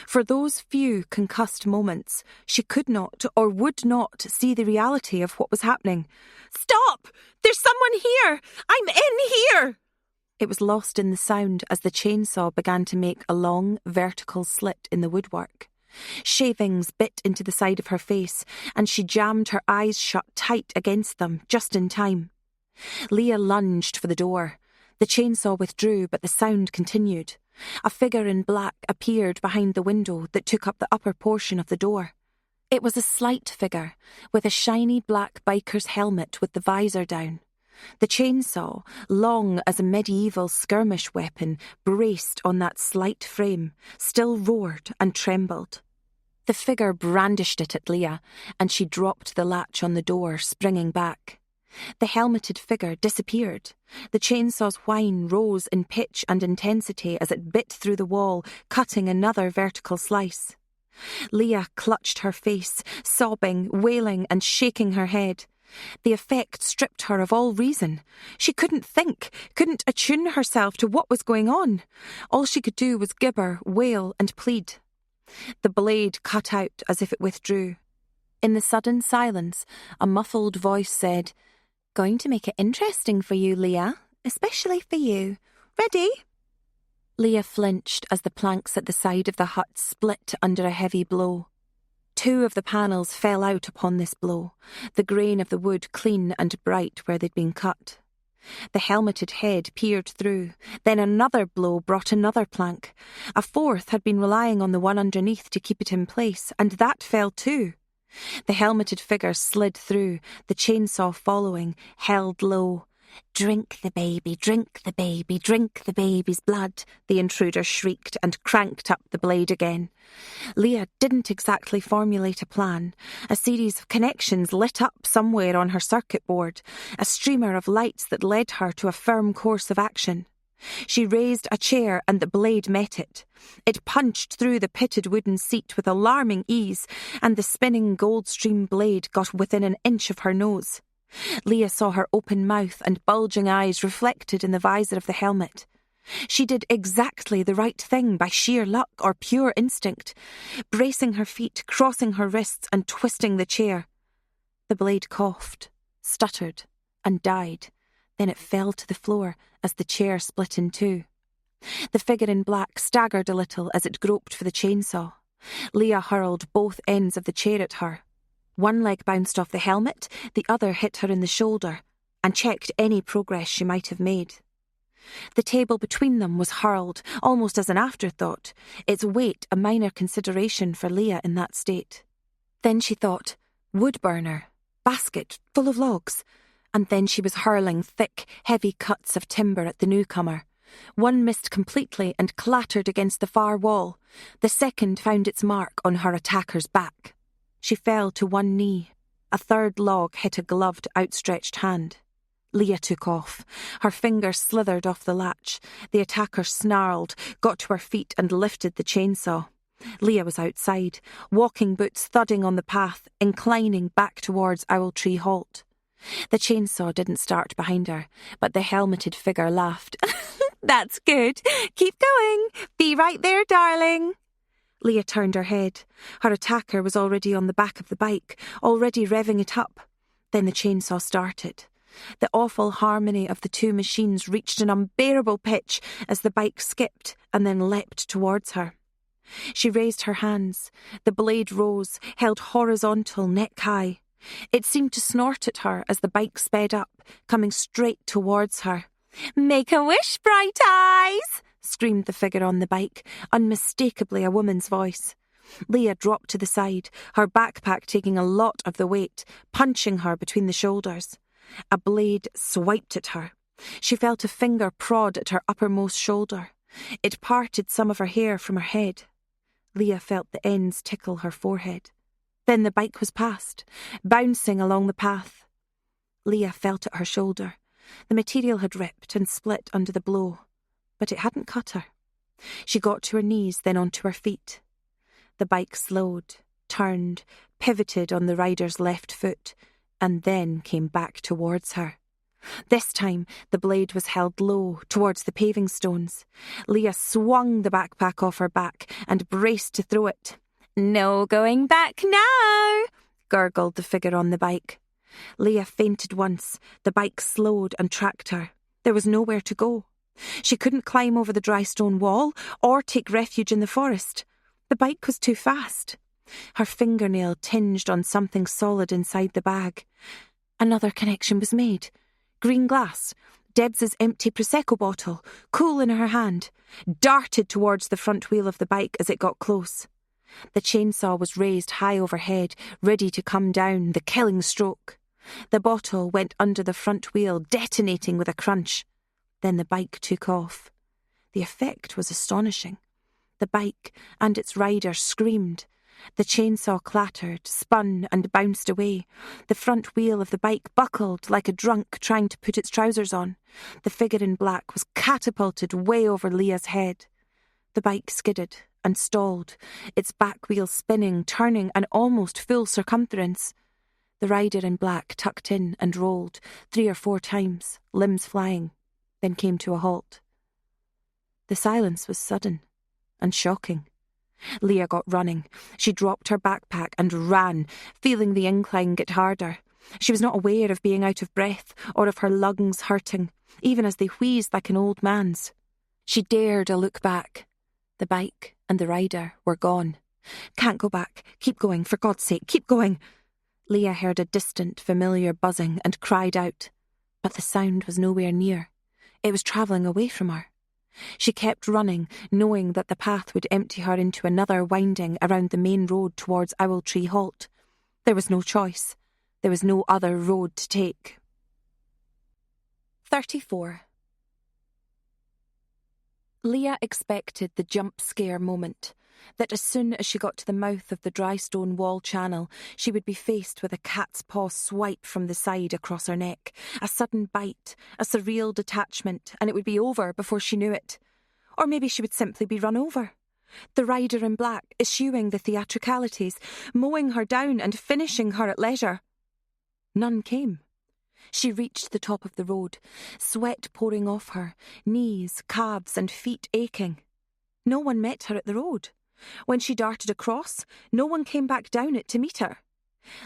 For those few concussed moments, she could not or would not see the reality of what was happening. "Stop! There's someone here! I'm in here!" It was lost in the sound as the chainsaw began to make a long, vertical slit in the woodwork. Shavings bit into the side of her face, and she jammed her eyes shut tight against them, just in time. Leah lunged for the door. The chainsaw withdrew, but the sound continued. A figure in black appeared behind the window that took up the upper portion of the door. It was a slight figure, with a shiny black biker's helmet with the visor down. The chainsaw, long as a medieval skirmish weapon, braced on that slight frame, still roared and trembled. The figure brandished it at Leah, and she dropped the latch on the door, springing back. The helmeted figure disappeared. The chainsaw's whine rose in pitch and intensity as it bit through the wall, cutting another vertical slice. Leah clutched her face, sobbing, wailing, and shaking her head. The effect stripped her of all reason. She couldn't think, couldn't attune herself to what was going on. All she could do was gibber, wail, and plead. The blade cut out as if it withdrew. In the sudden silence, a muffled voice said, "Going to make it interesting for you, Leah, especially for you. Ready?" Leah flinched as the planks at the side of the hut split under a heavy blow. 2 of the panels fell out upon this blow, the grain of the wood clean and bright where they'd been cut. The helmeted head peered through, then another blow brought another plank. A 4th had been relying on the one underneath to keep it in place, and that fell too. The helmeted figure slid through, the chainsaw following, held low. "Drink the baby, drink the baby, drink the baby's blood," the intruder shrieked and cranked up the blade again. Leah didn't exactly formulate a plan. A series of connections lit up somewhere on her circuit board, a streamer of lights that led her to a firm course of action. She raised a chair and the blade met it. It punched through the pitted wooden seat with alarming ease, and the spinning gold-stream blade got within an inch of her nose. Leah saw her open mouth and bulging eyes reflected in the visor of the helmet. She did exactly the right thing by sheer luck or pure instinct, bracing her feet, crossing her wrists and twisting the chair. The blade coughed, stuttered, and died. Then it fell to the floor as the chair split in 2. The figure in black staggered a little as it groped for the chainsaw. Leah hurled both ends of the chair at her. One leg bounced off the helmet, the other hit her in the shoulder, and checked any progress she might have made. The table between them was hurled, almost as an afterthought, its weight a minor consideration for Leah in that state. Then she thought, wood burner, basket full of logs, and then she was hurling thick, heavy cuts of timber at the newcomer. One missed completely and clattered against the far wall. The second found its mark on her attacker's back. She fell to one knee. A 3rd log hit a gloved, outstretched hand. Leah took off. Her fingers slithered off the latch. The attacker snarled, got to her feet and lifted the chainsaw. Leah was outside, walking boots thudding on the path, inclining back towards Owltree Halt. The chainsaw didn't start behind her, but the helmeted figure laughed. "That's good. Keep going. Be right there, darling." Leah turned her head. Her attacker was already on the back of the bike, already revving it up. Then the chainsaw started. The awful harmony of the 2 machines reached an unbearable pitch as the bike skipped and then leapt towards her. She raised her hands. The blade rose, held horizontal, neck high. It seemed to snort at her as the bike sped up, coming straight towards her. "Make a wish, bright eyes!" screamed the figure on the bike, unmistakably a woman's voice. Leah dropped to the side, her backpack taking a lot of the weight, punching her between the shoulders. A blade swiped at her. She felt a finger prod at her uppermost shoulder. It parted some of her hair from her head. Leah felt the ends tickle her forehead. Then the bike was past, bouncing along the path. Leah felt at her shoulder. The material had ripped and split under the blow, but it hadn't cut her. She got to her knees, then onto her feet. The bike slowed, turned, pivoted on the rider's left foot, and then came back towards her. This time, the blade was held low, towards the paving stones. Leah swung the backpack off her back and braced to throw it. "No going back now," gurgled the figure on the bike. Leah fainted once. The bike slowed and tracked her. There was nowhere to go. She couldn't climb over the dry stone wall or take refuge in the forest. The bike was too fast. Her fingernail tinged on something solid inside the bag. Another connection was made. Green glass, Debs's empty Prosecco bottle, cool in her hand, darted towards the front wheel of the bike as it got close. The chainsaw was raised high overhead, ready to come down, the killing stroke. The bottle went under the front wheel, detonating with a crunch. Then the bike took off. The effect was astonishing. The bike and its rider screamed. The chainsaw clattered, spun and bounced away. The front wheel of the bike buckled like a drunk trying to put its trousers on. The figure in black was catapulted way over Leah's head. The bike skidded and stalled, its back wheel spinning, turning an almost full circumference. The rider in black tucked in and rolled 3 or 4 times, limbs flying, then came to a halt. The silence was sudden and shocking. Leah got running. She dropped her backpack and ran, feeling the incline get harder. She was not aware of being out of breath or of her lungs hurting, even as they wheezed like an old man's. She dared a look back. The bike and the rider were gone. Can't go back. Keep going, for God's sake, keep going. Leah heard a distant, familiar buzzing and cried out. But the sound was nowhere near. It was travelling away from her. She kept running, knowing that the path would empty her into another winding around the main road towards Owltree Halt. There was no choice. There was no other road to take. 34. Leah expected the jump scare moment, that as soon as she got to the mouth of the dry stone wall channel, she would be faced with a cat's paw swipe from the side across her neck, a sudden bite, a surreal detachment, and it would be over before she knew it. Or maybe she would simply be run over. The rider in black eschewing the theatricalities, mowing her down and finishing her at leisure. None came. She reached the top of the road, sweat pouring off her, knees, calves and feet aching. No one met her at the road. When she darted across, no one came back down it to meet her.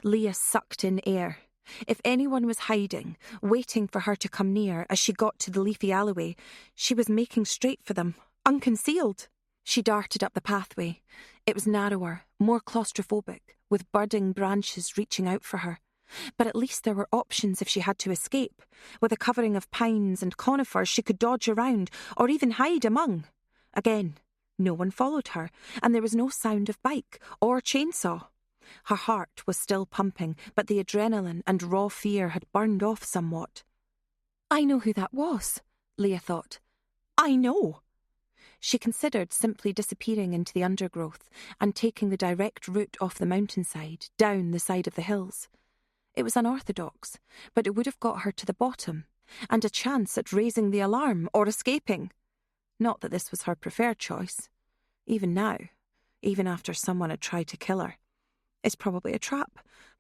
Leah sucked in air. If anyone was hiding, waiting for her to come near as she got to the leafy alleyway, she was making straight for them, unconcealed. She darted up the pathway. It was narrower, more claustrophobic, with budding branches reaching out for her. But at least there were options if she had to escape. With a covering of pines and conifers she could dodge around, or even hide among. Again, no one followed her, and there was no sound of bike or chainsaw. Her heart was still pumping, but the adrenaline and raw fear had burned off somewhat. I know who that was, Leah thought. I know. She considered simply disappearing into the undergrowth and taking the direct route off the mountainside, down the side of the hills. It was unorthodox, but it would have got her to the bottom, and a chance at raising the alarm or escaping. Not that this was her preferred choice. Even now, even after someone had tried to kill her. It's probably a trap,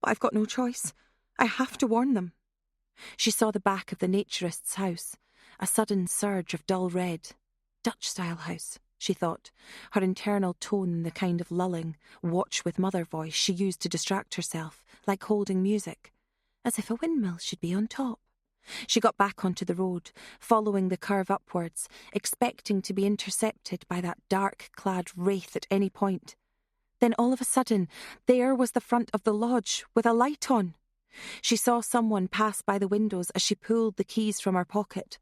but I've got no choice. I have to warn them. She saw the back of the naturist's house, a sudden surge of dull red. Dutch-style house, she thought, her internal tone the kind of lulling, watch-with-mother voice she used to distract herself, like holding music, as if a windmill should be on top. She got back onto the road, following the curve upwards, expecting to be intercepted by that dark-clad wraith at any point. Then all of a sudden, there was the front of the lodge, with a light on. She saw someone pass by the windows as she pulled the keys from her pocket.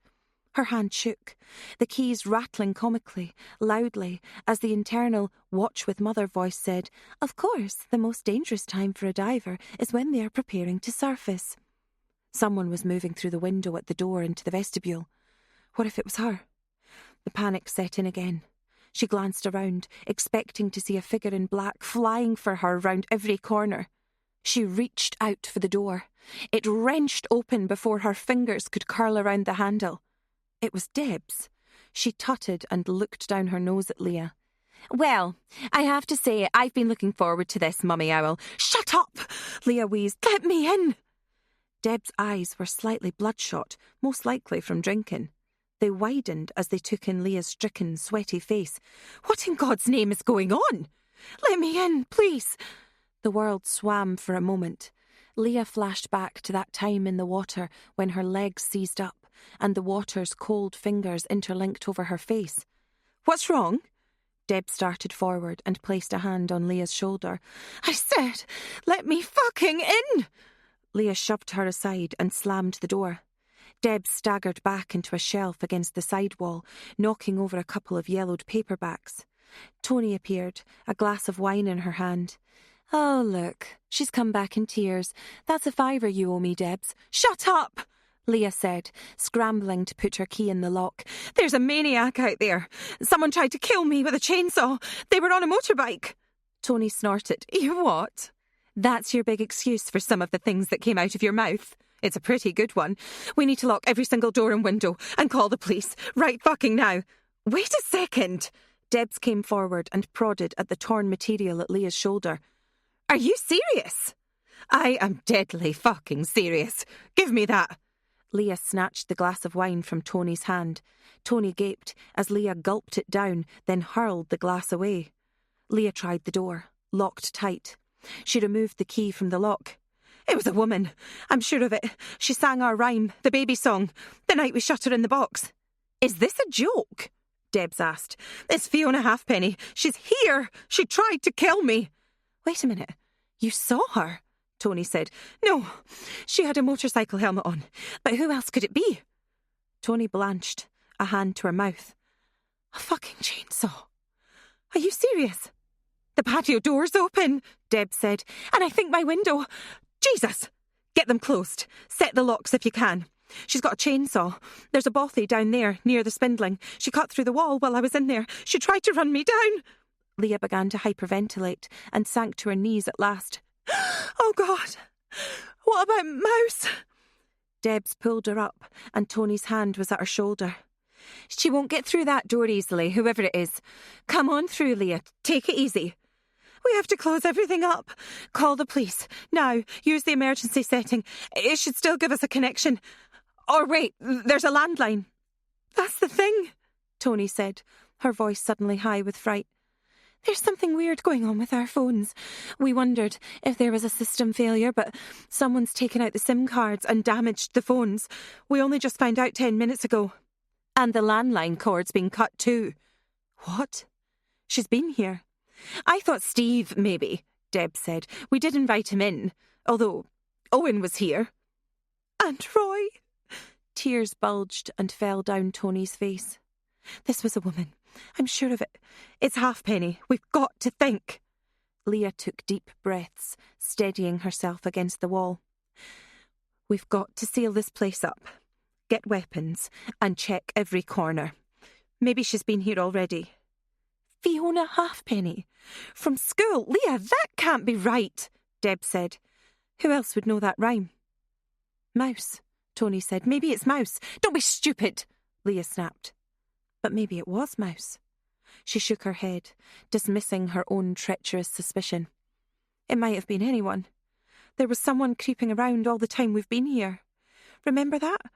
Her hand shook, the keys rattling comically, loudly, as the internal watch-with-mother voice said, "Of course, the most dangerous time for a diver is when they are preparing to surface." Someone was moving through the window at the door into the vestibule. What if it was her? The panic set in again. She glanced around, expecting to see a figure in black flying for her round every corner. She reached out for the door. It wrenched open before her fingers could curl around the handle. It was Debs. She tutted and looked down her nose at Leah. "Well, I have to say I've been looking forward to this, Mummy Owl." "Shut up!" Leah wheezed. "Let me in!" Deb's eyes were slightly bloodshot, most likely from drinking. They widened as they took in Leah's stricken, sweaty face. "What in God's name is going on? Let me in, please!" The world swam for a moment. Leah flashed back to that time in the water when her legs seized up and the water's cold fingers interlinked over her face. "What's wrong?" Deb started forward and placed a hand on Leah's shoulder. "I said, let me fucking in!" Leah shoved her aside and slammed the door. Deb staggered back into a shelf against the side wall, knocking over a couple of yellowed paperbacks. Tony appeared, a glass of wine in her hand. "Oh, look, she's come back in tears. That's a £5 you owe me, Debs." "Shut up!" Leah said, scrambling to put her key in the lock. "There's a maniac out there. Someone tried to kill me with a chainsaw. They were on a motorbike." Tony snorted. "You what?" "That's your big excuse for some of the things that came out of your mouth. It's a pretty good one. We need to lock every single door and window and call the police right fucking now." "Wait a second." Debs came forward and prodded at the torn material at Leah's shoulder. "Are you serious?" "I am deadly fucking serious. Give me that." Leah snatched the glass of wine from Tony's hand. Tony gaped as Leah gulped it down, then hurled the glass away. Leah tried the door, locked tight. She removed the key from the lock. "It was a woman. I'm sure of it. She sang our rhyme, the baby song, the night we shut her in the box." "Is this a joke?" Debs asked. "It's Fiona Halfpenny. She's here. She tried to kill me." "Wait a minute. You saw her?" Tony said. "No, she had a motorcycle helmet on. But who else could it be?" Tony blanched, a hand to her mouth. "A fucking chainsaw. Are you serious?" "The patio door's open," Deb said, "and I think my window. Jesus! Get them closed. Set the locks if you can. She's got a chainsaw. There's a bothy down there, near the spindling. She cut through the wall while I was in there. She tried to run me down." Leah began to hyperventilate and sank to her knees at last. "Oh, God! What about Mouse?" Debs pulled her up, and Tony's hand was at her shoulder. "She won't get through that door easily, whoever it is. Come on through, Leah. Take it easy." "We have to close everything up. Call the police. Now, use the emergency setting. It should still give us a connection. Or wait, there's a landline." "That's the thing," Tony said, her voice suddenly high with fright. "There's something weird going on with our phones. We wondered if there was a system failure, but someone's taken out the SIM cards and damaged the phones. We only just found out 10 minutes ago. And the landline cord's been cut too." "What?" "She's been here." "I thought Steve, maybe," Deb said. "We did invite him in, although Owen was here." "And Roy." Tears bulged and fell down Tony's face. "This was a woman. I'm sure of it. It's Halfpenny. We've got to think." Leah took deep breaths, steadying herself against the wall. "We've got to seal this place up, get weapons, and check every corner. Maybe she's been here already." "Fiona Halfpenny? From school? Leah, that can't be right," Deb said. "Who else would know that rhyme?" "Mouse," Tony said. "Maybe it's Mouse." "Don't be stupid," Leah snapped. But maybe it was Mouse. She shook her head, dismissing her own treacherous suspicion. "It might have been anyone. There was someone creeping around all the time we've been here. Remember that?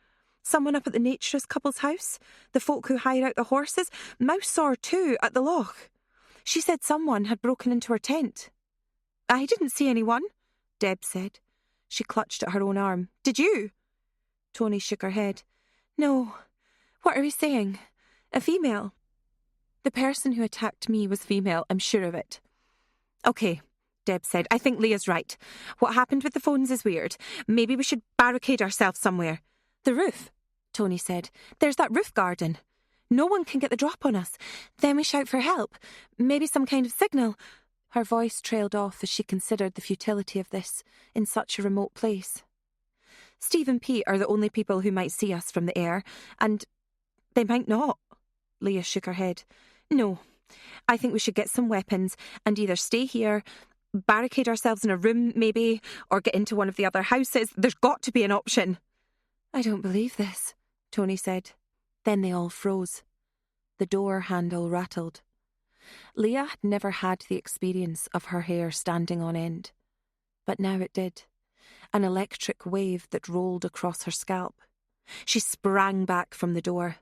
Someone up at the naturist couple's house? The folk who hire out the horses? Mouse saw her too, at the loch. She said someone had broken into her tent." "I didn't see anyone," Deb said. She clutched at her own arm. "Did you?" Tony shook her head. "No. What are we saying? A female?" "The person who attacked me was female, I'm sure of it." "OK," Deb said. "I think Leah's right. What happened with the phones is weird. Maybe we should barricade ourselves somewhere." "The roof," Tony said. "There's that roof garden. No one can get the drop on us. Then we shout for help. Maybe some kind of signal." Her voice trailed off as she considered the futility of this in such a remote place. "Steve and Pete are the only people who might see us from the air, and they might not." Leah shook her head. "No, I think we should get some weapons and either stay here, barricade ourselves in a room maybe, or get into one of the other houses. There's got to be an option." "I don't believe this," Tony said. Then they all froze. The door handle rattled. Leah had never had the experience of her hair standing on end. But now it did. An electric wave that rolled across her scalp. She sprang back from the door.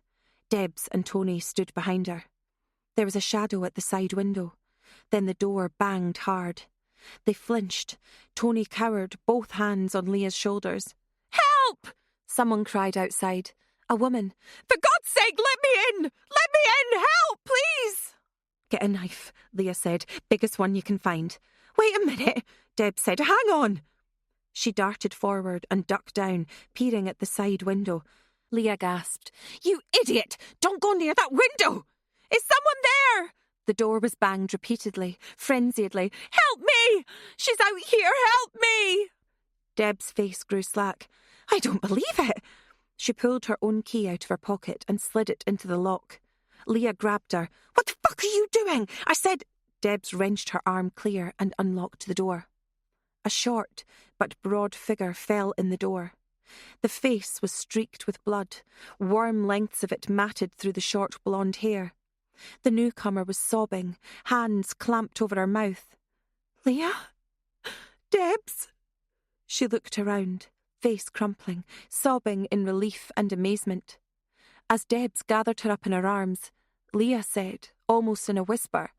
Debs and Tony stood behind her. There was a shadow at the side window. Then the door banged hard. They flinched. Tony cowered, both hands on Leah's shoulders. "Help!" someone cried outside. A woman. "For God's sake, let me in! Let me in! Help, please!" "Get a knife," Leah said. "Biggest one you can find." "Wait a minute," Deb said. "Hang on." She darted forward and ducked down, peering at the side window. Leah gasped. "You idiot! Don't go near that window! Is someone there?" The door was banged repeatedly, frenziedly. "Help me! She's out here! Help me!" Deb's face grew slack. "I don't believe it." She pulled her own key out of her pocket and slid it into the lock. Leah grabbed her. "What the fuck are you doing? I said—" Debs wrenched her arm clear and unlocked the door. A short but broad figure fell in the door. The face was streaked with blood. Warm lengths of it matted through the short blonde hair. The newcomer was sobbing, hands clamped over her mouth. "Leah? Debs?" She looked around, face crumpling, sobbing in relief and amazement. As Debs gathered her up in her arms, Leah said, almost in a whisper,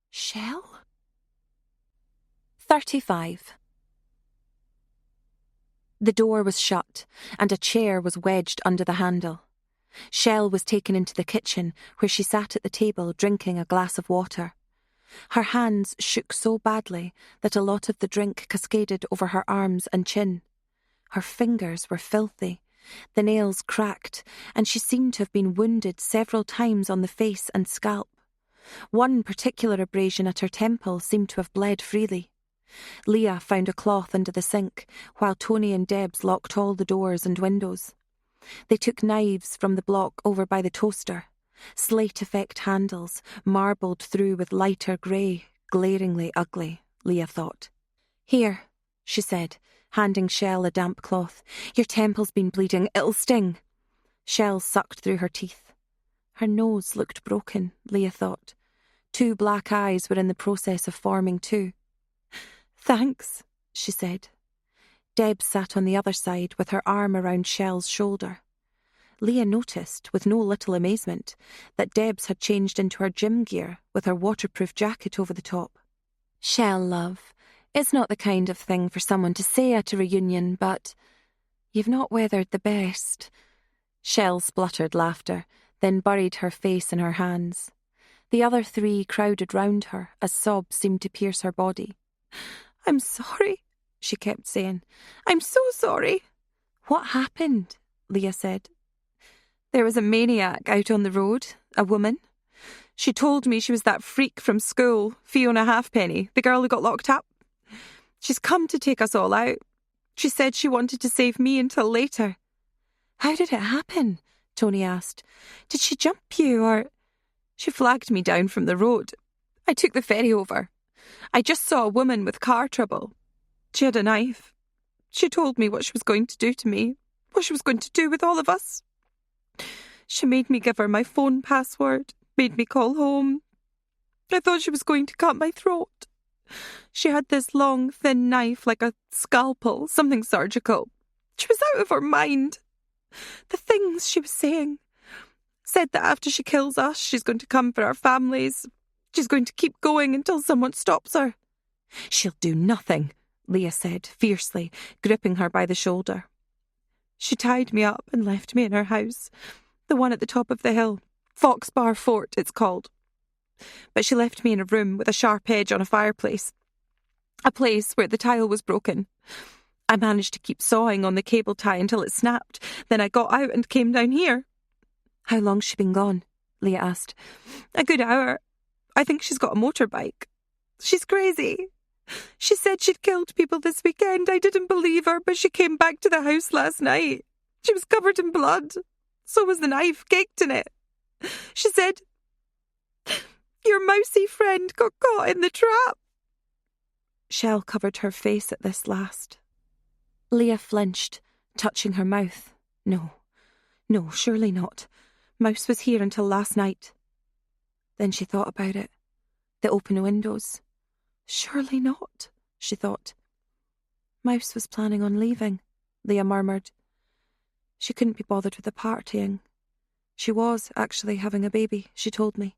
"Shell?" 35. The door was shut, and a chair was wedged under the handle. Shell was taken into the kitchen, where she sat at the table drinking a glass of water. Her hands shook so badly that a lot of the drink cascaded over her arms and chin. Her fingers were filthy, the nails cracked, and she seemed to have been wounded several times on the face and scalp. One particular abrasion at her temple seemed to have bled freely. Leah found a cloth under the sink, while Tony and Debs locked all the doors and windows. They took knives from the block over by the toaster, slate-effect handles, marbled through with lighter grey, glaringly ugly, Leah thought. "Here," she said, handing Shell a damp cloth. "Your temple's been bleeding, it'll sting." Shell sucked through her teeth. Her nose looked broken, Leah thought. 2 black eyes were in the process of forming too. "Thanks," she said. Deb sat on the other side with her arm around Shell's shoulder. Leah noticed, with no little amazement, that Debs had changed into her gym gear with her waterproof jacket over the top. "Shell, love, it's not the kind of thing for someone to say at a reunion, but you've not weathered the best." Shell spluttered laughter, then buried her face in her hands. The other 3 crowded round her as sobs seemed to pierce her body. "I'm sorry," she kept saying. "I'm so sorry." "What happened?" Leah said. "There was a maniac out on the road, a woman. She told me she was that freak from school, Fiona Halfpenny, the girl who got locked up. She's come to take us all out. She said she wanted to save me until later." "How did it happen?" Tony asked. "Did she jump you, or—" "She flagged me down from the road. I took the ferry over. I just saw a woman with car trouble. She had a knife. She told me what she was going to do to me, what she was going to do with all of us. She made me give her my phone password, made me call home. I thought she was going to cut my throat. She had this long, thin knife like a scalpel, something surgical. She was out of her mind. The things she was saying. Said that after she kills us, she's going to come for our families. She's going to keep going until someone stops her." "She'll do nothing," Leah said, fiercely, gripping her by the shoulder. "She tied me up and left me in her house, the one at the top of the hill. Foxbar Fort, it's called. But she left me in a room with a sharp edge on a fireplace. A place where the tile was broken. I managed to keep sawing on the cable tie until it snapped. Then I got out and came down here." "How long's she been gone?" Leah asked. "A good hour. I think she's got a motorbike. She's crazy. She said she'd killed people this weekend. I didn't believe her, but she came back to the house last night. She was covered in blood. So was the knife, caked in it. She said, 'Your mousy friend got caught in the trap.'" Shell covered her face at this last. Leah flinched, touching her mouth. No, surely not. Mouse was here until last night. Then she thought about it. The open windows. Surely not, she thought. Mouse was planning on leaving, Leah murmured. She couldn't be bothered with the partying. She was actually having a baby, she told me.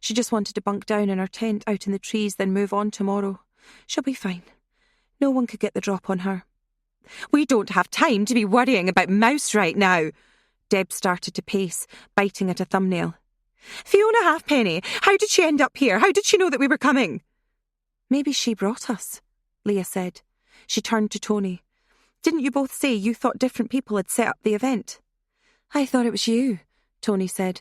She just wanted to bunk down in her tent out in the trees, then move on tomorrow. She'll be fine. No one could get the drop on her. "We don't have time to be worrying about Mouse right now." Deb started to pace, biting at a thumbnail. "Fiona Halfpenny, how did she end up here? How did she know that we were coming?" "Maybe she brought us," Leah said. She turned to Tony. "Didn't you both say you thought different people had set up the event?" I thought it was you, Tony said.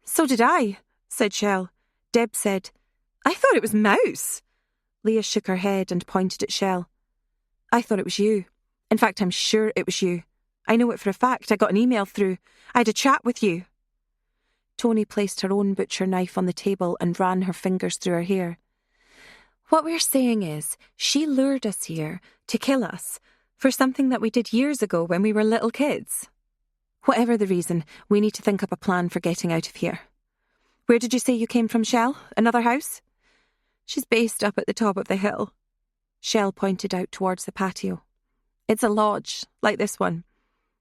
So did I, said Shell. Deb said, I thought it was Mouse. Leah shook her head and pointed at Shell. I thought it was you. In fact, I'm sure it was you. I know it for a fact. I got an email through. I had a chat with you. Tony placed her own butcher knife on the table and ran her fingers through her hair. What we're saying is, she lured us here to kill us for something that we did years ago when we were little kids. Whatever the reason, we need to think up a plan for getting out of here. Where did you say you came from, Shell? Another house? She's based up at the top of the hill. Shell pointed out towards the patio. It's a lodge, like this one.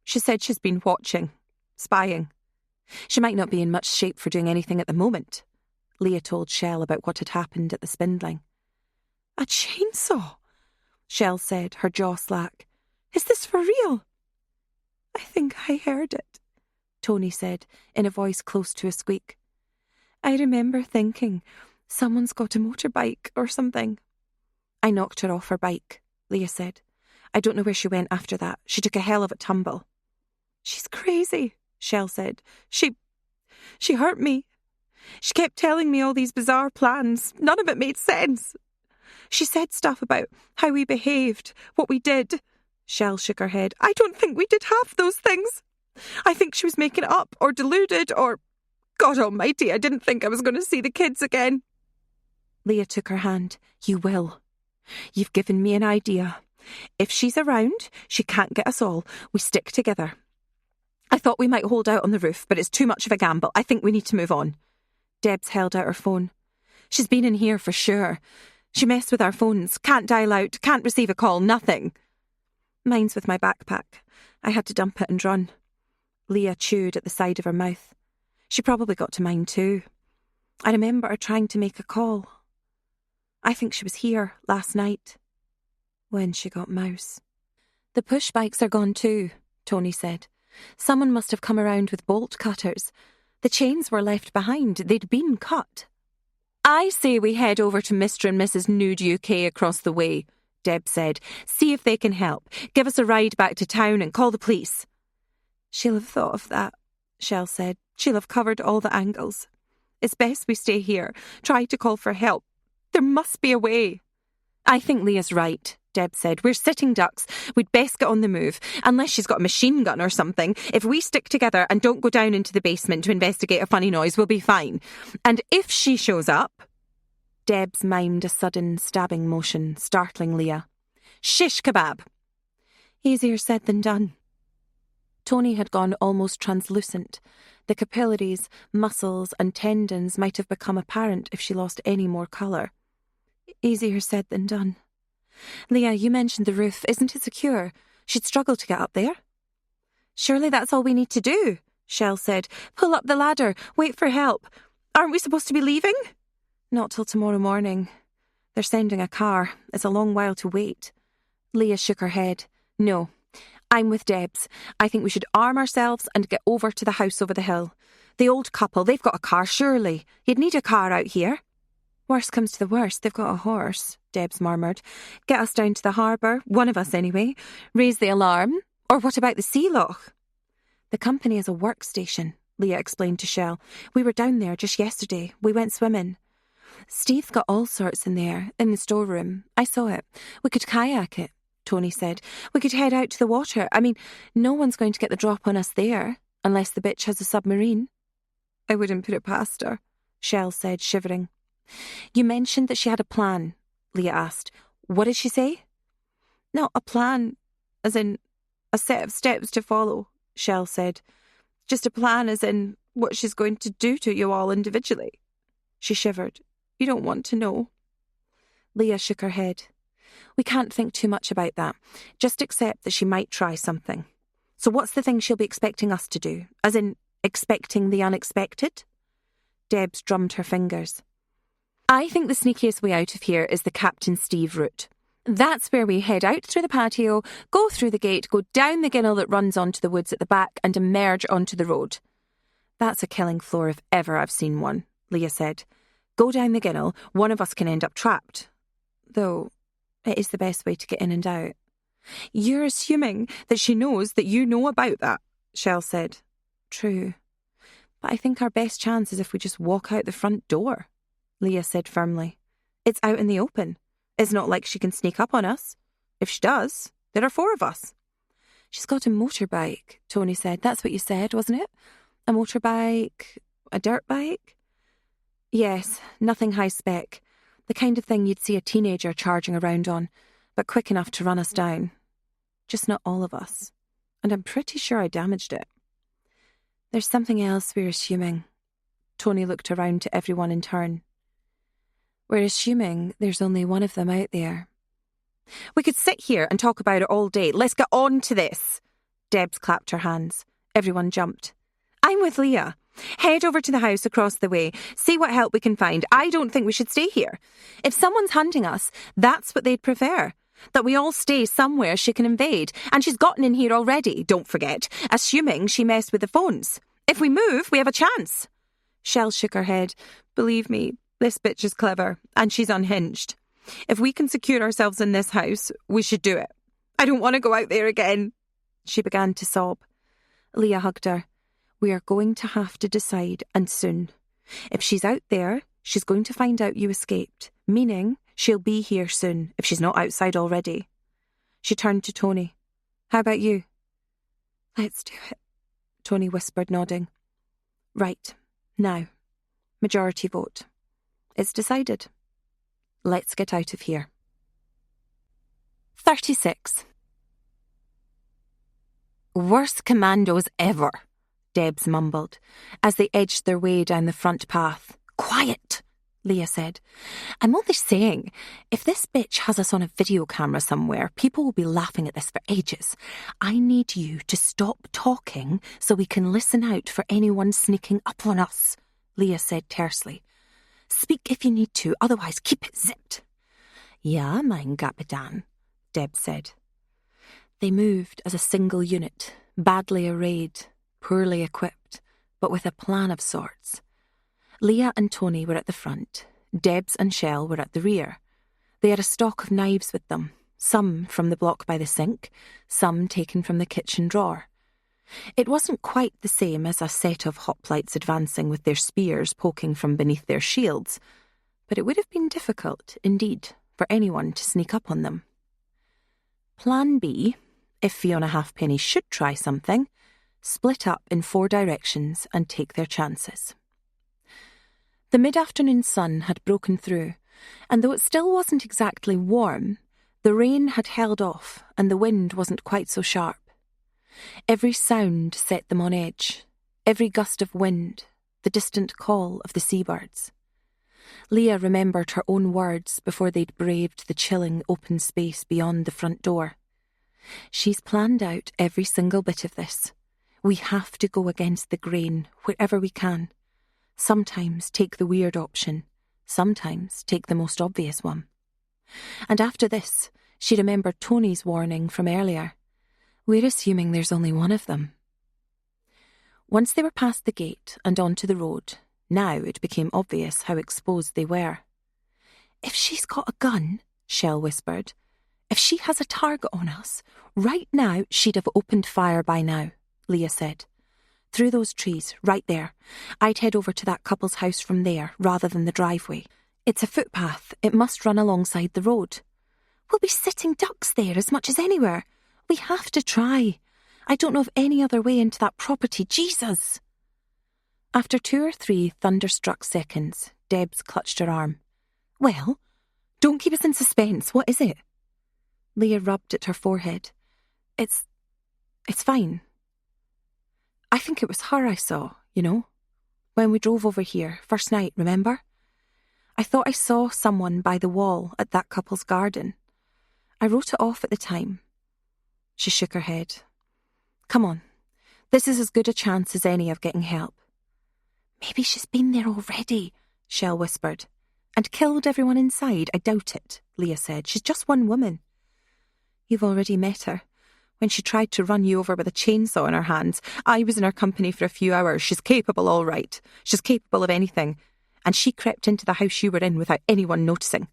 She said she's been watching, spying. She might not be in much shape for doing anything at the moment. Leah told Shell about what had happened at the spindling. A chainsaw, Shell said, her jaw slack. Is this for real? I think I heard it, Tony said, in a voice close to a squeak. I remember thinking, someone's got a motorbike or something. I knocked her off her bike, Leah said. I don't know where she went after that. She took a hell of a tumble. She's crazy, Shell said. She hurt me. She kept telling me all these bizarre plans. None of it made sense. She said stuff about how we behaved, what we did. Shell shook her head. I don't think we did half those things. I think she was making it up or deluded or... God almighty, I didn't think I was going to see the kids again. Leah took her hand. You will. You've given me an idea. If she's around, she can't get us all. We stick together. I thought we might hold out on the roof, but it's too much of a gamble. I think we need to move on. Debs held out her phone. She's been in here for sure. She messed with our phones. Can't dial out, can't receive a call, nothing. Mine's with my backpack. I had to dump it and run. Leah chewed at the side of her mouth. She probably got to mine too. I remember her trying to make a call. I think she was here last night. When she got Mouse. The push bikes are gone too, Tony said. Someone must have come around with bolt cutters. The chains were left behind. They'd been cut. I say we head over to Mr. and Mrs. Nude UK across the way, Deb said. See if they can help. Give us a ride back to town and call the police. She'll have thought of that, Shell said. She'll have covered all the angles. It's best we stay here. Try to call for help. There must be a way. I think Leah's right, Deb said. We're sitting ducks. We'd best get on the move. Unless she's got a machine gun or something. If we stick together and don't go down into the basement to investigate a funny noise, we'll be fine. And if she shows up... Debs mimed a sudden stabbing motion, startling Leah. Shish kebab. Easier said than done. Tony had gone almost translucent. The capillaries, muscles and tendons might have become apparent if she lost any more colour. Easier said than done. Leah, you mentioned the roof. Isn't it secure? She'd struggle to get up there. Surely that's all we need to do, Shell said. Pull up the ladder. Wait for help. Aren't we supposed to be leaving? Not till tomorrow morning. They're sending a car. It's a long while to wait. Leah shook her head. No. I'm with Debs. I think we should arm ourselves and get over to the house over the hill. The old couple, they've got a car, surely. You'd need a car out here. Worst comes to the worst, they've got a horse, Debs murmured. Get us down to the harbour, one of us anyway. Raise the alarm. Or what about the sea loch? The company is a workstation, Leah explained to Shell. We were down there just yesterday. We went swimming. Steve's got all sorts in there, in the storeroom. I saw it. We could kayak it, Tony said. We could head out to the water. I mean, no one's going to get the drop on us there, unless the bitch has a submarine. I wouldn't put it past her, Shell said, shivering. You mentioned that she had a plan, Leah asked. What did she say? Not a plan, as in a set of steps to follow, Shell said. Just a plan as in what she's going to do to you all individually. She shivered. You don't want to know. Leah shook her head. We can't think too much about that. Just accept that she might try something. So what's the thing she'll be expecting us to do? As in, expecting the unexpected? Debs drummed her fingers. I think the sneakiest way out of here is the Captain Steve route. That's where we head out through the patio, go through the gate, go down the ginnel that runs onto the woods at the back and emerge onto the road. That's a killing floor if ever I've seen one, Leah said. Go down the ginnel, one of us can end up trapped. Though, it is the best way to get in and out. You're assuming that she knows that you know about that, Shell said. True. But I think our best chance is if we just walk out the front door, Leah said firmly. It's out in the open. It's not like she can sneak up on us. If she does, there are 4 of us. She's got a motorbike, Tony said. That's what you said, wasn't it? A motorbike, a dirt bike? Yes, nothing high spec. The kind of thing you'd see a teenager charging around on, but quick enough to run us down. Just not all of us. And I'm pretty sure I damaged it. There's something else we're assuming. Tony looked around to everyone in turn. We're assuming there's only one of them out there. We could sit here and talk about it all day. Let's get on to this. Debs clapped her hands. Everyone jumped. I'm with Leah. Head over to the house across the way. See what help we can find. I don't think we should stay here. If someone's hunting us, that's what they'd prefer. That we all stay somewhere she can invade. And she's gotten in here already, don't forget, assuming she messed with the phones. If we move, we have a chance. Shell shook her head. Believe me, this bitch is clever, and she's unhinged. If we can secure ourselves in this house, we should do it. I don't want to go out there again. She began to sob. Leah hugged her. We are going to have to decide, and soon. If she's out there, she's going to find out you escaped, meaning she'll be here soon, if she's not outside already. She turned to Tony. How about you? Let's do it, Tony whispered, nodding. Right, now. Majority vote. It's decided. Let's get out of here. 36. Worst commandos ever, Debs mumbled, as they edged their way down the front path. Quiet, Leah said. I'm only saying, if this bitch has us on a video camera somewhere, people will be laughing at this for ages. I need you to stop talking so we can listen out for anyone sneaking up on us, Leah said tersely. Speak if you need to, otherwise keep it zipped. Ja, mein Kapitän, Deb said. They moved as a single unit, badly arrayed, poorly equipped, but with a plan of sorts. Leah and Tony were at the front. Debs and Shell were at the rear. They had a stock of knives with them, some from the block by the sink, some taken from the kitchen drawer. It wasn't quite the same as a set of hoplites advancing with their spears poking from beneath their shields, but it would have been difficult, indeed, for anyone to sneak up on them. Plan B, if Fiona Halfpenny should try something, split up in 4 directions and take their chances. The mid-afternoon sun had broken through, and though it still wasn't exactly warm, the rain had held off and the wind wasn't quite so sharp. Every sound set them on edge, every gust of wind, the distant call of the seabirds. Leah remembered her own words before they'd braved the chilling open space beyond the front door. She's planned out every single bit of this. We have to go against the grain wherever we can. Sometimes take the weird option, sometimes take the most obvious one. And after this, she remembered Tony's warning from earlier. We're assuming there's only one of them. Once they were past the gate and onto the road, now it became obvious how exposed they were. If she's got a gun, Shell whispered, if she has a target on us, right now she'd have opened fire by now, Leah said. Through those trees, right there. I'd head over to that couple's house from there, rather than the driveway. It's a footpath. It must run alongside the road. We'll be sitting ducks there as much as anywhere. We have to try. I don't know of any other way into that property. Jesus! After 2 or 3 thunderstruck seconds, Debs clutched her arm. Well, don't keep us in suspense. What is it? Leah rubbed at her forehead. It's fine. I think it was her I saw, you know, when we drove over here, first night, remember? I thought I saw someone by the wall at that couple's garden. I wrote it off at the time. She shook her head. Come on, this is as good a chance as any of getting help. Maybe she's been there already, Shell whispered. And killed everyone inside. I doubt it, Leah said. She's just one woman. You've already met her. When she tried to run you over with a chainsaw in her hands, I was in her company for a few hours. She's capable, all right. She's capable of anything. And she crept into the house you were in without anyone noticing.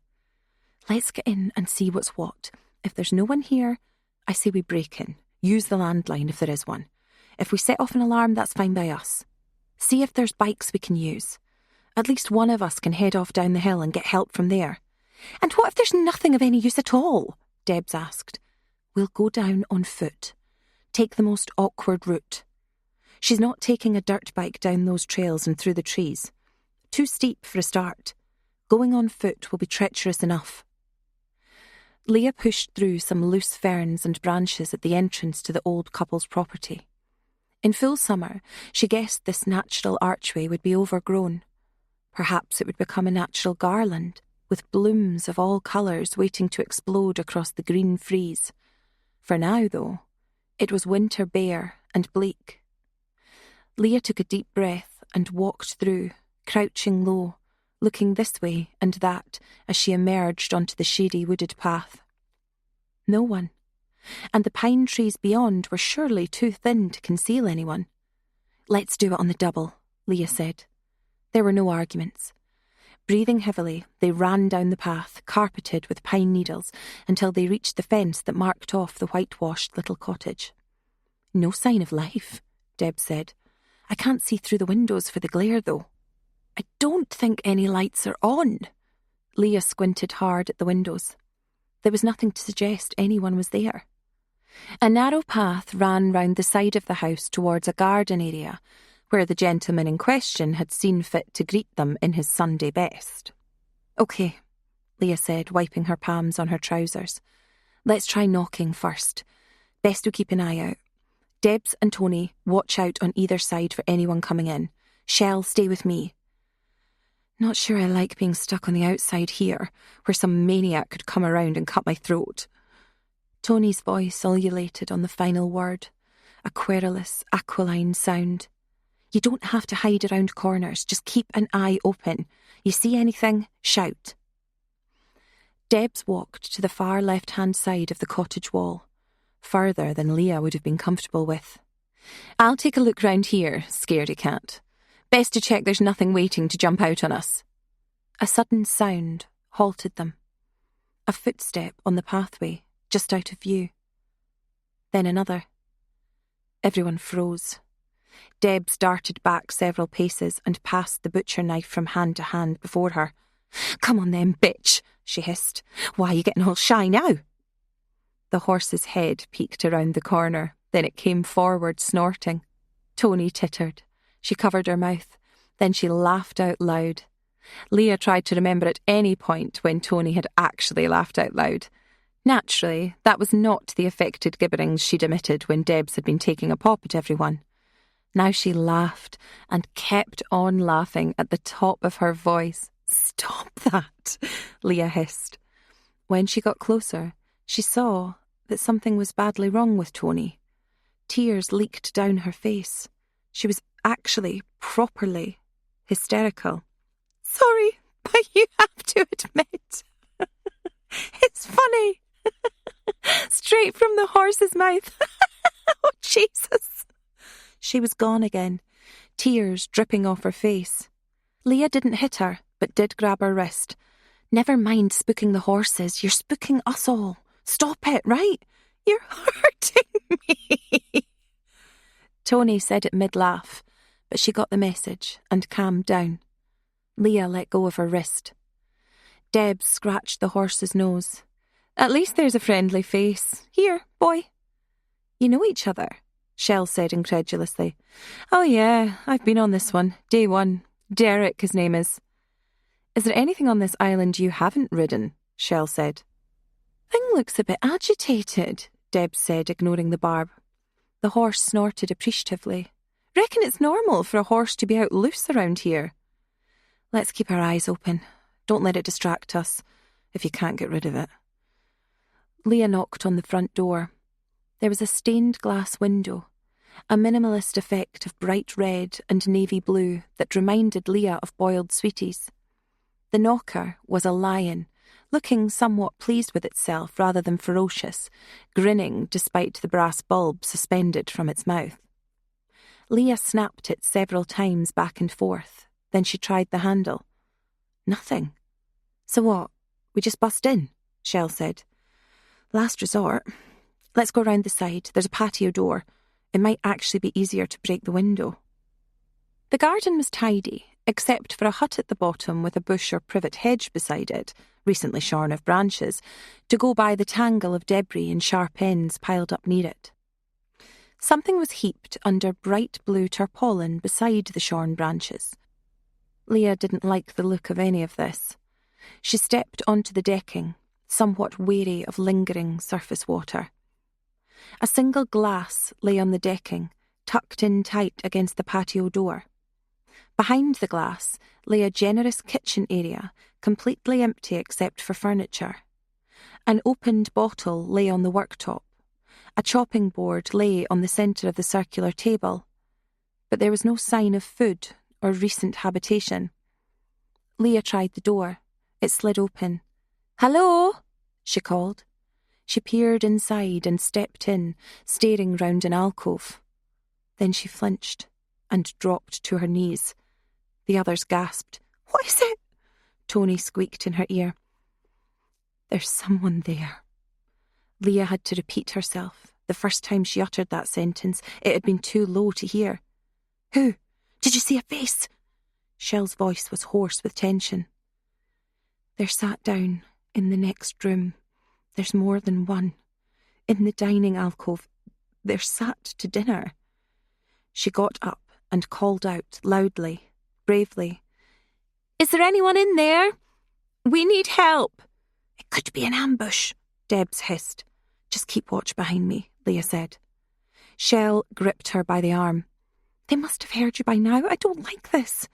Let's get in and see what's what. If there's no one here, I say we break in. Use the landline if there is one. If we set off an alarm, that's fine by us. See if there's bikes we can use. At least one of us can head off down the hill and get help from there. And what if there's nothing of any use at all? Debs asked. We'll go down on foot. Take the most awkward route. She's not taking a dirt bike down those trails and through the trees. Too steep for a start. Going on foot will be treacherous enough. Leah pushed through some loose ferns and branches at the entrance to the old couple's property. In full summer, she guessed this natural archway would be overgrown. Perhaps it would become a natural garland, with blooms of all colours waiting to explode across the green frieze. For now, though, it was winter bare and bleak. Leah took a deep breath and walked through, crouching low, looking this way and that as she emerged onto the shady wooded path. No one, and the pine trees beyond were surely too thin to conceal anyone. Let's do it on the double, Leah said. There were no arguments. Breathing heavily, they ran down the path, carpeted with pine needles, until they reached the fence that marked off the whitewashed little cottage. No sign of life, Deb said. I can't see through the windows for the glare, though. I don't think any lights are on. Leah squinted hard at the windows. There was nothing to suggest anyone was there. A narrow path ran round the side of the house towards a garden area, where the gentleman in question had seen fit to greet them in his Sunday best. OK, Leah said, wiping her palms on her trousers. Let's try knocking first. Best we keep an eye out. Debs and Tony, watch out on either side for anyone coming in. Shell, stay with me. Not sure I like being stuck on the outside here, where some maniac could come around and cut my throat. Tony's voice ululated on the final word, a querulous, aquiline sound. You don't have to hide around corners, just keep an eye open. You see anything, shout. Debs walked to the far left-hand side of the cottage wall, further than Leah would have been comfortable with. I'll take a look round here, scaredy cat. Best to check there's nothing waiting to jump out on us. A sudden sound halted them. A footstep on the pathway, just out of view. Then another. Everyone froze. Debs darted back several paces and passed the butcher knife from hand to hand before her. Come on then, bitch, she hissed. Why are you getting all shy now? The horse's head peeked around the corner, then it came forward snorting. Tony tittered. She covered her mouth. Then she laughed out loud. Leah tried to remember at any point when Tony had actually laughed out loud. Naturally, that was not the affected gibberings she'd emitted when Debs had been taking a pop at everyone. Now she laughed and kept on laughing at the top of her voice. Stop that, Leah hissed. When she got closer, she saw that something was badly wrong with Tony. Tears leaked down her face. She was actually properly hysterical. Sorry, but you have to admit, it's funny. Straight from the horse's mouth. Oh, Jesus. She was gone again, tears dripping off her face. Leah didn't hit her, but did grab her wrist. Never mind spooking the horses, you're spooking us all. Stop it, right? You're hurting me. Tony said it mid-laugh, but she got the message and calmed down. Leah let go of her wrist. Deb scratched the horse's nose. At least there's a friendly face. Here, boy. You know each other, Shell said incredulously. Oh yeah, I've been on this one. Day one. Derek, his name is. Is there anything on this island you haven't ridden? Shell said. Thing looks a bit agitated, Deb said, ignoring the barb. The horse snorted appreciatively. Reckon it's normal for a horse to be out loose around here. Let's keep our eyes open. Don't let it distract us, if you can't get rid of it. Leah knocked on the front door. There was a stained glass window, a minimalist effect of bright red and navy blue that reminded Leah of boiled sweeties. The knocker was a lion, looking somewhat pleased with itself rather than ferocious, grinning despite the brass bulb suspended from its mouth. Leah snapped it several times back and forth, then she tried the handle. Nothing. So what? We just bust in, Shell said. Last resort. Let's go round the side. There's a patio door. It might actually be easier to break the window. The garden was tidy, except for a hut at the bottom with a bush or privet hedge beside it, recently shorn of branches, to go by the tangle of debris and sharp ends piled up near it. Something was heaped under bright blue tarpaulin beside the shorn branches. Leah didn't like the look of any of this. She stepped onto the decking, somewhat wary of lingering surface water. A single glass lay on the decking, tucked in tight against the patio door. Behind the glass lay a generous kitchen area, completely empty except for furniture. An opened bottle lay on the worktop. A chopping board lay on the centre of the circular table, but there was no sign of food or recent habitation. Leah tried the door. It slid open. "Hello?" she called. She peered inside and stepped in, staring round an alcove. Then she flinched and dropped to her knees. The others gasped. "What is it?" Tony squeaked in her ear. "There's someone there." Leah had to repeat herself. The first time she uttered that sentence, it had been too low to hear. "Who? Did you see a face?" Shell's voice was hoarse with tension. "They're sat down in the next room. There's more than one. In the dining alcove. They're sat to dinner." She got up and called out loudly, bravely. "Is there anyone in there? We need help." "It could be an ambush," Debs hissed. "Just keep watch behind me," Leah said. Shell gripped her by the arm. "They must have heard you by now. I don't like this.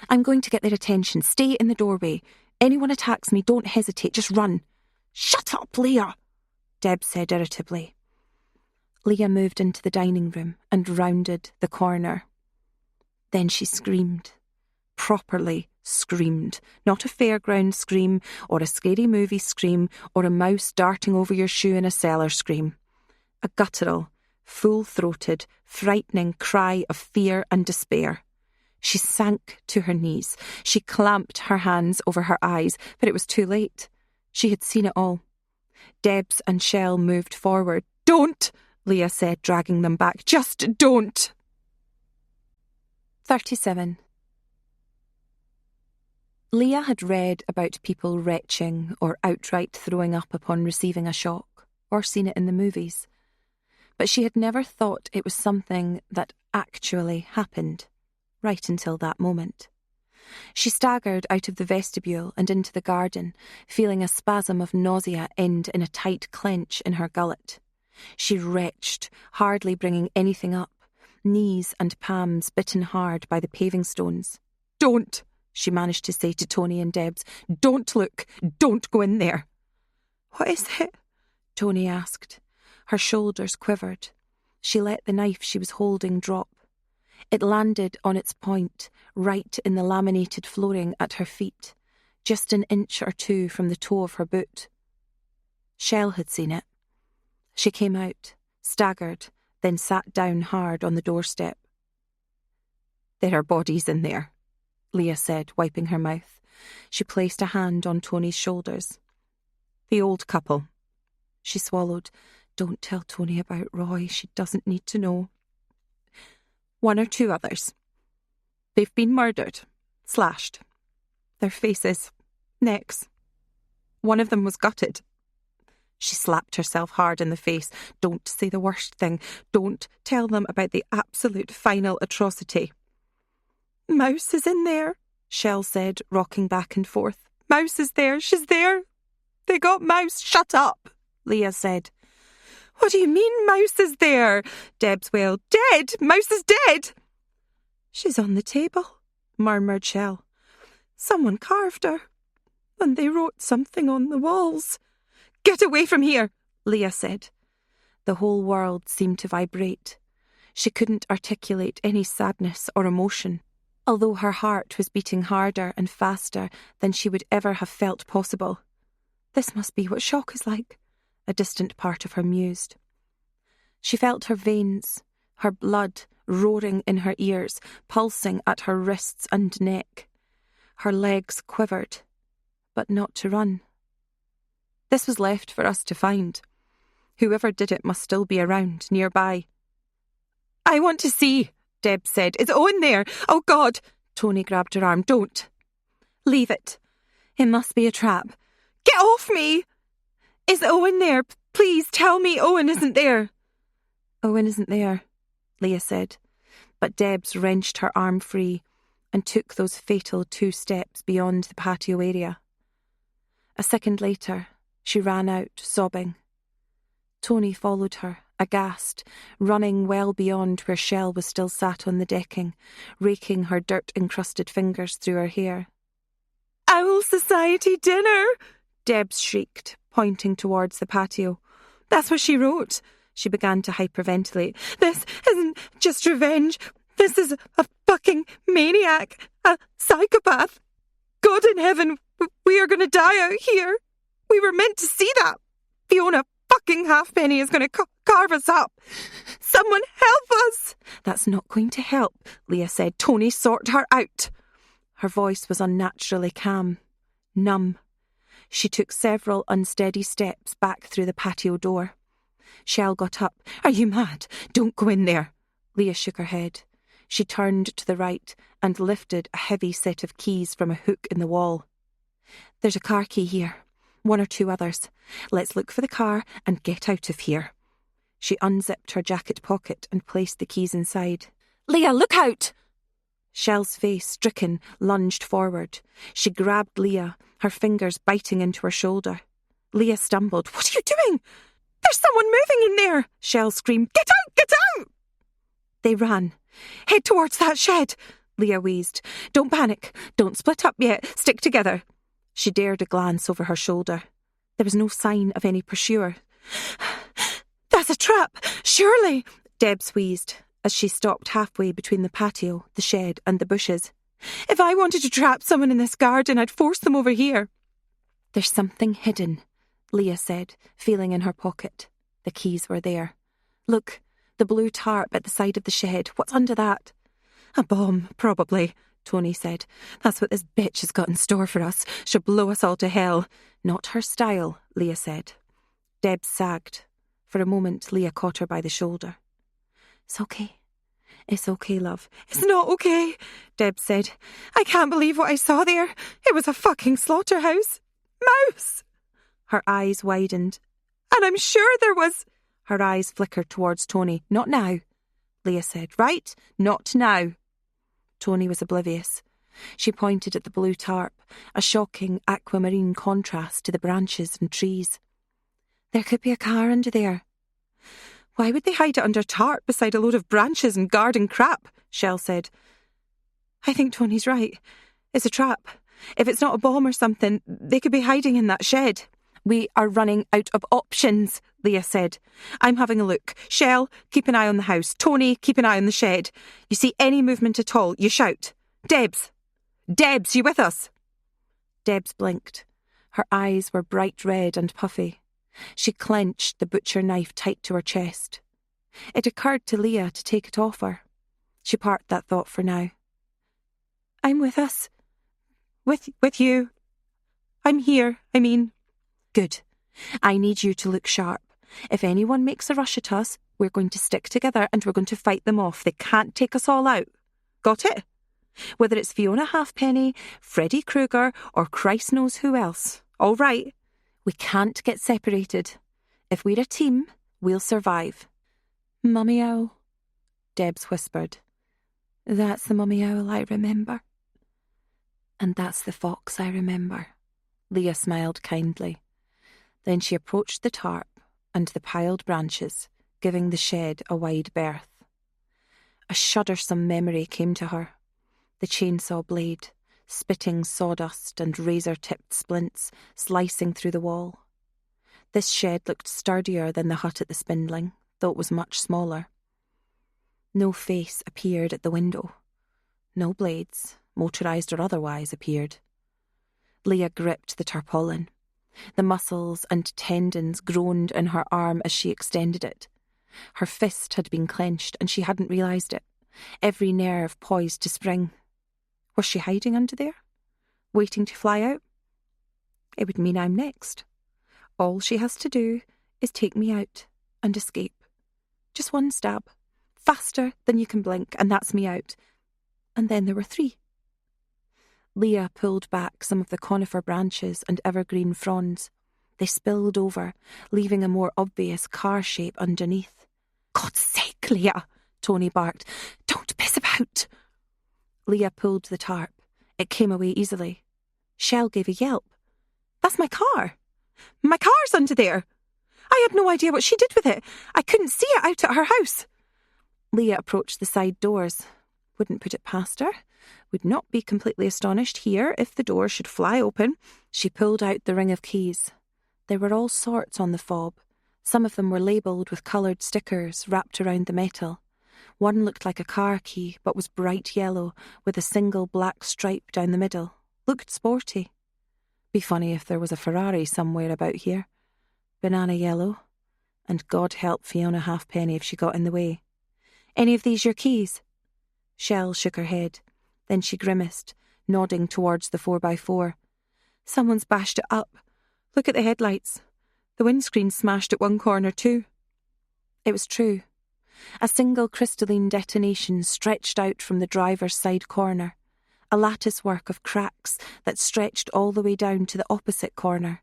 I'm going to get their attention. Stay in the doorway. Anyone attacks me, don't hesitate. Just run." "Shut up, Leah," Deb said irritably. Leah moved into the dining room and rounded the corner. Then she screamed. Properly screamed. Not a fairground scream, or a scary movie scream, or a mouse darting over your shoe in a cellar scream. A guttural, full-throated, frightening cry of fear and despair. She sank to her knees. She clamped her hands over her eyes, but it was too late. She had seen it all. Debs and Shell moved forward. "Don't!" Leah said, dragging them back. "Just don't!" 37. Leah had read about people retching or outright throwing up upon receiving a shock, or seen it in the movies. But she had never thought it was something that actually happened, right until that moment. She staggered out of the vestibule and into the garden, feeling a spasm of nausea end in a tight clench in her gullet. She retched, hardly bringing anything up, knees and palms bitten hard by the paving stones. "Don't!" she managed to say to Tony and Debs. "Don't look! Don't go in there!" "What is it?" Tony asked. Her shoulders quivered. She let the knife she was holding drop. It landed on its point, right in the laminated flooring at her feet, just an inch or two from the toe of her boot. Shell had seen it. She came out, staggered, then sat down hard on the doorstep. "There are bodies in there," Leah said, wiping her mouth. She placed a hand on Tony's shoulders. "The old couple." She swallowed. "Don't tell Tony about Roy. She doesn't need to know." "1 or 2 others. They've been murdered, slashed. Their faces, necks. One of them was gutted." She slapped herself hard in the face. "Don't say the worst thing. Don't tell them about the absolute final atrocity." "Mouse is in there," Shell said, rocking back and forth. "Mouse is there. She's there. They got Mouse." "Shut up," Leah said. "What do you mean, Mouse is there?" Debs wailed. "Dead! Mouse is dead!" "She's on the table," murmured Shell. "Someone carved her, and they wrote something on the walls." "Get away from here," Leah said. The whole world seemed to vibrate. She couldn't articulate any sadness or emotion, although her heart was beating harder and faster than she would ever have felt possible. "This must be what shock is like," a distant part of her mused. She felt her veins, her blood roaring in her ears, pulsing at her wrists and neck. Her legs quivered, but not to run. This was left for us to find. Whoever did it must still be around, nearby. I want to see, Deb said. Is Owen there? Oh, God. Tony grabbed her arm. Don't. Leave it. It must be a trap. Get off me! Is Owen there? Please tell me Owen isn't there. Owen isn't there, Leah said, but Debs wrenched her arm free and took those fatal 2 steps beyond the patio area. A second later, she ran out, sobbing. Tony followed her, aghast, running well beyond where Shell was still sat on the decking, raking her dirt-encrusted fingers through her hair. Owl Society dinner! Debs shrieked, pointing towards the patio. That's what she wrote. She began to hyperventilate. This isn't just revenge. This is a fucking maniac, a psychopath. God in heaven, we are going to die out here. We were meant to see that. Fiona fucking Halfpenny is going to carve us up. Someone help us. That's not going to help, Leah said. Tony, sort her out. Her voice was unnaturally calm, numb. She took several unsteady steps back through the patio door. Shell got up. Are you mad? Don't go in there. Leah shook her head. She turned to the right and lifted a heavy set of keys from a hook in the wall. There's a car key here. 1 or 2 others. Let's look for the car and get out of here. She unzipped her jacket pocket and placed the keys inside. Leah, look out! Shell's face, stricken, lunged forward. She grabbed Leah, her fingers biting into her shoulder. Leah stumbled. What are you doing? There's someone moving in there! Shell screamed. Get out! Get out! They ran. Head towards that shed, Leah wheezed. Don't panic. Don't split up yet. Stick together. She dared a glance over her shoulder. There was no sign of any pursuer. That's a trap! Surely! Debs wheezed as she stopped halfway between the patio, the shed, and the bushes. If I wanted to trap someone in this garden, I'd force them over here. There's something hidden, Leah said, feeling in her pocket. The keys were there. Look, the blue tarp at the side of the shed. What's under that? A bomb, probably, Tony said. That's what this bitch has got in store for us. She'll blow us all to hell. Not her style, Leah said. Deb sagged. For a moment, Leah caught her by the shoulder. It's okay. It's okay, love. It's not okay, Deb said. I can't believe what I saw there. It was a fucking slaughterhouse. Mouse! Her eyes widened. And I'm sure there was... Her eyes flickered towards Tony. Not now, Leah said. Right? Not now. Tony was oblivious. She pointed at the blue tarp, a shocking aquamarine contrast to the branches and trees. There could be a car under there. Why would they hide it under tarp beside a load of branches and garden crap? Shell said. I think Tony's right. It's a trap. If it's not a bomb or something, they could be hiding in that shed. We are running out of options, Leah said. I'm having a look. Shell, keep an eye on the house. Tony, keep an eye on the shed. You see any movement at all, you shout. Debs! Debs, you with us? Debs blinked. Her eyes were bright red and puffy. She clenched the butcher knife tight to her chest. It occurred to Leah to take it off her. She parked that thought for now. I'm with us. With you. I'm here, I mean. Good. I need you to look sharp. If anyone makes a rush at us, we're going to stick together and we're going to fight them off. They can't take us all out. Got it? Whether it's Fiona Halfpenny, Freddy Krueger, or Christ knows who else. All right. We can't get separated. If we're a team, we'll survive. Mummy Owl, Debs whispered. That's the Mummy Owl I remember. And that's the fox I remember. Leah smiled kindly. Then she approached the tarp and the piled branches, giving the shed a wide berth. A shuddersome memory came to her. The chainsaw blade, spitting sawdust and razor-tipped splints slicing through the wall. This shed looked sturdier than the hut at the spindling, though it was much smaller. No face appeared at the window. No blades, motorised or otherwise, appeared. Leah gripped the tarpaulin. The muscles and tendons groaned in her arm as she extended it. Her fist had been clenched and she hadn't realised it, every nerve poised to spring. Was she hiding under there? Waiting to fly out? It would mean I'm next. All she has to do is take me out and escape. Just one stab. faster than you can blink, and that's me out. And then there were 3. Leah pulled back some of the conifer branches and evergreen fronds. They spilled over, leaving a more obvious car shape underneath. "God's sake, Leah," Tony barked. "Don't piss about." Leah pulled the tarp. It came away easily. Shell gave a yelp. "That's my car. My car's under there. I had no idea what she did with it. I couldn't see it out at her house." Leah approached the side doors. Wouldn't put it past her. Would not be completely astonished here if the door should fly open. She pulled out the ring of keys. There were all sorts on the fob. Some of them were labelled with coloured stickers wrapped around the metal. One looked like a car key, but was bright yellow, with a single black stripe down the middle. Looked sporty. Be funny if there was a Ferrari somewhere about here. Banana yellow. And God help Fiona Halfpenny if she got in the way. "Any of these your keys?" Shell shook her head. Then she grimaced, nodding towards the 4x4. "Someone's bashed it up. Look at the headlights. The windscreen's smashed at one corner too." It was true. A single crystalline detonation stretched out from the driver's side corner, a lattice work of cracks that stretched all the way down to the opposite corner.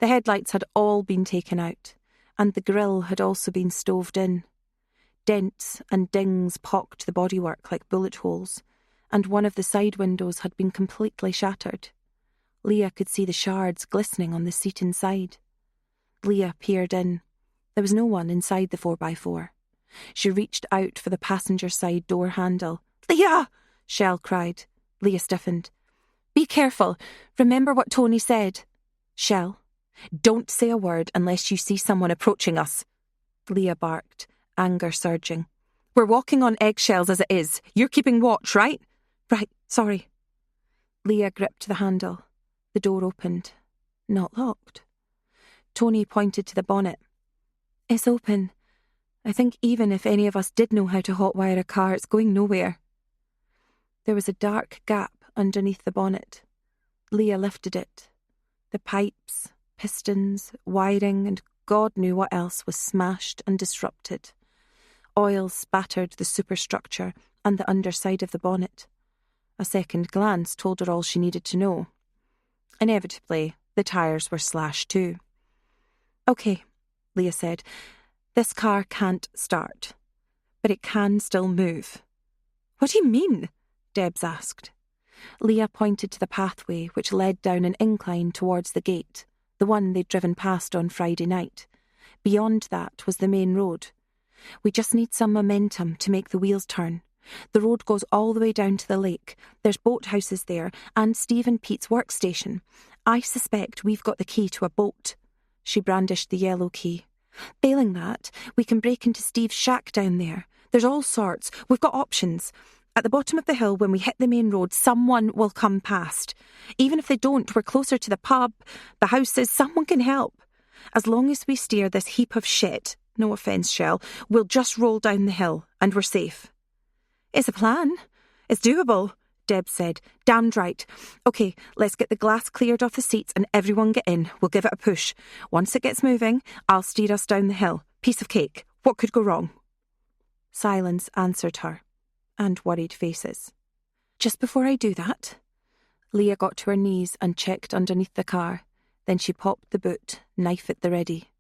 The headlights had all been taken out, and the grille had also been stoved in. Dents and dings pocked the bodywork like bullet holes, and one of the side windows had been completely shattered. Leah could see the shards glistening on the seat inside. Leah peered in. There was no one inside the 4x4. She reached out for the passenger side door handle. "Leah!" Shell cried. Leah stiffened. "Be careful. Remember what Tony said." "Shell, don't say a word unless you see someone approaching us," Leah barked, anger surging. "We're walking on eggshells as it is. You're keeping watch, right?" "Right, sorry." Leah gripped the handle. The door opened. Not locked. Tony pointed to the bonnet. "It's open. I think even if any of us did know how to hotwire a car, it's going nowhere." There was a dark gap underneath the bonnet. Leah lifted it. The pipes, pistons, wiring, and God knew what else was smashed and disrupted. Oil spattered the superstructure and the underside of the bonnet. A second glance told her all she needed to know. Inevitably, the tyres were slashed too. "Okay," Leah said. "This car can't start, but it can still move." "What do you mean?" Debs asked. Leah pointed to the pathway which led down an incline towards the gate, the one they'd driven past on Friday night. Beyond that was the main road. "We just need some momentum to make the wheels turn. The road goes all the way down to the lake. There's boathouses there, and Steve and Pete's workstation. I suspect we've got the key to a boat." She brandished the yellow key. "Failing that, we can break into Steve's shack down there. There's all sorts. We've got options. At the bottom of the hill, when we hit the main road, someone will come past. Even if they don't, we're closer to the pub, the houses, someone can help. As long as we steer this heap of shit, no offence, Shell, we'll just roll down the hill, and we're safe." "It's a plan. It's doable," Deb said. "Damned right. Okay, let's get the glass cleared off the seats and everyone get in. We'll give it a push. Once it gets moving, I'll steer us down the hill. Piece of cake. What could go wrong?" Silence answered her, and worried faces. "Just before I do that," Leah got to her knees and checked underneath the car. Then she popped the boot, knife at the ready.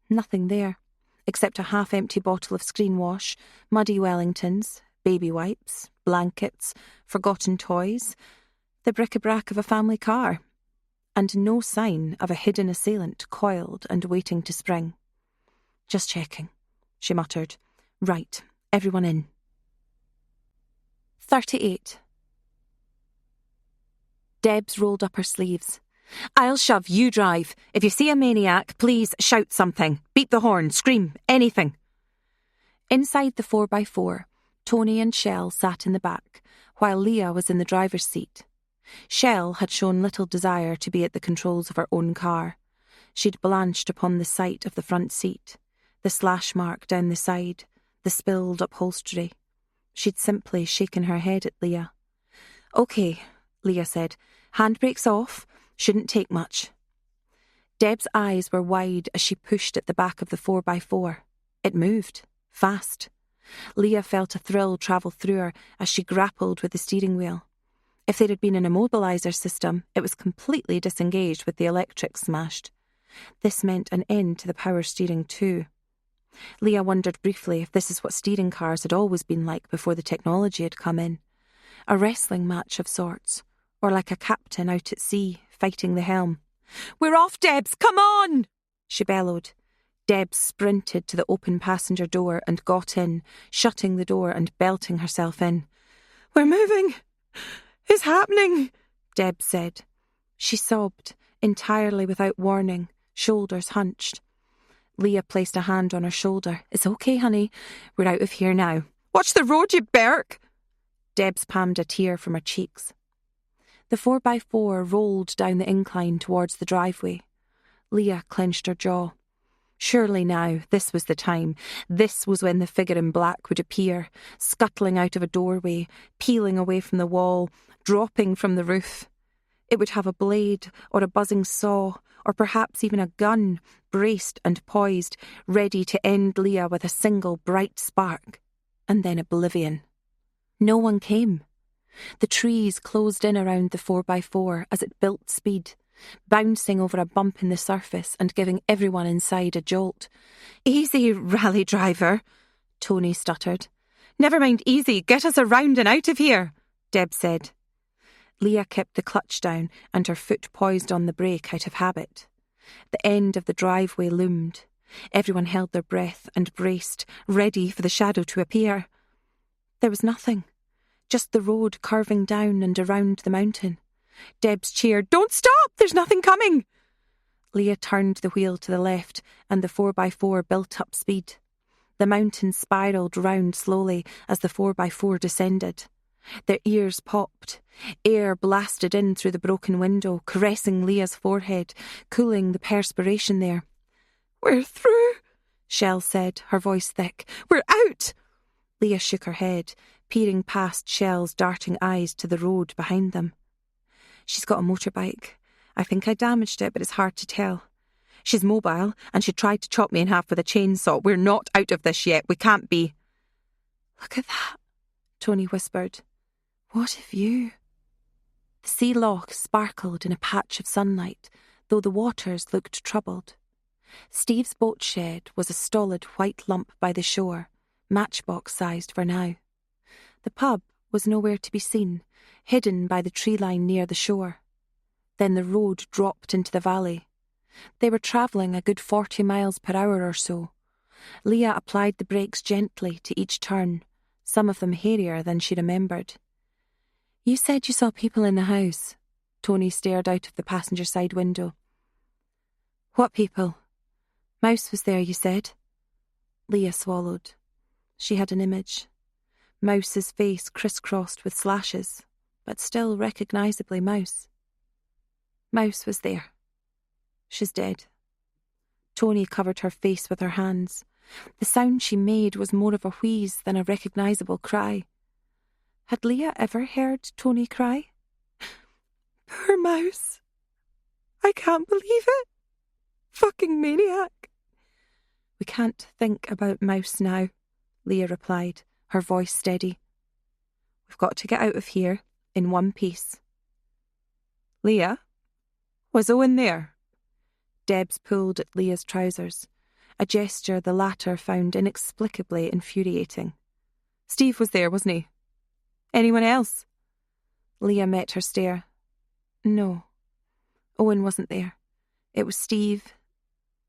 Nothing there, except a half-empty bottle of screen wash, muddy Wellingtons, baby wipes, blankets, forgotten toys, the bric-a-brac of a family car, and no sign of a hidden assailant coiled and waiting to spring. "Just checking," she muttered. "Right, everyone in." 38. Debs rolled up her sleeves. "I'll shove, you drive. If you see a maniac, please shout something. Beat the horn, scream, anything." Inside the 4x4, Tony and Shell sat in the back, while Leah was in the driver's seat. Shell had shown little desire to be at the controls of her own car. She'd blanched upon the sight of the front seat, the slash mark down the side, the spilled upholstery. She'd simply shaken her head at Leah. "Okay," Leah said. "Handbrakes off. Shouldn't take much." Deb's eyes were wide as she pushed at the back of the 4x4. It moved. Fast. Leah felt a thrill travel through her as she grappled with the steering wheel. If there had been an immobiliser system, it was completely disengaged with the electrics smashed. This meant an end to the power steering too. Leah wondered briefly if this is what steering cars had always been like before the technology had come in. A wrestling match of sorts, or like a captain out at sea, fighting the helm. "We're off, Debs, come on!" she bellowed. Debs sprinted to the open passenger door and got in, shutting the door and belting herself in. "We're moving! It's happening!" Debs said. She sobbed, entirely without warning, shoulders hunched. Leah placed a hand on her shoulder. "It's okay, honey. We're out of here now." "Watch the road, you berk!" Debs palmed a tear from her cheeks. The 4x4 rolled down the incline towards the driveway. Leah clenched her jaw. Surely now, this was the time. This was when the figure in black would appear, scuttling out of a doorway, peeling away from the wall, dropping from the roof. It would have a blade or a buzzing saw, or perhaps even a gun, braced and poised, ready to end Leah with a single bright spark, and then oblivion. No one came. The trees closed in around the 4x4 as it built speed, bouncing over a bump in the surface and giving everyone inside a jolt. "Easy, rally driver," Tony stuttered. "Never mind easy, get us around and out of here," Deb said. Leah kept the clutch down and her foot poised on the brake out of habit. The end of the driveway loomed. Everyone held their breath and braced, ready for the shadow to appear. There was nothing, just the road curving down and around the mountain. Debs cheered, "Don't stop! There's nothing coming!" Leah turned the wheel to the left and the 4x4 built up speed. The mountain spiralled round slowly as the 4x4 descended. Their ears popped. Air blasted in through the broken window, caressing Leah's forehead, cooling the perspiration there. "We're through," Shell said, her voice thick. "We're out!" Leah shook her head, peering past Shell's darting eyes to the road behind them. "She's got a motorbike. I think I damaged it, but it's hard to tell. She's mobile, and she tried to chop me in half with a chainsaw. We're not out of this yet. We can't be." "Look at that," Tony whispered. "What if you—" The sea loch sparkled in a patch of sunlight, though the waters looked troubled. Steve's boat shed was a stolid white lump by the shore, matchbox-sized for now. The pub was nowhere to be seen, hidden by the tree line near the shore. Then the road dropped into the valley. They were travelling a good 40 miles per hour or so. Leah applied the brakes gently to each turn, some of them hairier than she remembered. "You said you saw people in the house." Tony stared out of the passenger side window. "What people? Mouse was there, you said." Leah swallowed. She had an image. Mouse's face crisscrossed with slashes, but still recognisably Mouse. "Mouse was there. She's dead." Tony covered her face with her hands. The sound she made was more of a wheeze than a recognisable cry. Had Leah ever heard Tony cry? "Poor Mouse. I can't believe it. Fucking maniac." "We can't think about Mouse now," Leah replied, her voice steady. "We've got to get out of here in one piece." "Leah? Was Owen there?" Debs pulled at Leah's trousers, a gesture the latter found inexplicably infuriating. "Steve was there, wasn't he? Anyone else?" Leah met her stare. "No, Owen wasn't there. It was Steve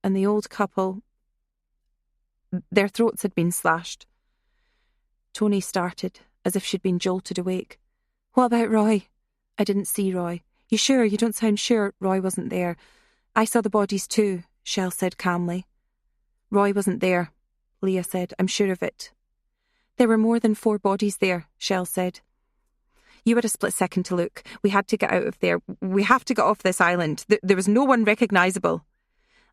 and the old couple. Their throats had been slashed." Tony started, as if she'd been jolted awake. "What about Roy?" "I didn't see Roy." "You sure? You don't sound sure Roy wasn't there." "I saw the bodies too," Shell said calmly. "Roy wasn't there," Leah said. "I'm sure of it." "There were more than 4 bodies there," Shell said. "You had a split second to look. We had to get out of there. We have to get off this island. There was no one recognisable."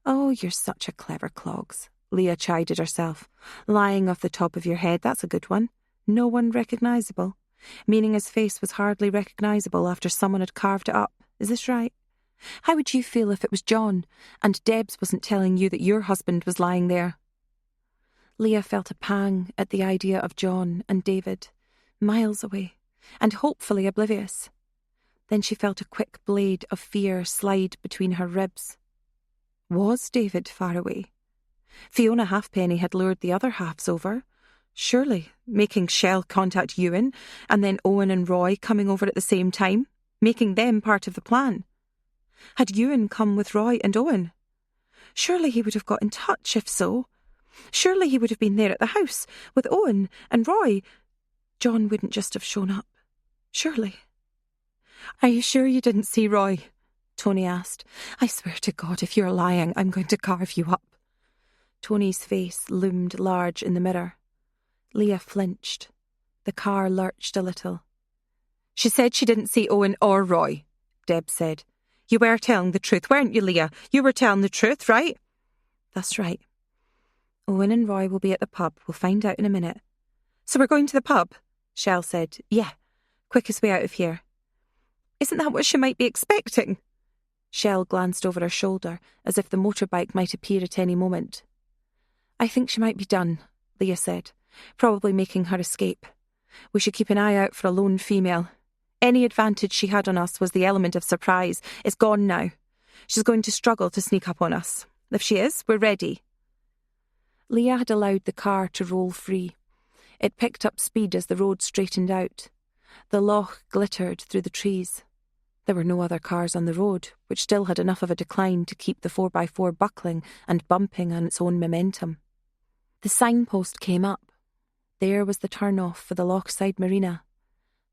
"Oh, you're such a clever clogs," Leah chided herself. "Lying off the top of your head, that's a good one. No one recognisable. Meaning his face was hardly recognisable after someone had carved it up. Is this right? How would you feel if it was John, and Debs wasn't telling you that your husband was lying there?" Leah felt a pang at the idea of John and David, miles away, and hopefully oblivious. Then she felt a quick blade of fear slide between her ribs. Was David far away? Fiona Halfpenny had lured the other halves over. Surely, making Shell contact Ewan, and then Owen and Roy coming over at the same time, making them part of the plan. Had Ewan come with Roy and Owen? Surely he would have got in touch if so. Surely he would have been there at the house with Owen and Roy. John wouldn't just have shown up. Surely. "Are you sure you didn't see Roy?" Tony asked. "I swear to God, if you're lying, I'm going to carve you up." Tony's face loomed large in the mirror. Leah flinched. The car lurched a little. "She said she didn't see Owen or Roy," Deb said. "You were telling the truth, weren't you, Leah? You were telling the truth, right?" "That's right. Owen and Roy will be at the pub. We'll find out in a minute." "So we're going to the pub?" Shell said. "Yeah, quickest way out of here." "Isn't that what she might be expecting?" Shell glanced over her shoulder, as if the motorbike might appear at any moment. "I think she might be done," Leah said, "probably making her escape. We should keep an eye out for a lone female. Any advantage she had on us was the element of surprise. It's gone now. She's going to struggle to sneak up on us. If she is, we're ready." Leah had allowed the car to roll free. It picked up speed as the road straightened out. The loch glittered through the trees. There were no other cars on the road, which still had enough of a decline to keep the 4x4 buckling and bumping on its own momentum. The signpost came up. There was the turn-off for the Lochside Marina.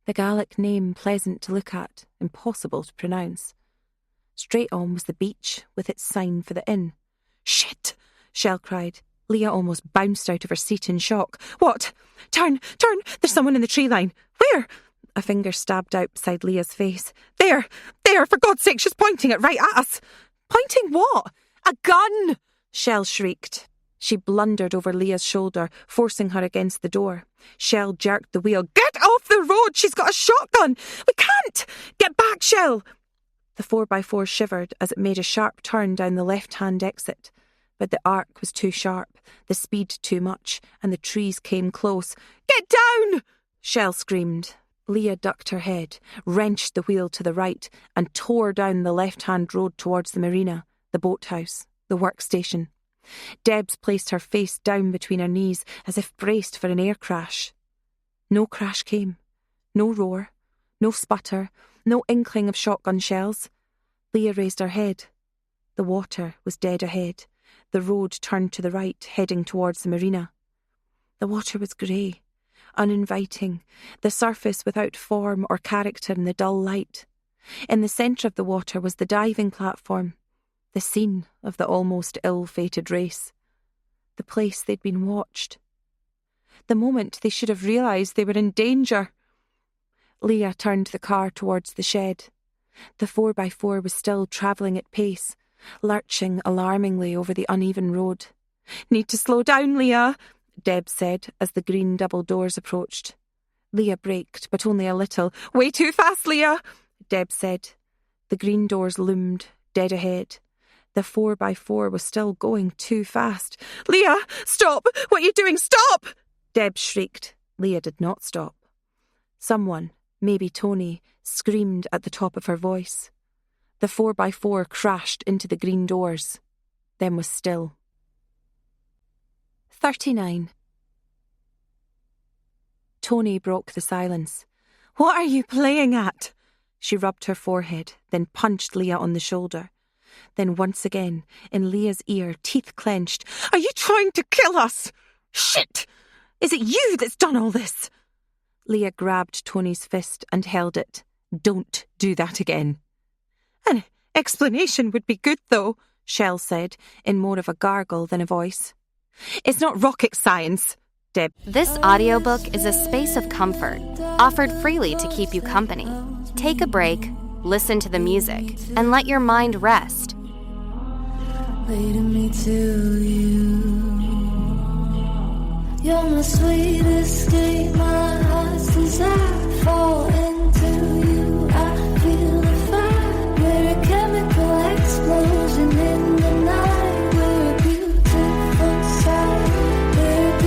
The Gaelic name pleasant to look at, impossible to pronounce. Straight on was the beach, with its sign for the inn. "Shit!" Shell cried. Leah almost bounced out of her seat in shock. "What? Turn! Turn! There's someone in the tree line. Where?" A finger stabbed out beside Leah's face. There! There! For God's sake, she's pointing it right at us!" "Pointing what? A gun!" Shell shrieked. She blundered over Leah's shoulder, forcing her against the door. Shell jerked the wheel. "Get off the road! She's got a shotgun! We can't! Get back, Shell!" The 4x4 shivered as it made a sharp turn down the left-hand exit. But the arc was too sharp, the speed too much, and the trees came close. "Get down!" Shell screamed. Leah ducked her head, wrenched the wheel to the right, and tore down the left-hand road towards the marina, the boathouse, the workstation. Debs placed her face down between her knees, as if braced for an air crash. No crash came. No roar. No sputter. No inkling of shotgun shells. Leah raised her head. The water was dead ahead. The road turned to the right, heading towards the marina. The water was grey, uninviting, the surface without form or character in the dull light. In the centre of the water was the diving platform, the scene of the almost ill-fated race. The place they'd been watched. The moment they should have realised they were in danger. Leah turned the car towards the shed. The 4x4 was still travelling at pace, lurching alarmingly over the uneven road. "Need to slow down, Leah," Deb said as the green double doors approached. Leah braked, but only a little. "Way too fast, Leah," Deb said. The green doors loomed, dead ahead. The 4x4 was still going too fast. "Leah, stop! What are you doing? Stop!" Deb shrieked. Leah did not stop. Someone, maybe Tony, screamed at the top of her voice. The 4x4 crashed into the green doors, then was still. 39. Tony broke the silence. "What are you playing at?" She rubbed her forehead, then punched Leah on the shoulder. Then once again, in Leah's ear, teeth clenched. "Are you trying to kill us? Shit! Is it you that's done all this?" Leah grabbed Tony's fist and held it. "Don't do that again." "An explanation would be good, though," Shell said, in more of a gargle than a voice. "It's not rocket science," Deb. This audiobook is a space of comfort, offered freely to keep you company. Take a break, listen to the music, and let your mind rest. Leading me to you. You're my sweet escape, my heart's desire. Fall into you, I feel the fire. We're a chemical explosion in the night. We're a beautiful sight. We're a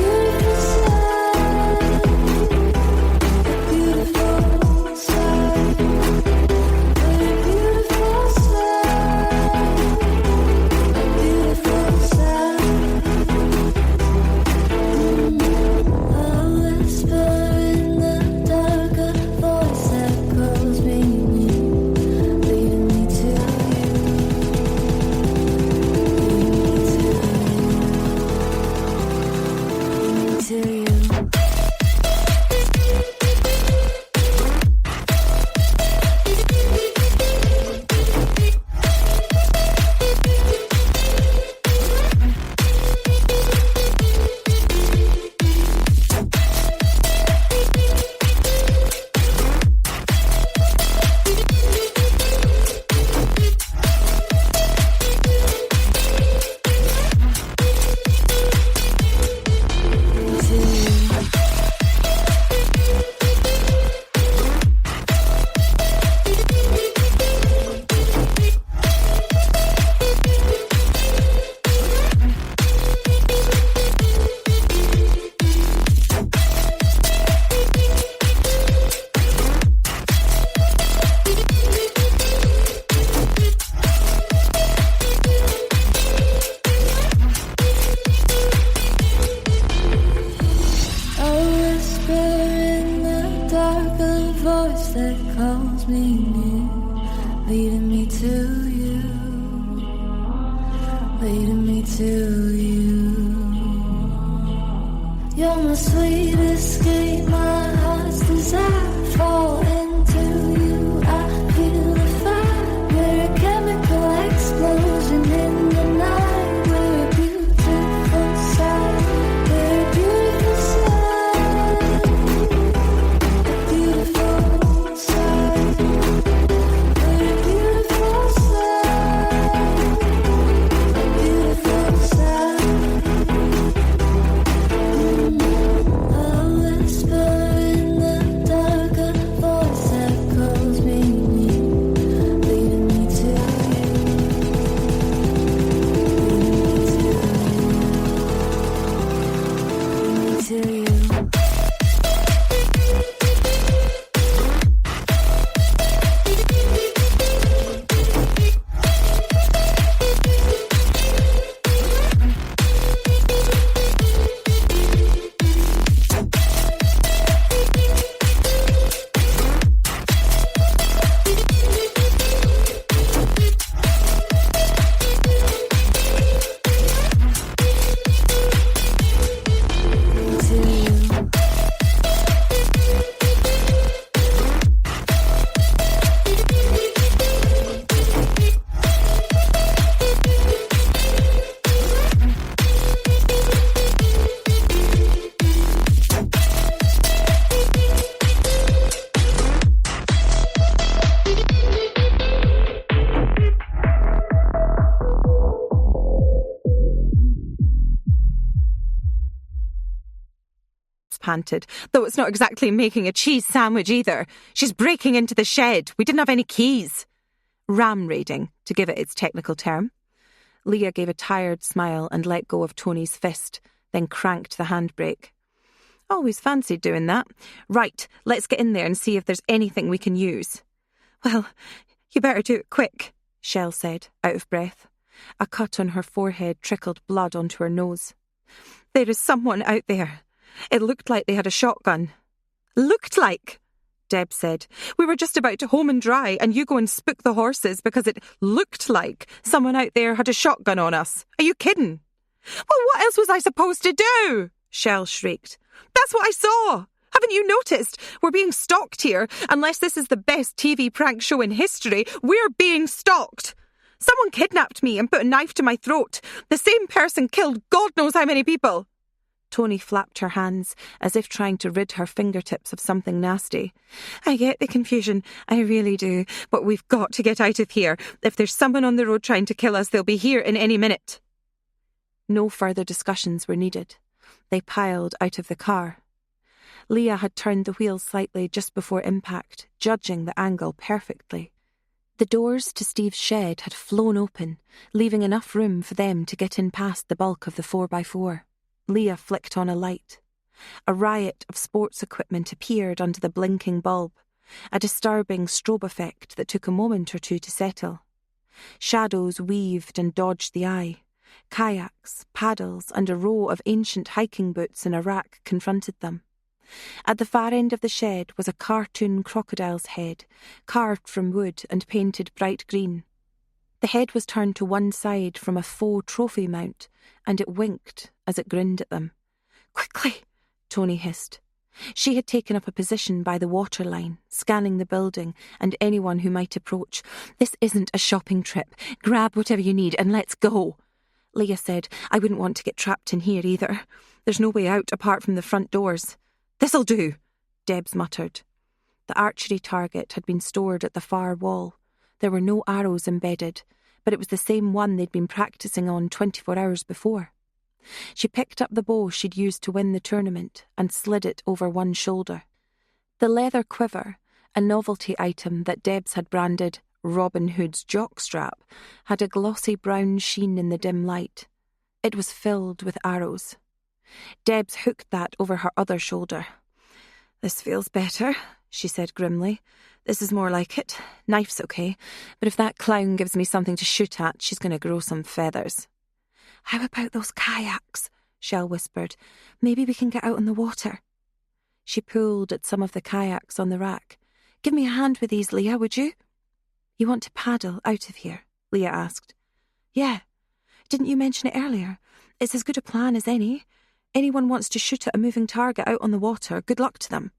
calls me near, leading me to you, leading me to you. You're my sweet escape, my heart's desire. Fall into you, I feel the fire. We're a chemical explosion in the night. We're a beautiful sight. We're a beautiful sight. A beautiful sight. We're a beautiful sight. A beautiful sight. A whisper in the dark, a voice that calls me near, leading me to you, leading me to you, leading me to you. Panted, though it's not exactly making a cheese sandwich either. She's breaking into the shed. We didn't have any keys. Ram raiding, to give it its technical term. Leah gave a tired smile and let go of Tony's fist, then cranked the handbrake. Always fancied doing that. Right, let's get in there and see if there's anything we can use. Well, you better do it quick, Shell said, out of breath. A cut on her forehead trickled blood onto her nose. There is someone out there. It looked like they had a shotgun. Looked like, Deb said. We were just about to home and dry and you go and spook the horses because it looked like someone out there had a shotgun on us. Are you kidding? Well, what else was I supposed to do? Shell shrieked. That's what I saw. Haven't you noticed? We're being stalked here. Unless this is the best TV prank show in history, we're being stalked. Someone kidnapped me and put a knife to my throat. The same person killed God knows how many people. Tony flapped her hands, as if trying to rid her fingertips of something nasty. I get the confusion, I really do, but we've got to get out of here. If there's someone on the road trying to kill us, they'll be here in any minute. No further discussions were needed. They piled out of the car. Leah had turned the wheel slightly just before impact, judging the angle perfectly. The doors to Steve's shed had flown open, leaving enough room for them to get in past the bulk of the 4x4. Leah flicked on a light. A riot of sports equipment appeared under the blinking bulb, a disturbing strobe effect that took a moment or two to settle. Shadows weaved and dodged the eye. Kayaks, paddles, and a row of ancient hiking boots in a rack confronted them. At the far end of the shed was a cartoon crocodile's head, carved from wood and painted bright green. The head was turned to one side from a faux trophy mount, and it winked as it grinned at them. Quickly, Tony hissed. She had taken up a position by the waterline, scanning the building and anyone who might approach. This isn't a shopping trip. Grab whatever you need and let's go. Leah said, I wouldn't want to get trapped in here either. There's no way out apart from the front doors. This'll do, Debs muttered. The archery target had been stored at the far wall. There were no arrows embedded, but it was the same one they'd been practicing on 24 hours before. She picked up the bow she'd used to win the tournament and slid it over one shoulder. The leather quiver, a novelty item that Debs had branded Robin Hood's jockstrap, had a glossy brown sheen in the dim light. It was filled with arrows. Debs hooked that over her other shoulder. This feels better, she said grimly. This is more like it. Knife's okay, but if that clown gives me something to shoot at, she's going to grow some feathers. How about those kayaks? Shell whispered. Maybe we can get out on the water. She pulled at some of the kayaks on the rack. Give me a hand with these, Leah, would you? You want to paddle out of here? Leah asked. Yeah. Didn't you mention it earlier? It's as good a plan as any. Anyone wants to shoot at a moving target out on the water, good luck to them.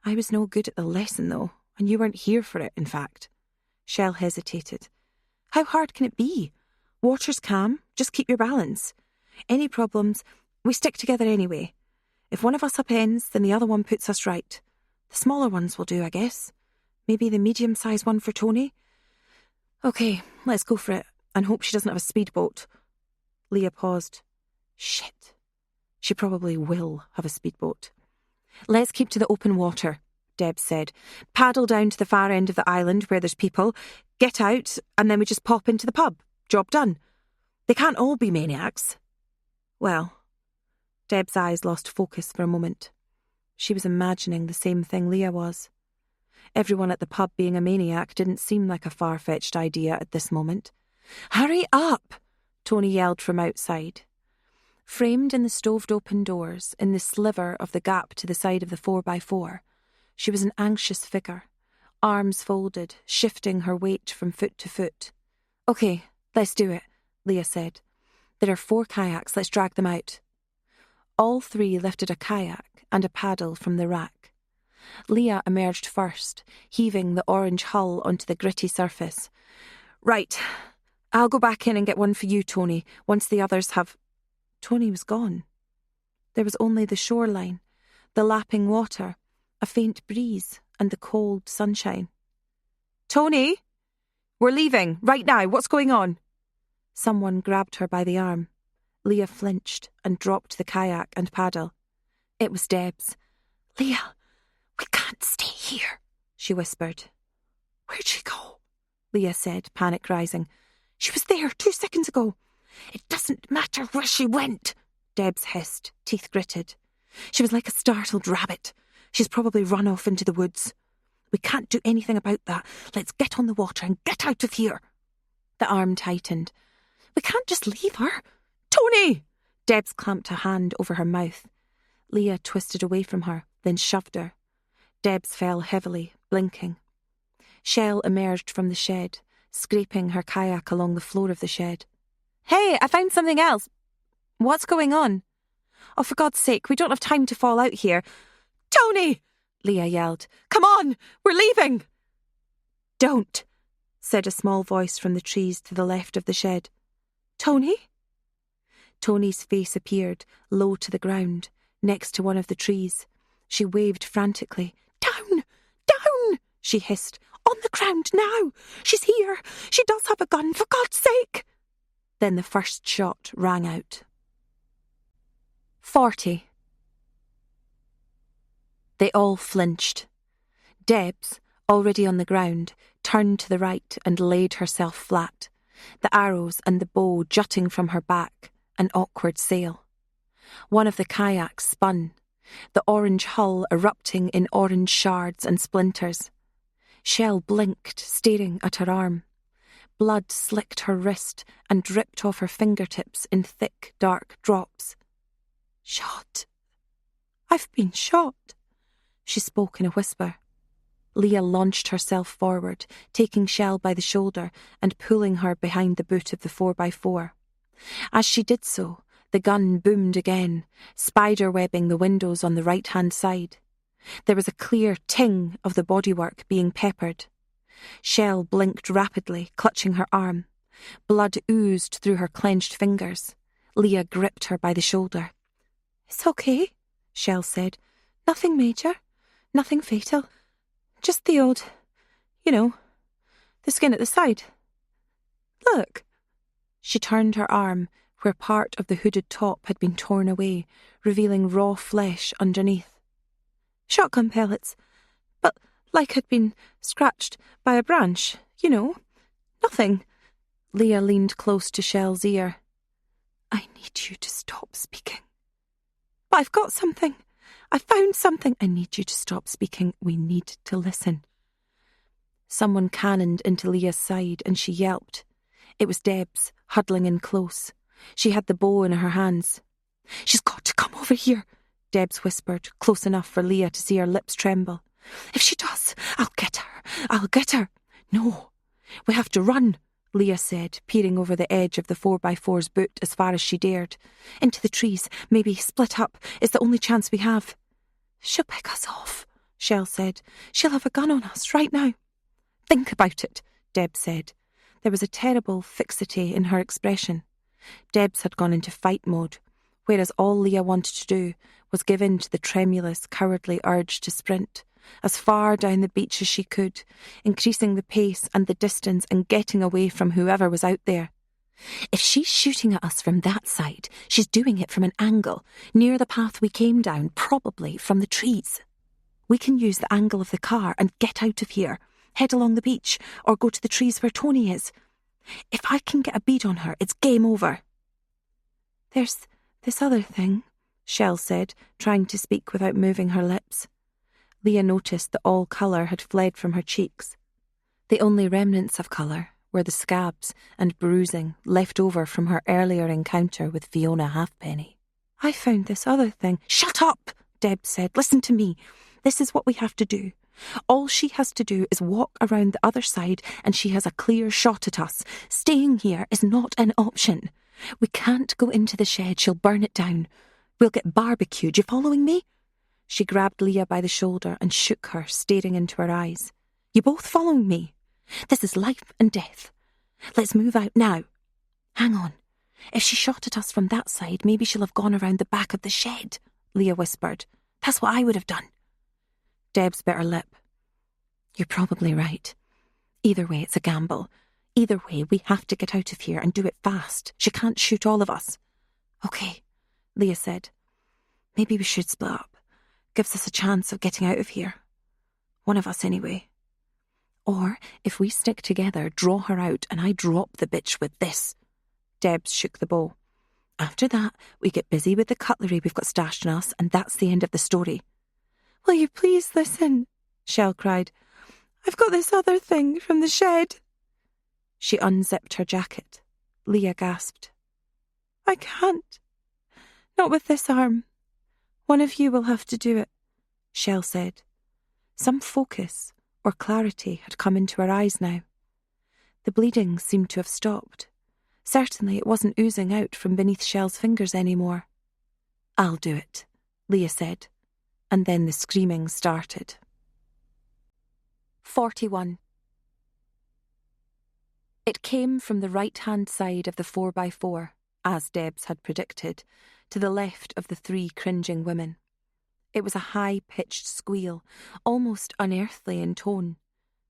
I was no good at the lesson, though, and you weren't here for it, in fact. Shell hesitated. How hard can it be? Water's calm, just keep your balance. Any problems, we stick together anyway. If one of us upends, then the other one puts us right. The smaller ones will do, I guess. Maybe the medium-sized one for Tony? Okay, let's go for it, and hope she doesn't have a speedboat. Leah paused. Shit. She probably will have a speedboat. Let's keep to the open water, Deb said. Paddle down to the far end of the island where there's people, get out, and then we just pop into the pub. Job done. They can't all be maniacs. Well, Deb's eyes lost focus for a moment. She was imagining the same thing Leah was. Everyone at the pub being a maniac didn't seem like a far-fetched idea at this moment. Hurry up! Tony yelled from outside. Framed in the stoved-open doors, in the sliver of the gap to the side of the 4x4, she was an anxious figure, arms folded, shifting her weight from foot to foot. Okay, let's do it, Leah said. There are 4 kayaks, let's drag them out. All 3 lifted a kayak and a paddle from the rack. Leah emerged first, heaving the orange hull onto the gritty surface. Right, I'll go back in and get one for you, Tony, once the others have... Tony was gone. There was only the shoreline, the lapping water, a faint breeze, and the cold sunshine. Tony! We're leaving, right now, what's going on? Someone grabbed her by the arm. Leah flinched and dropped the kayak and paddle. It was Deb's. Leah, we can't stay here, she whispered. Where'd she go? Leah said, panic rising. She was there 2 seconds ago. It doesn't matter where she went, Debs hissed, teeth gritted. She was like a startled rabbit. She's probably run off into the woods. We can't do anything about that. Let's get on the water and get out of here. The arm tightened. We can't just leave her. Tony! Debs clamped a hand over her mouth. Leah twisted away from her, then shoved her. Debs fell heavily, blinking. Shell emerged from the shed, scraping her kayak along the floor of the shed. Hey, I found something else. What's going on? Oh, for God's sake, we don't have time to fall out here. Tony! Leah yelled. Come on, we're leaving. Don't, said a small voice from the trees to the left of the shed. Tony? Tony's face appeared, low to the ground, next to one of the trees. She waved frantically. Down! Down! She hissed. On the ground now! She's here! She does have a gun, for God's sake! Then the first shot rang out. 40. They all flinched. Debs, already on the ground, turned to the right and laid herself flat, the arrows and the bow jutting from her back, an awkward sail. One of the kayaks spun, the orange hull erupting in orange shards and splinters. Shell blinked, staring at her arm. Blood slicked her wrist and dripped off her fingertips in thick, dark drops. Shot. I've been shot. She spoke in a whisper. Leah launched herself forward, taking Shell by the shoulder and pulling her behind the boot of the 4x4. As she did so, the gun boomed again, spiderwebbing the windows on the right-hand side. There was a clear ting of the bodywork being peppered. Shell blinked rapidly, clutching her arm. Blood oozed through her clenched fingers. Leah gripped her by the shoulder. It's okay, Shell said. Nothing major, nothing fatal. Just the old, the skin at the side. Look. She turned her arm where part of the hooded top had been torn away, revealing raw flesh underneath. Shotgun pellets, but like had been scratched by a branch, Nothing. Leah leaned close to Shell's ear. I need you to stop speaking. But I've got something. I found something. I need you to stop speaking. We need to listen. Someone cannoned into Leah's side and she yelped. It was Debs, huddling in close. She had the bow in her hands. She's got to come over here, Debs whispered, close enough for Leah to see her lips tremble. If she does, I'll get her. I'll get her. No, we have to run, Leah said, peering over the edge of the 4x4's boot as far as she dared. Into the trees, maybe split up. It's the only chance we have. She'll pick us off, Shell said. She'll have a gun on us right now. Think about it, Deb said. There was a terrible fixity in her expression. Deb's had gone into fight mode, whereas all Leah wanted to do was give in to the tremulous, cowardly urge to sprint, as far down the beach as she could, increasing the pace and the distance and getting away from whoever was out there. If she's shooting at us from that side, she's doing it from an angle, near the path we came down, probably from the trees. We can use the angle of the car and get out of here, head along the beach, or go to the trees where Tony is. If I can get a bead on her, it's game over. There's this other thing, Shell said, trying to speak without moving her lips. Leah noticed that all colour had fled from her cheeks. The only remnants of colour were the scabs and bruising left over from her earlier encounter with Fiona Halfpenny. I found this other thing. Shut up, Deb said. Listen to me. This is what we have to do. All she has to do is walk around the other side and she has a clear shot at us. Staying here is not an option. We can't go into the shed. She'll burn it down. We'll get barbecued. You following me? She grabbed Leah by the shoulder and shook her, staring into her eyes. You both following me? This is life and death. Let's move out now. Hang on. If she shot at us from that side, maybe she'll have gone around the back of the shed, Leah whispered. That's what I would have done. Debs bit her lip. You're probably right. Either way, it's a gamble. Either way, we have to get out of here and do it fast. She can't shoot all of us. Okay, Leah said. Maybe we should split up. Gives us a chance of getting out of here. One of us anyway. Or, if we stick together, draw her out and I drop the bitch with this. Debs shook the bow. After that, we get busy with the cutlery we've got stashed in us and that's the end of the story. Will you please listen? Shell cried. I've got this other thing from the shed. She unzipped her jacket. Leah gasped. I can't. Not with this arm. One of you will have to do it, Shell said. Some focus or clarity had come into her eyes now. The bleeding seemed to have stopped. Certainly it wasn't oozing out from beneath Shell's fingers anymore. I'll do it, Leah said, and then the screaming started. 41. It came from the right-hand side of the 4x4, as Debs had predicted, to the left of the three cringing women. It was a high-pitched squeal, almost unearthly in tone,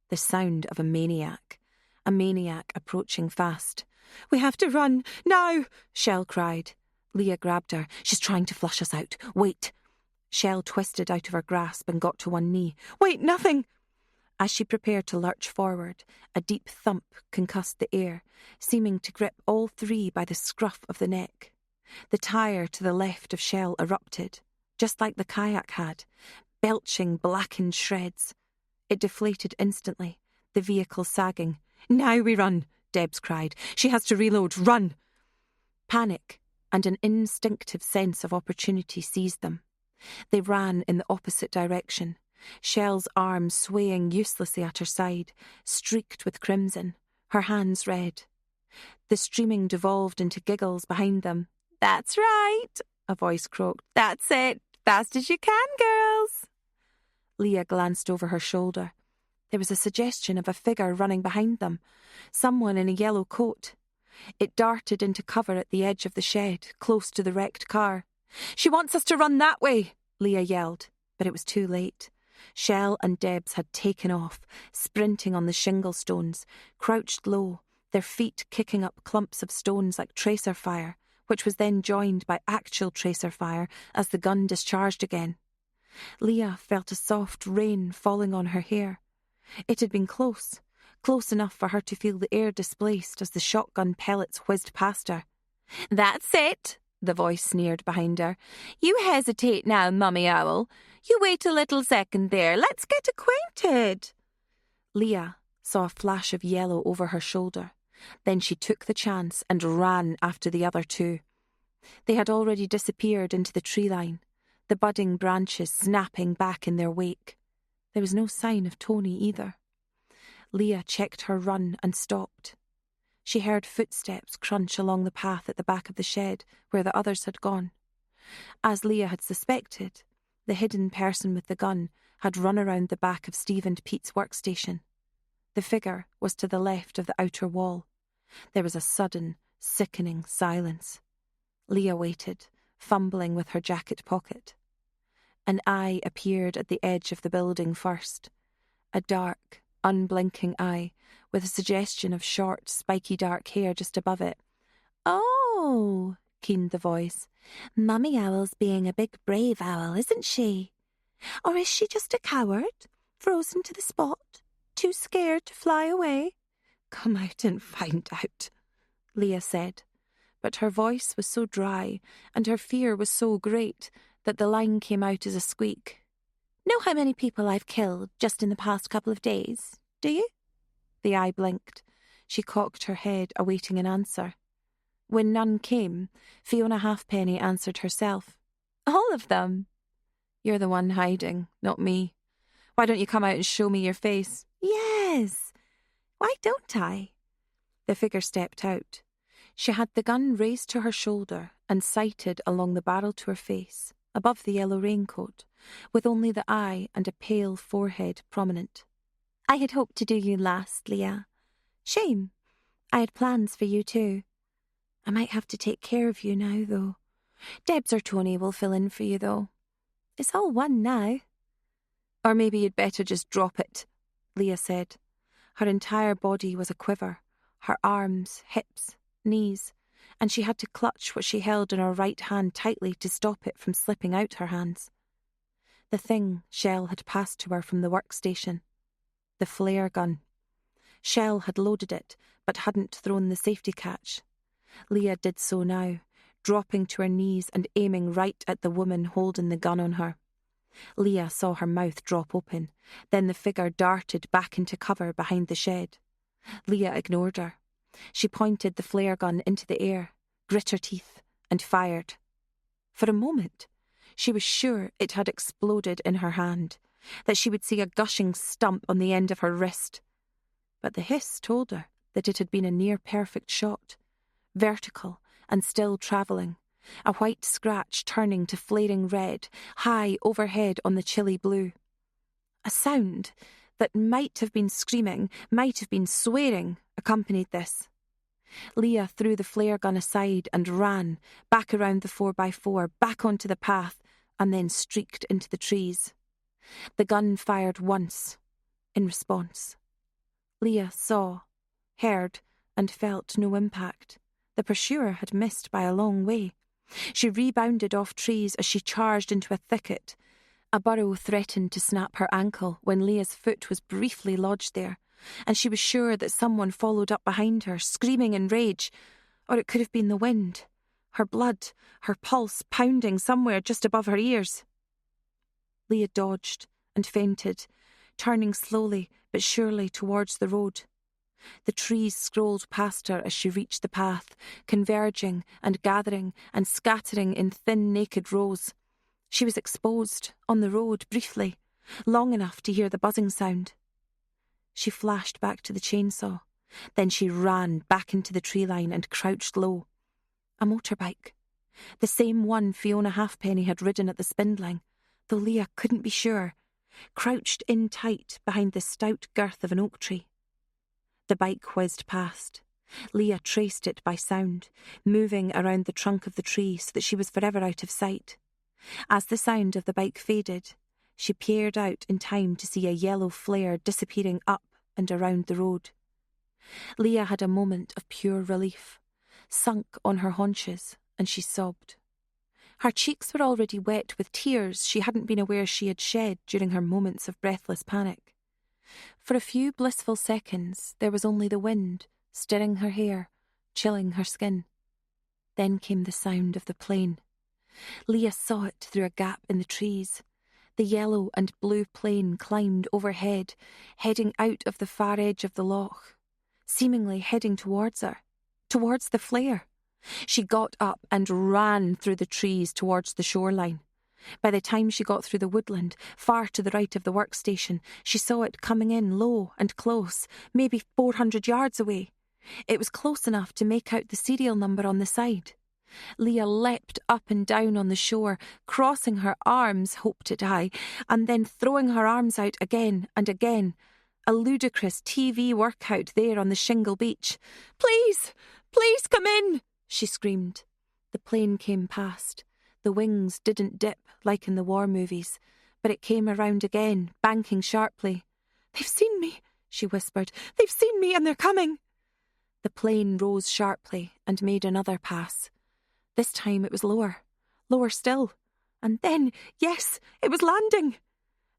the sound of a maniac approaching fast. We have to run, now, Shell cried. Leah grabbed her. She's trying to flush us out. Wait. Shell twisted out of her grasp and got to one knee. Wait, nothing! As she prepared to lurch forward, a deep thump concussed the air, seeming to grip all three by the scruff of the neck. The tyre to the left of Shell erupted, just like the kayak had, belching blackened shreds. It deflated instantly, the vehicle sagging. Now we run, Debs cried. She has to reload. Run! Panic and an instinctive sense of opportunity seized them. They ran in the opposite direction, Shell's arm swaying uselessly at her side, streaked with crimson, her hands red. The streaming devolved into giggles behind them. That's right, a voice croaked. That's it. Fast as you can, girls. Leah glanced over her shoulder. There was a suggestion of a figure running behind them, someone in a yellow coat. It darted into cover at the edge of the shed, close to the wrecked car. She wants us to run that way, Leah yelled, but it was too late. Shell and Debs had taken off, sprinting on the shingle stones, crouched low, their feet kicking up clumps of stones like tracer fire, which was then joined by actual tracer fire as the gun discharged again. Leah felt a soft rain falling on her hair. It had been close enough for her to feel the air displaced as the shotgun pellets whizzed past her. That's it, the voice sneered behind her. You hesitate now, Mummy Owl. You wait a little second there. Let's get acquainted. Leah saw a flash of yellow over her shoulder. Then she took the chance and ran after the other two. They had already disappeared into the tree line, the budding branches snapping back in their wake. There was no sign of Tony either. Leah checked her run and stopped. She heard footsteps crunch along the path at the back of the shed where the others had gone. As Leah had suspected, the hidden person with the gun had run around the back of Steve and Pete's workstation. The figure was to the left of the outer wall. There was a sudden, sickening silence. Leah waited, fumbling with her jacket pocket. An eye appeared at the edge of the building first. A dark, unblinking eye with a suggestion of short, spiky dark hair just above it. "Oh," keened the voice. "Mummy Owl's being a big brave owl, isn't she? Or is she just a coward, frozen to the spot, too scared to fly away?" "Come out and find out," Leah said. But her voice was so dry and her fear was so great that the line came out as a squeak. "Know how many people I've killed just in the past couple of days, do you?" The eye blinked. She cocked her head, awaiting an answer. When none came, Fiona Halfpenny answered herself. "All of them." "You're the one hiding, not me. Why don't you come out and show me your face?" "Yes. Why don't I?" The figure stepped out. She had the gun raised to her shoulder and sighted along the barrel to her face, above the yellow raincoat, with only the eye and a pale forehead prominent. "I had hoped to do you last, Leah. Shame. I had plans for you too. I might have to take care of you now, though. Debs or Tony will fill in for you, though. It's all one now." "Or maybe you'd better just drop it," Leah said. Her entire body was a quiver, her arms, hips, knees, and she had to clutch what she held in her right hand tightly to stop it from slipping out her hands. The thing Shell had passed to her from the workstation. The flare gun. Shell had loaded it, but hadn't thrown the safety catch. Leah did so now, dropping to her knees and aiming right at the woman holding the gun on her. Leah saw her mouth drop open, then the figure darted back into cover behind the shed. Leah ignored her. She pointed the flare gun into the air, grit her teeth, and fired. For a moment, she was sure it had exploded in her hand, that she would see a gushing stump on the end of her wrist. But the hiss told her that it had been a near-perfect shot, vertical and still travelling, a white scratch turning to flaring red, high overhead on the chilly blue. A sound that might have been screaming, might have been swearing, accompanied this. Leah threw the flare gun aside and ran, back around the 4x4, back onto the path, and then streaked into the trees. The gun fired once, in response. Leah saw, heard, and felt no impact. The pursuer had missed by a long way. She rebounded off trees as she charged into a thicket. A burrow threatened to snap her ankle when Leah's foot was briefly lodged there, and she was sure that someone followed up behind her, screaming in rage. Or it could have been the wind, her blood, her pulse pounding somewhere just above her ears. Leah dodged and fainted, turning slowly but surely towards the road. The trees scrolled past her as she reached the path, converging and gathering and scattering in thin, naked rows. She was exposed, on the road, briefly, long enough to hear the buzzing sound. She flashed back to the chainsaw. Then she ran back into the tree line and crouched low. A motorbike. The same one Fiona Halfpenny had ridden at the spindling, though Leah couldn't be sure, crouched in tight behind the stout girth of an oak tree. The bike whizzed past. Leah traced it by sound, moving around the trunk of the tree so that she was forever out of sight. As the sound of the bike faded, she peered out in time to see a yellow flare disappearing up and around the road. Leah had a moment of pure relief, sunk on her haunches, and she sobbed. Her cheeks were already wet with tears she hadn't been aware she had shed during her moments of breathless panic. For a few blissful seconds, there was only the wind, stirring her hair, chilling her skin. Then came the sound of the plane. Leah saw it through a gap in the trees. The yellow and blue plane climbed overhead, heading out of the far edge of the loch, seemingly heading towards her, towards the flare. She got up and ran through the trees towards the shoreline. By the time she got through the woodland, far to the right of the workstation, she saw it coming in low and close, maybe 400 yards away. It was close enough to make out the serial number on the side. Leah leapt up and down on the shore, crossing her arms, hope to die, and then throwing her arms out again and again. A ludicrous TV workout there on the shingle beach. "Please, please come in," she screamed. The plane came past. The wings didn't dip like in the war movies, but it came around again, banking sharply. "They've seen me," she whispered. "They've seen me and they're coming." The plane rose sharply and made another pass. This time it was lower still. And then, yes, it was landing.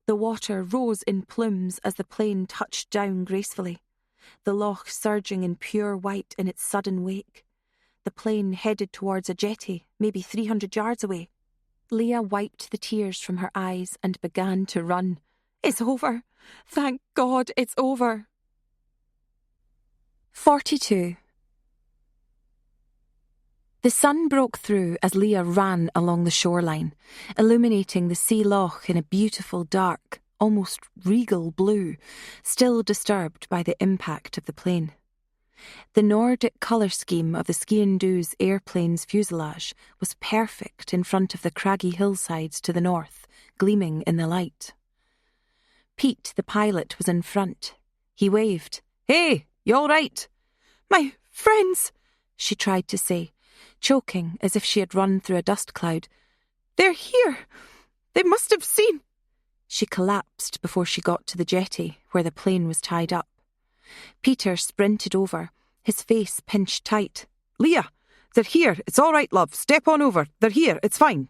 The water rose in plumes as the plane touched down gracefully, the loch surging in pure white in its sudden wake. The plane headed towards a jetty, maybe 300 yards away. Leah wiped the tears from her eyes and began to run. "It's over. Thank God it's over." 42. The sun broke through as Leah ran along the shoreline, illuminating the sea loch in a beautiful dark, almost regal blue, still disturbed by the impact of the plane. The Nordic colour scheme of the Skiandoo's airplane's fuselage was perfect in front of the craggy hillsides to the north, gleaming in the light. Pete, the pilot, was in front. He waved. "Hey, you all right?" "My friends," she tried to say, choking as if she had run through a dust cloud. "They're here. They must have seen." She collapsed before she got to the jetty where the plane was tied up. Peter sprinted over, his face pinched tight. "Leah, they're here. It's all right, love. Step on over. They're here. It's fine."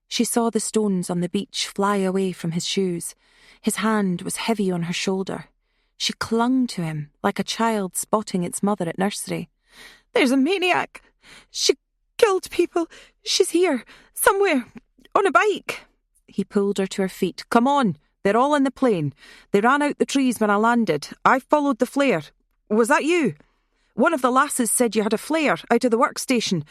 She saw the stones on the beach fly away from his shoes. His hand was heavy on her shoulder. She clung to him like a child spotting its mother at nursery. "There's a maniac. She killed people. She's here, somewhere, on a bike." He pulled her to her feet. "Come on, they're all in the plane. They ran out the trees when I landed. I followed the flare. Was that you? One of the lasses said you had a flare out of the workstation.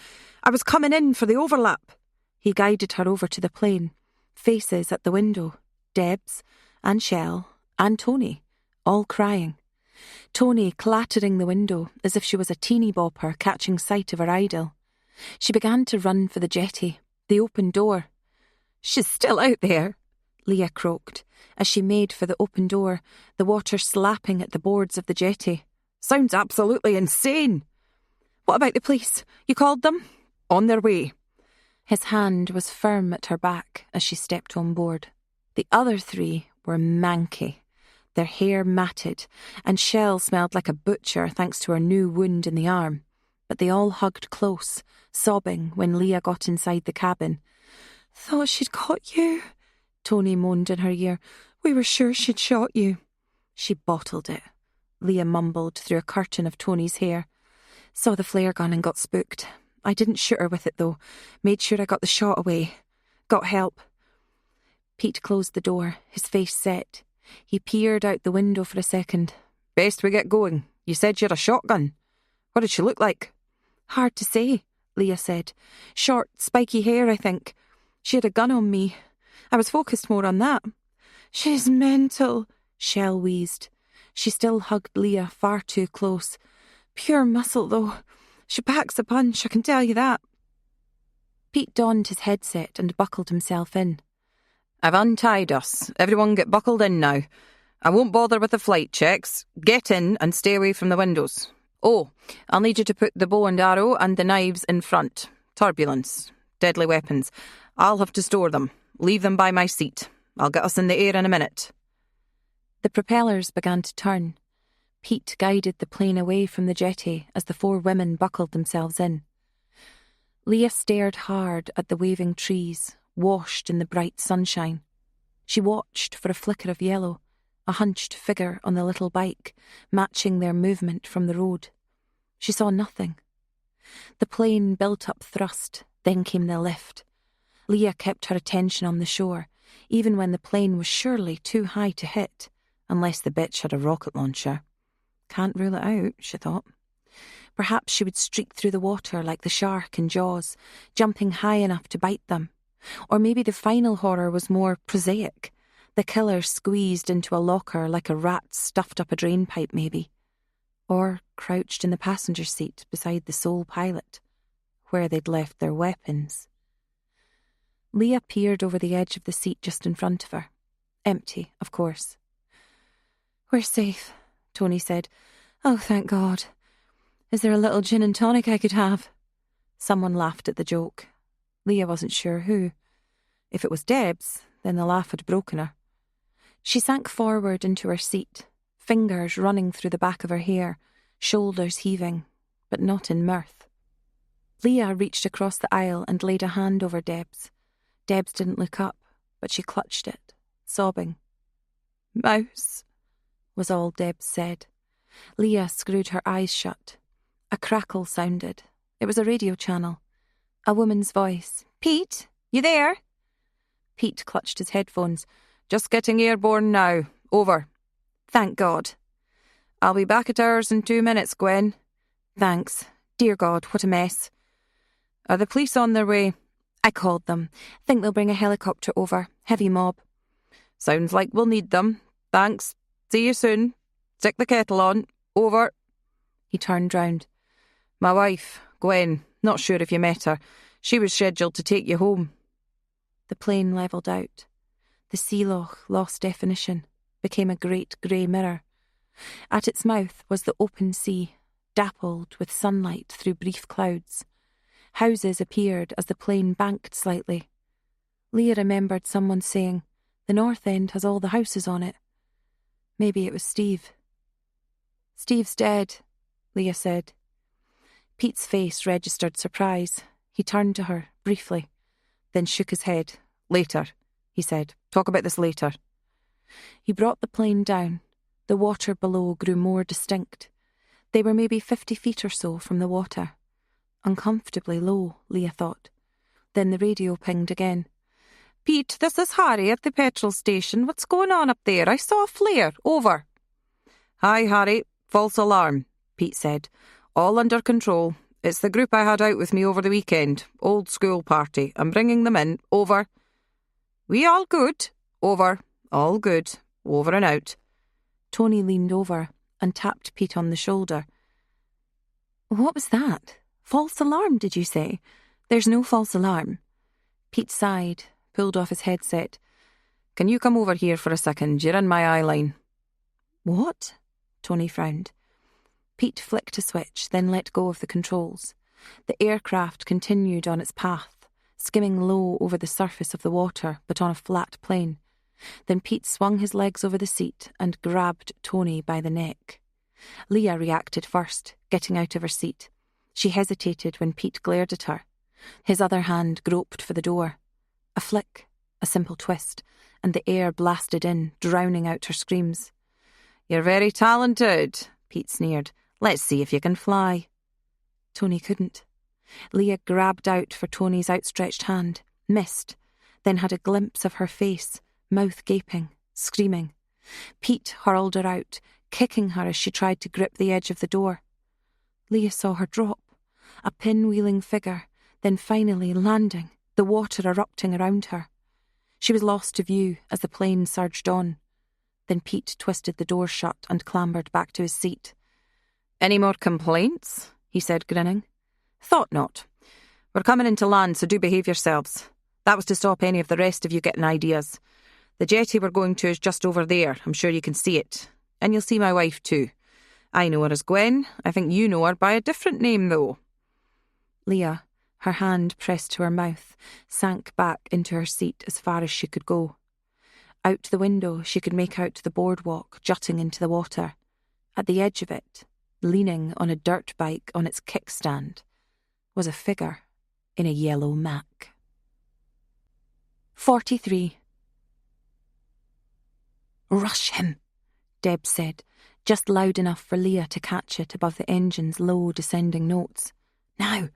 I was coming in for the overlap." He guided her over to the plane. Faces at the window. Deb's, and Shell, and Tony, all crying. Tony clattering the window as if she was a teeny bopper catching sight of her idol. She began to run for the jetty, the open door. "She's still out there," Leah croaked, as she made for the open door, the water slapping at the boards of the jetty. "Sounds absolutely insane." "What about the police? You called them?" "On their way." His hand was firm at her back as she stepped on board. The other three were manky, their hair matted, and Shell smelled like a butcher thanks to her new wound in the arm. But they all hugged close, sobbing when Leah got inside the cabin. "Thought she'd got you," Tony moaned in her ear. "We were sure she'd shot you." "She bottled it," Leah mumbled through a curtain of Tony's hair. "Saw the flare gun and got spooked. I didn't shoot her with it, though. Made sure I got the shot away. Got help." Pete closed the door, his face set. He peered out the window for a second. "Best we get going. You said she had a shotgun. What did she look like?" "Hard to say," Leah said. "Short, spiky hair, I think. She had a gun on me. I was focused more on that." "She's mental," Shell wheezed. She still hugged Leah far too close. "Pure muscle, though. She packs a punch, I can tell you that." Pete donned his headset and buckled himself in. "I've untied us. Everyone get buckled in now. I won't bother with the flight checks. Get in and stay away from the windows. Oh, I'll need you to put the bow and arrow and the knives in front. Turbulence. Deadly weapons. I'll have to store them. Leave them by my seat. I'll get us in the air in a minute." The propellers began to turn. Pete guided the plane away from the jetty as the four women buckled themselves in. Leah stared hard at the waving trees, washed in the bright sunshine. She watched for a flicker of yellow, a hunched figure on the little bike, matching their movement from the road. She saw nothing. The plane built up thrust, then came the lift. Leah kept her attention on the shore, even when the plane was surely too high to hit, unless the bitch had a rocket launcher. Can't rule it out, she thought. Perhaps she would streak through the water like the shark in Jaws, jumping high enough to bite them. Or maybe the final horror was more prosaic. The killer squeezed into a locker like a rat stuffed up a drain pipe, maybe. Or crouched in the passenger seat beside the sole pilot, where they'd left their weapons. Leah peered over the edge of the seat just in front of her. Empty, of course. "We're safe," Tony said. "Oh, thank God. Is there a little gin and tonic I could have?" Someone laughed at the joke. Leah wasn't sure who. If it was Deb's, then the laugh had broken her. She sank forward into her seat, fingers running through the back of her hair, shoulders heaving, but not in mirth. Leah reached across the aisle and laid a hand over Deb's. Deb's didn't look up, but she clutched it, sobbing. "Mouse," was all Deb said. Leah screwed her eyes shut. A crackle sounded. It was a radio channel. A woman's voice. "Pete, you there?" Pete clutched his headphones. "Just getting airborne now. Over." "Thank God." "I'll be back at ours in 2 minutes, Gwen." "Thanks. Dear God, what a mess." "Are the police on their way?" "I called them. Think they'll bring a helicopter over. Heavy mob." "Sounds like we'll need them. Thanks. See you soon. Stick the kettle on. Over." He turned round. "My wife, Gwen, not sure if you met her. She was scheduled to take you home." The plane levelled out. The sea loch lost definition, became a great grey mirror. At its mouth was the open sea, dappled with sunlight through brief clouds. Houses appeared as the plane banked slightly. Leah remembered someone saying, "The north end has all the houses on it." Maybe it was Steve. "Steve's dead," Leah said. Pete's face registered surprise. He turned to her, briefly, then shook his head. "Later," he said. "Talk about this later." He brought the plane down. The water below grew more distinct. They were maybe 50 feet or so from the water. Uncomfortably low, Leah thought. Then the radio pinged again. "Pete, this is Harry at the petrol station. What's going on up there? I saw a flare. Over." "Hi, Harry. False alarm," Pete said. "All under control. It's the group I had out with me over the weekend. Old school party. I'm bringing them in. Over." "We all good?" "Over. All good. Over and out." Tony leaned over and tapped Pete on the shoulder. "What was that? False alarm, did you say? There's no false alarm." Pete sighed, pulled off his headset. "Can you come over here for a second? You're in my eye line." "What?" Tony frowned. Pete flicked a switch, then let go of the controls. The aircraft continued on its path, skimming low over the surface of the water, but on a flat plane. Then Pete swung his legs over the seat and grabbed Tony by the neck. Leah reacted first, getting out of her seat. She hesitated when Pete glared at her. His other hand groped for the door. A flick, a simple twist, and the air blasted in, drowning out her screams. "You're very talented," Pete sneered. "Let's see if you can fly." Tony couldn't. Leah grabbed out for Tony's outstretched hand, missed, then had a glimpse of her face, mouth gaping, screaming. Pete hurled her out, kicking her as she tried to grip the edge of the door. Leah saw her drop, a pinwheeling figure, then finally landing, the water erupting around her. She was lost to view as the plane surged on. Then Pete twisted the door shut and clambered back to his seat. "Any more complaints?" he said, grinning. "Thought not. We're coming into land, so do behave yourselves. That was to stop any of the rest of you getting ideas. The jetty we're going to is just over there. I'm sure you can see it. And you'll see my wife too. I know her as Gwen. I think you know her by a different name, though." Leah, her hand pressed to her mouth, sank back into her seat as far as she could go. Out the window, she could make out the boardwalk jutting into the water. At the edge of it, leaning on a dirt bike on its kickstand, was a figure in a yellow mac. 43. "Rush him," Deb said, just loud enough for Leah to catch it above the engine's low descending notes. "Now,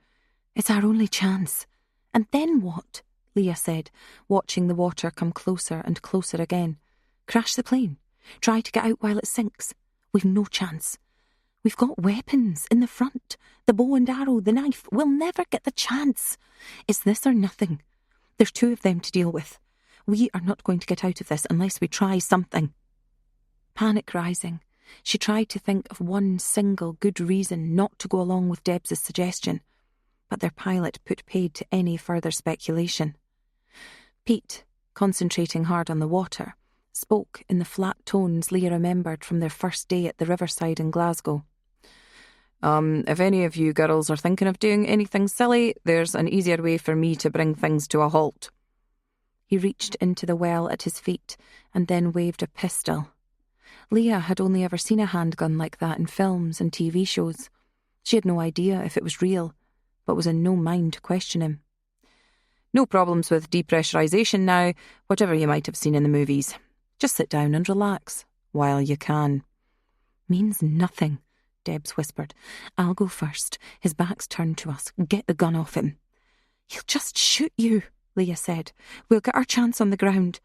it's our only chance." "And then what?" Leah said, watching the water come closer and closer again. "Crash the plane. Try to get out while it sinks. We've no chance. We've got weapons in the front. The bow and arrow, the knife. We'll never get the chance. It's this or nothing. There's 2 of them to deal with. We are not going to get out of this unless we try something. Panic rising, she tried to think of one single good reason not to go along with Debs' suggestion, but their pilot put paid to any further speculation. Pete, concentrating hard on the water, spoke in the flat tones Leah remembered from their first day at the riverside in Glasgow. If any of you girls are thinking of doing anything silly, there's an easier way for me to bring things to a halt. He reached into the well at his feet and then waved a pistol. Leah had only ever seen a handgun like that in films and TV shows. She had no idea if it was real, but was in no mind to question him. No problems with depressurization now, whatever you might have seen in the movies. Just sit down and relax, while you can. Means nothing, Debs whispered. I'll go first. His back's turned to us. Get the gun off him. He'll just shoot you, Leah said. We'll get our chance on the ground.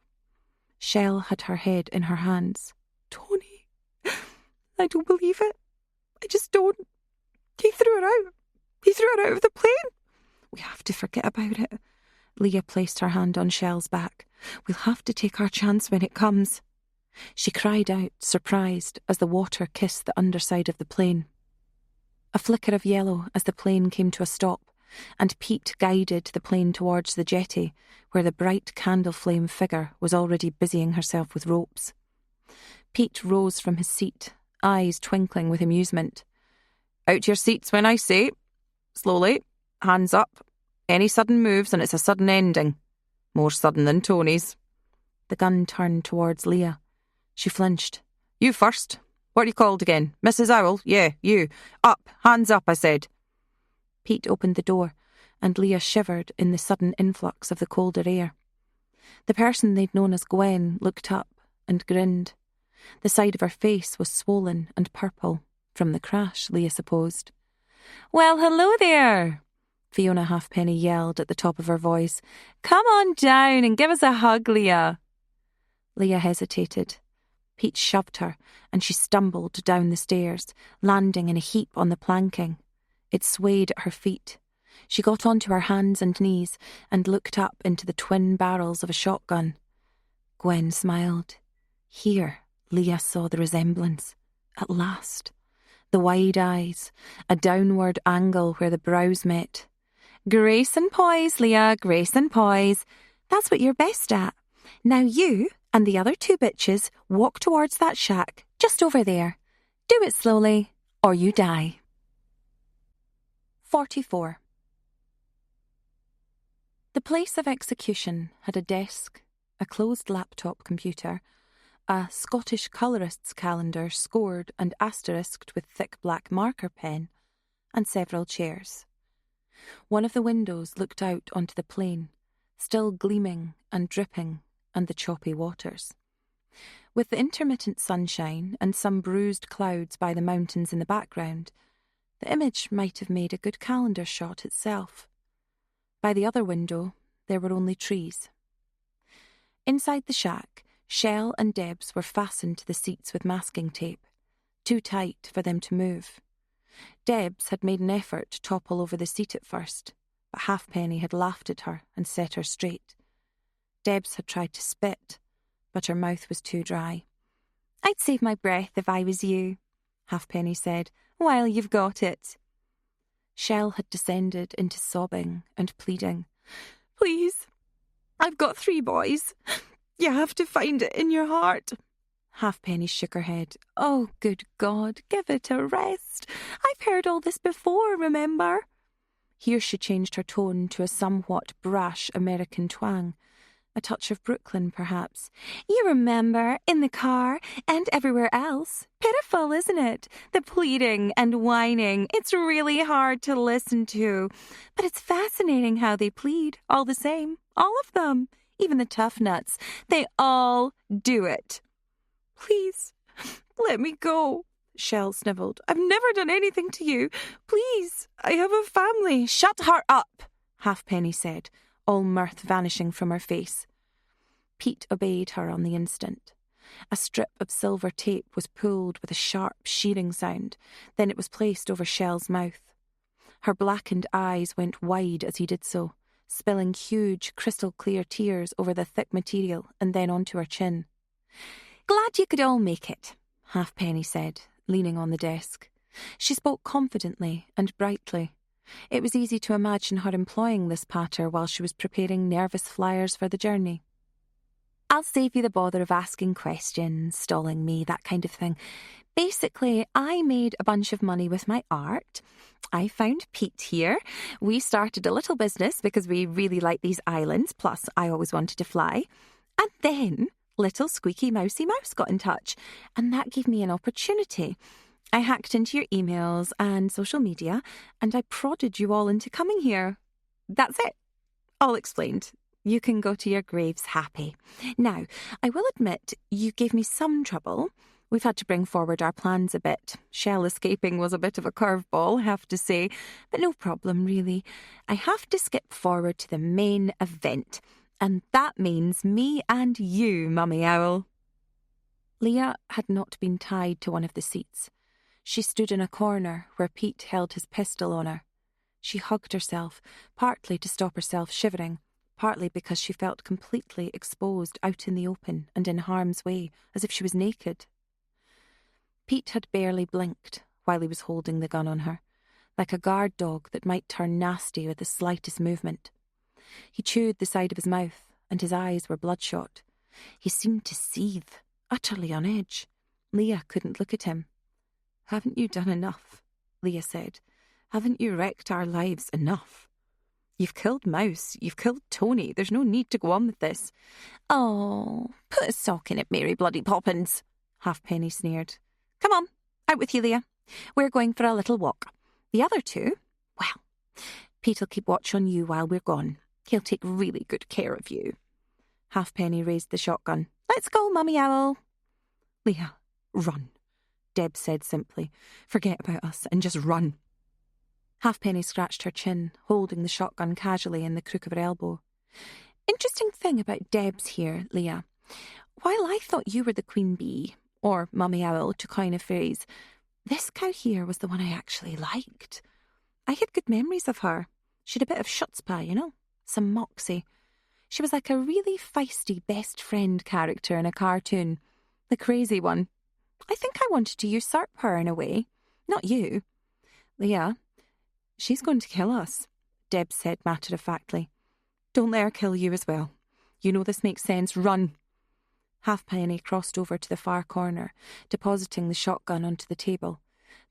Shell had her head in her hands. Tony, I don't believe it. I just don't. He threw her out. He threw her out of the plane. We have to forget about it. Leah placed her hand on Shell's back. We'll have to take our chance when it comes. She cried out, surprised, as the water kissed the underside of the plane. A flicker of yellow as the plane came to a stop, and Pete guided the plane towards the jetty, where the bright candle flame figure was already busying herself with ropes. Pete rose from his seat, eyes twinkling with amusement. Out your seats when I say. Slowly, hands up. Any sudden moves and it's a sudden ending. More sudden than Tony's. The gun turned towards Leah. She flinched. You first. What are you called again? Mrs. Owl? Yeah, you. Up. Hands up, I said. Pete opened the door, and Leah shivered in the sudden influx of the colder air. The person they'd known as Gwen looked up and grinned. The side of her face was swollen and purple, from the crash, Leah supposed. Well, hello there, Fiona Halfpenny yelled at the top of her voice. Come on down and give us a hug, Leah. Leah hesitated. Pete shoved her, and she stumbled down the stairs, landing in a heap on the planking. It swayed at her feet. She got onto her hands and knees and looked up into the twin barrels of a shotgun. Gwen smiled. Here, Leah saw the resemblance. At last. The wide eyes, a downward angle where the brows met. Grace and poise, Leah, grace and poise. That's what you're best at. Now you and the other 2 bitches walk towards that shack, just over there. Do it slowly, or you die. 44. The place of execution had a desk, a closed laptop computer, a Scottish colourist's calendar scored and asterisked with thick black marker pen, and several chairs. One of the windows looked out onto the plain, still gleaming and dripping, and the choppy waters. With the intermittent sunshine and some bruised clouds by the mountains in the background, the image might have made a good calendar shot itself. By the other window, there were only trees. Inside the shack, Shell and Debs were fastened to the seats with masking tape, too tight for them to move. Debs had made an effort to topple over the seat at first, but Halfpenny had laughed at her and set her straight. Debs had tried to spit, but her mouth was too dry. I'd save my breath if I was you, Halfpenny said, while you've got it. Shell had descended into sobbing and pleading. Please, I've got 3 boys. You have to find it in your heart. Halfpenny shook her head. Oh, good God, give it a rest. I've heard all this before, remember? Here she changed her tone to a somewhat brash American twang. A touch of Brooklyn, perhaps. You remember, in the car and everywhere else. Pitiful, isn't it? The pleading and whining. It's really hard to listen to. But it's fascinating how they plead, all the same. All of them. Even the tough nuts. They all do it. Please, let me go, Shell snivelled. I've never done anything to you. Please, I have a family. Shut her up, Halfpenny said, all mirth vanishing from her face. Pete obeyed her on the instant. A strip of silver tape was pulled with a sharp shearing sound. Then it was placed over Shell's mouth. Her blackened eyes went wide as he did so, spilling huge, crystal-clear tears over the thick material and then onto her chin. "Glad you could all make it," Halfpenny said, leaning on the desk. She spoke confidently and brightly. It was easy to imagine her employing this patter while she was preparing nervous flyers for the journey. "I'll save you the bother of asking questions, stalling me, that kind of thing. Basically, I made a bunch of money with my art. I found Pete here. We started a little business because we really like these islands, plus I always wanted to fly. And then little squeaky mousy mouse got in touch, and that gave me an opportunity. I hacked into your emails and social media, and I prodded you all into coming here. That's it. All explained. You can go to your graves happy. Now, I will admit you gave me some trouble. We've had to bring forward our plans a bit. Shell escaping was a bit of a curveball, I have to say, but no problem, really. I have to skip forward to the main event, and that means me and you, Mummy Owl." Leah had not been tied to one of the seats. She stood in a corner where Pete held his pistol on her. She hugged herself, partly to stop herself shivering, partly because she felt completely exposed out in the open and in harm's way, as if she was naked. Pete had barely blinked while he was holding the gun on her, like a guard dog that might turn nasty with the slightest movement. He chewed the side of his mouth, and his eyes were bloodshot. He seemed to seethe, utterly on edge. Leah couldn't look at him. "Haven't you done enough?" Leah said. "Haven't you wrecked our lives enough? You've killed Mouse, you've killed Tony, there's no need to go on with this." "Oh, put a sock in it, Mary Bloody Poppins," Halfpenny sneered. "Come on, out with you, Leah. We're going for a little walk. The other two, well, Pete'll keep watch on you while we're gone. He'll take really good care of you." Halfpenny raised the shotgun. "Let's go, Mummy Owl." "Leah, run," Deb said simply. "Forget about us and just run." Halfpenny scratched her chin, holding the shotgun casually in the crook of her elbow. "Interesting thing about Deb's here, Leah. While I thought you were the queen bee, or Mummy Owl, to coin a phrase, this cow here was the one I actually liked. I had good memories of her. She'd a bit of chutzpah, you know, some moxie. She was like a really feisty best friend character in a cartoon, the crazy one. I think I wanted to usurp her in a way, not you." "Leah, she's going to kill us," Deb said matter-of-factly. "Don't let her kill you as well. You know this makes sense. Run." Halfpenny crossed over to the far corner, depositing the shotgun onto the table.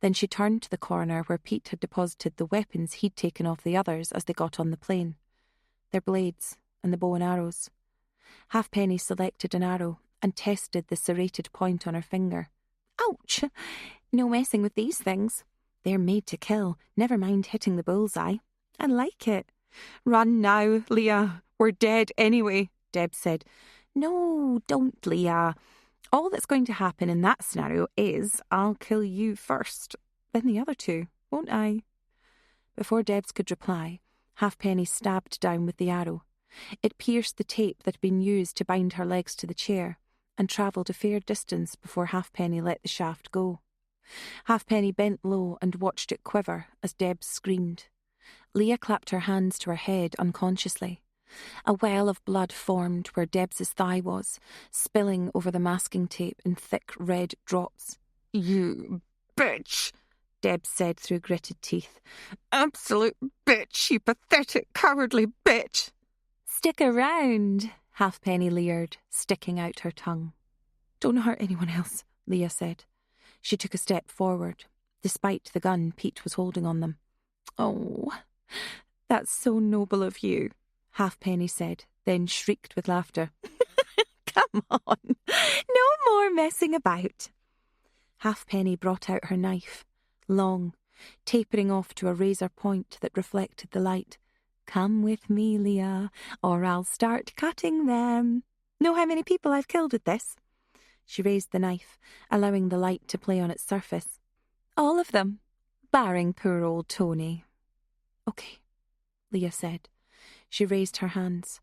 Then she turned to the corner where Pete had deposited the weapons he'd taken off the others as they got on the plane. Their blades and the bow and arrows. Halfpenny selected an arrow and tested the serrated point on her finger. "Ouch! No messing with these things. They're made to kill, never mind hitting the bullseye. I like it." "Run now, Leah. We're dead anyway," Deb said. "No, don't, Leah. All that's going to happen in that scenario is I'll kill you first, then the other two, won't I?" Before Debs could reply, Halfpenny stabbed down with the arrow. It pierced the tape that had been used to bind her legs to the chair and travelled a fair distance before Halfpenny let the shaft go. Halfpenny bent low and watched it quiver as Debs screamed. Leah clapped her hands to her head unconsciously. A well of blood formed where Debs's thigh was, spilling over the masking tape in thick red drops. "You bitch," Debs said through gritted teeth. "Absolute bitch, you pathetic, cowardly bitch." "Stick around," Halfpenny leered, sticking out her tongue. "Don't hurt anyone else," Leah said. She took a step forward, despite the gun Pete was holding on them. "Oh, that's so noble of you," Halfpenny said, then shrieked with laughter. "Come on, no more messing about." Halfpenny brought out her knife, long, tapering off to a razor point that reflected the light. "Come with me, Leah, or I'll start cutting them. Know how many people I've killed with this?" She raised the knife, allowing the light to play on its surface. "All of them, barring poor old Tony." "Okay," Leah said. She raised her hands.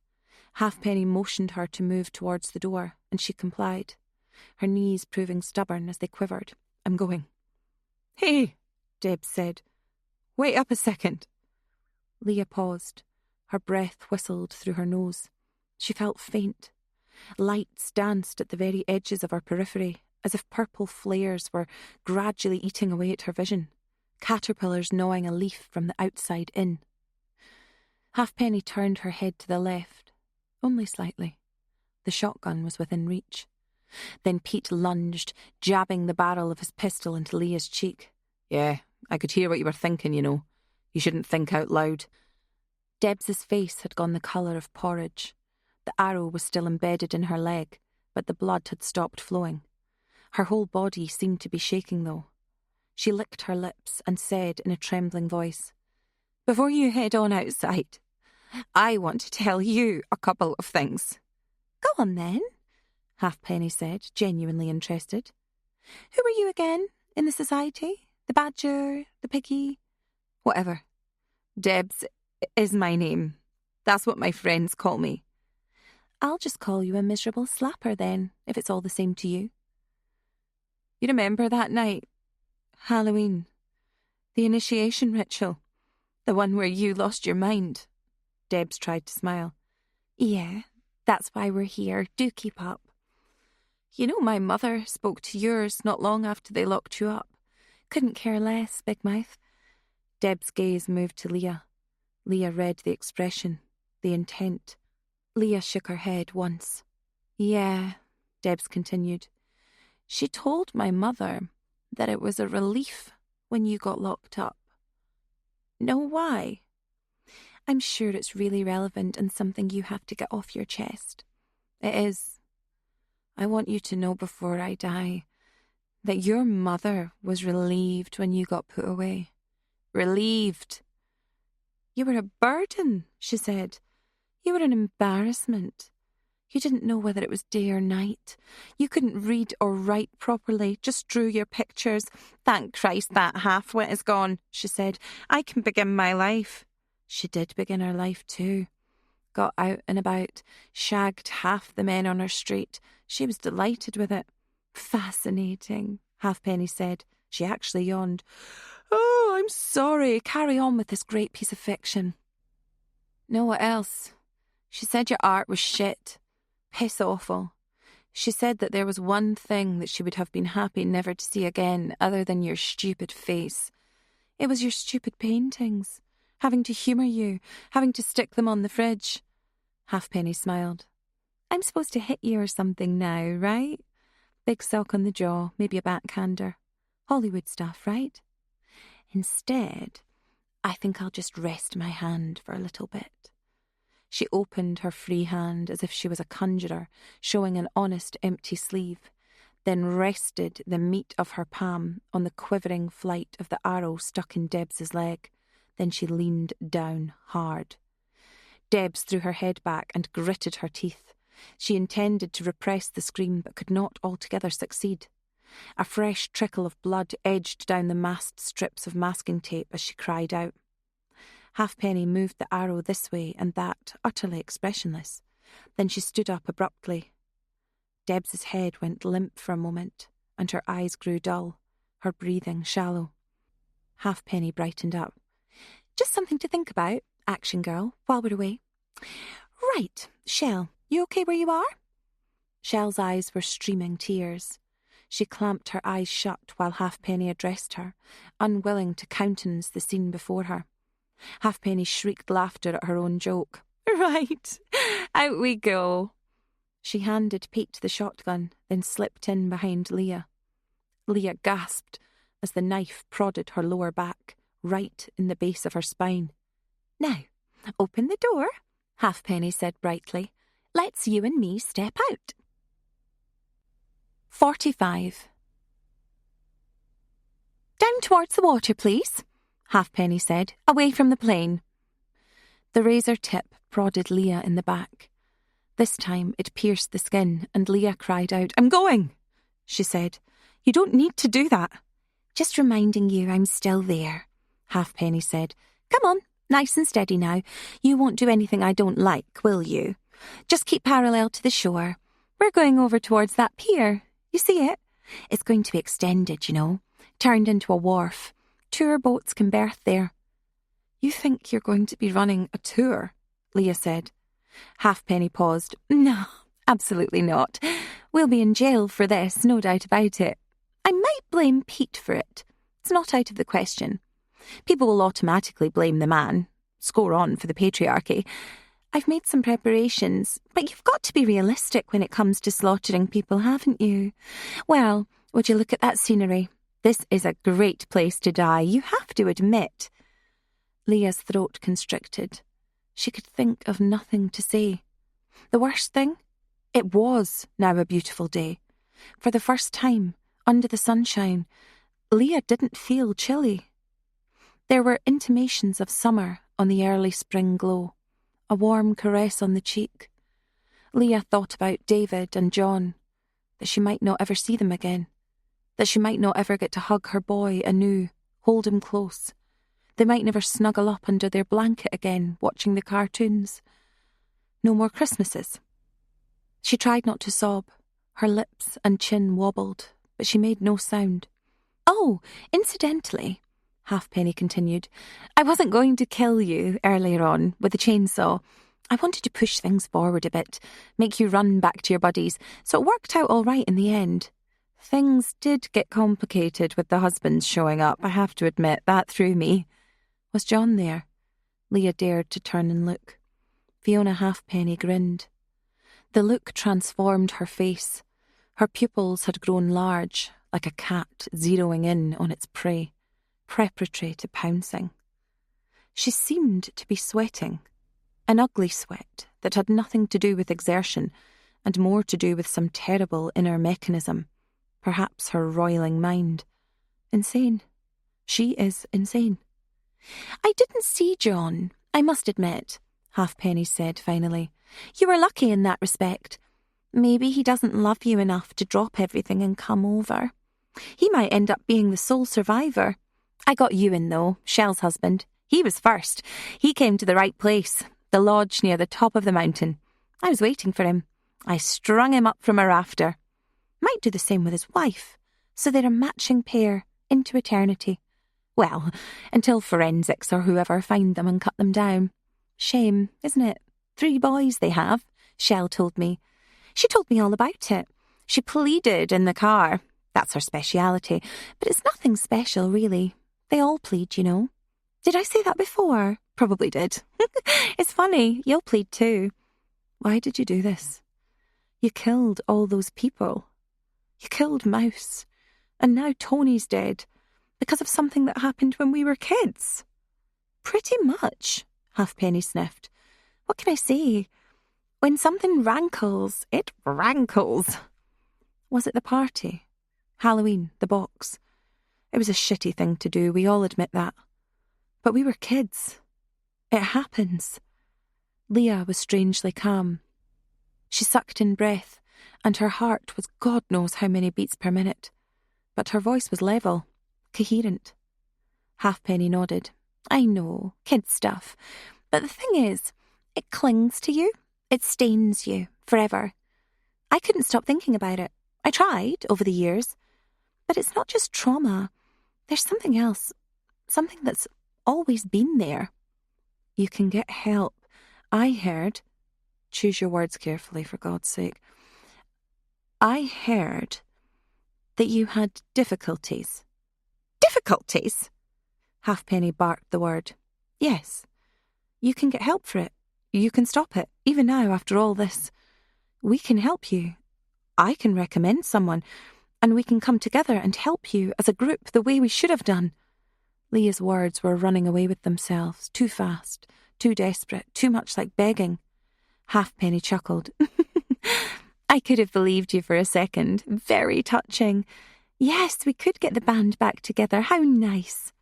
Halfpenny motioned her to move towards the door, and she complied, her knees proving stubborn as they quivered. "I'm going." "Hey," Deb said. "Wait up a second." Leah paused. Her breath whistled through her nose. She felt faint. Lights danced at the very edges of her periphery, as if purple flares were gradually eating away at her vision, caterpillars gnawing a leaf from the outside in. Halfpenny turned her head to the left, only slightly. The shotgun was within reach. Then Pete lunged, jabbing the barrel of his pistol into Leah's cheek. Yeah, I could hear what you were thinking, you know. You shouldn't think out loud. Debs's face had gone the colour of porridge. The arrow was still embedded in her leg, but the blood had stopped flowing. Her whole body seemed to be shaking, though. She licked her lips and said in a trembling voice, "Before you head on outside, I want to tell you a couple of things." "Go on then," Halfpenny said, genuinely interested. "Who were you again in the society? The badger, the piggy?" "Whatever. Debs is my name. That's what my friends call me." "I'll just call you a miserable slapper then, if it's all the same to you." "You remember that night? Halloween. The initiation ritual. The one where you lost your mind." Debs tried to smile. "Yeah, that's why we're here. Do keep up." "You know my mother spoke to yours not long after they locked you up." "Couldn't care less, Big Mouth." Deb's gaze moved to Leah. Leah read the expression, the intent. Leah shook her head once. "Yeah," Debs continued. "She told my mother that it was a relief when you got locked up." "Know why?" "I'm sure it's really relevant and something you have to get off your chest." "It is. I want you to know before I die that your mother was relieved when you got put away. Relieved. You were a burden," she said. "You were an embarrassment. You didn't know whether it was day or night. You couldn't read or write properly, just drew your pictures. 'Thank Christ that half-wit is gone,' she said. 'I can begin my life.' She did begin her life too. Got out and about, shagged half the men on her street. She was delighted with it." "Fascinating," Halfpenny said. She actually yawned. "Oh, I'm sorry. Carry on with this great piece of fiction." "Know what else? She said your art was shit. Piss awful. She said that there was one thing that she would have been happy never to see again other than your stupid face. It was your stupid paintings. Having to humour you, having to stick them on the fridge." Halfpenny smiled. "I'm supposed to hit you or something now, right? Big sock on the jaw, maybe a backhander. Hollywood stuff, right? Instead, I think I'll just rest my hand for a little bit." She opened her free hand as if she was a conjurer, showing an honest empty sleeve, then rested the meat of her palm on the quivering flight of the arrow stuck in Debs's leg. Then she leaned down hard. Debs threw her head back and gritted her teeth. She intended to repress the scream but could not altogether succeed. A fresh trickle of blood edged down the masked strips of masking tape as she cried out. Halfpenny moved the arrow this way and that, utterly expressionless. Then she stood up abruptly. Debs's head went limp for a moment, and her eyes grew dull, her breathing shallow. Halfpenny brightened up. "Just something to think about, action girl, while we're away. Right, Shell, you okay where you are?" Shell's eyes were streaming tears. She clamped her eyes shut while Halfpenny addressed her, unwilling to countenance the scene before her. Halfpenny shrieked laughter at her own joke. "Right, out we go." She handed Pete the shotgun, then slipped in behind Leah. Leah gasped as the knife prodded her lower back, right in the base of her spine. "Now, open the door," Halfpenny said brightly. "Let's you and me step out." 45. "Down towards the water, please," Halfpenny said, "away from the plane." The razor tip prodded Leah in the back. This time it pierced the skin, and Leah cried out, "I'm going," she said. "You don't need to do that." "Just reminding you I'm still there," Halfpenny said. "Come on, nice and steady now. You won't do anything I don't like, will you? Just keep parallel to the shore. We're going over towards that pier. You see it? It's going to be extended, you know, turned into a wharf. Tour boats can berth there." "You think you're going to be running a tour?" Leah said. Halfpenny paused. No, absolutely not. We'll be in jail for this, no doubt about it. I might blame Pete for it. It's not out of the question. People will automatically blame the man. Score on for the patriarchy. I've made some preparations, but you've got to be realistic when it comes to slaughtering people, haven't you? Well, would you look at that scenery? This is a great place to die, you have to admit. Leah's throat constricted. She could think of nothing to say. The worst thing? It was now a beautiful day. For the first time, under the sunshine, Leah didn't feel chilly. There were intimations of summer on the early spring glow, a warm caress on the cheek. Leah thought about David and John, that she might not ever see them again, that she might not ever get to hug her boy anew, hold him close. They might never snuggle up under their blanket again, watching the cartoons. No more Christmases. She tried not to sob. Her lips and chin wobbled, but she made no sound. Oh, incidentally, Halfpenny continued, I wasn't going to kill you earlier on with the chainsaw. I wanted to push things forward a bit, make you run back to your buddies, so it worked out all right in the end. Things did get complicated with the husbands showing up, I have to admit. That threw me. Was John there? Leah dared to turn and look. Fiona Halfpenny grinned. The look transformed her face. Her pupils had grown large, like a cat zeroing in on its prey, preparatory to pouncing. She seemed to be sweating, an ugly sweat that had nothing to do with exertion and more to do with some terrible inner mechanism, perhaps her roiling mind. Insane. She is insane. I didn't see John, I must admit, Halfpenny said finally. You were lucky in that respect. Maybe he doesn't love you enough to drop everything and come over. He might end up being the sole survivor. I got you in, though, Shell's husband. He was first. He came to the right place, the lodge near the top of the mountain. I was waiting for him. I strung him up from a rafter. Might do the same with his wife, so they're a matching pair into eternity. Well, until forensics or whoever find them and cut them down. Shame, isn't it? 3 boys they have, Shell told me. She told me all about it. She pleaded in the car. That's her speciality. But it's nothing special, really. They all plead, you know. Did I say that before? Probably did. It's funny, you'll plead too. Why did you do this? You killed all those people. You killed Mouse. And now Tony's dead. Because of something that happened when we were kids. Pretty much, Halfpenny sniffed. What can I say? When something rankles, it rankles. Was it the party? Halloween, the box. It was a shitty thing to do, we all admit that. But we were kids. It happens. Leah was strangely calm. She sucked in breath, and her heart was God knows how many beats per minute. But her voice was level, coherent. Halfpenny nodded. I know, kid stuff. But the thing is, it clings to you. It stains you forever. I couldn't stop thinking about it. I tried over the years. But it's not just trauma. There's something else. Something that's always been there. You can get help. I heard... Choose your words carefully, for God's sake. I heard that you had difficulties. Difficulties? Halfpenny barked the word. Yes. You can get help for it. You can stop it, even now after all this. We can help you. I can recommend someone, and we can come together and help you as a group the way we should have done. Leah's words were running away with themselves, too fast, too desperate, too much like begging. Halfpenny chuckled. I could have believed you for a second. Very touching. Yes, we could get the band back together. How nice.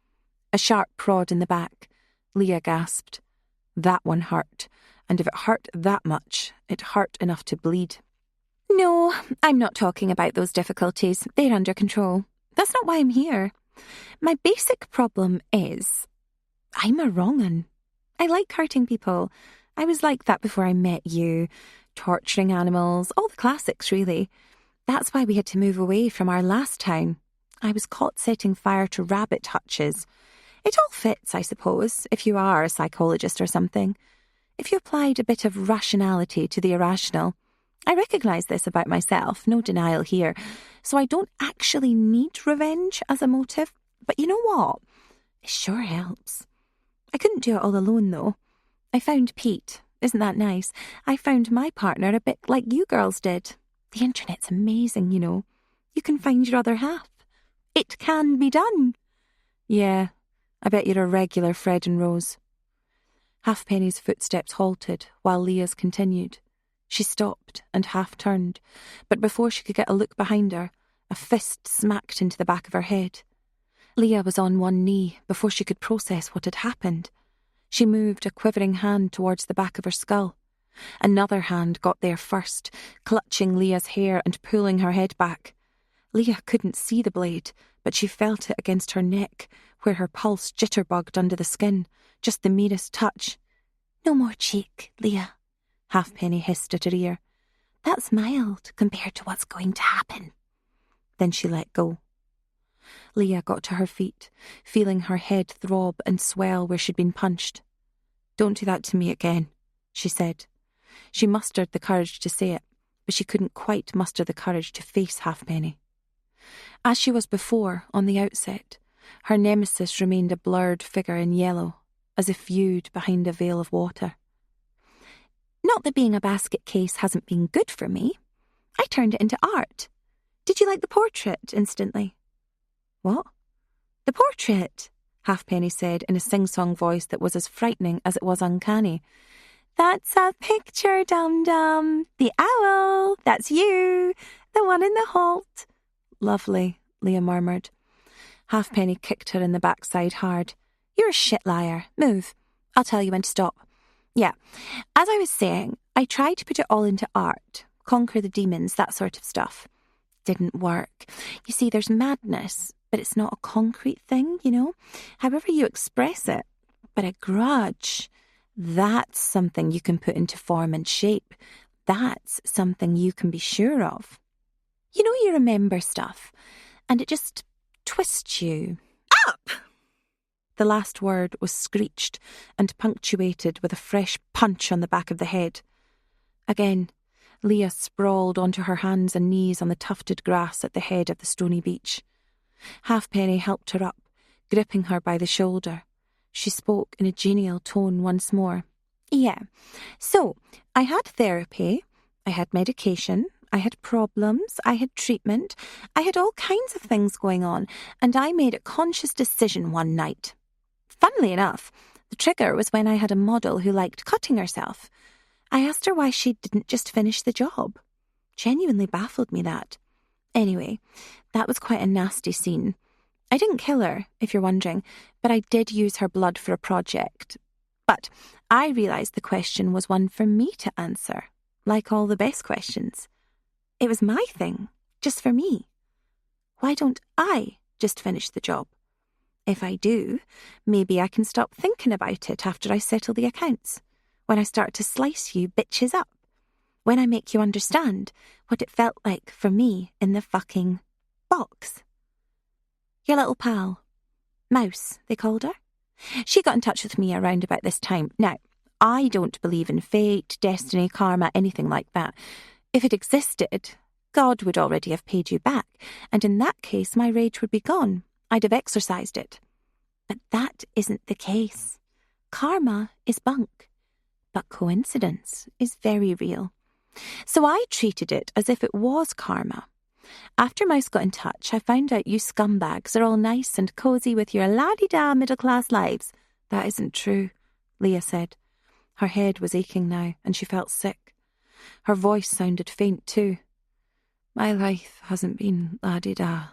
A sharp prod in the back. Leah gasped. That one hurt, and if it hurt that much, it hurt enough to bleed. No, I'm not talking about those difficulties. They're under control. That's not why I'm here. My basic problem is, I'm a wrong 'un. I like hurting people. I was like that before I met you. Torturing animals, all the classics, really. That's why we had to move away from our last town. I was caught setting fire to rabbit hutches. It all fits, I suppose, if you are a psychologist or something. if you applied a bit of rationality to the irrational, I recognise this about myself, no denial here, so I don't actually need revenge as a motive, but you know what? It sure helps. I couldn't do it all alone, though. I found Pete. Isn't that nice? I found my partner a bit like you girls did. The internet's amazing, you know. You can find your other half. It can be done. Yeah, I bet you're a regular Fred and Rose. Halfpenny's footsteps halted while Leah's continued. She stopped and half-turned, but before she could get a look behind her, a fist smacked into the back of her head. Leah was on one knee before she could process what had happened. She moved a quivering hand towards the back of her skull. Another hand got there first, clutching Leah's hair and pulling her head back. Leah couldn't see the blade, but she felt it against her neck, where her pulse jitterbugged under the skin, just the merest touch. No more cheek, Leah, Halfpenny hissed at her ear. That's mild compared to what's going to happen. Then she let go. Leah got to her feet, feeling her head throb and swell where she'd been punched. Don't do that to me again, she said. She mustered the courage to say it, but she couldn't quite muster the courage to face Halfpenny. As she was before, on the outset, her nemesis remained a blurred figure in yellow, as if viewed behind a veil of water. Not that being a basket case hasn't been good for me. I turned it into art. Did you like the portrait instantly? What? The portrait, Halfpenny said in a sing-song voice that was as frightening as it was uncanny. That's a picture, dum-dum. The owl. That's you. The one in the Holt. Lovely, Leah murmured. Halfpenny kicked her in the backside hard. You're a shit liar. Move. I'll tell you when to stop. Yeah, as I was saying, I tried to put it all into art, conquer the demons, that sort of stuff. Didn't work. You see, there's madness, but it's not a concrete thing, you know, however you express it. But a grudge, that's something you can put into form and shape. That's something you can be sure of. You know, you remember stuff, and it just twists you. Up! The last word was screeched and punctuated with a fresh punch on the back of the head. Again, Leah sprawled onto her hands and knees on the tufted grass at the head of the stony beach. Halfpenny helped her up, gripping her by the shoulder. She spoke in a genial tone once more. Yeah, so I had therapy, I had medication, I had problems, I had treatment, I had all kinds of things going on, and I made a conscious decision one night. Funnily enough, the trigger was when I had a model who liked cutting herself. I asked her why she didn't just finish the job. Genuinely baffled me, that. Anyway, that was quite a nasty scene. I didn't kill her, if you're wondering, but I did use her blood for a project. But I realised the question was one for me to answer, like all the best questions. It was my thing, just for me. Why don't I just finish the job? If I do, maybe I can stop thinking about it after I settle the accounts, when I start to slice you bitches up, when I make you understand what it felt like for me in the fucking box. Your little pal, Mouse, they called her. She got in touch with me around about this time. Now, I don't believe in fate, destiny, karma, anything like that. If it existed, God would already have paid you back, and in that case my rage would be gone. I'd have exorcised it. But that isn't the case. Karma is bunk, but coincidence is very real. So I treated it as if it was karma. After Mouse got in touch, I found out you scumbags are all nice and cosy with your la-di-da middle-class lives. That isn't true, Leah said. Her head was aching now, and she felt sick. Her voice sounded faint too. My life hasn't been la-di-da.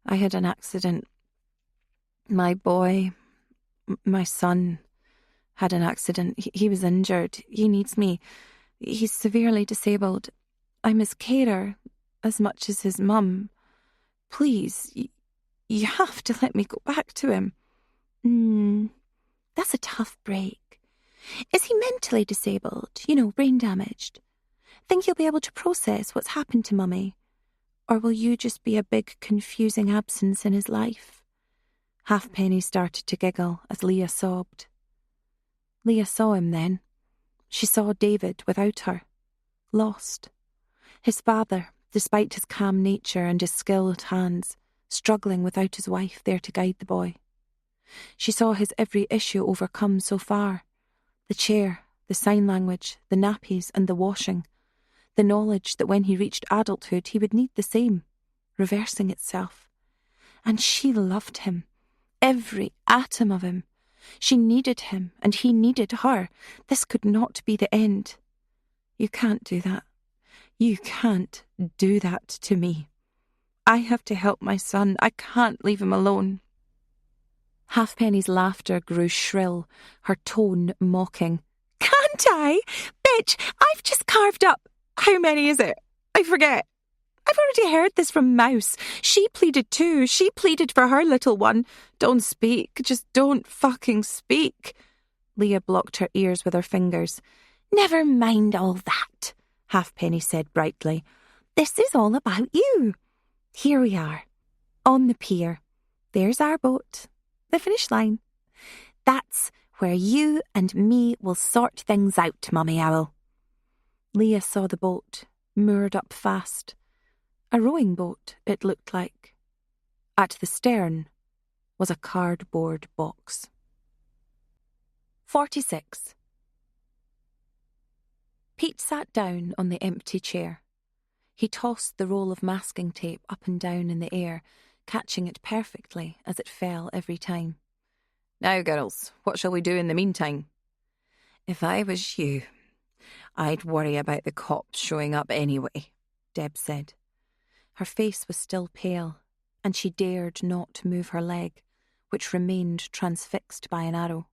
I had an accident. My boy, my son, had an accident. He was injured. He needs me. He's severely disabled. I'm his carer as much as his mum. Please, you have to let me go back to him. That's a tough break. Is he mentally disabled? You know, brain damaged? Think he'll be able to process what's happened to Mummy? Or will you just be a big, confusing absence in his life? Halfpenny started to giggle as Leah sobbed. Leah saw him then, She saw David without her, lost. His father, despite his calm nature and his skilled hands, struggling without his wife there to guide the boy. She saw his every issue overcome so far. The chair, the sign language, the nappies and the washing. The knowledge that when he reached adulthood he would need the same, reversing itself. And she loved him, every atom of him. She needed him, and he needed her. This could not be the end. You can't do that. You can't do that to me. I have to help my son. I can't leave him alone. Halfpenny's laughter grew shrill, her tone mocking. Can't I? Bitch, I've just carved up. How many is it? I forget. I've already heard this from Mouse. She pleaded too. She pleaded for her little one. Don't speak. Just don't fucking speak. Leah blocked her ears with her fingers. Never mind all that, Halfpenny said brightly. This is all about you. Here we are, on the pier. There's our boat, the finish line. That's where you and me will sort things out, Mummy Owl. Leah saw the boat, moored up fast. A rowing boat, it looked like. At the stern was a cardboard box. 46. Pete sat down on the empty chair. He tossed the roll of masking tape up and down in the air, catching it perfectly as it fell every time. Now, girls, what shall we do in the meantime? If I was you, I'd worry about the cops showing up anyway, Deb said. Her face was still pale, and she dared not move her leg, which remained transfixed by an arrow,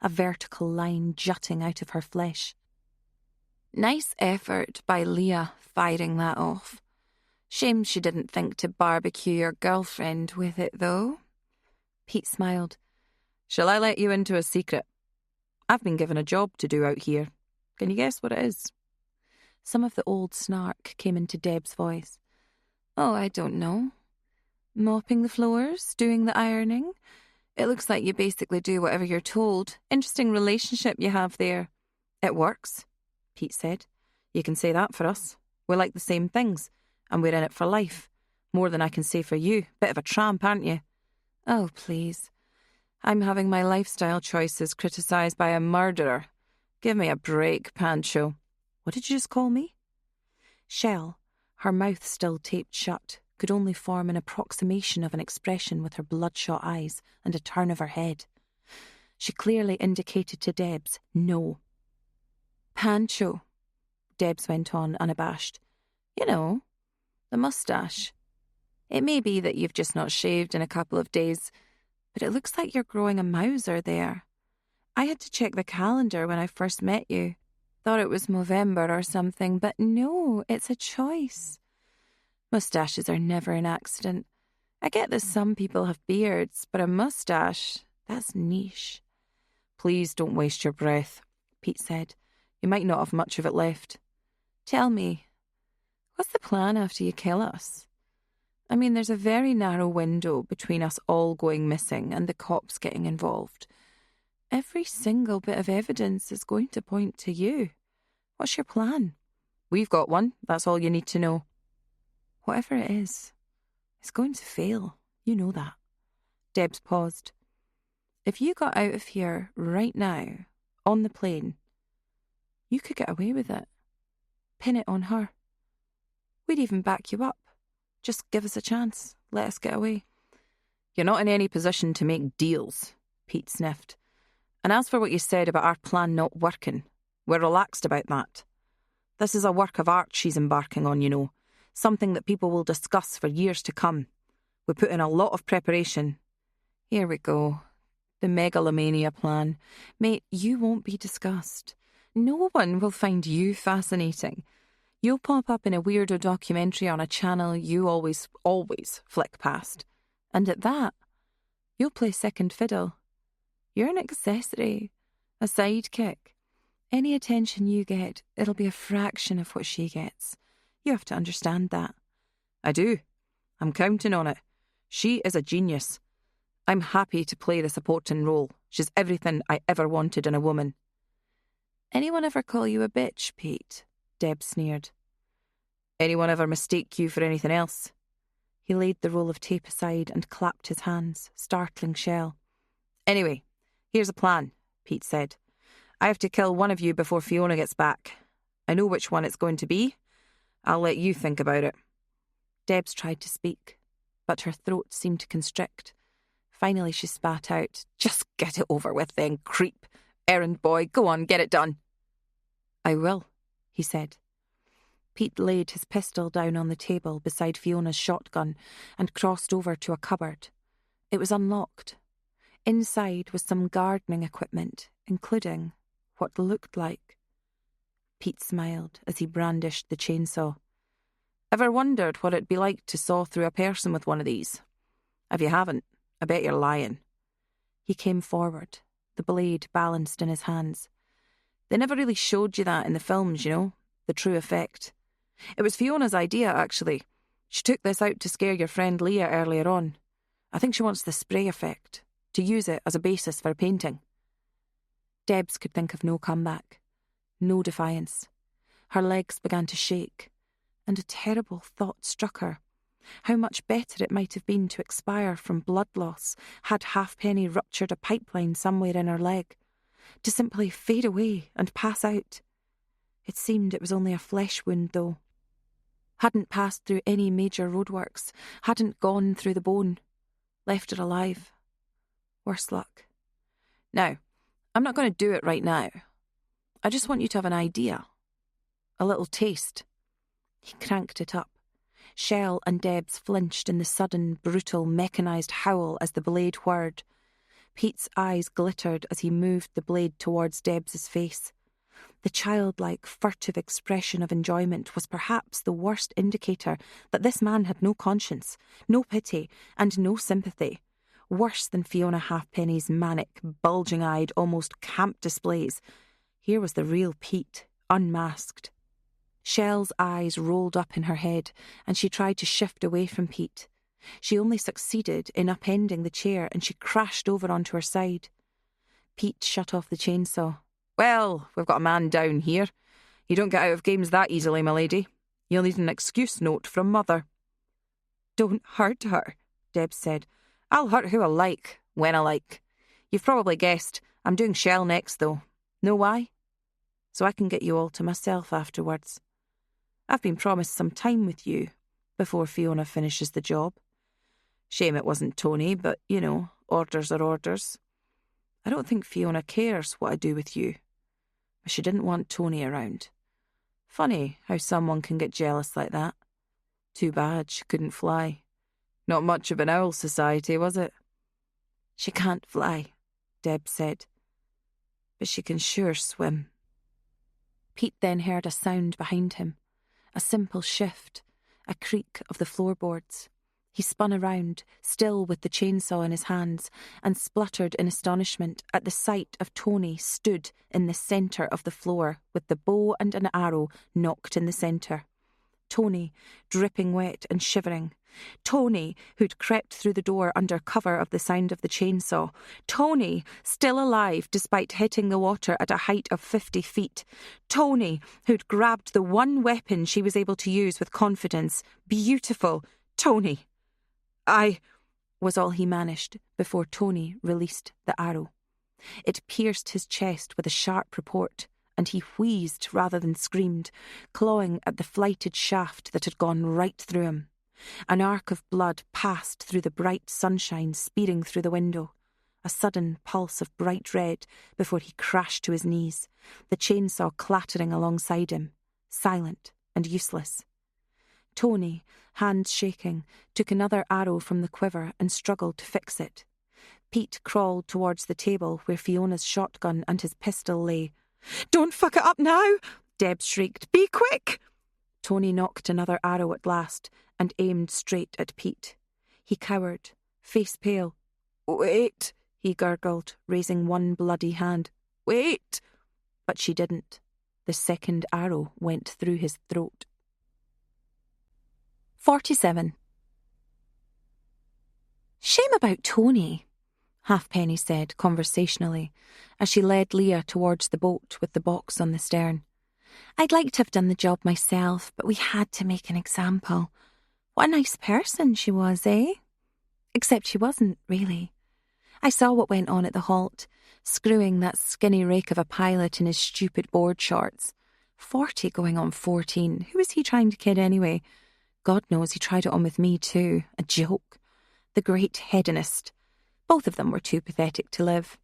a vertical line jutting out of her flesh. Nice effort by Leah firing that off. Shame she didn't think to barbecue your girlfriend with it, though. Pete smiled. Shall I let you into a secret? I've been given a job to do out here. Can you guess what it is? Some of the old snark came into Deb's voice. Oh, I don't know. Mopping the floors, doing the ironing. It looks like you basically do whatever you're told. Interesting relationship you have there. It works, Pete said. You can say that for us. We like the same things, and we're in it for life. More than I can say for you. Bit of a tramp, aren't you? Oh, please. I'm having my lifestyle choices criticised by a murderer. Give me a break, Pancho. What did you just call me? Shell, her mouth still taped shut, could only form an approximation of an expression with her bloodshot eyes and a turn of her head. She clearly indicated to Debs, no. Pancho, Debs went on, unabashed. You know, the moustache. It may be that you've just not shaved in a couple of days, but it looks like you're growing a Mauser there. I had to check the calendar when I first met you. Thought it was Movember or something, but no, it's a choice. Moustaches are never an accident. I get that some people have beards, but a moustache, that's niche. Please don't waste your breath, Pete said. You might not have much of it left. Tell me, what's the plan after you kill us? I mean, there's a very narrow window between us all going missing and the cops getting involved. Every single bit of evidence is going to point to you. What's your plan? We've got one. That's all you need to know. Whatever it is, it's going to fail. You know that. Debs paused. If you got out of here right now, on the plane, you could get away with it. Pin it on her. We'd even back you up. Just give us a chance. Let us get away. You're not in any position to make deals, Pete sniffed. And as for what you said about our plan not working, we're relaxed about that. This is a work of art she's embarking on, you know. Something that people will discuss for years to come. We put in a lot of preparation. Here we go. The megalomania plan. Mate, you won't be discussed. No one will find you fascinating. You'll pop up in a weirdo documentary on a channel you always flick past. And at that, you'll play second fiddle. You're an accessory, a sidekick. Any attention you get, it'll be a fraction of what she gets. You have to understand that. I do. I'm counting on it. She is a genius. I'm happy to play the supporting role. She's everything I ever wanted in a woman. Anyone ever call you a bitch, Pete? Deb sneered. Anyone ever mistake you for anything else? He laid the roll of tape aside and clapped his hands, startling Shell. Anyway, here's a plan, Pete said. I have to kill one of you before Fiona gets back. I know which one it's going to be. I'll let you think about it. Debs tried to speak, but her throat seemed to constrict. Finally she spat out, Just get it over with then, creep. Errand boy, go on, get it done. I will, he said. Pete laid his pistol down on the table beside Fiona's shotgun and crossed over to a cupboard. It was unlocked. Inside was some gardening equipment, including what looked like. Pete smiled as he brandished the chainsaw. Ever wondered what it'd be like to saw through a person with one of these? If you haven't, I bet you're lying. He came forward, the blade balanced in his hands. They never really showed you that in the films, you know, the true effect. It was Fiona's idea, actually. She took this out to scare your friend Leah earlier on. I think she wants the spray effect, to use it as a basis for a painting. Debs could think of no comeback, no defiance. Her legs began to shake, and a terrible thought struck her. How much better it might have been to expire from blood loss had Halfpenny ruptured a pipeline somewhere in her leg, to simply fade away and pass out. It seemed it was only a flesh wound, though. Hadn't passed through any major roadworks, hadn't gone through the bone. Left her alive. Worse luck. Now, I'm not going to do it right now. I just want you to have an idea. A little taste. He cranked it up. Shell and Debs flinched in the sudden, brutal, mechanised howl as the blade whirred. Pete's eyes glittered as he moved the blade towards Debs's face. The childlike, furtive expression of enjoyment was perhaps the worst indicator that this man had no conscience, no pity, and no sympathy. Worse than Fiona Halfpenny's manic, bulging-eyed, almost camp displays. Here was the real Pete, unmasked. Shell's eyes rolled up in her head, and she tried to shift away from Pete. She only succeeded in upending the chair, and she crashed over onto her side. Pete shut off the chainsaw. Well, we've got a man down here. You don't get out of games that easily, my lady. You'll need an excuse note from Mother. Don't hurt her, Deb said. I'll hurt who I like, when I like. You've probably guessed. I'm doing Shell next, though. Know why? So I can get you all to myself afterwards. I've been promised some time with you before Fiona finishes the job. Shame it wasn't Tony, but, you know, orders are orders. I don't think Fiona cares what I do with you. But she didn't want Tony around. Funny how someone can get jealous like that. Too bad she couldn't fly. Not much of an owl society, was it? She can't fly, Deb said. But she can sure swim. Pete then heard a sound behind him. A simple shift, a creak of the floorboards. He spun around, still with the chainsaw in his hands, and spluttered in astonishment at the sight of Tony stood in the centre of the floor with the bow and an arrow knocked in the centre. Tony, dripping wet and shivering. Tony, who'd crept through the door under cover of the sound of the chainsaw. Tony, still alive despite hitting the water at a height of 50 feet. Tony, who'd grabbed the one weapon she was able to use with confidence. Beautiful Tony. Was all he managed before Tony released the arrow. It pierced his chest with a sharp report, and he wheezed rather than screamed, clawing at the flighted shaft that had gone right through him. An arc of blood passed through the bright sunshine speeding through the window. A sudden pulse of bright red before he crashed to his knees, the chainsaw clattering alongside him, silent and useless. Tony, hands shaking, took another arrow from the quiver and struggled to fix it. Pete crawled towards the table where Fiona's shotgun and his pistol lay. "Don't fuck it up now!" Deb shrieked. "Be quick!" Tony knocked another arrow at last and aimed straight at Pete. He cowered, face pale. "Wait," he gurgled, raising one bloody hand. "Wait!" But she didn't. The second arrow went through his throat. 47. Shame about Tony. Halfpenny said conversationally, as she led Leah towards the boat with the box on the stern. I'd like to have done the job myself, but we had to make an example. What a nice person she was, eh? Except she wasn't, really. I saw what went on at the halt, screwing that skinny rake of a pilot in his stupid board shorts. 40 going on 14. Who was he trying to kid anyway? God knows he tried it on with me too. A joke. The great hedonist. Both of them were too pathetic to live.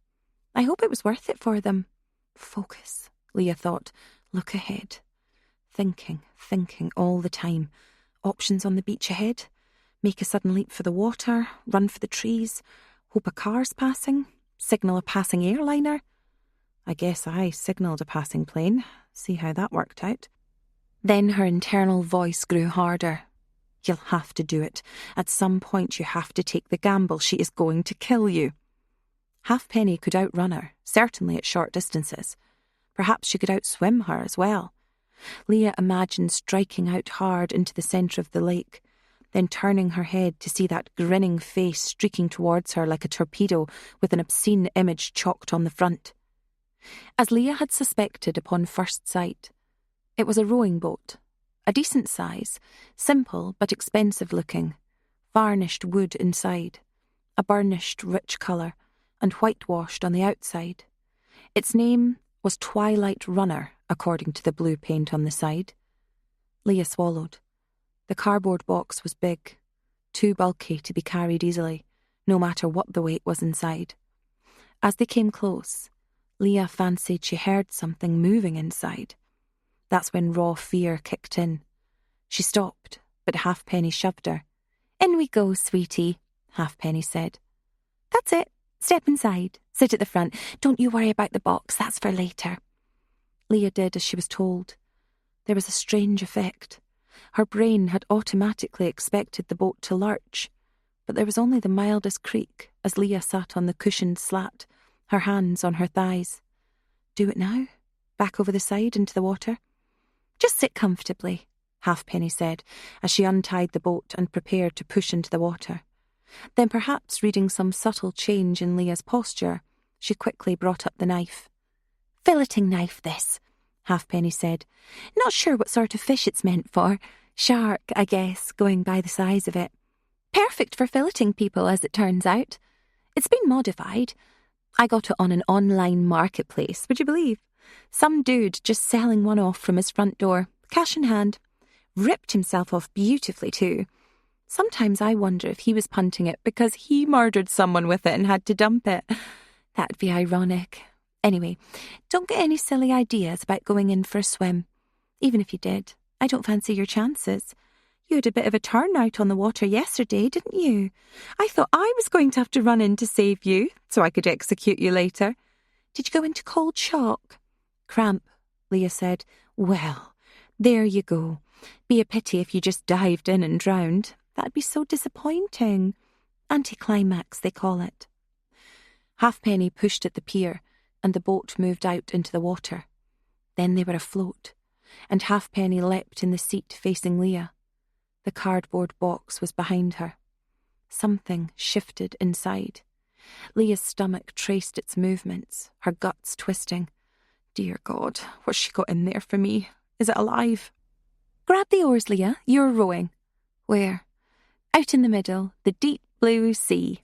I hope it was worth it for them. Focus, Leah thought. Look ahead. Thinking all the time. Options on the beach ahead. Make a sudden leap for the water. Run for the trees. Hope a car's passing. Signal a passing airliner. I guess I signalled a passing plane. See how that worked out. Then her internal voice grew harder. You'll have to do it. At some point you have to take the gamble. She is going to kill you. Halfpenny could outrun her, certainly at short distances. Perhaps she could outswim her as well. Leah imagined striking out hard into the centre of the lake, then turning her head to see that grinning face streaking towards her like a torpedo with an obscene image chalked on the front. As Leah had suspected upon first sight, it was a rowing boat, a decent size, simple but expensive looking, varnished wood inside, a burnished rich colour, and whitewashed on the outside. Its name was Twilight Runner, according to the blue paint on the side. Leah swallowed. The cardboard box was big, too bulky to be carried easily, no matter what the weight was inside. As they came close, Leah fancied she heard something moving inside. That's when raw fear kicked in. She stopped, but Halfpenny shoved her. In we go, sweetie, Halfpenny said. That's it. Step inside. Sit at the front. Don't you worry about the box. That's for later. Leah did as she was told. There was a strange effect. Her brain had automatically expected the boat to lurch, but there was only the mildest creak as Leah sat on the cushioned slat, her hands on her thighs. Do it now? Back over the side into the water? Just sit comfortably, Halfpenny said, as she untied the boat and prepared to push into the water. Then, perhaps reading some subtle change in Leah's posture, she quickly brought up the knife. Filleting knife, this, Halfpenny said. Not sure what sort of fish it's meant for. Shark, I guess, going by the size of it. Perfect for filleting people, as it turns out. It's been modified. I got it on an online marketplace, would you believe? Some dude just selling one off from his front door, cash in hand. Ripped himself off beautifully, too. Sometimes I wonder if he was punting it because he murdered someone with it and had to dump it. That'd be ironic. Anyway, don't get any silly ideas about going in for a swim. Even if you did, I don't fancy your chances. You had a bit of a turn out on the water yesterday, didn't you? I thought I was going to have to run in to save you, so I could execute you later. Did you go into cold shock? Cramp, Leah said. Well, there you go. Be a pity if you just dived in and drowned. That'd be so disappointing. Anticlimax, they call it. Halfpenny pushed at the pier, and the boat moved out into the water. Then they were afloat, and Halfpenny leapt in the seat facing Leah. The cardboard box was behind her. Something shifted inside. Leah's stomach traced its movements, her guts twisting. Dear God, what's she got in there for me? Is it alive? Grab the oars, Leah. You're rowing. Where? Out in the middle, the deep blue sea.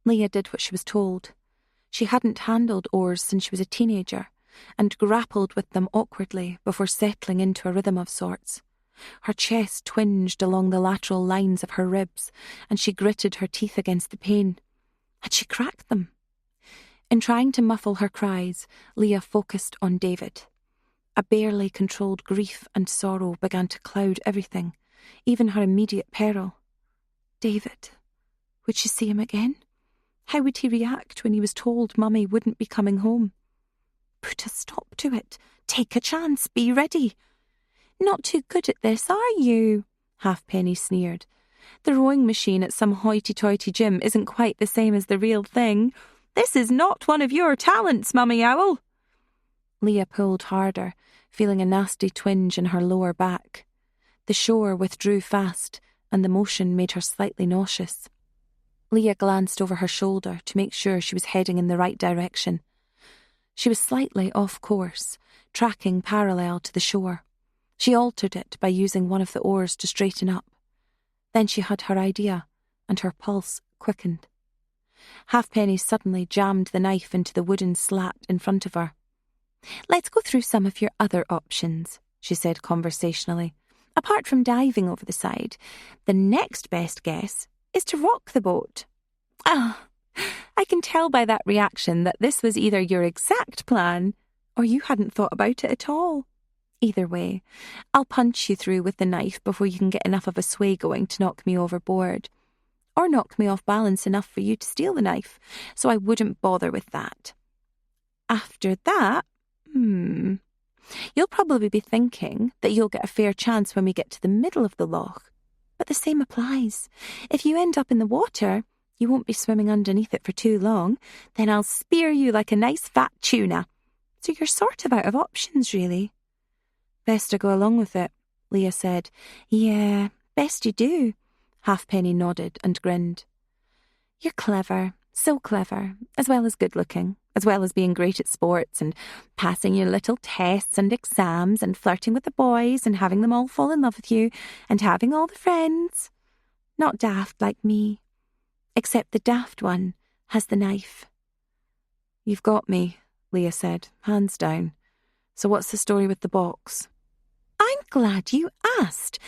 Leah did what she was told. She hadn't handled oars since she was a teenager, and grappled with them awkwardly before settling into a rhythm of sorts. Her chest twinged along the lateral lines of her ribs, and she gritted her teeth against the pain. Had she cracked them? In trying to muffle her cries, Leah focused on David. A barely controlled grief and sorrow began to cloud everything, even her immediate peril. David. Would she see him again? How would he react when he was told Mummy wouldn't be coming home? Put a stop to it. Take a chance. Be ready. Not too good at this, are you? Halfpenny sneered. The rowing machine at some hoity-toity gym isn't quite the same as the real thing. This is not one of your talents, Mummy Owl. Leah pulled harder, feeling a nasty twinge in her lower back. The shore withdrew fast, and the motion made her slightly nauseous. Leah glanced over her shoulder to make sure she was heading in the right direction. She was slightly off course, tracking parallel to the shore. She altered it by using one of the oars to straighten up. Then she had her idea, and her pulse quickened. Halfpenny suddenly jammed the knife into the wooden slat in front of her. "Let's go through some of your other options," she said conversationally. "Apart from diving over the side, the next best guess is to rock the boat." "Ah, I can tell by that reaction that this was either your exact plan or you hadn't thought about it at all. Either way, I'll punch you through with the knife before you can get enough of a sway going to knock me overboard. Or knock me off balance enough for you to steal the knife, so I wouldn't bother with that. After that, you'll probably be thinking that you'll get a fair chance when we get to the middle of the loch. But the same applies. If you end up in the water, you won't be swimming underneath it for too long. Then I'll spear you like a nice fat tuna. So you're sort of out of options, really." "Best to go along with it," Leah said. "Yeah, best you do." Halfpenny nodded and grinned. "You're clever, so clever, as well as good-looking, as well as being great at sports and passing your little tests and exams and flirting with the boys and having them all fall in love with you and having all the friends. Not daft like me. Except the daft one has the knife." "You've got me," Leah said, hands down. "So what's the story with the box?" "I'm glad you asked.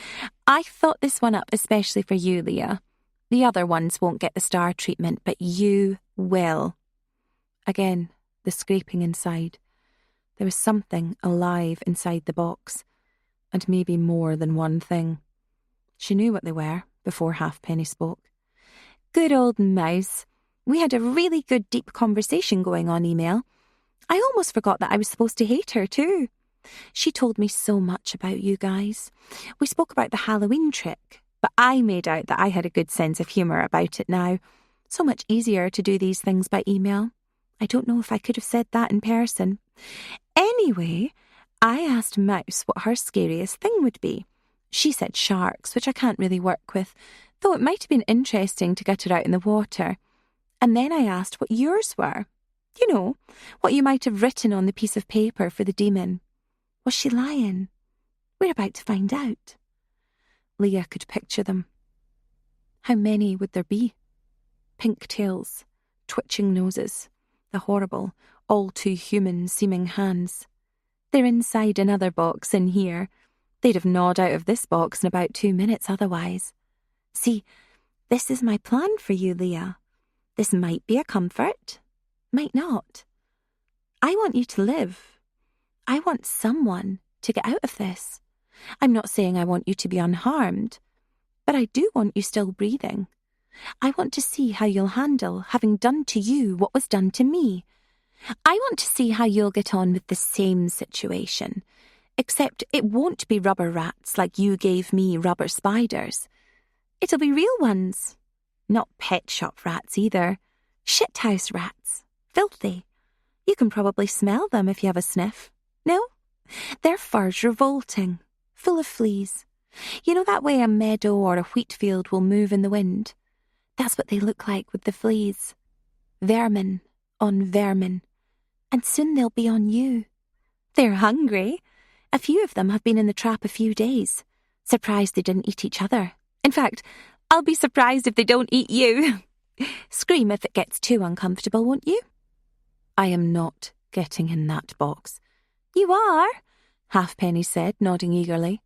I thought this one up especially for you, Leah. The other ones won't get the star treatment, but you will." Again, the scraping inside. There was something alive inside the box, and maybe more than one thing. She knew what they were before Halfpenny spoke. "Good old mouse. We had a really good deep conversation going on email. I almost forgot that I was supposed to hate her too. She told me so much about you guys. We spoke about the Halloween trick, but I made out that I had a good sense of humour about it now. So much easier to do these things by email. I don't know if I could have said that in person. Anyway, I asked Mouse what her scariest thing would be. She said sharks, which I can't really work with, though it might have been interesting to get her out in the water. And then I asked what yours were. You know, what you might have written on the piece of paper for the demon. Was she lying? We're about to find out." Leah could picture them. How many would there be? Pink tails, twitching noses, the horrible, all-too-human-seeming hands. They're inside another box in here. They'd have gnawed out of this box in about 2 minutes otherwise. See, this is my plan for you, Leah. This might be a comfort, might not. I want you to live. I want someone to get out of this. I'm not saying I want you to be unharmed, but I do want you still breathing. I want to see how you'll handle having done to you what was done to me. I want to see how you'll get on with the same situation, except it won't be rubber rats like you gave me rubber spiders. It'll be real ones. Not pet shop rats either. Shithouse rats. Filthy. You can probably smell them if you have a sniff. No? Their fur's revolting, full of fleas. You know that way a meadow or a wheat field will move in the wind? That's what they look like with the fleas. Vermin on vermin. And soon they'll be on you. They're hungry. A few of them have been in the trap a few days. Surprised they didn't eat each other. In fact, I'll be surprised if they don't eat you. Scream if it gets too uncomfortable, won't you? I am not getting in that box. You are, Halfpenny said, nodding eagerly.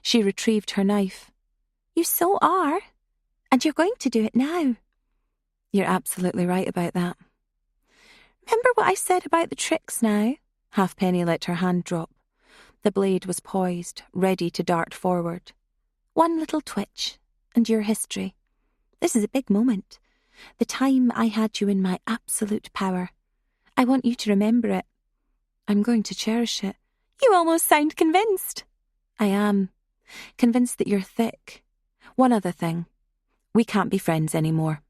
She retrieved her knife. You so are. And you're going to do it now. You're absolutely right about that. Remember what I said about the tricks now? Halfpenny let her hand drop. The blade was poised, ready to dart forward. One little twitch, and your history. This is a big moment. The time I had you in my absolute power. I want you to remember it. I'm going to cherish it. You almost sound convinced. I am. Convinced that you're thick. One other thing. We can't be friends anymore.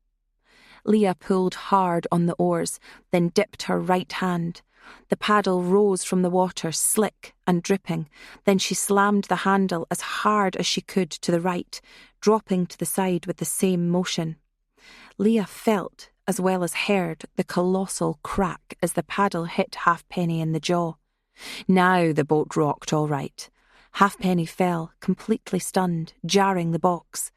Leah pulled hard on the oars, then dipped her right hand. The paddle rose from the water, slick and dripping. Then she slammed the handle as hard as she could to the right, dropping to the side with the same motion. Leah felt, as well as heard, the colossal crack as the paddle hit Halfpenny in the jaw. Now the boat rocked all right. Halfpenny fell, completely stunned, jarring the box.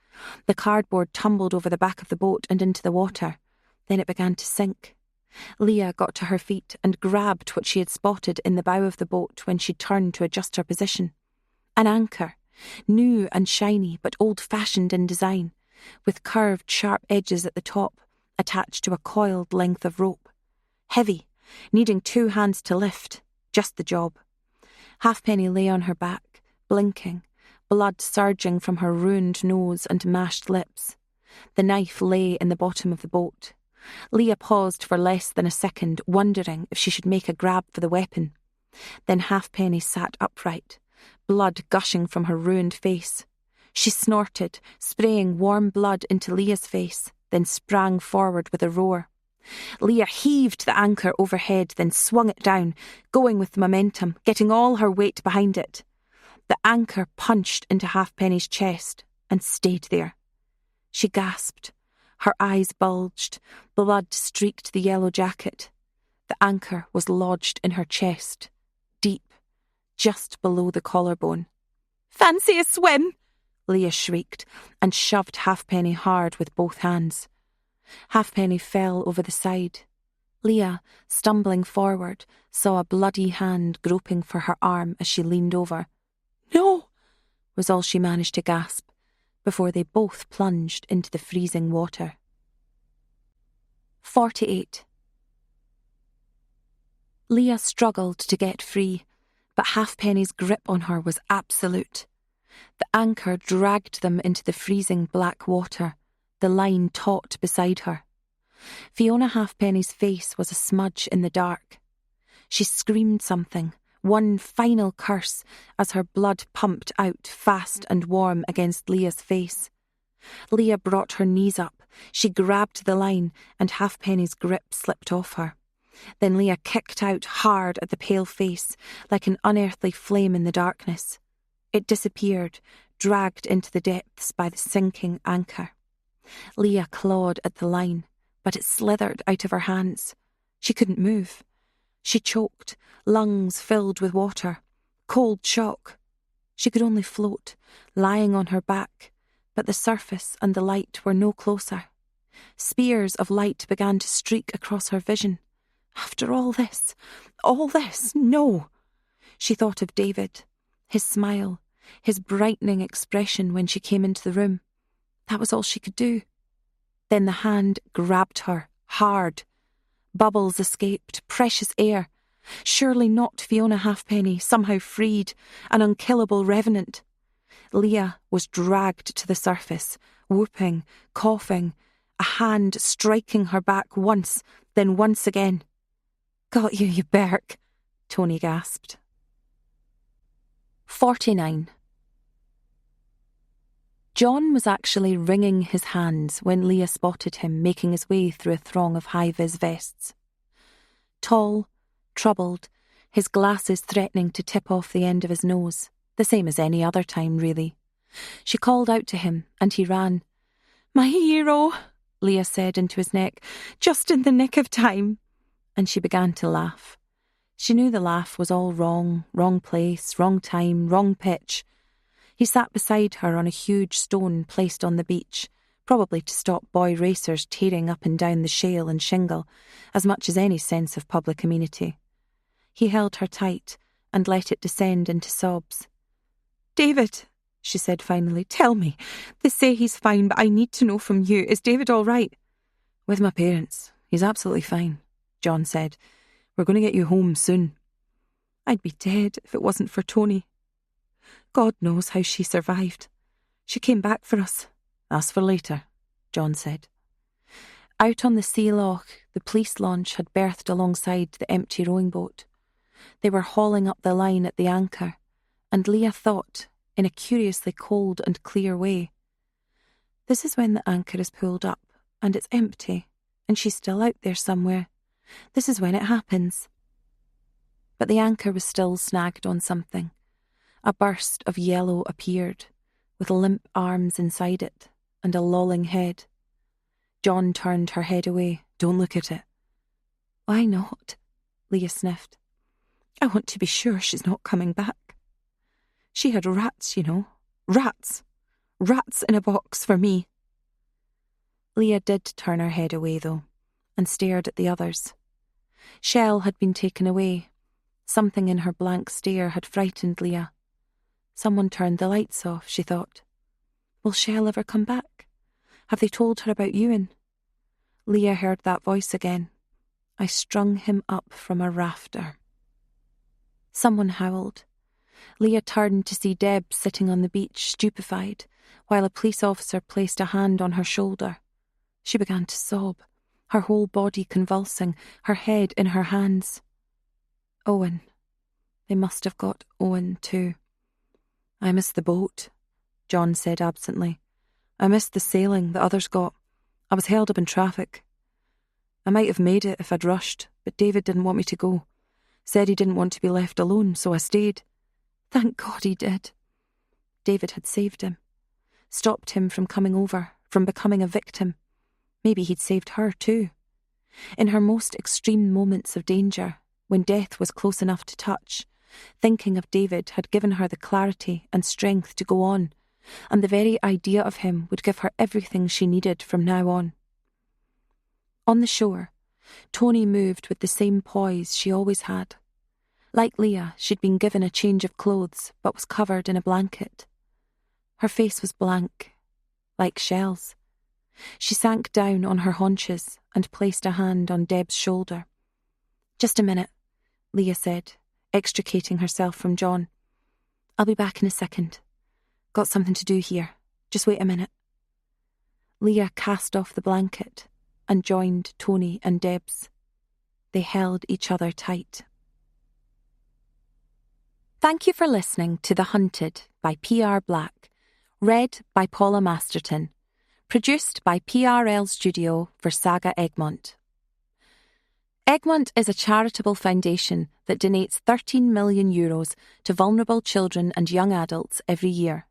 The cardboard tumbled over the back of the boat and into the water. Then it began to sink. Leah got to her feet and grabbed what she had spotted in the bow of the boat when she turned to adjust her position. An anchor, new and shiny but old-fashioned in design, with curved sharp edges at the top, attached to a coiled length of rope. Heavy, needing 2 hands to lift, just the job. Halfpenny lay on her back, blinking, blood surging from her ruined nose and mashed lips. The knife lay in the bottom of the boat. Leah paused for less than a second, wondering if she should make a grab for the weapon. Then Halfpenny sat upright, blood gushing from her ruined face. She snorted, spraying warm blood into Leah's face, then sprang forward with a roar. Leah heaved the anchor overhead, then swung it down, going with the momentum, getting all her weight behind it. The anchor punched into Halfpenny's chest and stayed there. She gasped. Her eyes bulged. Blood streaked the yellow jacket. The anchor was lodged in her chest, deep, just below the collarbone. "Fancy a swim!" Leah shrieked, and shoved Halfpenny hard with both hands. Halfpenny fell over the side. Leah, stumbling forward, saw a bloody hand groping for her arm as she leaned over. "No!" was all she managed to gasp, before they both plunged into the freezing water. 48. Leah struggled to get free, but Halfpenny's grip on her was absolute. The anchor dragged them into the freezing black water, the line taut beside her. Fiona Halfpenny's face was a smudge in the dark. She screamed something, one final curse, as her blood pumped out fast and warm against Leah's face. Leah brought her knees up. She grabbed the line, and Halfpenny's grip slipped off her. Then Leah kicked out hard at the pale face, like an unearthly flame in the darkness. It disappeared, dragged into the depths by the sinking anchor. Leah clawed at the line, but it slithered out of her hands. She couldn't move. She choked, lungs filled with water. Cold shock. She could only float, lying on her back, but the surface and the light were no closer. Spears of light began to streak across her vision. After all this, no! She thought of David, his smile, his brightening expression when she came into the room. That was all she could do. Then the hand grabbed her, hard. Bubbles escaped, precious air. Surely not Fiona Halfpenny, somehow freed, an unkillable revenant. Leah was dragged to the surface, whooping, coughing, a hand striking her back once, then once again. "Got you, you Berk," Tony gasped. 49. John was actually wringing his hands when Leah spotted him making his way through a throng of high-vis vests. Tall, troubled, his glasses threatening to tip off the end of his nose, the same as any other time, really. She called out to him, and he ran. "My hero," Leah said into his neck, "just in the nick of time." And she began to laugh. She knew the laugh was all wrong, wrong place, wrong time, wrong pitch. He sat beside her on a huge stone placed on the beach, probably to stop boy racers tearing up and down the shale and shingle, as much as any sense of public amenity. He held her tight and let it descend into sobs. "David," she said finally, "tell me. They say he's fine, but I need to know from you. Is David all right?" "With my parents. He's absolutely fine," John said. "We're going to get you home soon." "I'd be dead if it wasn't for Tony. God knows how she survived. She came back for us." "That's for later," John said. Out on the sea loch, the police launch had berthed alongside the empty rowing boat. They were hauling up the line at the anchor, and Leah thought, in a curiously cold and clear way, this is when the anchor is pulled up, and it's empty, and she's still out there somewhere. This is when it happens. But the anchor was still snagged on something. A burst of yellow appeared, with limp arms inside it, and a lolling head. John turned her head away. Don't look at it. Why not? Leah sniffed. I want to be sure she's not coming back. She had rats, you know. Rats. Rats in a box for me. Leah did turn her head away, though, and stared at the others. Shell had been taken away. Something in her blank stare had frightened Leah. Someone turned the lights off, she thought. Will Shell ever come back? Have they told her about Ewan? Leah heard that voice again. I strung him up from a rafter. Someone howled. Leah turned to see Deb sitting on the beach, stupefied, while a police officer placed a hand on her shoulder. She began to sob, her whole body convulsing, her head in her hands. Owen. They must have got Owen too. I missed the boat, John said absently. I missed the sailing the others got. I was held up in traffic. I might have made it if I'd rushed, but David didn't want me to go. Said he didn't want to be left alone, so I stayed. Thank God he did. David had saved him, stopped him from coming over, from becoming a victim. Maybe he'd saved her too. In her most extreme moments of danger, when death was close enough to touch, thinking of David had given her the clarity and strength to go on, and the very idea of him would give her everything she needed from now on. On the shore, Tony moved with the same poise she always had. Like Leah, she'd been given a change of clothes, but was covered in a blanket. Her face was blank, like Shell's. She sank down on her haunches and placed a hand on Deb's shoulder. Just a minute, Leah said, extricating herself from John. I'll be back in a second. Got something to do here. Just wait a minute. Leah cast off the blanket and joined Tony and Deb's. They held each other tight. Thank you for listening to The Hunted by P.R. Black, read by Paula Masterton, produced by PRL Studio for Saga Egmont. Egmont is a charitable foundation that donates €13 million to vulnerable children and young adults every year.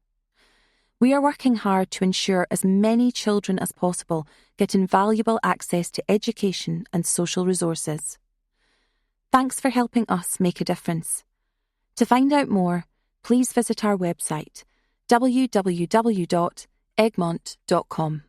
We are working hard to ensure as many children as possible get invaluable access to education and social resources. Thanks for helping us make a difference. To find out more, please visit our website www.egmont.com.